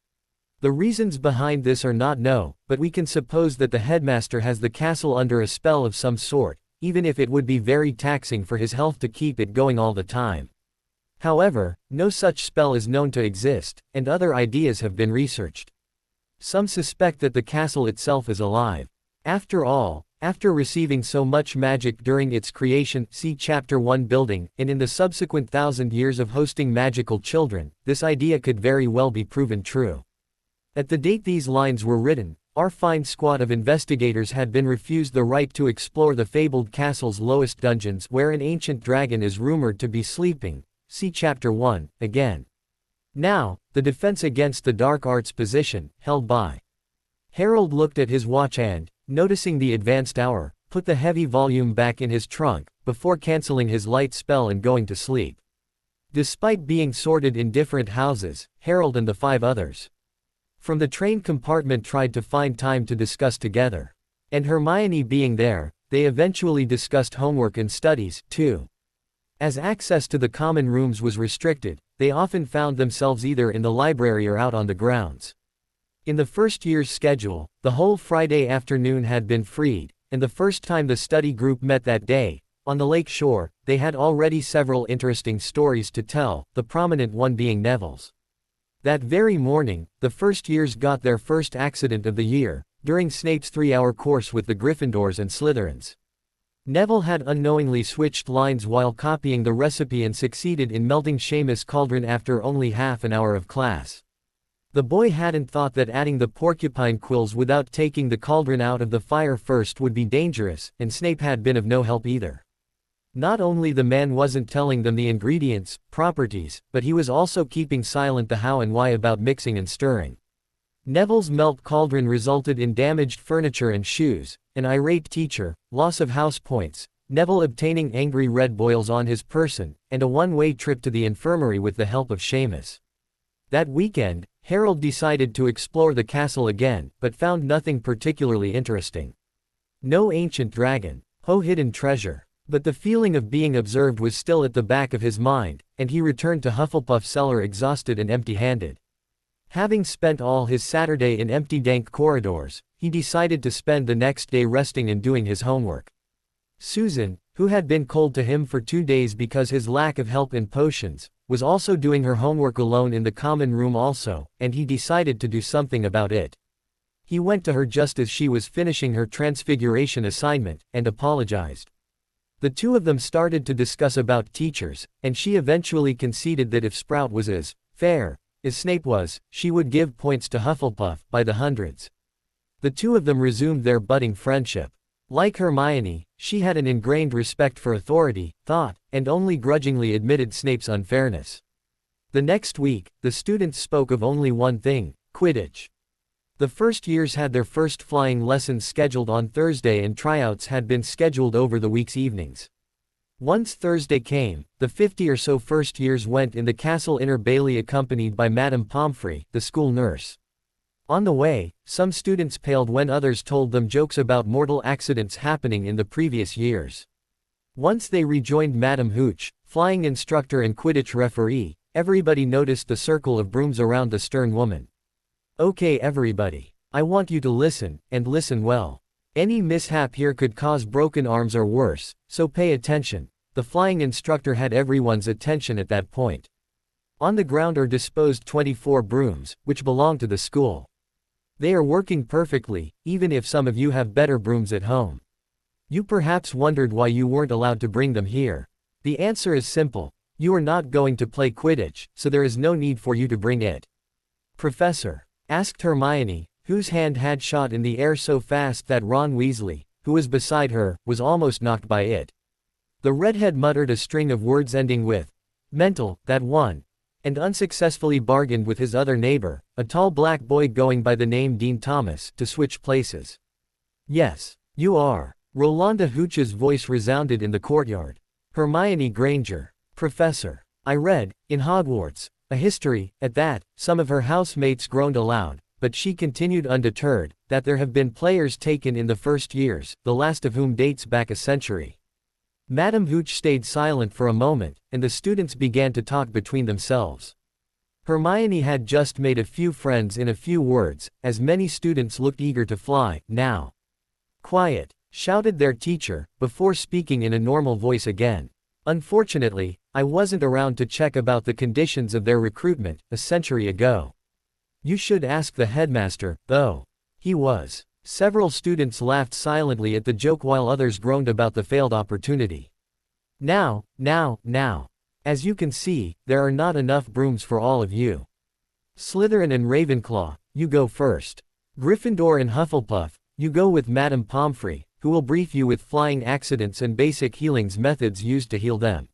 The reasons behind this are not known, but we can suppose that the headmaster has the castle under a spell of some sort, even if it would be very taxing for his health to keep it going all the time. However, no such spell is known to exist, and other ideas have been researched. Some suspect that the castle itself is alive. After all, after receiving so much magic during its creation, see Chapter 1 Building, and in the subsequent 1,000 years of hosting magical children, this idea could very well be proven true. At the date these lines were written, our fine squad of investigators had been refused the right to explore the fabled castle's lowest dungeons where an ancient dragon is rumored to be sleeping. See Chapter 1, again. Now, the defense against the dark arts position, held by. Harold looked at his watch and, noticing the advanced hour, put the heavy volume back in his trunk, before canceling his light spell and going to sleep. Despite being sorted in different houses, Harold and the 5 others from the train compartment tried to find time to discuss together. And Hermione being there, they eventually discussed homework and studies, too. As access to the common rooms was restricted, they often found themselves either in the library or out on the grounds. In the first year's schedule, the whole Friday afternoon had been freed, and the first time the study group met that day, on the lake shore, they had already several interesting stories to tell, the prominent one being Neville's. That very morning, the first years got their first accident of the year, during Snape's 3-hour course with the Gryffindors and Slytherins. Neville had unknowingly switched lines while copying the recipe and succeeded in melting Seamus Cauldron after only half an hour of class. The boy hadn't thought that adding the porcupine quills without taking the cauldron out of the fire first would be dangerous, and Snape had been of no help either. Not only the man wasn't telling them the ingredients, properties, but he was also keeping silent the how and why about mixing and stirring. Neville's melt cauldron resulted in damaged furniture and shoes, an irate teacher, loss of house points, Neville obtaining angry red boils on his person, and a one-way trip to the infirmary with the help of Seamus. That weekend, Harold decided to explore the castle again, but found nothing particularly interesting. No ancient dragon, hidden treasure. But the feeling of being observed was still at the back of his mind, and he returned to Hufflepuff Cellar exhausted and empty-handed. Having spent all his Saturday in empty dank corridors, he decided to spend the next day resting and doing his homework. Susan, who had been cold to him for 2 days because his lack of help in potions, was also doing her homework alone in the common room also, and he decided to do something about it. He went to her just as she was finishing her Transfiguration assignment, and apologized. The two of them started to discuss about teachers, and she eventually conceded that if Sprout was as fair as Snape was, she would give points to Hufflepuff by the hundreds. The two of them resumed their budding friendship. Like Hermione, she had an ingrained respect for authority, thought, and only grudgingly admitted Snape's unfairness. The next week, the students spoke of only one thing: Quidditch. The first years had their first flying lessons scheduled on Thursday and tryouts had been scheduled over the week's evenings. Once Thursday came, the 50 or so first years went in the castle inner bailey accompanied by Madame Pomfrey, the school nurse. On the way, some students paled when others told them jokes about mortal accidents happening in the previous years. Once they rejoined Madame Hooch, flying instructor and Quidditch referee, everybody noticed the circle of brooms around the stern woman. Okay everybody. I want you to listen, and listen well. Any mishap here could cause broken arms or worse, so pay attention. The flying instructor had everyone's attention at that point. On the ground are disposed 24 brooms, which belong to the school. They are working perfectly, even if some of you have better brooms at home. You perhaps wondered why you weren't allowed to bring them here. The answer is simple. You are not going to play Quidditch, so there is no need for you to bring it. Professor? Asked Hermione, whose hand had shot in the air so fast that Ron Weasley, who was beside her, was almost knocked by it. The redhead muttered a string of words ending with mental, that one, and unsuccessfully bargained with his other neighbor, a tall black boy going by the name Dean Thomas, to switch places. Yes, you are. Rolanda Hooch's voice resounded in the courtyard. Hermione Granger. Professor. I read, in Hogwarts, a history, at that. Some of her housemates groaned aloud, but she continued undeterred, that there have been players taken in the first years, the last of whom dates back a century. Madame Hooch stayed silent for a moment, and the students began to talk between themselves. Hermione had just made a few friends in a few words, as many students looked eager to fly, now. Quiet, shouted their teacher, before speaking in a normal voice again. Unfortunately, I wasn't around to check about the conditions of their recruitment, a century ago. You should ask the headmaster, though. He was. Several students laughed silently at the joke while others groaned about the failed opportunity. Now. As you can see, there are not enough brooms for all of you. Slytherin and Ravenclaw, you go first. Gryffindor and Hufflepuff, you go with Madame Pomfrey, who will brief you with flying accidents and basic healings methods used to heal them.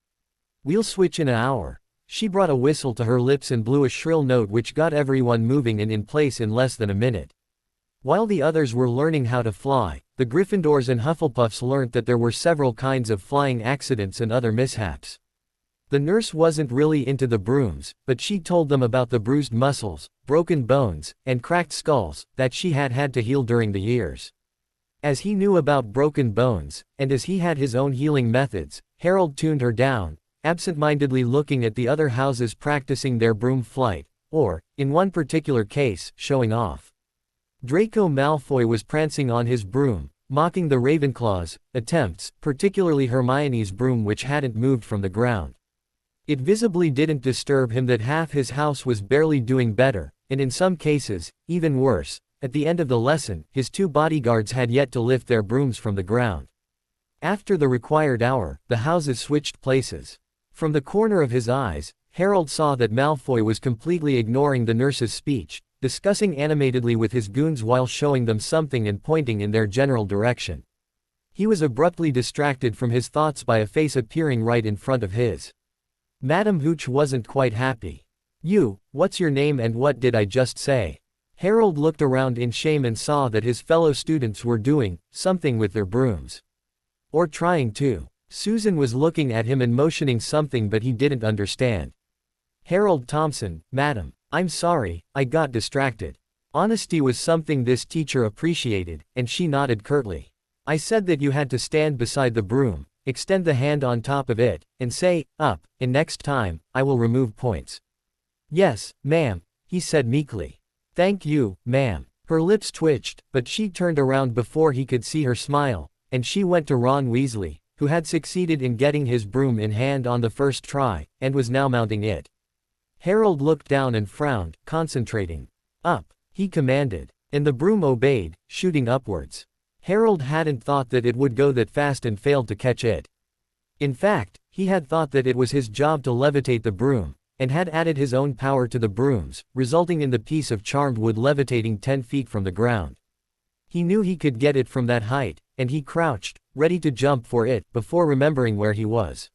We'll switch in an hour. She brought a whistle to her lips and blew a shrill note which got everyone moving and in place in less than a minute. While the others were learning how to fly, the Gryffindors and Hufflepuffs learnt that there were several kinds of flying accidents and other mishaps. The nurse wasn't really into the brooms, but she told them about the bruised muscles, broken bones, and cracked skulls that she had had to heal during the years. As he knew about broken bones, and as he had his own healing methods, Harold tuned her down, absent-mindedly looking at the other houses practicing their broom flight, or, in one particular case, showing off. Draco Malfoy was prancing on his broom, mocking the Ravenclaw's attempts, particularly Hermione's broom which hadn't moved from the ground. It visibly didn't disturb him that half his house was barely doing better, and in some cases, even worse. At the end of the lesson, his 2 bodyguards had yet to lift their brooms from the ground. After the required hour, the houses switched places. From the corner of his eyes, Harold saw that Malfoy was completely ignoring the nurse's speech, discussing animatedly with his goons while showing them something and pointing in their general direction. He was abruptly distracted from his thoughts by a face appearing right in front of his. Madame Hooch wasn't quite happy. "You, what's your name and what did I just say?" Harold looked around in shame and saw that his fellow students were doing something with their brooms. Or trying to. Susan was looking at him and motioning something but he didn't understand. "Harold Thompson, madam. I'm sorry, I got distracted." Honesty was something this teacher appreciated, and she nodded curtly. "I said that you had to stand beside the broom, extend the hand on top of it, and say, 'up,' and next time, I will remove points." "Yes, ma'am," he said meekly. "Thank you, ma'am." Her lips twitched, but she turned around before he could see her smile, and she went to Ron Weasley, who had succeeded in getting his broom in hand on the first try, and was now mounting it. Harold looked down and frowned, concentrating. "Up," he commanded, and the broom obeyed, shooting upwards. Harold hadn't thought that it would go that fast and failed to catch it. In fact, he had thought that it was his job to levitate the broom, and had added his own power to the brooms, resulting in the piece of charmed wood levitating 10 feet from the ground. He knew he could get it from that height, and he crouched, ready to jump for it, before remembering where he was.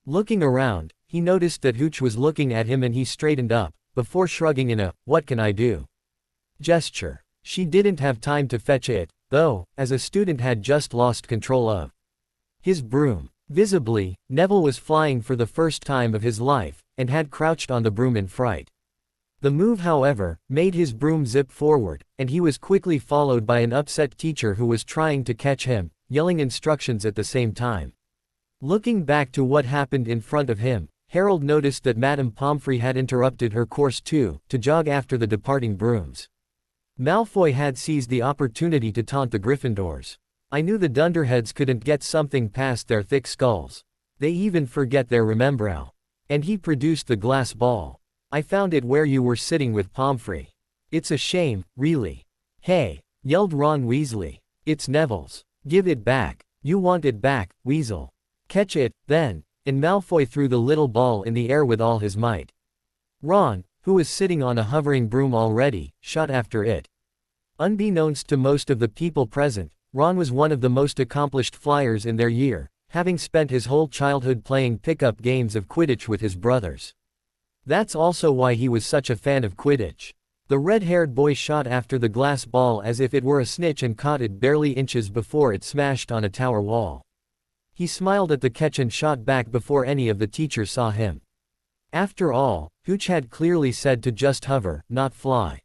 Looking around, he noticed that Hooch was looking at him and he straightened up, before shrugging in a, "What can I do?" gesture. She didn't have time to fetch it, though, as a student had just lost control of his broom. Visibly, Neville was flying for the first time of his life, and had crouched on the broom in fright. The move however, made his broom zip forward, and he was quickly followed by an upset teacher who was trying to catch him, yelling instructions at the same time. Looking back to what happened in front of him, Harold noticed that Madame Pomfrey had interrupted her course too, to jog after the departing brooms. Malfoy had seized the opportunity to taunt the Gryffindors. "I knew the dunderheads couldn't get something past their thick skulls. They even forget their remembrow." And he produced the glass ball. "I found it where you were sitting with Pomfrey. It's a shame, really." "Hey!" yelled Ron Weasley. "It's Neville's. Give it back. You want it back, Weasel. Catch it, then." And Malfoy threw the little ball in the air with all his might. Ron, who was sitting on a hovering broom already, shot after it. Unbeknownst to most of the people present, Ron was one of the most accomplished flyers in their year, having spent his whole childhood playing pickup games of Quidditch with his brothers. That's also why he was such a fan of Quidditch. The red-haired boy shot after the glass ball as if it were a snitch and caught it barely inches before it smashed on a tower wall. He smiled at the catch and shot back before any of the teachers saw him. After all, Hooch had clearly said to just hover, not fly.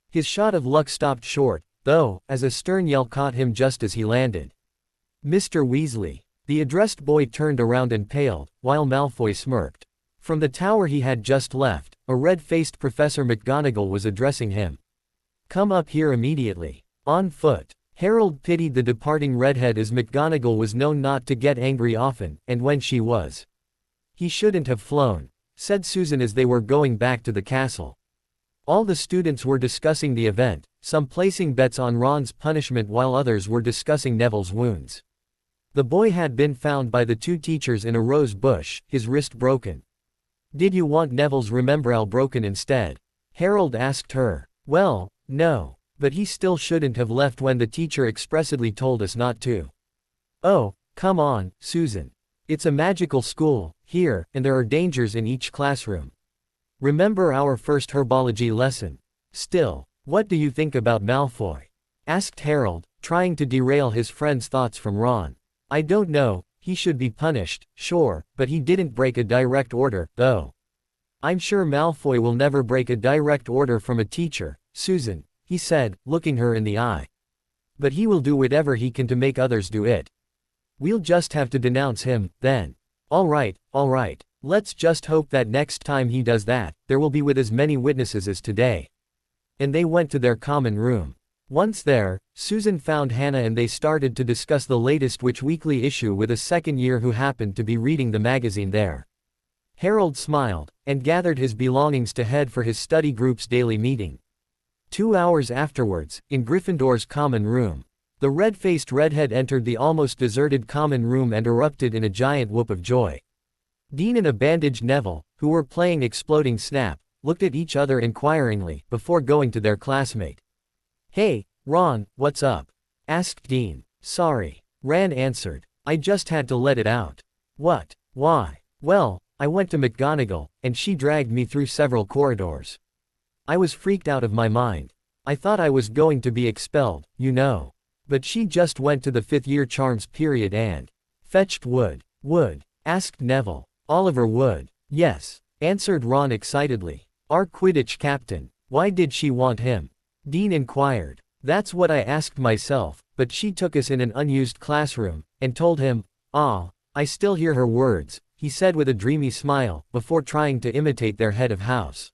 His shot of luck stopped short, though, as a stern yell caught him just as he landed. "Mr. Weasley." The addressed boy turned around and paled, while Malfoy smirked. From the tower he had just left, a red-faced Professor McGonagall was addressing him. "Come up here immediately." On foot. Harold pitied the departing redhead as McGonagall was known not to get angry often, and when she was. "He shouldn't have flown," said Susan as they were going back to the castle. All the students were discussing the event, some placing bets on Ron's punishment while others were discussing Neville's wounds. The boy had been found by the 2 teachers in a rose bush, his wrist broken. "Did you want Neville's remembrow broken instead?" Harold asked her. "Well, no. But he still shouldn't have left when the teacher expressly told us not to." "Oh, come on, Susan. It's a magical school, here, and there are dangers in each classroom. Remember our first herbology lesson. Still, what do you think about Malfoy?" asked Harold, trying to derail his friend's thoughts from Ron. "I don't know, he should be punished, sure, but he didn't break a direct order, though." "I'm sure Malfoy will never break a direct order from a teacher, Susan," he said, looking her in the eye. "But he will do whatever he can to make others do it. We'll just have to denounce him, then." All right. Let's just hope that next time he does that, there will be with as many witnesses as today." And they went to their common room. Once there, Susan found Hannah and they started to discuss the latest Witch Weekly issue with a second year who happened to be reading the magazine there. Harold smiled, and gathered his belongings to head for his study group's daily meeting. 2 hours afterwards, in Gryffindor's common room, the red-faced redhead entered the almost deserted common room and erupted in a giant whoop of joy. Dean and a bandaged Neville, who were playing Exploding Snap, looked at each other inquiringly, before going to their classmate. "Hey, Ron, what's up?" asked Dean. "Sorry," Ron answered. "I just had to let it out." "What? Why?" "Well, I went to McGonagall, and she dragged me through several corridors. I was freaked out of my mind. I thought I was going to be expelled, you know. But she just went to the 5th year charms period and fetched Wood." "Wood?" asked Neville. "Oliver Wood." "Yes," answered Ron excitedly. "Our Quidditch captain. Why did she want him?" Dean inquired. "That's what I asked myself, but she took us in an unused classroom, and told him, I still hear her words," he said with a dreamy smile, before trying to imitate their head of house.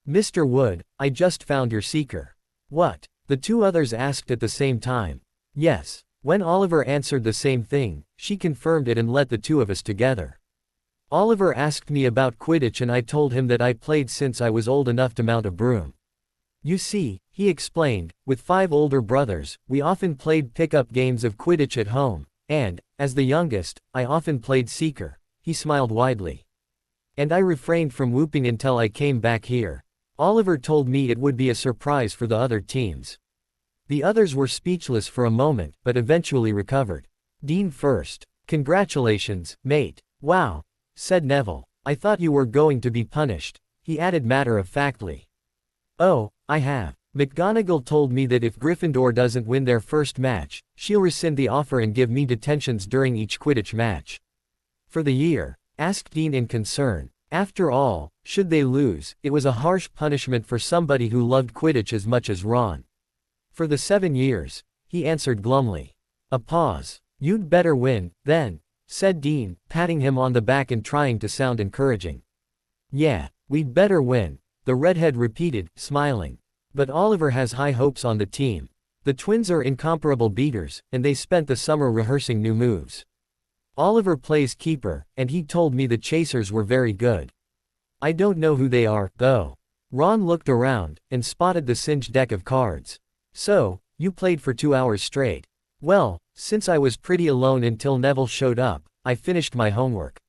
"Mr. Wood, I just found your seeker." "What?" the two others asked at the same time. "Yes." When Oliver answered the same thing, she confirmed it and let the two of us together. "Oliver asked me about Quidditch and I told him that I played since I was old enough to mount a broom. You see," he explained, "with 5 older brothers, we often played pickup games of Quidditch at home, and, as the youngest, I often played Seeker." He smiled widely. "And I refrained from whooping until I came back here. Oliver told me it would be a surprise for the other teams." The others were speechless for a moment, but eventually recovered. Dean first. "Congratulations, mate." "Wow," said Neville. "I thought you were going to be punished," he added matter-of-factly. "Oh, I have. McGonagall told me that if Gryffindor doesn't win their first match, she'll rescind the offer and give me detentions during each Quidditch match." "For the year?" asked Dean in concern. After all, should they lose, it was a harsh punishment for somebody who loved Quidditch as much as Ron. "For the 7 years," he answered glumly. A pause. "You'd better win, then," said Dean, patting him on the back and trying to sound encouraging. "Yeah, we'd better win," the redhead repeated, smiling. "But Oliver has high hopes on the team. The twins are incomparable beaters, and they spent the summer rehearsing new moves. Oliver plays keeper, and he told me the chasers were very good. I don't know who they are, though." Ron looked around, and spotted the singed deck of cards. "So, you played for 2 hours straight." "Well, since I was pretty alone until Neville showed up, I finished my homework,"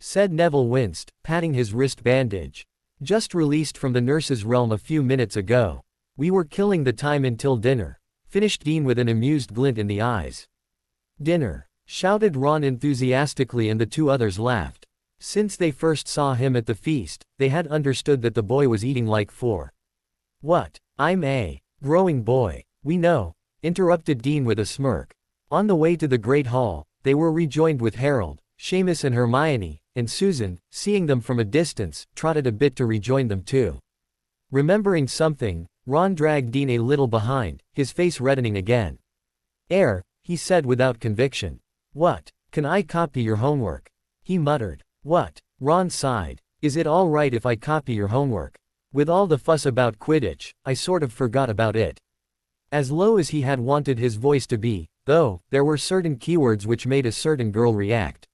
said Neville winced, patting his wrist bandage. "Just released from the nurse's realm a few minutes ago. We were killing the time until dinner," finished Dean with an amused glint in the eyes. "Dinner," shouted Ron enthusiastically, and the two others laughed. Since they first saw him at the feast, they had understood that the boy was eating like 4. "What? I'm a growing boy." "We know," interrupted Dean with a smirk. On the way to the Great Hall, they were rejoined with Harold, Seamus and Hermione, and Susan, seeing them from a distance, trotted a bit to rejoin them too. Remembering something, Ron dragged Dean a little behind, his face reddening again. He said without conviction. "What? Can I copy your homework?" he muttered. "What?" Ron sighed. "Is it all right if I copy your homework? With all the fuss about Quidditch, I sort of forgot about it." As low as he had wanted his voice to be, though, there were certain keywords which made a certain girl react.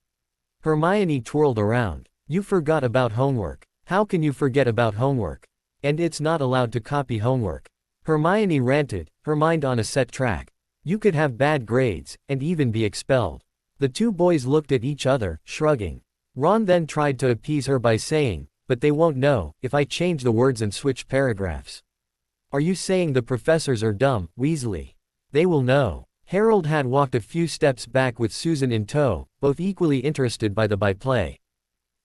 Hermione twirled around. "You forgot about homework. How can you forget about homework? And it's not allowed to copy homework." Hermione ranted, her mind on a set track. "You could have bad grades, and even be expelled." The two boys looked at each other, shrugging. Ron then tried to appease her by saying, "But they won't know, if I change the words and switch paragraphs." "Are you saying the professors are dumb, Weasley?" "They will know." Harold had walked a few steps back with Susan in tow, both equally interested by the byplay.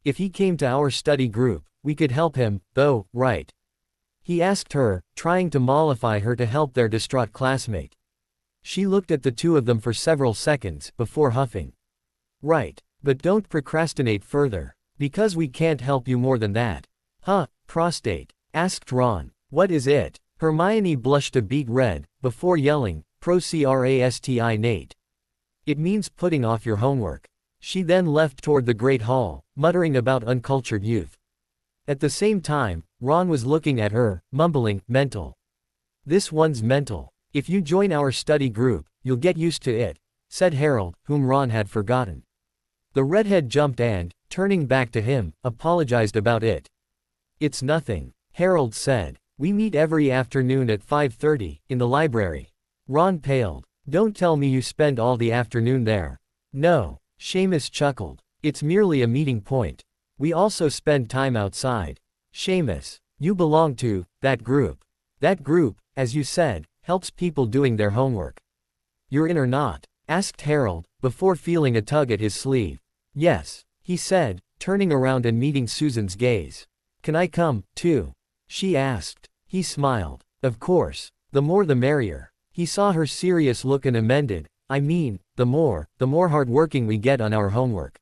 "If he came to our study group, we could help him, though, right?" he asked her, trying to mollify her to help their distraught classmate. She looked at the two of them for several seconds, before huffing. "Right. But don't procrastinate further. Because we can't help you more than that." "Huh, prostate?" asked Ron. "What is it?" Hermione blushed a beet red, before yelling, "Procrasti, Nate. It means putting off your homework." She then left toward the Great Hall, muttering about uncultured youth. At the same time, Ron was looking at her, mumbling, "Mental. This one's mental." If you join our study group, you'll get used to it, said Harold, whom Ron had forgotten. The redhead jumped and, turning back to him, apologized about it. It's nothing, Harold said. We meet every afternoon at 5:30, in the library. Ron paled. Don't tell me you spend all the afternoon there. No, Seamus chuckled. It's merely a meeting point. We also spend time outside. Seamus, you belong to that group. That group, as you said, helps people doing their homework. You're in or not? Asked Harold, before feeling a tug at his sleeve. Yes, he said, turning around and meeting Susan's gaze. Can I come, too? She asked. He smiled. Of course. The more the merrier. He saw her serious look and amended, I mean, the more hard-working we get on our homework.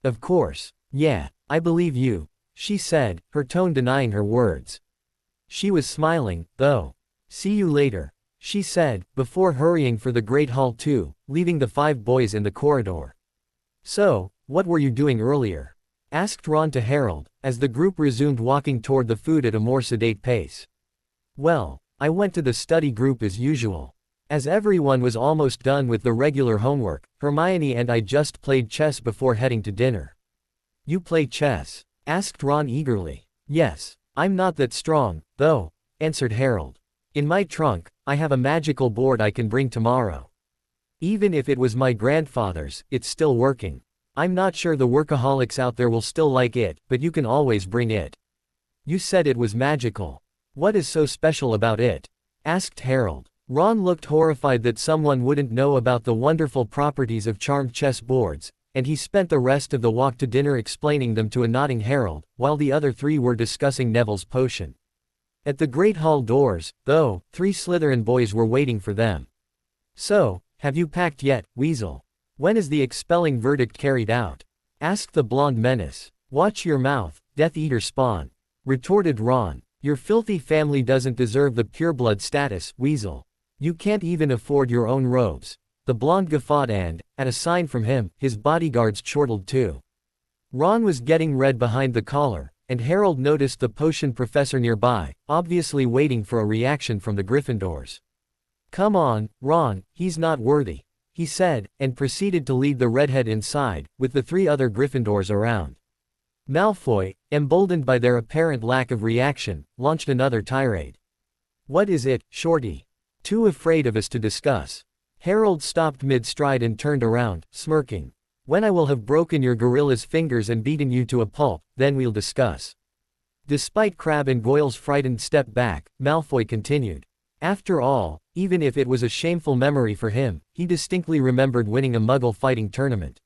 Of course. Yeah, I believe you, she said, her tone denying her words. She was smiling, though. See you later, she said, before hurrying for the Great Hall too, leaving the 5 boys in the corridor. So, what were you doing earlier? Asked Ron to Harold, as the group resumed walking toward the food at a more sedate pace. Well, I went to the study group as usual. As everyone was almost done with the regular homework, Hermione and I just played chess before heading to dinner. You play chess? Asked Ron eagerly. Yes, I'm not that strong, though, answered Harold. In my trunk, I have a magical board I can bring tomorrow. Even if it was my grandfather's, it's still working. I'm not sure the workaholics out there will still like it, but you can always bring it. You said it was magical. What is so special about it? Asked Harold. Ron looked horrified that someone wouldn't know about the wonderful properties of charmed chess boards, and he spent the rest of the walk to dinner explaining them to a nodding Harold, while the other 3 were discussing Neville's potion. At the Great Hall doors, though, 3 Slytherin boys were waiting for them. So, have you packed yet, Weasel? When is the expelling verdict carried out? Asked the blonde menace. Watch your mouth, Death Eater spawn, retorted Ron. Your filthy family doesn't deserve the pureblood status, Weasel. You can't even afford your own robes. The blonde guffawed and, at a sign from him, his bodyguards chortled too. Ron was getting red behind the collar, and Harold noticed the potion professor nearby, obviously waiting for a reaction from the Gryffindors. Come on, Ron, he's not worthy, he said, and proceeded to lead the redhead inside, with the 3 other Gryffindors around. Malfoy, emboldened by their apparent lack of reaction, launched another tirade. What is it, Shorty? Too afraid of us to discuss. Harold stopped mid-stride and turned around, smirking. When I will have broken your gorilla's fingers and beaten you to a pulp, then we'll discuss. Despite Crabbe and Goyle's frightened step back, Malfoy continued. After all, even if it was a shameful memory for him, he distinctly remembered winning a Muggle fighting tournament.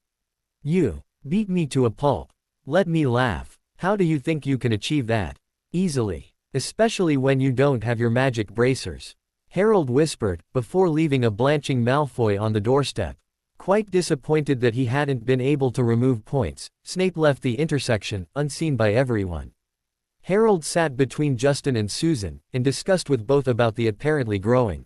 You beat me to a pulp. Let me laugh. How do you think you can achieve that? Easily. Especially when you don't have your magic bracers. Harold whispered, before leaving a blanching Malfoy on the doorstep. Quite disappointed that he hadn't been able to remove points, Snape left the intersection, unseen by everyone. Harold sat between Justin and Susan, and discussed with both about the apparently growing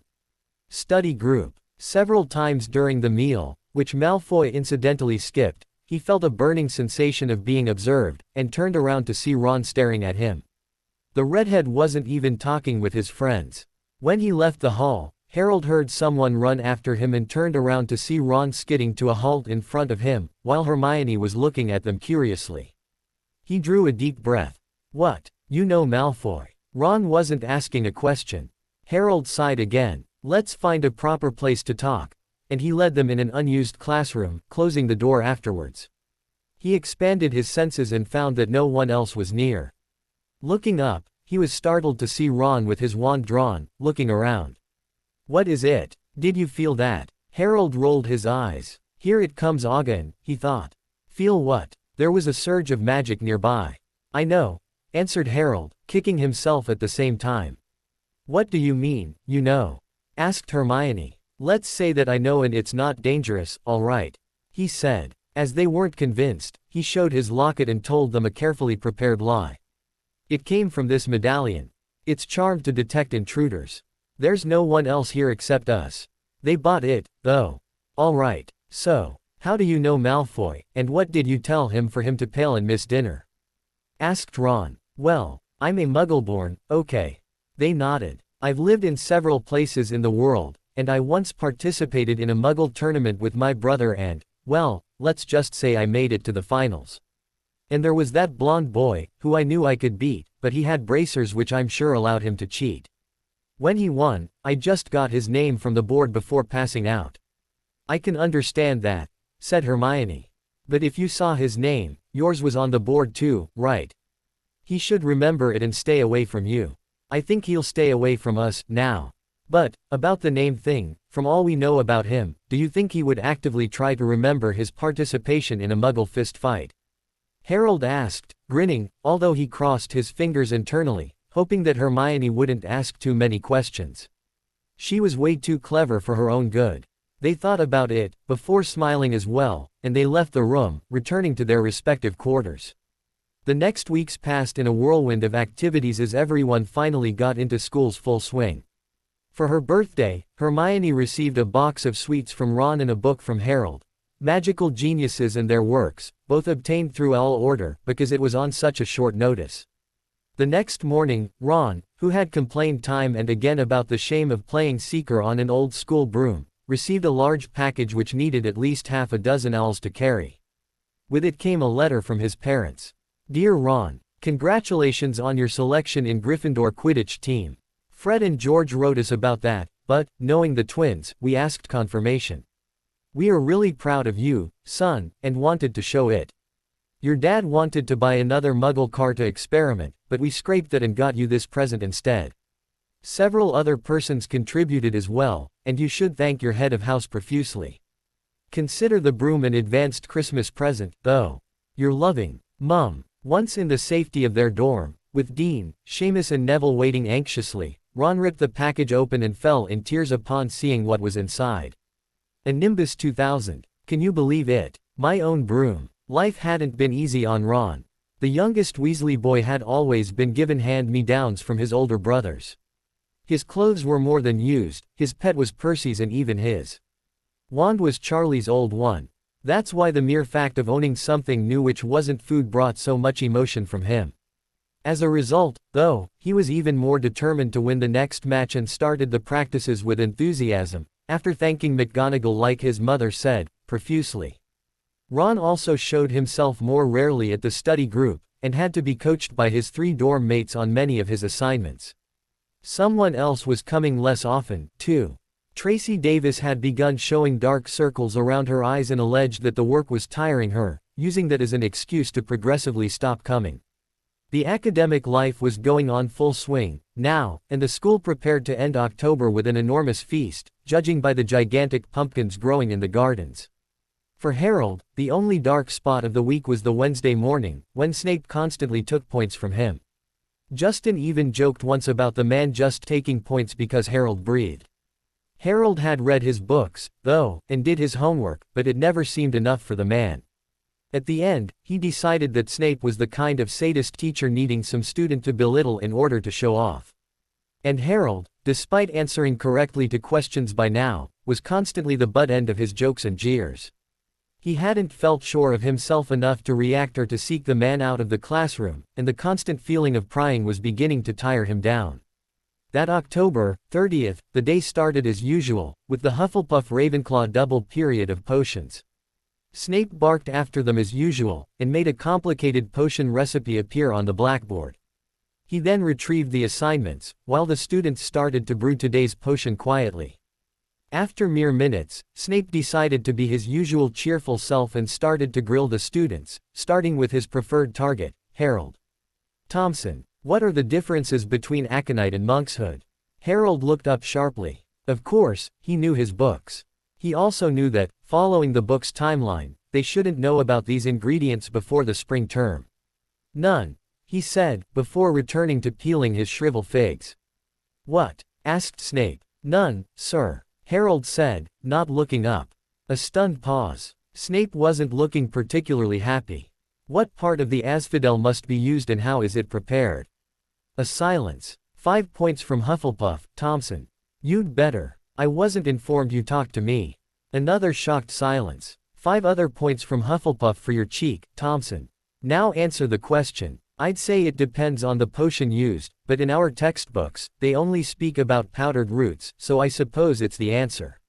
study group. Several times during the meal, which Malfoy incidentally skipped, he felt a burning sensation of being observed, and turned around to see Ron staring at him. The redhead wasn't even talking with his friends. When he left the hall, Harold heard someone run after him and turned around to see Ron skidding to a halt in front of him, while Hermione was looking at them curiously. He drew a deep breath. What? You know Malfoy? Ron wasn't asking a question. Harold sighed again. Let's find a proper place to talk. And he led them in an unused classroom, closing the door afterwards. He expanded his senses and found that no one else was near. Looking up, he was startled to see Ron with his wand drawn, looking around. What is it? Did you feel that? Harold rolled his eyes. Here it comes again, he thought. Feel what? There was a surge of magic nearby. I know, answered Harold, kicking himself at the same time. What do you mean, you know? Asked Hermione. Let's say that I know and it's not dangerous, all right, he said. As they weren't convinced, he showed his locket and told them a carefully prepared lie. It came from this medallion. It's charmed to detect intruders. There's no one else here except us. They bought it, though. All right, so, how do you know Malfoy, and what did you tell him for him to pale and miss dinner? Asked Ron. Well, I'm a Muggleborn, okay. They nodded. I've lived in several places in the world, and I once participated in a Muggle tournament with my brother and, well, let's just say I made it to the finals. And there was that blonde boy, who I knew I could beat, but he had bracers which I'm sure allowed him to cheat. When he won, I just got his name from the board before passing out. I can understand that, said Hermione. But if you saw his name, yours was on the board too, right? He should remember it and stay away from you. I think he'll stay away from us, now. But, about the name thing, from all we know about him, do you think he would actively try to remember his participation in a Muggle fist fight? Harold asked, grinning, although he crossed his fingers internally, hoping that Hermione wouldn't ask too many questions. She was way too clever for her own good. They thought about it, before smiling as well, and they left the room, returning to their respective quarters. The next weeks passed in a whirlwind of activities as everyone finally got into school's full swing. For her birthday, Hermione received a box of sweets from Ron and a book from Harold, Magical Geniuses and Their Works, both obtained through all order because it was on such a short notice. The next morning, Ron, who had complained time and again about the shame of playing seeker on an old school broom, received a large package which needed at least half a dozen owls to carry. With it came a letter from his parents. Dear Ron, congratulations on your selection in Gryffindor Quidditch team. Fred and George wrote us about that, but, knowing the twins, we asked confirmation. We are really proud of you, son, and wanted to show it. Your dad wanted to buy another Muggle car to experiment, but we scraped that and got you this present instead. Several other persons contributed as well, and you should thank your head of house profusely. Consider the broom an advanced Christmas present, though. Your loving, Mum. Once in the safety of their dorm, with Dean, Seamus and Neville waiting anxiously, Ron ripped the package open and fell in tears upon seeing what was inside. A Nimbus 2000. Can you believe it? My own broom. Life hadn't been easy on Ron. The youngest Weasley boy had always been given hand-me-downs from his older brothers. His clothes were more than used, his pet was Percy's and even his wand was Charlie's old one. That's why the mere fact of owning something new which wasn't food brought so much emotion from him. As a result, though, he was even more determined to win the next match and started the practices with enthusiasm, after thanking McGonagall like his mother said, profusely. Ron also showed himself more rarely at the study group, and had to be coached by his 3 dorm mates on many of his assignments. Someone else was coming less often, too. Tracy Davis had begun showing dark circles around her eyes and alleged that the work was tiring her, using that as an excuse to progressively stop coming. The academic life was going on full swing, now, and the school prepared to end October with an enormous feast, judging by the gigantic pumpkins growing in the gardens. For Harold, the only dark spot of the week was the Wednesday morning, when Snape constantly took points from him. Justin even joked once about the man just taking points because Harold breathed. Harold had read his books, though, and did his homework, but it never seemed enough for the man. At the end, he decided that Snape was the kind of sadist teacher needing some student to belittle in order to show off. And Harold, despite answering correctly to questions by now, was constantly the butt end of his jokes and jeers. He hadn't felt sure of himself enough to react or to seek the man out of the classroom, and the constant feeling of prying was beginning to tire him down. That October 30th, the day started as usual, with the Hufflepuff Ravenclaw double period of potions. Snape barked after them as usual, and made a complicated potion recipe appear on the blackboard. He then retrieved the assignments, while the students started to brew today's potion quietly. After mere minutes, Snape decided to be his usual cheerful self and started to grill the students, starting with his preferred target, Harold. Thompson. What are the differences between aconite and monkshood? Harold looked up sharply. Of course, he knew his books. He also knew that, following the book's timeline, they shouldn't know about these ingredients before the spring term. None, he said, before returning to peeling his shrivel figs. What? Asked Snape. None, sir, Harold said, not looking up. A stunned pause. Snape wasn't looking particularly happy. What part of the asphodel must be used and how is it prepared? A silence. 5 points from Hufflepuff, Thompson. You'd better. I wasn't informed you talked to me. Another shocked silence. 5 other points from Hufflepuff for your cheek, Thompson. Now answer the question. I'd say it depends on the potion used, but in our textbooks, they only speak about powdered roots, so I suppose it's the answer.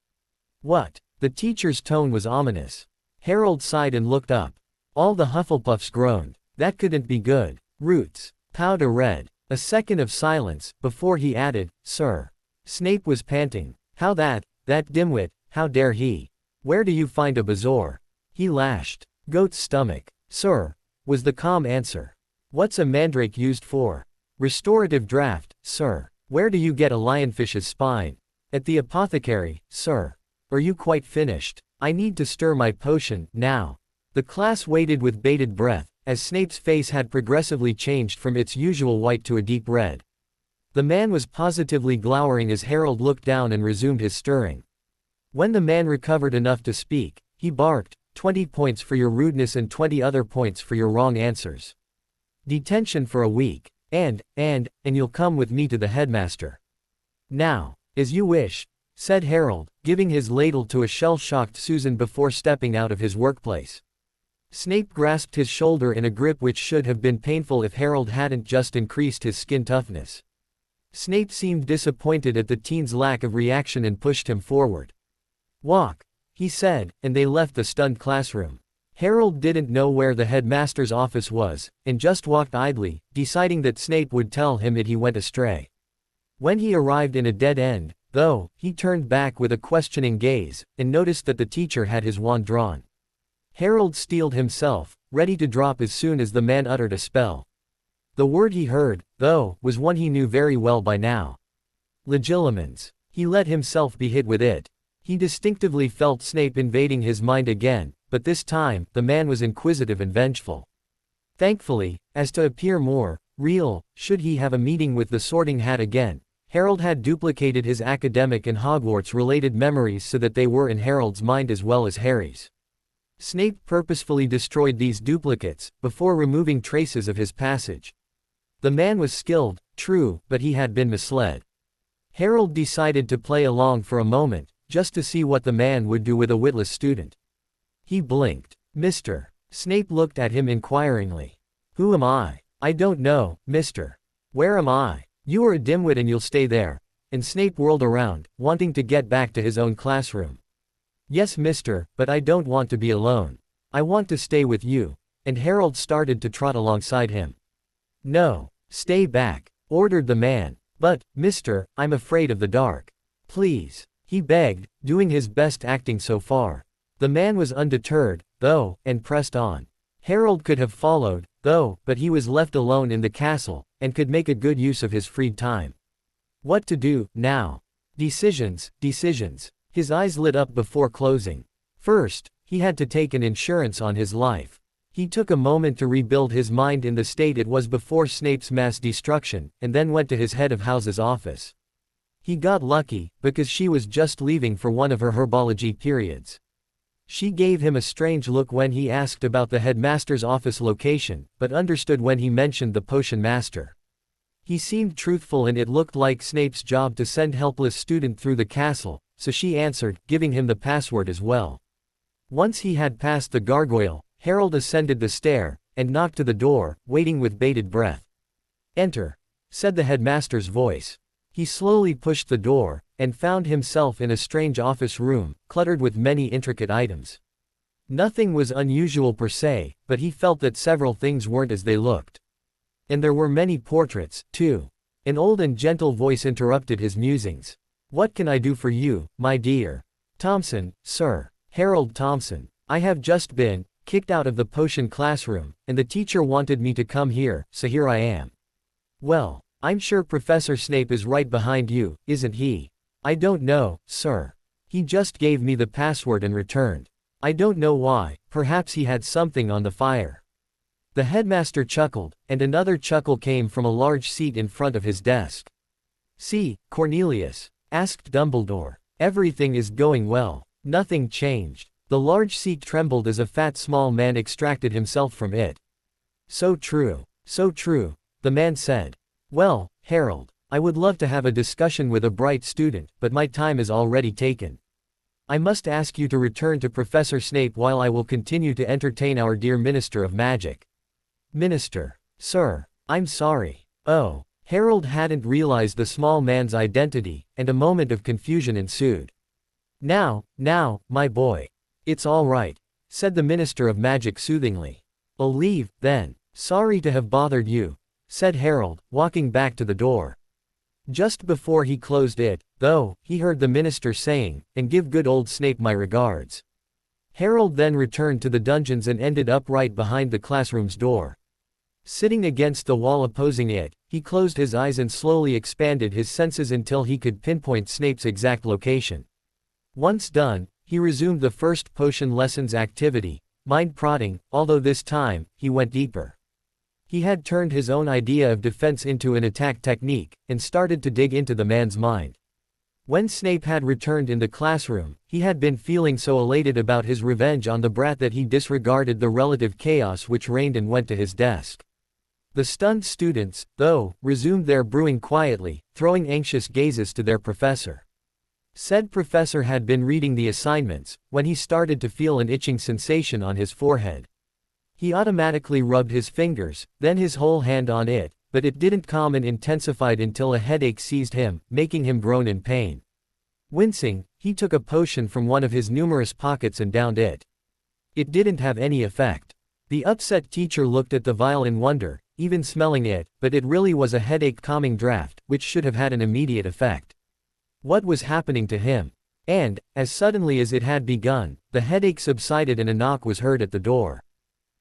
What? The teacher's tone was ominous. Harold sighed and looked up. All the Hufflepuffs groaned. That couldn't be good. Roots. Powder red. A second of silence, before he added, Sir. Snape was panting. How that dimwit, how dare he? Where do you find a bezoar? He lashed. Goat's stomach. Sir, was the calm answer. What's a mandrake used for? Restorative draught, sir. Where do you get a lionfish's spine? At the apothecary, sir. Are you quite finished? I need to stir my potion, now. The class waited with bated breath, as Snape's face had progressively changed from its usual white to a deep red. The man was positively glowering as Harold looked down and resumed his stirring. When the man recovered enough to speak, he barked, 20 points for your rudeness and 20 other points for your wrong answers. Detention for a week, and you'll come with me to the headmaster. Now, as you wish, said Harold, giving his ladle to a shell-shocked Susan before stepping out of his workplace. Snape grasped his shoulder in a grip which should have been painful if Harold hadn't just increased his skin toughness. Snape seemed disappointed at the teen's lack of reaction and pushed him forward. Walk, he said, and they left the stunned classroom. Harold didn't know where the headmaster's office was, and just walked idly, deciding that Snape would tell him that he went astray. When he arrived in a dead end, though, he turned back with a questioning gaze, and noticed that the teacher had his wand drawn. Harold steeled himself, ready to drop as soon as the man uttered a spell. The word he heard, though, was one he knew very well by now. Legilimens. He let himself be hit with it. He distinctively felt Snape invading his mind again, but this time, the man was inquisitive and vengeful. Thankfully, as to appear more real, should he have a meeting with the Sorting Hat again, Harold had duplicated his academic and Hogwarts-related memories so that they were in Harold's mind as well as Harry's. Snape purposefully destroyed these duplicates, before removing traces of his passage. The man was skilled, true, but he had been misled. Harold decided to play along for a moment, just to see what the man would do with a witless student. He blinked. Mr. Snape looked at him inquiringly. Who am I? I don't know, mister. Where am I? You are a dimwit and you'll stay there. And Snape whirled around, wanting to get back to his own classroom. Yes, mister, but I don't want to be alone. I want to stay with you. And Harold started to trot alongside him. No, stay back, ordered the man. But, mister, I'm afraid of the dark. Please, he begged, doing his best acting so far. The man was undeterred, though, and pressed on. Harold could have followed, though, but he was left alone in the castle, and could make a good use of his freed time. What to do, now? Decisions. His eyes lit up before closing. First, he had to take an insurance on his life. He took a moment to rebuild his mind in the state it was before Snape's mass destruction, and then went to his head of house's office. He got lucky, because she was just leaving for one of her herbology periods. She gave him a strange look when he asked about the headmaster's office location, but understood when he mentioned the potion master. He seemed truthful and it looked like Snape's job to send helpless student through the castle, so she answered, giving him the password as well. Once he had passed the gargoyle, Harold ascended the stair, and knocked to the door, waiting with bated breath. Enter, said the headmaster's voice. He slowly pushed the door, and found himself in a strange office room, cluttered with many intricate items. Nothing was unusual per se, but he felt that several things weren't as they looked. And there were many portraits, too. An old and gentle voice interrupted his musings. What can I do for you, my dear? Thompson, sir. Harold Thompson. I have just been kicked out of the potion classroom, and the teacher wanted me to come here, so here I am. Well, I'm sure Professor Snape is right behind you, isn't he? I don't know, sir. He just gave me the password and returned. I don't know why, perhaps he had something on the fire. The headmaster chuckled, and another chuckle came from a large seat in front of his desk. See, Cornelius? Asked Dumbledore. Everything is going well. Nothing changed. The large seat trembled as a fat small man extracted himself from it. So true, the man said. Well, Harold, I would love to have a discussion with a bright student, but my time is already taken. I must ask you to return to Professor Snape while I will continue to entertain our dear Minister of Magic. Minister, Sir, I'm sorry. Oh. Harold hadn't realized the small man's identity, and a moment of confusion ensued. Now, my boy. It's all right, said the Minister of Magic soothingly. I'll leave, then. Sorry to have bothered you, said Harold, walking back to the door. Just before he closed it, though, he heard the minister saying, and give good old Snape my regards. Harold then returned to the dungeons and ended up right behind the classroom's door. Sitting against the wall opposing it, he closed his eyes and slowly expanded his senses until he could pinpoint Snape's exact location. Once done, he resumed the first potion lessons activity, mind prodding, although this time, he went deeper. He had turned his own idea of defense into an attack technique, and started to dig into the man's mind. When Snape had returned in the classroom, he had been feeling so elated about his revenge on the brat that he disregarded the relative chaos which reigned and went to his desk. The stunned students, though, resumed their brewing quietly, throwing anxious gazes to their professor. Said professor had been reading the assignments, when he started to feel an itching sensation on his forehead. He automatically rubbed his fingers, then his whole hand on it, but it didn't calm and intensified until a headache seized him, making him groan in pain. Wincing, he took a potion from one of his numerous pockets and downed it. It didn't have any effect. The upset teacher looked at the vial in wonder, even smelling it, but it really was a headache-calming draft, which should have had an immediate effect. What was happening to him? And, as suddenly as it had begun, the headache subsided and a knock was heard at the door.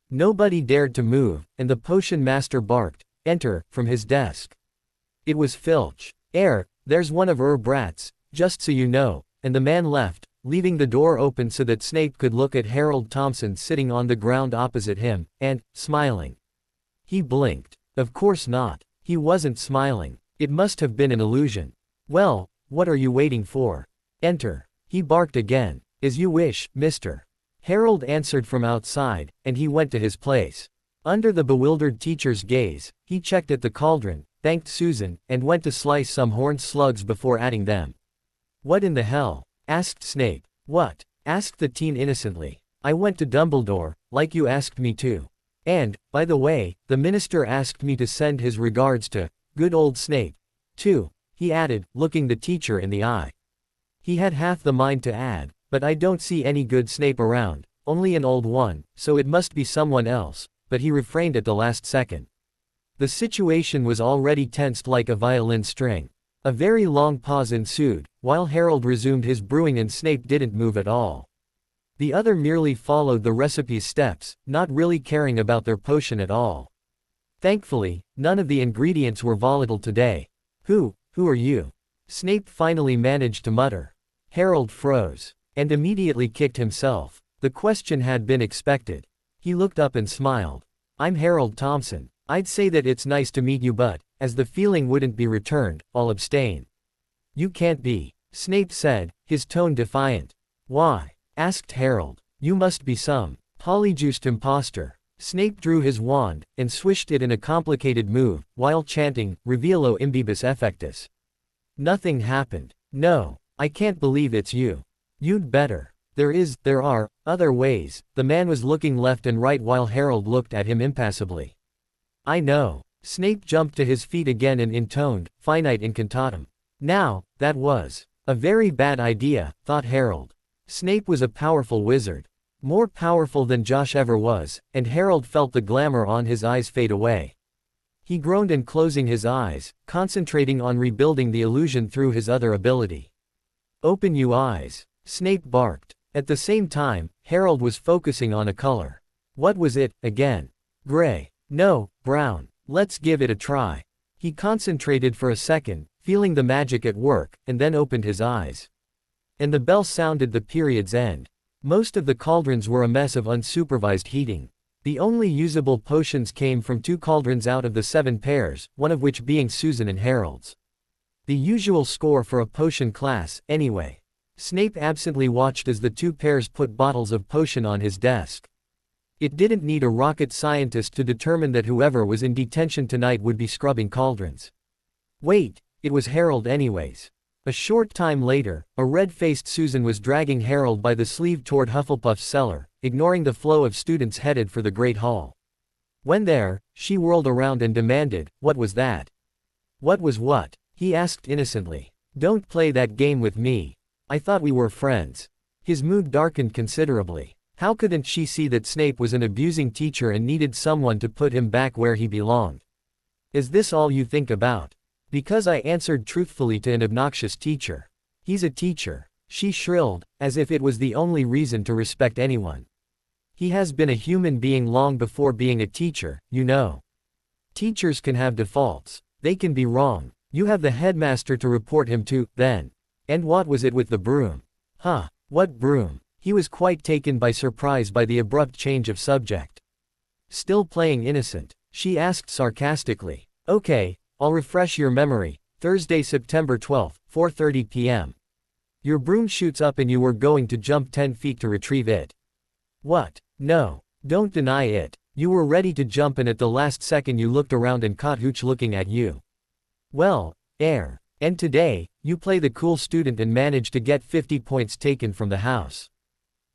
Nobody dared to move, and the potion master barked, "Enter," from his desk. It was Filch. There's one of brats, just so you know," and the man left, leaving the door open so that Snape could look at Harold Thompson sitting on the ground opposite him, and, smiling. He blinked. Of course not. He wasn't smiling. It must have been an illusion. "Well, what are you waiting for? Enter." He barked again. "As you wish, mister." Harold answered from outside, and he went to his place. Under the bewildered teacher's gaze, he checked at the cauldron, thanked Susan, and went to slice some horned slugs before adding them. "What in the hell?" asked Snape. "What?" asked the teen innocently. "I went to Dumbledore, like you asked me to. And, by the way, the minister asked me to send his regards to good old Snape, too," he added, looking the teacher in the eye. He had half the mind to add, "But I don't see any good Snape around, only an old one, so it must be someone else," but he refrained at the last second. The situation was already tensed like a violin string. A very long pause ensued, while Harold resumed his brewing and Snape didn't move at all. The other merely followed the recipe's steps, not really caring about their potion at all. Thankfully, none of the ingredients were volatile today. Who are you?" Snape finally managed to mutter. Harold froze, and immediately kicked himself. The question had been expected. He looked up and smiled. "I'm Harold Thompson. I'd say that it's nice to meet you, but, as the feeling wouldn't be returned, I'll abstain." "You can't be," Snape said, his tone defiant. "Why?" asked Harold. "You must be some polyjuiced imposter." Snape drew his wand, and swished it in a complicated move, while chanting, "Revelo imbibus effectus." Nothing happened. "No. I can't believe it's you." "You'd better. There are other ways." The man was looking left and right while Harold looked at him impassively. "I know." Snape jumped to his feet again and intoned, "Finite incantatem." Now, that was a very bad idea, thought Harold. Snape was a powerful wizard. More powerful than Josh ever was, and Harold felt the glamour on his eyes fade away. He groaned and closing his eyes, concentrating on rebuilding the illusion through his other ability. "Open you eyes," Snape barked. At the same time, Harold was focusing on a color. What was it, again? Gray. No, brown. Let's give it a try. He concentrated for a second, feeling the magic at work, and then opened his eyes. And the bell sounded the period's end. Most of the cauldrons were a mess of unsupervised heating. The only usable potions came from 2 cauldrons out of the 7 pairs, one of which being Susan and Harold's. The usual score for a potion class, anyway. Snape absently watched as the 2 pairs put bottles of potion on his desk. It didn't need a rocket scientist to determine that whoever was in detention tonight would be scrubbing cauldrons. Wait, it was Harold anyways. A short time later, a red-faced Susan was dragging Harold by the sleeve toward Hufflepuff's cellar, ignoring the flow of students headed for the Great Hall. When there, she whirled around and demanded, "What was that?" "What was what?" he asked innocently. "Don't play that game with me. I thought we were friends." His mood darkened considerably. How couldn't she see that Snape was an abusing teacher and needed someone to put him back where he belonged? "Is this all you think about?" "Because I answered truthfully to an obnoxious teacher." "He's a teacher," she shrilled, as if it was the only reason to respect anyone. "He has been a human being long before being a teacher, you know. Teachers can have defaults. They can be wrong. You have the headmaster to report him to, then." "And what was it with the broom?" "Huh, what broom?" He was quite taken by surprise by the abrupt change of subject. "Still playing innocent?" she asked sarcastically. "Okay, I'll refresh your memory. Thursday, September 12, 4:30 p.m. Your broom shoots up and you were going to jump 10 feet to retrieve it." "What? No. Don't deny it. You were ready to jump and at the last second you looked around and caught Hooch looking at you." "Well, and today, you play the cool student and manage to get 50 points taken from the house.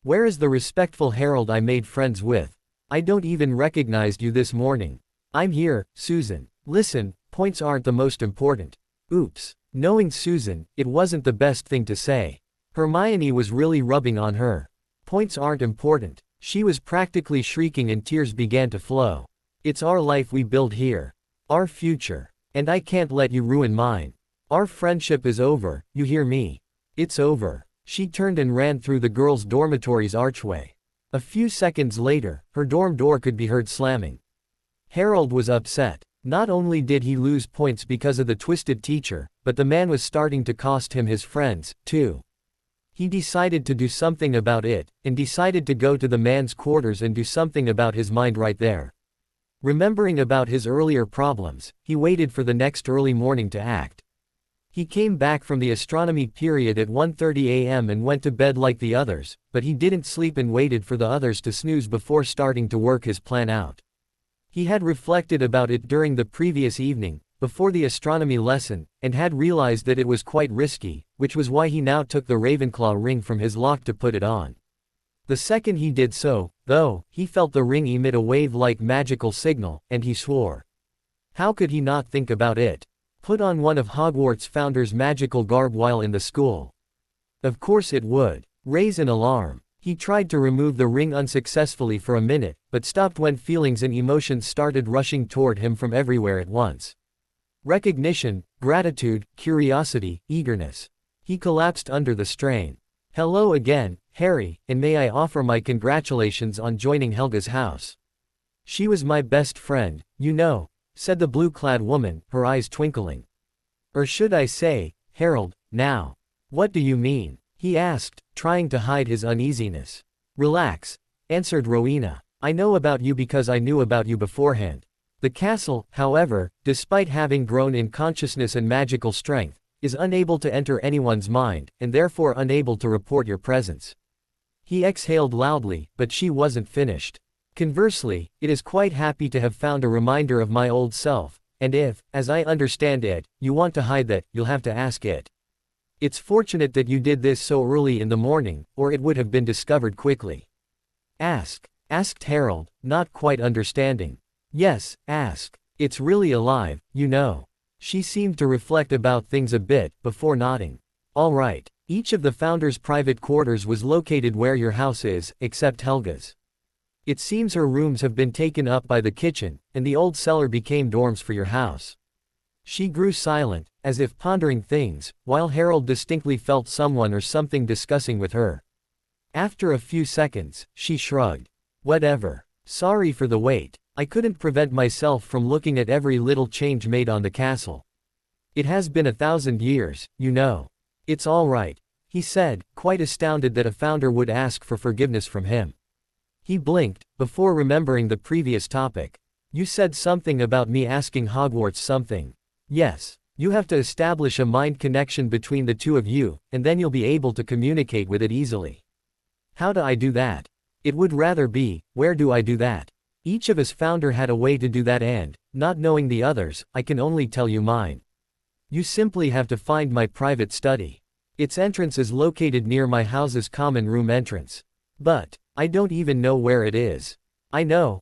Where is the respectful Harold I made friends with? I don't even recognized you this morning." "I'm here, Susan. Listen, points aren't the most important." Oops. Knowing Susan, it wasn't the best thing to say. Hermione was really rubbing on her. "Points aren't important." She was practically shrieking and tears began to flow. "It's our life we build here. Our future. And I can't let you ruin mine. Our friendship is over, you hear me? It's over." She turned and ran through the girls' dormitory's archway. A few seconds later, her dorm door could be heard slamming. Harold was upset. Not only did he lose points because of the twisted teacher, but the man was starting to cost him his friends, too. He decided to do something about it, and decided to go to the man's quarters and do something about his mind right there. Remembering about his earlier problems, he waited for the next early morning to act. He came back from the astronomy period at 1:30 a.m. and went to bed like the others, but he didn't sleep and waited for the others to snooze before starting to work his plan out. He had reflected about it during the previous evening, before the astronomy lesson, and had realized that it was quite risky, which was why he now took the Ravenclaw ring from his lock to put it on. The second he did so, though, he felt the ring emit a wave-like magical signal, and he swore. How could he not think about it? Put on one of Hogwarts' founders' magical garb while in the school. Of course it would. Raise an alarm. He tried to remove the ring unsuccessfully for a minute, but stopped when feelings and emotions started rushing toward him from everywhere at once. Recognition, gratitude, curiosity, eagerness. He collapsed under the strain. "Hello again, Harry, and may I offer my congratulations on joining Helga's house. She was my best friend, you know," said the blue-clad woman, her eyes twinkling. "Or should I say, Harold, now?" "What do you mean?" he asked, trying to hide his uneasiness. "Relax," answered Rowena. "I know about you because I knew about you beforehand. The castle, however, despite having grown in consciousness and magical strength, is unable to enter anyone's mind, and therefore unable to report your presence." He exhaled loudly, but she wasn't finished. "Conversely, it is quite happy to have found a reminder of my old self, and if, as I understand it, you want to hide that, you'll have to ask it. It's fortunate that you did this so early in the morning, or it would have been discovered quickly." "Ask?" asked Harold, not quite understanding. "Yes, ask. It's really alive, you know." She seemed to reflect about things a bit, before nodding. "All right. Each of the founders' private quarters was located where your house is, except Helga's. It seems her rooms have been taken up by the kitchen, and the old cellar became dorms for your house." She grew silent, as if pondering things, while Harold distinctly felt someone or something discussing with her. After a few seconds, she shrugged. "Whatever. Sorry for the wait. I couldn't prevent myself from looking at every little change made on the castle. It has been 1,000 years, you know. It's all right," he said, quite astounded that a founder would ask for forgiveness from him. He blinked, before remembering the previous topic. "You said something about me asking Hogwarts something." "Yes. You have to establish a mind connection between the two of you, and then you'll be able to communicate with it easily." "How do I do that?" It would rather be, "Where do I do that?" Each of us founder had a way to do that and, not knowing the others, I can only tell you mine. You simply have to find my private study. Its entrance is located near my house's common room entrance. But, I don't even know where it is. I know.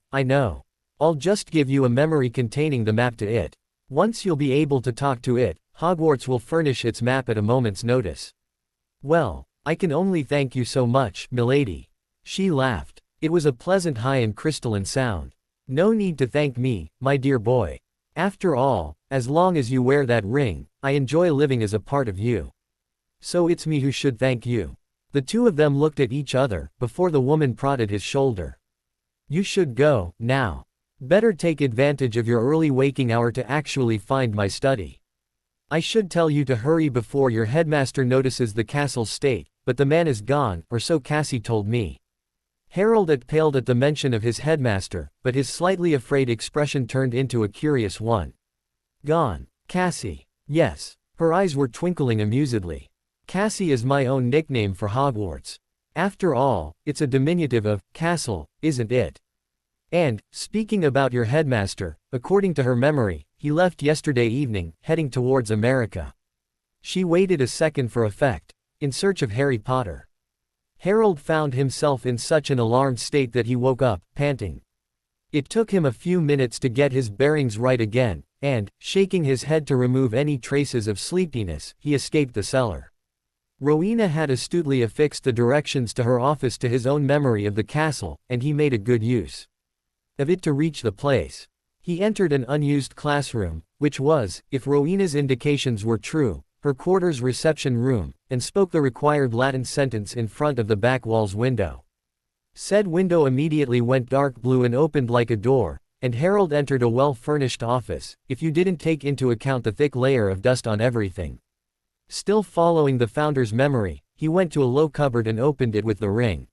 I'll just give you a memory containing the map to it. Once you'll be able to talk to it, Hogwarts will furnish its map at a moment's notice. Well, I can only thank you so much, milady. She laughed. It was a pleasant high and crystalline sound. No need to thank me, my dear boy. After all, as long as you wear that ring, I enjoy living as a part of you. So it's me who should thank you. The two of them looked at each other, before the woman prodded his shoulder. You should go, now. Better take advantage of your early waking hour to actually find my study. I should tell you to hurry before your headmaster notices the castle's state, but the man is gone, or so Cassie told me. Harold had paled at the mention of his headmaster, but his slightly afraid expression turned into a curious one. Gone. Cassie. Yes. Her eyes were twinkling amusedly. Cassie is my own nickname for Hogwarts. After all, it's a diminutive of castle, isn't it? And, speaking about your headmaster, according to her memory, he left yesterday evening, heading towards America. She waited a second for effect. In search of Harry Potter. Harold found himself in such an alarmed state that he woke up, panting. It took him a few minutes to get his bearings right again, and, shaking his head to remove any traces of sleepiness, he escaped the cellar. Rowena had astutely affixed the directions to her office to his own memory of the castle, and he made a good use of it to reach the place. He entered an unused classroom, which was, if Rowena's indications were true, her quarters' reception room, and spoke the required Latin sentence in front of the back wall's window. Said window immediately went dark blue and opened like a door, and Harold entered a well-furnished office, if you didn't take into account the thick layer of dust on everything. Still following the founder's memory, he went to a low cupboard and opened it with the ring.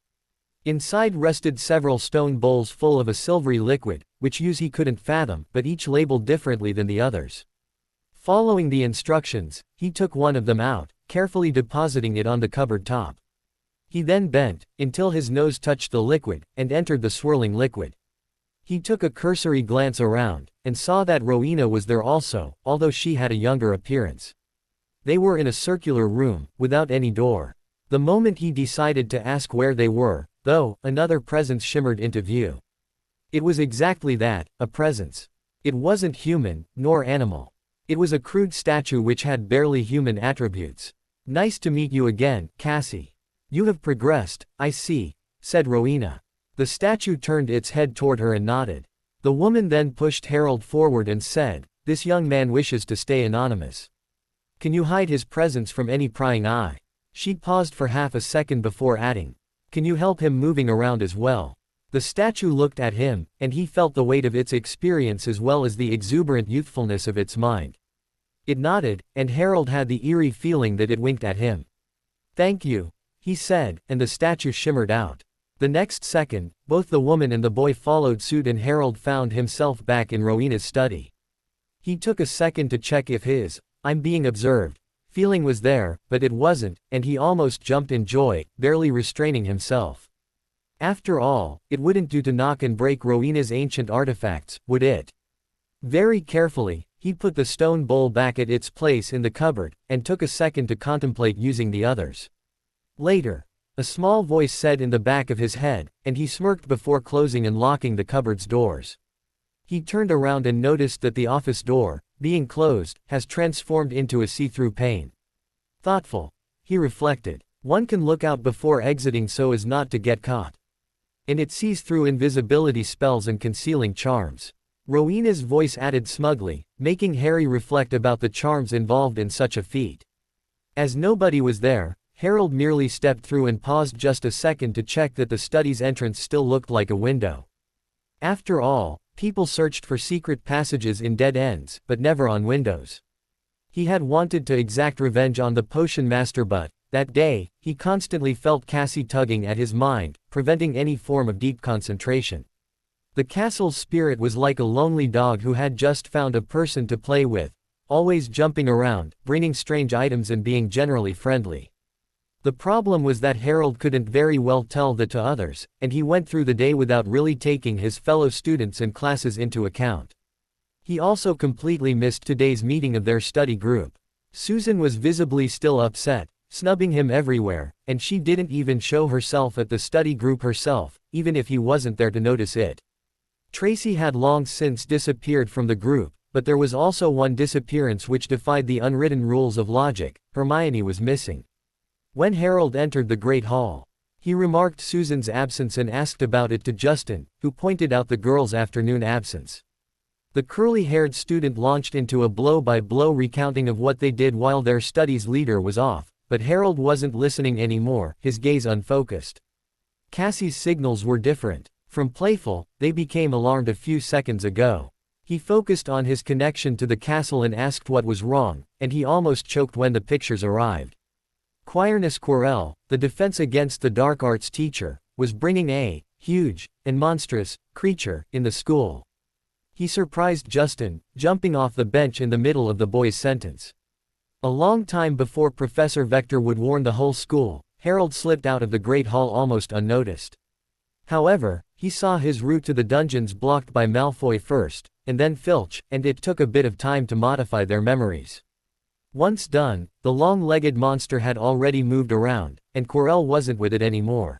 Inside rested several stone bowls full of a silvery liquid, which use he couldn't fathom, but each labeled differently than the others. Following the instructions, he took one of them out, carefully depositing it on the cupboard top. He then bent, until his nose touched the liquid, and entered the swirling liquid. He took a cursory glance around, and saw that Rowena was there also, although she had a younger appearance. They were in a circular room, without any door. The moment he decided to ask where they were, though, another presence shimmered into view. It was exactly that, a presence. It wasn't human, nor animal. It was a crude statue which had barely human attributes. Nice to meet you again, Cassie. You have progressed, I see, said Rowena. The statue turned its head toward her and nodded. The woman then pushed Harold forward and said, "This young man wishes to stay anonymous. Can you hide his presence from any prying eye?" She paused for half a second before adding, "Can you help him moving around as well?" The statue looked at him, and he felt the weight of its experience as well as the exuberant youthfulness of its mind. It nodded, and Harold had the eerie feeling that it winked at him. "Thank you," he said, and the statue shimmered out. The next second, both the woman and the boy followed suit and Harold found himself back in Rowena's study. He took a second to check if his, "I'm being observed," feeling was there, but it wasn't, and he almost jumped in joy, barely restraining himself. After all, it wouldn't do to knock and break Rowena's ancient artifacts, would it? Very carefully, he put the stone bowl back at its place in the cupboard, and took a second to contemplate using the others. Later, a small voice said in the back of his head, and he smirked before closing and locking the cupboard's doors. He turned around and noticed that the office door, being closed, has transformed into a see-through pane. Thoughtful, he reflected. One can look out before exiting so as not to get caught. And it sees through invisibility spells and concealing charms. Rowena's voice added smugly, making Harry reflect about the charms involved in such a feat. As nobody was there, Harold merely stepped through and paused just a second to check that the study's entrance still looked like a window. After all, people searched for secret passages in dead ends, but never on windows. He had wanted to exact revenge on the potion master, but, that day, he constantly felt Cassie tugging at his mind, preventing any form of deep concentration. The castle's spirit was like a lonely dog who had just found a person to play with, always jumping around, bringing strange items and being generally friendly. The problem was that Harold couldn't very well tell that to others, and he went through the day without really taking his fellow students and classes into account. He also completely missed today's meeting of their study group. Susan was visibly still upset, snubbing him everywhere, and she didn't even show herself at the study group herself, even if he wasn't there to notice it. Tracy had long since disappeared from the group, but there was also one disappearance which defied the unwritten rules of logic: Hermione was missing. When Harold entered the Great Hall, he remarked Susan's absence and asked about it to Justin, who pointed out the girl's afternoon absence. The curly-haired student launched into a blow-by-blow recounting of what they did while their studies leader was off, but Harold wasn't listening anymore, his gaze unfocused. Cassie's signals were different. From playful, they became alarmed a few seconds ago. He focused on his connection to the castle and asked what was wrong, and he almost choked when the pictures arrived. Quirinus Quirrell, the Defense Against the Dark Arts teacher, was bringing a huge and monstrous creature in the school. He surprised Justin, jumping off the bench in the middle of the boy's sentence. A long time before Professor Vector would warn the whole school, Harold slipped out of the Great Hall almost unnoticed. However, he saw his route to the dungeons blocked by Malfoy first, and then Filch, and it took a bit of time to modify their memories. Once done, the long-legged monster had already moved around, and Quirrell wasn't with it anymore.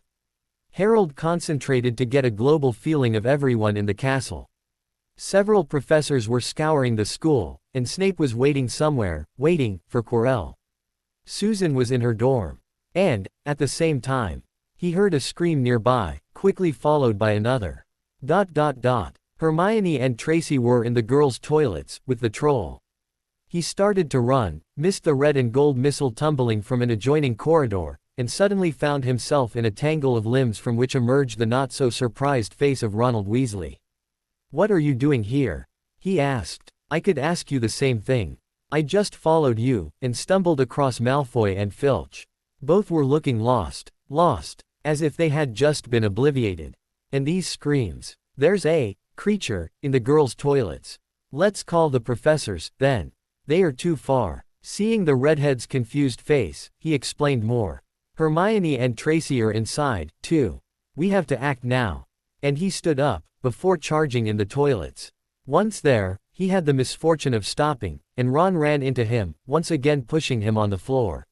Harold concentrated to get a global feeling of everyone in the castle. Several professors were scouring the school, and Snape was waiting somewhere, waiting for Quirrell. Susan was in her dorm. And, at the same time, he heard a scream nearby, quickly followed by another. Hermione and Tracy were in the girls' toilets, with the troll. He started to run, missed the red and gold missile tumbling from an adjoining corridor, and suddenly found himself in a tangle of limbs from which emerged the not-so-surprised face of Ronald Weasley. "What are you doing here?" he asked. "I could ask you the same thing. I just followed you, and stumbled across Malfoy and Filch." Both were looking lost, as if they had just been obliviated. And these screams. "There's a creature in the girls' toilets. Let's call the professors, then. They are too far." Seeing the redhead's confused face, he explained more. "Hermione and Tracy are inside, too. We have to act now." And he stood up, before charging in the toilets. Once there, he had the misfortune of stopping, and Ron ran into him, once again pushing him on the floor.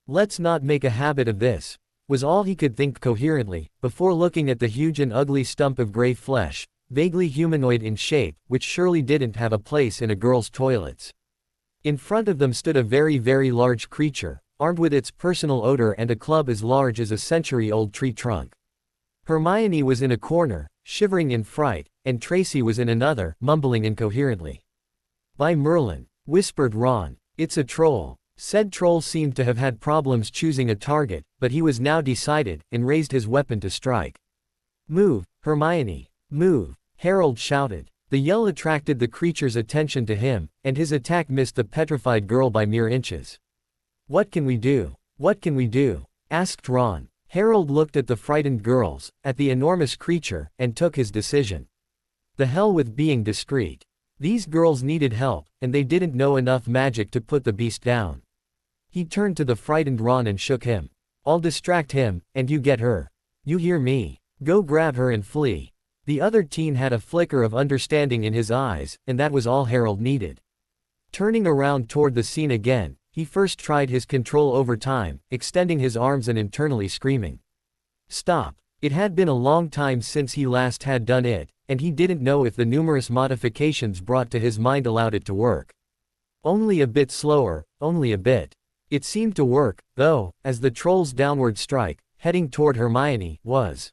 "Let's not make a habit of this," was all he could think coherently, before looking at the huge and ugly stump of gray flesh, vaguely humanoid in shape, which surely didn't have a place in a girl's toilets. In front of them stood a very, very large creature, armed with its personal odor and a club as large as a century-old tree trunk. Hermione was in a corner, shivering in fright, and Tracy was in another, mumbling incoherently. "By Merlin," whispered Ron, "it's a troll." Said troll seemed to have had problems choosing a target, but he was now decided, and raised his weapon to strike. "Move, Hermione, move," Harold shouted. The yell attracted the creature's attention to him, and his attack missed the petrified girl by mere inches. "What can we do? What can we do?" asked Ron. Harold looked at the frightened girls, at the enormous creature, and took his decision. The hell with being discreet. These girls needed help, and they didn't know enough magic to put the beast down. He turned to the frightened Ron and shook him. "I'll distract him, and you get her. You hear me? Go grab her and flee." The other teen had a flicker of understanding in his eyes, and that was all Harold needed. Turning around toward the scene again, he first tried his control over time, extending his arms and internally screaming. "Stop." It had been a long time since he last had done it, and he didn't know if the numerous modifications brought to his mind allowed it to work. Only a bit slower, only a bit. It seemed to work, though, as the troll's downward strike, heading toward Hermione, was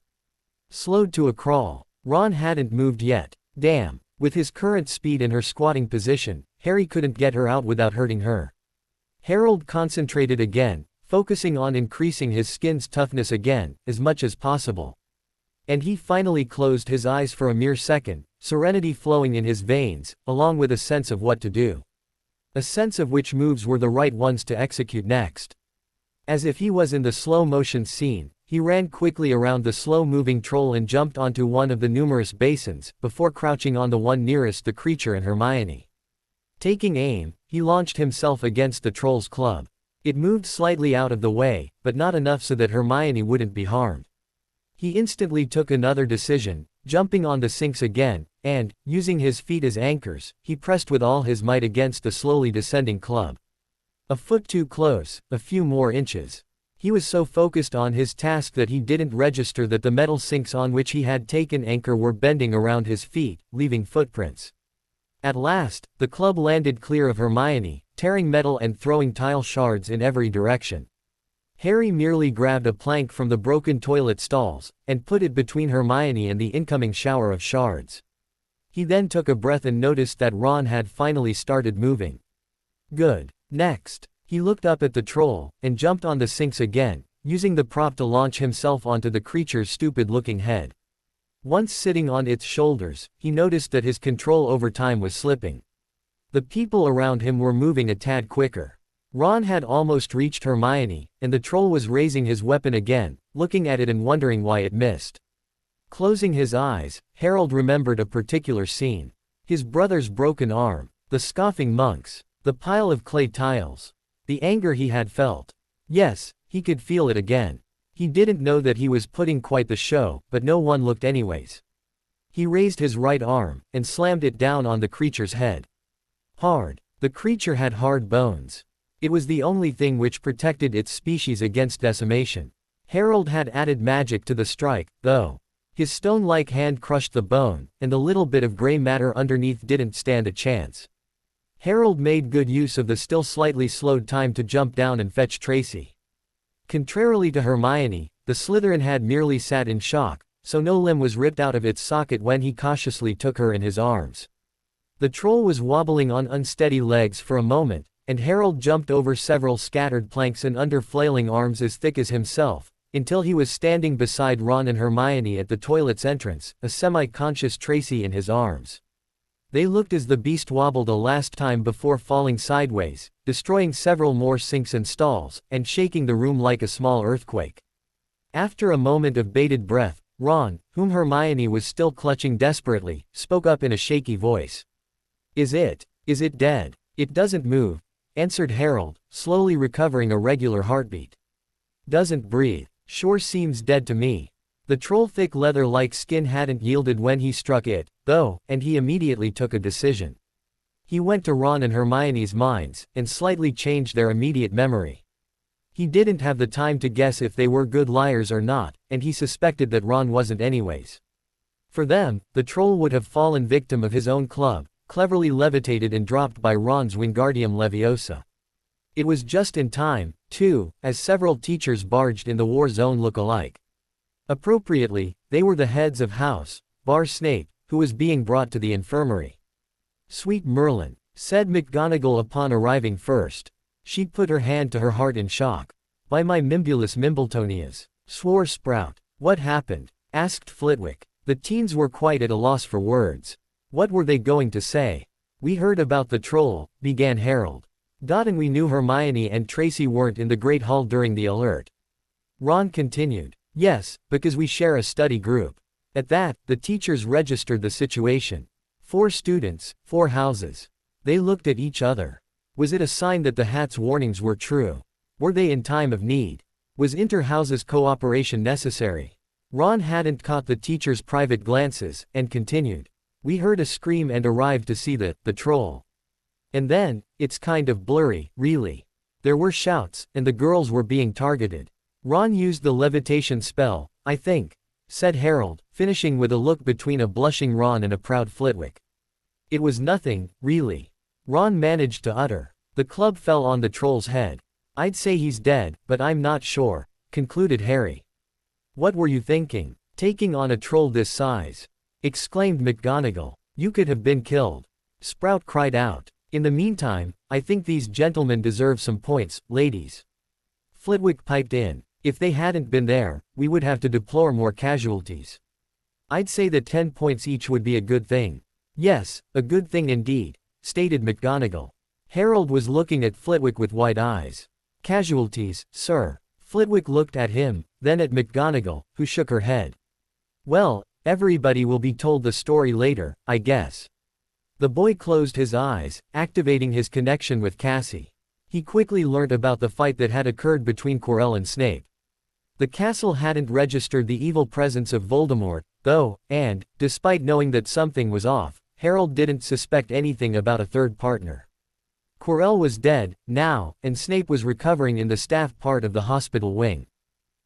slowed to a crawl. Ron hadn't moved yet. Damn. With his current speed and her squatting position, Harry couldn't get her out without hurting her. Harold concentrated again, focusing on increasing his skin's toughness again, as much as possible. And he finally closed his eyes for a mere second, serenity flowing in his veins, along with a sense of what to do. A sense of which moves were the right ones to execute next. As if he was in the slow-motion scene, he ran quickly around the slow-moving troll and jumped onto one of the numerous basins, before crouching on the one nearest the creature and Hermione. Taking aim, he launched himself against the troll's club. It moved slightly out of the way, but not enough so that Hermione wouldn't be harmed. He instantly took another decision, jumping on the sinks again, and, using his feet as anchors, he pressed with all his might against the slowly descending club. A foot too close, a few more inches. He was so focused on his task that he didn't register that the metal sinks on which he had taken anchor were bending around his feet, leaving footprints. At last, the club landed clear of Hermione, tearing metal and throwing tile shards in every direction. Harry merely grabbed a plank from the broken toilet stalls, and put it between Hermione and the incoming shower of shards. He then took a breath and noticed that Ron had finally started moving. Good. Next, he looked up at the troll, and jumped on the sinks again, using the prop to launch himself onto the creature's stupid-looking head. Once sitting on its shoulders, he noticed that his control over time was slipping. The people around him were moving a tad quicker. Ron had almost reached Hermione, and the troll was raising his weapon again, looking at it and wondering why it missed. Closing his eyes, Harold remembered a particular scene. His brother's broken arm, the scoffing monks, the pile of clay tiles. The anger he had felt. Yes, he could feel it again. He didn't know that he was putting quite the show, but no one looked anyways. He raised his right arm, and slammed it down on the creature's head. Hard. The creature had hard bones. It was the only thing which protected its species against decimation. Harold had added magic to the strike, though. His stone-like hand crushed the bone, and the little bit of gray matter underneath didn't stand a chance. Harold made good use of the still slightly slowed time to jump down and fetch Tracy. Contrarily to Hermione, the Slytherin had merely sat in shock, so no limb was ripped out of its socket when he cautiously took her in his arms. The troll was wobbling on unsteady legs for a moment, and Harold jumped over several scattered planks and under flailing arms as thick as himself, until he was standing beside Ron and Hermione at the toilet's entrance, a semi-conscious Tracy in his arms. They looked as the beast wobbled a last time before falling sideways, destroying several more sinks and stalls, and shaking the room like a small earthquake. After a moment of bated breath, Ron, whom Hermione was still clutching desperately, spoke up in a shaky voice. Is it dead? It doesn't move, answered Harold, slowly recovering a regular heartbeat. Doesn't breathe. Sure seems dead to me. The troll's thick leather-like skin hadn't yielded when he struck it, though, and he immediately took a decision. He went to Ron and Hermione's minds, and slightly changed their immediate memory. He didn't have the time to guess if they were good liars or not, and he suspected that Ron wasn't anyways. For them, the troll would have fallen victim of his own club, cleverly levitated and dropped by Ron's Wingardium Leviosa. It was just in time, too, as several teachers barged in the war zone look-alike. Appropriately, they were the heads of house, bar Snape, who was being brought to the infirmary. Sweet Merlin, said McGonagall upon arriving first. She put her hand to her heart in shock. By my Mimbulus Mimbletoneas, swore Sprout. What happened? Asked Flitwick. The teens were quite at a loss for words. What were they going to say? We heard about the troll, began Harold. And we knew Hermione and Tracy weren't in the Great Hall during the alert. Ron continued. Yes, because we share a study group. At that, the teachers registered the situation. 4 students, 4 houses. They looked at each other. Was it a sign that the hat's warnings were true? Were they in time of need? Was inter-houses cooperation necessary? Ron hadn't caught the teacher's private glances, and continued. We heard a scream and arrived to see the troll. And then, it's kind of blurry, really. There were shouts, and the girls were being targeted. Ron used the levitation spell, I think, said Harold, finishing with a look between a blushing Ron and a proud Flitwick. It was nothing, really. Ron managed to utter. The club fell on the troll's head. I'd say he's dead, but I'm not sure, concluded Harry. What were you thinking, taking on a troll this size? Exclaimed McGonagall. You could have been killed. Sprout cried out. In the meantime, I think these gentlemen deserve some points, ladies. Flitwick piped in. If they hadn't been there, we would have to deplore more casualties. I'd say that 10 points each would be a good thing. Yes, a good thing indeed, stated McGonagall. Harold was looking at Flitwick with wide eyes. Casualties, sir. Flitwick looked at him, then at McGonagall, who shook her head. Well, everybody will be told the story later, I guess. The boy closed his eyes, activating his connection with Cassie. He quickly learnt about the fight that had occurred between Quirrell and Snape. The castle hadn't registered the evil presence of Voldemort, though, and, despite knowing that something was off, Harold didn't suspect anything about a third partner. Quirrell was dead, now, and Snape was recovering in the staff part of the hospital wing.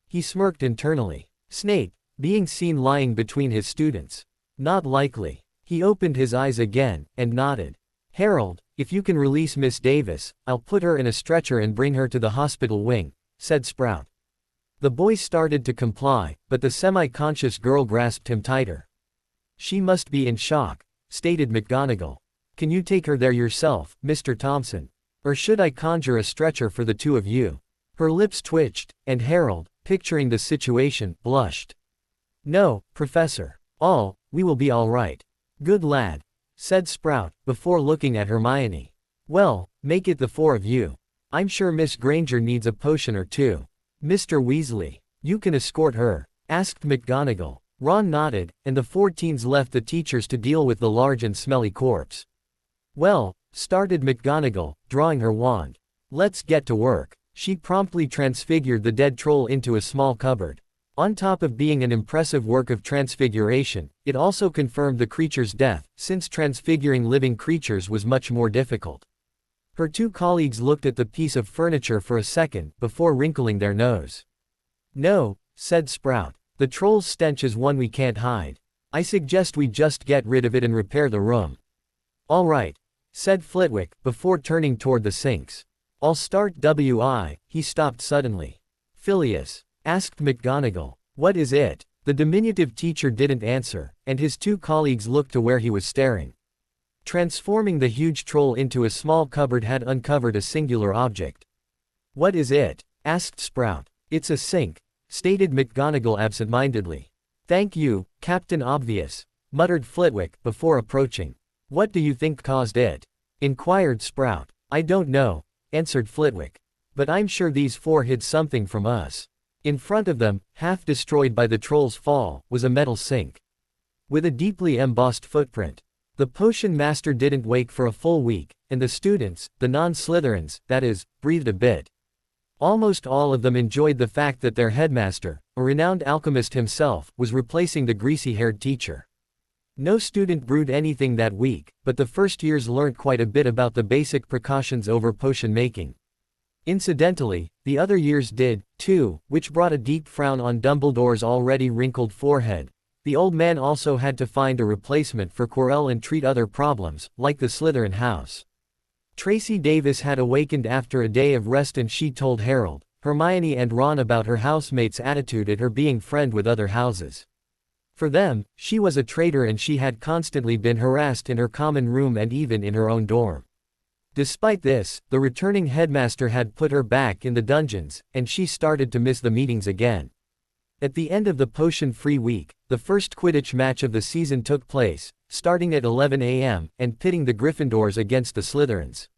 He smirked internally. Snape, being seen lying between his students. Not likely. He opened his eyes again, and nodded. Harold, if you can release Miss Davis, I'll put her in a stretcher and bring her to the hospital wing, said Sprout. The boy started to comply, but the semi-conscious girl grasped him tighter. She must be in shock, stated McGonagall. Can you take her there yourself, Mr. Thompson? Or should I conjure a stretcher for the two of you? Her lips twitched, and Harold, picturing the situation, blushed. No, Professor. We will be all right. Good lad, said Sprout, before looking at Hermione. Well, make it the four of you. I'm sure Miss Granger needs a potion or two. Mr. Weasley, you can escort her, asked McGonagall. Ron nodded, and the 4 teens left the teachers to deal with the large and smelly corpse. Well, started McGonagall, drawing her wand. Let's get to work. She promptly transfigured the dead troll into a small cupboard. On top of being an impressive work of transfiguration, it also confirmed the creature's death, since transfiguring living creatures was much more difficult. Her 2 colleagues looked at the piece of furniture for a second, before wrinkling their nose. No, said Sprout. The troll's stench is one we can't hide. I suggest we just get rid of it and repair the room. All right, said Flitwick, before turning toward the sinks. I'll start He stopped suddenly. Phileas, asked McGonagall. What is it? The diminutive teacher didn't answer, and his 2 colleagues looked to where he was staring. Transforming the huge troll into a small cupboard had uncovered a singular object. What is it? Asked Sprout. It's a sink, stated McGonagall absent-mindedly. Thank you, Captain Obvious, muttered Flitwick, before approaching. What do you think caused it? Inquired Sprout. I don't know, answered Flitwick. But I'm sure these 4 hid something from us. In front of them, half destroyed by the troll's fall, was a metal sink. With a deeply embossed footprint. The potion master didn't wake for a full week, and the students, the non-Slytherins, that is, breathed a bit. Almost all of them enjoyed the fact that their headmaster, a renowned alchemist himself, was replacing the greasy-haired teacher. No student brewed anything that week, but the first years learnt quite a bit about the basic precautions over potion making. Incidentally, the other years did, too, which brought a deep frown on Dumbledore's already wrinkled forehead. The old man also had to find a replacement for Quirrell and treat other problems, like the Slytherin house. Tracy Davis had awakened after a day of rest, and she told Harold, Hermione and Ron about her housemate's attitude at her being friend with other houses. For them, she was a traitor, and she had constantly been harassed in her common room and even in her own dorm. Despite this, the returning headmaster had put her back in the dungeons, and she started to miss the meetings again. At the end of the potion-free week, the first Quidditch match of the season took place, starting at 11 a.m., and pitting the Gryffindors against the Slytherins.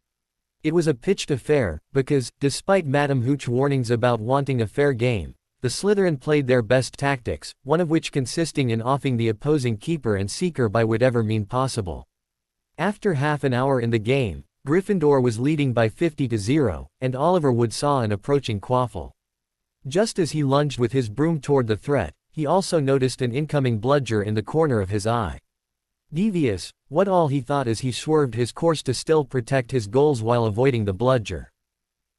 It was a pitched affair, because, despite Madam Hooch's warnings about wanting a fair game, the Slytherin played their best tactics, one of which consisting in offing the opposing keeper and seeker by whatever means possible. After half an hour in the game, Gryffindor was leading by 50-0, and Oliver Wood saw an approaching Quaffle. Just as he lunged with his broom toward the threat, he also noticed an incoming bludger in the corner of his eye. Devious, what all he thought as he swerved his course to still protect his goals while avoiding the bludger.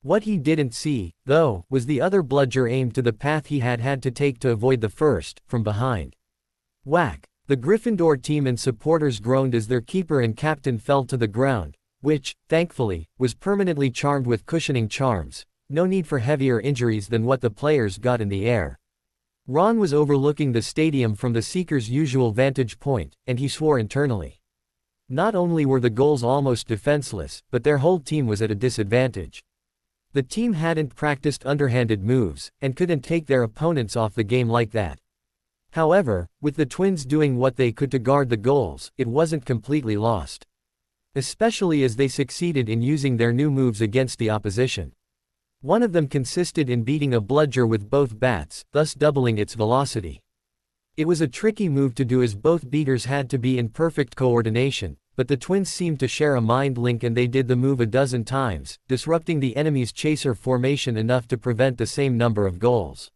What he didn't see, though, was the other bludger aimed to the path he had to take to avoid the first, from behind. Whack! The Gryffindor team and supporters groaned as their keeper and captain fell to the ground, which, thankfully, was permanently charmed with cushioning charms. No need for heavier injuries than what the players got in the air. Ron was overlooking the stadium from the Seeker's usual vantage point, and he swore internally. Not only were the goals almost defenseless, but their whole team was at a disadvantage. The team hadn't practiced underhanded moves, and couldn't take their opponents off the game like that. However, with the twins doing what they could to guard the goals, it wasn't completely lost. Especially as they succeeded in using their new moves against the opposition. One of them consisted in beating a bludger with both bats, thus doubling its velocity. It was a tricky move to do as both beaters had to be in perfect coordination, but the twins seemed to share a mind link and they did the move a dozen times, disrupting the enemy's chaser formation enough to prevent the same number of goals.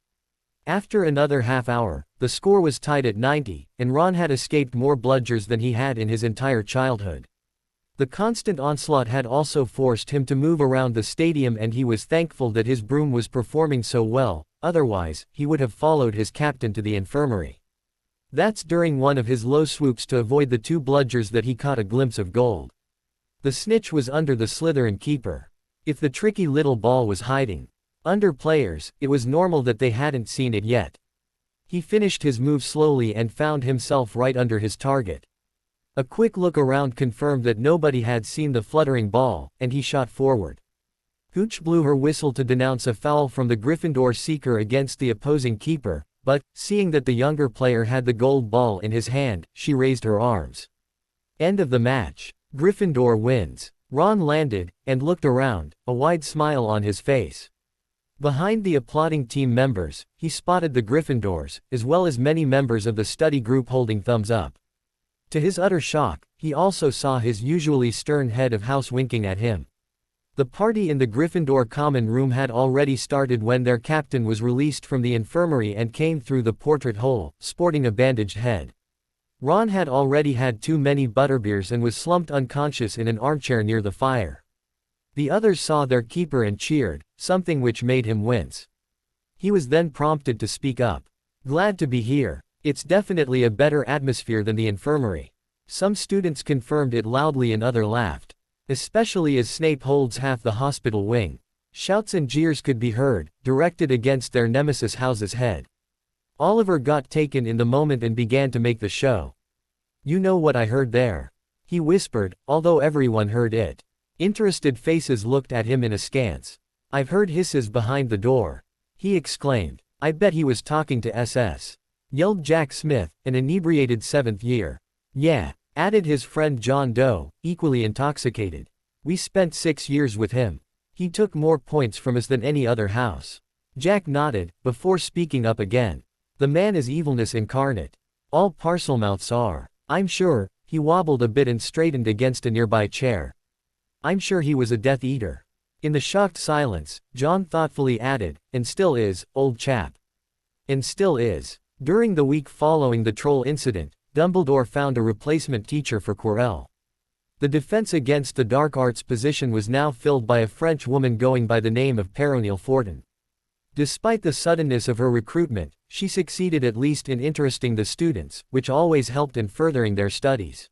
After another half hour, the score was tied at 90, and Ron had escaped more bludgers than he had in his entire childhood. The constant onslaught had also forced him to move around the stadium, and he was thankful that his broom was performing so well, otherwise, he would have followed his captain to the infirmary. That's during one of his low swoops to avoid the two bludgers that he caught a glimpse of gold. The snitch was under the Slytherin keeper. If the tricky little ball was hiding under players, it was normal that they hadn't seen it yet. He finished his move slowly and found himself right under his target. A quick look around confirmed that nobody had seen the fluttering ball, and he shot forward. Hooch blew her whistle to denounce a foul from the Gryffindor seeker against the opposing keeper, but, seeing that the younger player had the gold ball in his hand, she raised her arms. End of the match. Gryffindor wins. Ron landed, and looked around, a wide smile on his face. Behind the applauding team members, he spotted the Gryffindors, as well as many members of the study group holding thumbs up. To his utter shock, he also saw his usually stern head of house winking at him. The party in the Gryffindor common room had already started when their captain was released from the infirmary and came through the portrait hole, sporting a bandaged head. Ron had already had too many butterbeers and was slumped unconscious in an armchair near the fire. The others saw their keeper and cheered, something which made him wince. He was then prompted to speak up. "Glad to be here. It's definitely a better atmosphere than the infirmary." Some students confirmed it loudly and others laughed. Especially as Snape holds half the hospital wing. Shouts and jeers could be heard, directed against their nemesis House's head. Oliver got taken in the moment and began to make the show. "You know what I heard there?" he whispered, although everyone heard it. Interested faces looked at him in askance. "I've heard hisses behind the door," he exclaimed. "I bet he was talking to SS," yelled Jack Smith, an inebriated 7th year. "Yeah," added his friend John Doe, equally intoxicated. "We spent 6 years with him. He took more points from us than any other house." Jack nodded, before speaking up again. "The man is evilness incarnate. All Parselmouths are. I'm sure." He wobbled a bit and straightened against a nearby chair. "I'm sure he was a Death Eater." In the shocked silence, John thoughtfully added, "And still is, old chap." And still is. During the week following the troll incident, Dumbledore found a replacement teacher for Quirrell. The defense against the dark arts position was now filled by a French woman going by the name of Péronille Fortin. Despite the suddenness of her recruitment, she succeeded at least in interesting the students, which always helped in furthering their studies.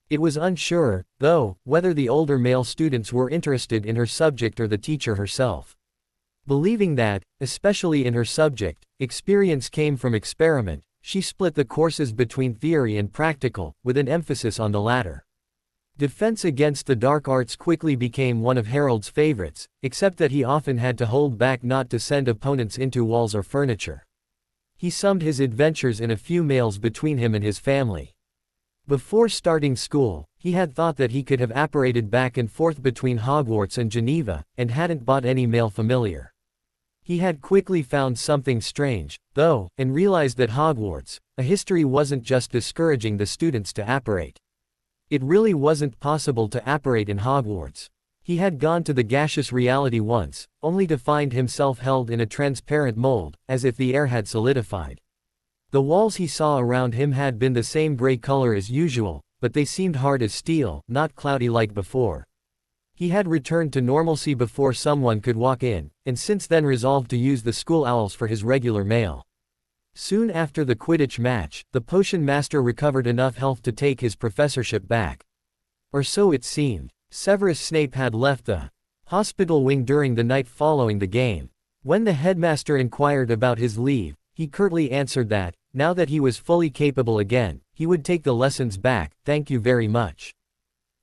It was unsure, though, whether the older male students were interested in her subject or the teacher herself. Believing that, especially in her subject, experience came from experiment, she split the courses between theory and practical, with an emphasis on the latter. Defense against the dark arts quickly became one of Harold's favorites, except that he often had to hold back not to send opponents into walls or furniture. He summed his adventures in a few mails between him and his family. Before starting school, he had thought that he could have apparated back and forth between Hogwarts and Geneva, and hadn't bought any mail familiar. He had quickly found something strange, though, and realized that Hogwarts, a history wasn't just discouraging the students to apparate. It really wasn't possible to apparate in Hogwarts. He had gone to the gaseous reality once, only to find himself held in a transparent mold, as if the air had solidified. The walls he saw around him had been the same gray color as usual, but they seemed hard as steel, not cloudy like before. He had returned to normalcy before someone could walk in, and since then resolved to use the school owls for his regular mail. Soon after the Quidditch match, the potion master recovered enough health to take his professorship back. Or so it seemed. Severus Snape had left the hospital wing during the night following the game. When the headmaster inquired about his leave, he curtly answered that, now that he was fully capable again, he would take the lessons back, "Thank you very much."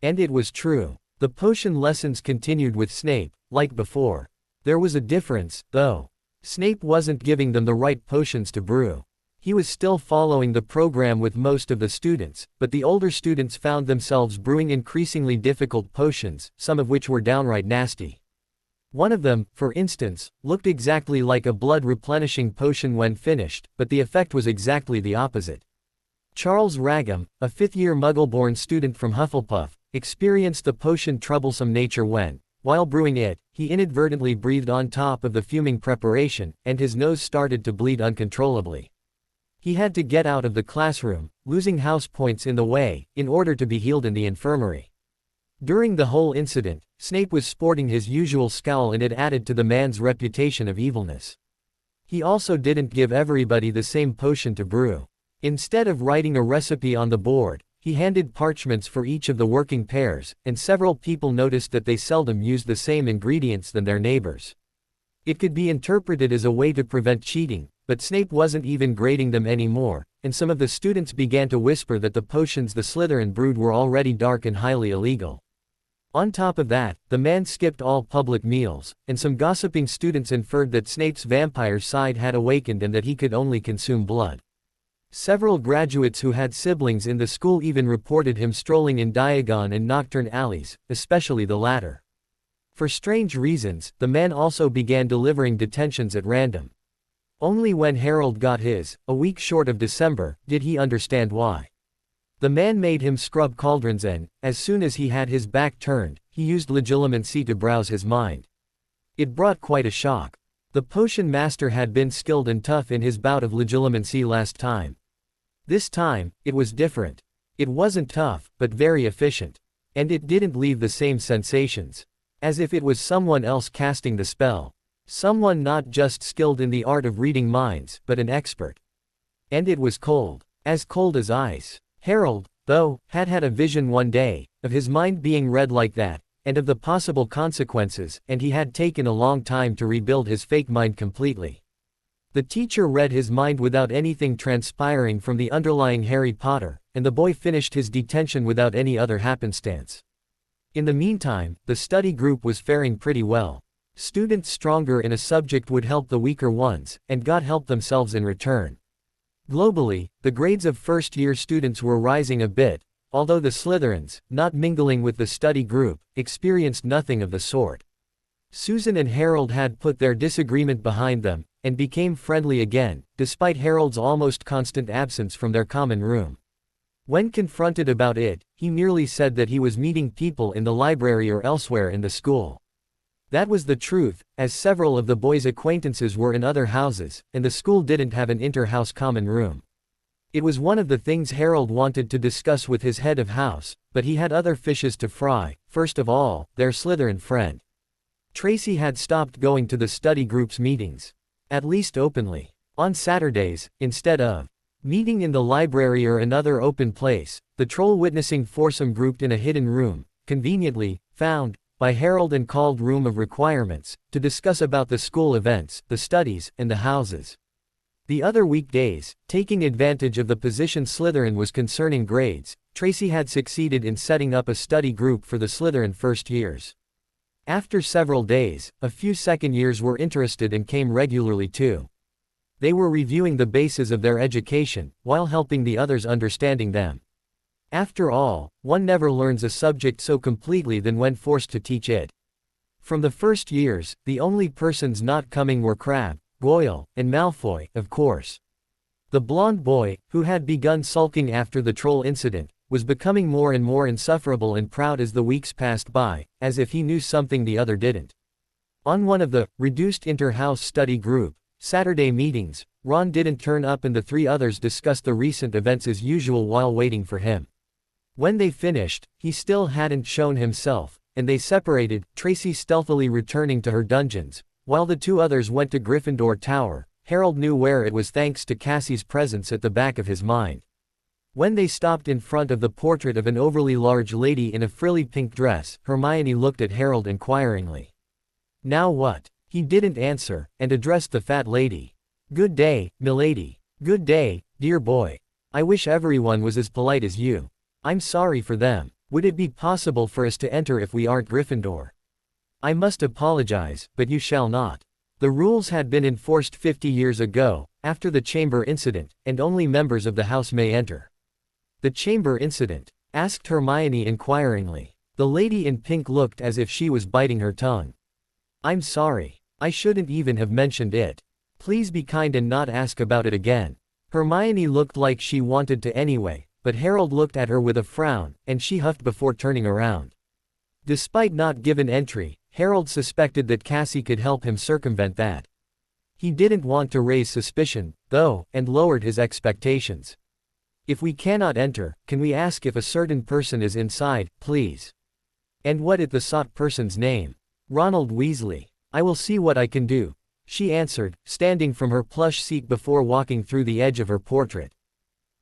And it was true. The potion lessons continued with Snape, like before. There was a difference, though. Snape wasn't giving them the right potions to brew. He was still following the program with most of the students, but the older students found themselves brewing increasingly difficult potions, some of which were downright nasty. One of them, for instance, looked exactly like a blood-replenishing potion when finished, but the effect was exactly the opposite. Charles Ragham, a fifth-year Muggle-born student from Hufflepuff, experienced the potion troublesome nature when, while brewing it, he inadvertently breathed on top of the fuming preparation, and his nose started to bleed uncontrollably. He had to get out of the classroom, losing house points in the way, in order to be healed in the infirmary. During the whole incident, Snape was sporting his usual scowl and it added to the man's reputation of evilness. He also didn't give everybody the same potion to brew. Instead of writing a recipe on the board, he handed parchments for each of the working pairs, and several people noticed that they seldom used the same ingredients than their neighbors. It could be interpreted as a way to prevent cheating, but Snape wasn't even grading them anymore, and some of the students began to whisper that the potions the Slytherin brewed were already dark and highly illegal. On top of that, the man skipped all public meals, and some gossiping students inferred that Snape's vampire side had awakened and that he could only consume blood. Several graduates who had siblings in the school even reported him strolling in Diagon and Nocturne alleys, especially the latter. For strange reasons, the man also began delivering detentions at random. Only when Harold got his, a week short of December, did he understand why. The man made him scrub cauldrons and, as soon as he had his back turned, he used legilimency to browse his mind. It brought quite a shock. The potion master had been skilled and tough in his bout of legilimency last time. This time, it was different. It wasn't tough, but very efficient. And it didn't leave the same sensations. As if it was someone else casting the spell. Someone not just skilled in the art of reading minds, but an expert. And it was cold. As cold as ice. Harold, though, had had a vision one day, of his mind being read like that, and of the possible consequences, and he had taken a long time to rebuild his fake mind completely. The teacher read his mind without anything transpiring from the underlying Harry Potter, and the boy finished his detention without any other happenstance. In the meantime, the study group was faring pretty well. Students stronger in a subject would help the weaker ones, and God help themselves in return. Globally, the grades of first-year students were rising a bit, although the Slytherins, not mingling with the study group, experienced nothing of the sort. Susan and Harold had put their disagreement behind them, and became friendly again, despite Harold's almost constant absence from their common room. When confronted about it, he merely said that he was meeting people in the library or elsewhere in the school. That was the truth, as several of the boys' acquaintances were in other houses, and the school didn't have an inter-house common room. It was one of the things Harold wanted to discuss with his head of house, but he had other fishes to fry. First of all, their Slytherin friend. Tracy had stopped going to the study group's meetings. At least openly. On Saturdays, instead of meeting in the library or another open place, the troll witnessing foursome grouped in a hidden room, conveniently found by Harold and called Room of Requirements, to discuss about the school events, the studies, and the houses. The other weekdays, taking advantage of the position Slytherin was concerning grades, Tracy had succeeded in setting up a study group for the Slytherin first years. After several days, a few second years were interested and came regularly too. They were reviewing the bases of their education, while helping the others understanding them. After all, one never learns a subject so completely than when forced to teach it. From the first years, the only persons not coming were Crabbe, Goyle, and Malfoy, of course. The blonde boy, who had begun sulking after the troll incident, was becoming more and more insufferable and proud as the weeks passed by, as if he knew something the other didn't. On one of the reduced inter-house study group Saturday meetings, Ron didn't turn up and the three others discussed the recent events as usual while waiting for him. When they finished, he still hadn't shown himself, and they separated, Tracy stealthily returning to her dungeons, while the two others went to Gryffindor Tower. Harold knew where it was thanks to Cassie's presence at the back of his mind. When they stopped in front of the portrait of an overly large lady in a frilly pink dress, Hermione looked at Harold inquiringly. Now what? He didn't answer, and addressed the fat lady. Good day, milady. Good day, dear boy. I wish everyone was as polite as you. I'm sorry for them. Would it be possible for us to enter if we aren't Gryffindor? I must apologize, but you shall not. The rules had been enforced 50 years ago, after the chamber incident, and only members of the house may enter. The chamber incident? Asked Hermione inquiringly. The lady in pink looked as if she was biting her tongue. I'm sorry. I shouldn't even have mentioned it. Please be kind and not ask about it again. Hermione looked like she wanted to anyway, but Harold looked at her with a frown, and she huffed before turning around. Despite not given entry, Harold suspected that Cassie could help him circumvent that. He didn't want to raise suspicion, though, and lowered his expectations. If we cannot enter, can we ask if a certain person is inside, please? And what is the sought person's name? Ronald Weasley. I will see what I can do, she answered, standing from her plush seat before walking through the edge of her portrait.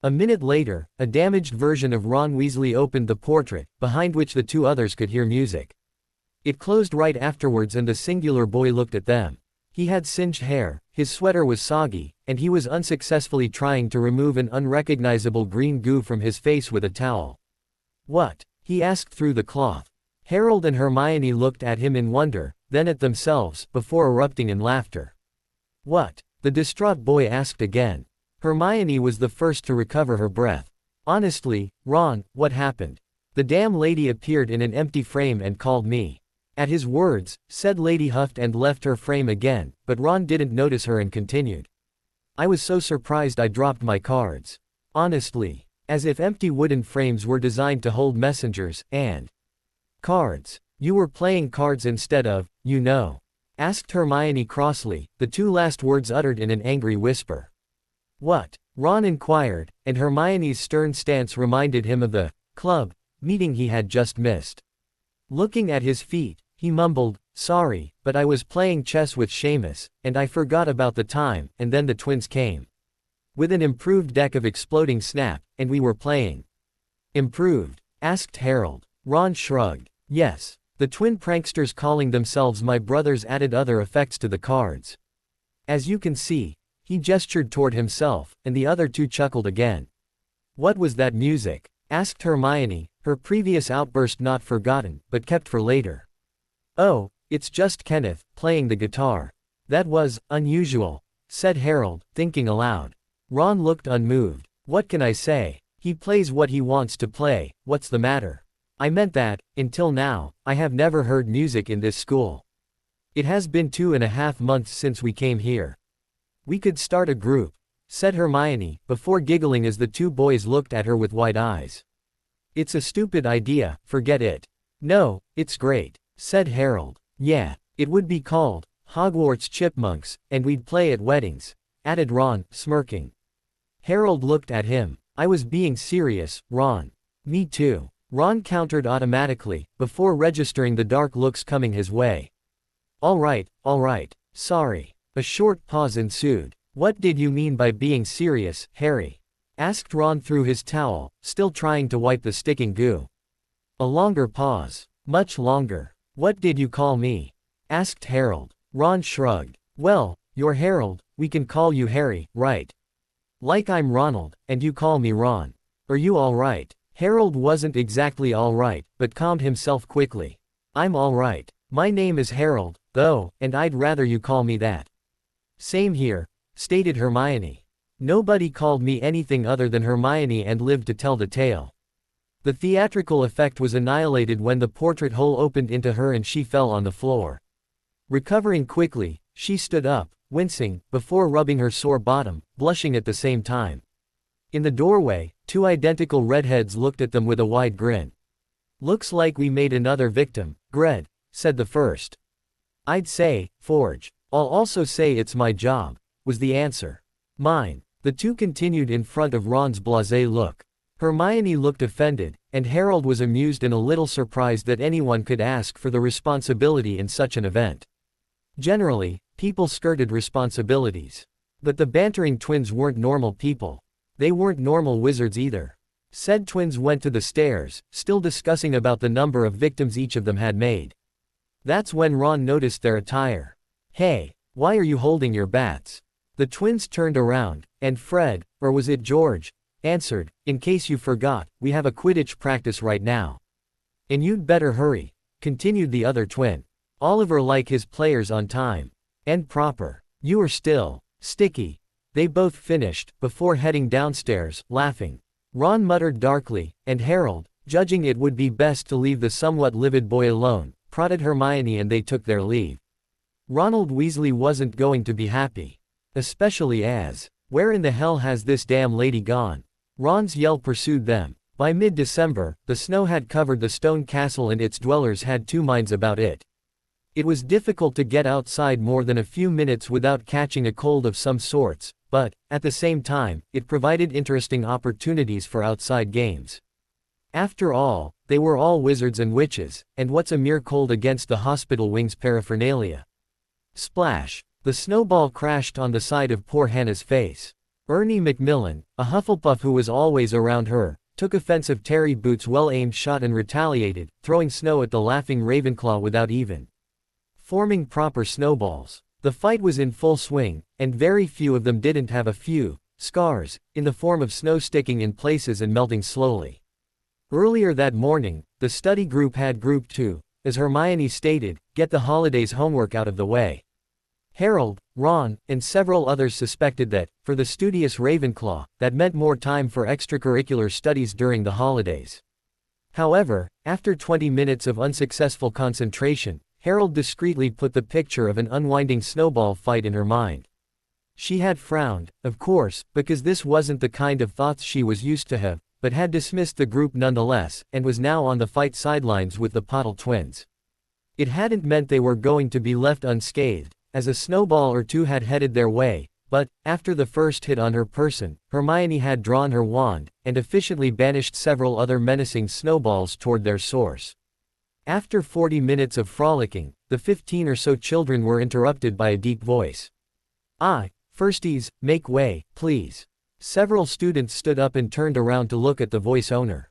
A minute later, a damaged version of Ron Weasley opened the portrait, behind which the two others could hear music. It closed right afterwards and the singular boy looked at them. He had singed hair, his sweater was soggy, and he was unsuccessfully trying to remove an unrecognizable green goo from his face with a towel. What? He asked through the cloth. Harold and Hermione looked at him in wonder, then at themselves, before erupting in laughter. What? The distraught boy asked again. Hermione was the first to recover her breath. Honestly, Ron, what happened? The damn lady appeared in an empty frame and called me. At his words, said Lady huffed and left her frame again, but Ron didn't notice her and continued. I was so surprised I dropped my cards. Honestly. As if empty wooden frames were designed to hold messengers, and cards. You were playing cards instead of, you know. Asked Hermione crossly, the two last words uttered in an angry whisper. What? Ron inquired, and Hermione's stern stance reminded him of the club meeting he had just missed. Looking at his feet, he mumbled, sorry, but I was playing chess with Seamus, and I forgot about the time, and then the twins came. With an improved deck of exploding snap, and we were playing. Improved? Asked Harold. Ron shrugged. Yes. The twin pranksters calling themselves my brothers added other effects to the cards. As you can see, he gestured toward himself, and the other two chuckled again. What was that music? Asked Hermione, her previous outburst not forgotten, but kept for later. Oh, it's just Kenneth, playing the guitar. That was unusual, said Harold, thinking aloud. Ron looked unmoved. What can I say? He plays what he wants to play, what's the matter? I meant that, until now, I have never heard music in this school. It has been 2.5 months since we came here. We could start a group, said Hermione, before giggling as the two boys looked at her with wide eyes. It's a stupid idea, forget it. No, it's great, said Harold. Yeah, it would be called Hogwarts Chipmunks, and we'd play at weddings, added Ron, smirking. Harold looked at him. I was being serious, Ron. Me too. Ron countered automatically, before registering the dark looks coming his way. All right, sorry. A short pause ensued. What did you mean by being serious, Harry? Asked Ron through his towel, still trying to wipe the sticking goo. A longer pause. Much longer. What did you call me? Asked Harold. Ron shrugged. Well, you're Harold, we can call you Harry, right? Like I'm Ronald, and you call me Ron. Are you all right? Harold wasn't exactly all right, but calmed himself quickly. I'm all right. My name is Harold, though, and I'd rather you call me that. Same here, stated Hermione. Nobody called me anything other than Hermione and lived to tell the tale. The theatrical effect was annihilated when the portrait hole opened into her and she fell on the floor. Recovering quickly, she stood up, wincing, before rubbing her sore bottom, blushing at the same time. In the doorway, two identical redheads looked at them with a wide grin. Looks like we made another victim, Gred, said the first. I'd say, Forge. I'll also say it's my job, was the answer. Mine. The two continued in front of Ron's blasé look. Hermione looked offended, and Harold was amused and a little surprised that anyone could ask for the responsibility in such an event. Generally, people skirted responsibilities. But the bantering twins weren't normal people. They weren't normal wizards either. Said twins went to the stairs, still discussing about the number of victims each of them had made. That's when Ron noticed their attire. Hey, why are you holding your bats? The twins turned around, and Fred, or was it George, answered, in case you forgot, we have a Quidditch practice right now. And you'd better hurry, continued the other twin. Oliver like his players on time. And proper. You are still sticky. They both finished, before heading downstairs, laughing. Ron muttered darkly, and Harold, judging it would be best to leave the somewhat livid boy alone, prodded Hermione and they took their leave. Ronald Weasley wasn't going to be happy. Especially as, where in the hell has this damn lady gone? Ron's yell pursued them. By mid-December, the snow had covered the stone castle and its dwellers had two minds about it. It was difficult to get outside more than a few minutes without catching a cold of some sorts, but, at the same time, it provided interesting opportunities for outside games. After all, they were all wizards and witches, and what's a mere cold against the hospital wing's paraphernalia? Splash! The snowball crashed on the side of poor Hannah's face. Ernie Macmillan, a Hufflepuff who was always around her, took offense of Terry Boot's well-aimed shot and retaliated, throwing snow at the laughing Ravenclaw without even forming proper snowballs. The fight was in full swing, and very few of them didn't have a few scars, in the form of snow sticking in places and melting slowly. Earlier that morning, the study group had Group 2, as Hermione stated, get the holidays homework out of the way. Harold, Ron, and several others suspected that, for the studious Ravenclaw, that meant more time for extracurricular studies during the holidays. However, after 20 minutes of unsuccessful concentration, Harold discreetly put the picture of an unwinding snowball fight in her mind. She had frowned, of course, because this wasn't the kind of thoughts she was used to have, but had dismissed the group nonetheless, and was now on the fight sidelines with the Potter twins. It hadn't meant they were going to be left unscathed, as a snowball or two had headed their way, but, after the first hit on her person, Hermione had drawn her wand, and efficiently banished several other menacing snowballs toward their source. After 40 minutes of frolicking, the 15 or so children were interrupted by a deep voice. Firsties, make way, please. Several students stood up and turned around to look at the voice owner.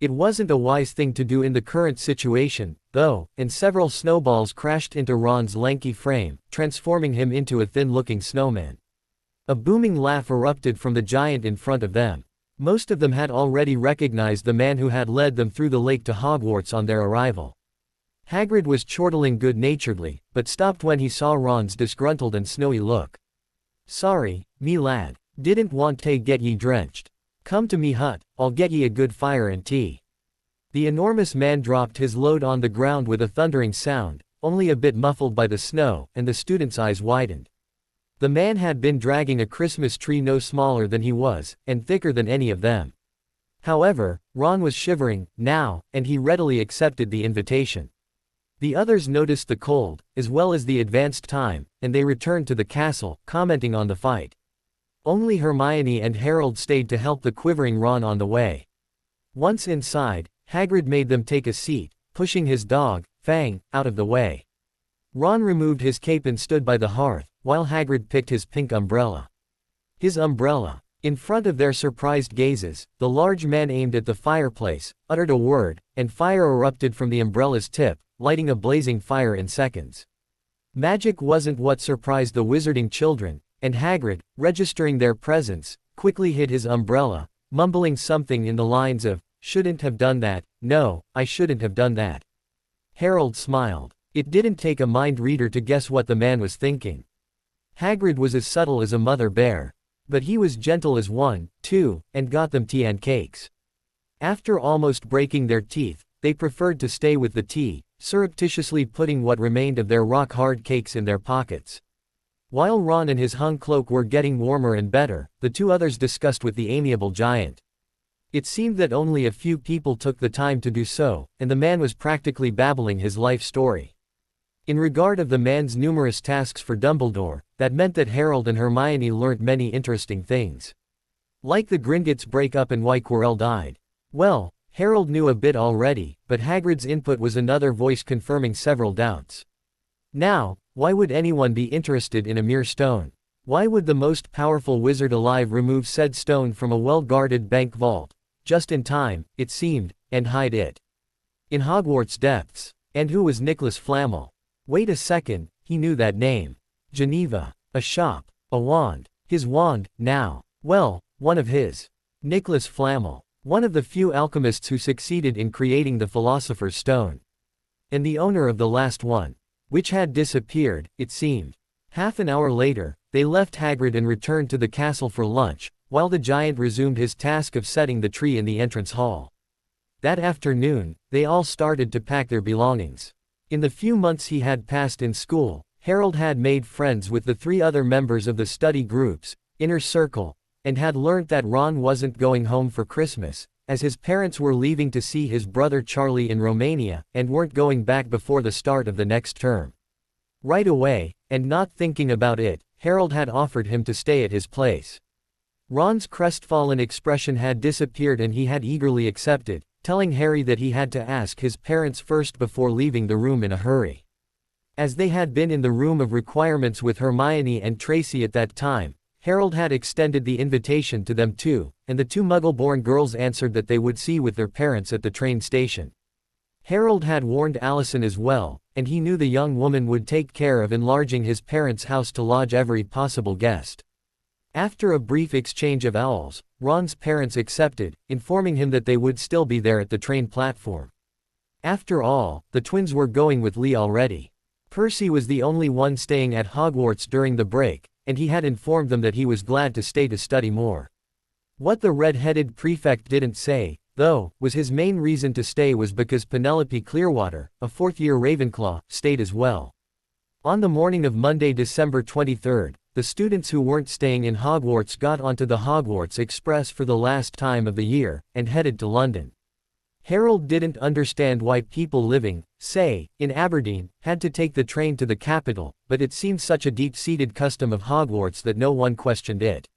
It wasn't a wise thing to do in the current situation, though, and several snowballs crashed into Ron's lanky frame, transforming him into a thin-looking snowman. A booming laugh erupted from the giant in front of them. Most of them had already recognized the man who had led them through the lake to Hogwarts on their arrival. Hagrid was chortling good-naturedly, but stopped when he saw Ron's disgruntled and snowy look. Sorry, me lad. Didn't want to get ye drenched. Come to me hut, I'll get ye a good fire and tea. The enormous man dropped his load on the ground with a thundering sound, only a bit muffled by the snow, and the students' eyes widened. The man had been dragging a Christmas tree no smaller than he was, and thicker than any of them. However, Ron was shivering, now, and he readily accepted the invitation. The others noticed the cold, as well as the advanced time, and they returned to the castle, commenting on the fight. Only Hermione and Harold stayed to help the quivering Ron on the way. Once inside, Hagrid made them take a seat, pushing his dog, Fang, out of the way. Ron removed his cape and stood by the hearth, while Hagrid picked his pink umbrella. His umbrella. In front of their surprised gazes, the large man aimed at the fireplace, uttered a word, and fire erupted from the umbrella's tip, lighting a blazing fire in seconds. Magic wasn't what surprised the wizarding children, and Hagrid, registering their presence, quickly hid his umbrella, mumbling something in the lines of, "Shouldn't have done that, no, I shouldn't have done that." Harold smiled. It didn't take a mind reader to guess what the man was thinking. Hagrid was as subtle as a mother bear. But he was gentle as one, too, and got them tea and cakes. After almost breaking their teeth, they preferred to stay with the tea, surreptitiously putting what remained of their rock-hard cakes in their pockets. While Ron and his hung cloak were getting warmer and better, the two others discussed with the amiable giant. It seemed that only a few people took the time to do so, and the man was practically babbling his life story. In regard of the man's numerous tasks for Dumbledore, that meant that Harold and Hermione learnt many interesting things. Like the Gringotts break-up and why Quirrell died. Well, Harold knew a bit already, but Hagrid's input was another voice confirming several doubts. Now, why would anyone be interested in a mere stone? Why would the most powerful wizard alive remove said stone from a well-guarded bank vault, just in time, it seemed, and hide it in Hogwarts depths? And who was Nicholas Flamel? Wait a second, he knew that name. Geneva. A shop. A wand. His wand, now. Well, one of his. Nicholas Flamel. One of the few alchemists who succeeded in creating the Philosopher's Stone. And the owner of the last one. Which had disappeared, it seemed. Half an hour later, they left Hagrid and returned to the castle for lunch, while the giant resumed his task of setting the tree in the entrance hall. That afternoon, they all started to pack their belongings. In the few months he had passed in school, Harold had made friends with the 3 other members of the study group's inner circle, and had learnt that Ron wasn't going home for Christmas, as his parents were leaving to see his brother Charlie in Romania, and weren't going back before the start of the next term. Right away, and not thinking about it, Harold had offered him to stay at his place. Ron's crestfallen expression had disappeared and he had eagerly accepted, telling Harry that he had to ask his parents first before leaving the room in a hurry. As they had been in the room of requirements with Hermione and Tracy at that time, Harold had extended the invitation to them too, and the two Muggle-born girls answered that they would see with their parents at the train station. Harold had warned Allison as well, and he knew the young woman would take care of enlarging his parents' house to lodge every possible guest. After a brief exchange of owls, Ron's parents accepted, informing him that they would still be there at the train platform. After all, the twins were going with Lee already. Percy was the only one staying at Hogwarts during the break, and he had informed them that he was glad to stay to study more. What the red-headed prefect didn't say, though, was his main reason to stay was because Penelope Clearwater, a fourth-year Ravenclaw, stayed as well. On the morning of Monday, December 23rd, the students who weren't staying in Hogwarts got onto the Hogwarts Express for the last time of the year, and headed to London. Harold didn't understand why people living, say, in Aberdeen, had to take the train to the capital, but it seemed such a deep-seated custom of Hogwarts that no one questioned it.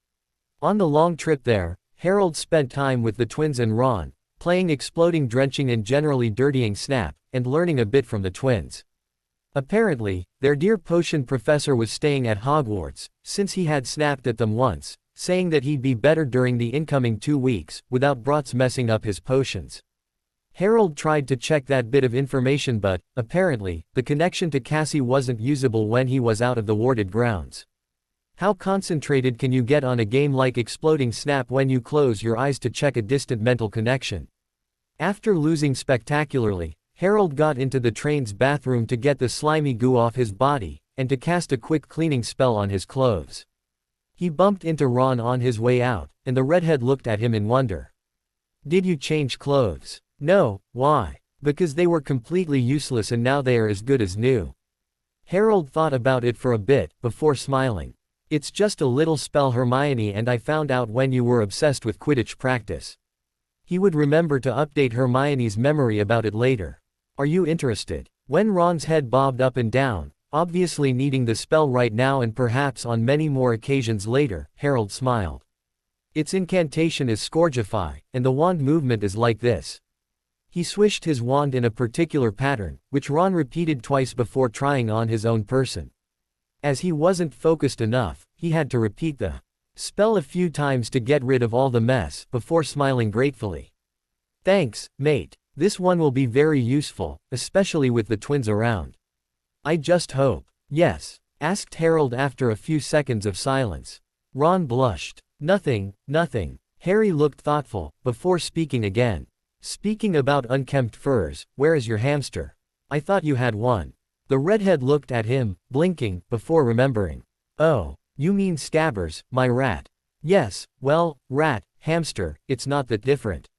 On the long trip there, Harold spent time with the twins and Ron, playing Exploding Drenching and generally dirtying Snap, and learning a bit from the twins. Apparently, their dear potion professor was staying at Hogwarts, since he had snapped at them once, saying that he'd be better during the incoming 2 weeks, without Bratz messing up his potions. Harold tried to check that bit of information but, apparently, the connection to Cassie wasn't usable when he was out of the warded grounds. How concentrated can you get on a game like Exploding Snap when you close your eyes to check a distant mental connection? After losing spectacularly, Harold got into the train's bathroom to get the slimy goo off his body, and to cast a quick cleaning spell on his clothes. He bumped into Ron on his way out, and the redhead looked at him in wonder. "Did you change clothes?" "No, why?" "Because they were completely useless and now they are as good as new." Harold thought about it for a bit, before smiling. "It's just a little spell, Hermione, and I found out when you were obsessed with Quidditch practice." He would remember to update Hermione's memory about it later. "Are you interested?" When Ron's head bobbed up and down, obviously needing the spell right now and perhaps on many more occasions later, Harold smiled. "Its incantation is Scourgify, and the wand movement is like this." He swished his wand in a particular pattern, which Ron repeated twice before trying on his own person. As he wasn't focused enough, he had to repeat the spell a few times to get rid of all the mess, before smiling gratefully. "Thanks, mate. This one will be very useful, especially with the twins around." "I just hope." "Yes?" asked Harold after a few seconds of silence. Ron blushed. Nothing. Harry looked thoughtful, before speaking again. "Speaking about unkempt furs, where is your hamster? I thought you had one." The redhead looked at him, blinking, before remembering. "Oh, you mean Scabbers, my rat." "Yes, well, rat, hamster, it's not that different.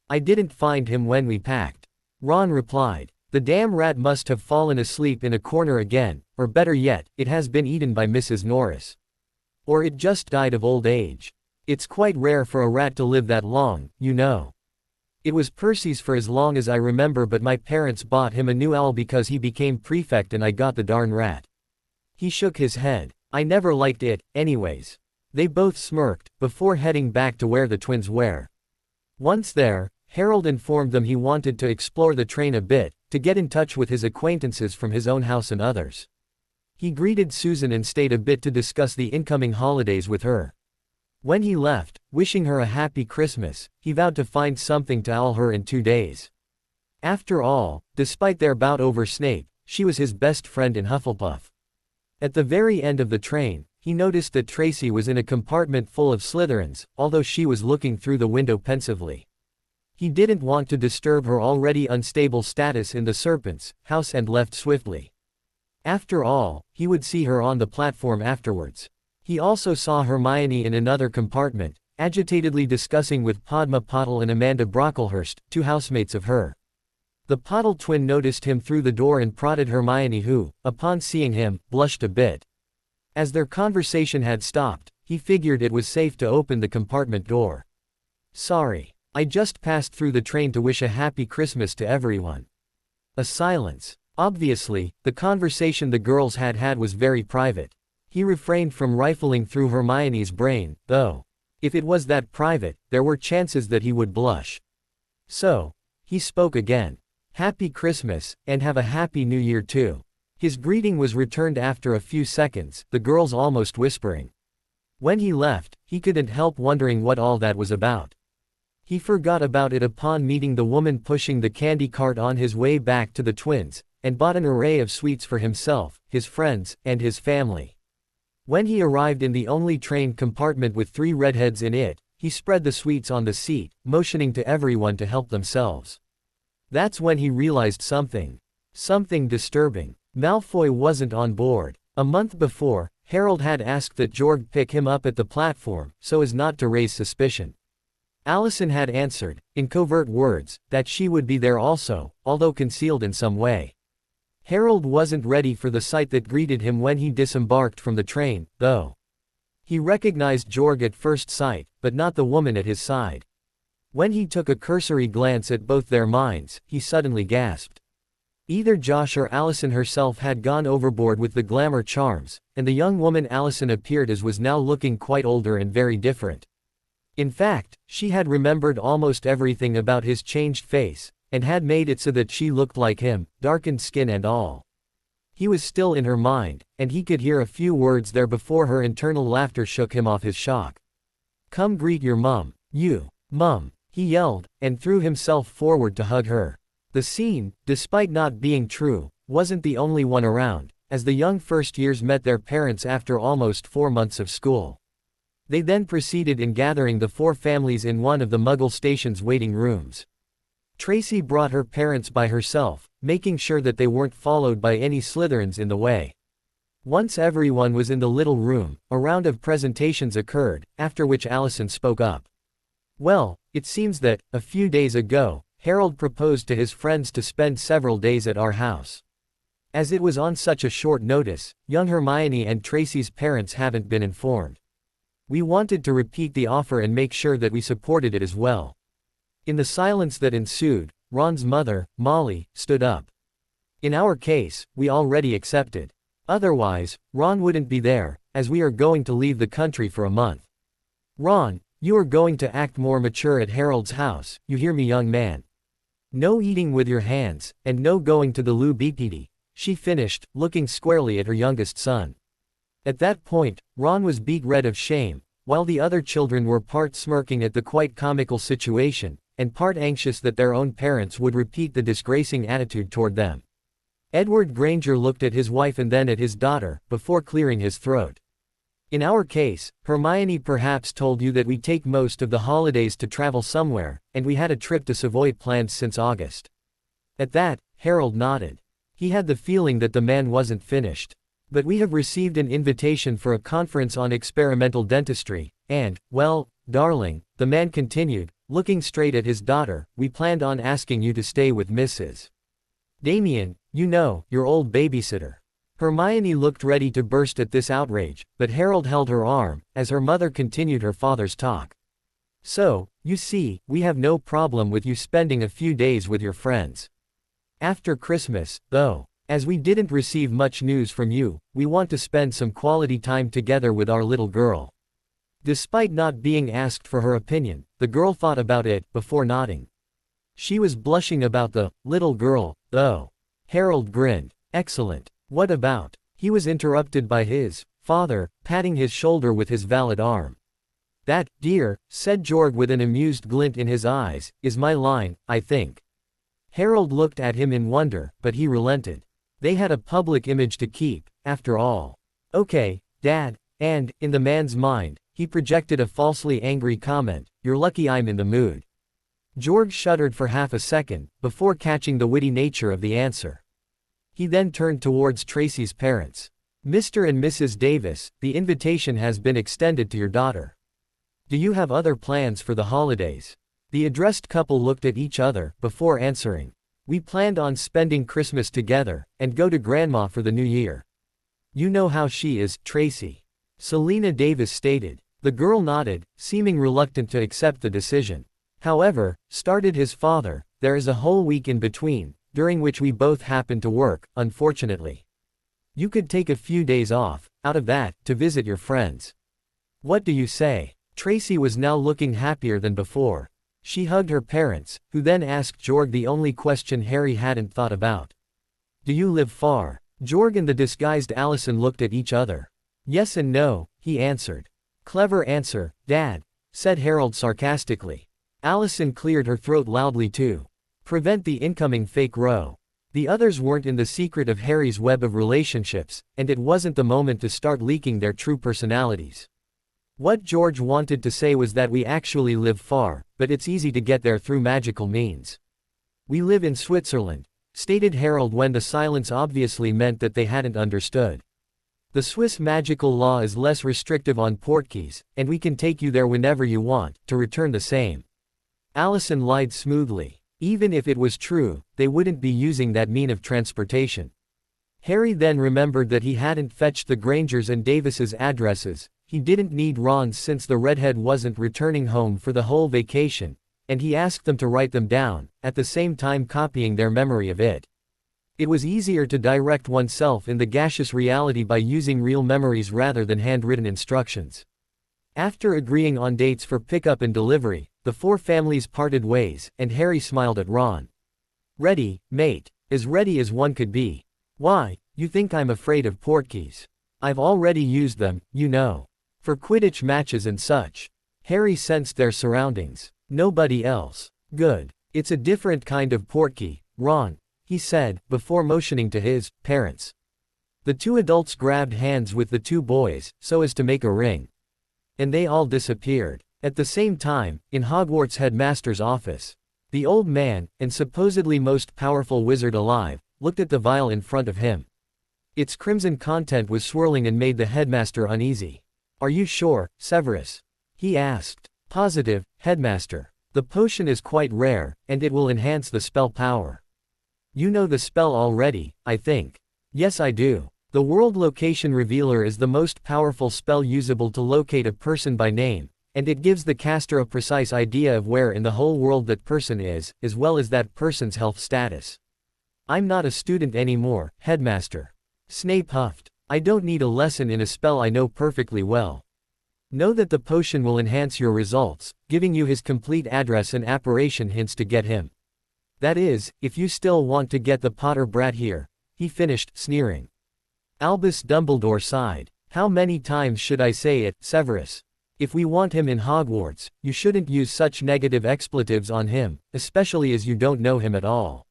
I didn't find him when we packed." Ron replied. "The damn rat must have fallen asleep in a corner again, or better yet, it has been eaten by Mrs. Norris. Or it just died of old age. It's quite rare for a rat to live that long, you know. It was Percy's for as long as I remember, but my parents bought him a new owl because he became prefect and I got the darn rat." He shook his head. "I never liked it, anyways." They both smirked, before heading back to where the twins were. Once there, Harold informed them he wanted to explore the train a bit, to get in touch with his acquaintances from his own house and others. He greeted Susan and stayed a bit to discuss the incoming holidays with her. When he left, wishing her a happy Christmas, he vowed to find something to owl her in 2 days. After all, despite their bout over Snape, she was his best friend in Hufflepuff. At the very end of the train, he noticed that Tracy was in a compartment full of Slytherins, although she was looking through the window pensively. He didn't want to disturb her already unstable status in the Serpents' house and left swiftly. After all, he would see her on the platform afterwards. He also saw Hermione in another compartment, agitatedly discussing with Padma Patil and Amanda Brocklehurst, two housemates of her. The Patil twin noticed him through the door and prodded Hermione, who, upon seeing him, blushed a bit. As their conversation had stopped, he figured it was safe to open the compartment door. "Sorry. I just passed through the train to wish a happy Christmas to everyone." A silence. Obviously, the conversation the girls had had was very private. He refrained from rifling through Hermione's brain, though. If it was that private, there were chances that he would blush. "So, He spoke again. Happy Christmas, and have a happy new year too. His greeting was returned after a few seconds, the girls almost whispering. When he left, he couldn't help wondering what all that was about. He forgot about it upon meeting the woman pushing the candy cart on his way back to the twins, and bought an array of sweets for himself, his friends, and his family. When he arrived in the only train compartment with 3 redheads in it, he spread the sweets on the seat, motioning to everyone to help themselves. That's when he realized something. Something disturbing. Malfoy wasn't on board. A month before, Harold had asked that Georg pick him up at the platform, so as not to raise suspicion. Allison had answered, in covert words, that she would be there also, although concealed in some way. Harold wasn't ready for the sight that greeted him when he disembarked from the train, though. He recognized Georg at first sight, but not the woman at his side. When he took a cursory glance at both their minds, he suddenly gasped. Either Josh or Allison herself had gone overboard with the glamour charms, and the young woman Allison appeared as was now looking quite older and very different. In fact, she had remembered almost everything about his changed face, and had made it so that she looked like him, darkened skin and all. He was still in her mind, and he could hear a few words there before her internal laughter shook him off his shock. "Come greet your mum, you, mum," he yelled, and threw himself forward to hug her. The scene, despite not being true, wasn't the only one around, as the young first years met their parents after almost 4 months of school. They then proceeded in gathering the 4 families in one of the Muggle station's waiting rooms. Tracy brought her parents by herself, making sure that they weren't followed by any Slytherins in the way. Once everyone was in the little room, a round of presentations occurred, after which Allison spoke up. "Well, it seems that, a few days ago, Harold proposed to his friends to spend several days at our house. As it was on such a short notice, young Hermione and Tracy's parents haven't been informed. We wanted to repeat the offer and make sure that we supported it as well." In the silence that ensued, Ron's mother, Molly, stood up. "In our case, we already accepted. Otherwise, Ron wouldn't be there, as we are going to leave the country for a month. Ron, you are going to act more mature at Harold's house, you hear me, young man? No eating with your hands, and no going to the loo BPD," she finished, looking squarely at her youngest son. At that point, Ron was beet red of shame, while the other children were part smirking at the quite comical situation, and part anxious that their own parents would repeat the disgracing attitude toward them. Edward Granger looked at his wife and then at his daughter, before clearing his throat. "In our case, Hermione perhaps told you that we take most of the holidays to travel somewhere, and we had a trip to Savoy planned since August." At that, Harold nodded. He had the feeling that the man wasn't finished. "But we have received an invitation for a conference on experimental dentistry, and, well, darling," the man continued, looking straight at his daughter, "we planned on asking you to stay with Mrs. Damien, you know, your old babysitter." Hermione looked ready to burst at this outrage, but Harold held her arm, as her mother continued her father's talk. "So, you see, we have no problem with you spending a few days with your friends. After Christmas, though, as we didn't receive much news from you, we want to spend some quality time together with our little girl." Despite not being asked for her opinion, the girl thought about it, before nodding. She was blushing about the little girl, though. Harold grinned. "Excellent. What about?" He was interrupted by his father, patting his shoulder with his valid arm. "That, dear," said Georg with an amused glint in his eyes, "is my line, I think." Harold looked at him in wonder, but he relented. They had a public image to keep, after all. "Okay, Dad," and, in the man's mind, he projected a falsely angry comment, "You're lucky I'm in the mood." Georg shuddered for half a second, before catching the witty nature of the answer. He then turned towards Tracy's parents. "Mr. and Mrs. Davis, the invitation has been extended to your daughter. Do you have other plans for the holidays?" The addressed couple looked at each other, before answering. "We planned on spending Christmas together, and go to Grandma for the New Year. You know how she is, Tracy," Selena Davis stated. The girl nodded, seeming reluctant to accept the decision. "However," started his father, "there is a whole week in between, during which we both happen to work, unfortunately. You could take a few days off, out of that, to visit your friends. What do you say?" Tracy was now looking happier than before. She hugged her parents, who then asked Jorg the only question Harry hadn't thought about. Do you live far? Jorg and the disguised Allison looked at each other. Yes and no, he answered. Clever answer, Dad, said Harold sarcastically. Allison cleared her throat loudly too. Prevent the incoming fake row. The others weren't in the secret of Harry's web of relationships, and it wasn't the moment to start leaking their true personalities. What George wanted to say was that we actually live far, but it's easy to get there through magical means. We live in Switzerland, stated Harold when the silence obviously meant that they hadn't understood. The Swiss magical law is less restrictive on portkeys, and we can take you there whenever you want, to return the same. Allison lied smoothly. Even if it was true, they wouldn't be using that mean of transportation. Harry then remembered that he hadn't fetched the Grangers and Davises' addresses. He didn't need Ron's since the redhead wasn't returning home for the whole vacation, and he asked them to write them down, at the same time copying their memory of it. It was easier to direct oneself in the gaseous reality by using real memories rather than handwritten instructions. After agreeing on dates for pickup and delivery, the four families parted ways, and Harry smiled at Ron. Ready, mate. As ready as one could be. Why, you think I'm afraid of portkeys? I've already used them, you know. For Quidditch matches and such. Harry sensed their surroundings. Nobody else. Good. It's a different kind of portkey, Ron, he said, before motioning to his parents. The two adults grabbed hands with the two boys, so as to make a ring. And they all disappeared. At the same time, in Hogwarts' headmaster's office, the old man, and supposedly most powerful wizard alive, looked at the vial in front of him. Its crimson content was swirling and made the headmaster uneasy. Are you sure, Severus? He asked. Positive, headmaster. The potion is quite rare, and it will enhance the spell power. You know the spell already, I think. Yes, I do. The World Location Revealer is the most powerful spell usable to locate a person by name, and it gives the caster a precise idea of where in the whole world that person is, as well as that person's health status. I'm not a student anymore, headmaster. Snape huffed. I don't need a lesson in a spell I know perfectly well. Know that the potion will enhance your results, giving you his complete address and apparition hints to get him. That is, if you still want to get the Potter brat here, he finished, sneering. Albus Dumbledore sighed. How many times should I say it, Severus? If we want him in Hogwarts, you shouldn't use such negative expletives on him, especially as you don't know him at all.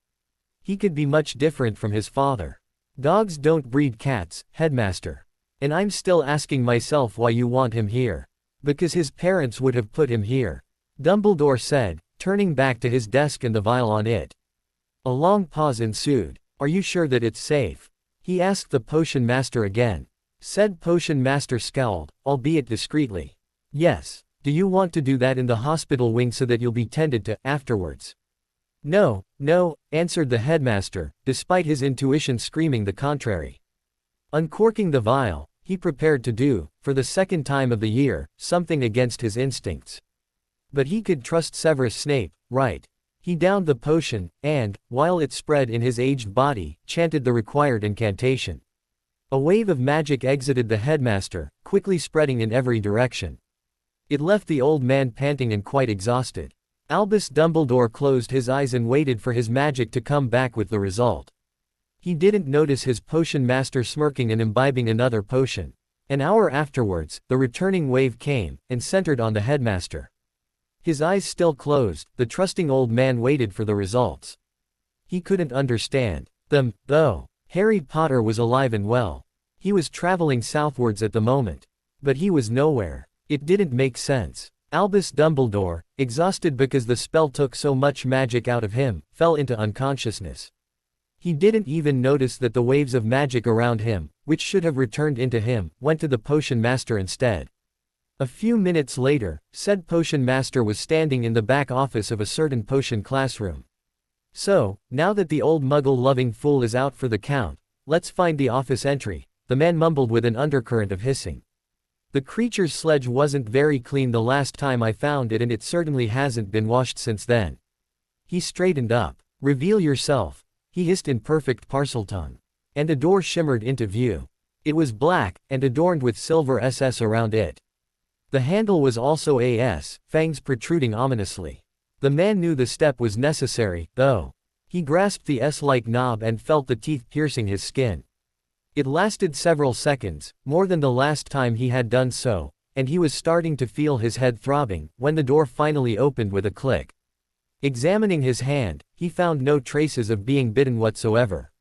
He could be much different from his father. Dogs don't breed cats, headmaster. And I'm still asking myself why you want him here. Because his parents would have put him here. Dumbledore said, turning back to his desk and the vial on it. A long pause ensued. Are you sure that it's safe? He asked the potion master again. Said potion master scowled, albeit discreetly. Yes. Do you want to do that in the hospital wing so that you'll be tended to afterwards? No, no, answered the headmaster, despite his intuition screaming the contrary. Uncorking the vial, he prepared to do, for the second time of the year, something against his instincts. But he could trust Severus Snape, right? He downed the potion, and, while it spread in his aged body, chanted the required incantation. A wave of magic exited the headmaster, quickly spreading in every direction. It left the old man panting and quite exhausted. Albus Dumbledore closed his eyes and waited for his magic to come back with the result. He didn't notice his potion master smirking and imbibing another potion. An hour afterwards, the returning wave came, and centered on the headmaster. His eyes still closed, the trusting old man waited for the results. He couldn't understand them, though. Harry Potter was alive and well. He was traveling southwards at the moment. But he was nowhere. It didn't make sense. Albus Dumbledore, exhausted because the spell took so much magic out of him, fell into unconsciousness. He didn't even notice that the waves of magic around him, which should have returned into him, went to the potion master instead. A few minutes later, said potion master was standing in the back office of a certain potion classroom. So, now that the old muggle-loving fool is out for the count, let's find the office entry, the man mumbled with an undercurrent of hissing. The creature's sledge wasn't very clean the last time I found it, and it certainly hasn't been washed since then. He straightened up. Reveal yourself, he hissed in perfect Parseltongue. And a door shimmered into view. It was black, and adorned with silver SS around it. The handle was also AS, fangs protruding ominously. The man knew the step was necessary, though. He grasped the S-like knob and felt the teeth piercing his skin. It lasted several seconds, more than the last time he had done so, and he was starting to feel his head throbbing, when the door finally opened with a click. Examining his hand, he found no traces of being bitten whatsoever.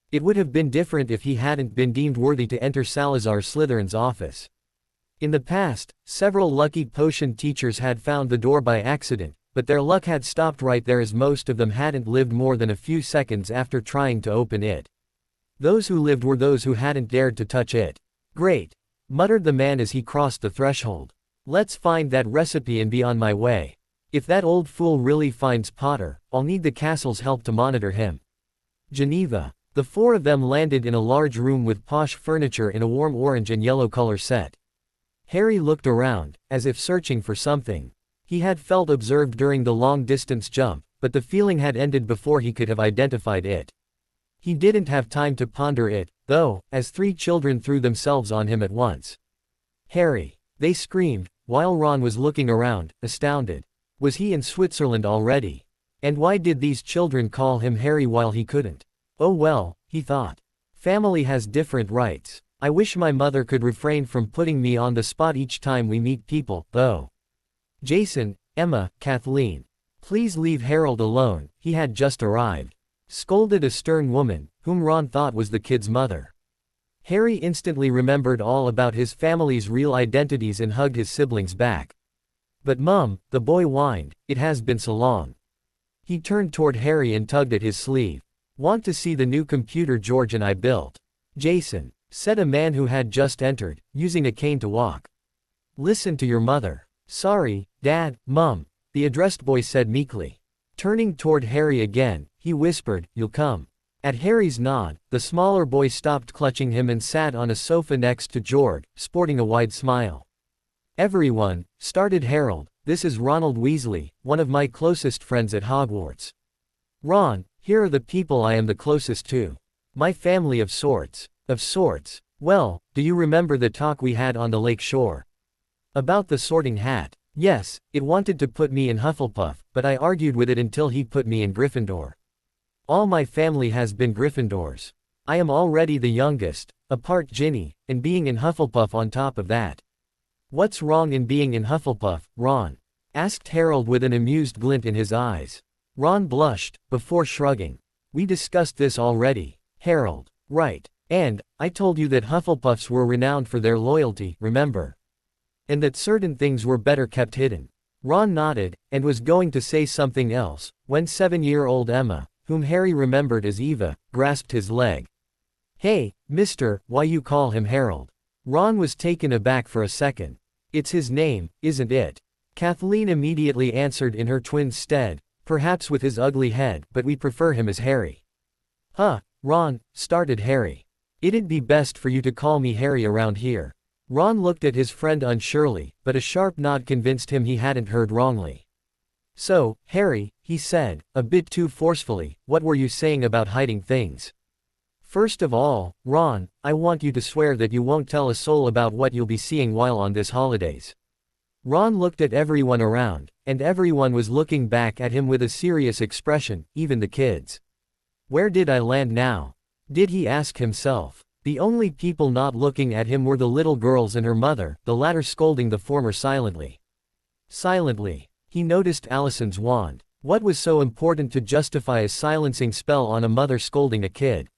It would have been different if he hadn't been deemed worthy to enter Salazar Slytherin's office. In the past, several lucky potion teachers had found the door by accident, but their luck had stopped right there as most of them hadn't lived more than a few seconds after trying to open it. Those who lived were those who hadn't dared to touch it. Great, muttered the man as he crossed the threshold. Let's find that recipe and be on my way. If that old fool really finds Potter, I'll need the castle's help to monitor him. Geneva. The four of them landed in a large room with posh furniture in a warm orange and yellow color set. Harry looked around, as if searching for something. He had felt observed during the long-distance jump, but the feeling had ended before he could have identified it. He didn't have time to ponder it, though, as three children threw themselves on him at once. Harry! They screamed, while Ron was looking around, astounded. Was he in Switzerland already? And why did these children call him Harry while he couldn't? Oh well, he thought. Family has different rights. I wish my mother could refrain from putting me on the spot each time we meet people, though. Jason, Emma, Kathleen. Please leave Harold alone, he had just arrived. Scolded a stern woman, whom Ron thought was the kid's mother. Harry instantly remembered all about his family's real identities and hugged his siblings back. But Mum, the boy whined, it has been so long. He turned toward Harry and tugged at his sleeve. Want to see the new computer George and I built? Jason, said a man who had just entered, using a cane to walk. Listen to your mother. Sorry, Dad, Mum, the addressed boy said meekly. Turning toward Harry again, he whispered, you'll come. At Harry's nod, the smaller boy stopped clutching him and sat on a sofa next to George, sporting a wide smile. Everyone, started Harold, this is Ronald Weasley, one of my closest friends at Hogwarts. Ron, here are the people I am the closest to. My family of sorts. Of sorts. Well, do you remember the talk we had on the lake shore? About the Sorting Hat. Yes, it wanted to put me in Hufflepuff, but I argued with it until he put me in Gryffindor. All my family has been Gryffindors. I am already the youngest, a part Ginny, and being in Hufflepuff on top of that. What's wrong in being in Hufflepuff, Ron? Asked Harold with an amused glint in his eyes. Ron blushed, before shrugging. We discussed this already, Harold. Right. And, I told you that Hufflepuffs were renowned for their loyalty, remember? And that certain things were better kept hidden. Ron nodded, and was going to say something else, when 7-year-old Emma, whom Harry remembered as Eva, grasped his leg. Hey, mister, why you call him Harold? Ron was taken aback for a second. It's his name, isn't it? Kathleen immediately answered in her twin's stead, perhaps with his ugly head, but we prefer him as Harry. Huh, Ron, started Harry. It'd be best for you to call me Harry around here. Ron looked at his friend unsurely, but a sharp nod convinced him he hadn't heard wrongly. So, Harry, he said, a bit too forcefully, what were you saying about hiding things? First of all, Ron, I want you to swear that you won't tell a soul about what you'll be seeing while on this holidays. Ron looked at everyone around, and everyone was looking back at him with a serious expression, even the kids. Where did I land now? Did he ask himself? The only people not looking at him were the little girls and her mother, the latter scolding the former silently. Silently. He noticed Allison's wand. What was so important to justify a silencing spell on a mother scolding a kid?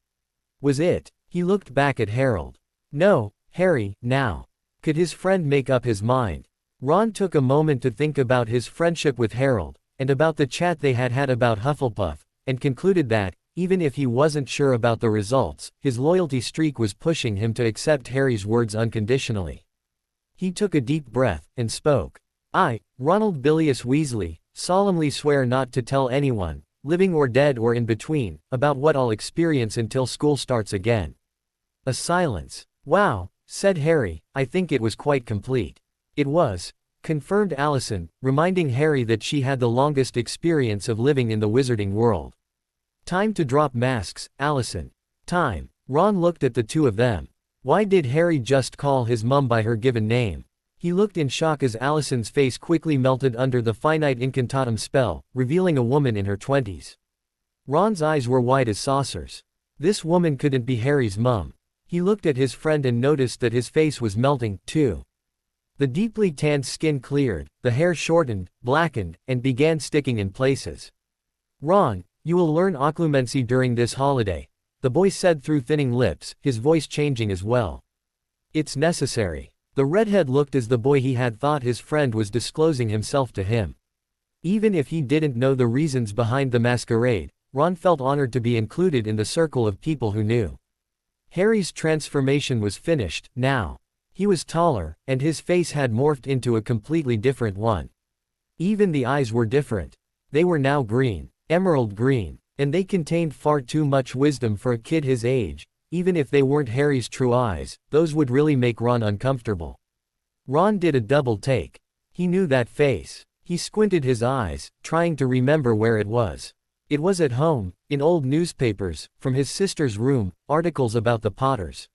Was it? He looked back at Harold. No, Harry, now. Could his friend make up his mind? Ron took a moment to think about his friendship with Harold, and about the chat they had had about Hufflepuff, and concluded that, even if he wasn't sure about the results, his loyalty streak was pushing him to accept Harry's words unconditionally. He took a deep breath, and spoke. I, Ronald Bilious Weasley, solemnly swear not to tell anyone, living or dead or in between, about what I'll experience until school starts again. A silence. Wow, said Harry, I think it was quite complete. It was, confirmed Allison, reminding Harry that she had the longest experience of living in the wizarding world. Time to drop masks, Allison. Time. Ron looked at the two of them. Why did Harry just call his mum by her given name? He looked in shock as Allison's face quickly melted under the finite incantatem spell, revealing a woman in her 20s. Ron's eyes were wide as saucers. This woman couldn't be Harry's mum. He looked at his friend and noticed that his face was melting, too. The deeply tanned skin cleared, the hair shortened, blackened, and began sticking in places. "Ron, you will learn occlumency during this holiday," the boy said through thinning lips, his voice changing as well. "It's necessary." The redhead looked as the boy he had thought his friend was disclosing himself to him. Even if he didn't know the reasons behind the masquerade, Ron felt honored to be included in the circle of people who knew. Harry's transformation was finished, now. He was taller, and his face had morphed into a completely different one. Even the eyes were different. They were now green, emerald green, and they contained far too much wisdom for a kid his age. Even if they weren't Harry's true eyes, those would really make Ron uncomfortable. Ron did a double take. He knew that face. He squinted his eyes, trying to remember where it was. It was at home, in old newspapers, from his sister's room, articles about the Potters.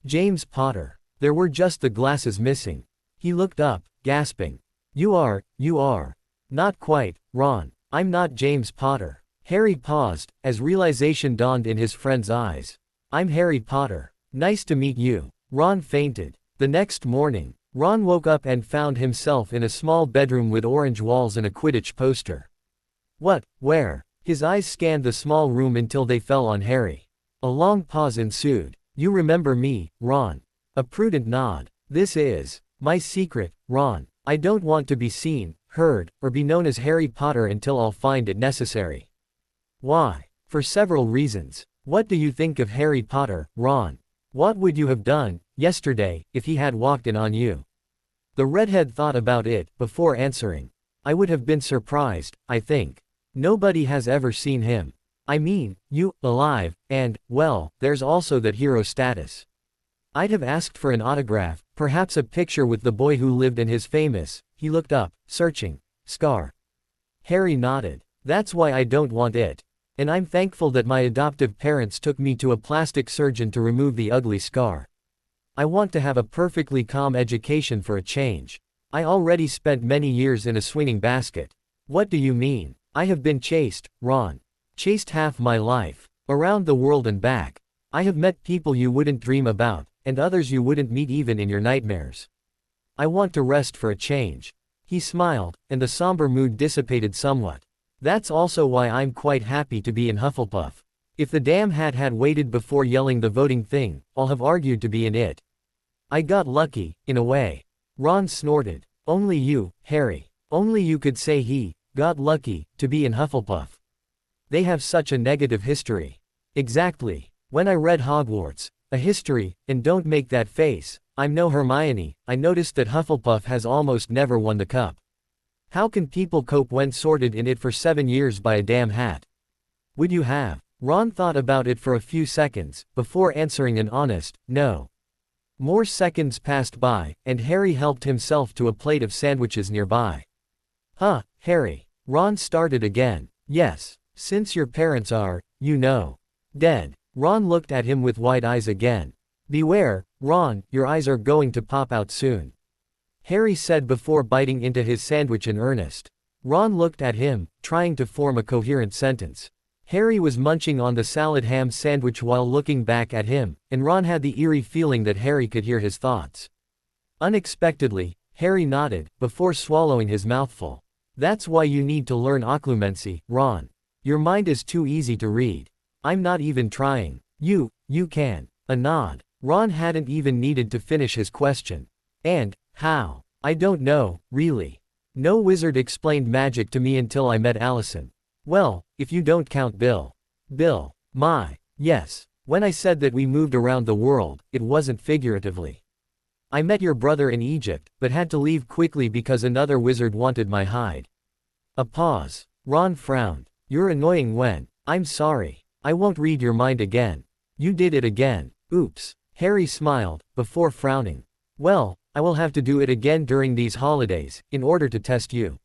James Potter. There were just the glasses missing. He looked up, gasping. You are. Not quite, Ron. I'm not James Potter." Harry paused, as realization dawned in his friend's eyes. "I'm Harry Potter. Nice to meet you." Ron fainted. The next morning, Ron woke up and found himself in a small bedroom with orange walls and a Quidditch poster. "What? Where?" His eyes scanned the small room until they fell on Harry. A long pause ensued. "You remember me, Ron?" A prudent nod. "This is my secret, Ron. I don't want to be seen, heard, or be known as Harry Potter until I'll find it necessary." "Why?" "For several reasons. What do you think of Harry Potter, Ron? What would you have done, yesterday, if he had walked in on you?" The redhead thought about it, before answering. "I would have been surprised, I think. Nobody has ever seen him. I mean, you, alive, and, well, there's also that hero status. I'd have asked for an autograph, perhaps a picture with the boy who lived in his famous," he looked up, searching, "scar." Harry nodded. "That's why I don't want it. And I'm thankful that my adoptive parents took me to a plastic surgeon to remove the ugly scar. I want to have a perfectly calm education for a change. I already spent many years in a swinging basket." "What do you mean?" "I have been chased, Ron. Chased half my life. Around the world and back. I have met people you wouldn't dream about, and others you wouldn't meet even in your nightmares. I want to rest for a change." He smiled, and the somber mood dissipated somewhat. "That's also why I'm quite happy to be in Hufflepuff. If the damn hat had waited before yelling the voting thing, I'll have argued to be in it. I got lucky, in a way." Ron snorted. "Only you, Harry. Only you could say he got lucky to be in Hufflepuff. They have such a negative history." "Exactly. When I read Hogwarts, a history, and don't make that face, I'm no Hermione, I noticed that Hufflepuff has almost never won the cup. How can people cope when sorted in it for 7 years by a damn hat? Would you have?" Ron thought about it for a few seconds, before answering an honest, no. More seconds passed by, and Harry helped himself to a plate of sandwiches nearby. "Huh, Harry." Ron started again. "Yes. Since your parents are, dead." Ron looked at him with wide eyes again. "Beware, Ron, your eyes are going to pop out soon," Harry said before biting into his sandwich in earnest. Ron looked at him, trying to form a coherent sentence. Harry was munching on the salad ham sandwich while looking back at him, and Ron had the eerie feeling that Harry could hear his thoughts. Unexpectedly, Harry nodded, before swallowing his mouthful. "That's why you need to learn occlumency, Ron. Your mind is too easy to read. I'm not even trying. You can." A nod. Ron hadn't even needed to finish his question. "And, how?" "I don't know, really. No wizard explained magic to me until I met Allison. Well, if you don't count Bill. Bill. Yes. When I said that we moved around the world, it wasn't figuratively. I met your brother in Egypt, but had to leave quickly because another wizard wanted my hide." A pause. Ron frowned. "You're annoying when." "I'm sorry. I won't read your mind again." "You did it again." "Oops." Harry smiled, before frowning. "Well, I will have to do it again during these holidays, in order to test you.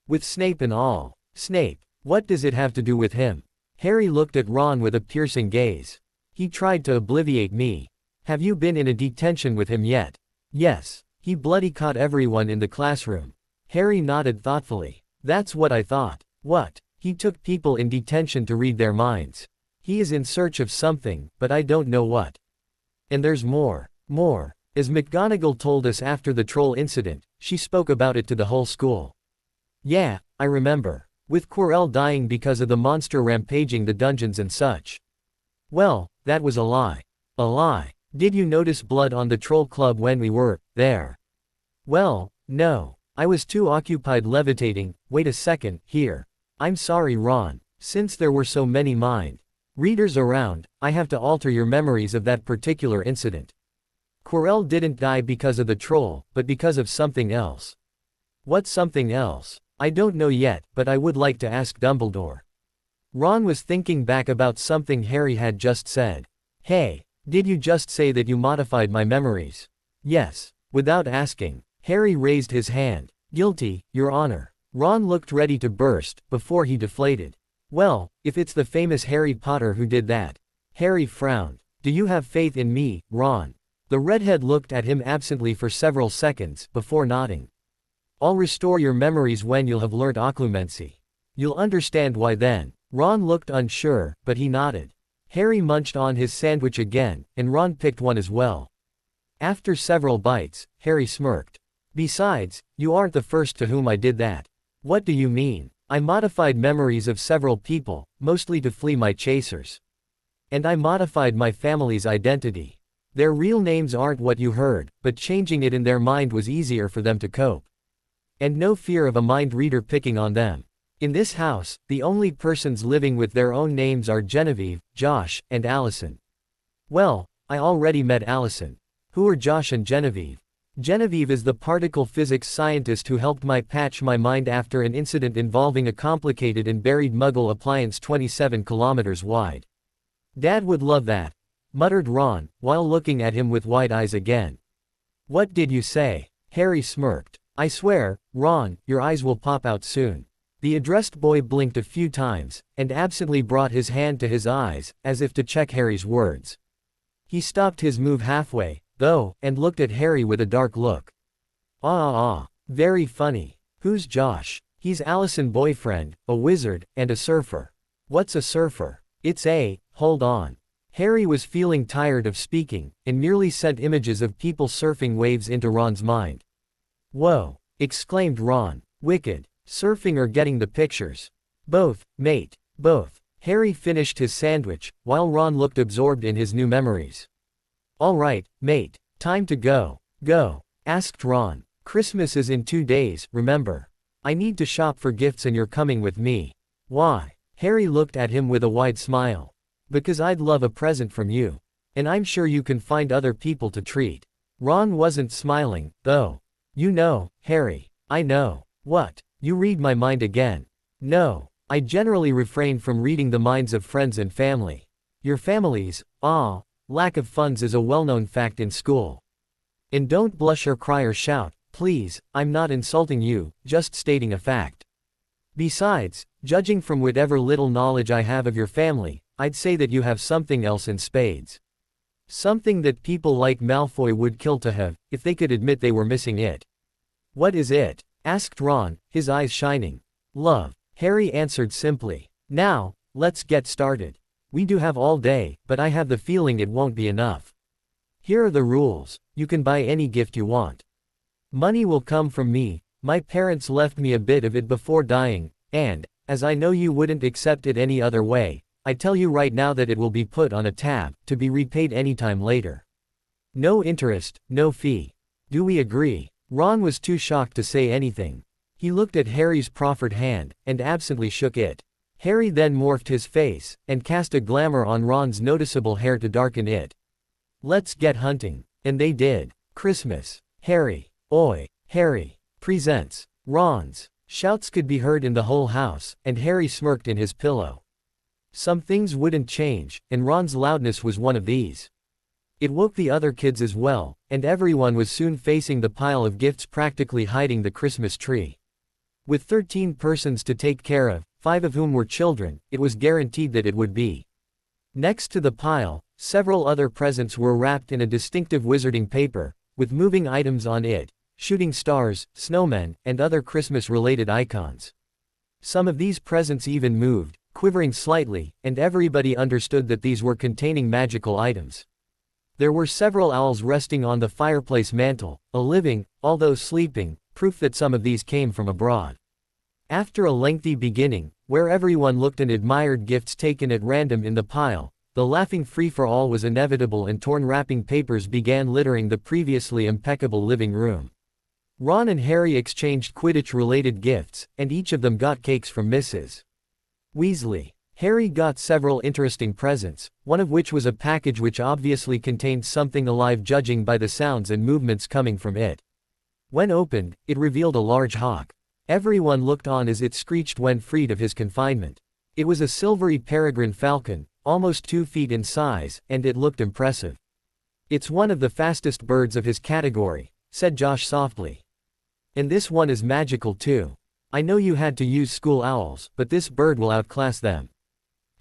With Snape and all." "Snape? What does it have to do with him?" Harry looked at Ron with a piercing gaze. "He tried to obliviate me. Have you been in a detention with him yet?" "Yes. He bloody caught everyone in the classroom. Harry nodded thoughtfully. That's what I thought. What? He took people in detention to read their minds. He is in search of something, but I don't know what. And there's more. More. As McGonagall told us after the troll incident, she spoke about it to the whole school. Yeah, I remember. With Quirrell dying because of the monster rampaging the dungeons and such. Well, that was a lie. A lie. Did you notice blood on the troll club when we were there? Well, no. I was too occupied levitating. Wait a second, here. I'm sorry, Ron. Since there were so many mind readers around, I have to alter your memories of that particular incident. Quirrell didn't die because of the troll, but because of something else. What something else? I don't know yet, but I would like to ask Dumbledore. Ron was thinking back about something Harry had just said. Hey, did you just say that you modified my memories? Yes. Without asking, Harry raised his hand. Guilty, Your Honor. Ron looked ready to burst, before he deflated. Well, if it's the famous Harry Potter who did that. Harry frowned. Do you have faith in me, Ron? The redhead looked at him absently for several seconds, before nodding. I'll restore your memories when you'll have learnt occlumency. You'll understand why then. Ron looked unsure, but he nodded. Harry munched on his sandwich again, and Ron picked one as well. After several bites, Harry smirked. Besides, you aren't the first to whom I did that. What do you mean? I modified memories of several people, mostly to flee my chasers. And I modified my family's identity. Their real names aren't what you heard, but changing it in their mind was easier for them to cope. And no fear of a mind reader picking on them. In this house, the only persons living with their own names are Genevieve, Josh, and Allison. Well, I already met Allison. Who are Josh and Genevieve? Genevieve is the particle physics scientist who helped me patch my mind after an incident involving a complicated and buried Muggle appliance 27 kilometers wide. Dad would love that, muttered Ron, while looking at him with wide eyes again. What did you say? Harry smirked. I swear, Ron, your eyes will pop out soon. The addressed boy blinked a few times, and absently brought his hand to his eyes, as if to check Harry's words. He stopped his move halfway, though, and looked at Harry with a dark look. Very funny. Who's Josh? He's Allison's boyfriend, a wizard, and a surfer. What's a surfer? Hold on. Harry was feeling tired of speaking, and merely sent images of people surfing waves into Ron's mind. Whoa! Exclaimed Ron. Wicked. Surfing or getting the pictures? Both, mate. Both. Harry finished his sandwich, while Ron looked absorbed in his new memories. All right, mate. Time to go. Go? Asked Ron. Christmas is in 2 days, remember? I need to shop for gifts and you're coming with me. Why? Harry looked at him with a wide smile. Because I'd love a present from you. And I'm sure you can find other people to treat. Ron wasn't smiling, though. You know, Harry. I know. What? You read my mind again. No. I generally refrain from reading the minds of friends and family. Your families, lack of funds is a well-known fact in school. And don't blush or cry or shout, please, I'm not insulting you, just stating a fact. Besides, judging from whatever little knowledge I have of your family, I'd say that you have something else in spades. Something that people like Malfoy would kill to have, if they could admit they were missing it. What is it? Asked Ron, his eyes shining. Love. Harry answered simply. Now, let's get started. We do have all day, but I have the feeling it won't be enough. Here are the rules. You can buy any gift you want. Money will come from me. My parents left me a bit of it before dying, and, as I know you wouldn't accept it any other way, I tell you right now that it will be put on a tab, to be repaid anytime later. No interest, no fee. Do we agree? Ron was too shocked to say anything. He looked at Harry's proffered hand, and absently shook it. Harry then morphed his face, and cast a glamour on Ron's noticeable hair to darken it. Let's get hunting. And they did. Christmas. Harry. Oi, Harry. Presents. Ron's. Shouts could be heard in the whole house, and Harry smirked in his pillow. Some things wouldn't change, and Ron's loudness was one of these. It woke the other kids as well, and everyone was soon facing the pile of gifts practically hiding the Christmas tree. With 13 persons to take care of, 5 of whom were children, it was guaranteed that it would be. Next to the pile, several other presents were wrapped in a distinctive wizarding paper, with moving items on it, shooting stars, snowmen, and other Christmas-related icons. Some of these presents even moved, quivering slightly, and everybody understood that these were containing magical items. There were several owls resting on the fireplace mantel, a living, although sleeping, proof that some of these came from abroad. After a lengthy beginning, where everyone looked and admired gifts taken at random in the pile, the laughing free-for-all was inevitable and torn wrapping papers began littering the previously impeccable living room. Ron and Harry exchanged Quidditch-related gifts, and each of them got cakes from Mrs. Weasley. Harry got several interesting presents, one of which was a package which obviously contained something alive judging by the sounds and movements coming from it. When opened, it revealed a large hawk. Everyone looked on as it screeched when freed of his confinement. It was a silvery peregrine falcon, almost 2 feet in size, and it looked impressive. "It's one of the fastest birds of his category," said Josh softly. "And this one is magical too. I know you had to use school owls, but this bird will outclass them.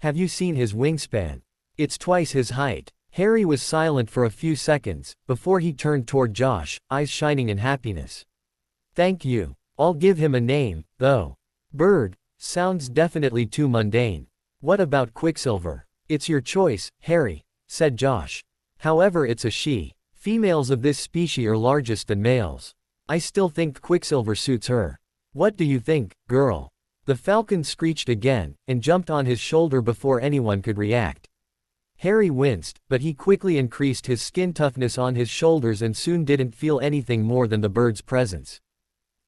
Have you seen his wingspan? It's twice his height." Harry was silent for a few seconds, before he turned toward Josh, eyes shining in happiness. "Thank you. I'll give him a name, though. Bird sounds definitely too mundane. What about Quicksilver?" "It's your choice, Harry," said Josh. "However, it's a she. Females of this species are largest than males. I still think Quicksilver suits her. What do you think, girl?" The falcon screeched again, and jumped on his shoulder before anyone could react. Harry winced, but he quickly increased his skin toughness on his shoulders and soon didn't feel anything more than the bird's presence.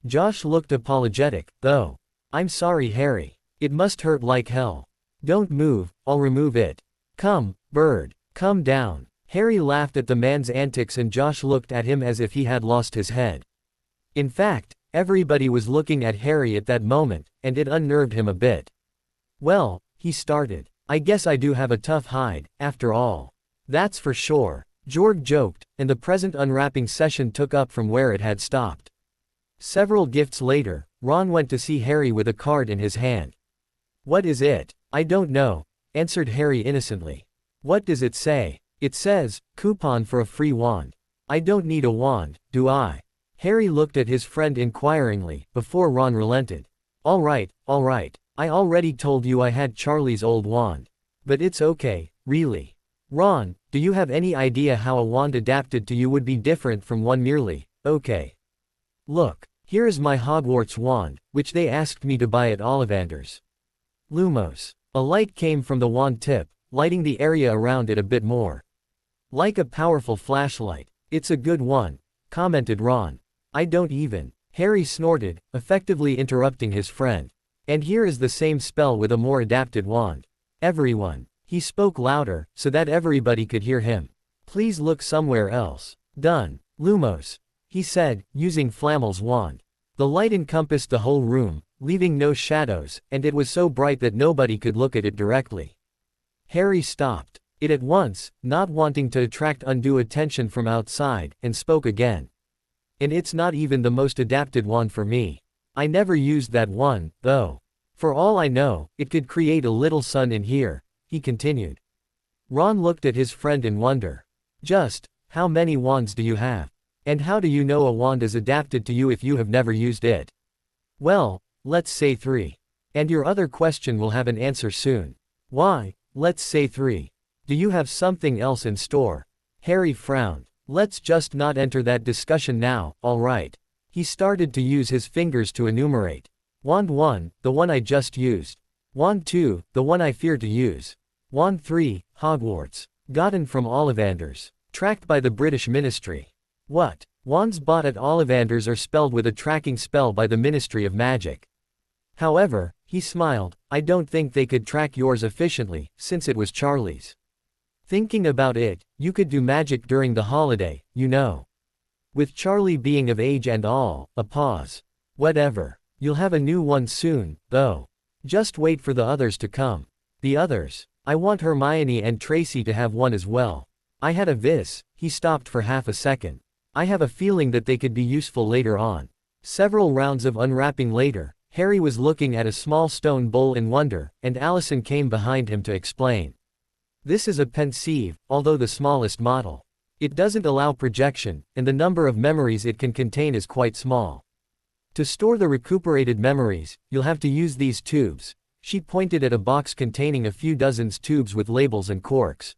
Josh looked apologetic, though. "I'm sorry, Harry. It must hurt like hell. Don't move, I'll remove it. Come, bird, come down." Harry laughed at the man's antics and Josh looked at him as if he had lost his head. In fact, everybody was looking at Harry at that moment, and it unnerved him a bit. "Well," he started, "I guess I do have a tough hide, after all. That's for sure," George joked, and the present unwrapping session took up from where it had stopped. Several gifts later, Ron went to see Harry with a card in his hand. "What is it?" "I don't know," answered Harry innocently. "What does it say?" "It says, coupon for a free wand." "I don't need a wand, do I?" Harry looked at his friend inquiringly, before Ron relented. All right, I already told you I had Charlie's old wand. But it's okay, really. Ron, do you have any idea how a wand adapted to you would be different from one merely, okay? Look, here is my Hogwarts wand, which they asked me to buy at Ollivander's. Lumos. A light came from the wand tip, lighting the area around it a bit more. Like a powerful flashlight. "It's a good one," commented Ron. "I don't even." Harry snorted, effectively interrupting his friend. "And here is the same spell with a more adapted wand. Everyone." He spoke louder, so that everybody could hear him. "Please look somewhere else." "Done. Lumos," he said, using Flamel's wand. The light encompassed the whole room, leaving no shadows, and it was so bright that nobody could look at it directly. Harry stopped it at once, not wanting to attract undue attention from outside, and spoke again. "And it's not even the most adapted wand for me. I never used that one, though. For all I know, it could create a little sun in here," he continued. Ron looked at his friend in wonder. "Just how many wands do you have? And how do you know a wand is adapted to you if you have never used it?" "Well, let's say 3. And your other question will have an answer soon." "Why, let's say 3. Do you have something else in store?" Harry frowned. "Let's just not enter that discussion now, all right." He started to use his fingers to enumerate. "Wand 1, the one I just used. Wand 2, the one I fear to use. Wand 3, Hogwarts. Gotten from Ollivander's. Tracked by the British Ministry." "What? Wands bought at Ollivander's are spelled with a tracking spell by the Ministry of Magic. However," he smiled, "I don't think they could track yours efficiently, since it was Charlie's. Thinking about it, you could do magic during the holiday, you know. With Charlie being of age and all." A pause. "Whatever. You'll have a new one soon, though. Just wait for the others to come." "The others? I want Hermione and Tracy to have one as well. I had a vis." He stopped for half a second. "I have a feeling that they could be useful later on." Several rounds of unwrapping later, Harry was looking at a small stone bowl in wonder, and Allison came behind him to explain. "This is a pensieve, although the smallest model. It doesn't allow projection, and the number of memories it can contain is quite small. To store the recuperated memories, you'll have to use these tubes. She pointed at a box containing a few dozens tubes with labels and corks.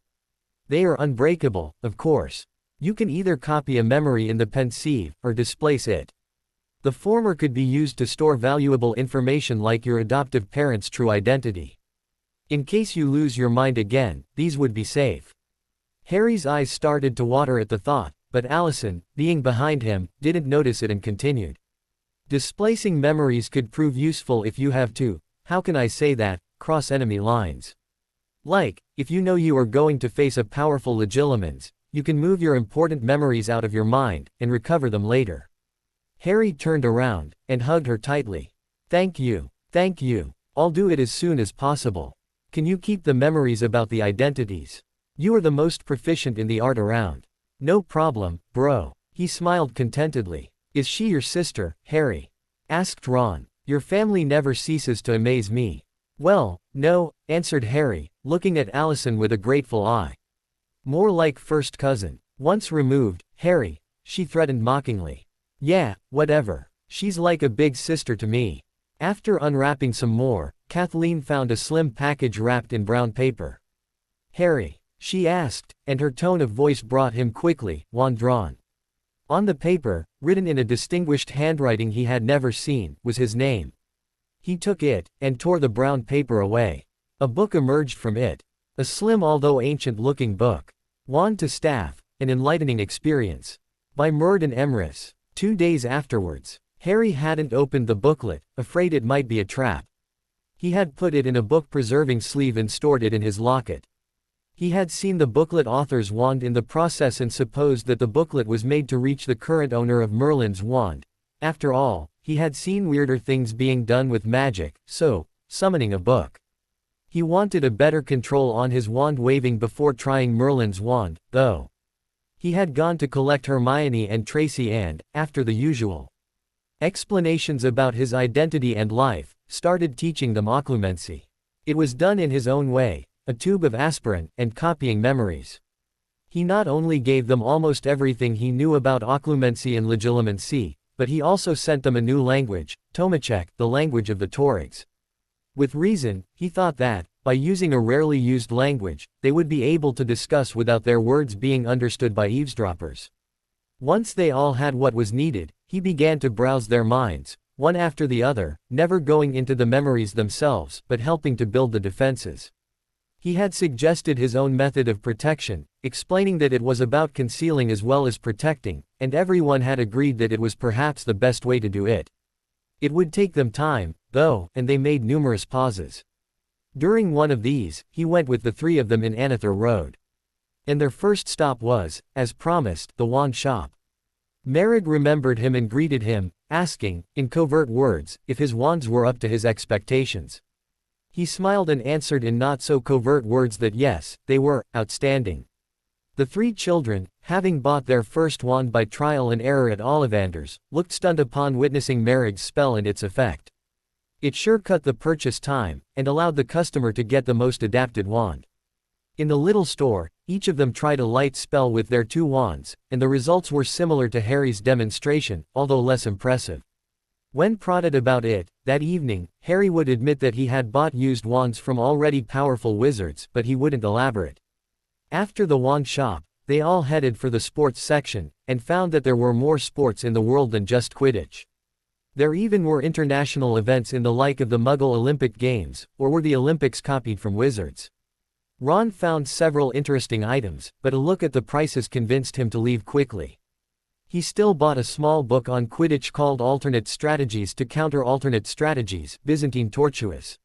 They are unbreakable, of course. You can either copy a memory in the pensieve, or displace it. The former could be used to store valuable information like your adoptive parent's true identity. In case you lose your mind again, these would be safe. Harry's eyes started to water at the thought, but Allison, being behind him, didn't notice it and continued. Displacing memories could prove useful if you have to, how can I say that, cross enemy lines. Like, if you know you are going to face a powerful Legilimens, you can move your important memories out of your mind, and recover them later. Harry turned around, and hugged her tightly. Thank you. Thank you. I'll do it as soon as possible. Can you keep the memories about the identities? You are the most proficient in the art around. No problem, bro. He smiled contentedly. Is she your sister, Harry? Asked Ron. Your family never ceases to amaze me. Well, no, answered Harry, looking at Allison with a grateful eye. More like first cousin. Once removed, Harry, she threatened mockingly. Yeah, whatever. She's like a big sister to me. After unwrapping some more, Kathleen found a slim package wrapped in brown paper. Harry, she asked, and her tone of voice brought him quickly, wand drawn. On the paper, written in a distinguished handwriting he had never seen, was his name. He took it, and tore the brown paper away. A book emerged from it. A slim although ancient-looking book. Wand to Staff, An Enlightening Experience. By Murden Emrys. 2 days afterwards, Harry hadn't opened the booklet, afraid it might be a trap. He had put it in a book-preserving sleeve and stored it in his locket. He had seen the booklet author's wand in the process and supposed that the booklet was made to reach the current owner of Merlin's wand. After all, he had seen weirder things being done with magic, so, summoning a book. He wanted a better control on his wand waving before trying Merlin's wand, though. He had gone to collect Hermione and Tracy and, after the usual explanations about his identity and life, started teaching them occlumency. It was done in his own way, a tube of aspirin, and copying memories. He not only gave them almost everything he knew about occlumency and legilimency, but he also sent them a new language, Tomachek, the language of the Torigs. With reason, he thought that, by using a rarely used language, they would be able to discuss without their words being understood by eavesdroppers. Once they all had what was needed, he began to browse their minds, one after the other, never going into the memories themselves, but helping to build the defenses. He had suggested his own method of protection, explaining that it was about concealing as well as protecting, and everyone had agreed that it was perhaps the best way to do it. It would take them time, though, and they made numerous pauses. During one of these, he went with the three of them in Anather Road. And their first stop was, as promised, the wand shop. Merrig remembered him and greeted him, asking, in covert words, if his wands were up to his expectations. He smiled and answered in not-so-covert words that yes, they were, outstanding. The three children, having bought their first wand by trial and error at Ollivanders, looked stunned upon witnessing Merrig's spell and its effect. It sure cut the purchase time, and allowed the customer to get the most adapted wand. In the little store, each of them tried a light spell with their 2 wands, and the results were similar to Harry's demonstration, although less impressive. When prodded about it, that evening, Harry would admit that he had bought used wands from already powerful wizards, but he wouldn't elaborate. After the wand shop, they all headed for the sports section, and found that there were more sports in the world than just Quidditch. There even were international events in the like of the Muggle Olympic Games, or were the Olympics copied from wizards. Ron found several interesting items, but a look at the prices convinced him to leave quickly. He still bought a small book on Quidditch called Alternate Strategies to Counter Alternate Strategies, Byzantine Tortuous.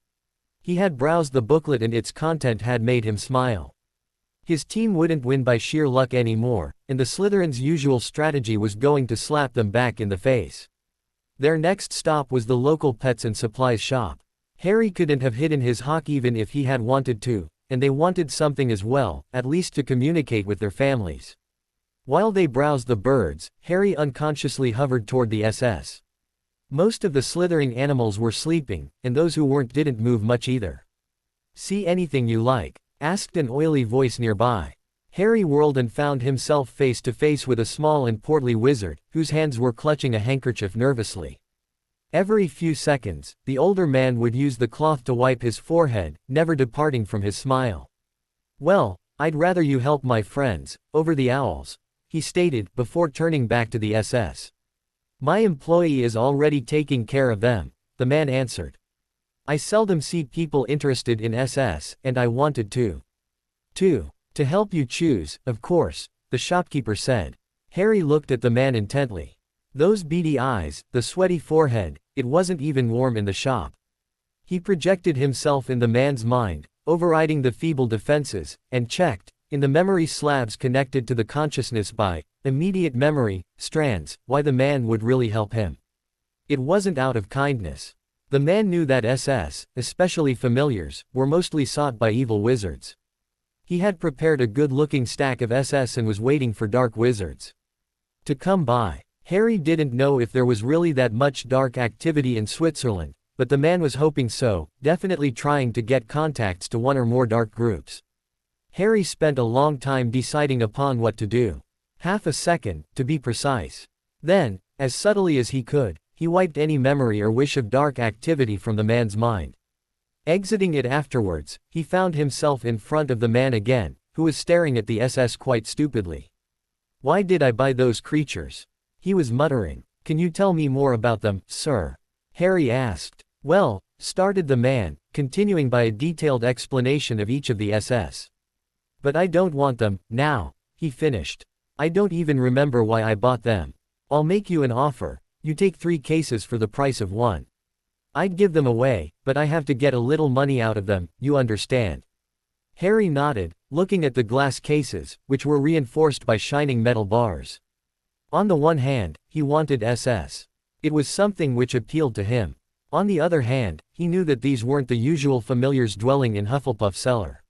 He had browsed the booklet and its content had made him smile. His team wouldn't win by sheer luck anymore, and the Slytherins' usual strategy was going to slap them back in the face. Their next stop was the local pets and supplies shop. Harry couldn't have hidden his hawk even if he had wanted to, and they wanted something as well, at least to communicate with their families. While they browsed the birds, Harry unconsciously hovered toward the SS. Most of the slithering animals were sleeping, and those who weren't didn't move much either. "See anything you like?" asked an oily voice nearby. Harry whirled and found himself face to face with a small and portly wizard, whose hands were clutching a handkerchief nervously. Every few seconds, the older man would use the cloth to wipe his forehead, never departing from his smile. "Well, I'd rather you help my friends, over the owls," he stated, before turning back to the SS. "My employee is already taking care of them," the man answered. "I seldom see people interested in SS, and I wanted to help you choose, of course," the shopkeeper said. Harry looked at the man intently. Those beady eyes, the sweaty forehead, it wasn't even warm in the shop. He projected himself in the man's mind, overriding the feeble defenses, and checked, in the memory slabs connected to the consciousness by immediate memory strands, why the man would really help him. It wasn't out of kindness. The man knew that SS, especially familiars, were mostly sought by evil wizards. He had prepared a good-looking stack of SS and was waiting for dark wizards to come by. Harry didn't know if there was really that much dark activity in Switzerland, but the man was hoping so, definitely trying to get contacts to one or more dark groups. Harry spent a long time deciding upon what to do. Half a second, to be precise. Then, as subtly as he could, he wiped any memory or wish of dark activity from the man's mind. Exiting it afterwards, he found himself in front of the man again, who was staring at the SS quite stupidly. "Why did I buy those creatures?" he was muttering. "Can you tell me more about them, sir?" Harry asked. "Well," started the man, continuing by a detailed explanation of each of the SS. "But I don't want them, now," he finished. "I don't even remember why I bought them. I'll make you an offer. You take 3 cases for the price of 1. I'd give them away, but I have to get a little money out of them, you understand." Harry nodded, looking at the glass cases, which were reinforced by shining metal bars. On the one hand, he wanted SS. It was something which appealed to him. On the other hand, he knew that these weren't the usual familiars dwelling in Hufflepuff Cellar.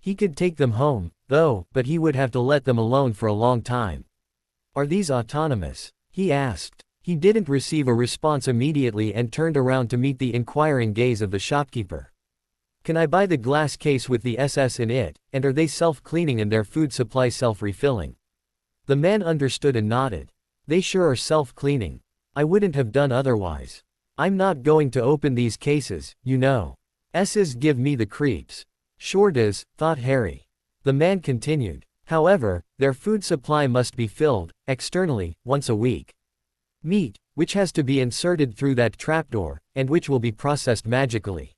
He could take them home, though, but he would have to let them alone for a long time. "Are these autonomous?" he asked. He didn't receive a response immediately and turned around to meet the inquiring gaze of the shopkeeper. "Can I buy the glass case with the SS in it, and are they self-cleaning and their food supply self-refilling?" The man understood and nodded. "They sure are self-cleaning. I wouldn't have done otherwise. I'm not going to open these cases, you know. S's give me the creeps." "Sure does," thought Harry. The man continued. "However, their food supply must be filled, externally, once a week. Meat, which has to be inserted through that trapdoor, and which will be processed magically.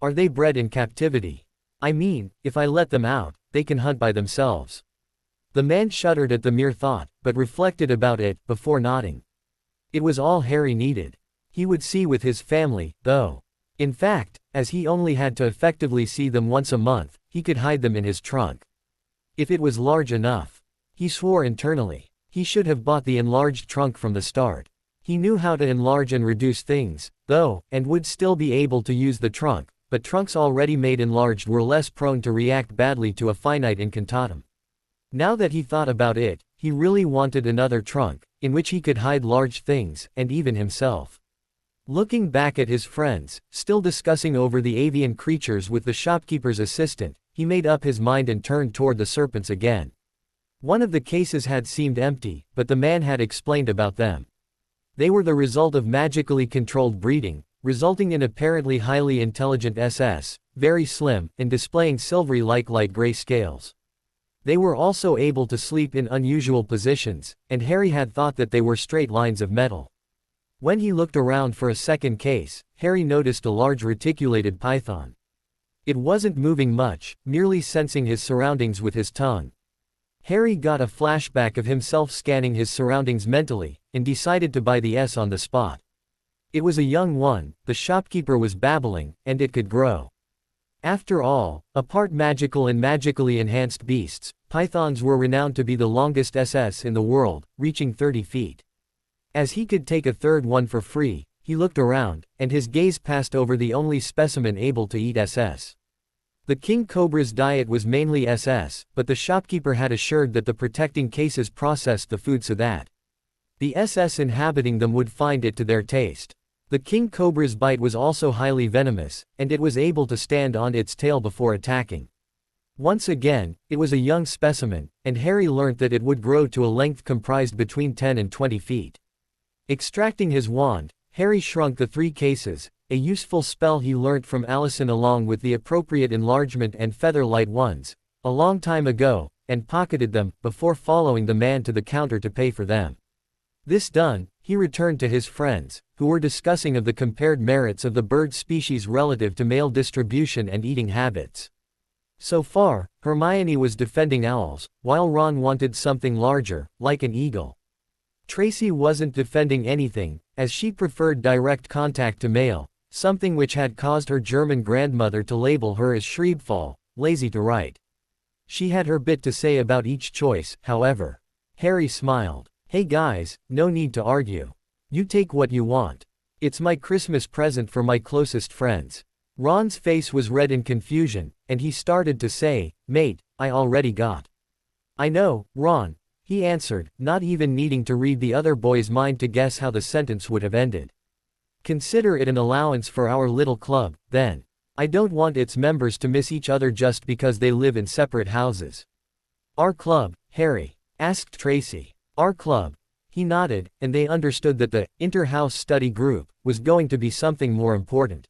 Are they bred in captivity? I mean, if I let them out, they can hunt by themselves." The man shuddered at the mere thought, but reflected about it, before nodding. It was all Harry needed. He would see with his family, though. In fact, as he only had to effectively see them once a month, he could hide them in his trunk. If it was large enough. He swore internally. He should have bought the enlarged trunk from the start. He knew how to enlarge and reduce things, though, and would still be able to use the trunk, but trunks already made enlarged were less prone to react badly to a finite incantatum. Now that he thought about it, he really wanted another trunk, in which he could hide large things, and even himself. Looking back at his friends, still discussing over the avian creatures with the shopkeeper's assistant, he made up his mind and turned toward the serpents again. One of the cases had seemed empty, but the man had explained about them. They were the result of magically controlled breeding, resulting in apparently highly intelligent SS, very slim, and displaying silvery-like light gray scales. They were also able to sleep in unusual positions, and Harry had thought that they were straight lines of metal. When he looked around for a second case, Harry noticed a large reticulated python. It wasn't moving much, merely sensing his surroundings with his tongue. Harry got a flashback of himself scanning his surroundings mentally, and decided to buy the S on the spot. It was a young one, the shopkeeper was babbling, and it could grow. After all, apart magical and magically enhanced beasts, pythons were renowned to be the longest SS in the world, reaching 30 feet. As he could take a third one for free, he looked around, and his gaze passed over the only specimen able to eat SS. The king cobra's diet was mainly SS, but the shopkeeper had assured that the protecting cases processed the food so that the SS inhabiting them would find it to their taste. The king cobra's bite was also highly venomous, and it was able to stand on its tail before attacking. Once again, it was a young specimen, and Harry learnt that it would grow to a length comprised between 10 and 20 feet. Extracting his wand, Harry shrunk the 3 cases, a useful spell he learnt from Allison along with the appropriate enlargement and feather-light ones, a long time ago, and pocketed them, before following the man to the counter to pay for them. This done, he returned to his friends, who were discussing of the compared merits of the bird species relative to male distribution and eating habits. So far, Hermione was defending owls, while Ron wanted something larger, like an eagle. Tracy wasn't defending anything, as she preferred direct contact to male, something which had caused her German grandmother to label her as Schreibfaul, lazy to write. She had her bit to say about each choice, however. Harry smiled. Hey guys, no need to argue. You take what you want. It's my Christmas present for my closest friends. Ron's face was red in confusion, and he started to say, Mate, I already got. I know, Ron, he answered, not even needing to read the other boy's mind to guess how the sentence would have ended. Consider it an allowance for our little club, then. I don't want its members to miss each other just because they live in separate houses. Our club, Harry? Asked Tracy. Our club. He nodded, and they understood that the inter-house study group was going to be something more important.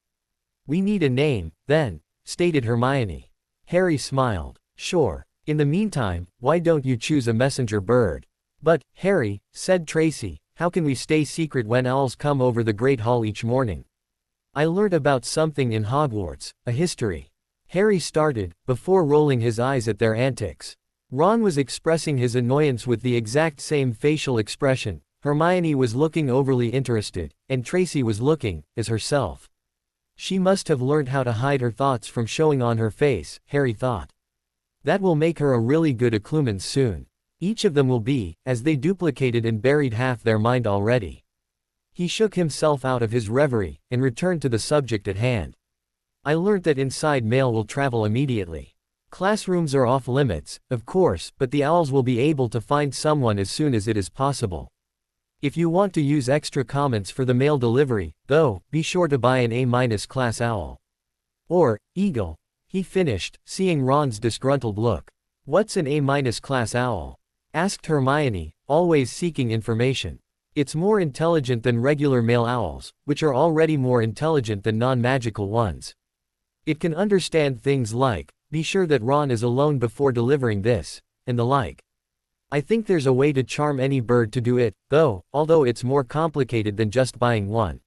We need a name, then, stated Hermione. Harry smiled. Sure. In the meantime, why don't you choose a messenger bird? But, Harry, said Tracy, how can we stay secret when owls come over the Great Hall each morning? I learned about something in Hogwarts, a history. Harry started, before rolling his eyes at their antics. Ron was expressing his annoyance with the exact same facial expression, Hermione was looking overly interested, and Tracy was looking, as herself. She must have learned how to hide her thoughts from showing on her face, Harry thought. That will make her a really good Occlumens soon. Each of them will be, as they duplicated and buried half their mind already. He shook himself out of his reverie, and returned to the subject at hand. I learnt that inside mail will travel immediately. Classrooms are off limits, of course, but the owls will be able to find someone as soon as it is possible. If you want to use extra comments for the mail delivery, though, be sure to buy an A- class owl. Or, eagle. He finished, seeing Ron's disgruntled look. What's an A- class owl? Asked Hermione, always seeking information. It's more intelligent than regular male owls, which are already more intelligent than non-magical ones. It can understand things like, be sure that Ron is alone before delivering this, and the like. I think there's a way to charm any bird to do it, though, although it's more complicated than just buying one.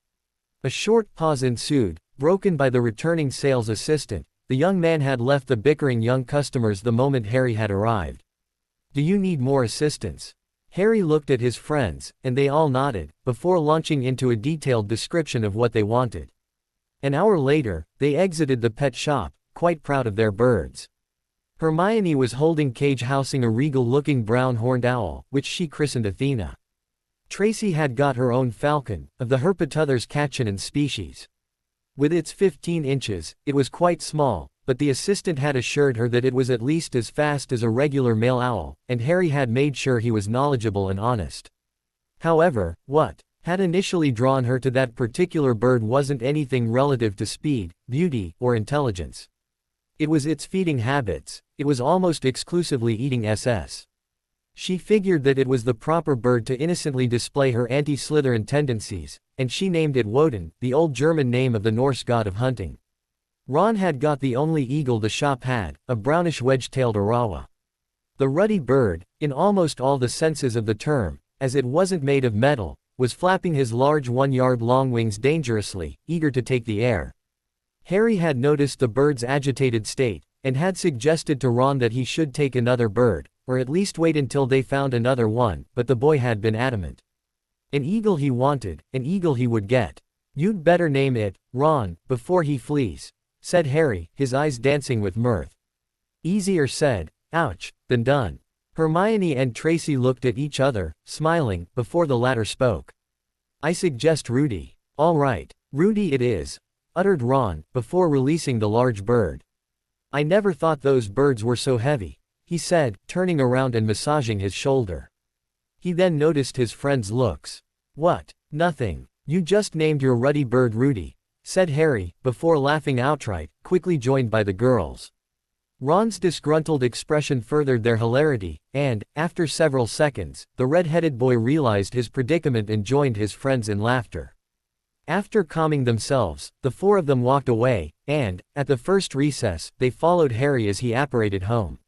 A short pause ensued, broken by the returning sales assistant. The young man had left the bickering young customers the moment Harry had arrived. Do you need more assistance? Harry looked at his friends, and they all nodded, before launching into a detailed description of what they wanted. An hour later, they exited the pet shop, quite proud of their birds. Hermione was holding cage housing a regal-looking brown horned owl, which she christened Athena. Tracy had got her own falcon, of the Herpetother's Cachinan species. With its 15 inches, it was quite small, but the assistant had assured her that it was at least as fast as a regular male owl, and Harry had made sure he was knowledgeable and honest. However, what had initially drawn her to that particular bird wasn't anything relative to speed, beauty, or intelligence. It was its feeding habits. It was almost exclusively eating SS. She figured that it was the proper bird to innocently display her anti-Slytherin tendencies, and she named it Woden, the old German name of the Norse god of hunting. Ron had got the only eagle the shop had, a brownish wedge-tailed Arawa. The ruddy bird, in almost all the senses of the term, as it wasn't made of metal, was flapping his large 1-yard-long wings dangerously, eager to take the air. Harry had noticed the bird's agitated state, and had suggested to Ron that he should take another bird, or at least wait until they found another one, but the boy had been adamant. An eagle he wanted, an eagle he would get. You'd better name it, Ron, before he flees, said Harry, his eyes dancing with mirth. Easier said, ouch, than done. Hermione and Tracy looked at each other, smiling, before the latter spoke. I suggest Rudy. All right, Rudy it is, uttered Ron, before releasing the large bird. I never thought those birds were so heavy, he said, turning around and massaging his shoulder. He then noticed his friend's looks. What? Nothing. You just named your ruddy bird Rudy, said Harry, before laughing outright, quickly joined by the girls. Ron's disgruntled expression furthered their hilarity, and, after several seconds, the red-headed boy realized his predicament and joined his friends in laughter. After calming themselves, the four of them walked away, and, at the first recess, they followed Harry as he apparated home.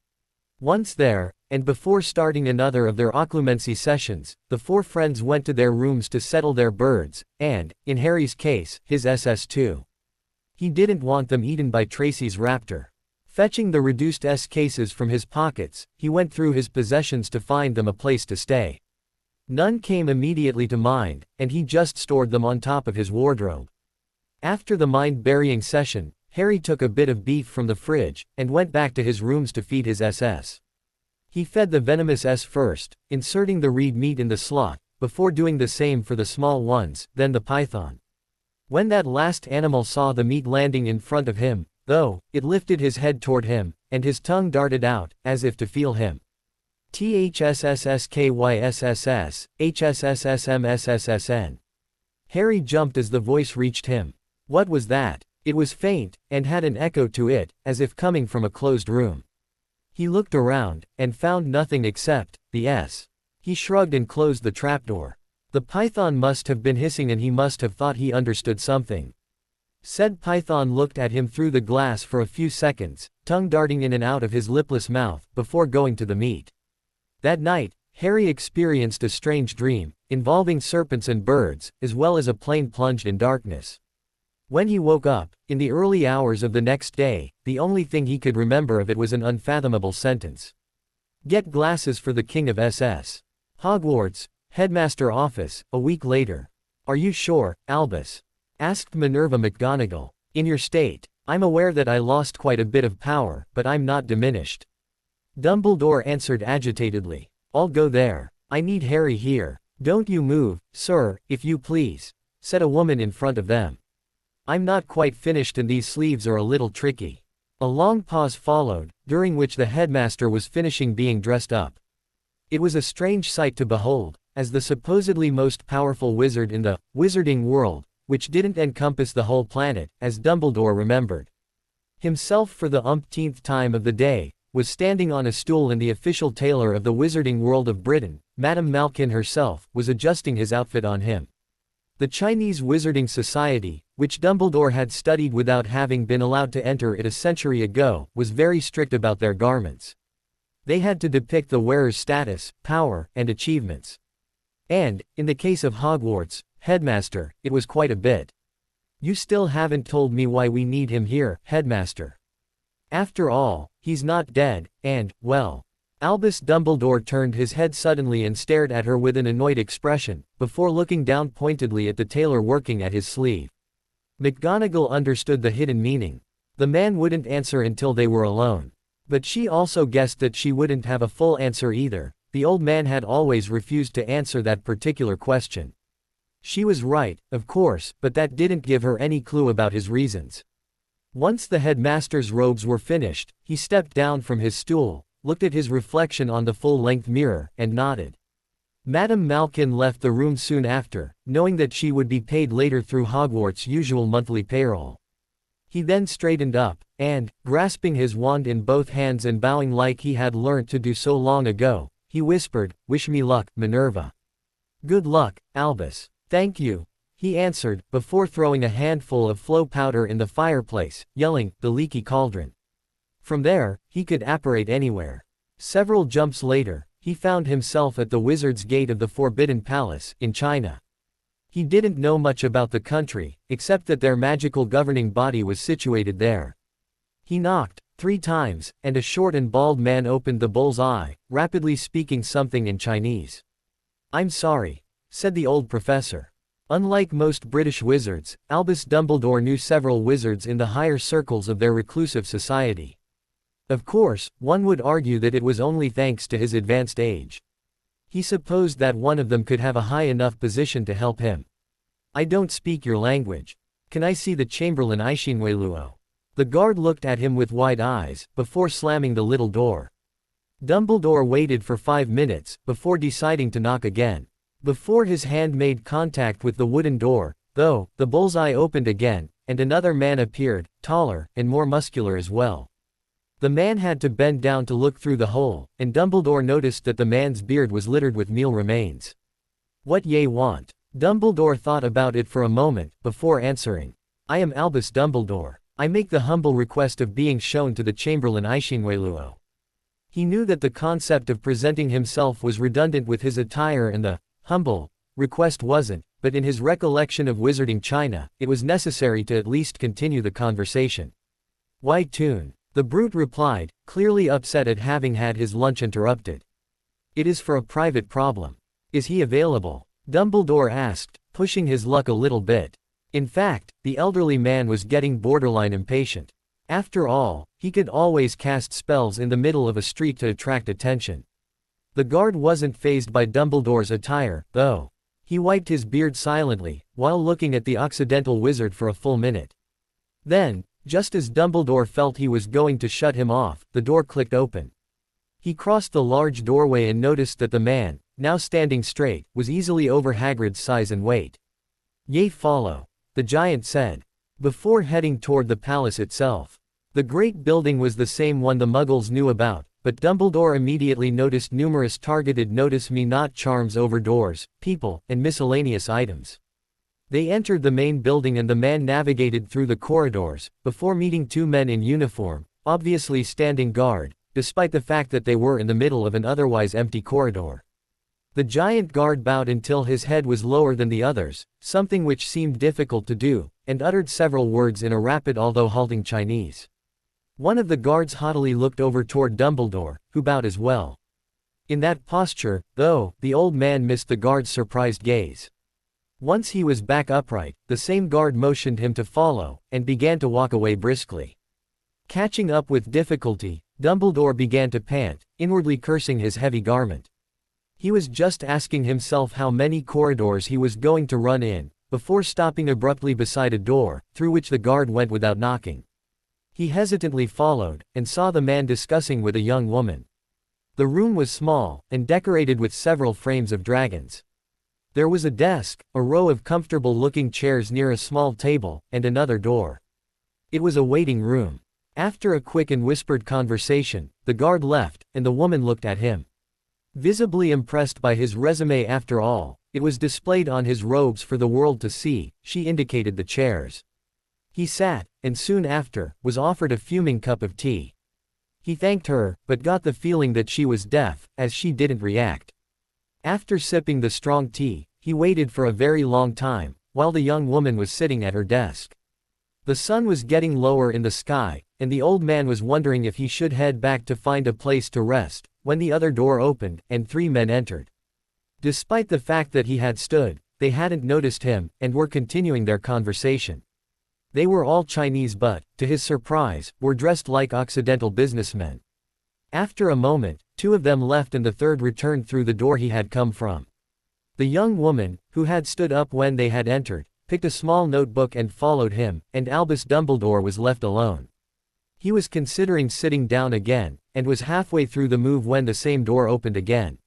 Once there, and before starting another of their occlumency sessions, the four friends went to their rooms to settle their birds, and, in Harry's case, his SS2. He didn't want them eaten by Tracy's raptor. Fetching the reduced S cases from his pockets, he went through his possessions to find them a place to stay. None came immediately to mind, and he just stored them on top of his wardrobe. After the mind-burying session, Harry took a bit of beef from the fridge, and went back to his rooms to feed his SS. He fed the venomous S first, inserting the reed meat in the slot, before doing the same for the small ones, then the python. When that last animal saw the meat landing in front of him, though, it lifted his head toward him, and his tongue darted out, as if to feel him. THSSSKYSSS, HSSSMSSSN. Harry jumped as the voice reached him. What was that? It was faint, and had an echo to it, as if coming from a closed room. He looked around, and found nothing except the S. He shrugged and closed the trapdoor. The python must have been hissing and he must have thought he understood something. Said python looked at him through the glass for a few seconds, tongue darting in and out of his lipless mouth, before going to the meat. That night, Harry experienced a strange dream, involving serpents and birds, as well as a plane plunged in darkness. When he woke up, in the early hours of the next day, the only thing he could remember of it was an unfathomable sentence. Get glasses for the King of SS. Hogwarts, Headmaster Office, a week later. Are you sure, Albus? Asked Minerva McGonagall. In your state, I'm aware that I lost quite a bit of power, but I'm not diminished. Dumbledore answered agitatedly. I'll go there. I need Harry here. Don't you move, sir, if you please, said a woman in front of them. I'm not quite finished and these sleeves are a little tricky. A long pause followed, during which the headmaster was finishing being dressed up. It was a strange sight to behold, as the supposedly most powerful wizard in the wizarding world, which didn't encompass the whole planet, as Dumbledore remembered himself for the umpteenth time of the day, was standing on a stool and the official tailor of the wizarding world of Britain, Madame Malkin herself, was adjusting his outfit on him. The Chinese Wizarding Society, which Dumbledore had studied without having been allowed to enter it a century ago, was very strict about their garments. They had to depict the wearer's status, power, and achievements. And, in the case of Hogwarts, Headmaster, it was quite a bit. You still haven't told me why we need him here, Headmaster. After all, he's not dead, and, well. Albus Dumbledore turned his head suddenly and stared at her with an annoyed expression, before looking down pointedly at the tailor working at his sleeve. McGonagall understood the hidden meaning. The man wouldn't answer until they were alone. But she also guessed that she wouldn't have a full answer either. The old man had always refused to answer that particular question. She was right, of course, but that didn't give her any clue about his reasons. Once the headmaster's robes were finished, he stepped down from his stool, looked at his reflection on the full-length mirror, and nodded. Madame Malkin left the room soon after, knowing that she would be paid later through Hogwarts' usual monthly payroll. He then straightened up, and, grasping his wand in both hands and bowing like he had learnt to do so long ago, he whispered, "Wish me luck, Minerva." "Good luck, Albus." "Thank you," he answered, before throwing a handful of flow powder in the fireplace, yelling, "The leaky cauldron." From there, he could apparate anywhere. Several jumps later, he found himself at the Wizard's Gate of the Forbidden Palace, in China. He didn't know much about the country, except that their magical governing body was situated there. He knocked 3 times, and a short and bald man opened the bull's eye, rapidly speaking something in Chinese. "I'm sorry," said the old professor. Unlike most British wizards, Albus Dumbledore knew several wizards in the higher circles of their reclusive society. Of course, one would argue that it was only thanks to his advanced age. He supposed that one of them could have a high enough position to help him. "I don't speak your language. Can I see the Chamberlain Aishinweluo?" The guard looked at him with wide eyes, before slamming the little door. Dumbledore waited for 5 minutes, before deciding to knock again. Before his hand made contact with the wooden door, though, the bullseye opened again, and another man appeared, taller, and more muscular as well. The man had to bend down to look through the hole, and Dumbledore noticed that the man's beard was littered with meal remains. What ye want? Dumbledore thought about it for a moment, before answering. I am Albus Dumbledore. I make the humble request of being shown to the Chamberlain Aishinweluo. He knew that the concept of presenting himself was redundant with his attire and the humble request wasn't, but in his recollection of wizarding China, it was necessary to at least continue the conversation. Why tune? The brute replied, clearly upset at having had his lunch interrupted. It is for a private problem. Is he available? Dumbledore asked, pushing his luck a little bit. In fact, the elderly man was getting borderline impatient. After all, he could always cast spells in the middle of a street to attract attention. The guard wasn't fazed by Dumbledore's attire, though. He wiped his beard silently, while looking at the Occidental wizard for a full minute. Then, just as Dumbledore felt he was going to shut him off, the door clicked open. He crossed the large doorway and noticed that the man, now standing straight, was easily over Hagrid's size and weight. Ye follow, the giant said, before heading toward the palace itself. The great building was the same one the Muggles knew about, but Dumbledore immediately noticed numerous targeted notice me not charms over doors, people, and miscellaneous items. They entered the main building and the man navigated through the corridors, before meeting two men in uniform, obviously standing guard, despite the fact that they were in the middle of an otherwise empty corridor. The giant guard bowed until his head was lower than the others, something which seemed difficult to do, and uttered several words in a rapid although halting Chinese. One of the guards haughtily looked over toward Dumbledore, who bowed as well. In that posture, though, the old man missed the guard's surprised gaze. Once he was back upright, the same guard motioned him to follow, and began to walk away briskly. Catching up with difficulty, Dumbledore began to pant, inwardly cursing his heavy garment. He was just asking himself how many corridors he was going to run in, before stopping abruptly beside a door, through which the guard went without knocking. He hesitantly followed, and saw the man discussing with a young woman. The room was small, and decorated with several frames of dragons. There was a desk, a row of comfortable-looking chairs near a small table, and another door. It was a waiting room. After a quick and whispered conversation, the guard left, and the woman looked at him. Visibly impressed by his resume after all, it was displayed on his robes for the world to see, she indicated the chairs. He sat, and soon after, was offered a fuming cup of tea. He thanked her, but got the feeling that she was deaf, as she didn't react. After sipping the strong tea, he waited for a very long time, while the young woman was sitting at her desk. The sun was getting lower in the sky, and the old man was wondering if he should head back to find a place to rest, when the other door opened, and three men entered. Despite the fact that he had stood, they hadn't noticed him, and were continuing their conversation. They were all Chinese but, to his surprise, were dressed like Occidental businessmen. After a moment, two of them left and the third returned through the door he had come from. The young woman, who had stood up when they had entered, picked a small notebook and followed him, and Albus Dumbledore was left alone. He was considering sitting down again, and was halfway through the move when the same door opened again.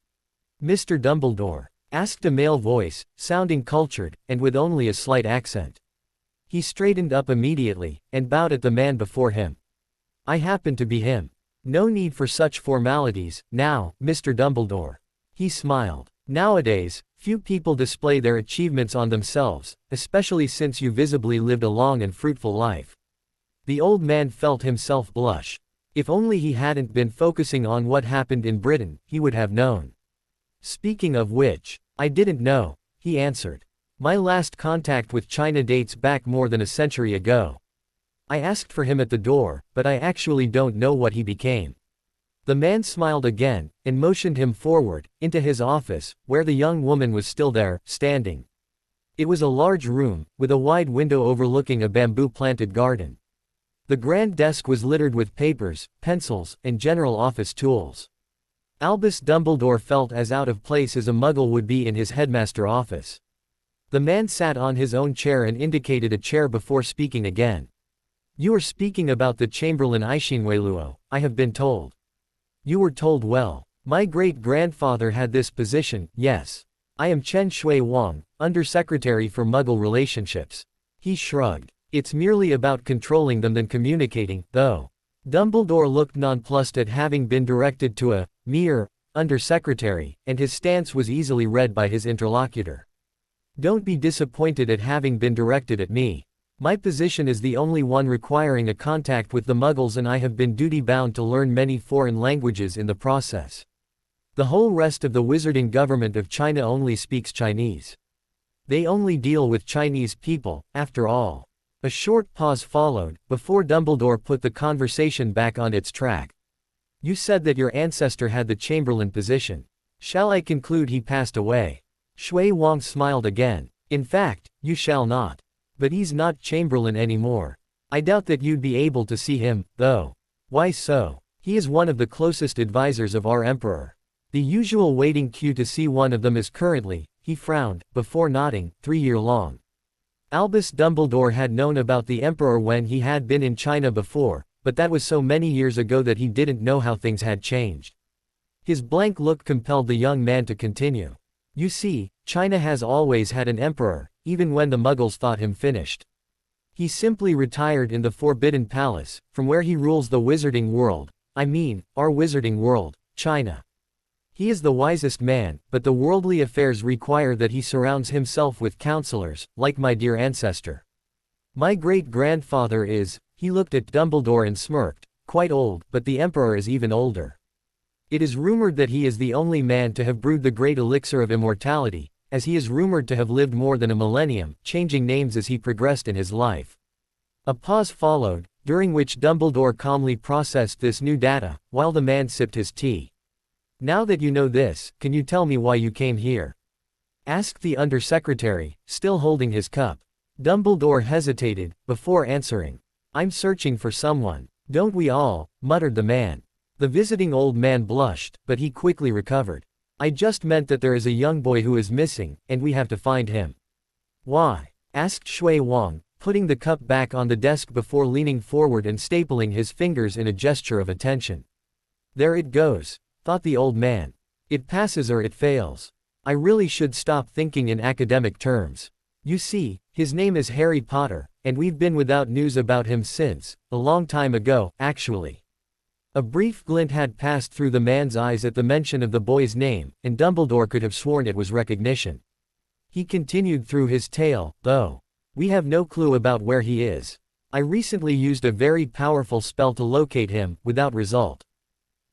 Mr. Dumbledore? Asked a male voice, sounding cultured, and with only a slight accent. He straightened up immediately, and bowed at the man before him. I happen to be him. No need for such formalities, now, Mr. Dumbledore. He smiled. Nowadays, few people display their achievements on themselves, especially since you visibly lived a long and fruitful life. The old man felt himself blush. If only he hadn't been focusing on what happened in Britain, he would have known. Speaking of which, I didn't know, he answered. My last contact with China dates back more than a century ago. I asked for him at the door, but I actually don't know what he became. The man smiled again, and motioned him forward, into his office, where the young woman was still there, standing. It was a large room, with a wide window overlooking a bamboo-planted garden. The grand desk was littered with papers, pencils, and general office tools. Albus Dumbledore felt as out of place as a muggle would be in his headmaster office. The man sat on his own chair and indicated a chair before speaking again. You are speaking about the Chamberlain Aishinweluo, I have been told. You were told well. My great-grandfather had this position, yes. I am Chen Shui Wang, Undersecretary for Muggle Relationships. He shrugged. It's merely about controlling them than communicating, though. Dumbledore looked nonplussed at having been directed to a mere undersecretary, and his stance was easily read by his interlocutor. Don't be disappointed at having been directed at me. My position is the only one requiring a contact with the Muggles, and I have been duty-bound to learn many foreign languages in the process. The whole rest of the wizarding government of China only speaks Chinese. They only deal with Chinese people, after all. A short pause followed, before Dumbledore put the conversation back on its track. You said that your ancestor had the Chamberlain position. Shall I conclude he passed away? Shui Wang smiled again. In fact, you shall not. But he's not Chamberlain anymore. I doubt that you'd be able to see him, though. Why so? He is one of the closest advisors of our emperor. The usual waiting queue to see one of them is currently, he frowned, before nodding, 3-year long. Albus Dumbledore had known about the emperor when he had been in China before, but that was so many years ago that he didn't know how things had changed. His blank look compelled the young man to continue. You see, China has always had an emperor, even when the Muggles thought him finished. He simply retired in the Forbidden Palace, from where he rules the wizarding world, I mean, our wizarding world, China. He is the wisest man, but the worldly affairs require that he surrounds himself with counselors, like my dear ancestor. My great-grandfather is, he looked at Dumbledore and smirked, quite old, but the Emperor is even older. It is rumored that he is the only man to have brewed the great elixir of immortality, as he is rumored to have lived more than a millennium, changing names as he progressed in his life. A pause followed, during which Dumbledore calmly processed this new data, while the man sipped his tea. Now that you know this, can you tell me why you came here? Asked the undersecretary, still holding his cup. Dumbledore hesitated, before answering. I'm searching for someone. Don't we all? Muttered the man. The visiting old man blushed, but he quickly recovered. I just meant that there is a young boy who is missing, and we have to find him. Why? Asked Shui Wang, putting the cup back on the desk before leaning forward and stapling his fingers in a gesture of attention. There it goes, thought the old man. It passes or it fails. I really should stop thinking in academic terms. You see, his name is Harry Potter, and we've been without news about him since, a long time ago, actually. A brief glint had passed through the man's eyes at the mention of the boy's name, and Dumbledore could have sworn it was recognition. He continued through his tale, though. We have no clue about where he is. I recently used a very powerful spell to locate him, without result.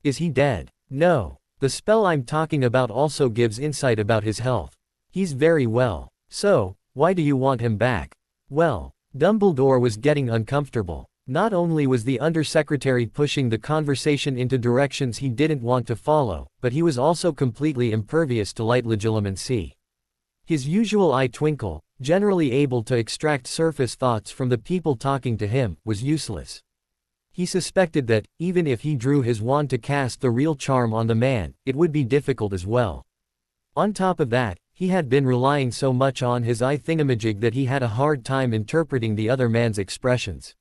Is he dead? No. The spell I'm talking about also gives insight about his health. He's very well. So, why do you want him back? Well, Dumbledore was getting uncomfortable. Not only was the undersecretary pushing the conversation into directions he didn't want to follow, but he was also completely impervious to light legilimency. His usual eye twinkle, generally able to extract surface thoughts from the people talking to him, was useless. He suspected that, even if he drew his wand to cast the real charm on the man, it would be difficult as well. On top of that, he had been relying so much on his eye thingamajig that he had a hard time interpreting the other man's expressions.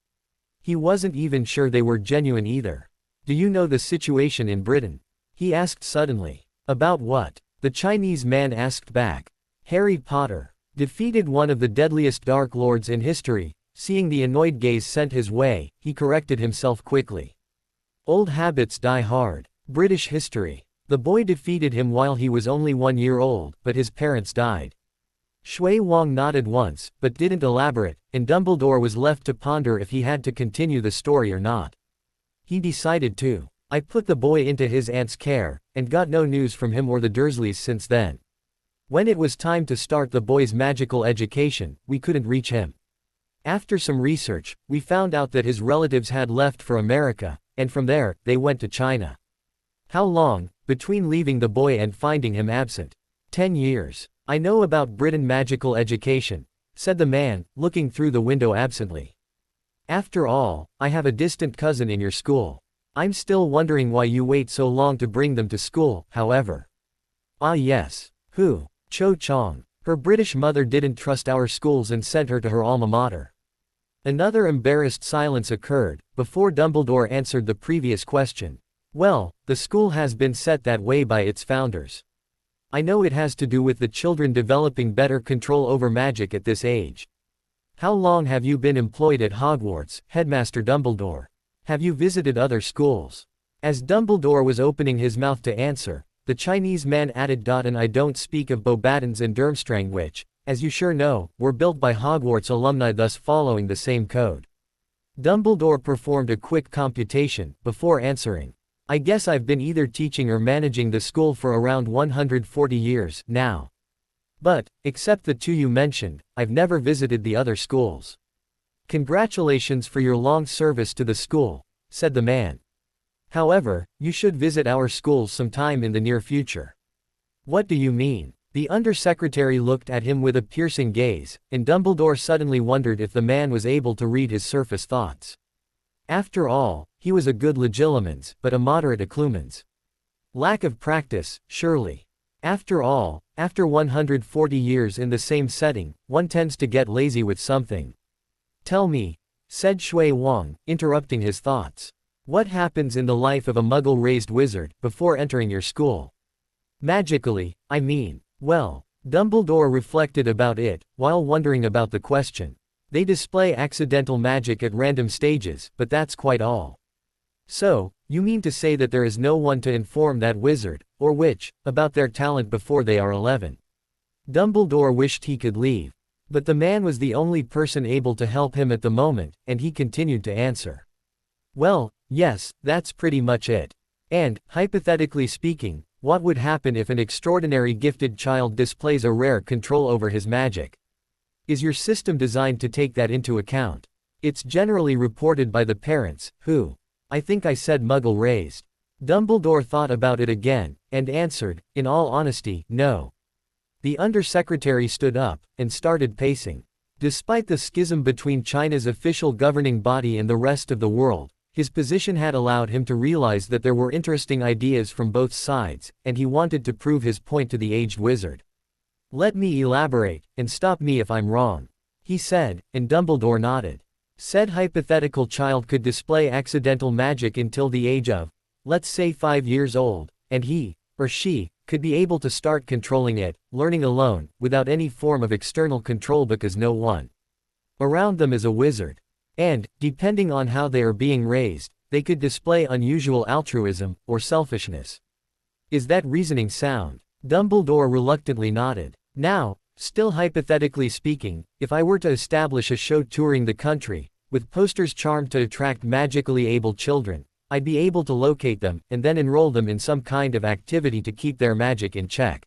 He wasn't even sure they were genuine either. Do you know the situation in Britain? He asked suddenly. About what? The Chinese man asked back. Harry Potter defeated one of the deadliest Dark Lords in history. Seeing the annoyed gaze sent his way, he corrected himself quickly. Old habits die hard. British history. The boy defeated him while he was only 1 year old, but his parents died. Shui Wang nodded once, but didn't elaborate, and Dumbledore was left to ponder if he had to continue the story or not. He decided to. I put the boy into his aunt's care, and got no news from him or the Dursleys since then. When it was time to start the boy's magical education, we couldn't reach him. After some research, we found out that his relatives had left for America, and from there, they went to China. How long, between leaving the boy and finding him absent? 10 years. I know about Britain magical education, said the man, looking through the window absently. After all, I have a distant cousin in your school. I'm still wondering why you wait so long to bring them to school, however. Ah yes. Who? Cho Chang. Her British mother didn't trust our schools and sent her to her alma mater. Another embarrassed silence occurred, before Dumbledore answered the previous question. Well, the school has been set that way by its founders. I know it has to do with the children developing better control over magic at this age. How long have you been employed at Hogwarts, Headmaster Dumbledore? Have you visited other schools? As Dumbledore was opening his mouth to answer, the Chinese man added, and I don't speak of Beauxbatons and Durmstrang which, as you sure know, were built by Hogwarts alumni thus following the same code. Dumbledore performed a quick computation, before answering. I guess I've been either teaching or managing the school for around 140 years, now. But, except the two you mentioned, I've never visited the other schools. Congratulations for your long service to the school, said the man. However, you should visit our schools sometime in the near future. What do you mean? The undersecretary looked at him with a piercing gaze, and Dumbledore suddenly wondered if the man was able to read his surface thoughts. After all, he was a good Legilimens, but a moderate Occlumens. Lack of practice, surely. After all, after 140 years in the same setting, one tends to get lazy with something. Tell me, said Shui Wang, interrupting his thoughts. What happens in the life of a Muggle-raised wizard, before entering your school? Magically, I mean. Well, Dumbledore reflected about it, while wondering about the question. They display accidental magic at random stages, but that's quite all. So, you mean to say that there is no one to inform that wizard, or witch, about their talent before they are 11? Dumbledore wished he could leave. But the man was the only person able to help him at the moment, and he continued to answer. Well, yes, that's pretty much it. And, hypothetically speaking, what would happen if an extraordinary gifted child displays a rare control over his magic? Is your system designed to take that into account? It's generally reported by the parents, who, I think I said Muggle-raised. Dumbledore thought about it again, and answered, in all honesty, no. The undersecretary stood up, and started pacing. Despite the schism between China's official governing body and the rest of the world, his position had allowed him to realize that there were interesting ideas from both sides, and he wanted to prove his point to the aged wizard. Let me elaborate, and stop me if I'm wrong, he said, and Dumbledore nodded. Said hypothetical child could display accidental magic until the age of, let's say 5 years old, and he, or she, could be able to start controlling it, learning alone, without any form of external control because no one around them is a wizard. And, depending on how they are being raised, they could display unusual altruism, or selfishness. Is that reasoning sound? Dumbledore reluctantly nodded. Now, still hypothetically speaking, if I were to establish a show touring the country, with posters charmed to attract magically able children, I'd be able to locate them, and then enroll them in some kind of activity to keep their magic in check.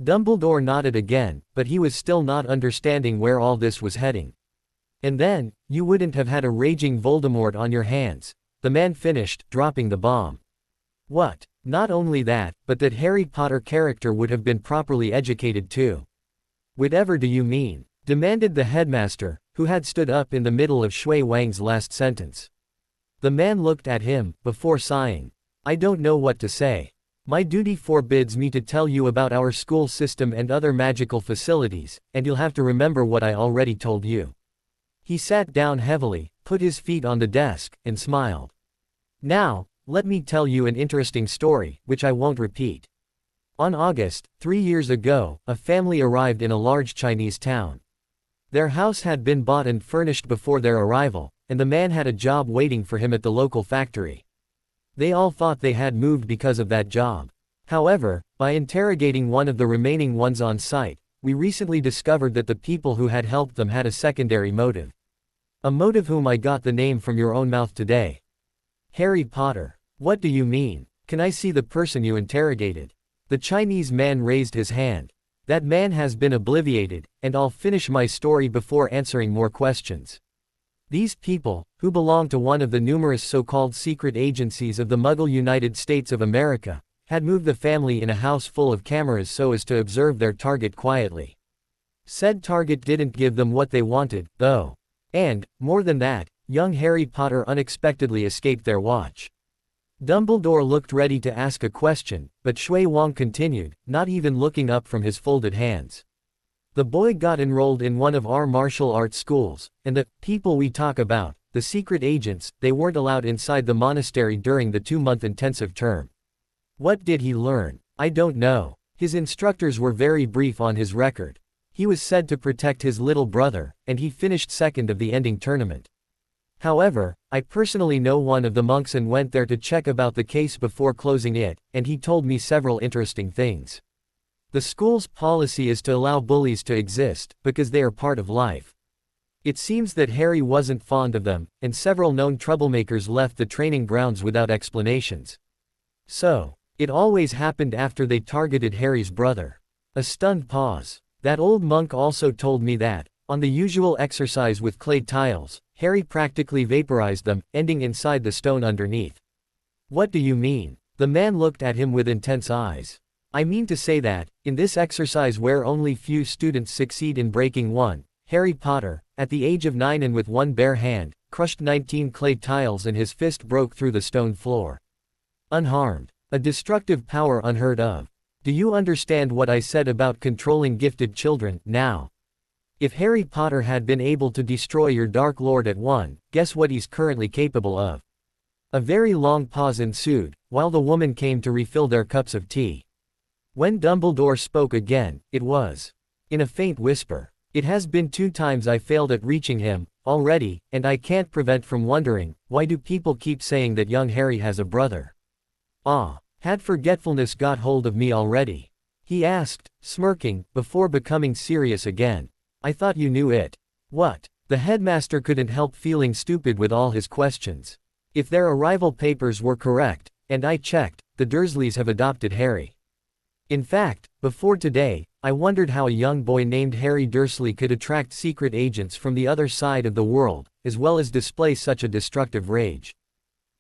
Dumbledore nodded again, but he was still not understanding where all this was heading. And then, you wouldn't have had a raging Voldemort on your hands, the man finished, dropping the bomb. What? Not only that, but that Harry Potter character would have been properly educated too. Whatever do you mean? Demanded the headmaster, who had stood up in the middle of Shui Wang's last sentence. The man looked at him, before sighing. I don't know what to say. My duty forbids me to tell you about our school system and other magical facilities, and you'll have to remember what I already told you. He sat down heavily, put his feet on the desk, and smiled. Now, let me tell you an interesting story, which I won't repeat. On August, 3 years ago, a family arrived in a large Chinese town. Their house had been bought and furnished before their arrival, and the man had a job waiting for him at the local factory. They all thought they had moved because of that job. However, by interrogating one of the remaining ones on site, we recently discovered that the people who had helped them had a secondary motive. A motive whom I got the name from your own mouth today. Harry Potter. What do you mean? Can I see the person you interrogated? The Chinese man raised his hand. That man has been obliviated, and I'll finish my story before answering more questions. These people, who belong to one of the numerous so-called secret agencies of the Muggle United States of America, had moved the family in a house full of cameras so as to observe their target quietly. Said target didn't give them what they wanted, though. And, more than that, young Harry Potter unexpectedly escaped their watch. Dumbledore looked ready to ask a question, but Shui Wang continued, not even looking up from his folded hands. The boy got enrolled in one of our martial arts schools, and the people we talk about, the secret agents, they weren't allowed inside the monastery during the 2-month intensive term. What did he learn? I don't know. His instructors were very brief on his record. He was said to protect his little brother, and he finished second of the ending tournament. However, I personally know one of the monks and went there to check about the case before closing it, and he told me several interesting things. The school's policy is to allow bullies to exist, because they are part of life. It seems that Harry wasn't fond of them, and several known troublemakers left the training grounds without explanations. So, it always happened after they targeted Harry's brother. A stunned pause. That old monk also told me that, on the usual exercise with clay tiles, Harry practically vaporized them, ending inside the stone underneath. What do you mean? The man looked at him with intense eyes. I mean to say that, in this exercise where only few students succeed in breaking one, Harry Potter, at the age of 9 and with one bare hand, crushed 19 clay tiles and his fist broke through the stone floor. Unharmed. A destructive power unheard of. Do you understand what I said about controlling gifted children, now? If Harry Potter had been able to destroy your Dark Lord at one, guess what he's currently capable of? A very long pause ensued, while the woman came to refill their cups of tea. When Dumbledore spoke again, it was in a faint whisper. It has been 2 times I failed at reaching him, already, and I can't prevent from wondering, why do people keep saying that young Harry has a brother? Had forgetfulness got hold of me already? He asked, smirking, before becoming serious again. I thought you knew it. What? The headmaster couldn't help feeling stupid with all his questions. If their arrival papers were correct, and I checked, the Dursleys have adopted Harry. In fact, before today, I wondered how a young boy named Harry Dursley could attract secret agents from the other side of the world, as well as display such a destructive rage.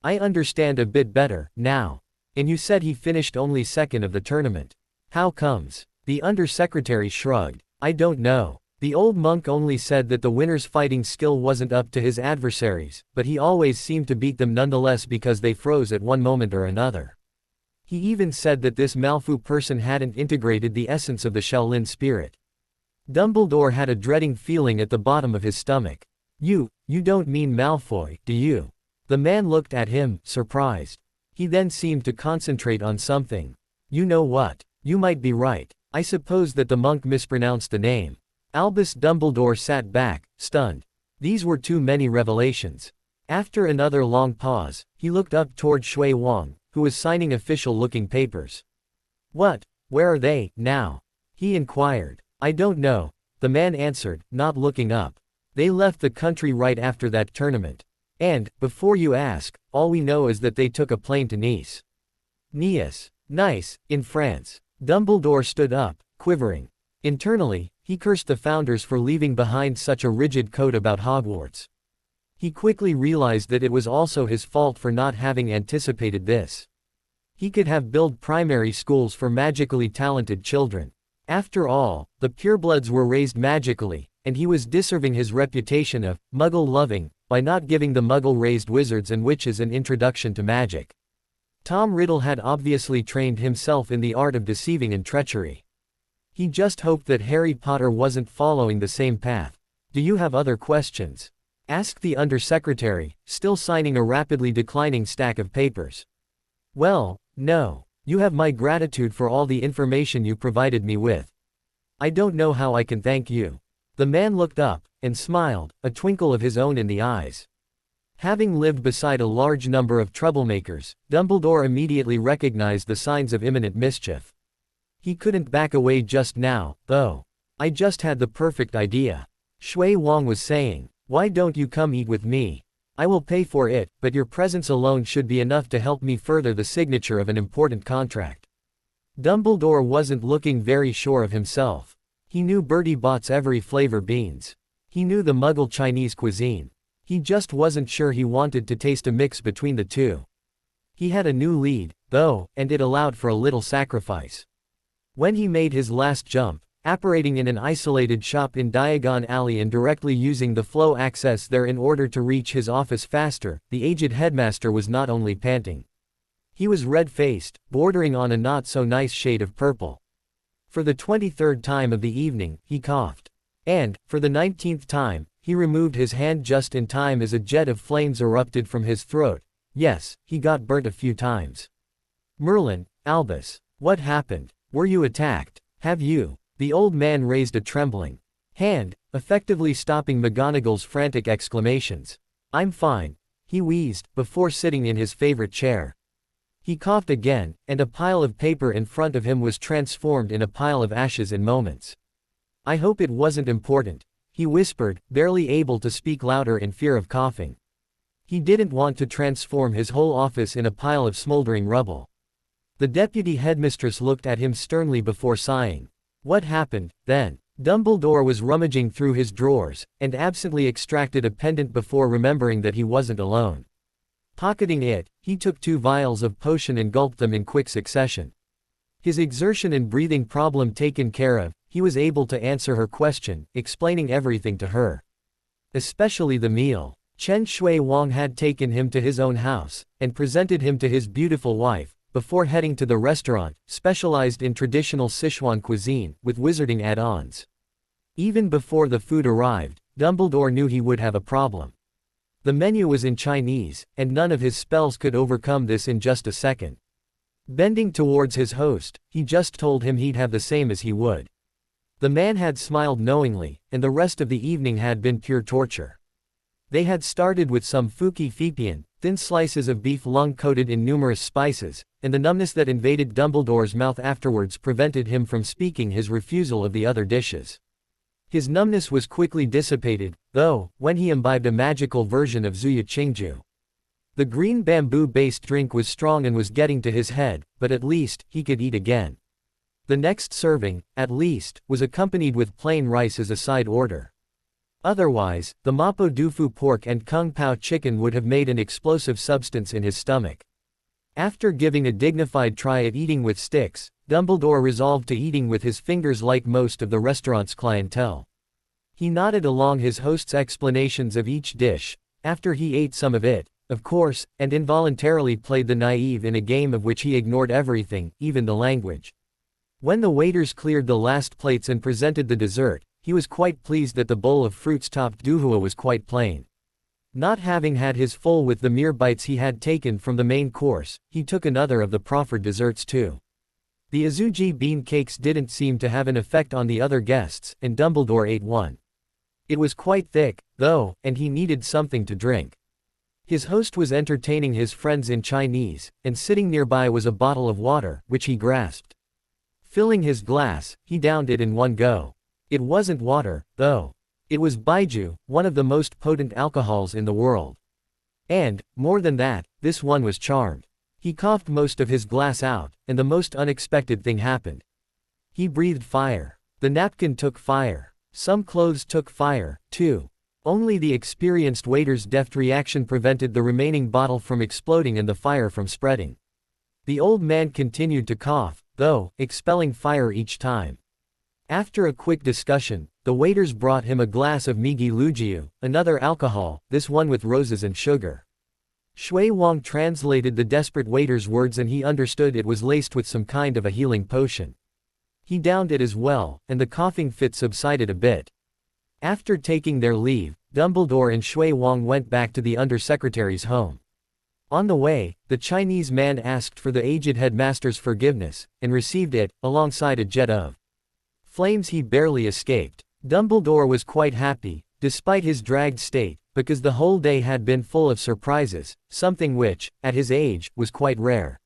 I understand a bit better, now. And you said he finished only second of the tournament. How comes? The undersecretary shrugged. I don't know. The old monk only said that the winner's fighting skill wasn't up to his adversaries, but he always seemed to beat them nonetheless because they froze at one moment or another. He even said that this Malfoy person hadn't integrated the essence of the Shaolin spirit. Dumbledore had a dreading feeling at the bottom of his stomach. You don't mean Malfoy, do you? The man looked at him, surprised. He then seemed to concentrate on something. You know what? You might be right. I suppose that the monk mispronounced the name. Albus Dumbledore sat back, stunned. These were too many revelations. After another long pause, he looked up toward Shui Wang, who was signing official-looking papers. What? Where are they, now? He inquired. I don't know, the man answered, not looking up. They left the country right after that tournament. And, before you ask, all we know is that they took a plane to Nice. Nice. Nice, in France. Dumbledore stood up, quivering. Internally, he cursed the founders for leaving behind such a rigid code about Hogwarts. He quickly realized that it was also his fault for not having anticipated this. He could have built primary schools for magically talented children. After all, the purebloods were raised magically, and he was deserving his reputation of Muggle-loving by not giving the Muggle-raised wizards and witches an introduction to magic. Tom Riddle had obviously trained himself in the art of deceiving and treachery. He just hoped that Harry Potter wasn't following the same path. Do you have other questions? Asked the undersecretary, still signing a rapidly declining stack of papers. Well, no. You have my gratitude for all the information you provided me with. I don't know how I can thank you. The man looked up, and smiled, a twinkle of his own in the eyes. Having lived beside a large number of troublemakers, Dumbledore immediately recognized the signs of imminent mischief. He couldn't back away just now, though. I just had the perfect idea. Shui Wang was saying, why don't you come eat with me? I will pay for it, but your presence alone should be enough to help me further the signature of an important contract. Dumbledore wasn't looking very sure of himself. He knew Bertie Bott's every flavor beans. He knew the Muggle Chinese cuisine. He just wasn't sure he wanted to taste a mix between the two. He had a new lead, though, and it allowed for a little sacrifice. When he made his last jump, operating in an isolated shop in Diagon Alley and directly using the flow access there in order to reach his office faster, the aged headmaster was not only panting. He was red-faced, bordering on a not-so-nice shade of purple. For the 23rd time of the evening, he coughed. And, for the 19th time, he removed his hand just in time as a jet of flames erupted from his throat. Yes, he got burnt a few times. Merlin, Albus, what happened? Were you attacked? Have you? The old man raised a trembling hand, effectively stopping McGonagall's frantic exclamations. I'm fine, he wheezed, before sitting in his favorite chair. He coughed again, and a pile of paper in front of him was transformed in a pile of ashes in moments. I hope it wasn't important, he whispered, barely able to speak louder in fear of coughing. He didn't want to transform his whole office in a pile of smoldering rubble. The deputy headmistress looked at him sternly before sighing. What happened, then? Dumbledore was rummaging through his drawers, and absently extracted a pendant before remembering that he wasn't alone. Pocketing it, he took 2 vials of potion and gulped them in quick succession. His exertion and breathing problem taken care of, he was able to answer her question, explaining everything to her. Especially the meal. Chen Shui Wang had taken him to his own house, and presented him to his beautiful wife, before heading to the restaurant, specialized in traditional Sichuan cuisine, with wizarding add-ons. Even before the food arrived, Dumbledore knew he would have a problem. The menu was in Chinese, and none of his spells could overcome this in just a second. Bending towards his host, he just told him he'd have the same as he would. The man had smiled knowingly, and the rest of the evening had been pure torture. They had started with some fuki fipian, thin slices of beef lung coated in numerous spices, and the numbness that invaded Dumbledore's mouth afterwards prevented him from speaking his refusal of the other dishes. His numbness was quickly dissipated, though, when he imbibed a magical version of Zuya Qingju. The green bamboo-based drink was strong and was getting to his head, but at least, he could eat again. The next serving, at least, was accompanied with plain rice as a side order. Otherwise, the Mapo Dufu pork and Kung Pao chicken would have made an explosive substance in his stomach. After giving a dignified try at eating with sticks, Dumbledore resolved to eating with his fingers like most of the restaurant's clientele. He nodded along his host's explanations of each dish, after he ate some of it, of course, and involuntarily played the naive in a game of which he ignored everything, even the language. When the waiters cleared the last plates and presented the dessert, he was quite pleased that the bowl of fruits-topped duhua was quite plain. Not having had his full with the mere bites he had taken from the main course, he took another of the proffered desserts too. The Azuji bean cakes didn't seem to have an effect on the other guests, and Dumbledore ate one. It was quite thick, though, and he needed something to drink. His host was entertaining his friends in Chinese, and sitting nearby was a bottle of water, which he grasped. Filling his glass, he downed it in one go. It wasn't water, though. It was baijiu, one of the most potent alcohols in the world. And, more than that, this one was charmed. He coughed most of his glass out, and the most unexpected thing happened. He breathed fire. The napkin took fire. Some clothes took fire, too. Only the experienced waiter's deft reaction prevented the remaining bottle from exploding and the fire from spreading. The old man continued to cough, though, expelling fire each time. After a quick discussion, the waiters brought him a glass of Migi Lujiu, another alcohol, this one with roses and sugar. Shui Wang translated the desperate waiter's words and he understood it was laced with some kind of a healing potion. He downed it as well, and the coughing fit subsided a bit. After taking their leave, Dumbledore and Shui Wang went back to the undersecretary's home. On the way, the Chinese man asked for the aged headmaster's forgiveness, and received it, alongside a jet of flames he barely escaped. Dumbledore was quite happy, despite his dragged state, because the whole day had been full of surprises, something which, at his age, was quite rare.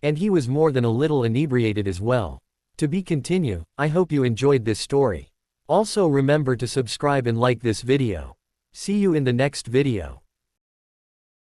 And he was more than a little inebriated as well. To be continued. I hope you enjoyed this story. Also remember to subscribe and like this video. See you in the next video.